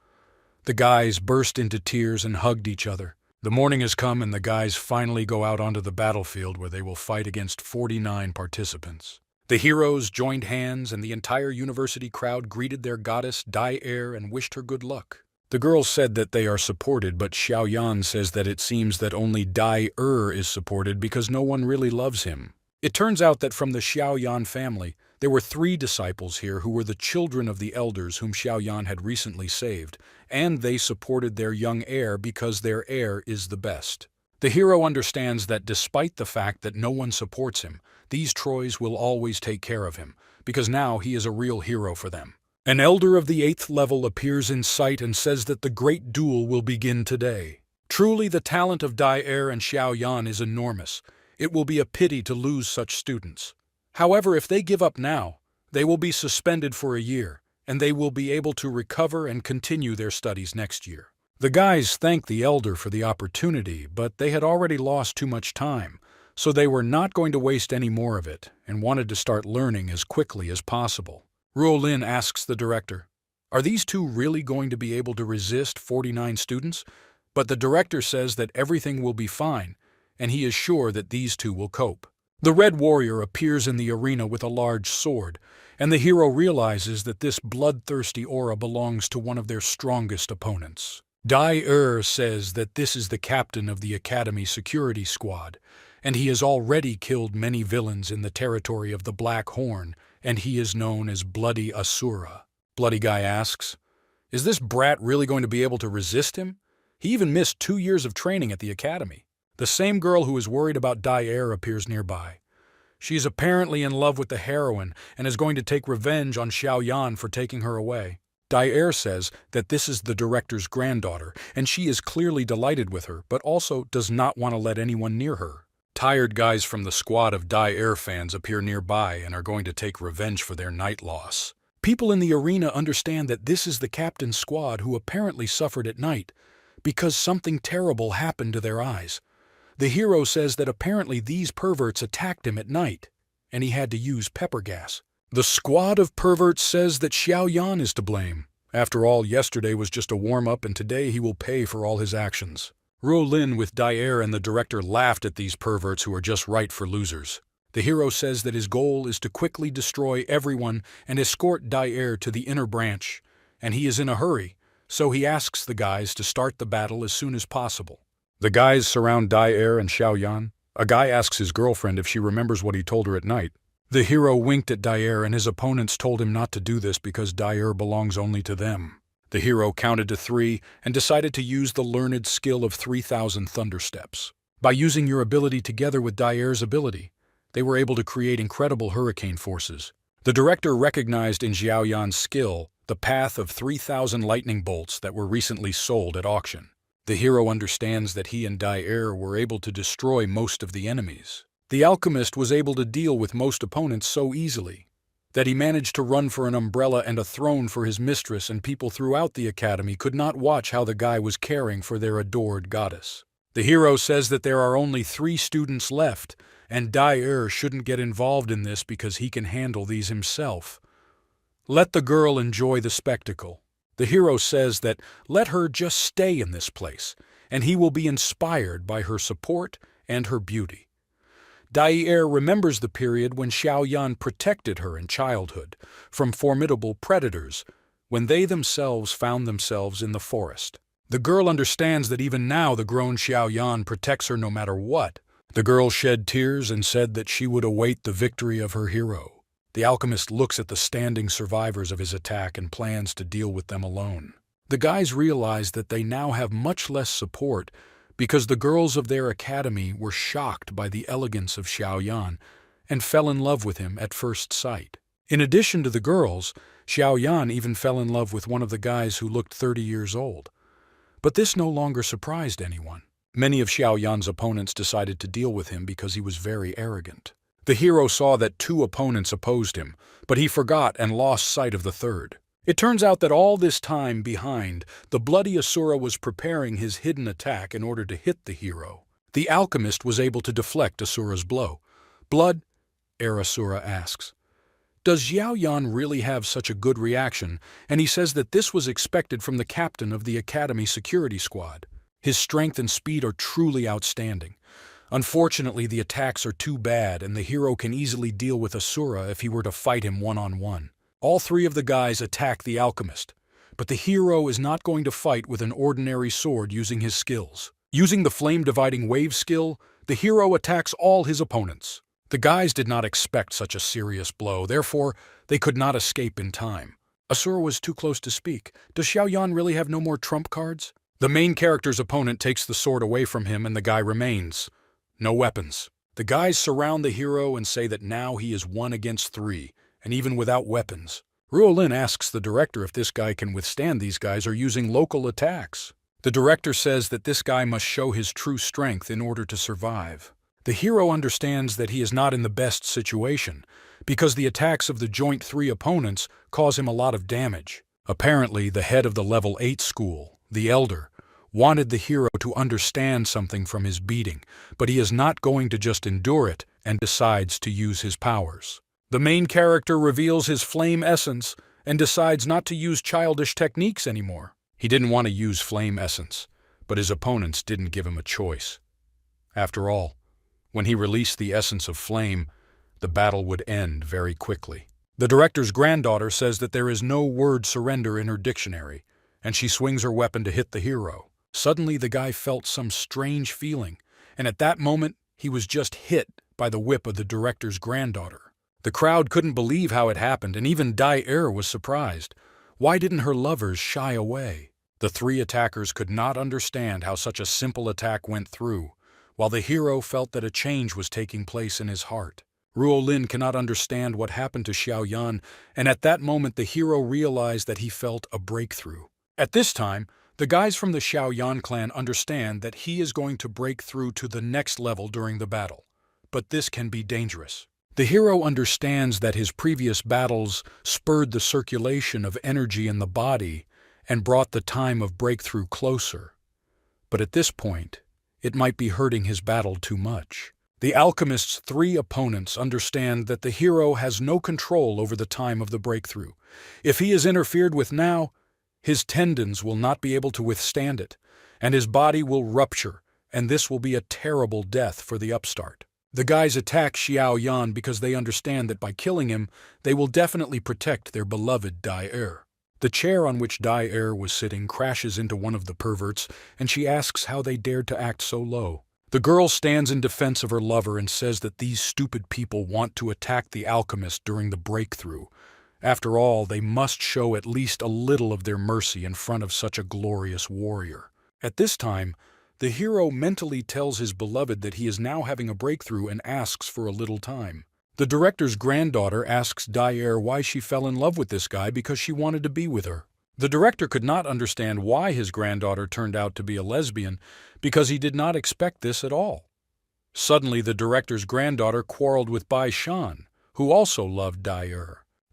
The guys burst into tears and hugged each other. The morning has come and the guys finally go out onto the battlefield where they will fight against 49 participants. The heroes joined hands and the entire university crowd greeted their goddess Dai-Er and wished her good luck. The girls said that they are supported, but Xiao Yan says that it seems that only Dai-Er is supported because no one really loves him. It turns out that from the Xiao Yan family, there were 3 disciples here who were the children of the elders whom Xiao Yan had recently saved, and they supported their young heir because their heir is the best. The hero understands that despite the fact that no one supports him, these Troys will always take care of him, because now he is a real hero for them. An elder of the 8th level appears in sight and says that the great duel will begin today. Truly the talent of Dai-Er and Xiao Yan is enormous. It will be a pity to lose such students. However, if they give up now, they will be suspended for a year, and they will be able to recover and continue their studies next year. The guys thanked the elder for the opportunity, but they had already lost too much time, so they were not going to waste any more of it and wanted to start learning as quickly as possible. Ruolin asks the director, "Are these 2 really going to be able to resist 49 students?" But the director says that everything will be fine, and he is sure that these 2 will cope. The Red Warrior appears in the arena with a large sword, and the hero realizes that this bloodthirsty aura belongs to one of their strongest opponents. Dai-Er says that this is the captain of the Academy Security Squad, and he has already killed many villains in the territory of the Black Horn, and he is known as Bloody Asura. Bloody Guy asks, "Is this brat really going to be able to resist him? He even missed 2 years of training at the academy." The same girl who is worried about Dai-Er appears nearby. She is apparently in love with the heroine and is going to take revenge on Xiao Yan for taking her away. Dai-Er says that this is the director's granddaughter, and she is clearly delighted with her, but also does not want to let anyone near her. Tired guys from the squad of Dai-Er fans appear nearby and are going to take revenge for their night loss. People in the arena understand that this is the captain's squad who apparently suffered at night, because something terrible happened to their eyes. The hero says that apparently these perverts attacked him at night, and he had to use pepper gas. The squad of perverts says that Xiao Yan is to blame. After all, yesterday was just a warm-up and today he will pay for all his actions. Ruolin with Dai-Er and the director laughed at these perverts who are just right for losers. The hero says that his goal is to quickly destroy everyone and escort Dai-Er to the inner branch, and he is in a hurry, so he asks the guys to start the battle as soon as possible. The guys surround Dai-Er and Xiao Yan. A guy asks his girlfriend if she remembers what he told her at night. The hero winked at Dai-Er and his opponents told him not to do this because Dai-Er belongs only to them. The hero counted to 3 and decided to use the learned skill of 3,000 thunder steps. By using your ability together with Dai-Er's ability, they were able to create incredible hurricane forces. The director recognized in Xiao Yan's skill the path of 3,000 lightning bolts that were recently sold at auction. The hero understands that he and Dai were able to destroy most of the enemies. The alchemist was able to deal with most opponents so easily that he managed to run for an umbrella and a throne for his mistress, and people throughout the academy could not watch how the guy was caring for their adored goddess. The hero says that there are only 3 students left, and Dai shouldn't get involved in this because he can handle these himself. Let the girl enjoy the spectacle. The hero says that let her just stay in this place, and he will be inspired by her support and her beauty. Dai remembers the period when Xiaoyan protected her in childhood from formidable predators when they themselves found themselves in the forest. The girl understands that even now the grown Xiaoyan protects her no matter what. The girl shed tears and said that she would await the victory of her hero. The alchemist looks at the standing survivors of his attack and plans to deal with them alone. The guys realize that they now have much less support because the girls of their academy were shocked by the elegance of Xiaoyan and fell in love with him at first sight. In addition to the girls, Xiaoyan even fell in love with one of the guys who looked 30 years old. But this no longer surprised anyone. Many of Xiaoyan's opponents decided to deal with him because he was very arrogant. The hero saw that 2 opponents opposed him, but he forgot and lost sight of the third. It turns out that all this time behind, the bloody Asura was preparing his hidden attack in order to hit the hero. The alchemist was able to deflect Asura's blow. Blood? Asura asks. Does Xiaoyan really have such a good reaction? And he says that this was expected from the captain of the Academy security squad. His strength and speed are truly outstanding. Unfortunately, the attacks are too bad, and the hero can easily deal with Asura if he were to fight him one-on-one. All 3 of the guys attack the alchemist, but the hero is not going to fight with an ordinary sword using his skills. Using the flame-dividing wave skill, the hero attacks all his opponents. The guys did not expect such a serious blow, therefore they could not escape in time. Asura was too close to speak. Does Xiaoyan really have no more trump cards? The main character's opponent takes the sword away from him and the guy remains. No weapons. The guys surround the hero and say that now he is 1 against 3. And even without weapons. Ruolin asks the director if this guy can withstand these guys or using local attacks. The director says that this guy must show his true strength in order to survive. The hero understands that he is not in the best situation, because the attacks of the joint 3 opponents cause him a lot of damage. Apparently, the head of the level 8 school, the elder, wanted the hero to understand something from his beating, but he is not going to just endure it and decides to use his powers. The main character reveals his flame essence and decides not to use childish techniques anymore. He didn't want to use flame essence, but his opponents didn't give him a choice. After all, when he released the essence of flame, the battle would end very quickly. The director's granddaughter says that there is no word surrender in her dictionary, and she swings her weapon to hit the hero. Suddenly the guy felt some strange feeling, and at that moment he was just hit by the whip of the director's granddaughter. The crowd couldn't believe how it happened, and even Dai was surprised. Why didn't her lovers shy away? The 3 attackers could not understand how such a simple attack went through, while the hero felt that a change was taking place in his heart. Ruolin cannot understand what happened to Xiaoyan, and at that moment the hero realized that he felt a breakthrough. At this time, the guys from the Xiaoyan clan understand that he is going to break through to the next level during the battle, but this can be dangerous. The hero understands that his previous battles spurred the circulation of energy in the body and brought the time of breakthrough closer. But at this point, it might be hurting his battle too much. The alchemist's 3 opponents understand that the hero has no control over the time of the breakthrough. If he is interfered with now, his tendons will not be able to withstand it, and his body will rupture, and this will be a terrible death for the upstart. The guys attack Xiaoyan because they understand that by killing him, they will definitely protect their beloved Dai. The chair on which Dai was sitting crashes into one of the perverts, and she asks how they dared to act so low. The girl stands in defense of her lover and says that these stupid people want to attack the alchemist during the breakthrough. After all, they must show at least a little of their mercy in front of such a glorious warrior. At this time, the hero mentally tells his beloved that he is now having a breakthrough and asks for a little time. The director's granddaughter asks Dai why she fell in love with this guy because she wanted to be with her. The director could not understand why his granddaughter turned out to be a lesbian because he did not expect this at all. Suddenly, the director's granddaughter quarreled with Bai Shan, who also loved Dai.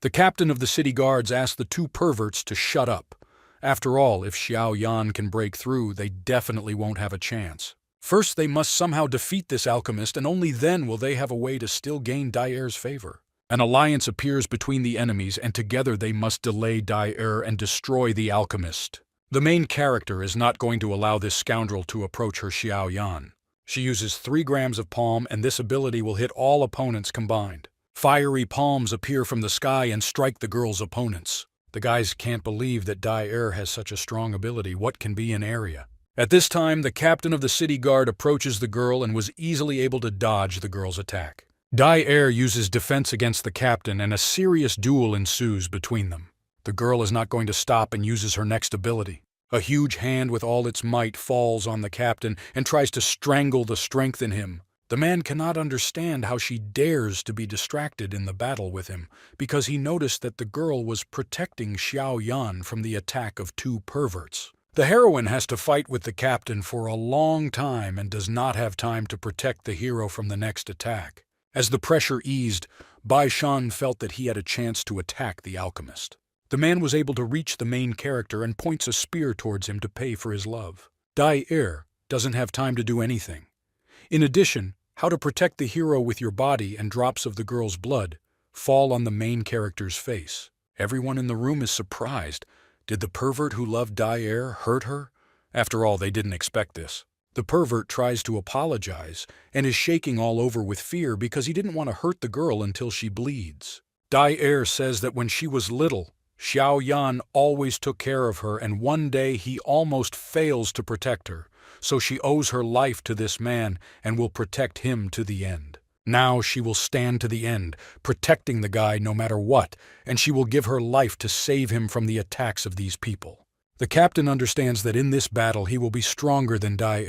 The captain of the city guards asked the two perverts to shut up. After all, if Xiao Yan can break through, they definitely won't have a chance. First, they must somehow defeat this alchemist, and only then will they have a way to still gain Dai's favor. An alliance appears between the enemies, and together they must delay Dai and destroy the alchemist. The main character is not going to allow this scoundrel to approach her Xiao Yan. She uses 3 grams of palm, and this ability will hit all opponents combined. Fiery palms appear from the sky and strike the girl's opponents. The guys can't believe that Dai has such a strong ability. What can be an area? At this time, the captain of the city guard approaches the girl and was easily able to dodge the girl's attack. Dai uses defense against the captain, and a serious duel ensues between them. The girl is not going to stop and uses her next ability. A huge hand with all its might falls on the captain and tries to strangle the strength in him. The man cannot understand how she dares to be distracted in the battle with him, because he noticed that the girl was protecting Xiao Yan from the attack of 2 perverts. The heroine has to fight with the captain for a long time and does not have time to protect the hero from the next attack. As the pressure eased, Bai Shan felt that he had a chance to attack the alchemist. The man was able to reach the main character and points a spear towards him to pay for his love. Dai doesn't have time to do anything. In addition, how to protect the hero with your body and drops of the girl's blood fall on the main character's face. Everyone in the room is surprised. Did the pervert who loved Dai hurt her? After all, they didn't expect this. The pervert tries to apologize and is shaking all over with fear because he didn't want to hurt the girl until she bleeds. Dai says that when she was little, Xiao Yan always took care of her, and one day he almost fails to protect her. So she owes her life to this man and will protect him to the end. Now she will stand to the end, protecting the guy no matter what, and she will give her life to save him from the attacks of these people. The captain understands that in this battle he will be stronger than Dai.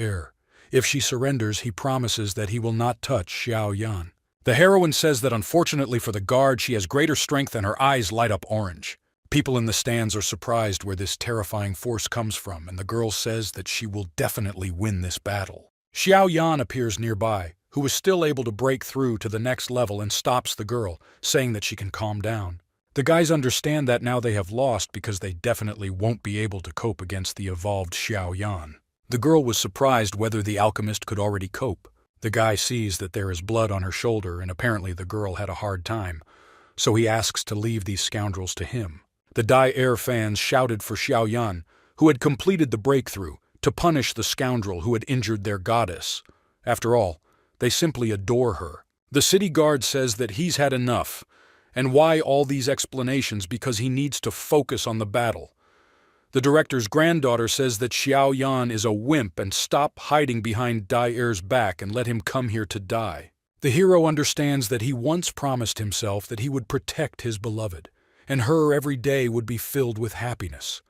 If she surrenders, he promises that he will not touch Xiao Yan. The heroine says that unfortunately for the guard, she has greater strength and her eyes light up orange. People in the stands are surprised where this terrifying force comes from, and the girl says that she will definitely win this battle. Xiao Yan appears nearby, who is still able to break through to the next level and stops the girl, saying that she can calm down. The guys understand that now they have lost because they definitely won't be able to cope against the evolved Xiao Yan. The girl was surprised whether the alchemist could already cope. The guy sees that there is blood on her shoulder, and apparently the girl had a hard time, so he asks to leave these scoundrels to him. The Dai fans shouted for Xiao Yan, who had completed the breakthrough, to punish the scoundrel who had injured their goddess. After all, they simply adore her. The city guard says that he's had enough, and why all these explanations? Because he needs to focus on the battle. The director's granddaughter says that Xiao Yan is a wimp and stop hiding behind Dai's back and let him come here to die. The hero understands that he once promised himself that he would protect his beloved, and her every day would be filled with happiness.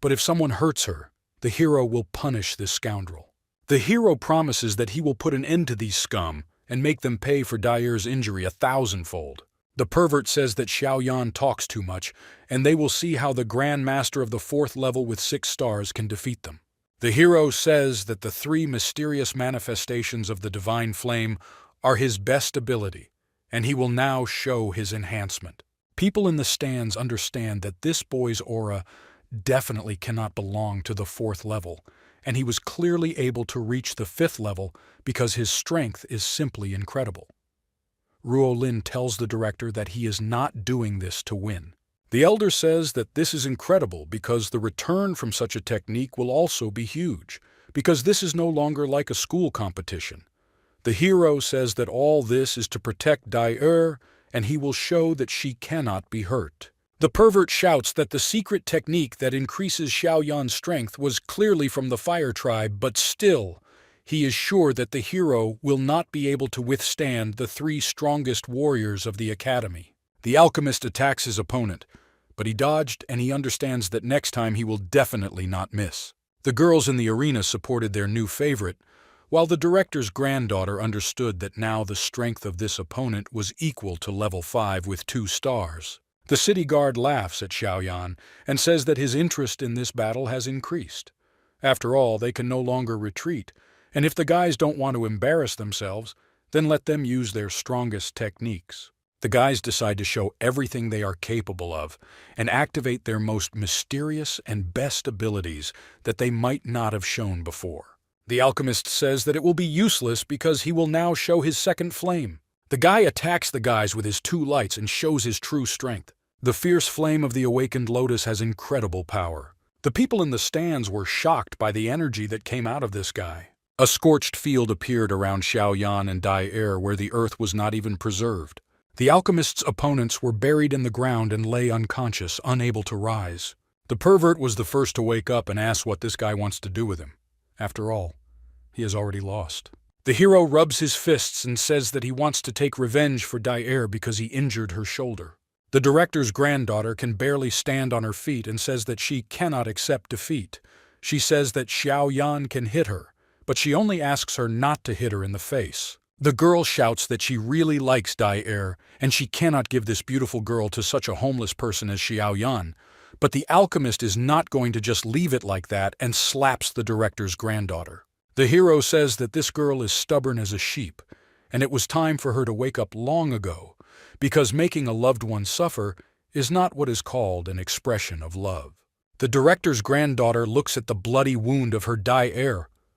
But if someone hurts her, the hero will punish this scoundrel. The hero promises that he will put an end to these scum and make them pay for Dai's injury 1,000-fold. The pervert says that Xiao Yan talks too much, and they will see how the Grand Master of the 4th level with 6 stars can defeat them. The hero says that the 3 mysterious manifestations of the divine flame are his best ability, and he will now show his enhancement. People in the stands understand that this boy's aura definitely cannot belong to the 4th level, and he was clearly able to reach the 5th level because his strength is simply incredible. Ruo Lin tells the director that he is not doing this to win. The elder says that this is incredible because the return from such a technique will also be huge, because this is no longer like a school competition. The hero says that all this is to protect Dai, and he will show that she cannot be hurt. The pervert shouts that the secret technique that increases Xiao Yan's strength was clearly from the fire tribe, but still, he is sure that the hero will not be able to withstand the 3 strongest warriors of the academy. The alchemist attacks his opponent, but he dodged, and he understands that next time he will definitely not miss. The girls in the arena supported their new favorite, while the director's granddaughter understood that now the strength of this opponent was equal to level 5 with 2 stars. The city guard laughs at Xiaoyan and says that his interest in this battle has increased. After all, they can no longer retreat, and if the guys don't want to embarrass themselves, then let them use their strongest techniques. The guys decide to show everything they are capable of and activate their most mysterious and best abilities that they might not have shown before. The alchemist says that it will be useless because he will now show his second flame. The guy attacks the guys with his two lights and shows his true strength. The fierce flame of the awakened lotus has incredible power. The people in the stands were shocked by the energy that came out of this guy. A scorched field appeared around Xiaoyan and Dai where the earth was not even preserved. The alchemist's opponents were buried in the ground and lay unconscious, unable to rise. The pervert was the first to wake up and ask what this guy wants to do with him. After all, he has already lost. The hero rubs his fists and says that he wants to take revenge for Dai because he injured her shoulder. The director's granddaughter can barely stand on her feet and says that she cannot accept defeat. She says that Xiaoyan can hit her, but she only asks her not to hit her in the face. The girl shouts that she really likes Dai and she cannot give this beautiful girl to such a homeless person as Xiaoyan, but the alchemist is not going to just leave it like that and slaps the director's granddaughter. The hero says that this girl is stubborn as a sheep, and it was time for her to wake up long ago, because making a loved one suffer is not what is called an expression of love. The director's granddaughter looks at the bloody wound of her Dai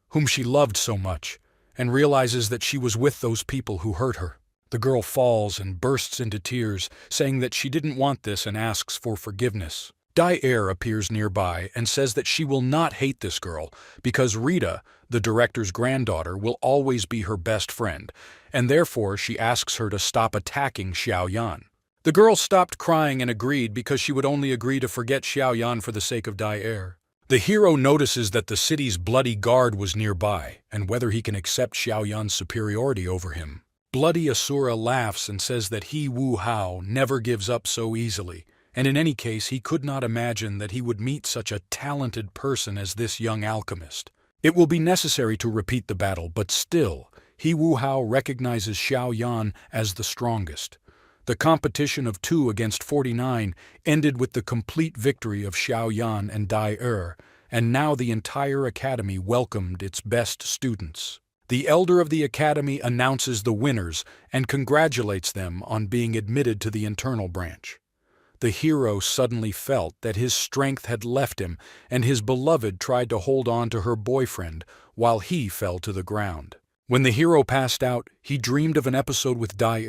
whom she loved so much, and realizes that she was with those people who hurt her. The girl falls and bursts into tears, saying that she didn't want this and asks for forgiveness. Dai appears nearby and says that she will not hate this girl because Rita, the director's granddaughter, will always be her best friend, and therefore she asks her to stop attacking Xiaoyan. The girl stopped crying and agreed because she would only agree to forget Xiaoyan for the sake of Dai. The hero notices that the city's bloody guard was nearby and whether he can accept Xiaoyan's superiority over him. Bloody Asura laughs and says that he Wu Hao never gives up so easily, and in any case he could not imagine that he would meet such a talented person as this young alchemist. It will be necessary to repeat the battle, but still, he Wu Hao recognizes Xiaoyan as the strongest. The competition of 2 against 49 ended with the complete victory of Xiaoyan and Dai and now the entire academy welcomed its best students. The elder of the academy announces the winners and congratulates them on being admitted to the internal branch. The hero suddenly felt that his strength had left him and his beloved tried to hold on to her boyfriend while he fell to the ground. When the hero passed out, he dreamed of an episode with Dai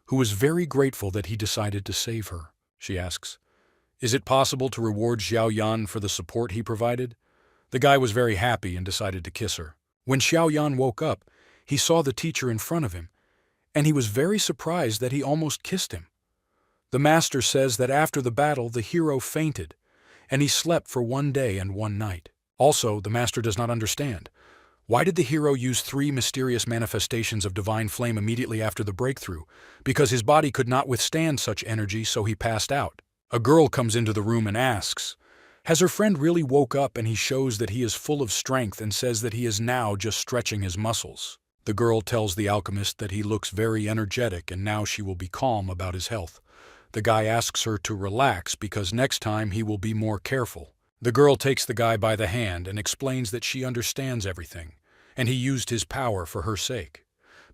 who was very grateful that he decided to save her. She asks, "Is it possible to reward Xiaoyan for the support he provided?" The guy was very happy and decided to kiss her. When Xiaoyan woke up, he saw the teacher in front of him, and he was very surprised that he almost kissed him. The master says that after the battle, the hero fainted, and he slept for 1 day and 1 night. Also, the master does not understand. Why did the hero use 3 mysterious manifestations of divine flame immediately after the breakthrough? Because his body could not withstand such energy, so he passed out. A girl comes into the room and asks, has her friend really woke up, and he shows that he is full of strength and says that he is now just stretching his muscles. The girl tells the alchemist that he looks very energetic and now she will be calm about his health. The guy asks her to relax because next time he will be more careful. The girl takes the guy by the hand and explains that she understands everything, and he used his power for her sake.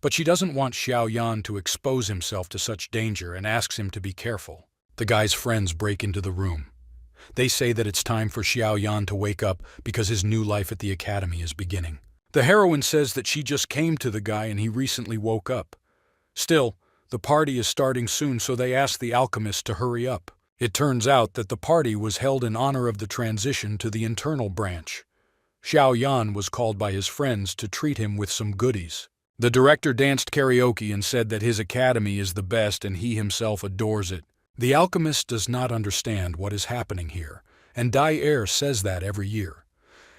But she doesn't want Xiaoyan to expose himself to such danger and asks him to be careful. The guy's friends break into the room. They say that it's time for Xiaoyan to wake up because his new life at the academy is beginning. The heroine says that she just came to the guy and he recently woke up. Still, the party is starting soon, so they ask the alchemist to hurry up. It turns out that the party was held in honor of the transition to the internal branch. Xiaoyan was called by his friends to treat him with some goodies. The director danced karaoke and said that his academy is the best and he himself adores it. The alchemist does not understand what is happening here, and Dai says that every year.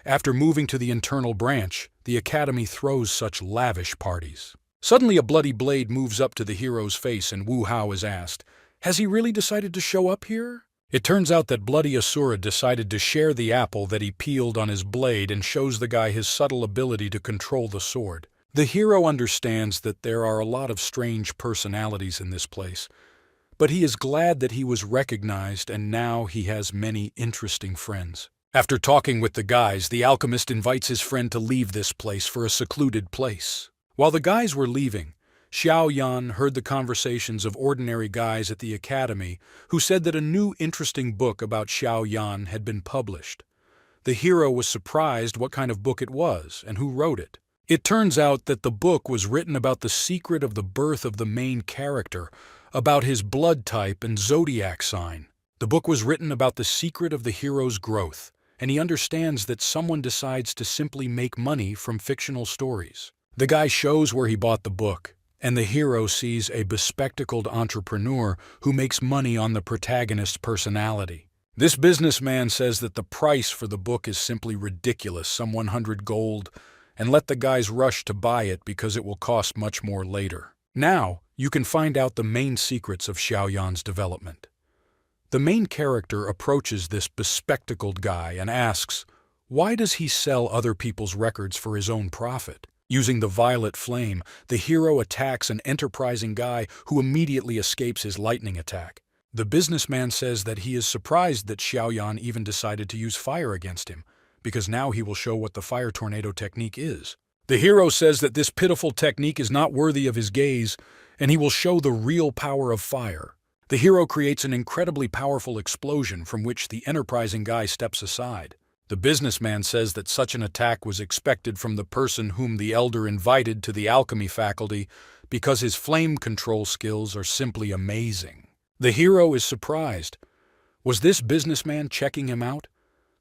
After moving to the internal branch, the academy throws such lavish parties. Suddenly a bloody blade moves up to the hero's face and Wu Hao is asked, has he really decided to show up here? It turns out that Bloody Asura decided to share the apple that he peeled on his blade and shows the guy his subtle ability to control the sword. The hero understands that there are a lot of strange personalities in this place, but he is glad that he was recognized and now he has many interesting friends. After talking with the guys, the alchemist invites his friend to leave this place for a secluded place. While the guys were leaving, Xiao Yan heard the conversations of ordinary guys at the academy who said that a new interesting book about Xiao Yan had been published. The hero was surprised what kind of book it was and who wrote it. It turns out that the book was written about the secret of the birth of the main character, about his blood type and zodiac sign. The book was written about the secret of the hero's growth, and he understands that someone decides to simply make money from fictional stories. The guy shows where he bought the book, and the hero sees a bespectacled entrepreneur who makes money on the protagonist's personality. This businessman says that the price for the book is simply ridiculous, some 100 gold, and let the guys rush to buy it because it will cost much more later. Now, you can find out the main secrets of Xiao Yan's development. The main character approaches this bespectacled guy and asks, why does he sell other people's records for his own profit? Using the violet flame, the hero attacks an enterprising guy who immediately escapes his lightning attack. The businessman says that he is surprised that Xiao Yan even decided to use fire against him, because now he will show what the fire tornado technique is. The hero says that this pitiful technique is not worthy of his gaze, and he will show the real power of fire. The hero creates an incredibly powerful explosion from which the enterprising guy steps aside. The businessman says that such an attack was expected from the person whom the elder invited to the alchemy faculty because his flame control skills are simply amazing. The hero is surprised. Was this businessman checking him out?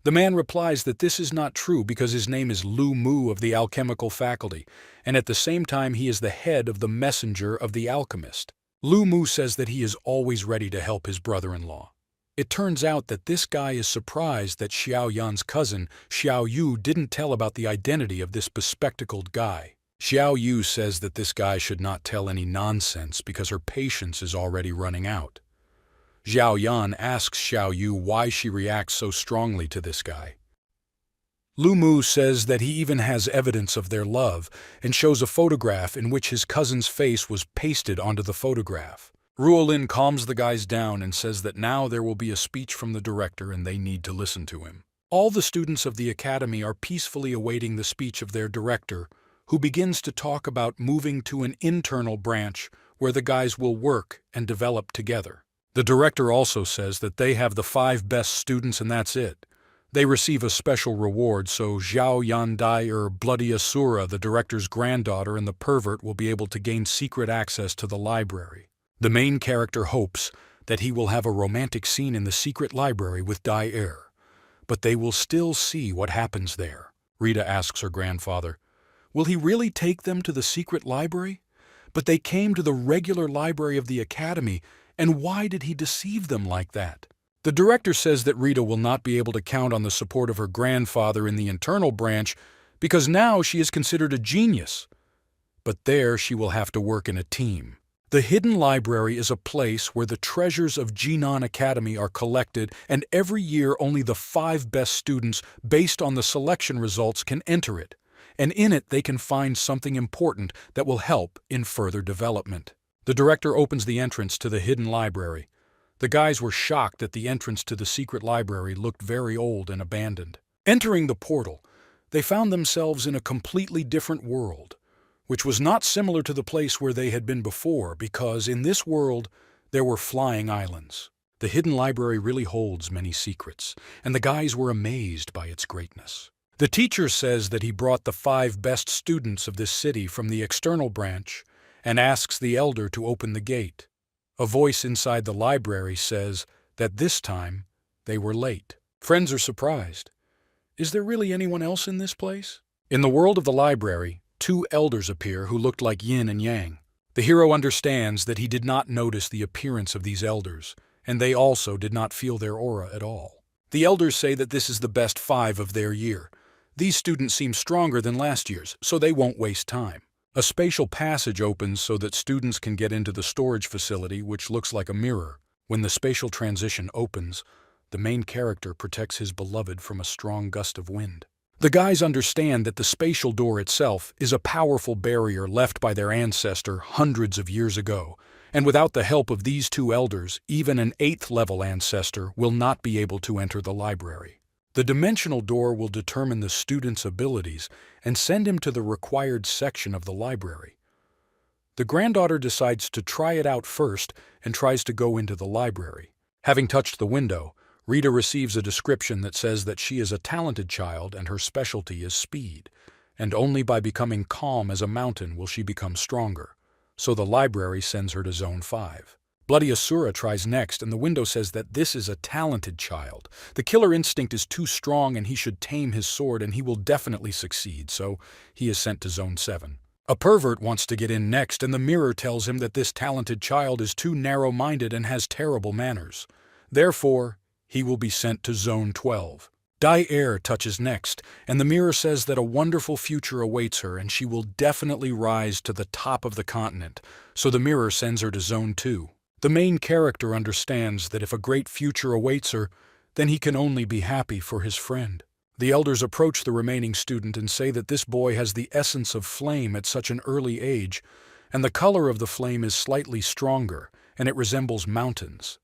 The man replies that this is not true because his name is Lu Mu of the alchemical faculty, and at the same time he is the head of the messenger of the alchemist. Lu Mu says that he is always ready to help his brother-in-law. It turns out that this guy is surprised that Xiao Yan's cousin, Xiao Yu, didn't tell about the identity of this bespectacled guy. Xiao Yu says that this guy should not tell any nonsense because her patience is already running out. Xiao Yan asks Xiao Yu why she reacts so strongly to this guy. Lu Mu says that he even has evidence of their love and shows a photograph in which his cousin's face was pasted onto the photograph. Ruolin calms the guys down and says that now there will be a speech from the director and they need to listen to him. All the students of the academy are peacefully awaiting the speech of their director, who begins to talk about moving to an internal branch where the guys will work and develop together. The director also says that they have the 5 best students and that's it. They receive a special reward, so Zhao Yandai or Bloody Asura, the director's granddaughter, and the pervert will be able to gain secret access to the library. The main character hopes that he will have a romantic scene in the secret library with Dai Er, but they will still see what happens there. Rita asks her grandfather, will he really take them to the secret library? But they came to the regular library of the academy, and why did he deceive them like that? The director says that Rita will not be able to count on the support of her grandfather in the internal branch because now she is considered a genius. But there she will have to work in a team. The hidden library is a place where the treasures of Jinan Academy are collected, and every year only the 5 best students based on the selection results can enter it, and in it they can find something important that will help in further development. The director opens the entrance to the hidden library. The guys were shocked that the entrance to the secret library looked very old and abandoned. Entering the portal, they found themselves in a completely different world, which was not similar to the place where they had been before because in this world there were flying islands. The hidden library really holds many secrets, and the guys were amazed by its greatness. The teacher says that he brought the 5 best students of this city from the external branch and asks the elder to open the gate. A voice inside the library says that this time they were late. Friends are surprised. Is there really anyone else in this place? In the world of the library, 2 elders appear who looked like yin and yang. The hero understands that he did not notice the appearance of these elders, and they also did not feel their aura at all. The elders say that this is the best 5 of their year. These students seem stronger than last year's, so they won't waste time. A spatial passage opens so that students can get into the storage facility, which looks like a mirror. When the spatial transition opens, the main character protects his beloved from a strong gust of wind. The guys understand that the spatial door itself is a powerful barrier left by their ancestor hundreds of years ago, And without the help of these two elders, even an 8th-level ancestor will not be able to enter the library. The dimensional door will determine the student's abilities and send him to the required section of the library. The granddaughter decides to try it out first and tries to go into the library. Having touched the window, Rita receives a description that says that she is a talented child and her specialty is speed, and only by becoming calm as a mountain will she become stronger. So the library sends her to Zone 5. Bloody Asura tries next, and the window says that this is a talented child. The killer instinct is too strong and he should tame his sword, and he will definitely succeed, so he is sent to Zone 7. A pervert wants to get in next, and the mirror tells him that this talented child is too narrow-minded and has terrible manners. Therefore, he will be sent to Zone 12. Air touches next, and the mirror says that a wonderful future awaits her and she will definitely rise to the top of the continent, so the mirror sends her to Zone 2. The main character understands that if a great future awaits her, then he can only be happy for his friend. The elders approach the remaining student and say that this boy has the essence of flame at such an early age, and the color of the flame is slightly stronger, and it resembles mountains.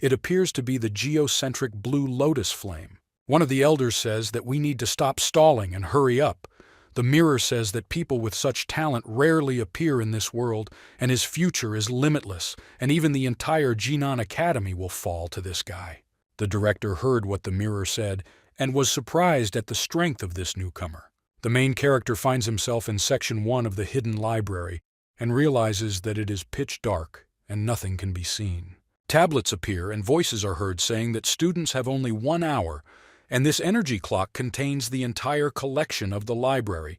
It appears to be the geocentric blue lotus flame. One of the elders says that we need to stop stalling and hurry up. The mirror says that people with such talent rarely appear in this world, and his future is limitless, and even the entire Genon Academy will fall to this guy. The director heard what the mirror said and was surprised at the strength of this newcomer. The main character finds himself in Section 1 of the hidden library and realizes that it is pitch dark and nothing can be seen. Tablets appear and voices are heard saying that students have only 1 hour, and this energy clock contains the entire collection of the library,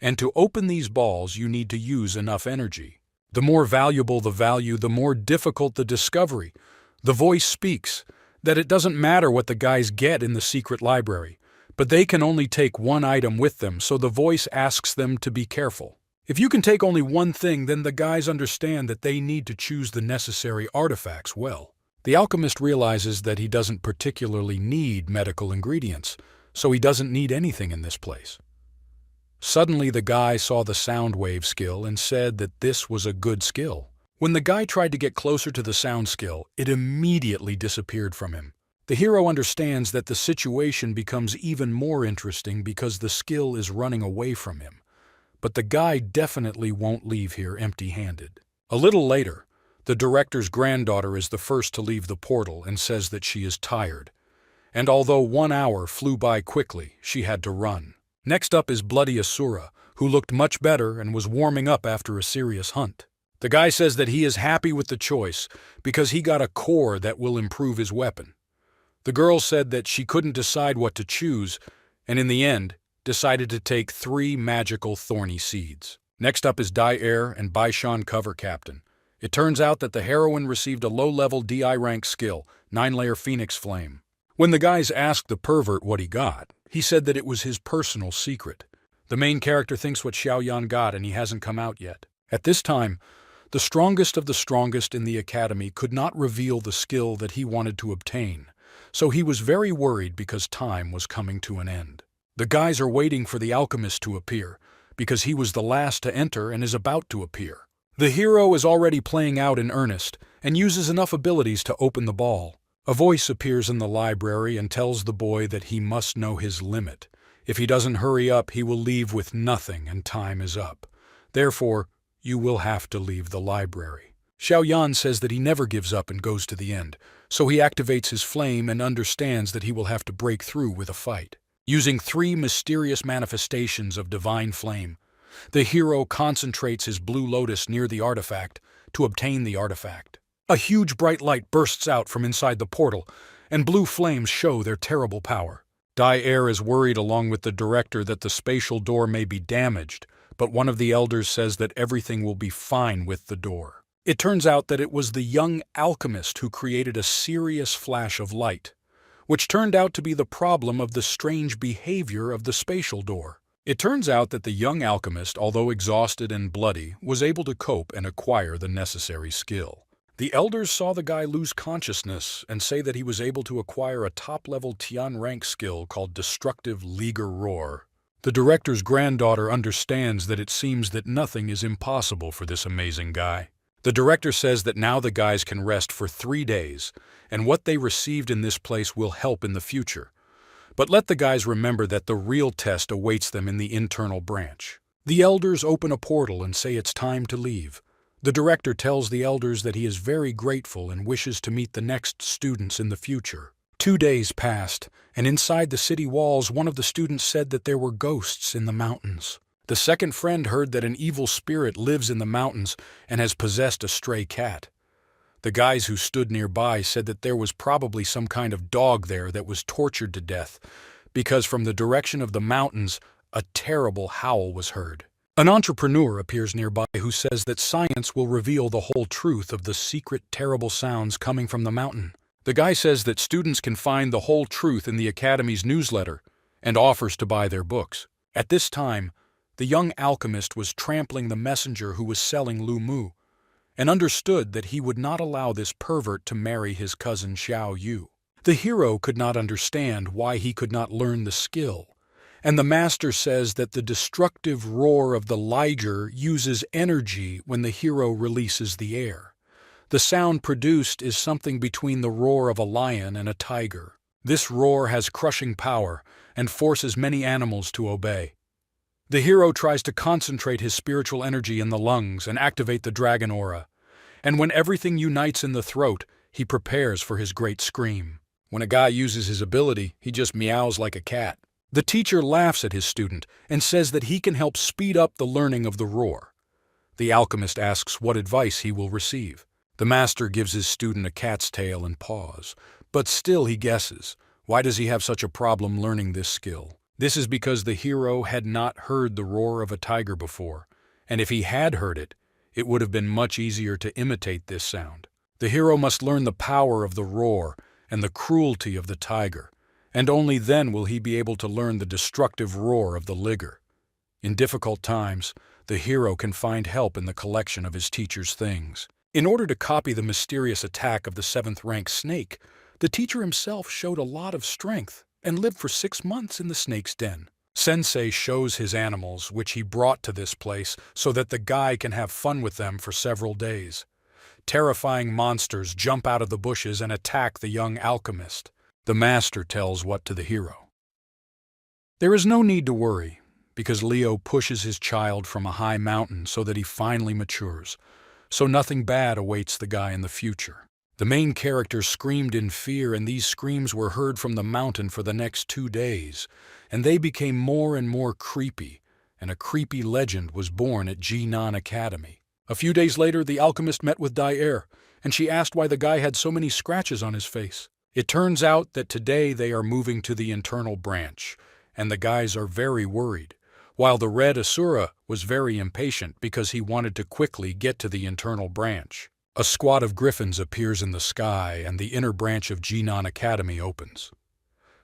and to open these balls you need to use enough energy. The more valuable the value, the more difficult the discovery. The voice speaks that it doesn't matter what the guys get in the secret library, but they can only take one item with them, so the voice asks them to be careful. If you can take only one thing, then the guys understand that they need to choose the necessary artifacts well. The alchemist realizes that he doesn't particularly need medical ingredients, so he doesn't need anything in this place. Suddenly the guy saw the sound wave skill and said that this was a good skill. When the guy tried to get closer to the sound skill, it immediately disappeared from him. The hero understands that the situation becomes even more interesting because the skill is running away from him. But the guy definitely won't leave here empty-handed. A little later, the director's granddaughter is the first to leave the portal and says that she is tired. And although 1 hour flew by quickly, she had to run. Next up is Bloody Asura, who looked much better and was warming up after a serious hunt. The guy says that he is happy with the choice because he got a core that will improve his weapon. The girl said that she couldn't decide what to choose, and in the end, decided to take 3 magical thorny seeds. Next up is Air and Baishan Cover Captain. It turns out that the heroine received a low-level DI rank skill, 9-layer Phoenix Flame. When the guys asked the pervert what he got, he said that it was his personal secret. The main character thinks what Xiaoyan got and he hasn't come out yet. At this time, the strongest of the strongest in the academy could not reveal the skill that he wanted to obtain, so he was very worried because time was coming to an end. The guys are waiting for the alchemist to appear, because he was the last to enter and is about to appear. The hero is already playing out in earnest and uses enough abilities to open the ball. A voice appears in the library and tells the boy that he must know his limit. If he doesn't hurry up, he will leave with nothing and time is up. Therefore, you will have to leave the library. Xiaoyan says that he never gives up and goes to the end, so he activates his flame and understands that he will have to break through with a fight. Using 3 mysterious manifestations of divine flame, the hero concentrates his blue lotus near the artifact to obtain the artifact. A huge bright light bursts out from inside the portal, and blue flames show their terrible power. Air is worried along with the director that the spatial door may be damaged, but one of the elders says that everything will be fine with the door. It turns out that it was the young alchemist who created a serious flash of light, which turned out to be the problem of the strange behavior of the spatial door. It turns out that the young alchemist, although exhausted and bloody, was able to cope and acquire the necessary skill. The elders saw the guy lose consciousness and say that he was able to acquire a top-level Tian rank skill called Destructive Leaguer Roar. The director's granddaughter understands that it seems that nothing is impossible for this amazing guy. The director says that now the guys can rest for 3 days, and what they received in this place will help in the future. But let the guys remember that the real test awaits them in the internal branch. The elders open a portal and say it's time to leave. The director tells the elders that he is very grateful and wishes to meet the next students in the future. 2 days passed, and inside the city walls one of the students said that there were ghosts in the mountains. The second friend heard that an evil spirit lives in the mountains and has possessed a stray cat. The guys who stood nearby said that there was probably some kind of dog there that was tortured to death, because from the direction of the mountains, a terrible howl was heard. An entrepreneur appears nearby who says that science will reveal the whole truth of the secret terrible sounds coming from the mountain. The guy says that students can find the whole truth in the Academy's newsletter and offers to buy their books. At this time, the young alchemist was trampling the messenger who was selling Lu Mu, and understood that he would not allow this pervert to marry his cousin Xiao Yu. The hero could not understand why he could not learn the skill, and the master says that the destructive roar of the liger uses energy when the hero releases the air. The sound produced is something between the roar of a lion and a tiger. This roar has crushing power and forces many animals to obey. The hero tries to concentrate his spiritual energy in the lungs and activate the dragon aura, and when everything unites in the throat, he prepares for his great scream. When a guy uses his ability, he just meows like a cat. The teacher laughs at his student and says that he can help speed up the learning of the roar. The alchemist asks what advice he will receive. The master gives his student a cat's tail and paws, but still he guesses. Why does he have such a problem learning this skill? This is because the hero had not heard the roar of a tiger before, and if he had heard it, it would have been much easier to imitate this sound. The hero must learn the power of the roar and the cruelty of the tiger, and only then will he be able to learn the destructive roar of the liger. In difficult times, the hero can find help in the collection of his teacher's things. In order to copy the mysterious attack of the 7th-rank snake, the teacher himself showed a lot of strength and lived for 6 months in the snake's den. Sensei shows his animals, which he brought to this place so that the guy can have fun with them for several days. Terrifying monsters jump out of the bushes and attack the young alchemist. The master tells what to the hero. There is no need to worry, because Leo pushes his child from a high mountain so that he finally matures, so nothing bad awaits the guy in the future. The main character screamed in fear, and these screams were heard from the mountain for the next 2 days, and they became more and more creepy, and a creepy legend was born at Jinan Academy. A few days later, the alchemist met with Dai-Er, and she asked why the guy had so many scratches on his face. It turns out that today they are moving to the internal branch, and the guys are very worried, while the red Asura was very impatient because he wanted to quickly get to the internal branch. A squad of griffins appears in the sky, and the inner branch of Jinan Academy opens.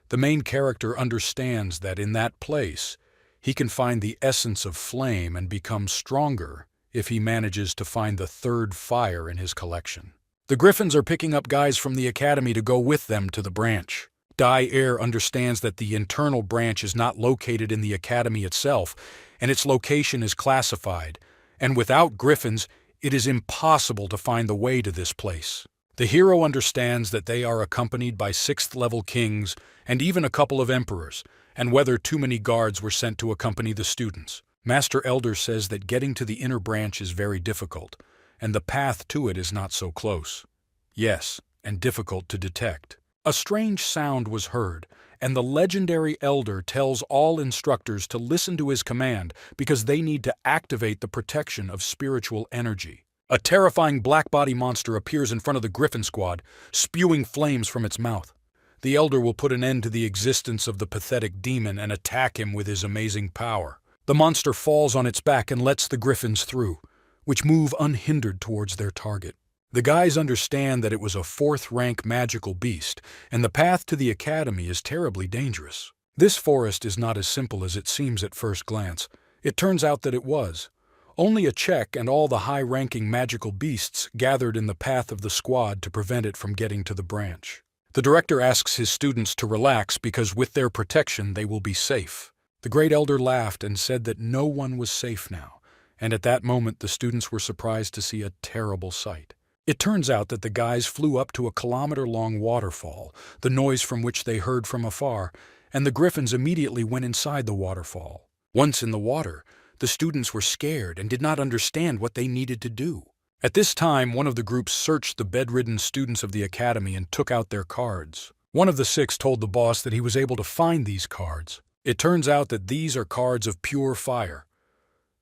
The main character understands that in that place, he can find the essence of flame and become stronger if he manages to find the 3rd fire in his collection. The griffins are picking up guys from the academy to go with them to the branch. Dai-Er understands that the internal branch is not located in the academy itself, and its location is classified, and without griffins, it is impossible to find the way to this place. The hero understands that they are accompanied by 6th-level kings and even a couple of emperors, and whether too many guards were sent to accompany the students. Master Elder says that getting to the inner branch is very difficult, and the path to it is not so close. Yes, and difficult to detect. A strange sound was heard, and the legendary elder tells all instructors to listen to his command because they need to activate the protection of spiritual energy. A terrifying black body monster appears in front of the Griffin squad, spewing flames from its mouth. The elder will put an end to the existence of the pathetic demon and attack him with his amazing power. The monster falls on its back and lets the griffins through, which move unhindered towards their target. The guys understand that it was a 4th-rank magical beast, and the path to the academy is terribly dangerous. This forest is not as simple as it seems at first glance. It turns out that it was. Only a check and all the high-ranking magical beasts gathered in the path of the squad to prevent it from getting to the branch. The director asks his students to relax because with their protection they will be safe. The great elder laughed and said that no one was safe now, And at that moment, the students were surprised to see a terrible sight. It turns out that the guys flew up to a kilometer-long waterfall, the noise from which they heard from afar, and the griffins immediately went inside the waterfall. Once in the water, the students were scared and did not understand what they needed to do. At this time, one of the groups searched the bedridden students of the academy and took out their cards. One of the 6 told the boss that he was able to find these cards. It turns out that these are cards of pure fire.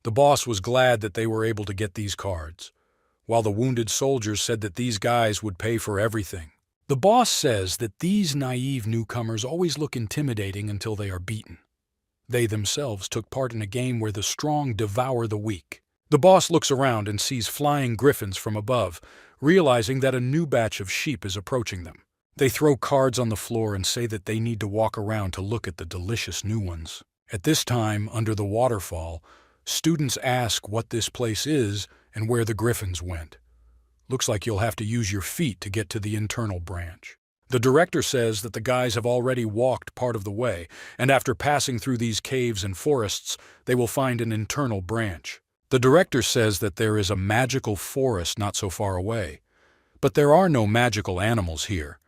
The boss was glad that they were able to get these cards, while the wounded soldiers said that these guys would pay for everything. The boss says that these naive newcomers always look intimidating until they are beaten. They themselves took part in a game where the strong devour the weak. The boss looks around and sees flying griffins from above, realizing that a new batch of sheep is approaching them. They throw cards on the floor and say that they need to walk around to look at the delicious new ones. At this time, under the waterfall, students ask what this place is and where the griffins went. Looks like you'll have to use your feet to get to the internal branch. The director says that the guys have already walked part of the way, and after passing through these caves and forests, they will find an internal branch. The director says that there is a magical forest not so far away, but there are no magical animals here.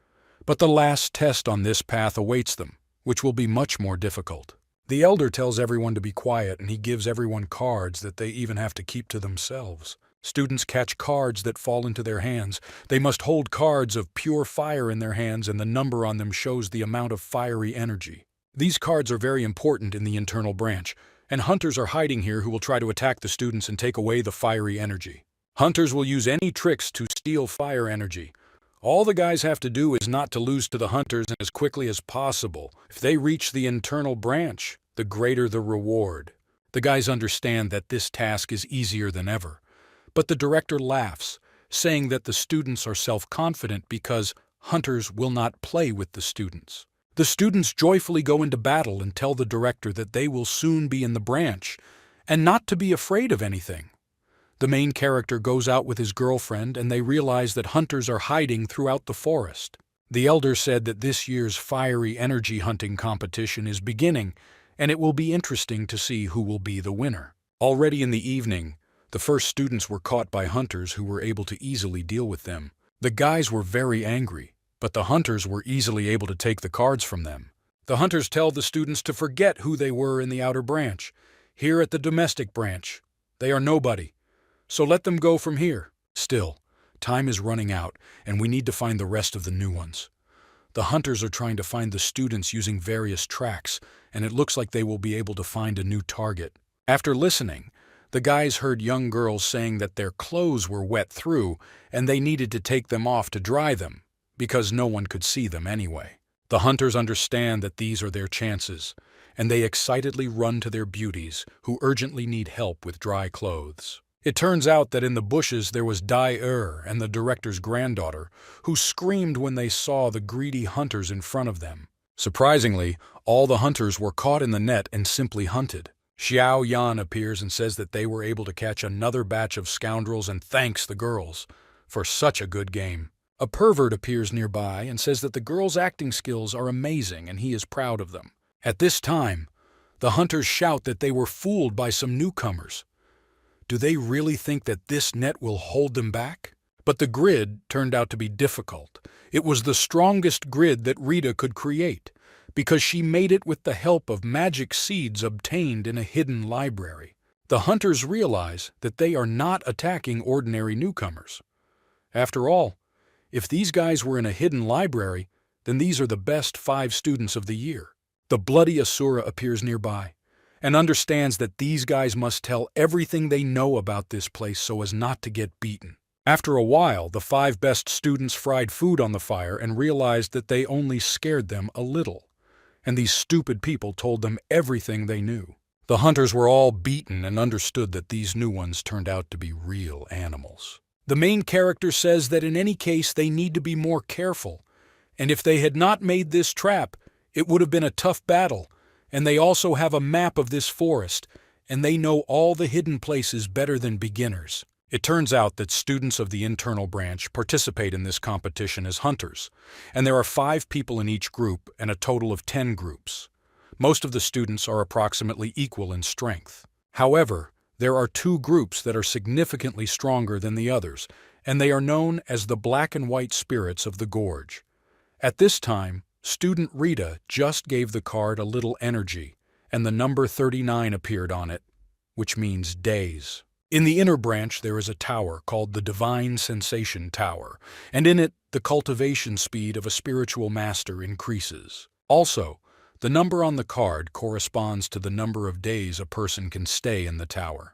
But the last test on this path awaits them, which will be much more difficult. The elder tells everyone to be quiet, and he gives everyone cards that they even have to keep to themselves. Students catch cards that fall into their hands. They must hold cards of pure fire in their hands, and the number on them shows the amount of fiery energy. These cards are very important in the internal branch, and hunters are hiding here who will try to attack the students and take away the fiery energy. Hunters will use any tricks to steal fire energy. All the guys have to do is not to lose to the hunters as quickly as possible. If they reach the internal branch, the greater the reward. The guys understand that this task is easier than ever. But the director laughs, saying that the students are self-confident because hunters will not play with the students. The students joyfully go into battle and tell the director that they will soon be in the branch, and not to be afraid of anything. The main character goes out with his girlfriend, and they realize that hunters are hiding throughout the forest. The elder said that this year's fiery energy hunting competition is beginning, and it will be interesting to see who will be the winner. Already in the evening, the first students were caught by hunters who were able to easily deal with them. The guys were very angry, but the hunters were easily able to take the cards from them. The hunters tell the students to forget who they were in the outer branch. Here at the domestic branch, they are nobody, so let them go from here. Still, time is running out, and we need to find the rest of the new ones. The hunters are trying to find the students using various tracks, and it looks like they will be able to find a new target. After listening, the guys heard young girls saying that their clothes were wet through, and they needed to take them off to dry them, because no one could see them anyway. The hunters understand that these are their chances, and they excitedly run to their beauties, who urgently need help with dry clothes. It turns out that in the bushes there was Dai and the director's granddaughter, who screamed when they saw the greedy hunters in front of them. Surprisingly, all the hunters were caught in the net and simply hunted. Xiao Yan appears and says that they were able to catch another batch of scoundrels and thanks the girls for such a good game. A pervert appears nearby and says that the girls' acting skills are amazing and he is proud of them. At this time, the hunters shout that they were fooled by some newcomers. Do they really think that this net will hold them back? But the grid turned out to be difficult. It was the strongest grid that Rita could create, because she made it with the help of magic seeds obtained in a hidden library. The hunters realize that they are not attacking ordinary newcomers. After all, if these guys were in a hidden library, then these are the best 5 students of the year. The bloody Asura appears nearby and understands that these guys must tell everything they know about this place so as not to get beaten. After a while, the 5 best students fried food on the fire and realized that they only scared them a little, and these stupid people told them everything they knew. The hunters were all beaten and understood that these new ones turned out to be real animals. The main character says that in any case they need to be more careful, and if they had not made this trap, it would have been a tough battle, and they also have a map of this forest, and they know all the hidden places better than beginners. It turns out that students of the internal branch participate in this competition as hunters, and there are 5 people in each group and a total of 10 groups. Most of the students are approximately equal in strength. However, There are two groups that are significantly stronger than the others, and they are known as the black and white spirits of the gorge. At this time, student Rita just gave the card a little energy, and the number 39 appeared on it, which means days. In the inner branch there is a tower called the Divine Sensation Tower, and in it the cultivation speed of a spiritual master increases. Also, the number on the card corresponds to the number of days a person can stay in the tower.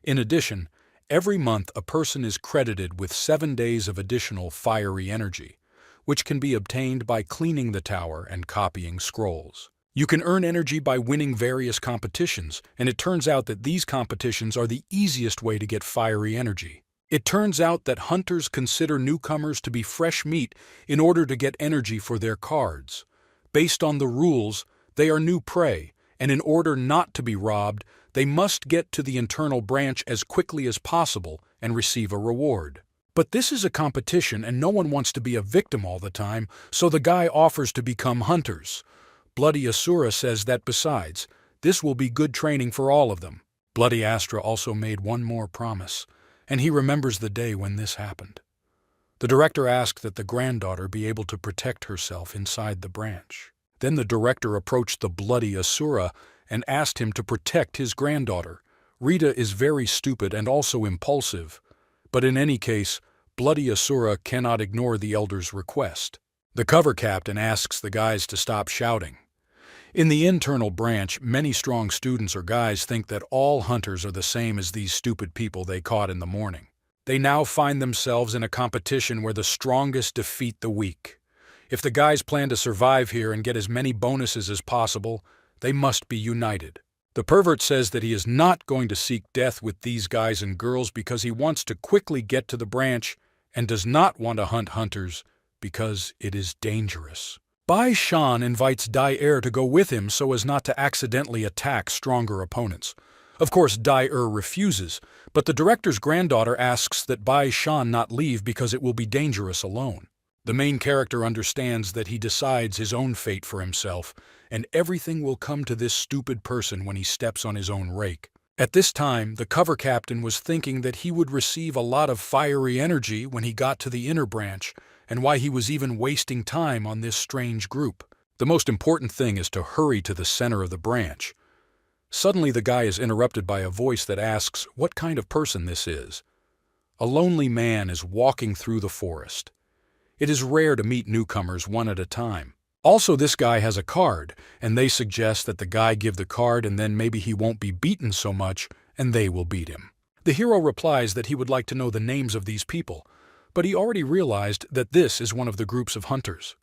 In addition, every month a person is credited with 7 days of additional fiery energy, which can be obtained by cleaning the tower and copying scrolls. You can earn energy by winning various competitions, and it turns out that these competitions are the easiest way to get fiery energy. It turns out that hunters consider newcomers to be fresh meat in order to get energy for their cards. Based on the rules, they are new prey, and in order not to be robbed, they must get to the internal branch as quickly as possible and receive a reward. But this is a competition and no one wants to be a victim all the time, so the guy offers to become hunters. Bloody Asura says that besides, this will be good training for all of them. Bloody Astra also made one more promise, and he remembers the day when this happened. The director asked that the granddaughter be able to protect herself inside the branch. Then the director approached the Bloody Asura and asked him to protect his granddaughter. Rita is very stupid and also impulsive, but in any case, Bloody Asura cannot ignore the elder's request. The cover captain asks the guys to stop shouting. In the internal branch, many strong students or guys think that all hunters are the same as these stupid people they caught in the morning. They now find themselves in a competition where the strongest defeat the weak. If the guys plan to survive here and get as many bonuses as possible, they must be united. The pervert says that he is not going to seek death with these guys and girls because he wants to quickly get to the branch and does not want to hunt hunters because it is dangerous. Bai Shan invites Dai to go with him so as not to accidentally attack stronger opponents. Of course, Dai refuses, but the director's granddaughter asks that Bai Shan not leave because it will be dangerous alone. The main character understands that he decides his own fate for himself, and everything will come to this stupid person when he steps on his own rake. At this time, the cover captain was thinking that he would receive a lot of fiery energy when he got to the inner branch, and why he was even wasting time on this strange group. The most important thing is to hurry to the center of the branch. Suddenly the guy is interrupted by a voice that asks what kind of person this is. A lonely man is walking through the forest. It is rare to meet newcomers one at a time. Also, this guy has a card, and they suggest that the guy give the card and then maybe he won't be beaten so much, and they will beat him. The hero replies that he would like to know the names of these people, but he already realized that this is one of the groups of hunters.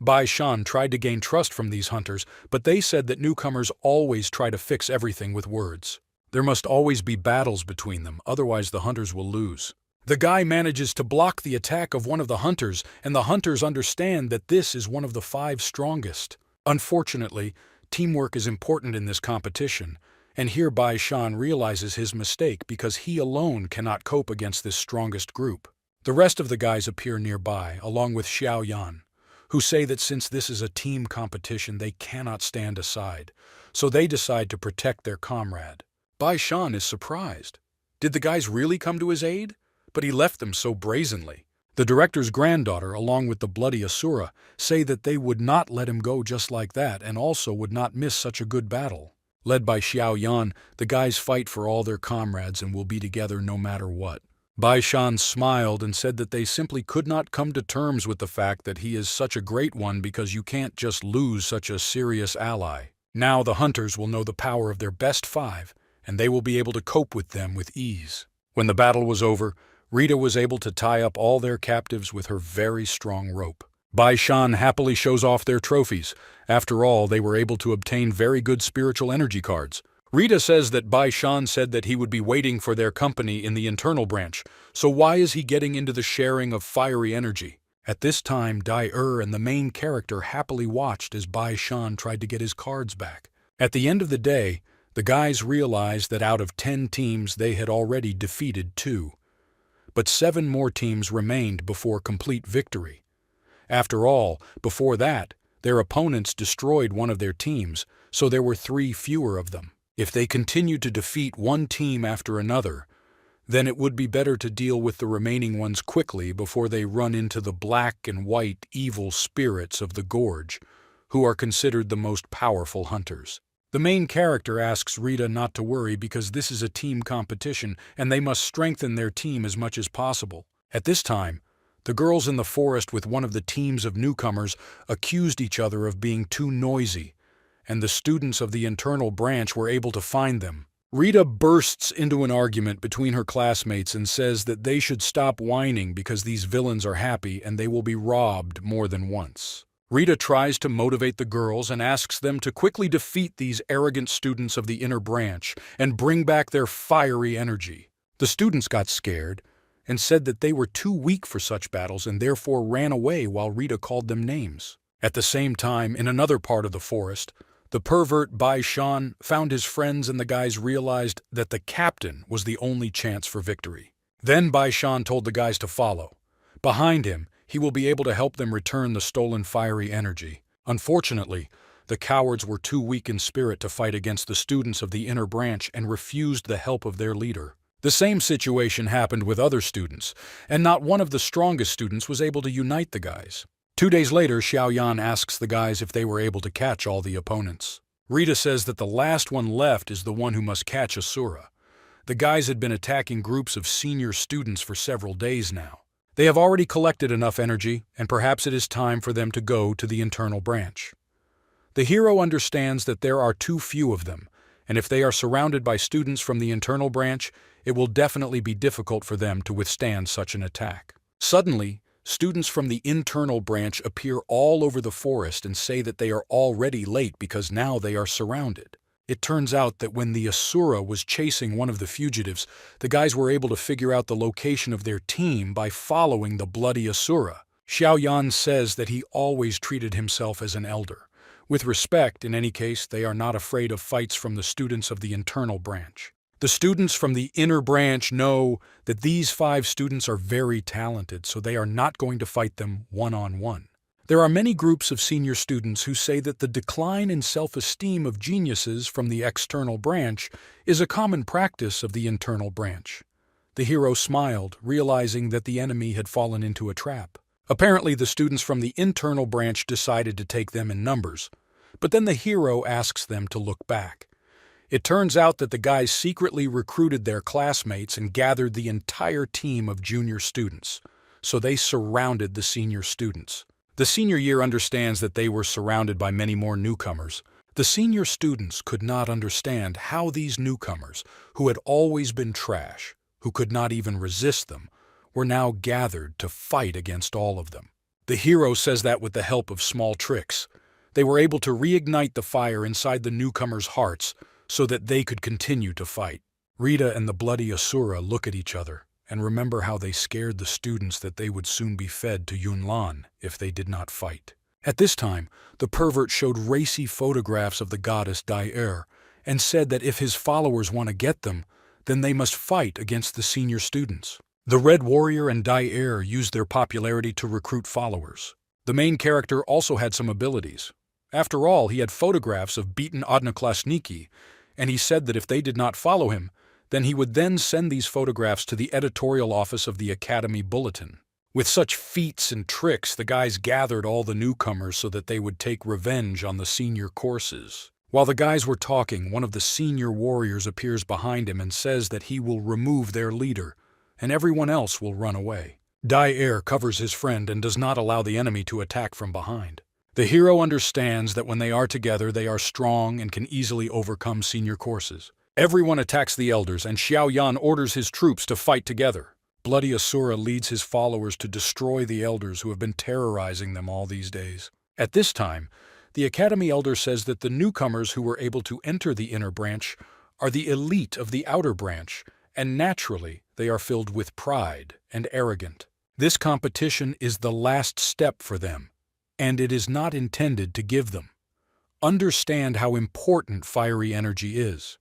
Bai Shan tried to gain trust from these hunters, but they said that newcomers always try to fix everything with words. There must always be battles between them, otherwise the hunters will lose. The guy manages to block the attack of one of the hunters, and the hunters understand that this is one of the 5 strongest. Unfortunately, teamwork is important in this competition, and here Bai Shan realizes his mistake because he alone cannot cope against this strongest group. The rest of the guys appear nearby, along with Xiao Yan, who say that since this is a team competition, they cannot stand aside, so they decide to protect their comrade. Bai Shan is surprised. Did the guys really come to his aid? But he left them so brazenly. The director's granddaughter, along with the Bloody Asura, say that they would not let him go just like that and also would not miss such a good battle. Led by Xiao Yan, the guys fight for all their comrades and will be together no matter what. Bai Shan smiled and said that they simply could not come to terms with the fact that he is such a great one because you can't just lose such a serious ally. Now the hunters will know the power of their best 5, and they will be able to cope with them with ease. When the battle was over, Rita was able to tie up all their captives with her very strong rope. Bai Shan happily shows off their trophies. After all, they were able to obtain very good spiritual energy cards. Rita says that Bai Shan said that he would be waiting for their company in the internal branch, so why is he getting into the sharing of fiery energy? At this time, Dai and the main character happily watched as Bai Shan tried to get his cards back. At the end of the day, the guys realized that out of 10 teams they had already defeated 2. But 7 more teams remained before complete victory. After all, before that, their opponents destroyed one of their teams, so there were 3 fewer of them. If they continue to defeat one team after another, then it would be better to deal with the remaining ones quickly before they run into the black and white evil spirits of the gorge, who are considered the most powerful hunters. The main character asks Rita not to worry because this is a team competition and they must strengthen their team as much as possible. At this time, the girls in the forest with one of the teams of newcomers accused each other of being too noisy, and the students of the internal branch were able to find them. Rita bursts into an argument between her classmates and says that they should stop whining because these villains are happy and they will be robbed more than once. Rita tries to motivate the girls and asks them to quickly defeat these arrogant students of the inner branch and bring back their fiery energy. The students got scared and said that they were too weak for such battles and therefore ran away while Rita called them names. At the same time, in another part of the forest, the pervert Bai-shan found his friends and the guys realized that the captain was the only chance for victory. Then Bai-shan told the guys to follow. Behind him, he will be able to help them return the stolen fiery energy. Unfortunately, the cowards were too weak in spirit to fight against the students of the inner branch and refused the help of their leader. The same situation happened with other students, and not one of the strongest students was able to unite the guys. 2 days later, Xiaoyan asks the guys if they were able to catch all the opponents. Rita says that the last one left is the one who must catch Asura. The guys had been attacking groups of senior students for several days now. They have already collected enough energy, and perhaps it is time for them to go to the internal branch. The hero understands that there are too few of them, and if they are surrounded by students from the internal branch, it will definitely be difficult for them to withstand such an attack. Suddenly, students from the internal branch appear all over the forest and say that they are already late because now they are surrounded. It turns out that when the Asura was chasing one of the fugitives, the guys were able to figure out the location of their team by following the bloody Asura. Xiaoyan says that he always treated himself as an elder. With respect, in any case, they are not afraid of fights from the students of the internal branch. The students from the inner branch know that these 5 students are very talented, so they are not going to fight them one-on-one. There are many groups of senior students who say that the decline in self-esteem of geniuses from the external branch is a common practice of the internal branch. The hero smiled, realizing that the enemy had fallen into a trap. Apparently, the students from the internal branch decided to take them in numbers, but then the hero asks them to look back. It turns out that the guys secretly recruited their classmates and gathered the entire team of junior students, so they surrounded the senior students. The senior year understands that they were surrounded by many more newcomers. The senior students could not understand how these newcomers, who had always been trash, who could not even resist them, were now gathered to fight against all of them. The hero says that with the help of small tricks, they were able to reignite the fire inside the newcomers' hearts so that they could continue to fight. Rita and the bloody Asura look at each other and remember how they scared the students that they would soon be fed to Yunlan if they did not fight. At this time, the pervert showed racy photographs of the goddess Dai and said that if his followers want to get them, then they must fight against the senior students. The Red Warrior and Dai used their popularity to recruit followers. The main character also had some abilities. After all, he had photographs of beaten odnoklasniki, and he said that if they did not follow him, then he would then send these photographs to the editorial office of the Academy Bulletin. With such feats and tricks, the guys gathered all the newcomers so that they would take revenge on the senior courses. While the guys were talking, one of the senior warriors appears behind him and says that he will remove their leader, and everyone else will run away. Dai covers his friend and does not allow the enemy to attack from behind. The hero understands that when they are together, they are strong and can easily overcome senior courses. Everyone attacks the elders, and Xiaoyan orders his troops to fight together. Bloody Asura leads his followers to destroy the elders who have been terrorizing them all these days. At this time, the Academy elder says that the newcomers who were able to enter the inner branch are the elite of the outer branch, and naturally, they are filled with pride and arrogant. This competition is the last step for them, and it is not intended to give them. Understand how important fiery energy is.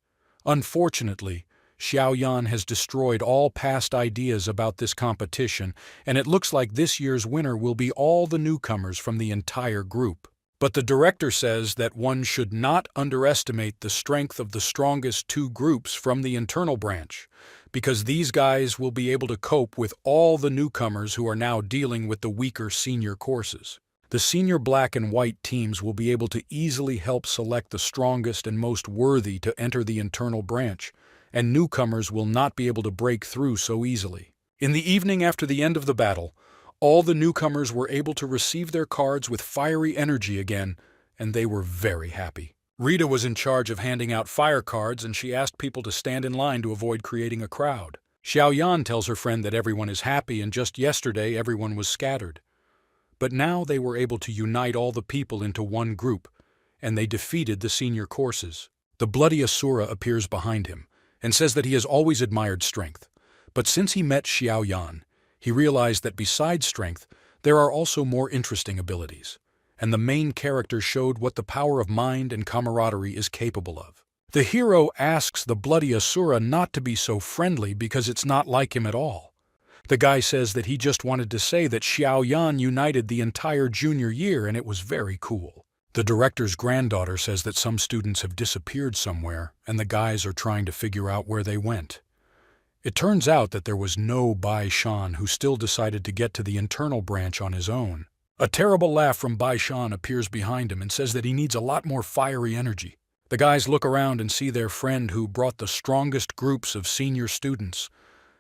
Unfortunately, Xiaoyan has destroyed all past ideas about this competition, and it looks like this year's winner will be all the newcomers from the entire group. But the director says that one should not underestimate the strength of the strongest two groups from the internal branch, because these guys will be able to cope with all the newcomers who are now dealing with the weaker senior courses. The senior black and white teams will be able to easily help select the strongest and most worthy to enter the internal branch, and newcomers will not be able to break through so easily. In the evening after the end of the battle, all the newcomers were able to receive their cards with fiery energy again, and they were very happy. Rita was in charge of handing out fire cards, and she asked people to stand in line to avoid creating a crowd. Xiaoyan tells her friend that everyone is happy, and just yesterday everyone was scattered. But now they were able to unite all the people into one group, and they defeated the senior courses. The bloody Asura appears behind him, and says that he has always admired strength. But since he met Xiaoyan, he realized that besides strength, there are also more interesting abilities, and the main character showed what the power of mind and camaraderie is capable of. The hero asks the bloody Asura not to be so friendly because it's not like him at all. The guy says that he just wanted to say that Xiaoyan united the entire junior year and it was very cool. The director's granddaughter says that some students have disappeared somewhere and the guys are trying to figure out where they went. It turns out that there was no Bai Shan who still decided to get to the internal branch on his own. A terrible laugh from Bai Shan appears behind him and says that he needs a lot more fiery energy. The guys look around and see their friend who brought the strongest groups of senior students.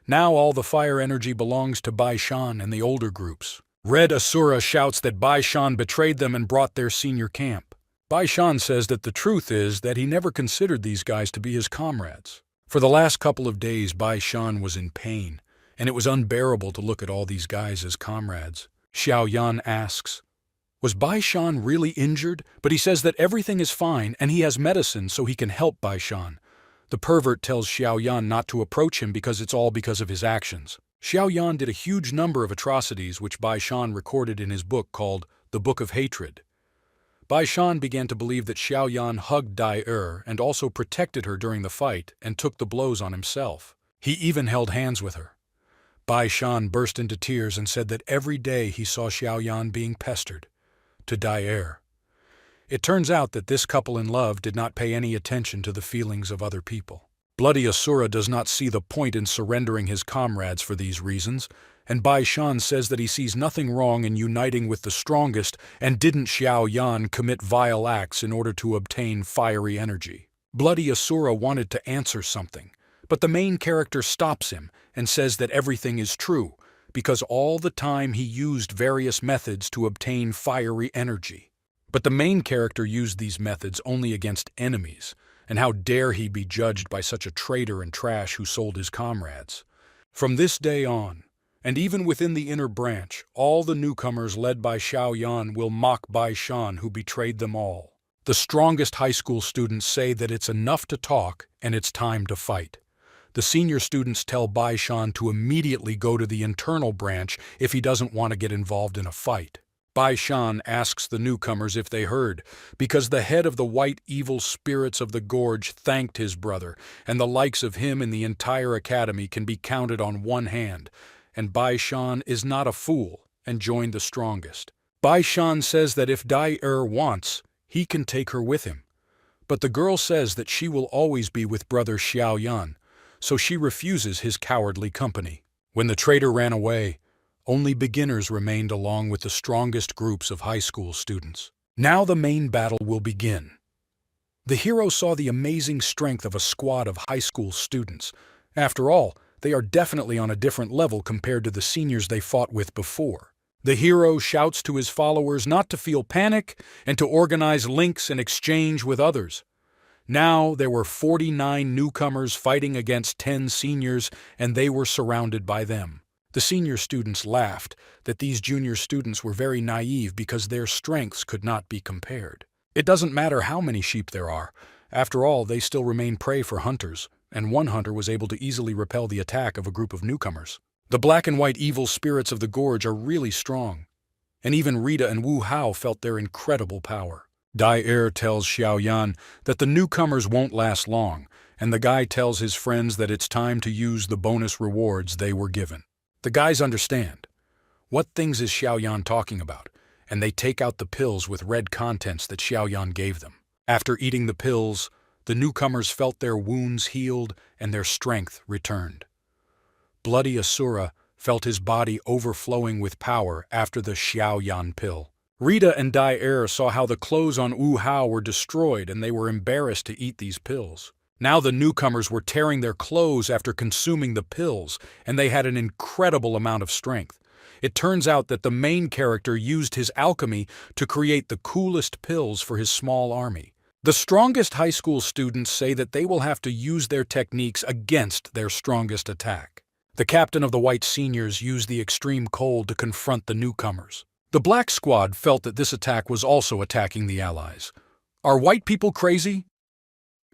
Now all the fire energy belongs to Bai Shan and the older groups. Red Asura shouts that Bai Shan betrayed them and brought their senior camp. Bai Shan says that the truth is that he never considered these guys to be his comrades. For the last couple of days, Bai Shan was in pain, and it was unbearable to look at all these guys as comrades. Xiaoyan asks, "Was Bai Shan really injured?" But he says that everything is fine and he has medicine so he can help Bai Shan. The pervert tells Xiaoyan not to approach him because it's all because of his actions. Xiaoyan did a huge number of atrocities which Bai Shan recorded in his book called The Book of Hatred. Bai Shan began to believe that Xiaoyan hugged Dai and also protected her during the fight and took the blows on himself. He even held hands with her. Bai Shan burst into tears and said that every day he saw Xiaoyan being pestered. To Dai. It turns out that this couple in love did not pay any attention to the feelings of other people. Bloody Asura does not see the point in surrendering his comrades for these reasons, and Bai Shan says that he sees nothing wrong in uniting with the strongest, and didn't Xiaoyan commit vile acts in order to obtain fiery energy. Bloody Asura wanted to answer something, but the main character stops him and says that everything is true, because all the time he used various methods to obtain fiery energy. But the main character used these methods only against enemies, and how dare he be judged by such a traitor and trash who sold his comrades. From this day on, and even within the inner branch, all the newcomers led by Xiaoyan will mock Bai Shan who betrayed them all. The strongest high school students say that it's enough to talk and it's time to fight. The senior students tell Bai Shan to immediately go to the internal branch if he doesn't want to get involved in a fight. Bai Shan asks the newcomers if they heard, because the head of the white evil spirits of the gorge thanked his brother, and the likes of him in the entire academy can be counted on one hand, and Bai Shan is not a fool and joined the strongest. Bai Shan says that if Dai wants, he can take her with him. But the girl says that she will always be with brother Xiaoyan, so she refuses his cowardly company. When the traitor ran away, only beginners remained along with the strongest groups of high school students. Now the main battle will begin. The hero saw the amazing strength of a squad of high school students. After all, they are definitely on a different level compared to the seniors they fought with before. The hero shouts to his followers not to feel panic and to organize links and exchange with others. Now there were 49 newcomers fighting against 10 seniors, and they were surrounded by them. The senior students laughed that these junior students were very naive because their strengths could not be compared. It doesn't matter how many sheep there are. After all, they still remain prey for hunters, and one hunter was able to easily repel the attack of a group of newcomers. The black and white evil spirits of the gorge are really strong, and even Rita and Wu Hao felt their incredible power. Dai tells Xiaoyan that the newcomers won't last long, and the guy tells his friends that it's time to use the bonus rewards they were given. The guys understand. What things is Xiaoyan talking about? and they take out the pills with red contents that Xiaoyan gave them. After eating the pills, the newcomers felt their wounds healed and their strength returned. Bloody Asura felt his body overflowing with power after the Xiaoyan pill. Rita and Dai Er saw how the clothes on Wu Hao were destroyed and they were embarrassed to eat these pills. Now the newcomers were tearing their clothes after consuming the pills, and they had an incredible amount of strength. It turns out that the main character used his alchemy to create the coolest pills for his small army. The strongest high school students say that they will have to use their techniques against their strongest attack. The captain of the white seniors used the extreme cold to confront the newcomers. The black squad felt that this attack was also attacking the allies. Are white people crazy?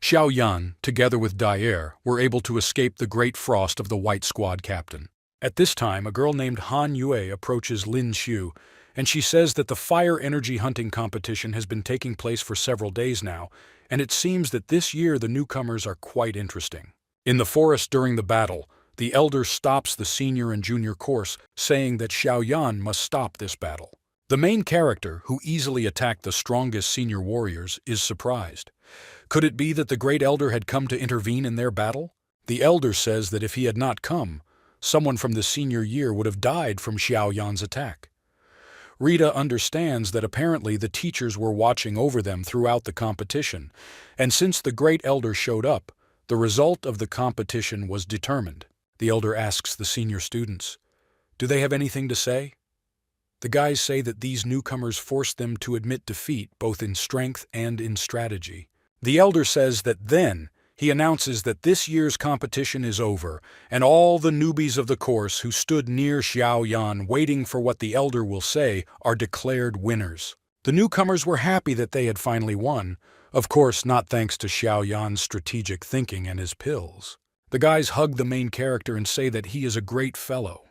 Xiaoyan, together with Dai Er, were able to escape the great frost of the white squad captain. At this time, a girl named Han Yue approaches Lin Xiu, and she says that the fire energy hunting competition has been taking place for several days now, and it seems that this year the newcomers are quite interesting. In the forest during the battle, the elder stops the senior and junior course, saying that Xiaoyan must stop this battle. The main character, who easily attacked the strongest senior warriors, is surprised. Could it be that the great elder had come to intervene in their battle? The elder says that if he had not come, someone from the senior year would have died from Xiaoyan's attack. Rita understands that apparently the teachers were watching over them throughout the competition, and since the great elder showed up, the result of the competition was determined. The elder asks the senior students, "Do they have anything to say?" The guys say that these newcomers forced them to admit defeat both in strength and in strategy. The elder says that then he announces that this year's competition is over, and all the newbies of the course who stood near Xiaoyan waiting for what the elder will say are declared winners. The newcomers were happy that they had finally won, of course not thanks to Xiaoyan's strategic thinking and his pills. The guys hug the main character and say that he is a great fellow,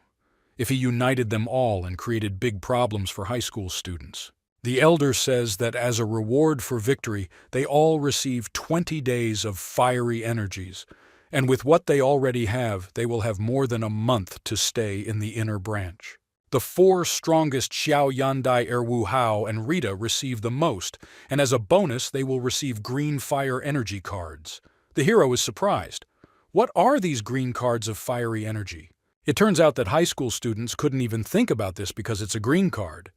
if he united them all and created big problems for high school students. The elder says that as a reward for victory, they all receive 20 days of fiery energies, and with what they already have, they will have more than a month to stay in the inner branch. The 4 strongest Xiaoyan, Dai Er, Wu Hao, and Rita receive the most, and as a bonus, they will receive green fire energy cards. The hero is surprised. What are these green cards of fiery energy? It turns out that high school students couldn't even think about this because it's a green card.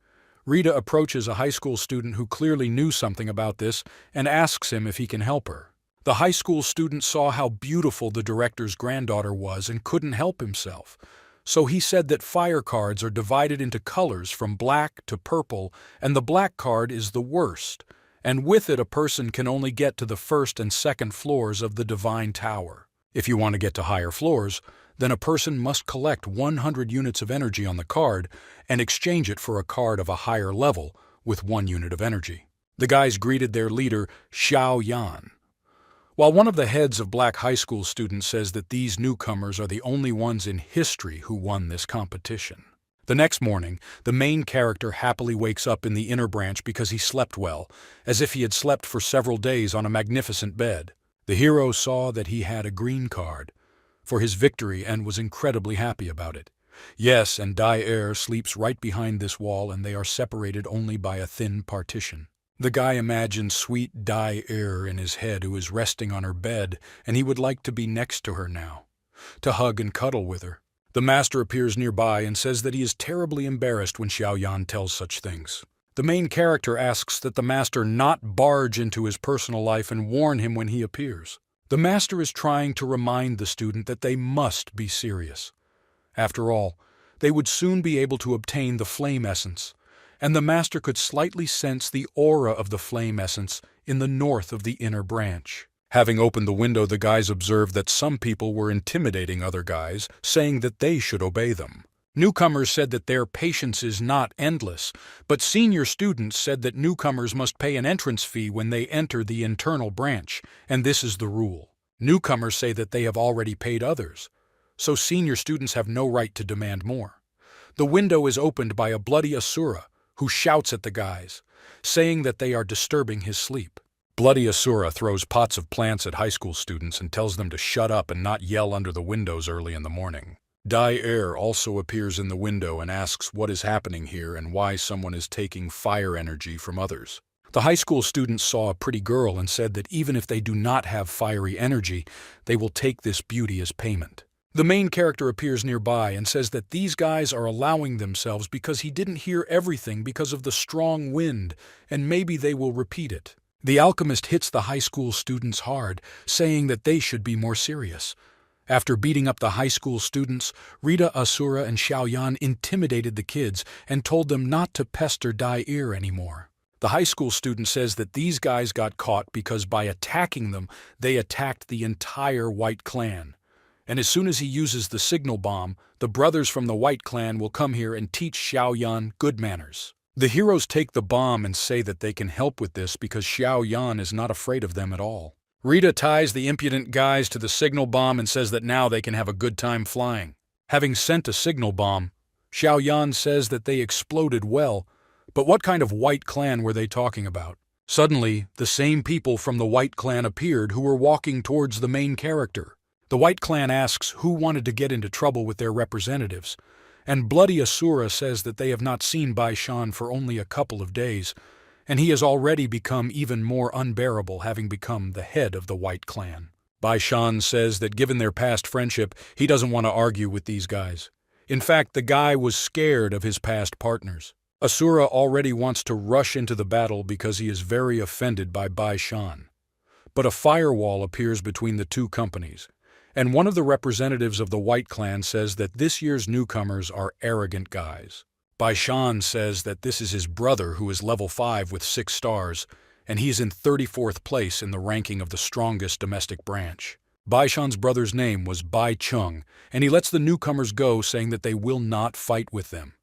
Rita approaches a high school student who clearly knew something about this and asks him if he can help her. The high school student saw how beautiful the director's granddaughter was and couldn't help himself. So he said that fire cards are divided into colors from black to purple, and the black card is the worst, and with it a person can only get to the first and second floors of the Divine Tower. If you want to get to higher floors, then a person must collect 100 units of energy on the card and exchange it for a card of a higher level with 1 unit of energy. The guys greeted their leader, Xiaoyan. While one of the heads of black high school students says that these newcomers are the only ones in history who won this competition. The next morning, the main character happily wakes up in the inner branch because he slept well, as if he had slept for several days on a magnificent bed. The hero saw that he had a green card for his victory and was incredibly happy about it. Yes, and Dai Er sleeps right behind this wall and they are separated only by a thin partition. The guy imagines sweet Dai Er in his head who is resting on her bed, and he would like to be next to her now, to hug and cuddle with her. The master appears nearby and says that he is terribly embarrassed when Xiaoyan tells such things. The main character asks that the master not barge into his personal life and warn him when he appears. The master is trying to remind the student that they must be serious. After all, they would soon be able to obtain the flame essence, and the master could slightly sense the aura of the flame essence in the north of the inner branch. Having opened the window, the guys observed that some people were intimidating other guys, saying that they should obey them. Newcomers said that their patience is not endless, but senior students said that newcomers must pay an entrance fee when they enter the internal branch, and this is the rule. Newcomers say that they have already paid others, so senior students have no right to demand more. The window is opened by a bloody Asura, who shouts at the guys, saying that they are disturbing his sleep. Bloody Asura throws pots of plants at high school students and tells them to shut up and not yell under the windows early in the morning. Dai also appears in the window and asks what is happening here and why someone is taking fire energy from others. The high school students saw a pretty girl and said that even if they do not have fiery energy, they will take this beauty as payment. The main character appears nearby and says that these guys are allowing themselves because he didn't hear everything because of the strong wind, and maybe they will repeat it. The alchemist hits the high school students hard, saying that they should be more serious. After beating up the high school students, Rita, Asura, and Xiaoyan intimidated the kids and told them not to pester Dai anymore. The high school student says that these guys got caught because by attacking them, they attacked the entire White Clan. And as soon as he uses the signal bomb, the brothers from the White Clan will come here and teach Xiaoyan good manners. The heroes take the bomb and say that they can help with this because Xiaoyan is not afraid of them at all. Rita ties the impudent guys to the signal bomb and says that now they can have a good time flying. Having sent a signal bomb, Xiaoyan says that they exploded well, but what kind of White Clan were they talking about? Suddenly, the same people from the White Clan appeared who were walking towards the main character. The White Clan asks who wanted to get into trouble with their representatives, and Bloody Asura says that they have not seen Bai Shan for only a couple of days, and he has already become even more unbearable, having become the head of the White Clan. Bai Shan says that given their past friendship, he doesn't want to argue with these guys. In fact, the guy was scared of his past partners. Asura already wants to rush into the battle because he is very offended by Bai Shan. But a firewall appears between the two companies, and one of the representatives of the White Clan says that this year's newcomers are arrogant guys. Bai Shan says that this is his brother who is level 5 with 6 stars, and he is in 34th place in the ranking of the strongest domestic branch. Bai Shan's brother's name was Bai Chung, and he lets the newcomers go, saying that they will not fight with them.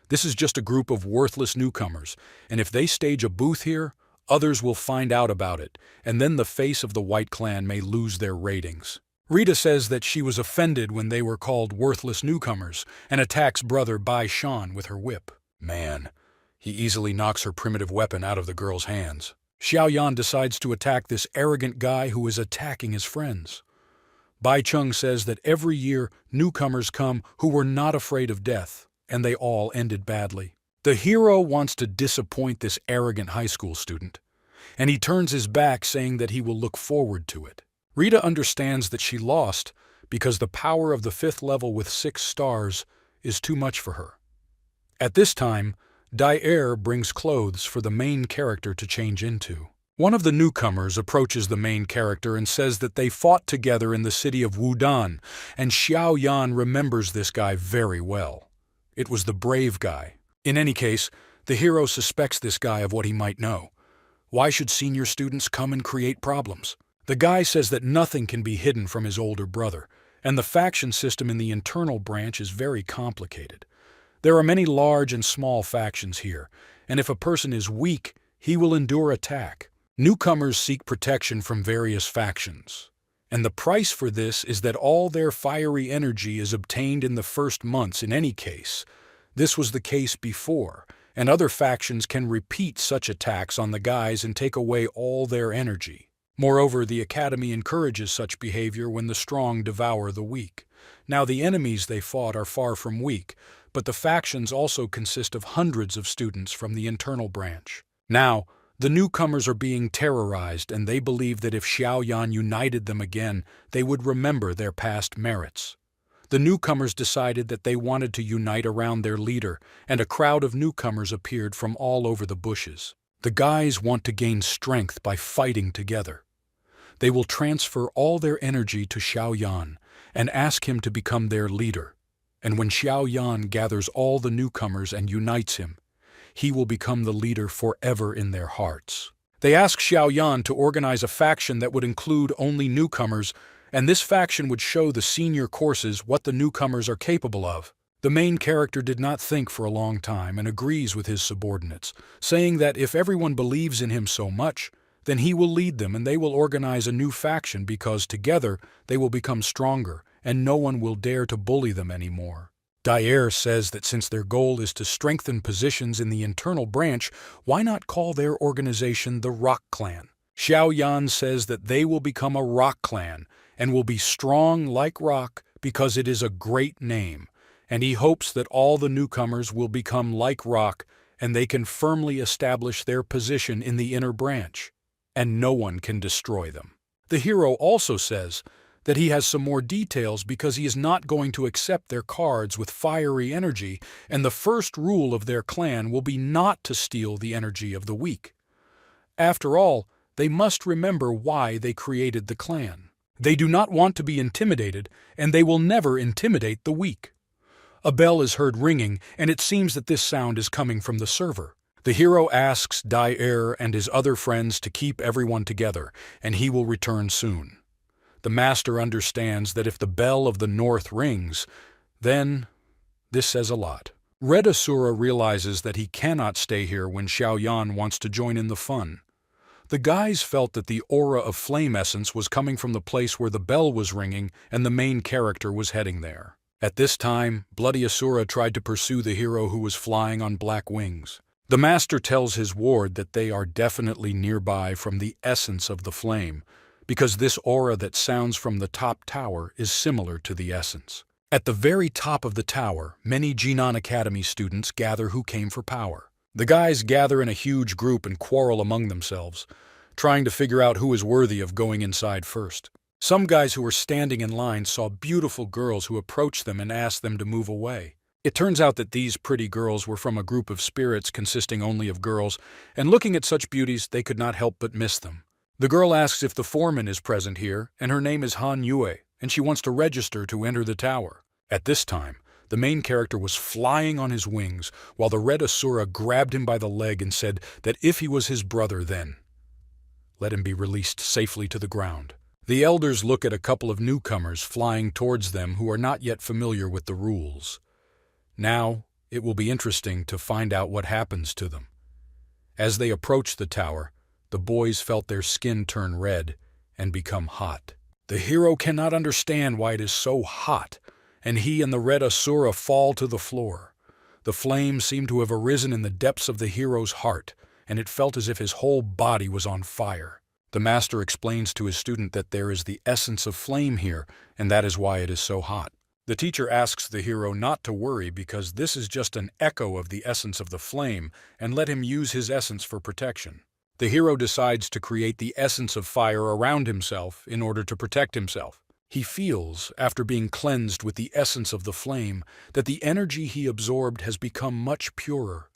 This is just a group of worthless newcomers, and if they stage a booth here, others will find out about it, and then the face of the White Clan may lose their ratings. Rita says that she was offended when they were called worthless newcomers and attacks brother Bai Shan with her whip. Man, he easily knocks her primitive weapon out of the girl's hands. Xiaoyan decides to attack this arrogant guy who is attacking his friends. Bai Chung says that every year newcomers come who were not afraid of death, and they all ended badly. The hero wants to disappoint this arrogant high school student, and he turns his back, saying that he will look forward to it. Rita understands that she lost because the power of the 5th level with 6 stars is too much for her. At this time, Dai brings clothes for the main character to change into. One of the newcomers approaches the main character and says that they fought together in the city of Wudan, and Xiaoyan remembers this guy very well. It was the brave guy. In any case, the hero suspects this guy of what he might know. Why should senior students come and create problems? The guy says that nothing can be hidden from his older brother, and the faction system in the internal branch is very complicated. There are many large and small factions here, and if a person is weak, he will endure attack. Newcomers seek protection from various factions, and the price for this is that all their fiery energy is obtained in the first months in any case. This was the case before, and other factions can repeat such attacks on the guys and take away all their energy. Moreover, the Academy encourages such behavior when the strong devour the weak. Now, the enemies they fought are far from weak, but the factions also consist of hundreds of students from the internal branch. Now, the newcomers are being terrorized, and they believe that if Xiaoyan united them again, they would remember their past merits. The newcomers decided that they wanted to unite around their leader, and a crowd of newcomers appeared from all over the bushes. The guys want to gain strength by fighting together. They will transfer all their energy to Xiaoyan and ask him to become their leader. And when Xiaoyan gathers all the newcomers and unites him, he will become the leader forever in their hearts. They ask Xiaoyan to organize a faction that would include only newcomers, and this faction would show the senior courses what the newcomers are capable of. The main character did not think for a long time and agrees with his subordinates, saying that if everyone believes in him so much, then he will lead them and they will organize a new faction because together they will become stronger and no one will dare to bully them anymore. Dai says that since their goal is to strengthen positions in the internal branch, why not call their organization the Rock Clan? Xiaoyan says that they will become a rock clan and will be strong like rock because it is a great name, and he hopes that all the newcomers will become like rock and they can firmly establish their position in the inner branch, and no one can destroy them. The hero also says that he has some more details because he is not going to accept their cards with fiery energy, and the first rule of their clan will be not to steal the energy of the weak. After all, they must remember why they created the clan. They do not want to be intimidated, and they will never intimidate the weak. A bell is heard ringing, and it seems that this sound is coming from the server. The hero asks Dyer and his other friends to keep everyone together, and he will return soon. The master understands that if the bell of the north rings, then this says a lot. Red Asura realizes that he cannot stay here when Xiaoyan wants to join in the fun. The guys felt that the aura of flame essence was coming from the place where the bell was ringing and the main character was heading there. At this time, Bloody Asura tried to pursue the hero who was flying on black wings. The master tells his ward that they are definitely nearby from the essence of the flame, because this aura that sounds from the top tower is similar to the essence. At the very top of the tower, many Jinan Academy students gather who came for power. The guys gather in a huge group and quarrel among themselves, trying to figure out who is worthy of going inside first. Some guys who were standing in line saw beautiful girls who approached them and asked them to move away. It turns out that these pretty girls were from a group of spirits consisting only of girls, and looking at such beauties, they could not help but miss them. The girl asks if the foreman is present here, and her name is Han Yue, and she wants to register to enter the tower. At this time, the main character was flying on his wings, while the Red Asura grabbed him by the leg and said that if he was his brother, then let him be released safely to the ground. The elders look at a couple of newcomers flying towards them who are not yet familiar with the rules. Now, it will be interesting to find out what happens to them. As they approach the tower, the boys felt their skin turn red and become hot. The hero cannot understand why it is so hot, and he and the Red Asura fall to the floor. The flames seem to have arisen in the depths of the hero's heart, and it felt as if his whole body was on fire. The master explains to his student that there is the essence of flame here, and that is why it is so hot. The teacher asks the hero not to worry because this is just an echo of the essence of the flame, and let him use his essence for protection. The hero decides to create the essence of fire around himself in order to protect himself. He feels, after being cleansed with the essence of the flame, that the energy he absorbed has become much purer.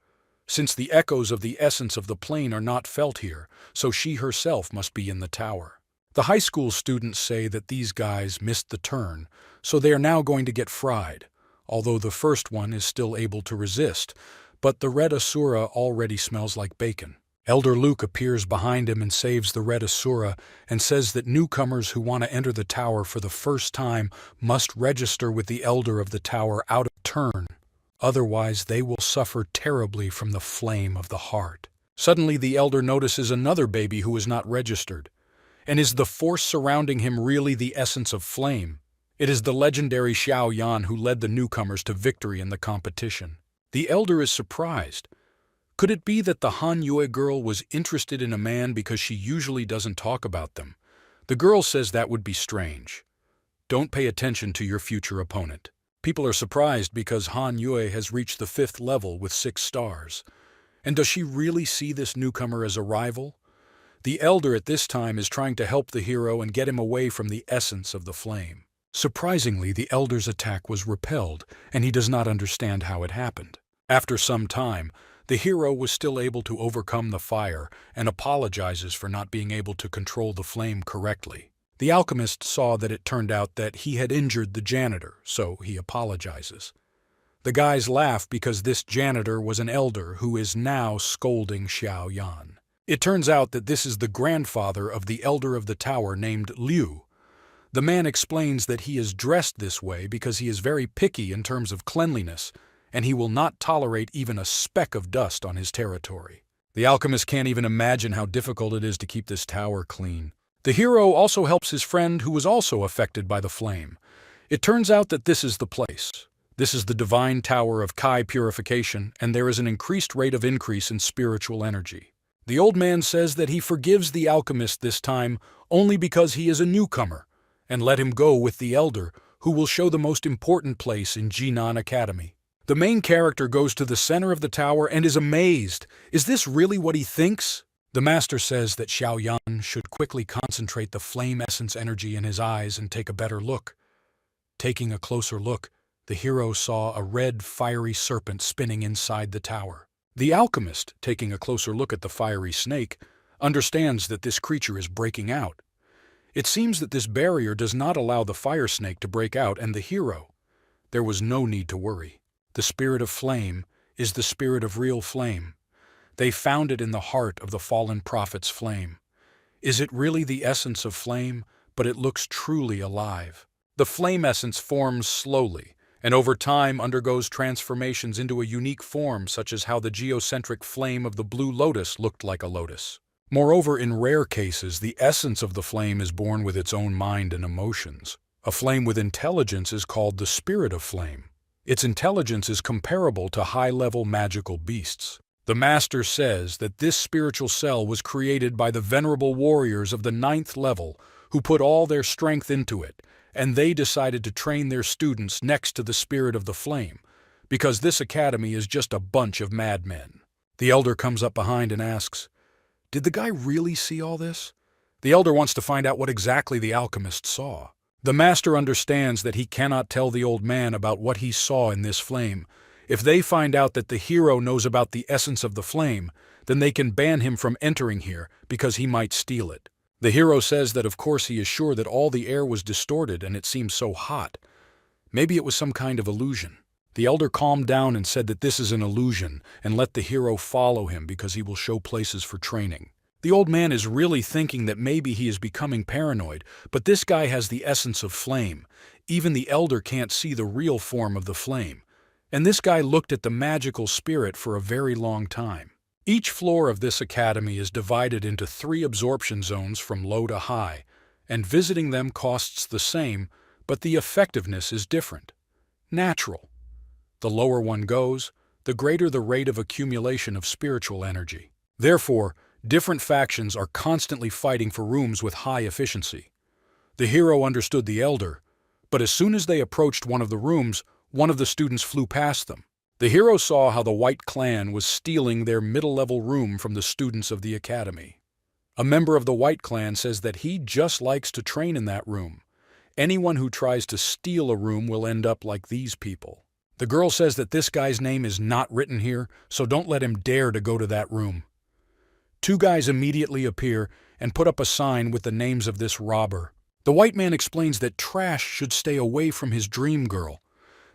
Since the echoes of the essence of the plane are not felt here, so she herself must be in the tower. The high school students say that these guys missed the turn, so they are now going to get fried, although the first one is still able to resist, but the Red Asura already smells like bacon. Elder Luke appears behind him and saves the Red Asura and says that newcomers who want to enter the tower for the first time must register with the Elder of the tower out of turn. Otherwise, they will suffer terribly from the flame of the heart. Suddenly, the Elder notices another baby who is not registered. And is the force surrounding him really the essence of flame? It is the legendary Xiaoyan who led the newcomers to victory in the competition. The Elder is surprised. Could it be that the Han Yue girl was interested in a man because she usually doesn't talk about them? The girl says that would be strange. Don't pay attention to your future opponent. People are surprised because Han Yue has reached the 5th level with 6 stars. And does she really see this newcomer as a rival? The Elder at this time is trying to help the hero and get him away from the essence of the flame. Surprisingly, the Elder's attack was repelled, and he does not understand how it happened. After some time, the hero was still able to overcome the fire and apologizes for not being able to control the flame correctly. The alchemist saw that it turned out that he had injured the janitor, so he apologizes. The guys laugh because this janitor was an elder who is now scolding Xiaoyan. It turns out that this is the grandfather of the elder of the tower named Liu. The man explains that he is dressed this way because he is very picky in terms of cleanliness, and he will not tolerate even a speck of dust on his territory. The alchemist can't even imagine how difficult it is to keep this tower clean. The hero also helps his friend who was also affected by the flame. It turns out that this is the place. This is the divine tower of Kai purification, and there is an increased rate of increase in spiritual energy. The old man says that he forgives the alchemist this time only because he is a newcomer, and let him go with the elder, who will show the most important place in Jinan Academy. The main character goes to the center of the tower and is amazed. Is this really what he thinks? The master says that Xiao Yan should quickly concentrate the flame essence energy in his eyes and take a better look. Taking a closer look, the hero saw a red, fiery serpent spinning inside the tower. The alchemist, taking a closer look at the fiery snake, understands that this creature is breaking out. It seems that this barrier does not allow the fire snake to break out, and the hero. There was no need to worry. The spirit of flame is the spirit of real flame. They found it in the heart of the fallen prophet's flame. Is it really the essence of flame? But it looks truly alive. The flame essence forms slowly, and over time undergoes transformations into a unique form, such as how the geocentric flame of the blue lotus looked like a lotus. Moreover, in rare cases, the essence of the flame is born with its own mind and emotions. A flame with intelligence is called the spirit of flame. Its intelligence is comparable to high-level magical beasts. The master says that this spiritual cell was created by the venerable warriors of the 9th level who put all their strength into it, and they decided to train their students next to the spirit of the flame, because this academy is just a bunch of madmen. The elder comes up behind and asks, "Did the guy really see all this?" The elder wants to find out what exactly the alchemist saw. The master understands that he cannot tell the old man about what he saw in this flame. If they find out that the hero knows about the essence of the flame, then they can ban him from entering here because he might steal it. The hero says that of course he is sure that all the air was distorted and it seems so hot. Maybe it was some kind of illusion. The elder calmed down and said that this is an illusion and let the hero follow him because he will show places for training. The old man is really thinking that maybe he is becoming paranoid, but this guy has the essence of flame. Even the elder can't see the real form of the flame. And this guy looked at the magical spirit for a very long time. Each floor of this academy is divided into 3 absorption zones from low to high, and visiting them costs the same, but the effectiveness is different. Natural. The lower one goes, the greater the rate of accumulation of spiritual energy. Therefore, different factions are constantly fighting for rooms with high efficiency. The hero understood the elder, but as soon as they approached one of the rooms, one of the students flew past them. The hero saw how the White Clan was stealing their middle-level room from the students of the academy. A member of the White Clan says that he just likes to train in that room. Anyone who tries to steal a room will end up like these people. The girl says that this guy's name is not written here, so don't let him dare to go to that room. 2 guys immediately appear and put up a sign with the names of this robber. The white man explains that trash should stay away from his dream girl.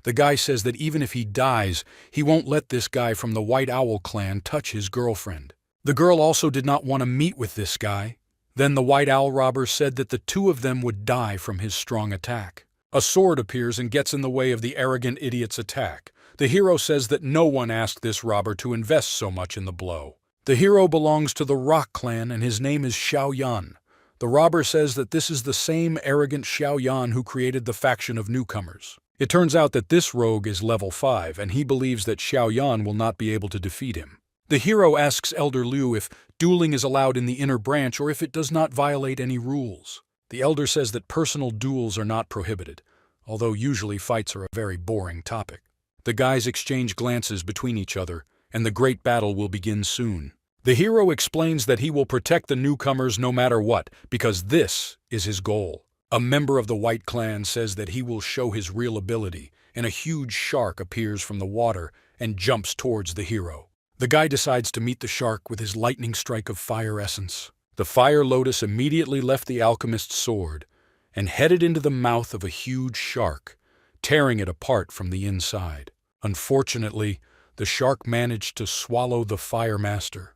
The guy says that even if he dies, he won't let this guy from the White Owl clan touch his girlfriend. The girl also did not want to meet with this guy. Then the White Owl robber said that the 2 of them would die from his strong attack. A sword appears and gets in the way of the arrogant idiot's attack. The hero says that no one asked this robber to invest so much in the blow. The hero belongs to the Rock clan and his name is Xiao Yan. The robber says that this is the same arrogant Xiao Yan who created the faction of newcomers. It turns out that this rogue is level 5 and he believes that Xiao Yan will not be able to defeat him. The hero asks Elder Liu if dueling is allowed in the inner branch or if it does not violate any rules. The elder says that personal duels are not prohibited, although usually fights are a very boring topic. The guys exchange glances between each other, and the great battle will begin soon. The hero explains that he will protect the newcomers no matter what, because this is his goal. A member of the White Clan says that he will show his real ability, and a huge shark appears from the water and jumps towards the hero. The guy decides to meet the shark with his lightning strike of fire essence. The fire lotus immediately left the alchemist's sword and headed into the mouth of a huge shark, tearing it apart from the inside. Unfortunately, the shark managed to swallow the fire master.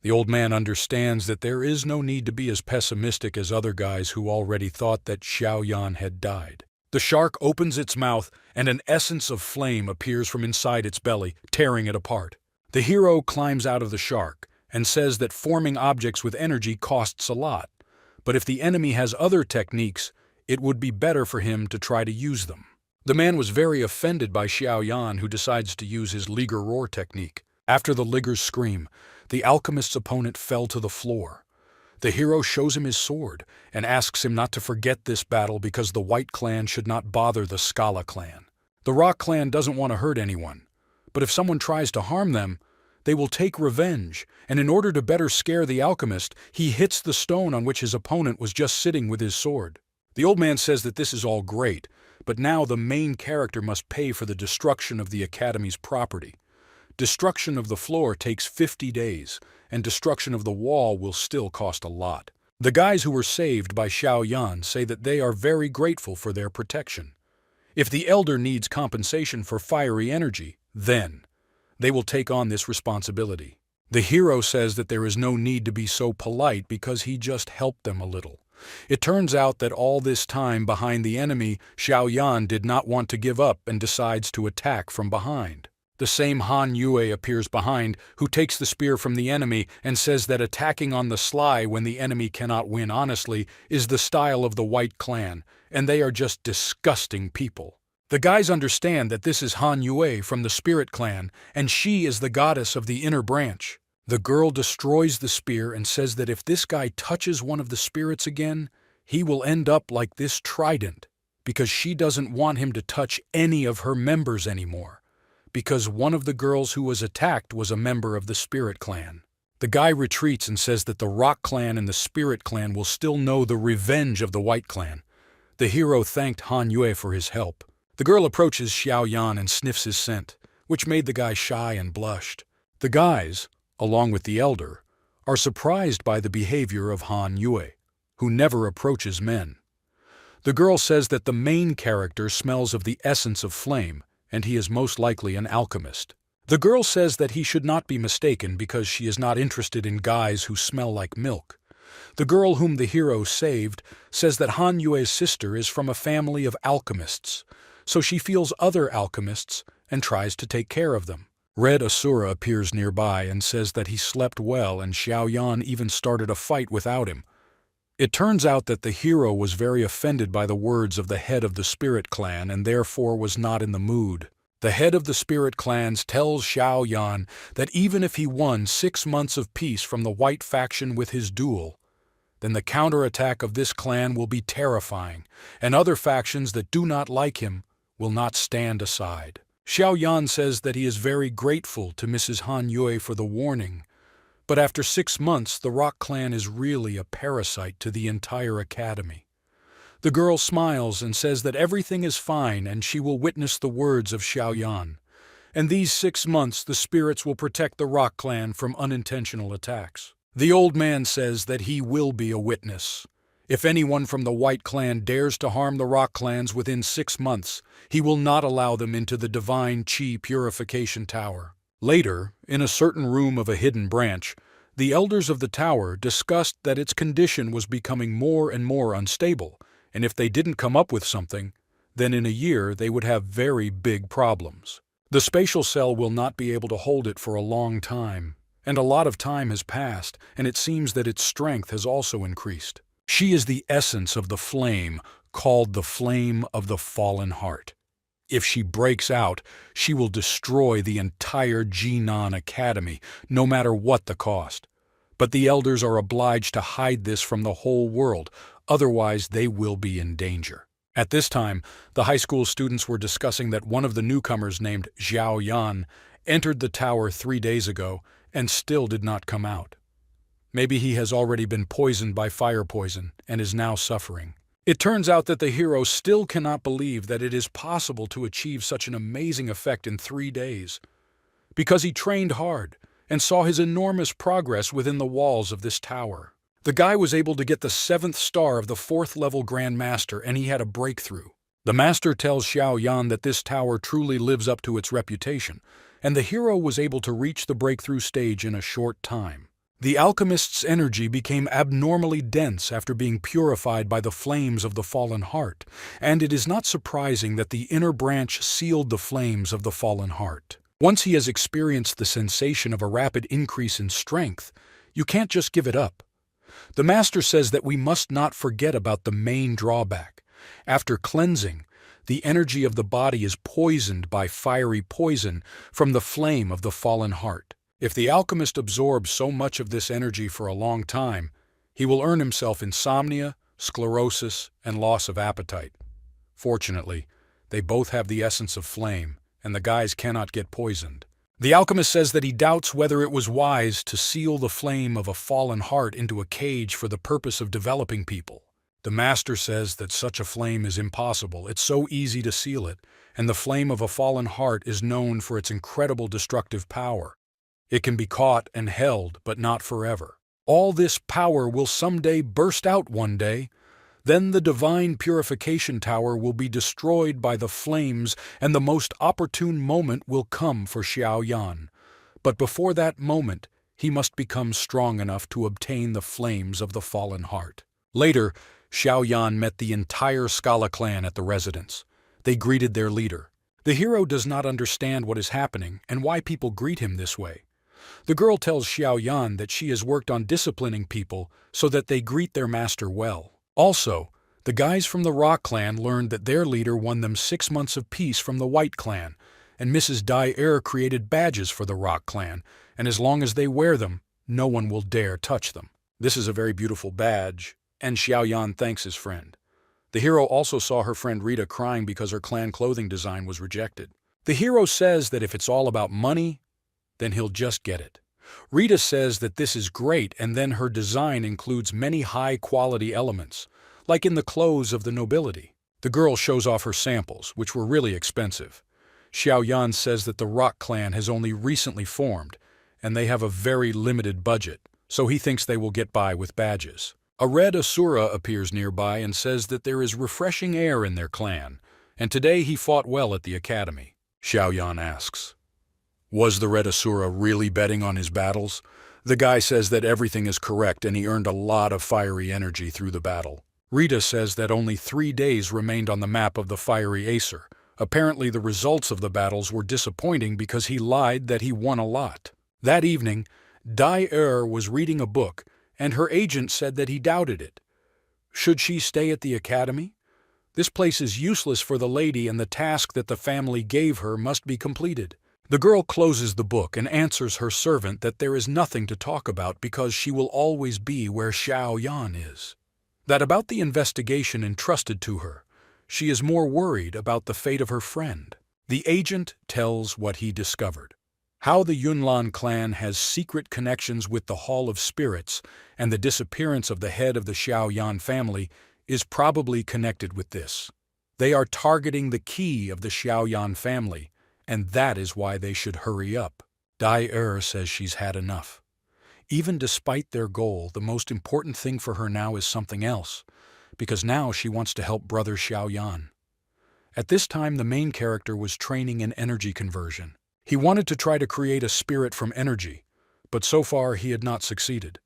The old man understands that there is no need to be as pessimistic as other guys who already thought that Xiao Yan had died. The shark opens its mouth and an essence of flame appears from inside its belly, tearing it apart. The hero climbs out of the shark and says that forming objects with energy costs a lot, but if the enemy has other techniques, it would be better for him to try to use them. The man was very offended by Xiao Yan, who decides to use his Liger Roar technique. After the Liger's scream, the alchemist's opponent fell to the floor. The hero shows him his sword and asks him not to forget this battle because the White Clan should not bother the Scala clan. The Rock Clan doesn't want to hurt anyone, but if someone tries to harm them, they will take revenge, and in order to better scare the alchemist, he hits the stone on which his opponent was just sitting with his sword. The old man says that this is all great, but now the main character must pay for the destruction of the Academy's property. Destruction of the floor takes 50 days, and destruction of the wall will still cost a lot. The guys who were saved by Xiao Yan say that they are very grateful for their protection. If the elder needs compensation for fiery energy, then they will take on this responsibility. The hero says that there is no need to be so polite because he just helped them a little. It turns out that all this time behind the enemy, Xiao Yan did not want to give up and decides to attack from behind. The same Han Yue appears behind, who takes the spear from the enemy and says that attacking on the sly when the enemy cannot win honestly is the style of the White Clan, and they are just disgusting people. The guys understand that this is Han Yue from the Spirit Clan, and she is the goddess of the inner branch. The girl destroys the spear and says that if this guy touches one of the spirits again, he will end up like this trident, because she doesn't want him to touch any of her members anymore, because one of the girls who was attacked was a member of the Spirit Clan. The guy retreats and says that the Rock Clan and the Spirit Clan will still know the revenge of the White Clan. The hero thanked Han Yue for his help. The girl approaches Xiao Yan and sniffs his scent, which made the guy shy and blushed. The guys, along with the elder, are surprised by the behavior of Han Yue, who never approaches men. The girl says that the main character smells of the essence of flame, and he is most likely an alchemist. The girl says that he should not be mistaken because she is not interested in guys who smell like milk. The girl whom the hero saved says that Han Yue's sister is from a family of alchemists, so she feels other alchemists and tries to take care of them. Red Asura appears nearby and says that he slept well and Xiao Yan even started a fight without him. It turns out that the hero was very offended by the words of the head of the Spirit Clan and therefore was not in the mood. The head of the Spirit Clans tells Xiao Yan that even if he won 6 months of peace from the White faction with his duel, then the counterattack of this clan will be terrifying, and other factions that do not like him will not stand aside. Xiao Yan says that he is very grateful to Mrs. Han Yue for the warning, but after 6 months the Rock Clan is really a parasite to the entire academy. The girl smiles and says that everything is fine and she will witness the words of Xiao Yan. And these 6 months the spirits will protect the Rock Clan from unintentional attacks. The old man says that he will be a witness. If anyone from the White Clan dares to harm the Rock Clans within 6 months, he will not allow them into the Divine Qi Purification Tower. Later, in a certain room of a hidden branch, the elders of the tower discussed that its condition was becoming more and more unstable, and if they didn't come up with something, then in a year they would have very big problems. The spatial cell will not be able to hold it for a long time, and a lot of time has passed, and it seems that its strength has also increased. She is the essence of the flame, called the flame of the fallen heart. If she breaks out, she will destroy the entire Jinan Academy, no matter what the cost. But the elders are obliged to hide this from the whole world, otherwise they will be in danger. At this time, the high school students were discussing that one of the newcomers named Xiao Yan entered the tower 3 days ago and still did not come out. Maybe he has already been poisoned by fire poison and is now suffering. It turns out that the hero still cannot believe that it is possible to achieve such an amazing effect in 3 days, because he trained hard and saw his enormous progress within the walls of this tower. The guy was able to get the 7th star of the 4th level Grand Master, and he had a breakthrough. The master tells Xiao Yan that this tower truly lives up to its reputation, and the hero was able to reach the breakthrough stage in a short time. The alchemist's energy became abnormally dense after being purified by the flames of the fallen heart, and it is not surprising that the inner branch sealed the flames of the fallen heart. Once he has experienced the sensation of a rapid increase in strength, you can't just give it up. The master says that we must not forget about the main drawback. After cleansing, the energy of the body is poisoned by fiery poison from the flame of the fallen heart. If the alchemist absorbs so much of this energy for a long time, He will earn himself insomnia, sclerosis, and loss of appetite. Fortunately, they both have the essence of flame, and the guys cannot get poisoned. The alchemist says that he doubts whether it was wise to seal the flame of a fallen heart into a cage for the purpose of developing people. The master says that such a flame is impossible. It's so easy to seal it, and the flame of a fallen heart is known for its incredible destructive power. It can be caught and held, but not forever. All this power will someday burst out one day. Then the divine purification tower will be destroyed by the flames, and the most opportune moment will come for Xiao Yan. But before that moment, he must become strong enough to obtain the flames of the fallen heart. Later, Xiao Yan met the entire Scala clan at the residence. They greeted their leader. The hero does not understand what is happening and why people greet him this way. The girl tells Xiao Yan that she has worked on disciplining people so that they greet their master well. Also, the guys from the Rock clan learned that their leader won them 6 months of peace from the White clan, and Mrs. Dai created badges for the Rock clan, and as long as they wear them, no one will dare touch them. This is a very beautiful badge, and Xiao Yan thanks his friend. The hero also saw her friend Rita crying because her clan clothing design was rejected. The hero says that if it's all about money, then he'll just get it. Rita says that this is great, and then her design includes many high-quality elements, like in the clothes of the nobility. The girl shows off her samples, which were really expensive. Xiao Yan says that the Rock clan has only recently formed, and they have a very limited budget, so he thinks they will get by with badges. A red Asura appears nearby and says that there is refreshing air in their clan, and today he fought well at the academy. Xiao Yan asks, "Was the red Asura really betting on his battles?" The guy says that everything is correct and he earned a lot of fiery energy through the battle. Rita says that only 3 days remained on the map of the fiery Acer. Apparently the results of the battles were disappointing because he lied that he won a lot. That evening, Dai was reading a book, and her agent said that he doubted it. Should she stay at the academy? This place is useless for the lady, and the task that the family gave her must be completed. The girl closes the book and answers her servant that there is nothing to talk about because she will always be where Xiao Yan is. That about the investigation entrusted to her, she is more worried about the fate of her friend. The agent tells what he discovered. How the Yunlan clan has secret connections with the Hall of Spirits and the disappearance of the head of the Xiao Yan family is probably connected with this. They are targeting the key of the Xiao Yan family, and that is why they should hurry up. Dai says she's had enough. Even despite their goal, the most important thing for her now is something else, because now she wants to help brother Xiao Yan. At this time, the main character was training in energy conversion. He wanted to try to create a spirit from energy, but so far he had not succeeded.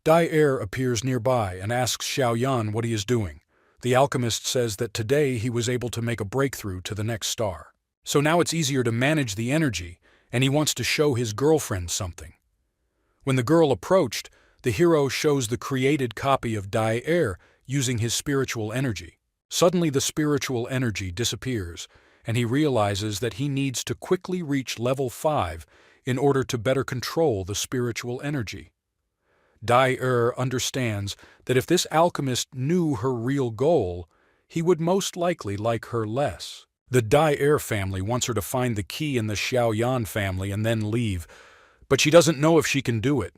Dai appears nearby and asks Xiao Yan what he is doing. The alchemist says that today he was able to make a breakthrough to the next star. So now it's easier to manage the energy, and he wants to show his girlfriend something. When the girl approached, the hero shows the created copy of Dai using his spiritual energy. Suddenly the spiritual energy disappears, and he realizes that he needs to quickly reach level 5 in order to better control the spiritual energy. Dai understands that if this alchemist knew her real goal, he would most likely like her less. The Dai family wants her to find the key in the Xiao Yan family and then leave, but she doesn't know if she can do it.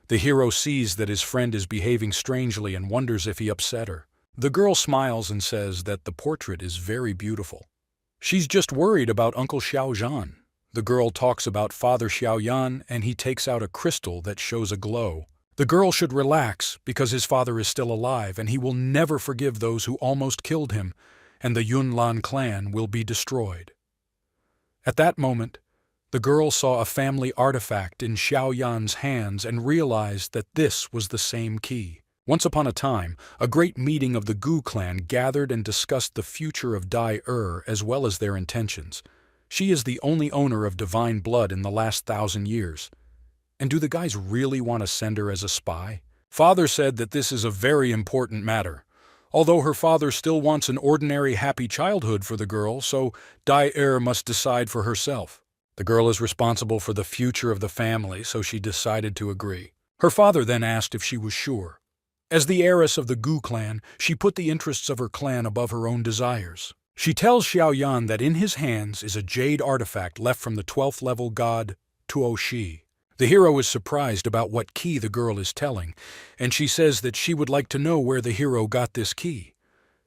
The hero sees that his friend is behaving strangely and wonders if he upset her. The girl smiles and says that the portrait is very beautiful. She's just worried about Uncle Xiao Zhan. The girl talks about Father Xiao Yan, and he takes out a crystal that shows a glow. The girl should relax because his father is still alive and he will never forgive those who almost killed him, and the Yunlan clan will be destroyed. At that moment, the girl saw a family artifact in Xiao Yan's hands and realized that this was the same key. Once upon a time, a great meeting of the Gu clan gathered and discussed the future of Dai as well as their intentions. She is the only owner of divine blood in the last 1,000 years. And do the guys really want to send her as a spy? Father said that this is a very important matter. Although her father still wants an ordinary happy childhood for the girl, so Dai must decide for herself. The girl is responsible for the future of the family, so she decided to agree. Her father then asked if she was sure. As the heiress of the Gu clan, she put the interests of her clan above her own desires. She tells Xiaoyan that in his hands is a jade artifact left from the 12th level god Tuo Shi. The hero is surprised about what key the girl is telling, and she says that she would like to know where the hero got this key.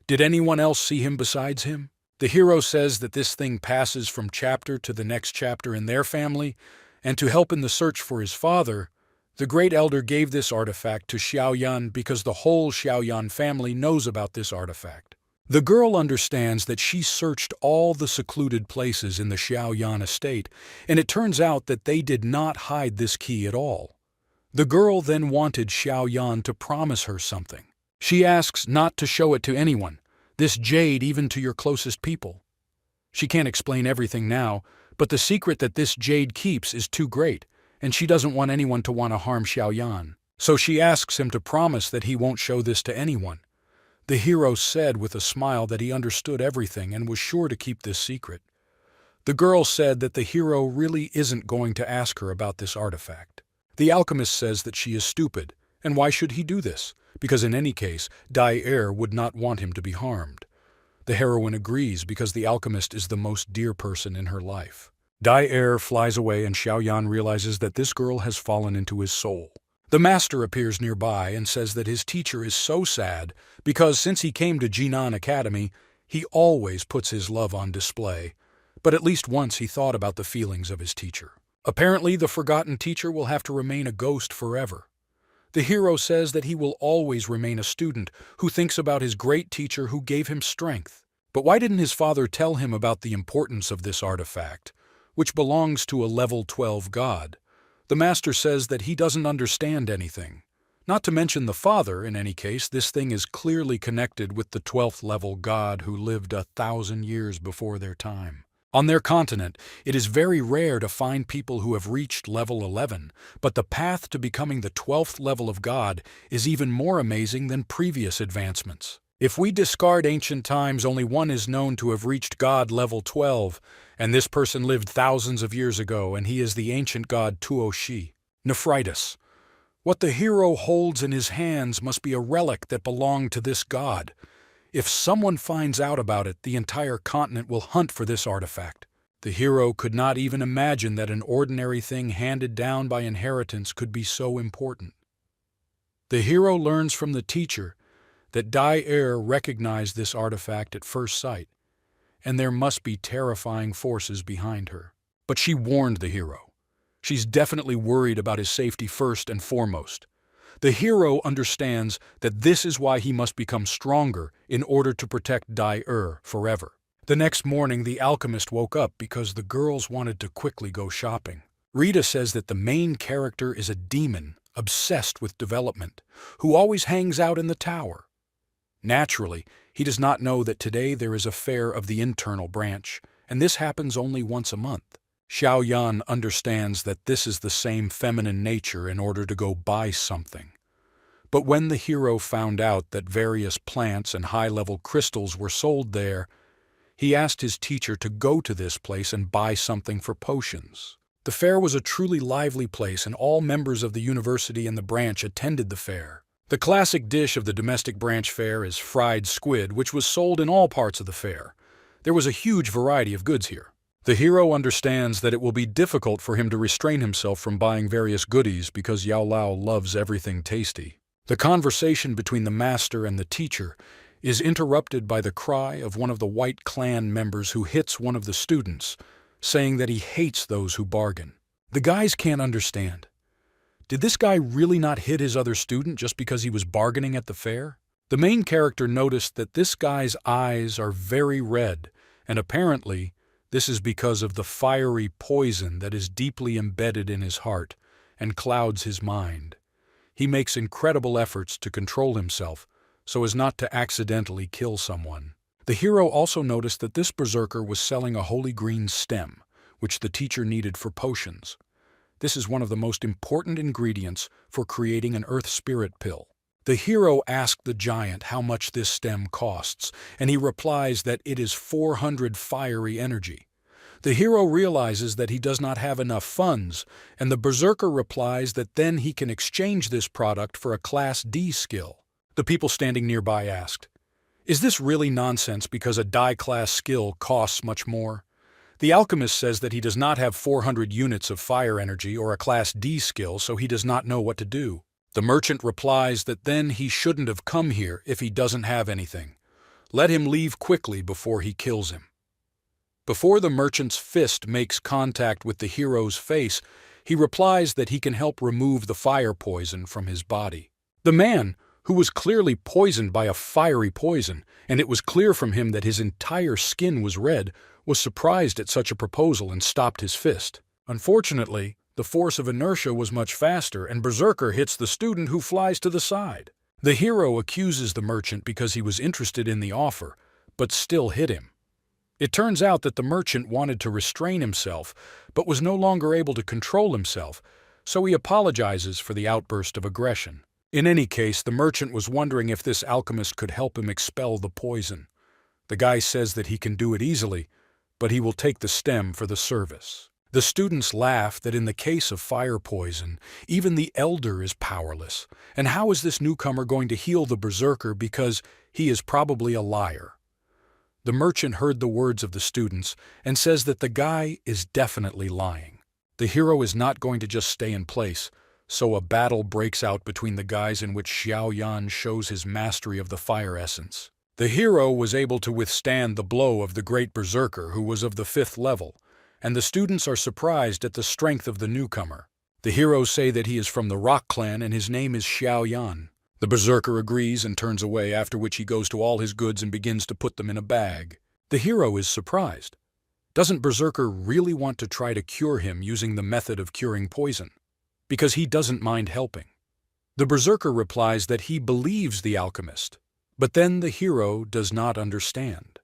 Did anyone else see him besides him? The hero says that this thing passes from chapter to the next chapter in their family, and to help in the search for his father, the Great Elder gave this artifact to Xiaoyan because the whole Xiaoyan family knows about this artifact. The girl understands that she searched all the secluded places in the Xiaoyan estate, and it turns out that they did not hide this key at all. The girl then wanted Xiaoyan to promise her something. She asks not to show it to anyone, this jade even to your closest people. She can't explain everything now, but the secret that this jade keeps is too great, and she doesn't want anyone to want to harm Xiaoyan. So she asks him to promise that he won't show this to anyone. The hero said with a smile that he understood everything and was sure to keep this secret. The girl said that the hero really isn't going to ask her about this artifact. The alchemist says that she is stupid, and why should he do this? Because in any case, Dai would not want him to be harmed. The heroine agrees because the alchemist is the most dear person in her life. Dai flies away and Xiaoyan realizes that this girl has fallen into his soul. The master appears nearby and says that his teacher is so sad because since he came to Jinan Academy, he always puts his love on display, but at least once he thought about the feelings of his teacher. Apparently, the forgotten teacher will have to remain a ghost forever. The hero says that he will always remain a student who thinks about his great teacher who gave him strength. But why didn't his father tell him about the importance of this artifact, which belongs to a level 12 god? The master says that he doesn't understand anything. Not to mention the father, in any case, this thing is clearly connected with the 12th level god who lived 1,000 years before their time. On their continent, it is very rare to find people who have reached level 11, but the path to becoming the 12th level of God is even more amazing than previous advancements. If we discard ancient times, only one is known to have reached God level 12, and this person lived thousands of years ago, and he is the ancient god Tuo Shi. Nephritis. What the hero holds in his hands must be a relic that belonged to this god. If someone finds out about it, the entire continent will hunt for this artifact. The hero could not even imagine that an ordinary thing handed down by inheritance could be so important. The hero learns from the teacher that Dai recognized this artifact at first sight, and there must be terrifying forces behind her. But she warned the hero. She's definitely worried about his safety first and foremost. The hero understands that this is why he must become stronger in order to protect Dai forever. The next morning, the alchemist woke up because the girls wanted to quickly go shopping. Rita says that the main character is a demon obsessed with development, who always hangs out in the tower. Naturally, he does not know that today there is a fair of the internal branch, and this happens only once a month. Xiaoyan understands that this is the same feminine nature in order to go buy something. But when the hero found out that various plants and high-level crystals were sold there, he asked his teacher to go to this place and buy something for potions. The fair was a truly lively place, and all members of the university and the branch attended the fair. The classic dish of the domestic branch fair is fried squid, which was sold in all parts of the fair. There was a huge variety of goods here. The hero understands that it will be difficult for him to restrain himself from buying various goodies because Yao Lao loves everything tasty. The conversation between the master and the teacher is interrupted by the cry of one of the White Clan members who hits one of the students, saying that he hates those who bargain. The guys can't understand. Did this guy really not hit his other student just because he was bargaining at the fair? The main character noticed that this guy's eyes are very red, and apparently this is because of the fiery poison that is deeply embedded in his heart and clouds his mind. He makes incredible efforts to control himself so as not to accidentally kill someone. The hero also noticed that this berserker was selling a holy green stem, which the teacher needed for potions. This is one of the most important ingredients for creating an earth spirit pill. The hero asked the giant how much this stem costs, and he replies that it is 400 fiery energy. The hero realizes that he does not have enough funds, and the berserker replies that then he can exchange this product for a Class D skill. The people standing nearby asked, "Is this really nonsense because a die class skill costs much more?" The alchemist says that he does not have 400 units of fire energy or a Class D skill, so he does not know what to do. The merchant replies that then he shouldn't have come here if he doesn't have anything. Let him leave quickly before he kills him. Before the merchant's fist makes contact with the hero's face, he replies that he can help remove the fire poison from his body. The man, who was clearly poisoned by a fiery poison, and it was clear from him that his entire skin was red, was surprised at such a proposal and stopped his fist. Unfortunately, the force of inertia was much faster, and Berserker hits the student, who flies to the side. The hero accuses the merchant because he was interested in the offer, but still hit him. It turns out that the merchant wanted to restrain himself, but was no longer able to control himself, so he apologizes for the outburst of aggression. In any case, the merchant was wondering if this alchemist could help him expel the poison. The guy says that he can do it easily, but he will take the stem for the service. The students laugh that in the case of fire poison, even the elder is powerless, and how is this newcomer going to heal the berserker because he is probably a liar? The merchant heard the words of the students and says that the guy is definitely lying. The hero is not going to just stay in place, so a battle breaks out between the guys in which Xiao Yan shows his mastery of the fire essence. The hero was able to withstand the blow of the great berserker, who was of the 5th level, and the students are surprised at the strength of the newcomer. The heroes say that he is from the Rock Clan and his name is Xiao Yan. The berserker agrees and turns away, after which he goes to all his goods and begins to put them in a bag. The hero is surprised. Doesn't Berserker really want to try to cure him using the method of curing poison? Because he doesn't mind helping. The berserker replies that he believes the alchemist, but then the hero does not understand.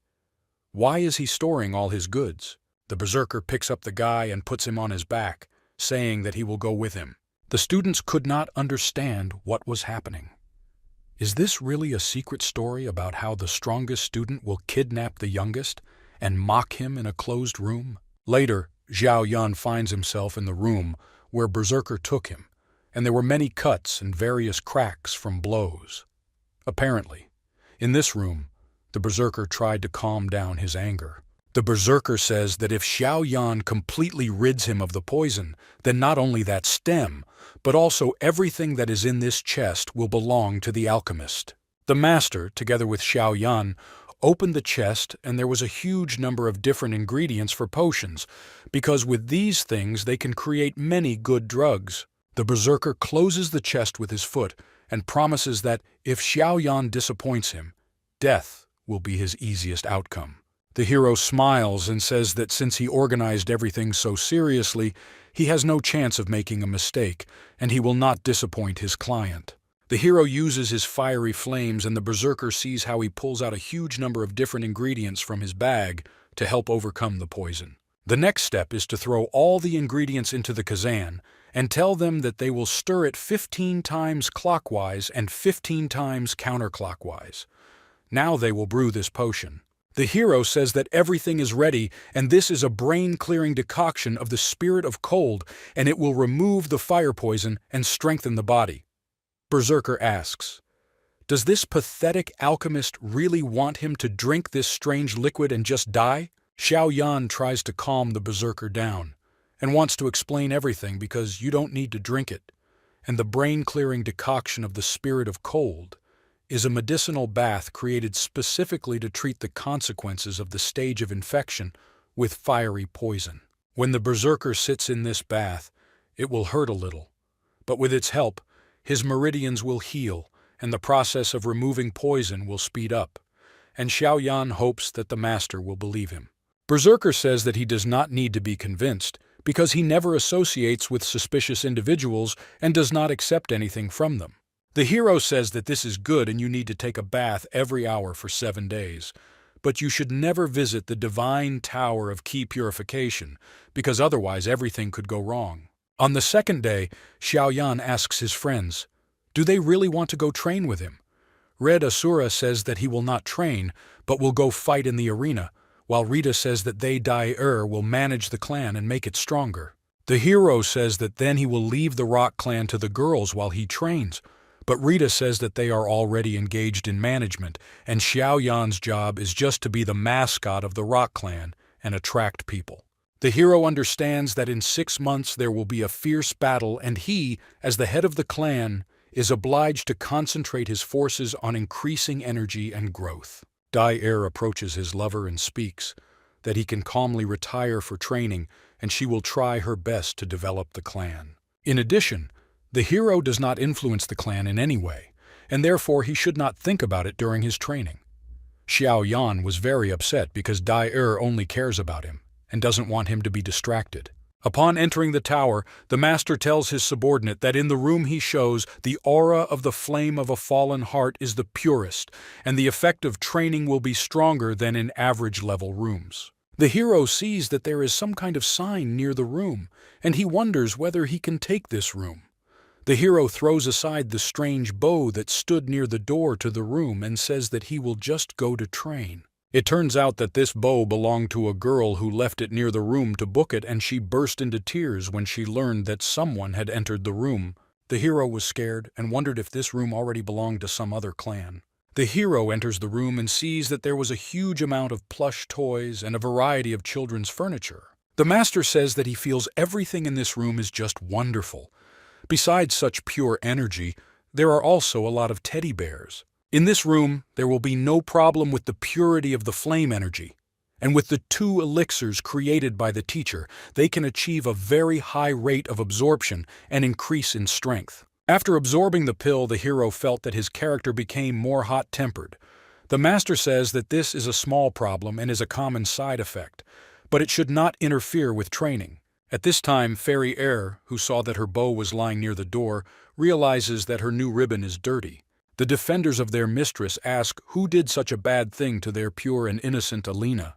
Why is he storing all his goods? The berserker picks up the guy and puts him on his back, saying that he will go with him. The students could not understand what was happening. Is this really a secret story about how the strongest student will kidnap the youngest and mock him in a closed room? Later, Xiao Yan finds himself in the room where Berserker took him, and there were many cuts and various cracks from blows. Apparently, in this room, the Berserker tried to calm down his anger. The Berserker says that if Xiao Yan completely rids him of the poison, then not only that stem, but also everything that is in this chest will belong to the alchemist. The master, together with Xiao Yan, opened the chest, and there was a huge number of different ingredients for potions, because with these things they can create many good drugs. The Berserker closes the chest with his foot and promises that if Xiao Yan disappoints him, death will be his easiest outcome. The hero smiles and says that since he organized everything so seriously, he has no chance of making a mistake, and he will not disappoint his client. The hero uses his fiery flames, and the Berserker sees how he pulls out a huge number of different ingredients from his bag to help overcome the poison. The next step is to throw all the ingredients into the kazan and tell them that they will stir it 15 times clockwise and 15 times counterclockwise. Now they will brew this potion. The hero says that everything is ready, and this is a brain-clearing decoction of the spirit of cold, and it will remove the fire poison and strengthen the body. Berserker asks, does this pathetic alchemist really want him to drink this strange liquid and just die? Xiao Yan tries to calm the Berserker down and wants to explain everything because you don't need to drink it, and the brain-clearing decoction of the spirit of cold is a medicinal bath created specifically to treat the consequences of the stage of infection with fiery poison. When the Berserker sits in this bath, it will hurt a little, but with its help, his meridians will heal, and the process of removing poison will speed up, and Xiao Yan hopes that the master will believe him. Berserker says that he does not need to be convinced, because he never associates with suspicious individuals and does not accept anything from them. The hero says that this is good and you need to take a bath every hour for 7 days, but you should never visit the divine tower of key purification, because otherwise everything could go wrong. On the second day, Xiao Yan asks his friends, do they really want to go train with him? Red Asura says that he will not train, but will go fight in the arena, while Rita says that they Dai-er will manage the clan and make it stronger. The hero says that then he will leave the rock clan to the girls while he trains, but Rita says that they are already engaged in management, and Xiaoyan's job is just to be the mascot of the rock clan and attract people. The hero understands that in 6 months there will be a fierce battle, and he, as the head of the clan, is obliged to concentrate his forces on increasing energy and growth. Dai-er approaches his lover and speaks that he can calmly retire for training, and she will try her best to develop the clan. In addition, the hero does not influence the clan in any way, and therefore he should not think about it during his training. Xiaoyan was very upset because Dai-er only cares about him and doesn't want him to be distracted. Upon entering the tower, the master tells his subordinate that in the room he shows, the aura of the flame of a fallen heart is the purest, and the effect of training will be stronger than in average-level rooms. The hero sees that there is some kind of sign near the room, and he wonders whether he can take this room. The hero throws aside the strange bow that stood near the door to the room and says that he will just go to train. It turns out that this bow belonged to a girl who left it near the room to book it, and she burst into tears when she learned that someone had entered the room. The hero was scared and wondered if this room already belonged to some other clan. The hero enters the room and sees that there was a huge amount of plush toys and a variety of children's furniture. The master says that he feels everything in this room is just wonderful. Besides such pure energy, there are also a lot of teddy bears. In this room, there will be no problem with the purity of the flame energy, and with the 2 elixirs created by the teacher, they can achieve a very high rate of absorption and increase in strength. After absorbing the pill, the hero felt that his character became more hot-tempered. The master says that this is a small problem and is a common side effect, but it should not interfere with training. At this time, Fairy Air, who saw that her bow was lying near the door, realizes that her new ribbon is dirty. The defenders of their mistress ask who did such a bad thing to their pure and innocent Alina.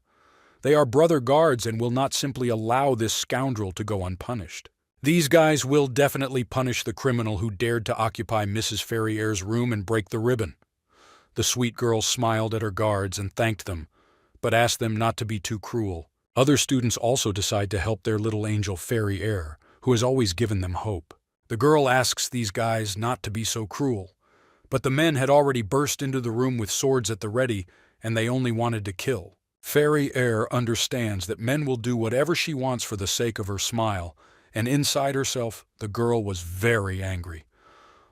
They are brother guards and will not simply allow this scoundrel to go unpunished. These guys will definitely punish the criminal who dared to occupy Mrs. Fairy Air's room and break the ribbon. The sweet girl smiled at her guards and thanked them, but asked them not to be too cruel. Other students also decide to help their little angel Fairy Air, who has always given them hope. The girl asks these guys not to be so cruel, but the men had already burst into the room with swords at the ready, and they only wanted to kill. Fairy Air understands that men will do whatever she wants for the sake of her smile, and inside herself, the girl was very angry.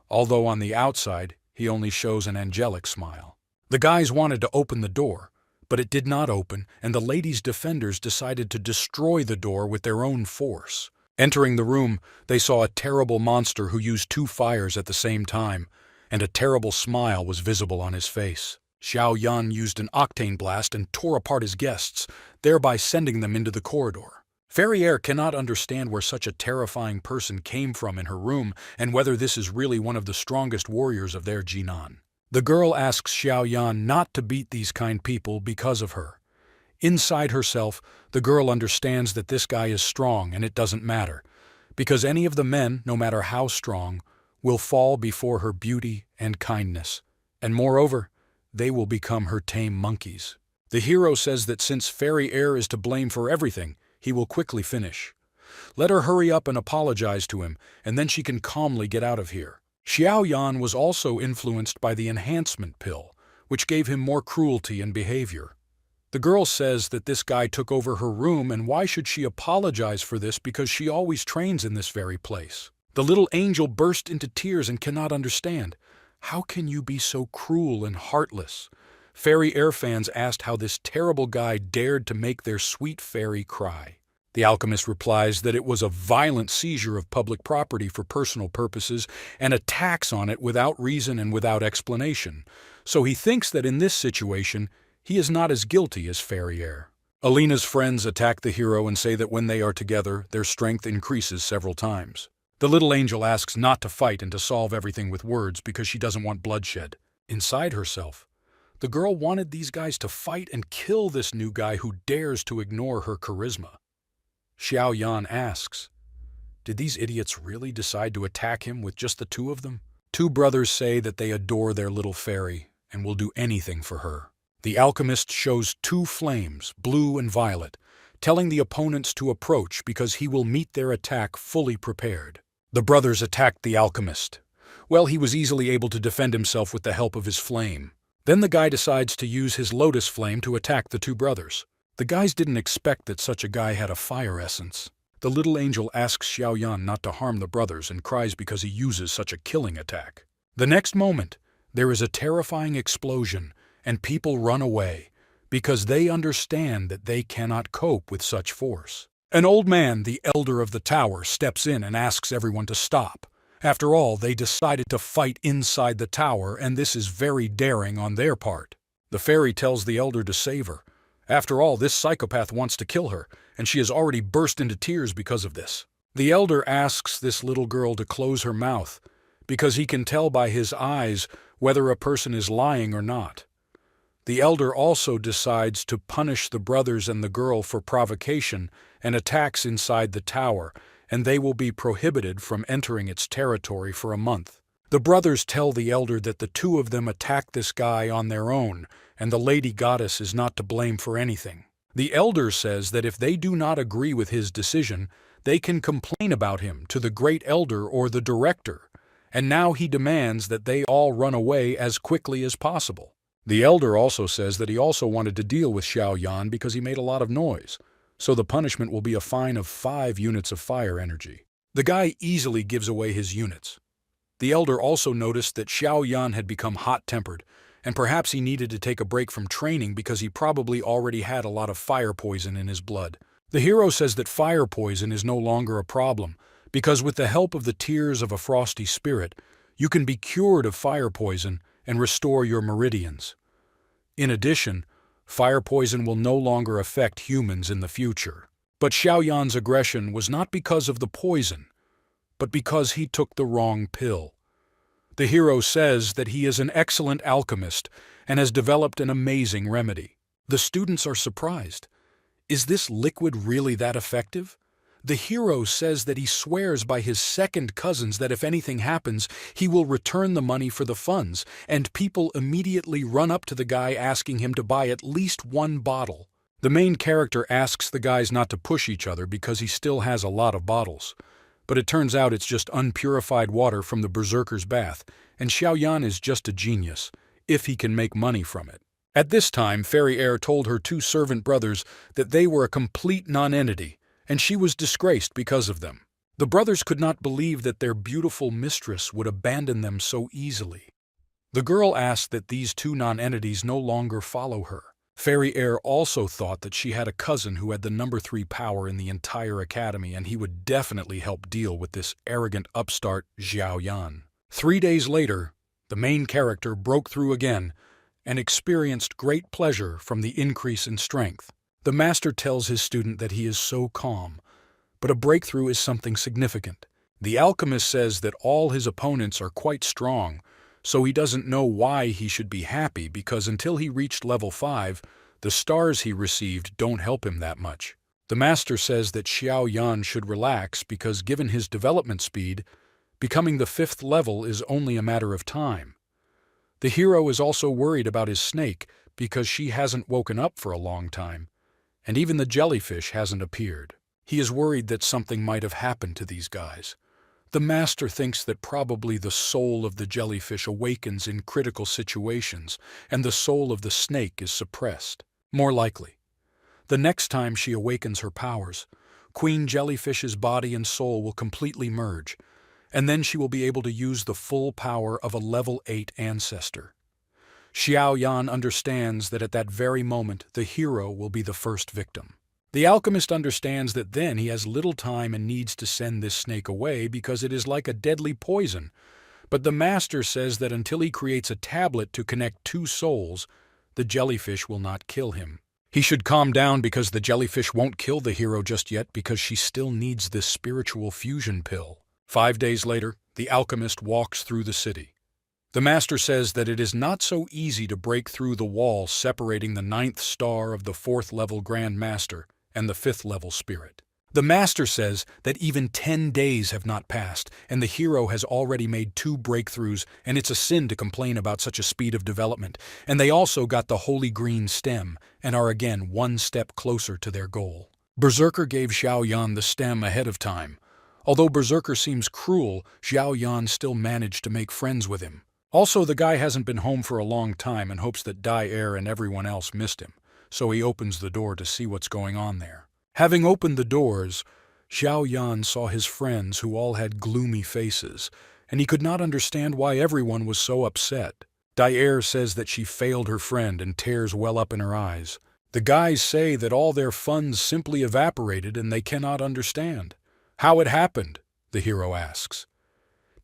Although on the outside, he only shows an angelic smile. The guys wanted to open the door, but it did not open, and the lady's defenders decided to destroy the door with their own force. Entering the room, they saw a terrible monster who used 2 fires at the same time, and a terrible smile was visible on his face. Xiaoyan used an octane blast and tore apart his guests, thereby sending them into the corridor. Fairy Air cannot understand where such a terrifying person came from in her room and whether this is really one of the strongest warriors of their Jinan. The girl asks Xiaoyan not to beat these kind people because of her. Inside herself, the girl understands that this guy is strong and it doesn't matter, because any of the men, no matter how strong, will fall before her beauty and kindness, and moreover, they will become her tame monkeys. The hero says that since Fairy Air is to blame for everything, he will quickly finish. Let her hurry up and apologize to him, and then she can calmly get out of here. Xiaoyan was also influenced by the enhancement pill, which gave him more cruelty and behavior. The girl says that this guy took over her room, and why should she apologize for this because she always trains in this very place. The little angel burst into tears and cannot understand. How can you be so cruel and heartless? Fairy Air fans asked how this terrible guy dared to make their sweet fairy cry. The alchemist replies that it was a violent seizure of public property for personal purposes and a tax on it without reason and without explanation. So he thinks that in this situation, he is not as guilty as Fairy Air. Alina's friends attack the hero and say that when they are together, their strength increases several times. The little angel asks not to fight and to solve everything with words because she doesn't want bloodshed. Inside herself, the girl wanted these guys to fight and kill this new guy who dares to ignore her charisma. Xiaoyan asks, did these idiots really decide to attack him with just the 2 of them? 2 brothers say that they adore their little fairy and will do anything for her. The alchemist shows two flames, blue and violet, telling the opponents to approach because he will meet their attack fully prepared. The brothers attacked the alchemist. Well, he was easily able to defend himself with the help of his flame. Then the guy decides to use his lotus flame to attack the two brothers. The guys didn't expect that such a guy had a fire essence. The little angel asks Xiaoyan not to harm the brothers and cries because he uses such a killing attack. The next moment, there is a terrifying explosion, and people run away because they understand that they cannot cope with such force. An old man, the elder of the tower, steps in and asks everyone to stop. After all, they decided to fight inside the tower, and this is very daring on their part. The fairy tells the elder to save her. After all, this psychopath wants to kill her, and she has already burst into tears because of this. The elder asks this little girl to close her mouth, because he can tell by his eyes whether a person is lying or not. The elder also decides to punish the brothers and the girl for provocation and attacks inside the tower, and they will be prohibited from entering its territory for a month. The brothers tell the elder that the two of them attacked this guy on their own, and the lady goddess is not to blame for anything. The elder says that if they do not agree with his decision, they can complain about him to the great elder or the director, and now he demands that they all run away as quickly as possible. The elder also says that he also wanted to deal with Xiaoyan because he made a lot of noise, so the punishment will be a fine of 5 units of fire energy. The guy easily gives away his units. The elder also noticed that Xiaoyan had become hot-tempered, and perhaps he needed to take a break from training because he probably already had a lot of fire poison in his blood. The hero says that fire poison is no longer a problem, because with the help of the tears of a frosty spirit, you can be cured of fire poison and restore your meridians. In addition, fire poison will no longer affect humans in the future. But Xiaoyan's aggression was not because of the poison, but because he took the wrong pill. The hero says that he is an excellent alchemist and has developed an amazing remedy. The students are surprised. Is this liquid really that effective? The hero says that he swears by his second cousins that if anything happens, he will return the money for the funds, and people immediately run up to the guy asking him to buy at least 1 bottle. The main character asks the guys not to push each other because he still has a lot of bottles. But it turns out it's just unpurified water from the berserker's bath, and Xiaoyan is just a genius, if he can make money from it. At this time, Fairy Air told her 2 servant brothers that they were a complete nonentity, and she was disgraced because of them. The brothers could not believe that their beautiful mistress would abandon them so easily. The girl asked that these 2 nonentities no longer follow her. Fairy Air also thought that she had a cousin who had the number 3 power in the entire academy, and he would definitely help deal with this arrogant upstart Xiaoyan. 3 days later, the main character broke through again and experienced great pleasure from the increase in strength. The master tells his student that he is so calm, but a breakthrough is something significant. The alchemist says that all his opponents are quite strong, so he doesn't know why he should be happy because until he reached level 5, the stars he received don't help him that much. The master says that Xiaoyan should relax because given his development speed, becoming the 5th level is only a matter of time. The hero is also worried about his snake because she hasn't woken up for a long time, and even the jellyfish hasn't appeared. He is worried that something might have happened to these guys. The master thinks that probably the soul of the jellyfish awakens in critical situations, and the soul of the snake is suppressed. More likely, the next time she awakens her powers, Queen Jellyfish's body and soul will completely merge, and then she will be able to use the full power of a level 8 ancestor. Xiaoyan understands that at that very moment the hero will be the first victim. The alchemist understands that then he has little time and needs to send this snake away because it is like a deadly poison, but the master says that until he creates a tablet to connect 2 souls, the jellyfish will not kill him. He should calm down because the jellyfish won't kill the hero just yet because she still needs this spiritual fusion pill. 5 days later, the alchemist walks through the city. The master says that it is not so easy to break through the wall separating the 9th star of the 4th level Grand Master and the 5th level spirit. The master says that even 10 days have not passed, and the hero has already made 2 breakthroughs, and it's a sin to complain about such a speed of development. And they also got the holy green stem, and are again 1 step closer to their goal. Berserker gave Xiao Yan the stem ahead of time. Although Berserker seems cruel, Xiao Yan still managed to make friends with him. Also, the guy hasn't been home for a long time and hopes that Dai Er and everyone else missed him, so he opens the door to see what's going on there. Having opened the doors, Xiao Yan saw his friends who all had gloomy faces, and he could not understand why everyone was so upset. Dai Er says that she failed her friend and tears well up in her eyes. The guys say that all their funds simply evaporated and they cannot understand. How it happened, the hero asks.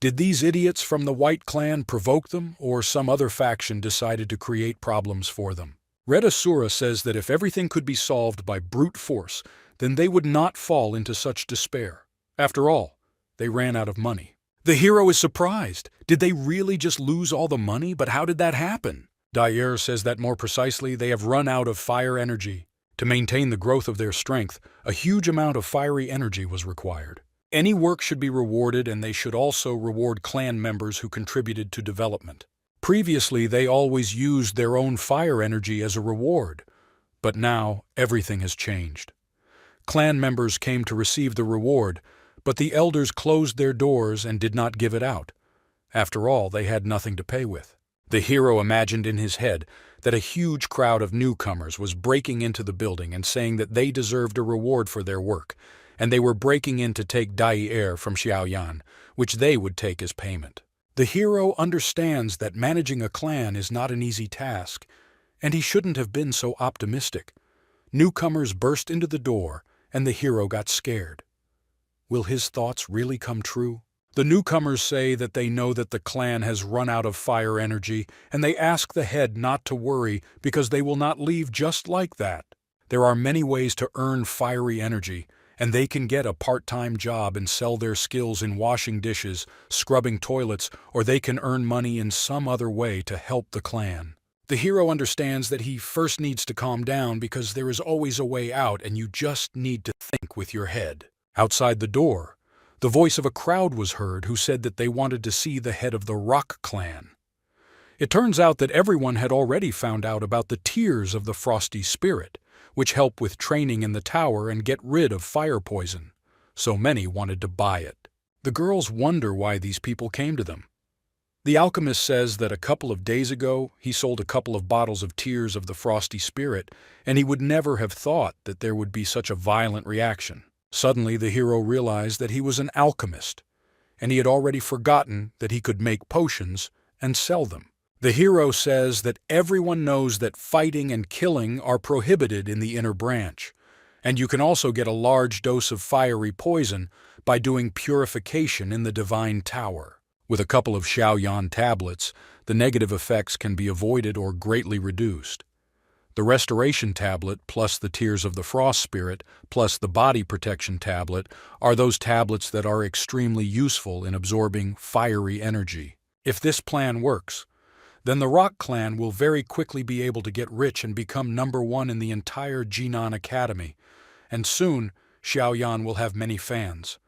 Did these idiots from the White Clan provoke them, or some other faction decided to create problems for them? Red Asura says that if everything could be solved by brute force, then they would not fall into such despair. After all, they ran out of money. The hero is surprised. Did they really just lose all the money? But how did that happen? Dyer says that more precisely, they have run out of fire energy. To maintain the growth of their strength, a huge amount of fiery energy was required. Any work should be rewarded, and they should also reward clan members who contributed to development. Previously, they always used their own fire energy as a reward, but now everything has changed. Clan members came to receive the reward, but the elders closed their doors and did not give it out. After all, they had nothing to pay with. The hero imagined in his head that a huge crowd of newcomers was breaking into the building and saying that they deserved a reward for their work, and they were breaking in to take Dai Er from Xiao Yan, which they would take as payment. The hero understands that managing a clan is not an easy task, and he shouldn't have been so optimistic. Newcomers burst into the door, and the hero got scared. Will his thoughts really come true? The newcomers say that they know that the clan has run out of fire energy, and they ask the head not to worry because they will not leave just like that. There are many ways to earn fiery energy, and they can get a part-time job and sell their skills in washing dishes, scrubbing toilets, or they can earn money in some other way to help the clan. The hero understands that he first needs to calm down because there is always a way out and you just need to think with your head. Outside the door, the voice of a crowd was heard who said that they wanted to see the head of the Rock Clan. It turns out that everyone had already found out about the tears of the Frosty Spirit, which help with training in the tower and get rid of fire poison. So many wanted to buy it. The girls wonder why these people came to them. The alchemist says that a couple of days ago he sold a couple of bottles of tears of the Frosty Spirit, and he would never have thought that there would be such a violent reaction. Suddenly the hero realized that he was an alchemist, and he had already forgotten that he could make potions and sell them. The hero says that everyone knows that fighting and killing are prohibited in the inner branch, and you can also get a large dose of fiery poison by doing purification in the divine tower. With a couple of Xiaoyan tablets, the negative effects can be avoided or greatly reduced. The Restoration Tablet plus the Tears of the Frost Spirit plus the Body Protection Tablet are those tablets that are extremely useful in absorbing fiery energy. If this plan works, then the Rock Clan will very quickly be able to get rich and become #1 in the entire Jinan Academy, and soon Xiaoyan will have many fans,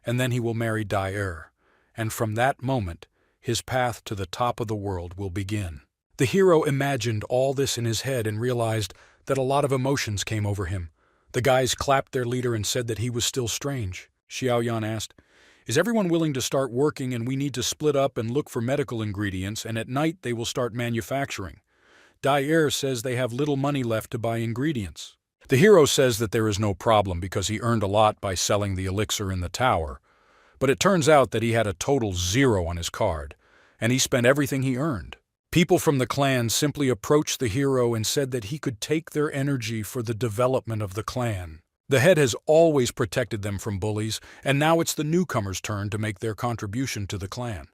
and then he will marry Dai Er. And from that moment, his path to the top of the world will begin. The hero imagined all this in his head and realized that a lot of emotions came over him. The guys clapped their leader and said that he was still strange. Xiaoyan asked, "Is everyone willing to start working, and we need to split up and look for medical ingredients, and at night they will start manufacturing?" Dai Er says they have little money left to buy ingredients. The hero says that there is no problem because he earned a lot by selling the elixir in the tower. But it turns out that he had a total 0 on his card, and he spent everything he earned. People from the clan simply approached the hero and said that he could take their energy for the development of the clan. The head has always protected them from bullies, and now it's the newcomers' turn to make their contribution to the clan.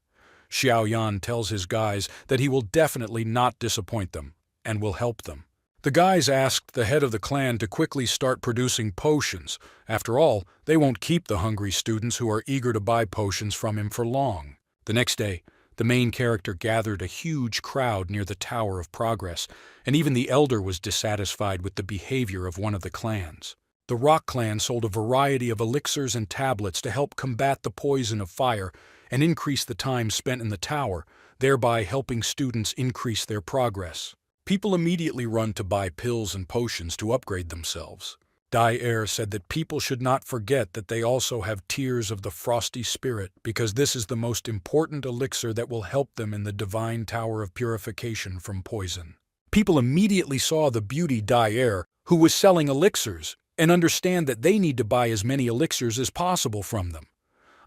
Xiaoyan tells his guys that he will definitely not disappoint them, and will help them. The guys asked the head of the clan to quickly start producing potions. After all, they won't keep the hungry students who are eager to buy potions from him for long. The next day, the main character gathered a huge crowd near the Tower of Progress, and even the elder was dissatisfied with the behavior of one of the clans. the Rock Clan sold a variety of elixirs and tablets to help combat the poison of fire and increase the time spent in the tower, thereby helping students increase their progress. People immediately run to buy pills and potions to upgrade themselves. Dai said that people should not forget that they also have Tears of the Frosty Spirit, because this is the most important elixir that will help them in the divine tower of purification from poison. People immediately saw the beauty Dai, who was selling elixirs, and understand that they need to buy as many elixirs as possible from them.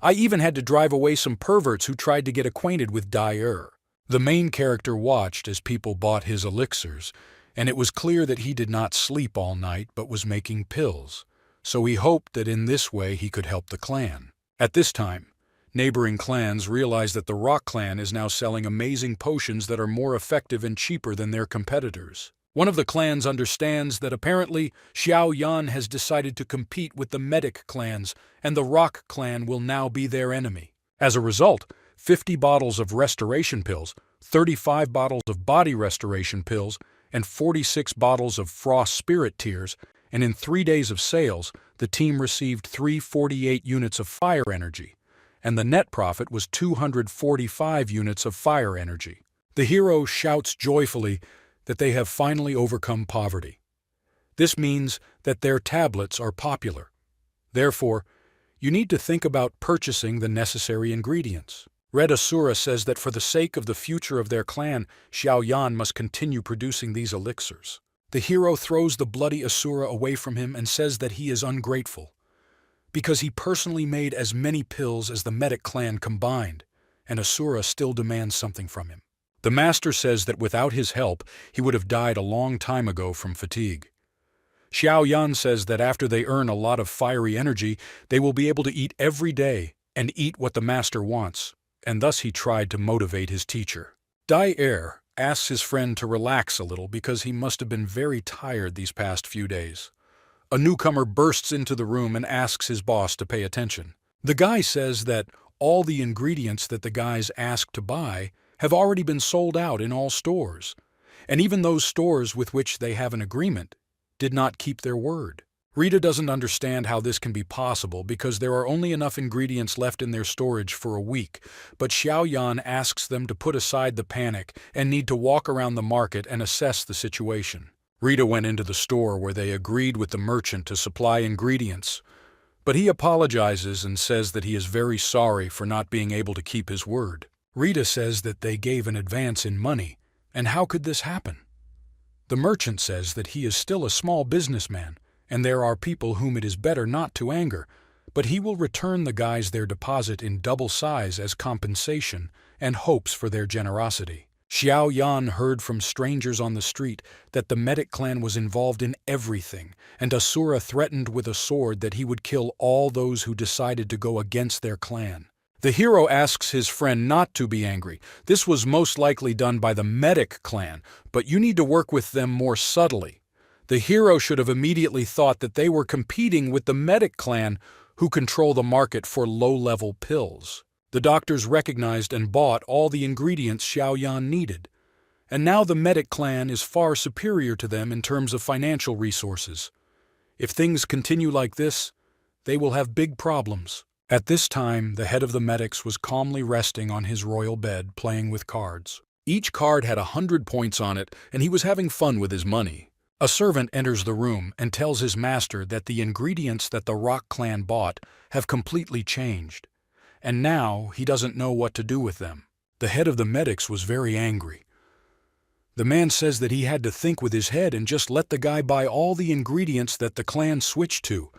I even had to drive away some perverts who tried to get acquainted with Dai. The main character watched as people bought his elixirs, and it was clear that he did not sleep all night but was making pills, so he hoped that in this way he could help the clan. At this time, neighboring clans realized that the Rock Clan is now selling amazing potions that are more effective and cheaper than their competitors. One of the clans understands that apparently Xiao Yan has decided to compete with the medic clans, and the Rock Clan will now be their enemy. As a result, 50 bottles of restoration pills, 35 bottles of body restoration pills, and 46 bottles of Frost Spirit Tears, and in 3 days of sales, the team received 348 units of fire energy, and the net profit was 245 units of fire energy. The hero shouts joyfully that they have finally overcome poverty. This means that their tablets are popular. Therefore, you need to think about purchasing the necessary ingredients. Red Asura says that for the sake of the future of their clan, Xiao Yan must continue producing these elixirs. The hero throws the bloody Asura away from him and says that he is ungrateful, because he personally made as many pills as the medic clan combined, and Asura still demands something from him. The master says that without his help, he would have died a long time ago from fatigue. Xiao Yan says that after they earn a lot of fiery energy, they will be able to eat every day and eat what the master wants, and thus he tried to motivate his teacher. Dai asks his friend to relax a little because he must have been very tired these past few days. A newcomer bursts into the room and asks his boss to pay attention. The guy says that all the ingredients that the guys asked to buy have already been sold out in all stores, and even those stores with which they have an agreement did not keep their word. Rita doesn't understand how this can be possible because there are only enough ingredients left in their storage for a week, but Xiao Yan asks them to put aside the panic and need to walk around the market and assess the situation. Rita went into the store where they agreed with the merchant to supply ingredients, but he apologizes and says that he is very sorry for not being able to keep his word. Rita says that they gave an advance in money, and how could this happen? The merchant says that he is still a small businessman, and there are people whom it is better not to anger, but he will return the guys their deposit in double size as compensation and hopes for their generosity. Xiao Yan heard from strangers on the street that the medic clan was involved in everything, and Asura threatened with a sword that he would kill all those who decided to go against their clan. The hero asks his friend not to be angry. This was most likely done by the medic clan, but you need to work with them more subtly. The hero should have immediately thought that they were competing with the medic clan, who control the market for low-level pills. The doctors recognized and bought all the ingredients Xiao Yan needed, and now the medic clan is far superior to them in terms of financial resources. If things continue like this, they will have big problems. At this time, the head of the medics was calmly resting on his royal bed playing with cards. Each card had 100 points on it, and he was having fun with his money. A servant enters the room and tells his master that the ingredients that the Rock Clan bought have completely changed, and now he doesn't know what to do with them. The head of the medics was very angry. The man says that he had to think with his head and just let the guy buy all the ingredients that the clan switched to,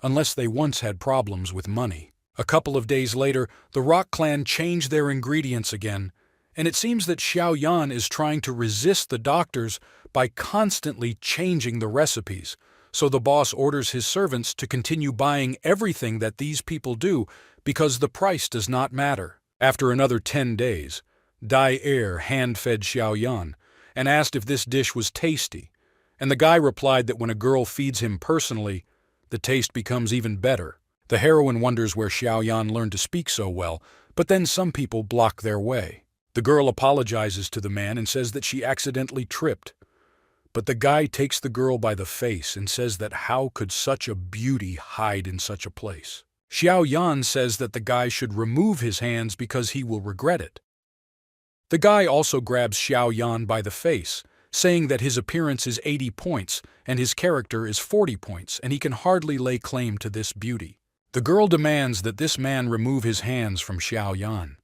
unless they once had problems with money. A couple of days later, the Rock Clan changed their ingredients again, and it seems that Xiao Yan is trying to resist the doctors by constantly changing the recipes, so the boss orders his servants to continue buying everything that these people do because the price does not matter. After another 10 days, Dai hand-fed Xiao Yan and asked if this dish was tasty, and the guy replied that when a girl feeds him personally, the taste becomes even better. The heroine wonders where Xiao Yan learned to speak so well, but then some people block their way. The girl apologizes to the man and says that she accidentally tripped, But the guy takes the girl by the face and says that how could such a beauty hide in such a place? Xiao Yan says that the guy should remove his hands because he will regret it. The guy also grabs Xiao Yan by the face, saying that his appearance is 80 points and his character is 40 points and he can hardly lay claim to this beauty. The girl demands that this man remove his hands from Xiao Yan.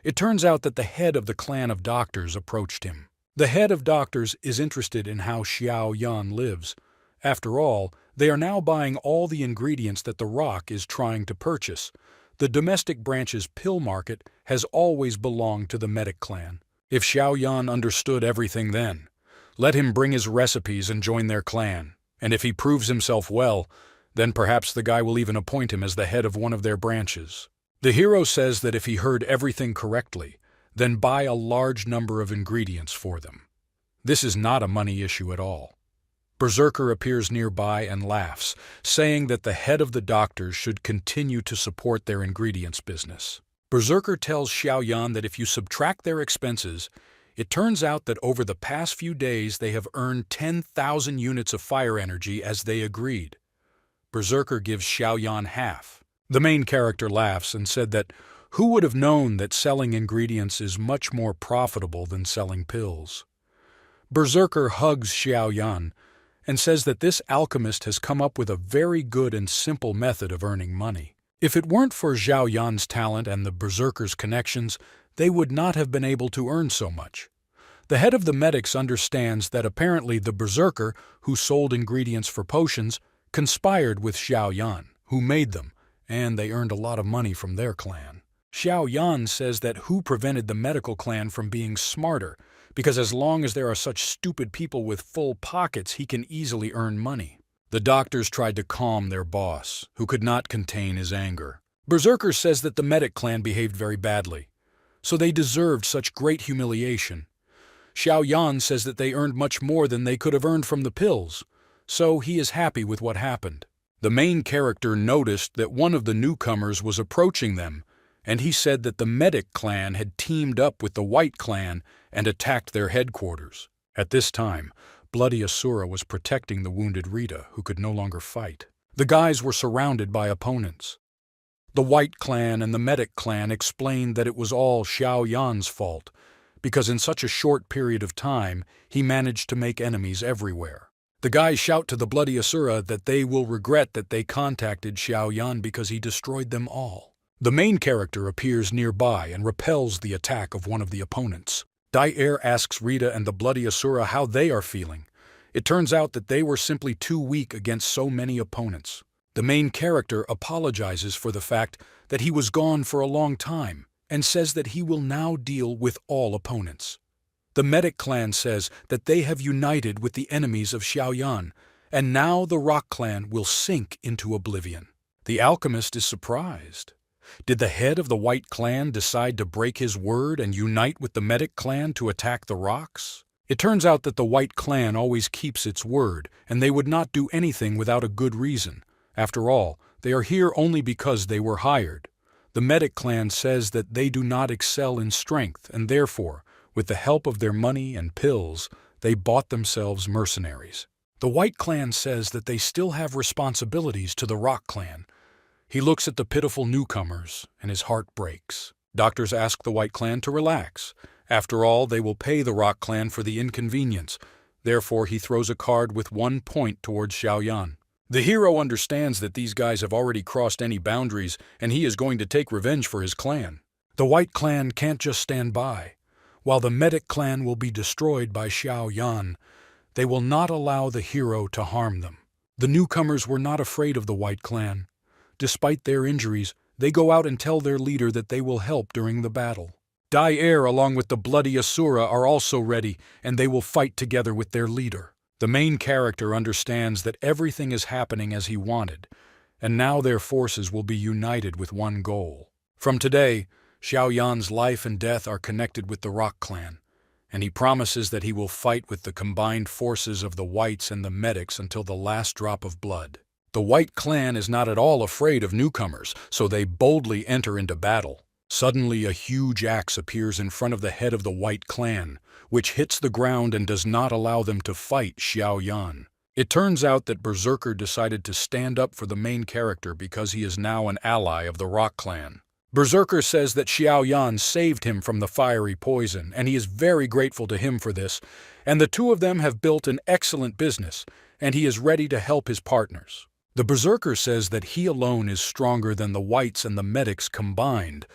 It turns out that the head of the clan of doctors approached him. The head of doctors is interested in how Xiao Yan lives. After all, they are now buying all the ingredients that the Rock is trying to purchase. The domestic branch's pill market has always belonged to the medic clan. If Xiao Yan understood everything then, let him bring his recipes and join their clan. And if he proves himself well, then perhaps the guy will even appoint him as the head of one of their branches. The hero says that if he heard everything correctly, then buy a large number of ingredients for them. This is not a money issue at all. Berserker appears nearby and laughs, saying that the head of the doctors should continue to support their ingredients business. Berserker tells Xiao Yan that if you subtract their expenses, it turns out that over the past few days they have earned 10,000 units of fire energy as they agreed. Berserker gives Xiao Yan half. The main character laughs and said that who would have known that selling ingredients is much more profitable than selling pills? Berserker hugs Xiao Yan and says that this alchemist has come up with a very good and simple method of earning money. If it weren't for Xiao Yan's talent and the Berserker's connections, they would not have been able to earn so much. The head of the medics understands that apparently the Berserker, who sold ingredients for potions, conspired with Xiao Yan, who made them, and they earned a lot of money from their clan. Xiao Yan says that who prevented the medical clan from being smarter, because as long as there are such stupid people with full pockets, he can easily earn money. The doctors tried to calm their boss, who could not contain his anger. Berserker says that the medic clan behaved very badly, so they deserved such great humiliation. Xiao Yan says that they earned much more than they could have earned from the pills, so he is happy with what happened. The main character noticed that one of the newcomers was approaching them, and he said that the medic clan had teamed up with the White clan and attacked their headquarters. At this time, Bloody Asura was protecting the wounded Rita, who could no longer fight. The guys were surrounded by opponents. The White clan and the medic clan explained that it was all Xiao Yan's fault, because in such a short period of time, he managed to make enemies everywhere. The guys shout to the Bloody Asura that they will regret that they contacted Xiao Yan because he destroyed them all. The main character appears nearby and repels the attack of one of the opponents. Dai asks Rita and the Bloody Asura how they are feeling. It turns out that they were simply too weak against so many opponents. The main character apologizes for the fact that he was gone for a long time and says that he will now deal with all opponents. The medic clan says that they have united with the enemies of Xiao Yan, and now the Rock clan will sink into oblivion. The alchemist is surprised. Did the head of the White clan decide to break his word and unite with the medic clan to attack the Rocks? It turns out that the White clan always keeps its word, and they would not do anything without a good reason. After all, they are here only because they were hired. The medic clan says that they do not excel in strength, and therefore, with the help of their money and pills, they bought themselves mercenaries. The White clan says that they still have responsibilities to the Rock clan. He looks at the pitiful newcomers, and his heart breaks. Doctors ask the White clan to relax. After all, they will pay the Rock clan for the inconvenience. Therefore, he throws a card with 1 point towards Xiao Yan. The hero understands that these guys have already crossed any boundaries, and he is going to take revenge for his clan. The White clan can't just stand by. While the medic clan will be destroyed by Xiao Yan, they will not allow the hero to harm them. The newcomers were not afraid of the White clan. Despite their injuries, they go out and tell their leader that they will help during the battle. Dai along with the Bloody Asura are also ready, and they will fight together with their leader. The main character understands that everything is happening as he wanted, and now their forces will be united with one goal. From today, Xiao Yan's life and death are connected with the Rock clan, and he promises that he will fight with the combined forces of the Whites and the medics until the last drop of blood. The White clan is not at all afraid of newcomers, so they boldly enter into battle. Suddenly, a huge axe appears in front of the head of the White Clan, which hits the ground and does not allow them to fight Xiao Yan. It turns out that Berserker decided to stand up for the main character because he is now an ally of the Rock Clan. Berserker says that Xiao Yan saved him from the fiery poison, and he is very grateful to him for this, and the two of them have built an excellent business, and he is ready to help his partners. The Berserker says that he alone is stronger than the Whites and the medics combined,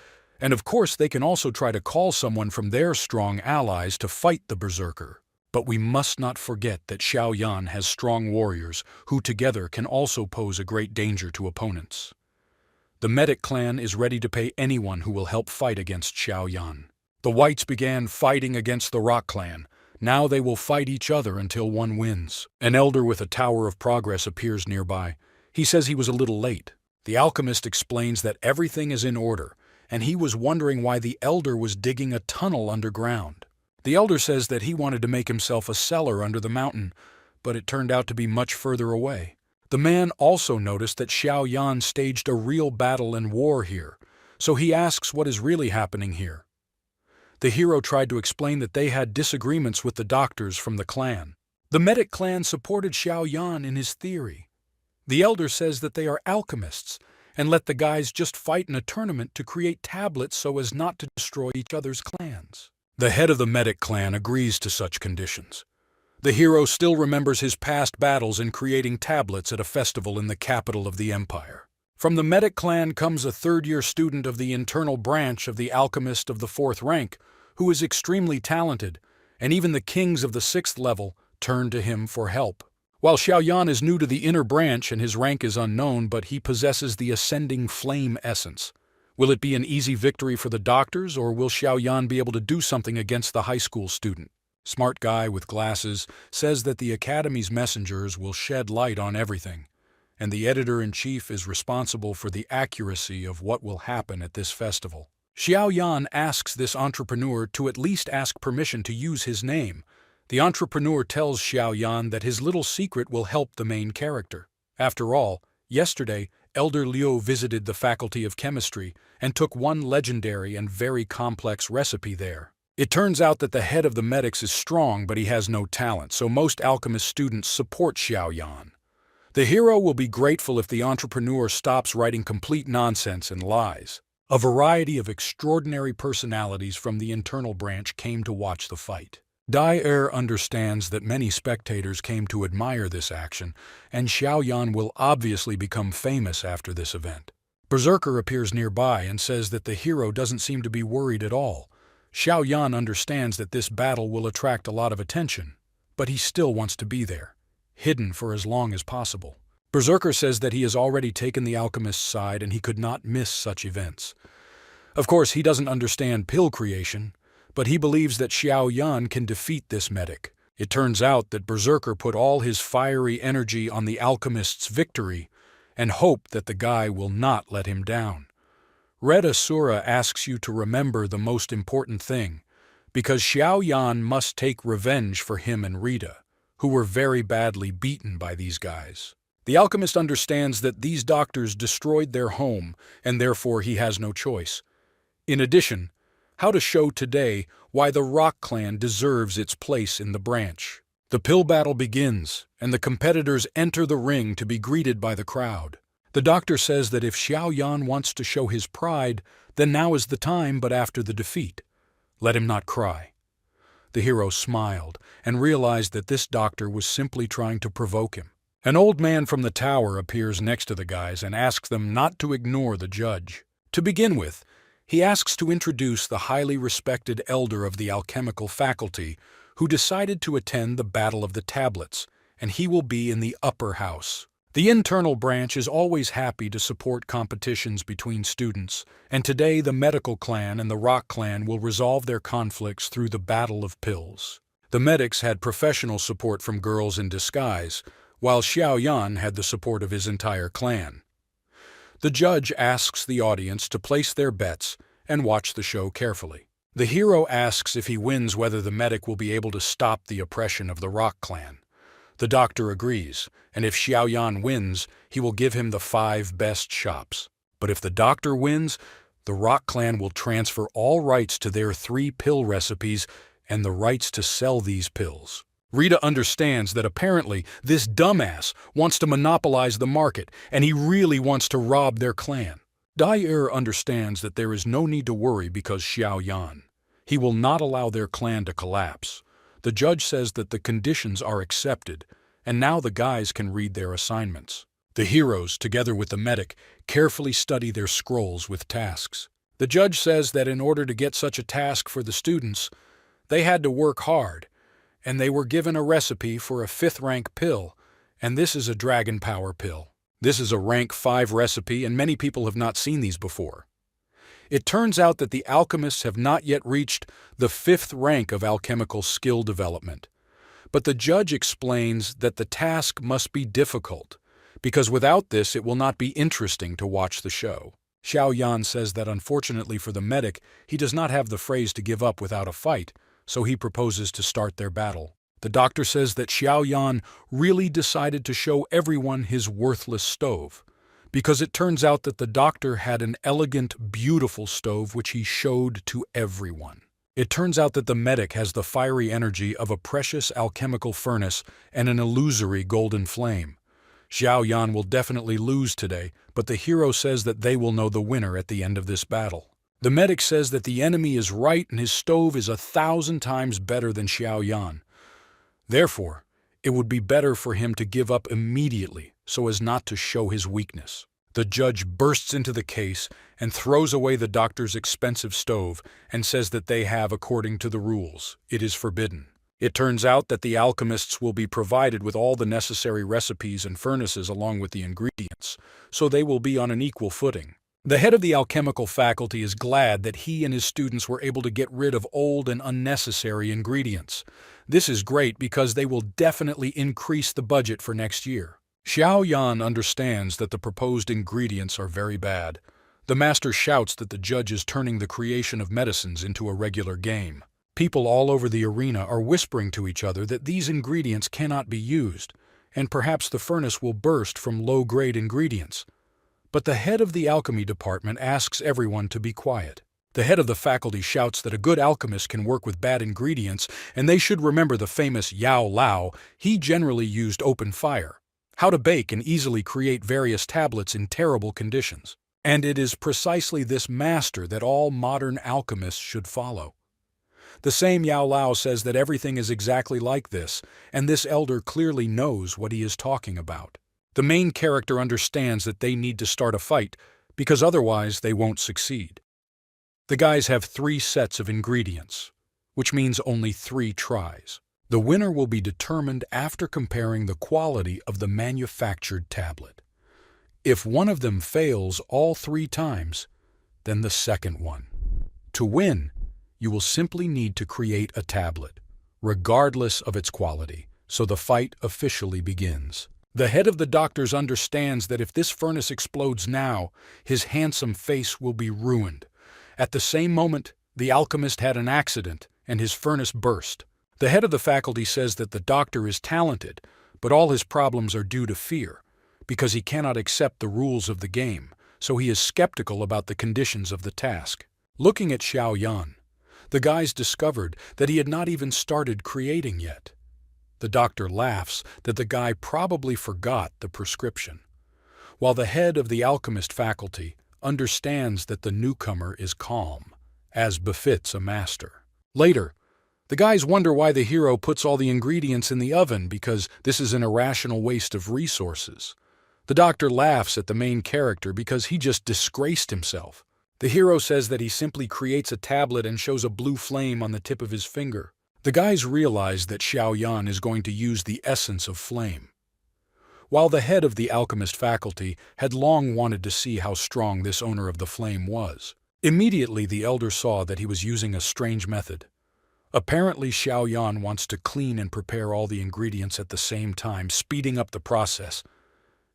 and of course they can also try to call someone from their strong allies to fight the Berserker. But we must not forget that Xiao Yan has strong warriors who together can also pose a great danger to opponents. The Medic clan is ready to pay anyone who will help fight against Xiao Yan. The Whites began fighting against the Rock clan. Now they will fight each other until one wins. An elder with a Tower of Progress appears nearby. He says he was a little late. The alchemist explains that everything is in order, and he was wondering why the elder was digging a tunnel underground. The elder says that he wanted to make himself a cellar under the mountain, but it turned out to be much further away. The man also noticed that Xiao Yan staged a real battle and war here, so he asks what is really happening here. The hero tried to explain that they had disagreements with the doctors from the clan. The Medic clan supported Xiao Yan in his theory. The elder says that they are alchemists, and let the guys just fight in a tournament to create tablets so as not to destroy each other's clans. The head of the Medic clan agrees to such conditions. The hero still remembers his past battles in creating tablets at a festival in the capital of the empire. From the Medic clan comes a third-year student of the internal branch of the alchemist of the 4th rank, who is extremely talented, and even the kings of the 6th level turn to him for help. While Xiao Yan is new to the inner branch and his rank is unknown, but he possesses the ascending flame essence. Will it be an easy victory for the doctors, or will Xiao Yan be able to do something against the high school student? Smart guy with glasses says that the Academy's messengers will shed light on everything, and the editor-in-chief is responsible for the accuracy of what will happen at this festival. Xiao Yan asks this entrepreneur to at least ask permission to use his name. The entrepreneur tells Xiao Yan that his little secret will help the main character. After all, yesterday, Elder Liu visited the Faculty of Chemistry and took one legendary and very complex recipe there. It turns out that the head of the medics is strong, but he has no talent, so most alchemist students support Xiao Yan. The hero will be grateful if the entrepreneur stops writing complete nonsense and lies. A variety of extraordinary personalities from the internal branch came to watch the fight. Dai understands that many spectators came to admire this action, and Xiao Yan will obviously become famous after this event. Berserker appears nearby and says that the hero doesn't seem to be worried at all. Xiao Yan understands that this battle will attract a lot of attention, but he still wants to be there, hidden for as long as possible. Berserker says that he has already taken the alchemist's side and he could not miss such events. Of course, he doesn't understand pill creation, but he believes that Xiao Yan can defeat this medic. It turns out that Berserker put all his fiery energy on the alchemist's victory and hoped that the guy will not let him down. Red Asura asks you to remember the most important thing, because Xiao Yan must take revenge for him and Rita, who were very badly beaten by these guys. The alchemist understands that these doctors destroyed their home, and therefore he has no choice. In addition, how to show today why the Rock Clan deserves its place in the branch. The pill battle begins, and the competitors enter the ring to be greeted by the crowd. The doctor says that if Xiao Yan wants to show his pride, then now is the time, but after the defeat. Let him not cry. The hero smiled and realized that this doctor was simply trying to provoke him. An old man from the tower appears next to the guys and asks them not to ignore the judge. To begin with, he asks to introduce the highly respected elder of the alchemical faculty who decided to attend the Battle of the Tablets, and he will be in the upper house. The internal branch is always happy to support competitions between students, and today the Medical Clan and the Rock Clan will resolve their conflicts through the Battle of Pills. The medics had professional support from girls in disguise, while Xiao Yan had the support of his entire clan. The judge asks the audience to place their bets and watch the show carefully. The hero asks if he wins whether the medic will be able to stop the oppression of the Rock Clan. The doctor agrees, and if Xiao Yan wins, he will give him the 5 best shops. But if the doctor wins, The Rock Clan will transfer all rights to their 3-pill recipes and the rights to sell these pills. Rita understands that apparently this dumbass wants to monopolize the market and he really wants to rob their clan. Dai understands that there is no need to worry because Xiao Yan. He will not allow their clan to collapse. The judge says that the conditions are accepted, and now the guys can read their assignments. The heroes, together with the medic, carefully study their scrolls with tasks. The judge says that in order to get such a task for the students, they had to work hard, and they were given a recipe for a 5th-rank pill, and this is a dragon power pill. This is a rank 5 recipe, and many people have not seen these before. It turns out that the alchemists have not yet reached the 5th rank of alchemical skill development. But the judge explains that the task must be difficult, because without this it will not be interesting to watch the show. Xiao Yan says that unfortunately for the medic, he does not have the phrase to give up without a fight, so he proposes to start their battle. The doctor says that Xiao Yan really decided to show everyone his worthless stove, because it turns out that the doctor had an elegant, beautiful stove which he showed to everyone. It turns out that the medic has the fiery energy of a precious alchemical furnace and an illusory golden flame. Xiao Yan will definitely lose today, but the hero says that they will know the winner at the end of this battle. The medic says that the enemy is right and his stove is 1,000 times better than Xiao Yan. Therefore, it would be better for him to give up immediately so as not to show his weakness. The judge bursts into the case and throws away the doctor's expensive stove and says that they have, according to the rules, it is forbidden. It turns out that the alchemists will be provided with all the necessary recipes and furnaces along with the ingredients, so they will be on an equal footing. The head of the alchemical faculty is glad that he and his students were able to get rid of old and unnecessary ingredients. This is great because they will definitely increase the budget for next year. Xiao Yan understands that the proposed ingredients are very bad. The master shouts that the judge is turning the creation of medicines into a regular game. People all over the arena are whispering to each other that these ingredients cannot be used, and perhaps the furnace will burst from low-grade ingredients. But the head of the alchemy department asks everyone to be quiet. The head of the faculty shouts that a good alchemist can work with bad ingredients, and they should remember the famous Yao Lao. He generally used open fire. How to bake and easily create various tablets in terrible conditions. And it is precisely this master that all modern alchemists should follow. The same Yao Lao says that everything is exactly like this, and this elder clearly knows what he is talking about. The main character understands that they need to start a fight, because otherwise they won't succeed. The guys have 3 sets of ingredients, which means only 3 tries. The winner will be determined after comparing the quality of the manufactured tablet. If one of them fails all 3 times, then the second one. To win, you will simply need to create a tablet, regardless of its quality, so the fight officially begins. The head of the doctors understands that if this furnace explodes now, his handsome face will be ruined. At the same moment, the alchemist had an accident and his furnace burst. The head of the faculty says that the doctor is talented, but all his problems are due to fear, because he cannot accept the rules of the game, so he is skeptical about the conditions of the task. Looking at Xiao Yan, the guys discovered that he had not even started creating yet. The doctor laughs that the guy probably forgot the prescription, while the head of the alchemist faculty understands that the newcomer is calm, as befits a master. Later, the guys wonder why the hero puts all the ingredients in the oven because this is an irrational waste of resources. The doctor laughs at the main character because he just disgraced himself. The hero says that he simply creates a tablet and shows a blue flame on the tip of his finger. The guys realize that Xiao Yan is going to use the essence of flame. While the head of the alchemist faculty had long wanted to see how strong this owner of the flame was. Immediately the elder saw that he was using a strange method. Apparently Xiao Yan wants to clean and prepare all the ingredients at the same time, speeding up the process.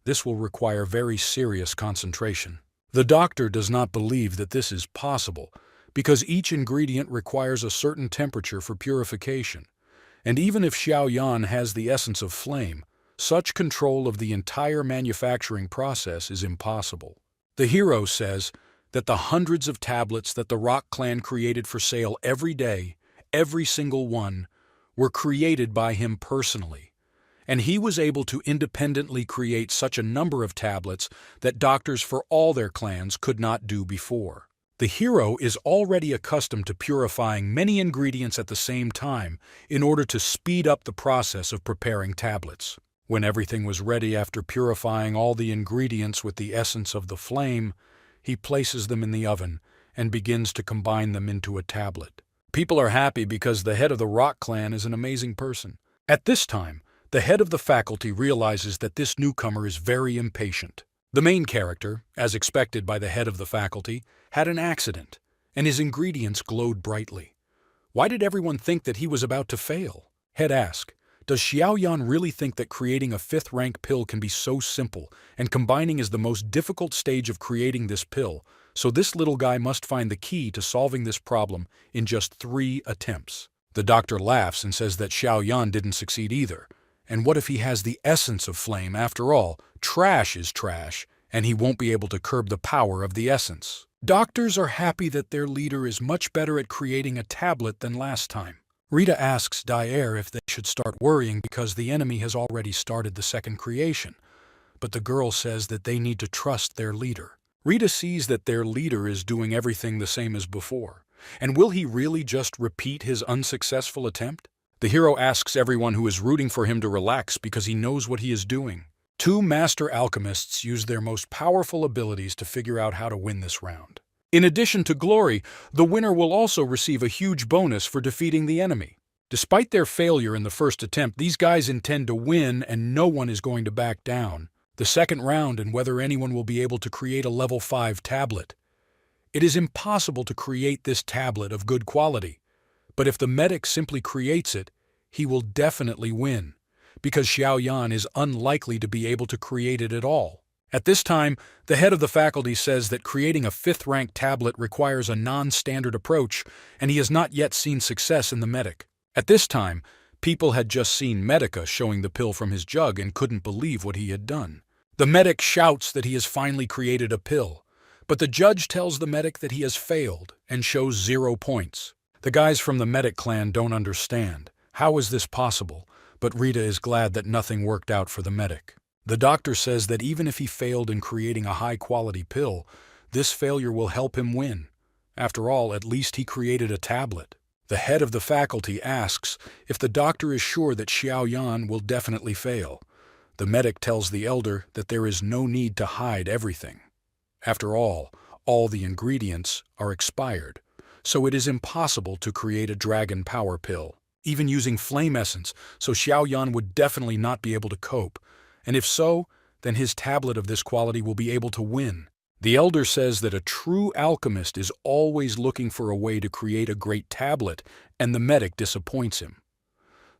This will require very serious concentration. The doctor does not believe that this is possible, because each ingredient requires a certain temperature for purification. And even if Xiao Yan has the essence of flame, such control of the entire manufacturing process is impossible. The hero says that the hundreds of tablets that the Rock Clan created for sale every day, every single one, were created by him personally. And he was able to independently create such a number of tablets that doctors for all their clans could not do before. The hero is already accustomed to purifying many ingredients at the same time in order to speed up the process of preparing tablets. When everything was ready after purifying all the ingredients with the essence of the flame, he places them in the oven and begins to combine them into a tablet. People are happy because the head of the Rock Clan is an amazing person. At this time, the head of the faculty realizes that this newcomer is very impatient. The main character, as expected by the head of the faculty, had an accident, and his ingredients glowed brightly. Why did everyone think that he was about to fail? Head asked, does Xiaoyan really think that creating a 5th rank pill can be so simple, and combining is the most difficult stage of creating this pill, so this little guy must find the key to solving this problem in just 3 attempts? The doctor laughs and says that Xiaoyan didn't succeed either. And what if he has the essence of flame? After all, trash is trash, and he won't be able to curb the power of the essence. Doctors are happy that their leader is much better at creating a tablet than last time. Rita asks Dyer if they should start worrying because the enemy has already started the second creation, but the girl says that they need to trust their leader. Rita sees that their leader is doing everything the same as before, and will he really just repeat his unsuccessful attempt? The hero asks everyone who is rooting for him to relax because he knows what he is doing. 2 master alchemists use their most powerful abilities to figure out how to win this round. In addition to glory, the winner will also receive a huge bonus for defeating the enemy. Despite their failure in the first attempt, these guys intend to win and no one is going to back down. The second round and whether anyone will be able to create a level 5 tablet. It is impossible to create this tablet of good quality. But if the medic simply creates it, he will definitely win, because Xiaoyan is unlikely to be able to create it at all. At this time, the head of the faculty says that creating a 5th rank tablet requires a non-standard approach, and he has not yet seen success in the medic. At this time, people had just seen Medica showing the pill from his jug and couldn't believe what he had done. The medic shouts that he has finally created a pill, but the judge tells the medic that he has failed and shows 0 points. The guys from the medic clan don't understand. How is this possible? But Rita is glad that nothing worked out for the medic. The doctor says that even if he failed in creating a high-quality pill, this failure will help him win. After all, at least he created a tablet. The head of the faculty asks if the doctor is sure that Xiaoyan will definitely fail. The medic tells the elder that there is no need to hide everything. After all the ingredients are expired. So it is impossible to create a dragon power pill, even using flame essence, so Xiaoyan would definitely not be able to cope. And if so, then his tablet of this quality will be able to win. The elder says that a true alchemist is always looking for a way to create a great tablet, and the medic disappoints him.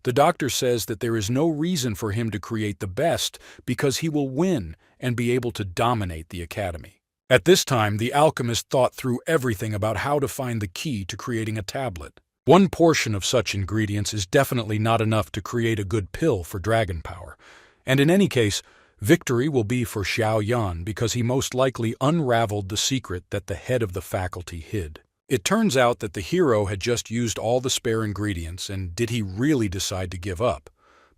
The doctor says that there is no reason for him to create the best because he will win and be able to dominate the academy. At this time, the alchemist thought through everything about how to find the key to creating a tablet. 1 portion of such ingredients is definitely not enough to create a good pill for dragon power. And in any case, victory will be for Xiaoyan because he most likely unraveled the secret that the head of the faculty hid. It turns out that the hero had just used all the spare ingredients, and did he really decide to give up?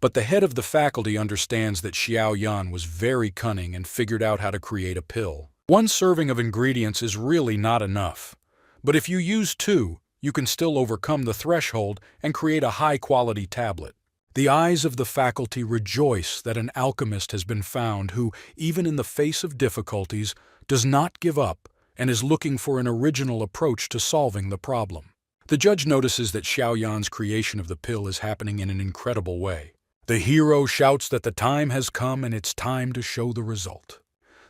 But the head of the faculty understands that Xiaoyan was very cunning and figured out how to create a pill. 1 serving of ingredients is really not enough. But if you use 2, you can still overcome the threshold and create a high-quality tablet. The eyes of the faculty rejoice that an alchemist has been found who, even in the face of difficulties, does not give up and is looking for an original approach to solving the problem. The judge notices that Xiaoyan's creation of the pill is happening in an incredible way. The hero shouts that the time has come and it's time to show the result.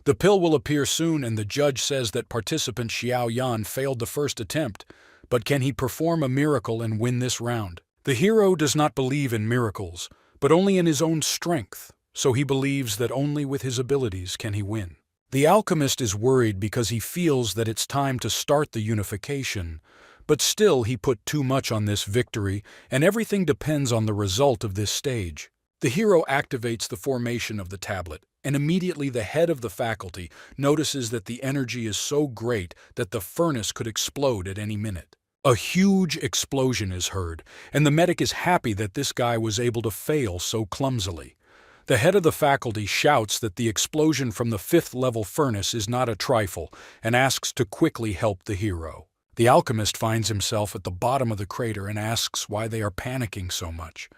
The pill will appear soon, and the judge says that participant Xiaoyan failed the first attempt, but can he perform a miracle and win this round? The hero does not believe in miracles, but only in his own strength, so he believes that only with his abilities can he win. The alchemist is worried because he feels that it's time to start the unification, but still he put too much on this victory, and everything depends on the result of this stage. The hero activates the formation of the tablet, and immediately the head of the faculty notices that the energy is so great that the furnace could explode at any minute. A huge explosion is heard, and the medic is happy that this guy was able to fail so clumsily. The head of the faculty shouts that the explosion from the 5th-level furnace is not a trifle and asks to quickly help the hero. The alchemist finds himself at the bottom of the crater and asks why they are panicking so much.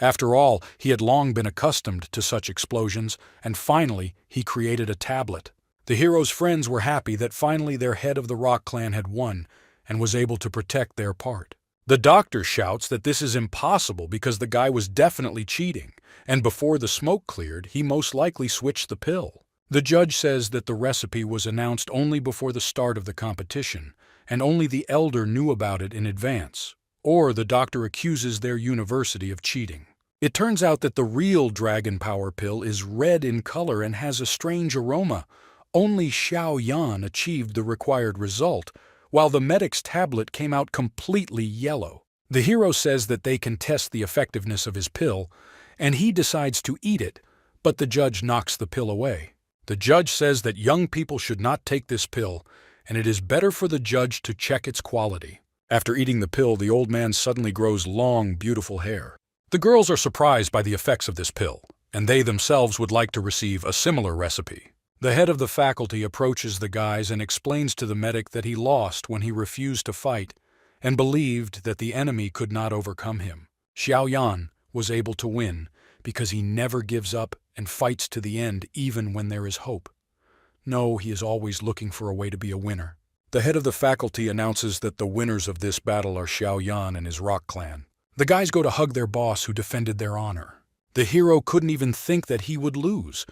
After all, he had long been accustomed to such explosions, and finally he created a tablet. The hero's friends were happy that finally their head of the Rock Clan had won and was able to protect their part. The doctor shouts that this is impossible because the guy was definitely cheating, and before the smoke cleared, he most likely switched the pill. The judge says that the recipe was announced only before the start of the competition, and only the elder knew about it in advance. Or the doctor accuses their university of cheating. It turns out that the real dragon power pill is red in color and has a strange aroma. Only Xiao Yan achieved the required result, while the medic's tablet came out completely yellow. The hero says that they can test the effectiveness of his pill, and he decides to eat it, but the judge knocks the pill away. The judge says that young people should not take this pill, and it is better for the judge to check its quality. After eating the pill, the old man suddenly grows long, beautiful hair. The girls are surprised by the effects of this pill, and they themselves would like to receive a similar recipe. The head of the faculty approaches the guys and explains to the medic that he lost when he refused to fight and believed that the enemy could not overcome him. Xiao Yan was able to win because he never gives up and fights to the end even when there is hope. No, he is always looking for a way to be a winner. The head of the faculty announces that the winners of this battle are Xiao Yan and his Rock Clan. The guys go to hug their boss who defended their honor. The hero couldn't even think that he would lose.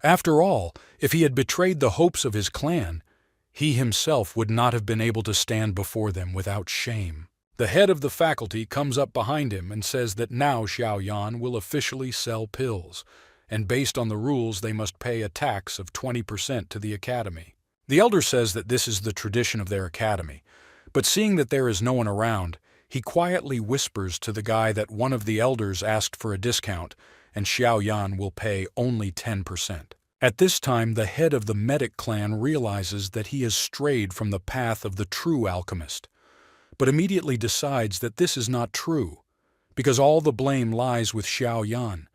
After all, if he had betrayed the hopes of his clan, he himself would not have been able to stand before them without shame. The head of the faculty comes up behind him and says that now Xiao Yan will officially sell pills, and based on the rules they must pay a tax of 20% to the academy. The elder says that this is the tradition of their academy, but seeing that there is no one around, he quietly whispers to the guy that one of the elders asked for a discount, and Xiao Yan will pay only 10%. At this time, the head of the medic clan realizes that he has strayed from the path of the true alchemist, but immediately decides that this is not true, because all the blame lies with Xiao Yan,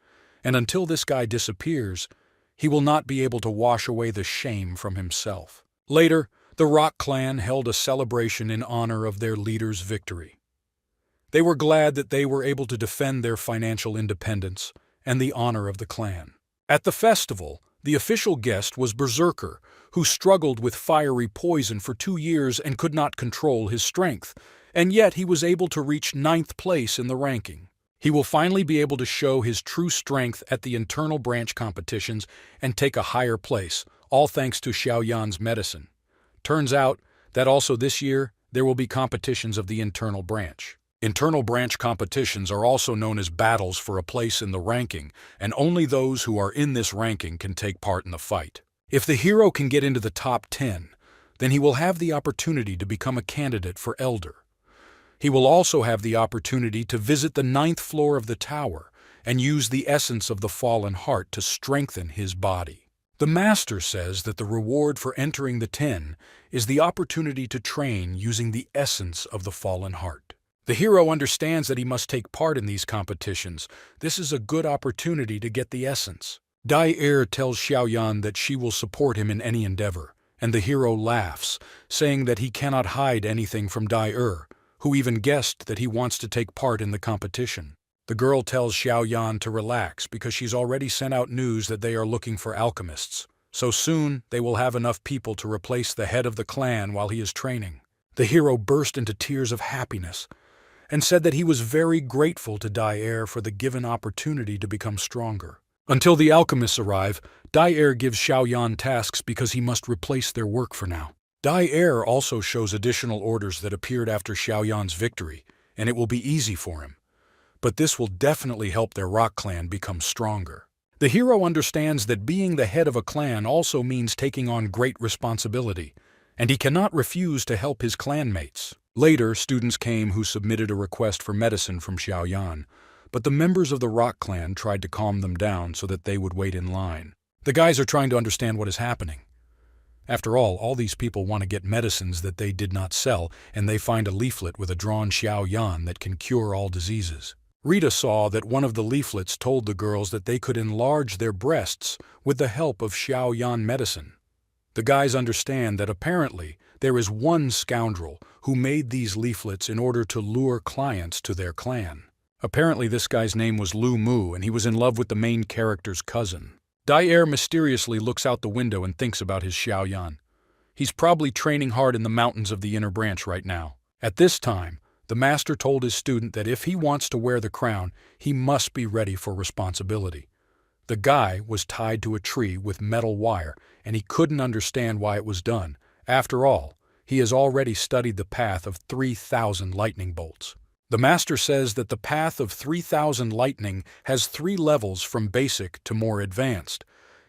and until this guy disappears, he will not be able to wash away the shame from himself. Later, the Rock Clan held a celebration in honor of their leader's victory. They were glad that they were able to defend their financial independence and the honor of the clan. At the festival, the official guest was Berserker, who struggled with fiery poison for 2 years and could not control his strength, and yet he was able to reach 9th place in the ranking. He will finally be able to show his true strength at the internal branch competitions and take a higher place, all thanks to Xiao Yan's medicine. Turns out that also this year there will be competitions of the internal branch. Internal branch competitions are also known as battles for a place in the ranking, and only those who are in this ranking can take part in the fight. If the hero can get into the top 10, then he will have the opportunity to become a candidate for Elder. He will also have the opportunity to visit the 9th floor of the tower and use the essence of the fallen heart to strengthen his body. The master says that the reward for entering the 10 is the opportunity to train using the essence of the fallen heart. The hero understands that he must take part in these competitions. This is a good opportunity to get the essence. Dai tells Xiao Yan that she will support him in any endeavor, and the hero laughs, saying that he cannot hide anything from Dai, who even guessed that he wants to take part in the competition. The girl tells Xiao Yan to relax because she's already sent out news that they are looking for alchemists. So soon they will have enough people to replace the head of the clan while he is training. The hero burst into tears of happiness and said that he was very grateful to Dai for the given opportunity to become stronger. Until the alchemists arrive, Dai gives Xiao Yan tasks because he must replace their work for now. Dai also shows additional orders that appeared after Xiao Yan's victory, and it will be easy for him. But this will definitely help their Rock Clan become stronger. The hero understands that being the head of a clan also means taking on great responsibility, and he cannot refuse to help his clanmates. Later, students came who submitted a request for medicine from Xiao Yan, but the members of the Rock Clan tried to calm them down so that they would wait in line. The guys are trying to understand what is happening. After all these people want to get medicines that they did not sell, and they find a leaflet with a drawn Xiao Yan that can cure all diseases. Rita saw that one of the leaflets told the girls that they could enlarge their breasts with the help of Xiao Yan medicine. The guys understand that apparently there is one scoundrel who made these leaflets in order to lure clients to their clan. Apparently this guy's name was Lu Mu, and he was in love with the main character's cousin. Dai mysteriously looks out the window and thinks about his Xiao Yan. He's probably training hard in the mountains of the inner branch right now. At this time, the master told his student that if he wants to wear the crown, he must be ready for responsibility. The guy was tied to a tree with metal wire, and he couldn't understand why it was done. After all, he has already studied the path of 3,000 lightning bolts. The master says that the path of 3,000 lightning has 3 levels from basic to more advanced.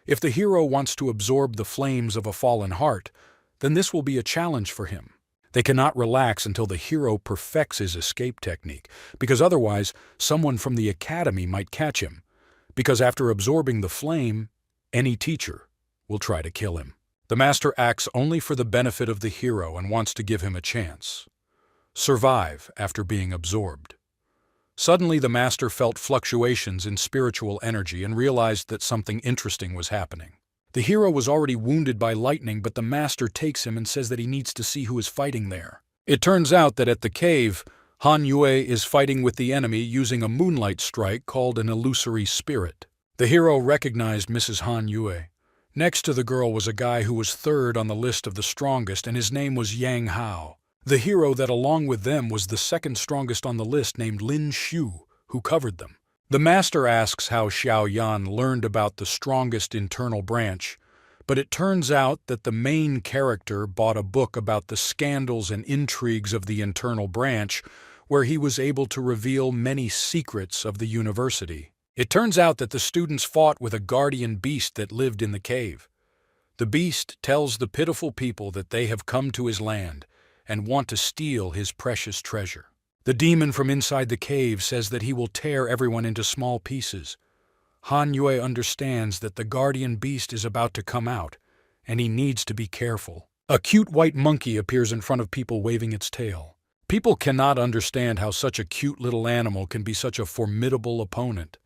If the hero wants to absorb the flames of a fallen heart, then this will be a challenge for him. They cannot relax until the hero perfects his escape technique, because otherwise someone from the academy might catch him. Because after absorbing the flame, any teacher will try to kill him. The master acts only for the benefit of the hero and wants to give him a chance. Survive after being absorbed. Suddenly the master felt fluctuations in spiritual energy and realized that something interesting was happening. The hero was already wounded by lightning, but the master takes him and says that he needs to see who is fighting there. It turns out that at the cave, Han Yue is fighting with the enemy using a moonlight strike called an illusory spirit. The hero recognized Mrs. Han Yue. Next to the girl was a guy who was third on the list of the strongest, and his name was Yang Hao. The hero that along with them was the second strongest on the list, named Lin Shu, who covered them. The master asks how Xiao Yan learned about the strongest internal branch, but it turns out that the main character bought a book about the scandals and intrigues of the internal branch, where he was able to reveal many secrets of the university. It turns out that the students fought with a guardian beast that lived in the cave. The beast tells the pitiful people that they have come to his land and want to steal his precious treasure. The demon from inside the cave says that he will tear everyone into small pieces. Han Yue understands that the guardian beast is about to come out, and he needs to be careful. A cute white monkey appears in front of people waving its tail. People cannot understand how such a cute little animal can be such a formidable opponent.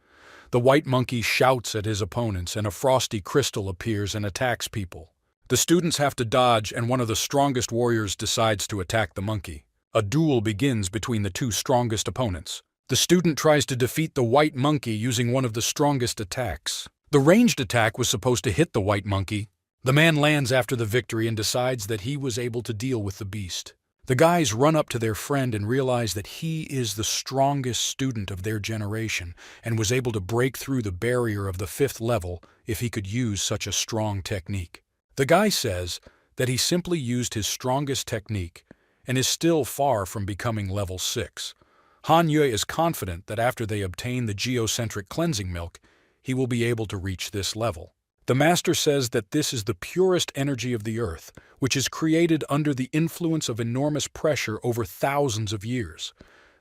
The white monkey shouts at his opponents, and a frosty crystal appears and attacks people. The students have to dodge, and one of the strongest warriors decides to attack the monkey. A duel begins between the 2 strongest opponents. The student tries to defeat the white monkey using one of the strongest attacks. The ranged attack was supposed to hit the white monkey. The man lands after the victory and decides that he was able to deal with the beast. The guys run up to their friend and realize that he is the strongest student of their generation and was able to break through the barrier of the 5th level if he could use such a strong technique. The guy says that he simply used his strongest technique and is still far from becoming level 6. Han Yue is confident that after they obtain the geocentric cleansing milk, he will be able to reach this level. The master says that this is the purest energy of the earth, which is created under the influence of enormous pressure over thousands of years.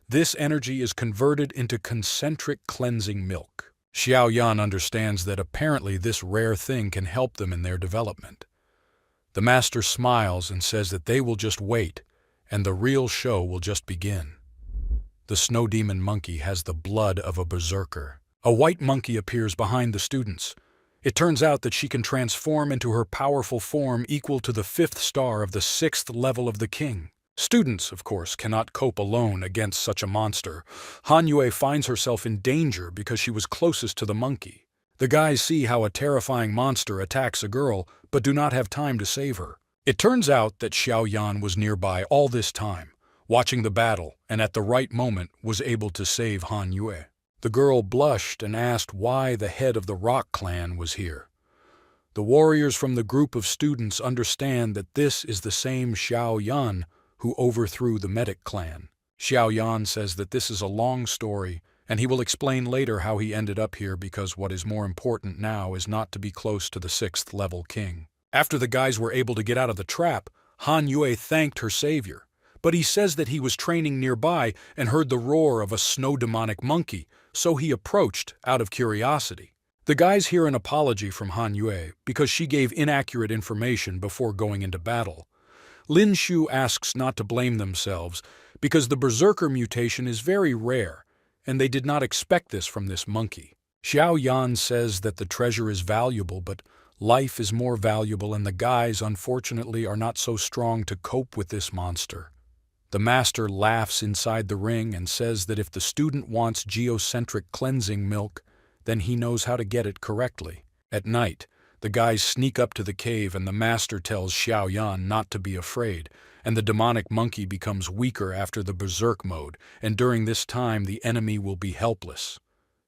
This energy is converted into concentric cleansing milk. Xiao Yan understands that apparently this rare thing can help them in their development. The master smiles and says that they will just wait, and the real show will just begin. The snow demon monkey has the blood of a berserker. A white monkey appears behind the students. It turns out that she can transform into her powerful form equal to the 5th star of the 6th level of the king. Students, of course, cannot cope alone against such a monster. Han Yue finds herself in danger because she was closest to the monkey. The guys see how a terrifying monster attacks a girl, but do not have time to save her. It turns out that Xiao Yan was nearby all this time, watching the battle, and at the right moment was able to save Han Yue. The girl blushed and asked why the head of the Rock clan was here. The warriors from the group of students understand that this is the same Xiao Yan who overthrew the Medic clan. Xiao Yan says that this is a long story, and he will explain later how he ended up here because what is more important now is not to be close to the 6th level king. After the guys were able to get out of the trap, Han Yue thanked her savior, but he says that he was training nearby and heard the roar of a snow demonic monkey, so he approached out of curiosity. The guys hear an apology from Han Yue because she gave inaccurate information before going into battle. Lin Shu asks not to blame themselves because the berserker mutation is very rare, and they did not expect this from this monkey. Xiao Yan says that the treasure is valuable, but life is more valuable, and the guys, unfortunately, are not so strong to cope with this monster. The master laughs inside the ring and says that if the student wants geocentric cleansing milk, then he knows how to get it correctly. At night, the guys sneak up to the cave and the master tells Xiao Yan not to be afraid, and the demonic monkey becomes weaker after the berserk mode, and during this time the enemy will be helpless.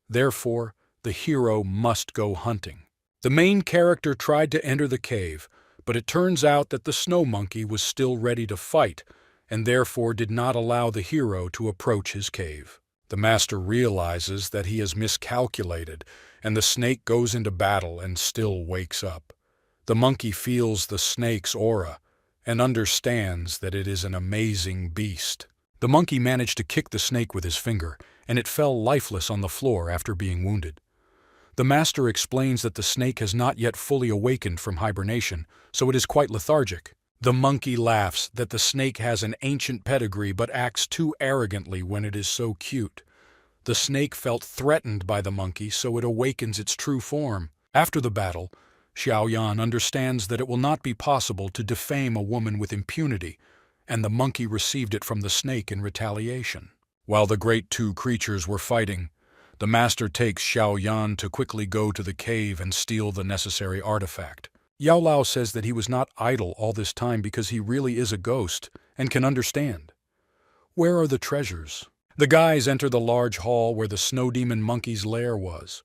Therefore, the hero must go hunting. The main character tried to enter the cave, but it turns out that the snow monkey was still ready to fight, and therefore did not allow the hero to approach his cave. The master realizes that he has miscalculated, and the snake goes into battle and still wakes up. The monkey feels the snake's aura and understands that it is an amazing beast. The monkey managed to kick the snake with his finger, and it fell lifeless on the floor after being wounded. The master explains that the snake has not yet fully awakened from hibernation, so it is quite lethargic. The monkey laughs that the snake has an ancient pedigree but acts too arrogantly when it is so cute. The snake felt threatened by the monkey, so it awakens its true form. After the battle, Xiao Yan understands that it will not be possible to defame a woman with impunity, and the monkey received it from the snake in retaliation. While the great two creatures were fighting, the master takes Xiao Yan to quickly go to the cave and steal the necessary artifact. Yao Lao says that he was not idle all this time because he really is a ghost and can understand. Where are the treasures? The guys enter the large hall where the snow demon monkey's lair was.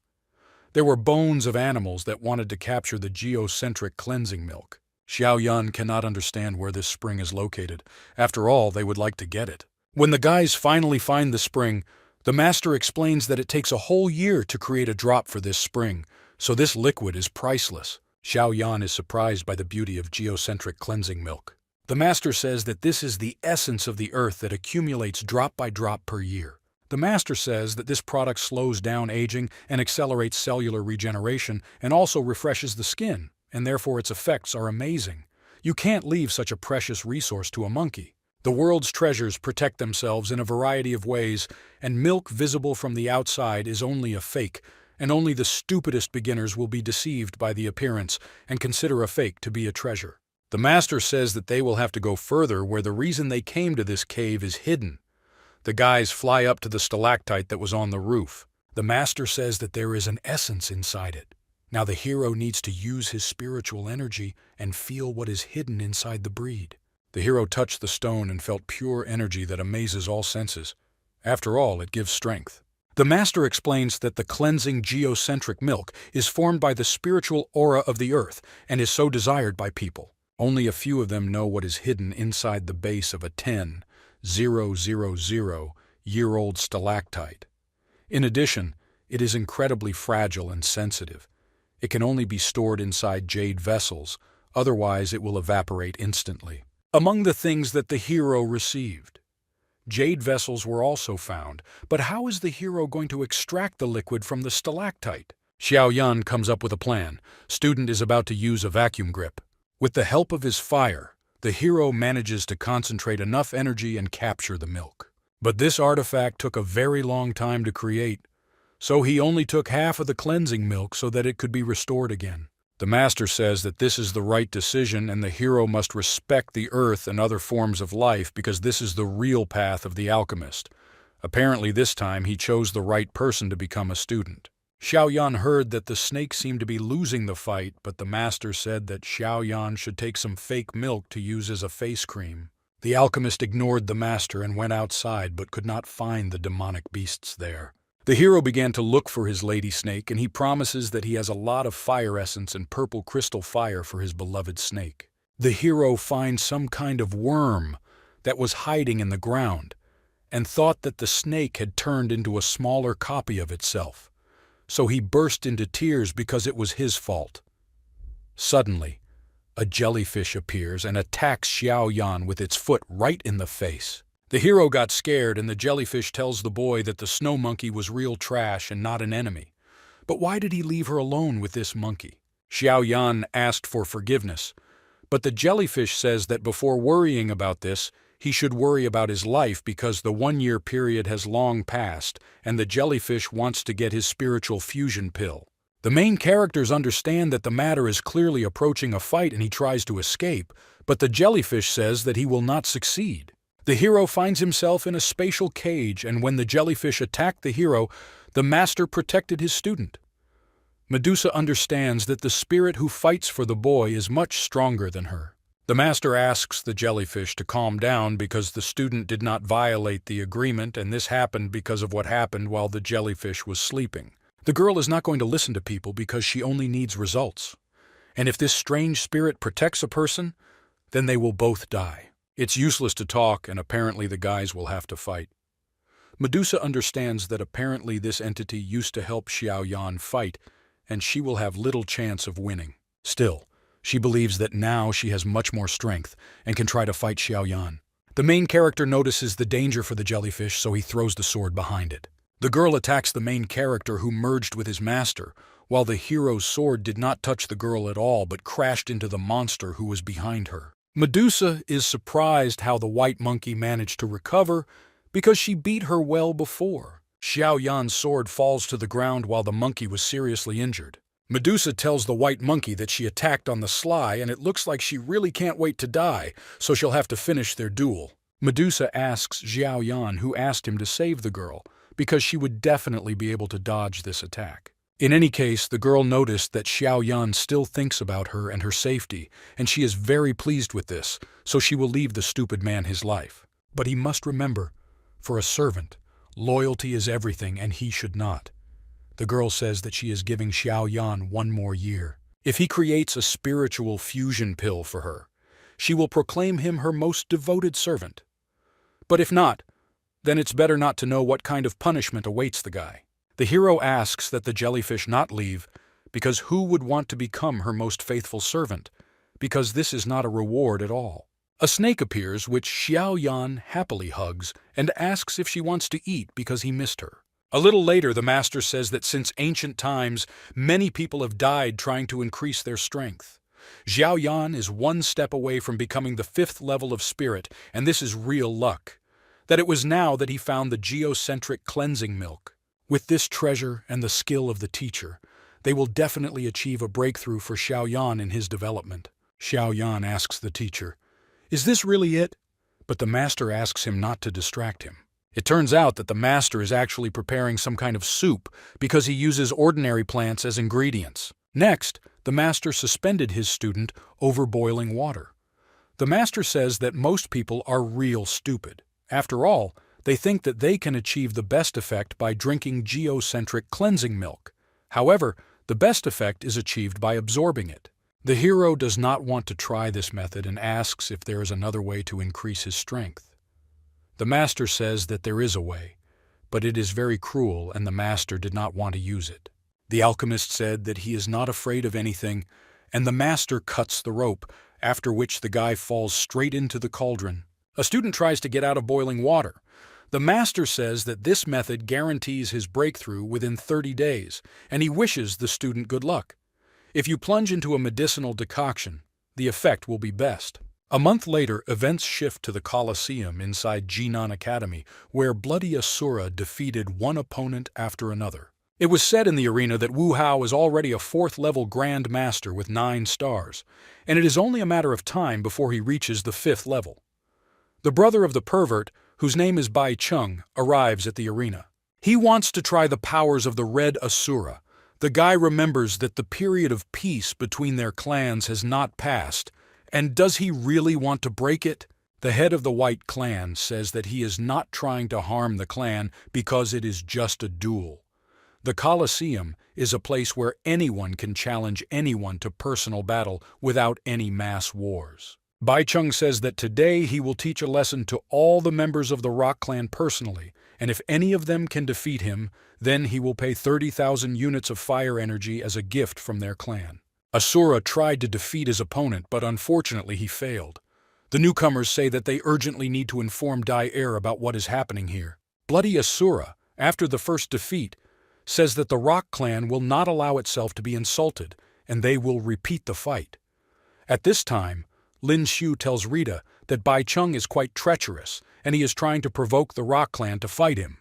There were bones of animals that wanted to capture the geocentric cleansing milk. Xiao Yan cannot understand where this spring is located. After all, they would like to get it. When the guys finally find the spring, the master explains that it takes a whole year to create a drop for this spring, so this liquid is priceless. Xiao Yan is surprised by the beauty of geocentric cleansing milk. The master says that this is the essence of the earth that accumulates drop by drop per year. The master says that this product slows down aging and accelerates cellular regeneration and also refreshes the skin, and therefore its effects are amazing. You can't leave such a precious resource to a monkey. The world's treasures protect themselves in a variety of ways, and milk visible from the outside is only a fake, and only the stupidest beginners will be deceived by the appearance and consider a fake to be a treasure. The master says that they will have to go further where the reason they came to this cave is hidden. The guys fly up to the stalactite that was on the roof. The master says that there is an essence inside it. Now the hero needs to use his spiritual energy and feel what is hidden inside the breed. The hero touched the stone and felt pure energy that amazes all senses. After all, it gives strength. The master explains that the cleansing geocentric milk is formed by the spiritual aura of the earth and is so desired by people. Only a few of them know what is hidden inside the base of a 10,000-year-old stalactite. In addition, it is incredibly fragile and sensitive. It can only be stored inside jade vessels, otherwise it will evaporate instantly. Among the things that the hero received, jade vessels were also found, but how is the hero going to extract the liquid from the stalactite? Xiao Yan comes up with a plan. Student is about to use a vacuum grip. With the help of his fire, the hero manages to concentrate enough energy and capture the milk. But this artifact took a very long time to create, so he only took half of the cleansing milk so that it could be restored again. The master says that this is the right decision and the hero must respect the earth and other forms of life because this is the real path of the alchemist. Apparently this time he chose the right person to become a student. Xiao Yan heard that the snake seemed to be losing the fight, but the master said that Xiao Yan should take some fake milk to use as a face cream. The alchemist ignored the master and went outside but could not find the demonic beasts there. The hero began to look for his lady snake, and he promises that he has a lot of fire essence and purple crystal fire for his beloved snake. The hero finds some kind of worm that was hiding in the ground and thought that the snake had turned into a smaller copy of itself. So he burst into tears because it was his fault. Suddenly, a jellyfish appears and attacks Xiao Yan with its foot right in the face. The hero got scared and the jellyfish tells the boy that the snow monkey was real trash and not an enemy. But why did he leave her alone with this monkey? Xiao Yan asked for forgiveness, but the jellyfish says that before worrying about this, he should worry about his life because the 1-year period has long passed and the jellyfish wants to get his spiritual fusion pill. The main characters understand that the matter is clearly approaching a fight and he tries to escape, but the jellyfish says that he will not succeed. The hero finds himself in a spatial cage, and when the jellyfish attacked the hero, the master protected his student. Medusa understands that the spirit who fights for the boy is much stronger than her. The master asks the jellyfish to calm down because the student did not violate the agreement, and this happened because of what happened while the jellyfish was sleeping. The girl is not going to listen to people because she only needs results. And if this strange spirit protects a person, then they will both die. It's useless to talk, and apparently the guys will have to fight. Medusa understands that apparently this entity used to help Xiao Yan fight, and she will have little chance of winning. Still, she believes that now she has much more strength and can try to fight Xiao Yan. The main character notices the danger for the jellyfish, so he throws the sword behind it. The girl attacks the main character who merged with his master, while the hero's sword did not touch the girl at all but crashed into the monster who was behind her. Medusa is surprised how the white monkey managed to recover because she beat her well before. Xiao Yan's sword falls to the ground while the monkey was seriously injured. Medusa tells the white monkey that she attacked on the sly and it looks like she really can't wait to die, so she'll have to finish their duel. Medusa asks Xiao Yan who asked him to save the girl, because she would definitely be able to dodge this attack. In any case, the girl noticed that Xiao Yan still thinks about her and her safety, and she is very pleased with this, so she will leave the stupid man his life. But he must remember, for a servant, loyalty is everything and he should not. The girl says that she is giving Xiao Yan 1 more year. If he creates a spiritual fusion pill for her, she will proclaim him her most devoted servant. But if not, then it's better not to know what kind of punishment awaits the guy. The hero asks that the jellyfish not leave, because who would want to become her most faithful servant? Because this is not a reward at all. A snake appears, which Xiao Yan happily hugs and asks if she wants to eat because he missed her. A little later, the master says that since ancient times, many people have died trying to increase their strength. Xiao Yan is 1 step away from becoming the 5th level of spirit, and this is real luck. That it was now that he found the geocentric cleansing milk. With this treasure and the skill of the teacher, they will definitely achieve a breakthrough for Xiao Yan in his development. Xiao Yan asks the teacher, "Is this really it?" But the master asks him not to distract him. It turns out that the master is actually preparing some kind of soup because he uses ordinary plants as ingredients. Next, the master suspended his student over boiling water. The master says that most people are real stupid. After all, they think that they can achieve the best effect by drinking geocentric cleansing milk. However, the best effect is achieved by absorbing it. The hero does not want to try this method and asks if there is another way to increase his strength. The master says that there is a way, but it is very cruel and the master did not want to use it. The alchemist said that he is not afraid of anything, and the master cuts the rope, after which the guy falls straight into the cauldron. A student tries to get out of boiling water. The master says that this method guarantees his breakthrough within 30 days, and he wishes the student good luck. If you plunge into a medicinal decoction, the effect will be best. A month later, events shift to the Colosseum inside Jinan Academy, where Bloody Asura defeated one opponent after another. It was said in the arena that Wu Hao is already a 4th-level Grand Master with 9 stars, and it is only a matter of time before he reaches the 5th level. The brother of the pervert, whose name is Bai Chung, arrives at the arena. He wants to try the powers of the Red Asura. The guy remembers that the period of peace between their clans has not passed, and does he really want to break it? The head of the White Clan says that he is not trying to harm the clan because it is just a duel. The Colosseum is a place where anyone can challenge anyone to personal battle without any mass wars. Bai Chung says that today he will teach a lesson to all the members of the Rock Clan personally, and if any of them can defeat him, then he will pay 30,000 units of fire energy as a gift from their clan. Asura tried to defeat his opponent, but unfortunately he failed. The newcomers say that they urgently need to inform Dai about what is happening here. Bloody Asura, after the first defeat, says that the Rock Clan will not allow itself to be insulted, and they will repeat the fight. At this time, Lin Xiu tells Rita that Bai Chung is quite treacherous, and he is trying to provoke the Rock Clan to fight him.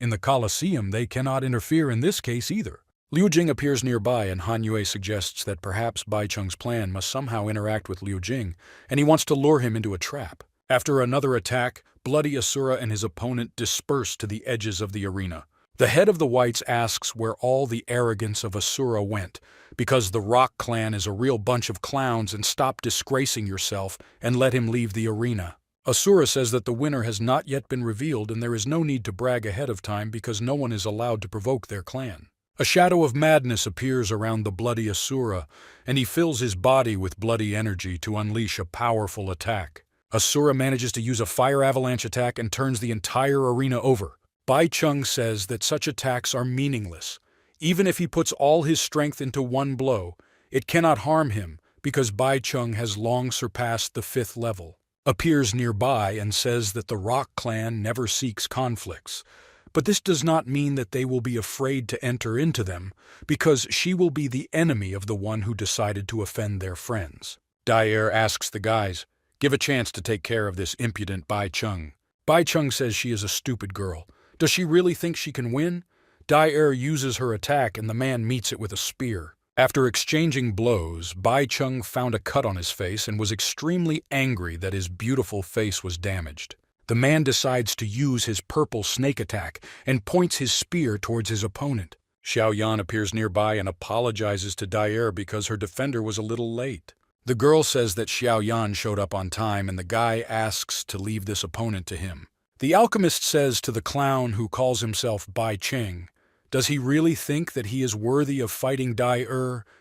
In the Colosseum, they cannot interfere in this case either. Liu Jing appears nearby, and Han Yue suggests that perhaps Bai Chung's plan must somehow interact with Liu Jing, and he wants to lure him into a trap. After another attack, Bloody Asura and his opponent disperse to the edges of the arena. The head of the Whites asks where all the arrogance of Asura went, because the Rock Clan is a real bunch of clowns, and stop disgracing yourself and let him leave the arena. Asura says that the winner has not yet been revealed and there is no need to brag ahead of time because no one is allowed to provoke their clan. A shadow of madness appears around the Bloody Asura, and he fills his body with bloody energy to unleash a powerful attack. Asura manages to use a fire avalanche attack and turns the entire arena over. Bai Chung says that such attacks are meaningless. Even if he puts all his strength into one blow, it cannot harm him because Bai Chung has long surpassed the 5th level. Appears nearby and says that the Rock Clan never seeks conflicts. But this does not mean that they will be afraid to enter into them, because she will be the enemy of the one who decided to offend their friends. Dai asks the guys, "Give a chance to take care of this impudent Bai Chung." Bai Chung says she is a stupid girl. Does she really think she can win? Dai uses her attack and the man meets it with a spear. After exchanging blows, Bai Chung found a cut on his face and was extremely angry that his beautiful face was damaged. The man decides to use his purple snake attack and points his spear towards his opponent. Xiao Yan appears nearby and apologizes to Dai because her defender was a little late. The girl says that Xiao Yan showed up on time and the guy asks to leave this opponent to him. The alchemist says to the clown who calls himself Bai Cheng, does he really think that he is worthy of fighting Dai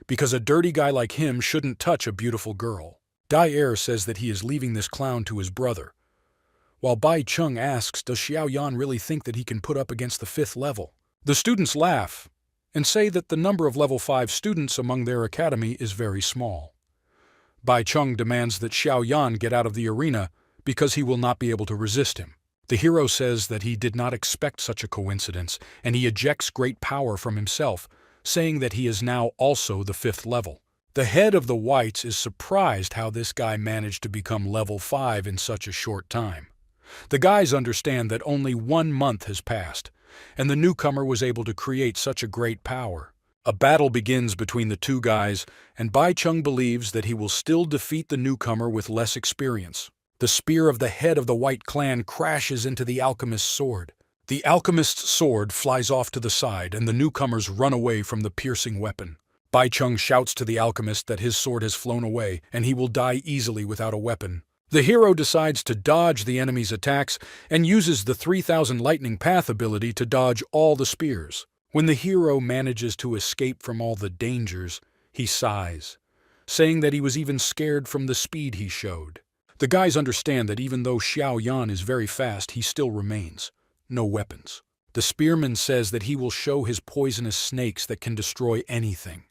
because a dirty guy like him shouldn't touch a beautiful girl? Dai says that he is leaving this clown to his brother, while Bai Chung asks, does Xiao Yan really think that he can put up against the 5th level? The students laugh and say that the number of level 5 students among their academy is very small. Bai Chung demands that Xiao Yan get out of the arena because he will not be able to resist him. The hero says that he did not expect such a coincidence, and he ejects great power from himself, saying that he is now also the 5th level. The head of the Whites is surprised how this guy managed to become level 5 in such a short time. The guys understand that only 1 month has passed, and the newcomer was able to create such a great power. A battle begins between the two guys, and Bai Chung believes that he will still defeat the newcomer with less experience. The spear of the head of the White Clan crashes into the alchemist's sword. The alchemist's sword flies off to the side, and the newcomers run away from the piercing weapon. Bai Chung shouts to the alchemist that his sword has flown away, and he will die easily without a weapon. The hero decides to dodge the enemy's attacks and uses the 3000 Lightning Path ability to dodge all the spears. When the hero manages to escape from all the dangers, he sighs, saying that he was even scared from the speed he showed. The guys understand that even though Xiao Yan is very fast, he still remains. No weapons. The spearman says that he will show his poisonous snakes that can destroy anything.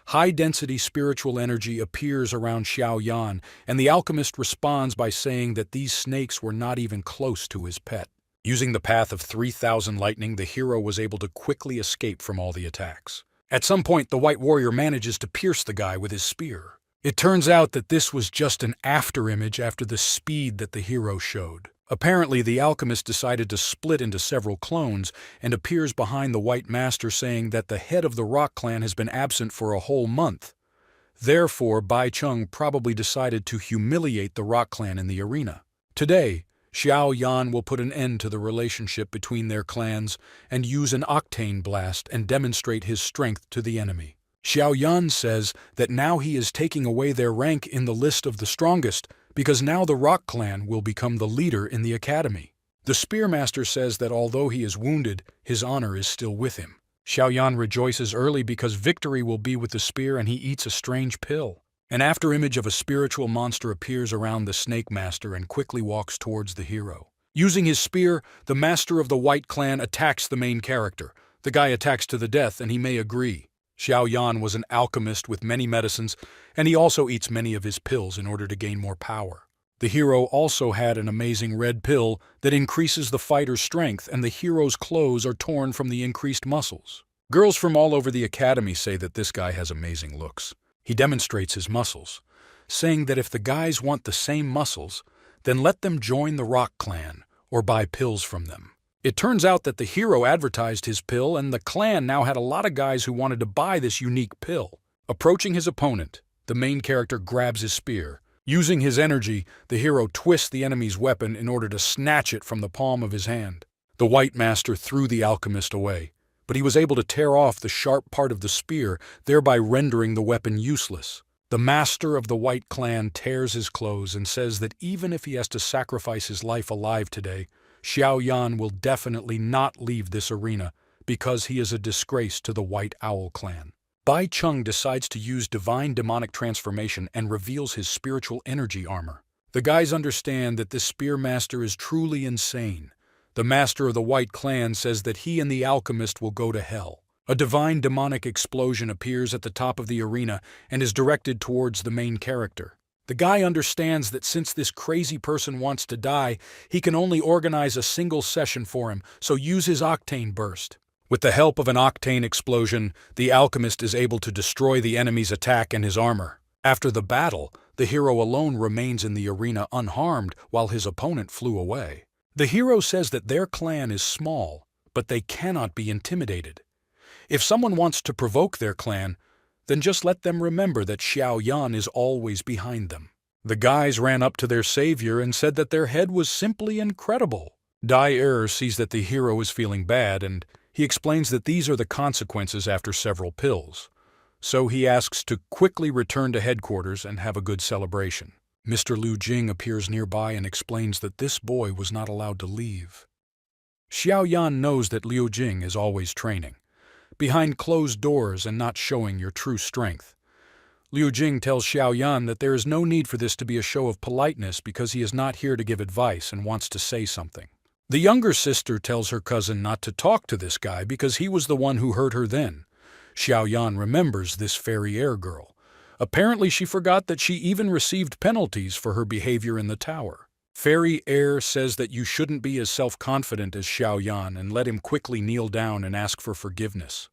High-density spiritual energy appears around Xiao Yan, and the alchemist responds by saying that these snakes were not even close to his pet. Using the path of 3000 lightning, the hero was able to quickly escape from all the attacks. At some point, the White Warrior manages to pierce the guy with his spear. It turns out that this was just an after-image after the speed that the hero showed. Apparently, the alchemist decided to split into several clones and appears behind the White Master saying that the head of the Rock Clan has been absent for a whole month. Therefore, Bai Chung probably decided to humiliate the Rock Clan in the arena. Today, Xiao Yan will put an end to the relationship between their clans and use an octane blast and demonstrate his strength to the enemy. Xiao Yan says that now he is taking away their rank in the list of the strongest, because now the Rock Clan will become the leader in the academy. The Spearmaster says that although he is wounded, his honor is still with him. Xiao Yan rejoices early because victory will be with the spear, and he eats a strange pill. An after-image of a spiritual monster appears around the Snake Master and quickly walks towards the hero. Using his spear, the Master of the White Clan attacks the main character. The guy attacks to the death, and he may agree. Xiao Yan was an alchemist with many medicines, and he also eats many of his pills in order to gain more power. The hero also had an amazing red pill that increases the fighter's strength, and the hero's clothes are torn from the increased muscles. Girls from all over the academy say that this guy has amazing looks. He demonstrates his muscles, saying that if the guys want the same muscles, then let them join the Rock Clan or buy pills from them. It turns out that the hero advertised his pill, and the clan now had a lot of guys who wanted to buy this unique pill. Approaching his opponent, the main character grabs his spear. Using his energy, the hero twists the enemy's weapon in order to snatch it from the palm of his hand. The White Master threw the alchemist away, but he was able to tear off the sharp part of the spear, thereby rendering the weapon useless. The master of the White Clan tears his clothes and says that even if he has to sacrifice his life alive today, Xiao Yan will definitely not leave this arena because he is a disgrace to the White Owl Clan. Bai Chung decides to use divine demonic transformation and reveals his spiritual energy armor. The guys understand that this spear master is truly insane. The master of the White Clan says that he and the alchemist will go to hell. A divine demonic explosion appears at the top of the arena and is directed towards the main character. The guy understands that since this crazy person wants to die, he can only organize a single session for him, so use his octane burst. With the help of an octane explosion, the alchemist is able to destroy the enemy's attack and his armor. After the battle, the hero alone remains in the arena unharmed while his opponent flew away. The hero says that their clan is small, but they cannot be intimidated. If someone wants to provoke their clan, then just let them remember that Xiao Yan is always behind them. The guys ran up to their savior and said that their head was simply incredible. Dai Er sees that the hero is feeling bad, and he explains that these are the consequences after several pills. So he asks to quickly return to headquarters and have a good celebration. Mr. Liu Jing appears nearby and explains that this boy was not allowed to leave. Xiao Yan knows that Liu Jing is always training, behind closed doors and not showing your true strength. Liu Jing tells Xiao Yan that there is no need for this to be a show of politeness because he is not here to give advice and wants to say something. The younger sister tells her cousin not to talk to this guy because he was the one who hurt her then. Xiao Yan remembers this fairy air girl. Apparently she forgot that she even received penalties for her behavior in the tower. Fairy Air says that you shouldn't be as self-confident as Xiao Yan and let him quickly kneel down and ask for forgiveness.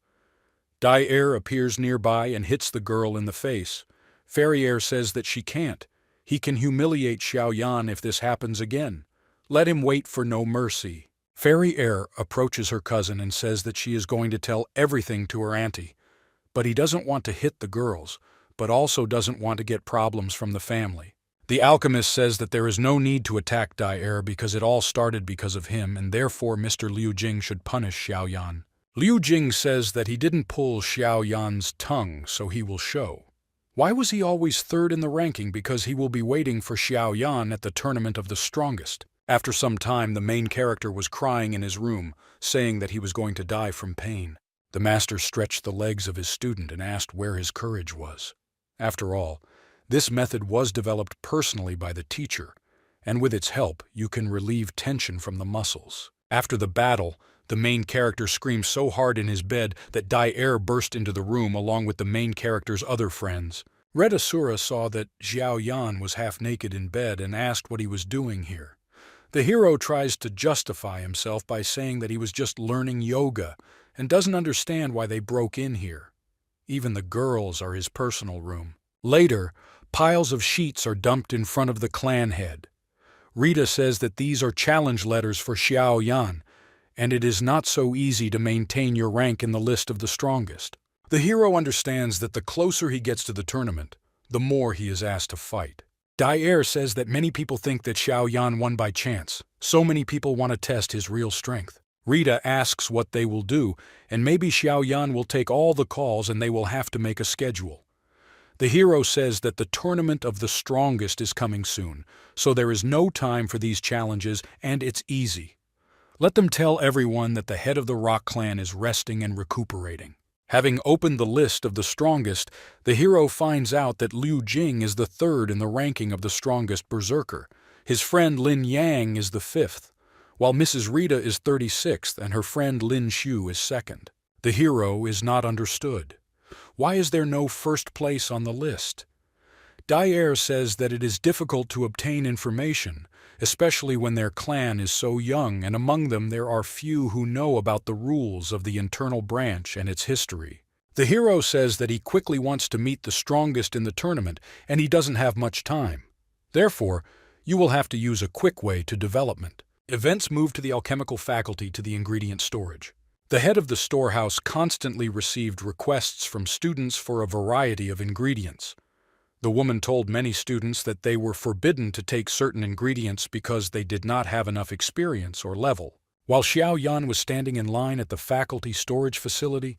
Dai Air appears nearby and hits the girl in the face. Fairy Air says that she can't. He can humiliate Xiao Yan if this happens again. Let him wait for no mercy. Fairy Air approaches her cousin and says that she is going to tell everything to her auntie, but he doesn't want to hit the girls, but also doesn't want to get problems from the family. The alchemist says that there is no need to attack Dai Er because it all started because of him, and therefore Mr. Liu Jing should punish Xiao Yan. Liu Jing says that he didn't pull Xiao Yan's tongue, so he will show. Why was he always third in the ranking? Because he will be waiting for Xiao Yan at the tournament of the strongest. After some time, the main character was crying in his room, saying that he was going to die from pain. The master stretched the legs of his student and asked where his courage was. After all, this method was developed personally by the teacher, and with its help, you can relieve tension from the muscles. After the battle, the main character screamed so hard in his bed that Dai Er burst into the room along with the main character's other friends. Red Asura saw that Xiao Yan was half naked in bed and asked what he was doing here. The hero tries to justify himself by saying that he was just learning yoga and doesn't understand why they broke in here. Even the girls are his personal room. Later, piles of sheets are dumped in front of the clan head. Rita says that these are challenge letters for Xiao Yan, and it is not so easy to maintain your rank in the list of the strongest. The hero understands that the closer he gets to the tournament, the more he is asked to fight. Dai Er says that many people think that Xiao Yan won by chance. So many people want to test his real strength. Rita asks what they will do, and maybe Xiao Yan will take all the calls and they will have to make a schedule. The hero says that the tournament of the strongest is coming soon, so there is no time for these challenges and it's easy. Let them tell everyone that the head of the Rock Clan is resting and recuperating. Having opened the list of the strongest, the hero finds out that Liu Jing is the third in the ranking of the strongest berserker. His friend Lin Yang is the fifth, while Mrs. Rita is 36th and her friend Lin Xu is second. The hero is not understood. Why is there no first place on the list? Dai Er says that it is difficult to obtain information especially when their clan is so young and among them there are few who know about the rules of the internal branch and its history. The hero says that he quickly wants to meet the strongest in the tournament and he doesn't have much time. Therefore, you will have to use a quick way to development. Events move to the alchemical faculty to the ingredient storage. The head of the storehouse constantly received requests from students for a variety of ingredients. The woman told many students that they were forbidden to take certain ingredients because they did not have enough experience or level. While Xiao Yan was standing in line at the faculty storage facility,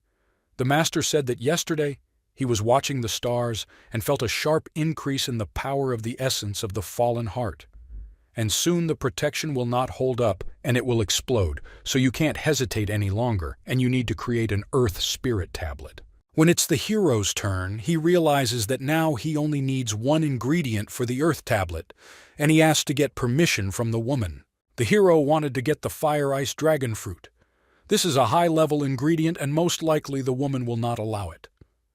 the master said that yesterday he was watching the stars and felt a sharp increase in the power of the essence of the fallen heart. And soon the protection will not hold up and it will explode, so you can't hesitate any longer and you need to create an earth spirit tablet. When it's the hero's turn, he realizes that now he only needs one ingredient for the earth tablet, and he asks to get permission from the woman. The hero wanted to get the fire ice dragon fruit. This is a high-level ingredient and most likely the woman will not allow it.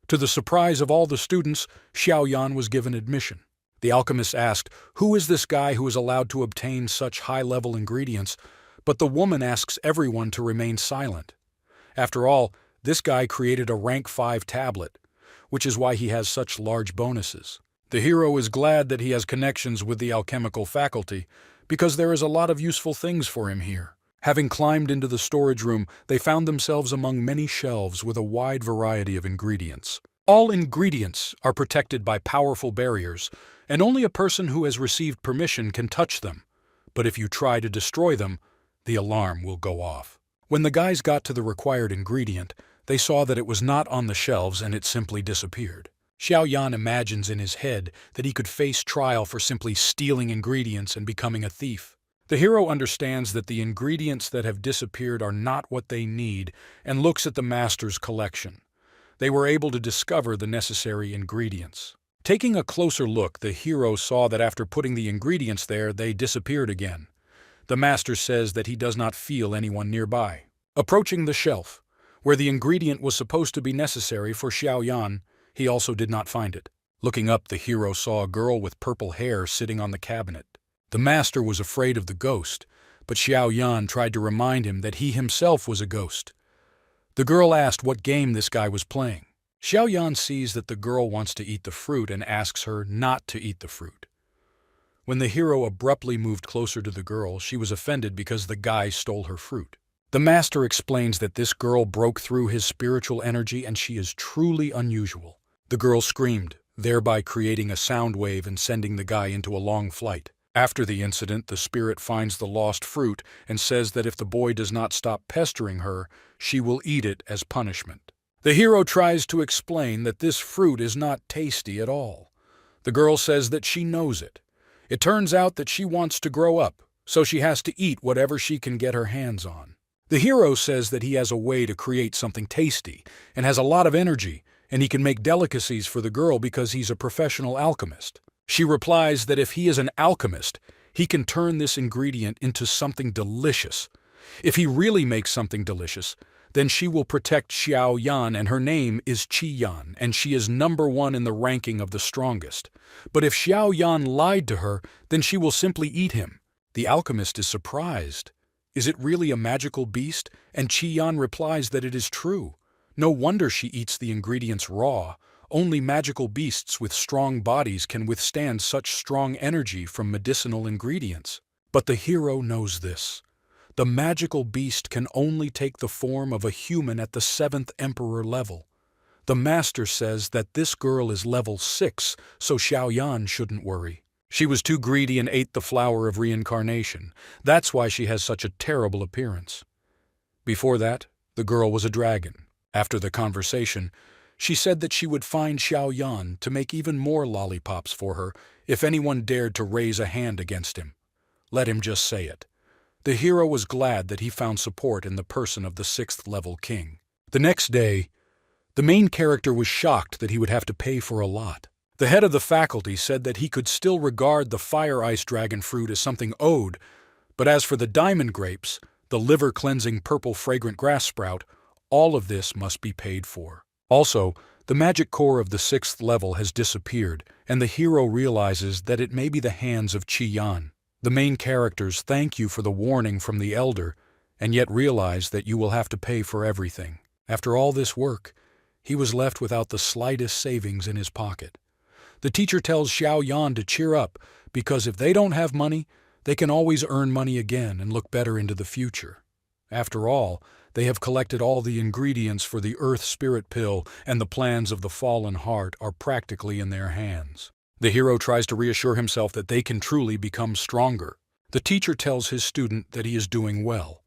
To the surprise of all the students, Xiao Yan was given admission. The alchemist asked, "Who is this guy who is allowed to obtain such high-level ingredients?" But the woman asks everyone to remain silent. After all, this guy created a rank 5 tablet, which is why he has such large bonuses. The hero is glad that he has connections with the alchemical faculty, because there is a lot of useful things for him here. Having climbed into the storage room, they found themselves among many shelves with a wide variety of ingredients. All ingredients are protected by powerful barriers, and only a person who has received permission can touch them. But if you try to destroy them, the alarm will go off. When the guys got to the required ingredient, they saw that it was not on the shelves and it simply disappeared. Xiao Yan imagines in his head that he could face trial for simply stealing ingredients and becoming a thief. The hero understands that the ingredients that have disappeared are not what they need and looks at the master's collection. They were able to discover the necessary ingredients. Taking a closer look, the hero saw that after putting the ingredients there, they disappeared again. The master says that he does not feel anyone nearby. Approaching the shelf, where the ingredient was supposed to be necessary for Xiao Yan, he also did not find it. Looking up, the hero saw a girl with purple hair sitting on the cabinet. The master was afraid of the ghost, but Xiao Yan tried to remind him that he himself was a ghost. The girl asked what game this guy was playing. Xiao Yan sees that the girl wants to eat the fruit and asks her not to eat the fruit. When the hero abruptly moved closer to the girl, she was offended because the guy stole her fruit. The master explains that this girl broke through his spiritual energy and she is truly unusual. The girl screamed, thereby creating a sound wave and sending the guy into a long flight. After the incident, the spirit finds the lost fruit and says that if the boy does not stop pestering her, she will eat it as punishment. The hero tries to explain that this fruit is not tasty at all. The girl says that she knows it. It turns out that she wants to grow up, so she has to eat whatever she can get her hands on. The hero says that he has a way to create something tasty and has a lot of energy, and he can make delicacies for the girl because he's a professional alchemist. She replies that if he is an alchemist, he can turn this ingredient into something delicious. If he really makes something delicious, then she will protect Xiao Yan, and her name is Qi Yan, and she is #1 in the ranking of the strongest. But if Xiao Yan lied to her, then she will simply eat him. The alchemist is surprised. Is it really a magical beast? And Qi Yan replies that it is true. No wonder she eats the ingredients raw. Only magical beasts with strong bodies can withstand such strong energy from medicinal ingredients. But the hero knows this. The magical beast can only take the form of a human at the 7th Emperor level. The master says that this girl is level 6, so Xiao Yan shouldn't worry. She was too greedy and ate the flower of reincarnation. That's why she has such a terrible appearance. Before that, the girl was a dragon. After the conversation, she said that she would find Xiao Yan to make even more lollipops for her if anyone dared to raise a hand against him. Let him just say it. The hero was glad that he found support in the person of the 6th level king. The next day, the main character was shocked that he would have to pay for a lot. The head of the faculty said that he could still regard the fire ice dragon fruit as something owed, but as for the diamond grapes, the liver-cleansing purple fragrant grass sprout, all of this must be paid for. Also, the magic core of the 6th level has disappeared, and the hero realizes that it may be the hands of Qi Yan. The main characters thank you for the warning from the elder, and yet realize that you will have to pay for everything. After all this work, he was left without the slightest savings in his pocket. The teacher tells Xiao Yan to cheer up, because if they don't have money, they can always earn money again and look better into the future. After all, they have collected all the ingredients for the Earth Spirit Pill, and the plans of the fallen heart are practically in their hands. The hero tries to reassure himself that they can truly become stronger. The teacher tells his student that he is doing well.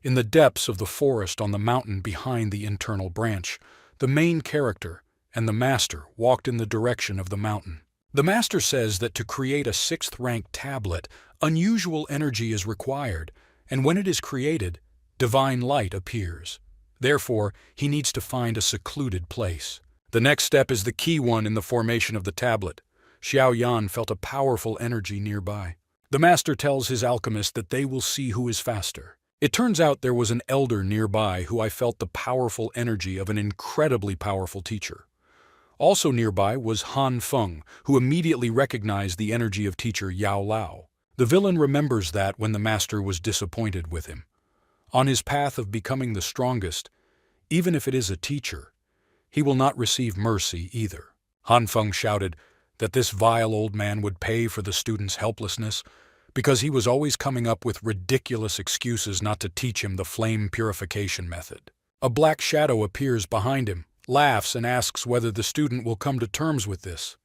In the depths of the forest on the mountain behind the internal branch, the main character and the master walked in the direction of the mountain. The master says that to create a 6th-rank tablet, unusual energy is required, and when it is created, divine light appears. Therefore, he needs to find a secluded place. The next step is the key one in the formation of the tablet. Xiao Yan felt a powerful energy nearby. The master tells his alchemist that they will see who is faster. It turns out there was an elder nearby who I felt the powerful energy of an incredibly powerful teacher. Also nearby was Han Feng, who immediately recognized the energy of teacher Yao Lao. The villain remembers that when the master was disappointed with him. On his path of becoming the strongest, even if it is a teacher, he will not receive mercy either. Han Feng shouted that this vile old man would pay for the student's helplessness, because he was always coming up with ridiculous excuses not to teach him the flame purification method. A black shadow appears behind him, laughs, and asks whether the student will come to terms with this.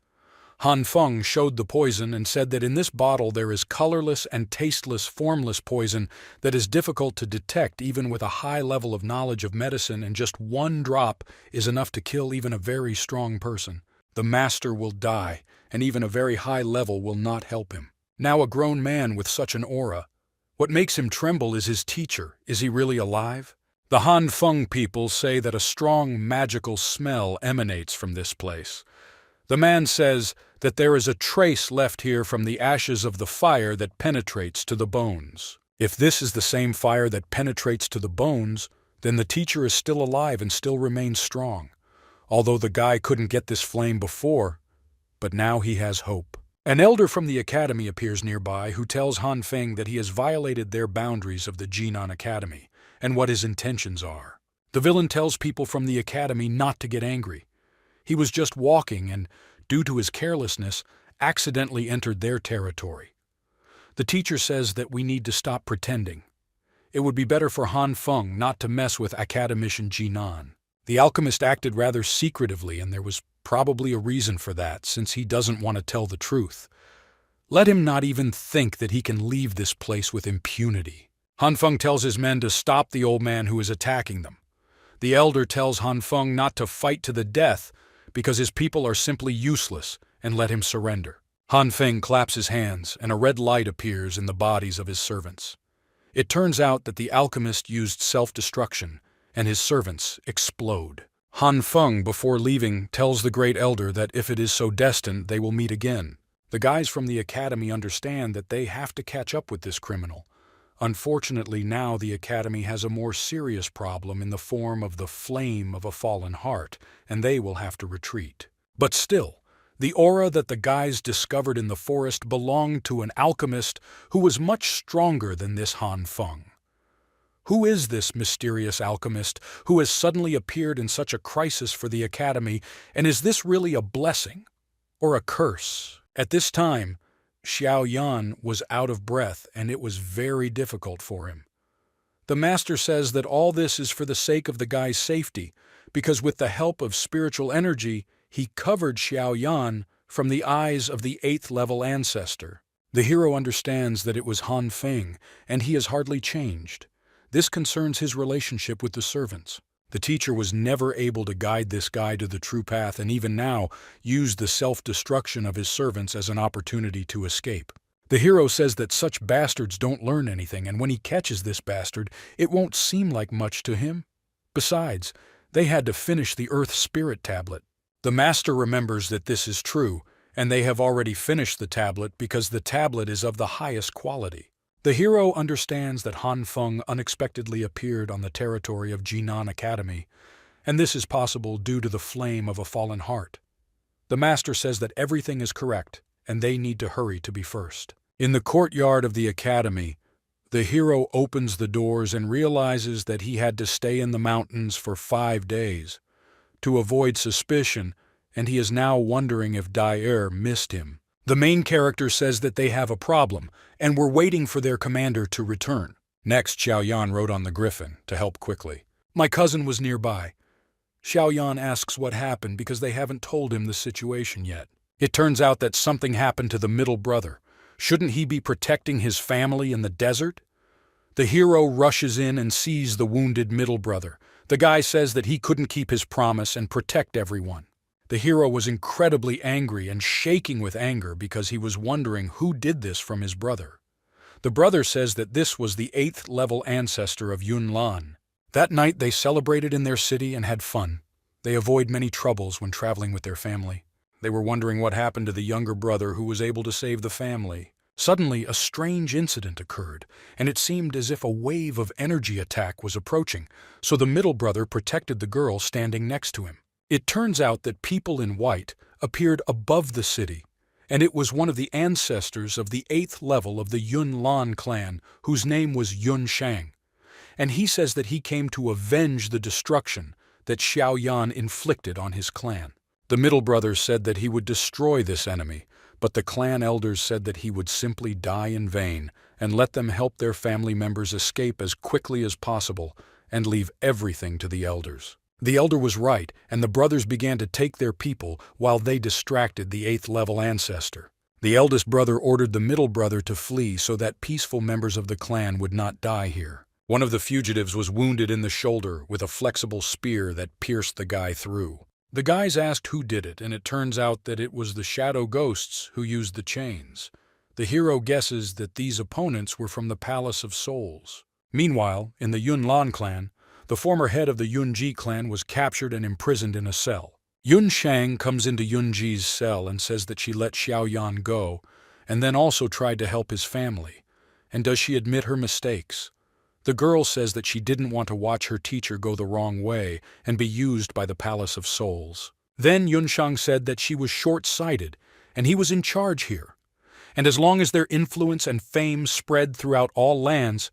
Han Feng showed the poison and said that in this bottle there is colorless and tasteless, formless poison that is difficult to detect even with a high level of knowledge of medicine, and just one drop is enough to kill even a very strong person. The master will die, and even a very high level will not help him. Now a grown man with such an aura. What makes him tremble is his teacher. Is he really alive? The Han Feng people say that a strong magical smell emanates from this place. The man says that there is a trace left here from the ashes of the fire that penetrates to the bones. If this is the same fire that penetrates to the bones, then the teacher is still alive and still remains strong. Although the guy couldn't get this flame before, but now he has hope. An elder from the academy appears nearby who tells Han Feng that he has violated their boundaries of the Jinan Academy and what his intentions are. The villain tells people from the academy not to get angry. He was just walking and, due to his carelessness, accidentally entered their territory. The teacher says that we need to stop pretending. It would be better for Han Feng not to mess with Academician Jinan. The alchemist acted rather secretively, and there was probably a reason for that, since he doesn't want to tell the truth. Let him not even think that he can leave this place with impunity. Han Feng tells his men to stop the old man who is attacking them. The elder tells Han Feng not to fight to the death because his people are simply useless, and let him surrender. Han Feng claps his hands, and a red light appears in the bodies of his servants. It turns out that the alchemist used self-destruction, and his servants explode. Han Feng, before leaving, tells the great elder that if it is so destined, they will meet again. The guys from the academy understand that they have to catch up with this criminal. Unfortunately, now the academy has a more serious problem in the form of the flame of a fallen heart, and they will have to retreat. But still, the aura that the guys discovered in the forest belonged to an alchemist who was much stronger than this Han Feng. Who is this mysterious alchemist who has suddenly appeared in such a crisis for the academy, and is this really a blessing or a curse? At this time, Xiao Yan was out of breath, and it was very difficult for him. The master says that all this is for the sake of the guy's safety, because with the help of spiritual energy, he covered Xiao Yan from the eyes of the 8th-level ancestor. The hero understands that it was Han Feng, and he has hardly changed. This concerns his relationship with the servants. The teacher was never able to guide this guy to the true path, and even now used the self-destruction of his servants as an opportunity to escape. The hero says that such bastards don't learn anything, and when he catches this bastard, it won't seem like much to him. Besides, they had to finish the Earth Spirit tablet. The master remembers that this is true, and they have already finished the tablet because the tablet is of the highest quality. The hero understands that Han Feng unexpectedly appeared on the territory of Jinan Academy, and this is possible due to the flame of a fallen heart. The master says that everything is correct, and they need to hurry to be first. In the courtyard of the academy, the hero opens the doors and realizes that he had to stay in the mountains for 5 days to avoid suspicion, and he is now wondering if Daer missed him. The main character says that they have a problem, and were waiting for their commander to return. Next, Xiaoyan rode on the griffin to help quickly. My cousin was nearby. Xiaoyan asks what happened because they haven't told him the situation yet. It turns out that something happened to the middle brother. Shouldn't he be protecting his family in the desert? The hero rushes in and sees the wounded middle brother. The guy says that he couldn't keep his promise and protect everyone. The hero was incredibly angry and shaking with anger because he was wondering who did this from his brother. The brother says that this was the 8th level ancestor of Yunlan. That night they celebrated in their city and had fun. They avoid many troubles when traveling with their family. They were wondering what happened to the younger brother who was able to save the family. Suddenly, a strange incident occurred, and it seemed as if a wave of energy attack was approaching, so the middle brother protected the girl standing next to him. It turns out that people in white appeared above the city, and it was one of the ancestors of the 8th level of the Yunlan clan, whose name was Yun Shang. And he says that he came to avenge the destruction that Xiaoyan inflicted on his clan. The middle brother said that he would destroy this enemy, but the clan elders said that he would simply die in vain and let them help their family members escape as quickly as possible and leave everything to the elders. The elder was right, and the brothers began to take their people while they distracted the 8th level ancestor. The eldest brother ordered the middle brother to flee so that peaceful members of the clan would not die here. One of the fugitives was wounded in the shoulder with a flexible spear that pierced the guy through. The guys asked who did it, and it turns out that it was the shadow ghosts who used the chains. The hero guesses that these opponents were from the Palace of Souls. Meanwhile, in the Yunlan clan, the former head of the Yunji clan was captured and imprisoned in a cell. Yun Shang comes into Yunji's cell and says that she let Xiaoyan go, and then also tried to help his family. And does she admit her mistakes? The girl says that she didn't want to watch her teacher go the wrong way and be used by the Palace of Souls. Then Yunshang said that she was short-sighted, and he was in charge here. And as long as their influence and fame spread throughout all lands,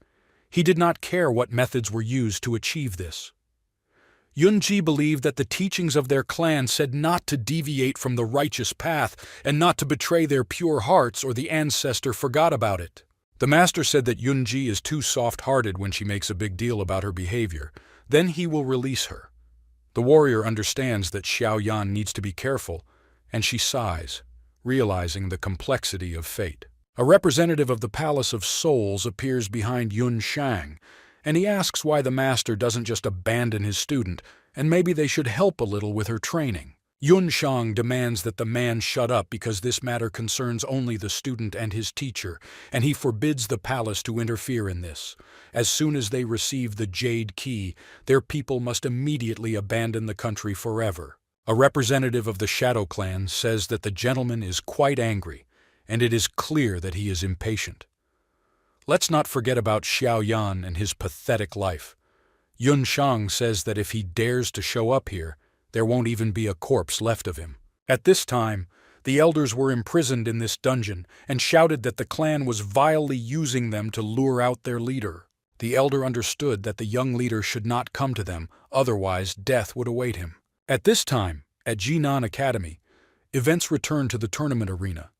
he did not care what methods were used to achieve this. Yunji believed that the teachings of their clan said not to deviate from the righteous path and not to betray their pure hearts, or the ancestor forgot about it. The master said that Yunji is too soft-hearted when she makes a big deal about her behavior. Then he will release her. The warrior understands that Xiaoyan needs to be careful, and she sighs, realizing the complexity of fate. A representative of the Palace of Souls appears behind Yun Shang, and he asks why the master doesn't just abandon his student, and maybe they should help a little with her training. Yun Shang demands that the man shut up because this matter concerns only the student and his teacher, and he forbids the palace to interfere in this. As soon as they receive the Jade Key, their people must immediately abandon the country forever. A representative of the Shadow Clan says that the gentleman is quite angry, and it is clear that he is impatient. Let's not forget about Xiaoyan and his pathetic life. Yun Shang says that if he dares to show up here, there won't even be a corpse left of him. At this time, the elders were imprisoned in this dungeon and shouted that the clan was vilely using them to lure out their leader. The elder understood that the young leader should not come to them, otherwise death would await him. At this time, at Jinan Academy, events returned to the tournament arena.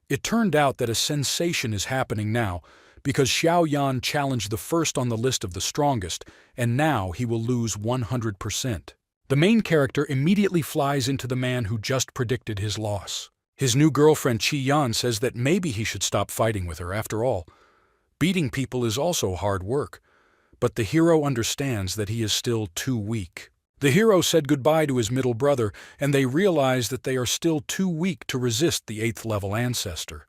It turned out that a sensation is happening now because Xiaoyan challenged the first on the list of the strongest, and now he will lose 100%. The main character immediately flies into the man who just predicted his loss. His new girlfriend Qi Yan says that maybe he should stop fighting with her after all. Beating people is also hard work, but the hero understands that he is still too weak. The hero said goodbye to his middle brother, and they realize that they are still too weak to resist the 8th level ancestor.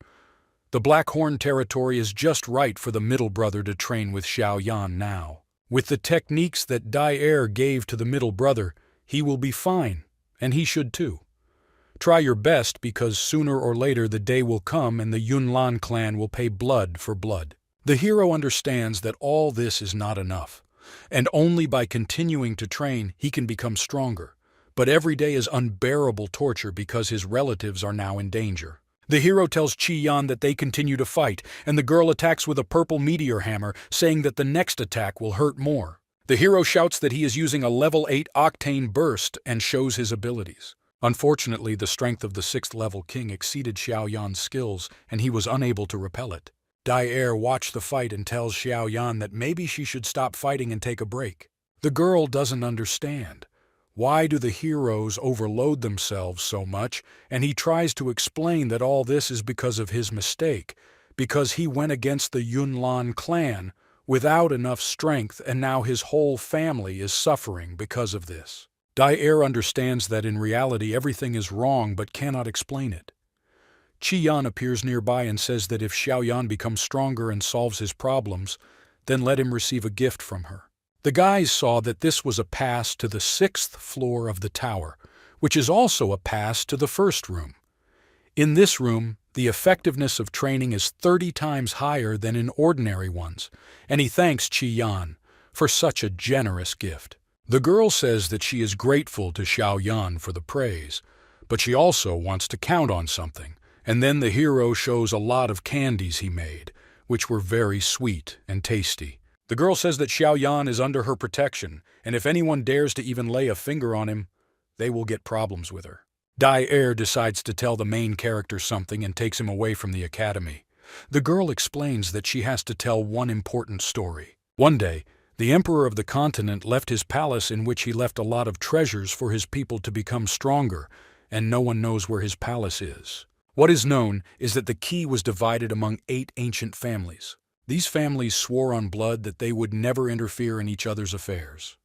The Blackhorn territory is just right for the middle brother to train with Xiaoyan now. With the techniques that Daer gave to the middle brother, he will be fine, and he should too. Try your best, because sooner or later the day will come and the Yunlan clan will pay blood for blood. The hero understands that all this is not enough, and only by continuing to train he can become stronger. But every day is unbearable torture because his relatives are now in danger. The hero tells Chi-Yan that they continue to fight, and the girl attacks with a purple meteor hammer, saying that the next attack will hurt more. The hero shouts that he is using a level 8 octane burst and shows his abilities. Unfortunately, the strength of the 6th level king exceeded Xiaoyan's skills, and he was unable to repel it. Dai watched the fight and tells Xiaoyan that maybe she should stop fighting and take a break. The girl doesn't understand. Why do the heroes overload themselves so much? And he tries to explain that all this is because of his mistake, because he went against the Yunlan clan without enough strength, and now his whole family is suffering because of this. Dai understands that in reality everything is wrong but cannot explain it. Chi-Yan appears nearby and says that if Xiaoyan becomes stronger and solves his problems, then let him receive a gift from her. The guys saw that this was a pass to the 6th floor of the tower, which is also a pass to the 1st room. In this room, the effectiveness of training is 30 times higher than in ordinary ones, and he thanks Chi-Yan for such a generous gift. The girl says that she is grateful to Xiaoyan for the praise, but she also wants to count on something, and then the hero shows a lot of candies he made, which were very sweet and tasty. The girl says that Xiaoyan is under her protection, and if anyone dares to even lay a finger on him, they will get problems with her. Dai decides to tell the main character something and takes him away from the academy. The girl explains that she has to tell one important story. One day, the emperor of the continent left his palace, in which he left a lot of treasures for his people to become stronger, and no one knows where his palace is. What is known is that the key was divided among 8 ancient families. These families swore on blood that they would never interfere in each other's affairs.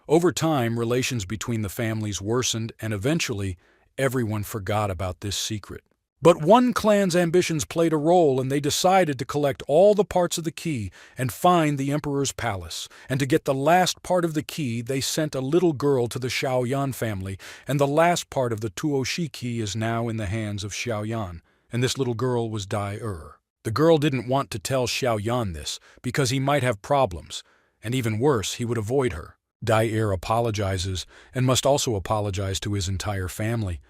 Over time, relations between the families worsened, and eventually, everyone forgot about this secret. But one clan's ambitions played a role, and they decided to collect all the parts of the key and find the emperor's palace. And to get the last part of the key, they sent a little girl to the Xiaoyan family, and the last part of the Tuoshi key is now in the hands of Xiaoyan, and this little girl was Dai. The girl didn't want to tell Xiaoyan this, because he might have problems, and even worse, he would avoid her. Dai apologizes, and must also apologize to his entire family.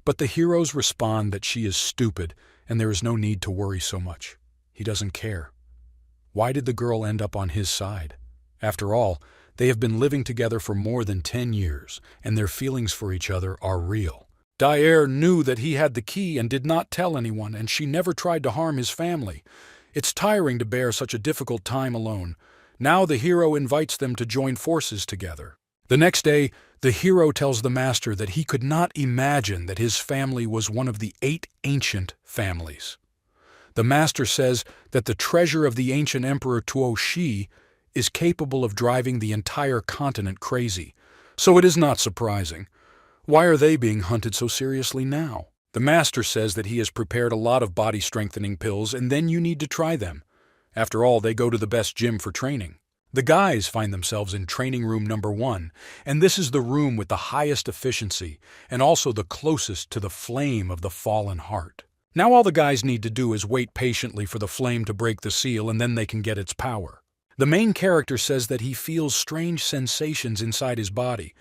But the heroes respond that she is stupid, and there is no need to worry so much. He doesn't care. Why did the girl end up on his side? After all, they have been living together for more than 10 years, and their feelings for each other are real. Dai knew that he had the key and did not tell anyone, and she never tried to harm his family. It's tiring to bear such a difficult time alone. Now the hero invites them to join forces together. The next day, the hero tells the master that he could not imagine that his family was one of the 8 ancient families. The master says that the treasure of the ancient emperor Tuoshi is capable of driving the entire continent crazy, so it is not surprising. Why are they being hunted so seriously now? The master says that he has prepared a lot of body-strengthening pills, and then you need to try them. After all, they go to the best gym for training. The guys find themselves in training room number 1, and this is the room with the highest efficiency and also the closest to the flame of the fallen heart. Now all the guys need to do is wait patiently for the flame to break the seal, and then they can get its power. The main character says that he feels strange sensations inside his body,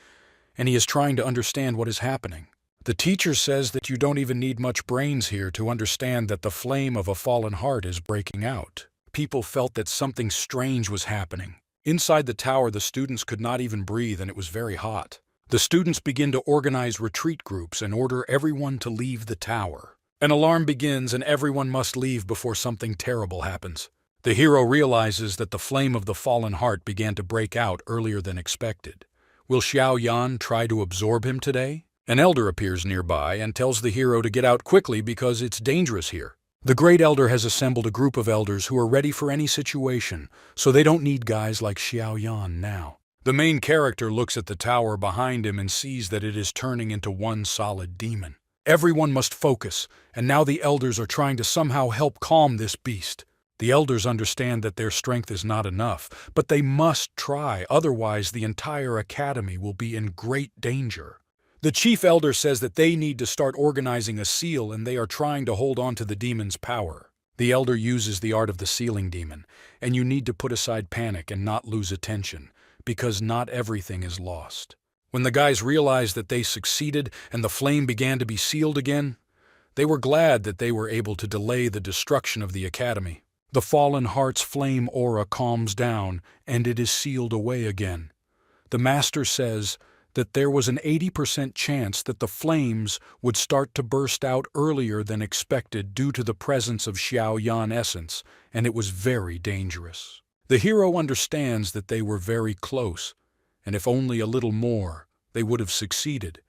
and he is trying to understand what is happening. The teacher says that you don't even need much brains here to understand that the flame of a fallen heart is breaking out. People felt that something strange was happening. Inside the tower, the students could not even breathe, and it was very hot. The students begin to organize retreat groups and order everyone to leave the tower. An alarm begins, and everyone must leave before something terrible happens. The hero realizes that the flame of the fallen heart began to break out earlier than expected. Will Xiaoyan try to absorb him today? An elder appears nearby and tells the hero to get out quickly because it's dangerous here. The great elder has assembled a group of elders who are ready for any situation, so they don't need guys like Xiaoyan now. The main character looks at the tower behind him and sees that it is turning into one solid demon. Everyone must focus, and now the elders are trying to somehow help calm this beast. The elders understand that their strength is not enough, but they must try, otherwise the entire academy will be in great danger. The chief elder says that they need to start organizing a seal, and they are trying to hold on to the demon's power. The elder uses the art of the sealing demon, and you need to put aside panic and not lose attention, because not everything is lost. When the guys realized that they succeeded and the flame began to be sealed again, They were glad that they were able to delay the destruction of the academy. The fallen heart's flame aura calms down, and it is sealed away again. The master says that there was an 80% chance that the flames would start to burst out earlier than expected due to the presence of Xiao Yan essence, and it was very dangerous. The hero understands that they were very close, and if only a little more, they would have succeeded.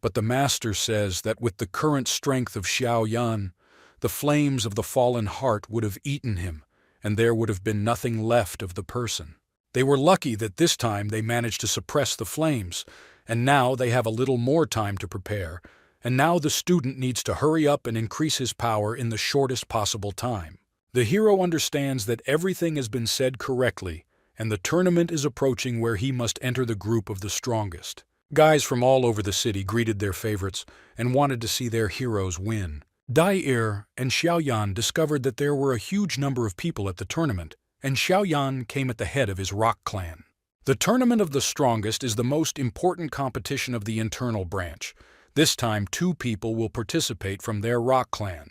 But the master says that with the current strength of Xiao Yan, the flames of the fallen heart would have eaten him, and there would have been nothing left of the person. They were lucky that this time they managed to suppress the flames, and now they have a little more time to prepare, and now the student needs to hurry up and increase his power in the shortest possible time. The hero understands that everything has been said correctly, and the tournament is approaching where he must enter the group of the strongest. Guys from all over the city greeted their favorites and wanted to see their heroes win. Dai and Xiaoyan discovered that there were a huge number of people at the tournament, and Xiaoyan came at the head of his rock clan. The Tournament of the Strongest is the most important competition of the internal branch. This time 2 people will participate from their rock clan.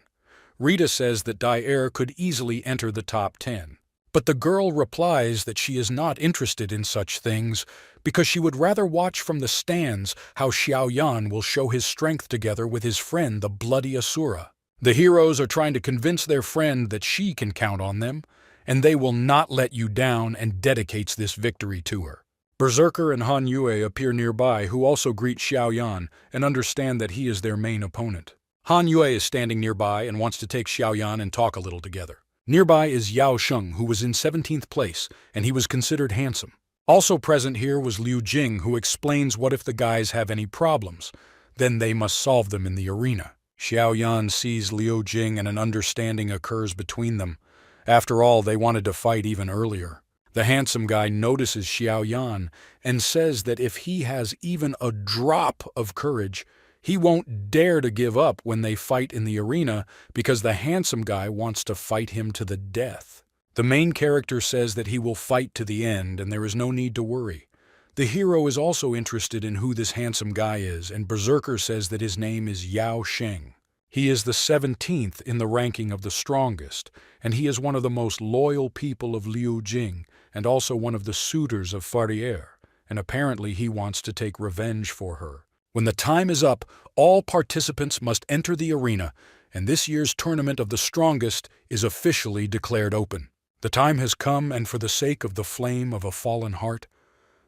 Rita says that Dai could easily enter the top 10. But the girl replies that she is not interested in such things because she would rather watch from the stands how Xiaoyan will show his strength together with his friend the Bloody Asura. The heroes are trying to convince their friend that she can count on them, and they will not let you down, and dedicates this victory to her. Berserker and Han Yue appear nearby, who also greet Xiaoyan and understand that he is their main opponent. Han Yue is standing nearby and wants to take Xiaoyan and talk a little together. Nearby is Yao Sheng, who was in 17th place, and he was considered handsome. Also present here was Liu Jing, who explains what if the guys have any problems. Then they must solve them in the arena. Xiaoyan sees Liu Jing and an understanding occurs between them. After all, they wanted to fight even earlier. The handsome guy notices Xiaoyan and says that if he has even a drop of courage, he won't dare to give up when they fight in the arena because the handsome guy wants to fight him to the death. The main character says that he will fight to the end and there is no need to worry. The hero is also interested in who this handsome guy is, and Berserker says that his name is Yao Sheng. He is the 17th in the ranking of the strongest, and he is one of the most loyal people of Liu Jing and also one of the suitors of Farriere, and apparently he wants to take revenge for her. When the time is up, all participants must enter the arena, and this year's Tournament of the Strongest is officially declared open. The time has come, and for the sake of the flame of a fallen heart,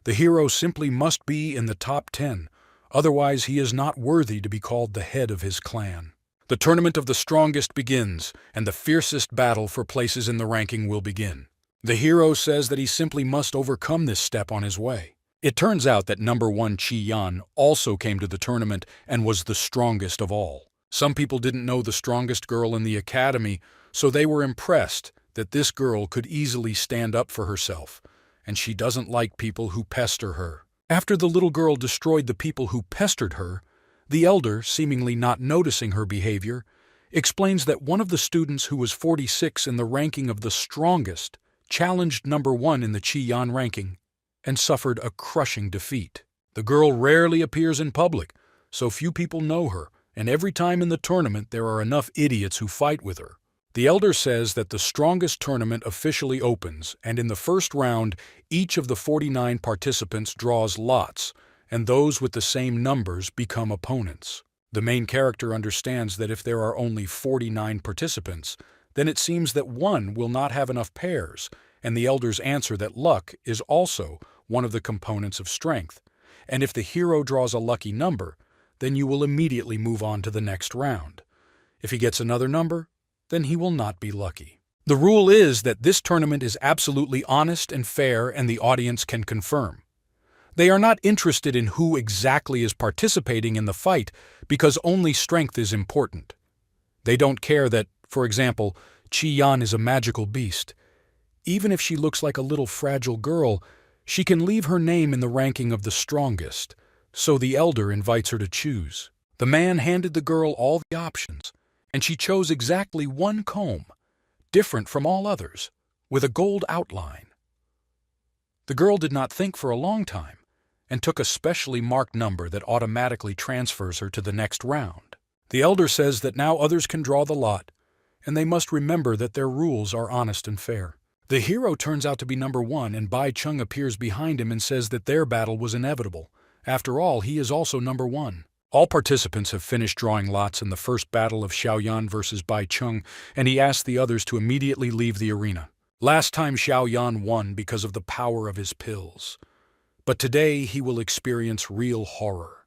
the hero simply must be in the top 10, otherwise he is not worthy to be called the head of his clan. The Tournament of the Strongest begins, and the fiercest battle for places in the ranking will begin. The hero says that he simply must overcome this step on his way. It turns out that number 1 Qi Yan also came to the tournament and was the strongest of all. Some people didn't know the strongest girl in the academy, so they were impressed that this girl could easily stand up for herself, and she doesn't like people who pester her. After the little girl destroyed the people who pestered her, the elder, seemingly not noticing her behavior, explains that one of the students who was 46 in the ranking of the strongest challenged number 1 in the Qi Yan ranking and suffered a crushing defeat. The girl rarely appears in public, so few people know her, and every time in the tournament there are enough idiots who fight with her. The elder says that the strongest tournament officially opens, and in the first round, each of the 49 participants draws lots, and those with the same numbers become opponents. The main character understands that if there are only 49 participants, then it seems that one will not have enough pairs, and the elders answer that luck is also one of the components of strength, and if the hero draws a lucky number, then you will immediately move on to the next round. If he gets another number, then he will not be lucky. The rule is that this tournament is absolutely honest and fair, and the audience can confirm. They are not interested in who exactly is participating in the fight because only strength is important. They don't care that, for example, Qi Yan is a magical beast. Even if she looks like a little fragile girl, she can leave her name in the ranking of the strongest, so the elder invites her to choose. The man handed the girl all the options, and she chose exactly one comb, different from all others, with a gold outline. The girl did not think for a long time, and took a specially marked number that automatically transfers her to the next round. The elder says that now others can draw the lot, and they must remember that their rules are honest and fair. The hero turns out to be number one, and Bai Chung appears behind him and says that their battle was inevitable. After all, he is also number one. All participants have finished drawing lots in the first battle of Xiaoyan versus Bai Chung, and he asks the others to immediately leave the arena. Last time Xiaoyan won because of the power of his pills. But today he will experience real horror.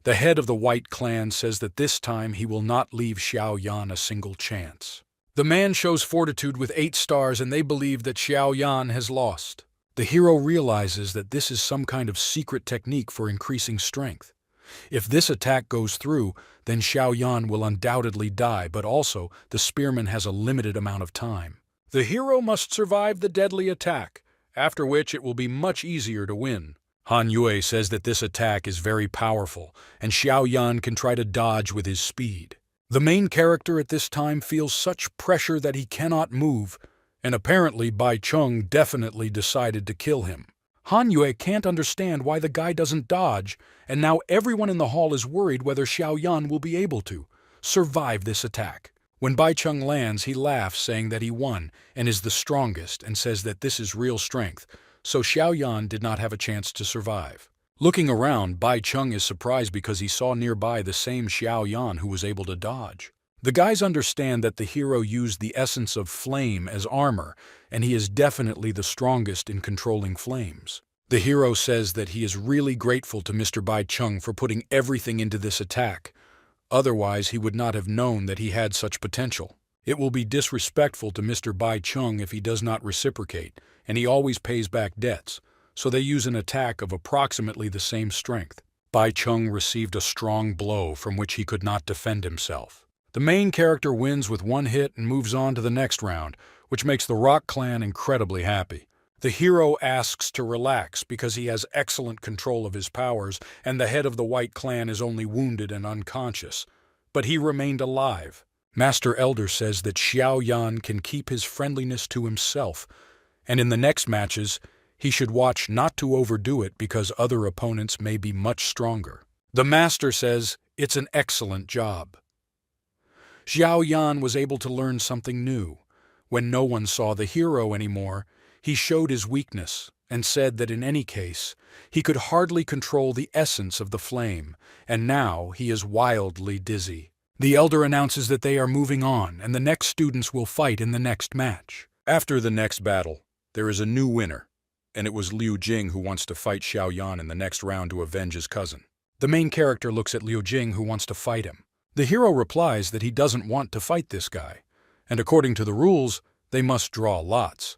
The head of the White Clan says that this time he will not leave Xiaoyan a single chance. The man shows fortitude with 8 stars, and they believe that Xiaoyan has lost. The hero realizes that this is some kind of secret technique for increasing strength. If this attack goes through, then Xiaoyan will undoubtedly die, but also the spearman has a limited amount of time. The hero must survive the deadly attack, after which it will be much easier to win. Han Yue says that this attack is very powerful, and Xiaoyan can try to dodge with his speed. The main character at this time feels such pressure that he cannot move, and apparently Bai Chung definitely decided to kill him. Han Yue can't understand why the guy doesn't dodge, and now everyone in the hall is worried whether Xiaoyan will be able to survive this attack. When Bai Chung lands, he laughs, saying that he won and is the strongest, and says that this is real strength, so Xiaoyan did not have a chance to survive. Looking around, Bai Chung is surprised because he saw nearby the same Xiaoyan who was able to dodge. The guys understand that the hero used the essence of flame as armor, and he is definitely the strongest in controlling flames. The hero says that he is really grateful to Mr. Bai Chung for putting everything into this attack. Otherwise, he would not have known that he had such potential. It will be disrespectful to Mr. Bai Chung if he does not reciprocate, and he always pays back debts, so they use an attack of approximately the same strength. Bai Chung received a strong blow from which he could not defend himself. The main character wins with 1 hit and moves on to the next round, which makes the Rock Clan incredibly happy. The hero asks to relax because he has excellent control of his powers, and the head of the White Clan is only wounded and unconscious. But he remained alive. Master Elder says that Xiaoyan can keep his friendliness to himself, and in the next matches, he should watch not to overdo it because other opponents may be much stronger. The master says it's an excellent job. Xiaoyan was able to learn something new. When no one saw the hero anymore, he showed his weakness and said that in any case, he could hardly control the essence of the flame, and now he is wildly dizzy. The elder announces that they are moving on, and the next students will fight in the next match. After the next battle, there is a new winner, and it was Liu Jing who wants to fight Xiaoyan in the next round to avenge his cousin. The main character looks at Liu Jing, who wants to fight him. The hero replies that he doesn't want to fight this guy, and according to the rules, they must draw lots.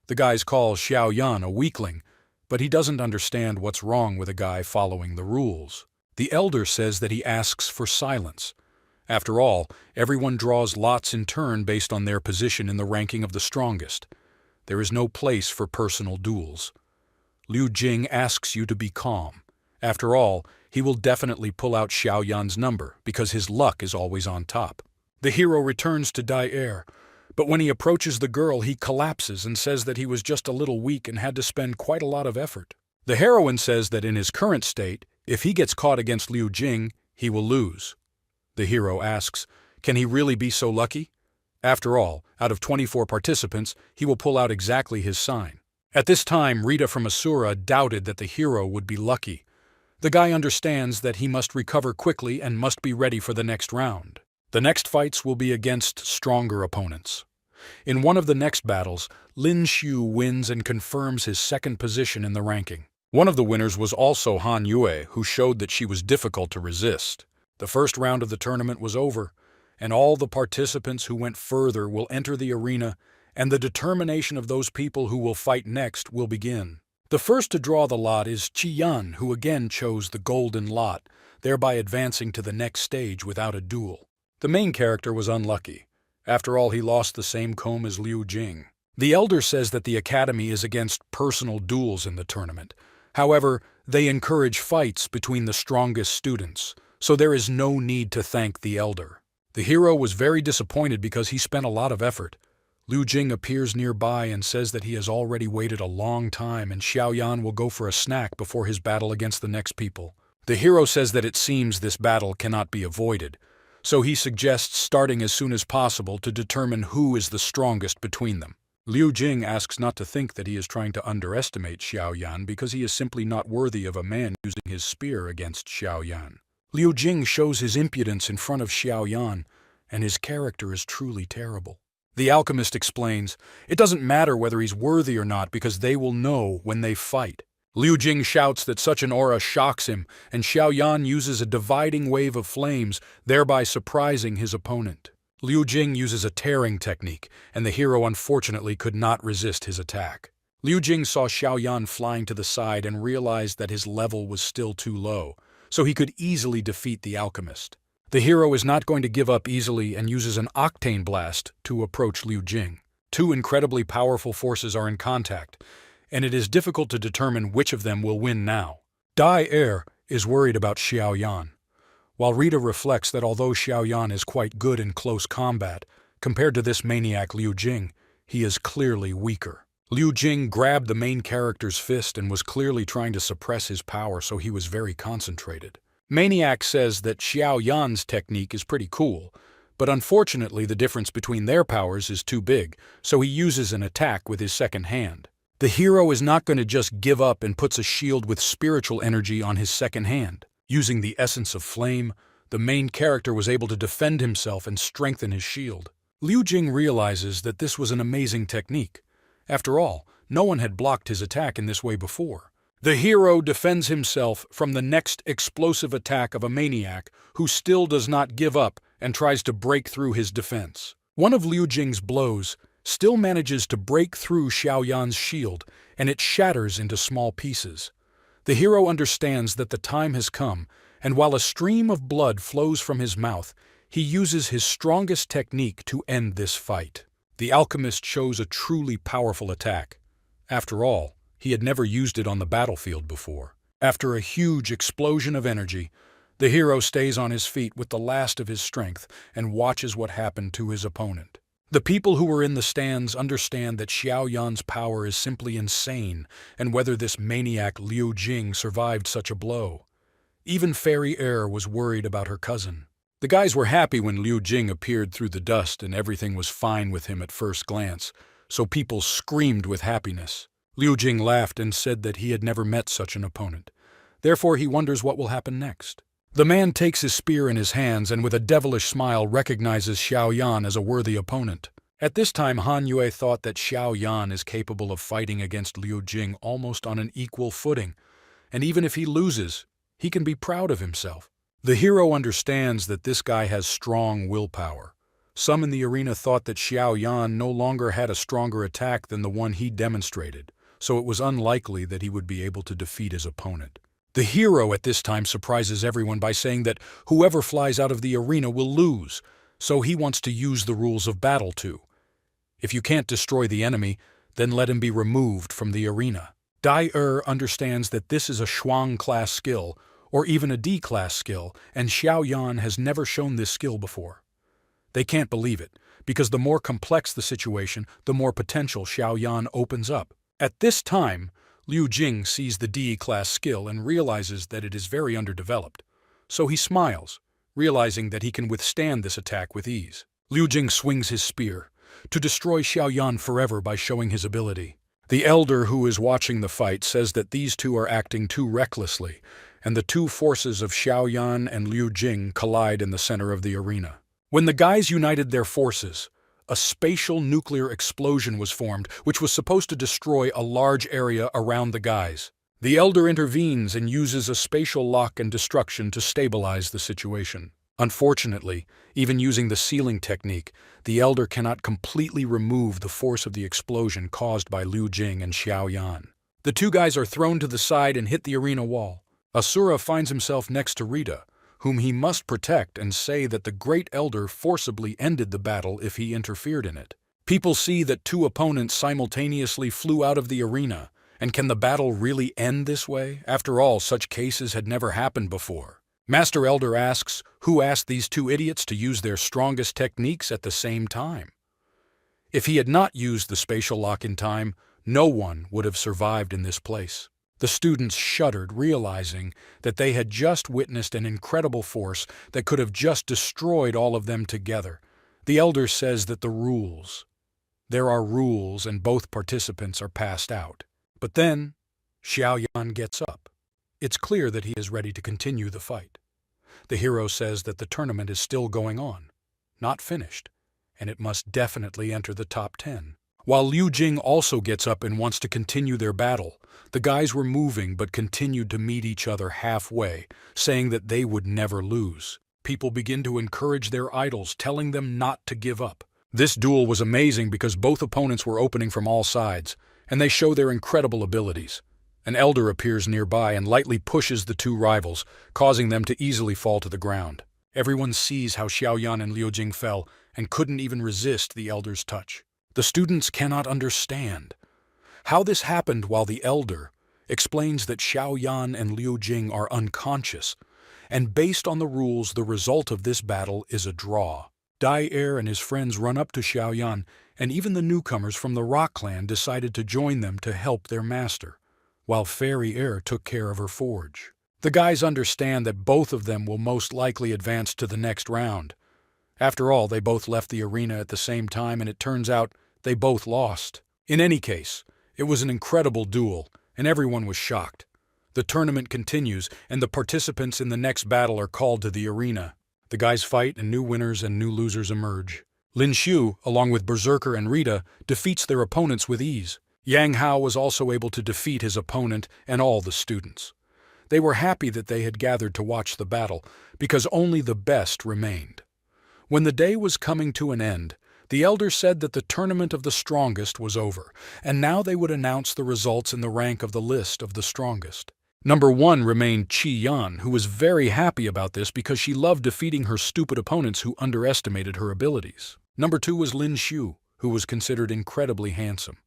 The guys call Xiaoyan a weakling, but he doesn't understand what's wrong with a guy following the rules. The elder says that he asks for silence. After all, everyone draws lots in turn based on their position in the ranking of the strongest. There is no place for personal duels. Liu Jing asks you to be calm. After all, he will definitely pull out Xiaoyan's number because his luck is always on top. The hero returns to Dai Air, but when he approaches the girl, he collapses and says that he was just a little weak and had to spend quite a lot of effort. The heroine says that in his current state, if he gets caught against Liu Jing, he will lose. The hero asks, can he really be so lucky? After all, out of 24 participants, he will pull out exactly his sign. At this time, Rita from Asura doubted that the hero would be lucky. The guy understands that he must recover quickly and must be ready for the next round. The next fights will be against stronger opponents. In one of the next battles, Lin Xiu wins and confirms his second position in the ranking. One of the winners was also Han Yue, who showed that she was difficult to resist. The first round of the tournament was over, and all the participants who went further will enter the arena, and the determination of those people who will fight next will begin. The first to draw the lot is Qian, who again chose the golden lot, thereby advancing to the next stage without a duel. The main character was unlucky. After all, he lost the same comb as Liu Jing. The elder says that the academy is against personal duels in the tournament. However, they encourage fights between the strongest students, so there is no need to thank the elder. The hero was very disappointed because he spent a lot of effort. Liu Jing appears nearby and says that he has already waited a long time and Xiaoyan will go for a snack before his battle against the next people. The hero says that it seems this battle cannot be avoided, so he suggests starting as soon as possible to determine who is the strongest between them. Liu Jing asks not to think that he is trying to underestimate Xiao Yan because he is simply not worthy of a man using his spear against Xiao Yan. Liu Jing shows his impudence in front of Xiao Yan, and his character is truly terrible. The alchemist explains, it doesn't matter whether he's worthy or not because they will know when they fight. Liu Jing shouts that such an aura shocks him, and Xiao Yan uses a dividing wave of flames, thereby surprising his opponent. Liu Jing uses a tearing technique, and the hero unfortunately could not resist his attack. Liu Jing saw Xiao Yan flying to the side and realized that his level was still too low, so he could easily defeat the alchemist. The hero is not going to give up easily and uses an octane blast to approach Liu Jing. Two incredibly powerful forces are in contact, and it is difficult to determine which of them will win now. Dai Er is worried about Xiao Yan, while Rita reflects that although Xiao Yan is quite good in close combat, compared to this maniac Liu Jing, he is clearly weaker. Liu Jing grabbed the main character's fist and was clearly trying to suppress his power, so he was very concentrated. Maniac says that Xiao Yan's technique is pretty cool, but unfortunately the difference between their powers is too big, so he uses an attack with his second hand. The hero is not going to just give up and puts a shield with spiritual energy on his second hand. Using the essence of flame, the main character was able to defend himself and strengthen his shield. Liu Jing realizes that this was an amazing technique. After all, no one had blocked his attack in this way before. The hero defends himself from the next explosive attack of a maniac who still does not give up and tries to break through his defense. One of Liu Jing's blows still manages to break through Xiao Yan's shield, and it shatters into small pieces. The hero understands that the time has come, and while a stream of blood flows from his mouth, he uses his strongest technique to end this fight. The alchemist shows a truly powerful attack. After all, he had never used it on the battlefield before. After a huge explosion of energy, the hero stays on his feet with the last of his strength and watches what happened to his opponent. The people who were in the stands understand that Xiao Yan's power is simply insane, and whether this maniac Liu Jing survived such a blow. Even Fairy Air was worried about her cousin. The guys were happy when Liu Jing appeared through the dust and everything was fine with him at first glance, so people screamed with happiness. Liu Jing laughed and said that he had never met such an opponent. Therefore he wonders what will happen next. The man takes his spear in his hands and with a devilish smile recognizes Xiao Yan as a worthy opponent. At this time, Han Yue thought that Xiao Yan is capable of fighting against Liu Jing almost on an equal footing, and even if he loses, he can be proud of himself. The hero understands that this guy has strong willpower. Some in the arena thought that Xiao Yan no longer had a stronger attack than the one he demonstrated, so it was unlikely that he would be able to defeat his opponent. The hero at this time surprises everyone by saying that whoever flies out of the arena will lose, so he wants to use the rules of battle too. If you can't destroy the enemy, then let him be removed from the arena. Dai Er understands that this is a Shuang-class skill, or even a D-class skill, and Xiao Yan has never shown this skill before. They can't believe it, because the more complex the situation, the more potential Xiao Yan opens up. At this time, Liu Jing sees the D-class skill and realizes that it is very underdeveloped. So he smiles, realizing that he can withstand this attack with ease. Liu Jing swings his spear to destroy Xiao Yan forever by showing his ability. The elder who is watching the fight says that these two are acting too recklessly, and the two forces of Xiao Yan and Liu Jing collide in the center of the arena. When the guys united their forces, a spatial nuclear explosion was formed, which was supposed to destroy a large area around the guys. The elder intervenes and uses a spatial lock and destruction to stabilize the situation. Unfortunately, even using the sealing technique, the elder cannot completely remove the force of the explosion caused by Liu Jing and Xiao Yan. The two guys are thrown to the side and hit the arena wall. Asura finds himself next to Rita, whom he must protect and say that the great elder forcibly ended the battle if he interfered in it. People see that two opponents simultaneously flew out of the arena, and can the battle really end this way? After all, such cases had never happened before. Master Elder asks who asked these two idiots to use their strongest techniques at the same time. If he had not used the spatial lock in time, no one would have survived in this place. The students shuddered, realizing that they had just witnessed an incredible force that could have just destroyed all of them together. The elder says that there are rules and both participants are passed out. But then, Xiao Yan gets up. It's clear that he is ready to continue the fight. The hero says that the tournament is still going on, not finished, and it must definitely enter the top 10. While Liu Jing also gets up and wants to continue their battle, the guys were moving but continued to meet each other halfway, saying that they would never lose. People begin to encourage their idols, telling them not to give up. This duel was amazing because both opponents were opening from all sides, and they show their incredible abilities. An elder appears nearby and lightly pushes the two rivals, causing them to easily fall to the ground. Everyone sees how Xiaoyan and Liu Jing fell and couldn't even resist the elder's touch. The students cannot understand how this happened while the elder explains that Xiaoyan and Liu Jing are unconscious, and based on the rules, the result of this battle is a draw. Dai Er and his friends run up to Xiaoyan, and even the newcomers from the Rock Clan decided to join them to help their master, while Fairy Er took care of her forge. The guys understand that both of them will most likely advance to the next round. After all, they both left the arena at the same time, and it turns out they both lost. In any case, it was an incredible duel, and everyone was shocked. The tournament continues, and the participants in the next battle are called to the arena. The guys fight, and new winners and new losers emerge. Lin Xiu, along with Berserker and Rita, defeats their opponents with ease. Yang Hao was also able to defeat his opponent and all the students. They were happy that they had gathered to watch the battle, because only the best remained. When the day was coming to an end, the elder said that the tournament of the strongest was over, and now they would announce the results in the rank of the list of the strongest. Number 1 remained Qi Yan, who was very happy about this because she loved defeating her stupid opponents who underestimated her abilities. Number 2 was Lin Xiu, who was considered incredibly handsome.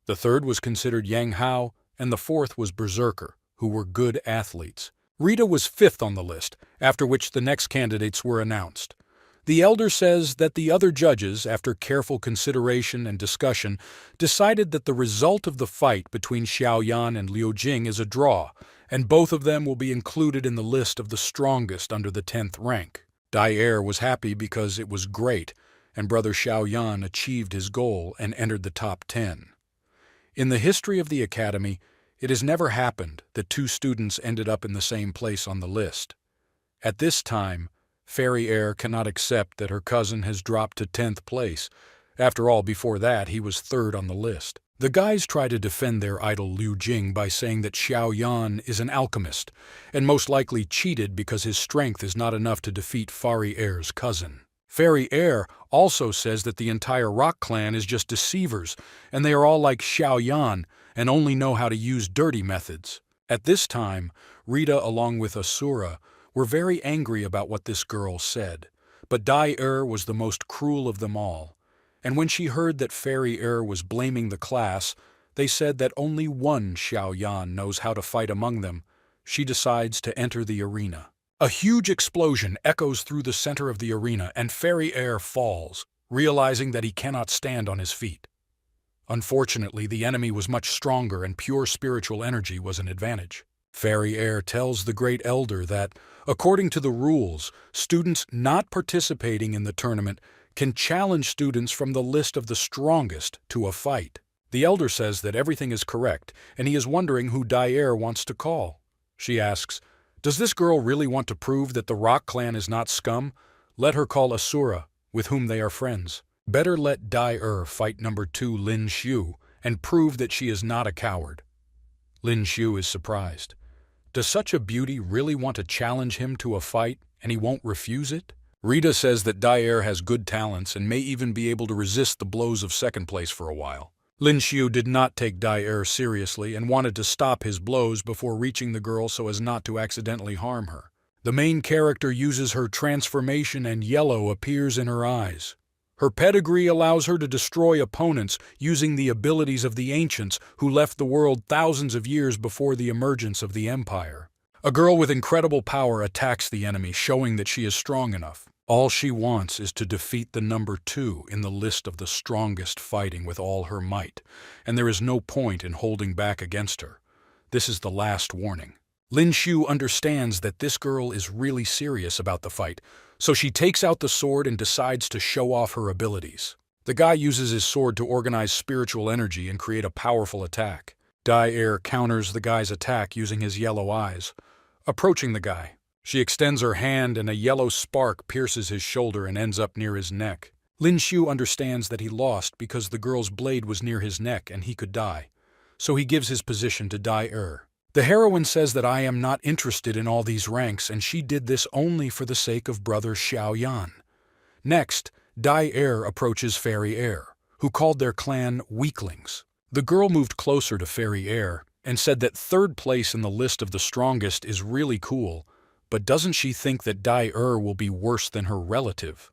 The third was considered Yang Hao, and the fourth was Berserker, who were good athletes. Rita was 5th on the list, after which the next candidates were announced. The elder says that the other judges, after careful consideration and discussion, decided that the result of the fight between Xiaoyan and Liu Jing is a draw, and both of them will be included in the list of the strongest under the 10th rank. Dai Er was happy because it was great, and Brother Xiaoyan achieved his goal and entered the top 10. In the history of the academy, it has never happened that two students ended up in the same place on the list. At this time, Fairy Er cannot accept that her cousin has dropped to 10th place. After all, before that, he was 3rd on the list. The guys try to defend their idol Liu Jing by saying that Xiaoyan is an alchemist, and most likely cheated because his strength is not enough to defeat Fairy Er's cousin. Fairy Er also says that the entire Rock Clan is just deceivers, and they are all like Xiaoyan and only know how to use dirty methods. At this time, Rita, along with Asura, were very angry about what this girl said, but Dai Er was the most cruel of them all, and when she heard that Fairy Er was blaming the class, they said that only one Xiaoyan knows how to fight among them. She decides to enter the arena. A huge explosion echoes through the center of the arena, and Fairy Er falls, realizing that he cannot stand on his feet. Unfortunately, the enemy was much stronger, and pure spiritual energy was an advantage. Fairy Er tells the Great Elder that, according to the rules, students not participating in the tournament can challenge students from the list of the strongest to a fight. The Elder says that everything is correct, and he is wondering who Dai Er wants to call. She asks, "Does this girl really want to prove that the Rock Clan is not scum? Let her call Asura, with whom they are friends. Better let Dai Er fight number 2 Lin Xiu and prove that she is not a coward." Lin Xiu is surprised. Does such a beauty really want to challenge him to a fight, and he won't refuse it? Rita says that Dai Er has good talents and may even be able to resist the blows of second place for a while. Lin Xiu did not take Dai Er seriously and wanted to stop his blows before reaching the girl so as not to accidentally harm her. The main character uses her transformation and yellow appears in her eyes. Her pedigree allows her to destroy opponents using the abilities of the ancients who left the world thousands of years before the emergence of the empire. A girl with incredible power attacks the enemy, showing that she is strong enough. All she wants is to defeat the number 2 in the list of the strongest, fighting with all her might, and there is no point in holding back against her. This is the last warning. Lin Shu understands that this girl is really serious about the fight, so she takes out the sword and decides to show off her abilities. The guy uses his sword to organize spiritual energy and create a powerful attack. Dai Er counters the guy's attack using his yellow eyes. Approaching the guy, she extends her hand and a yellow spark pierces his shoulder and ends up near his neck. Lin Shu understands that he lost because the girl's blade was near his neck and he could die, so he gives his position to Dai Er. The heroine says that I am not interested in all these ranks and she did this only for the sake of brother Xiao Yan. Next, Dai Er approaches Fairy Air, who called their clan weaklings. The girl moved closer to Fairy Air and said that third place in the list of the strongest is really cool, but doesn't she think that Dai Er will be worse than her relative?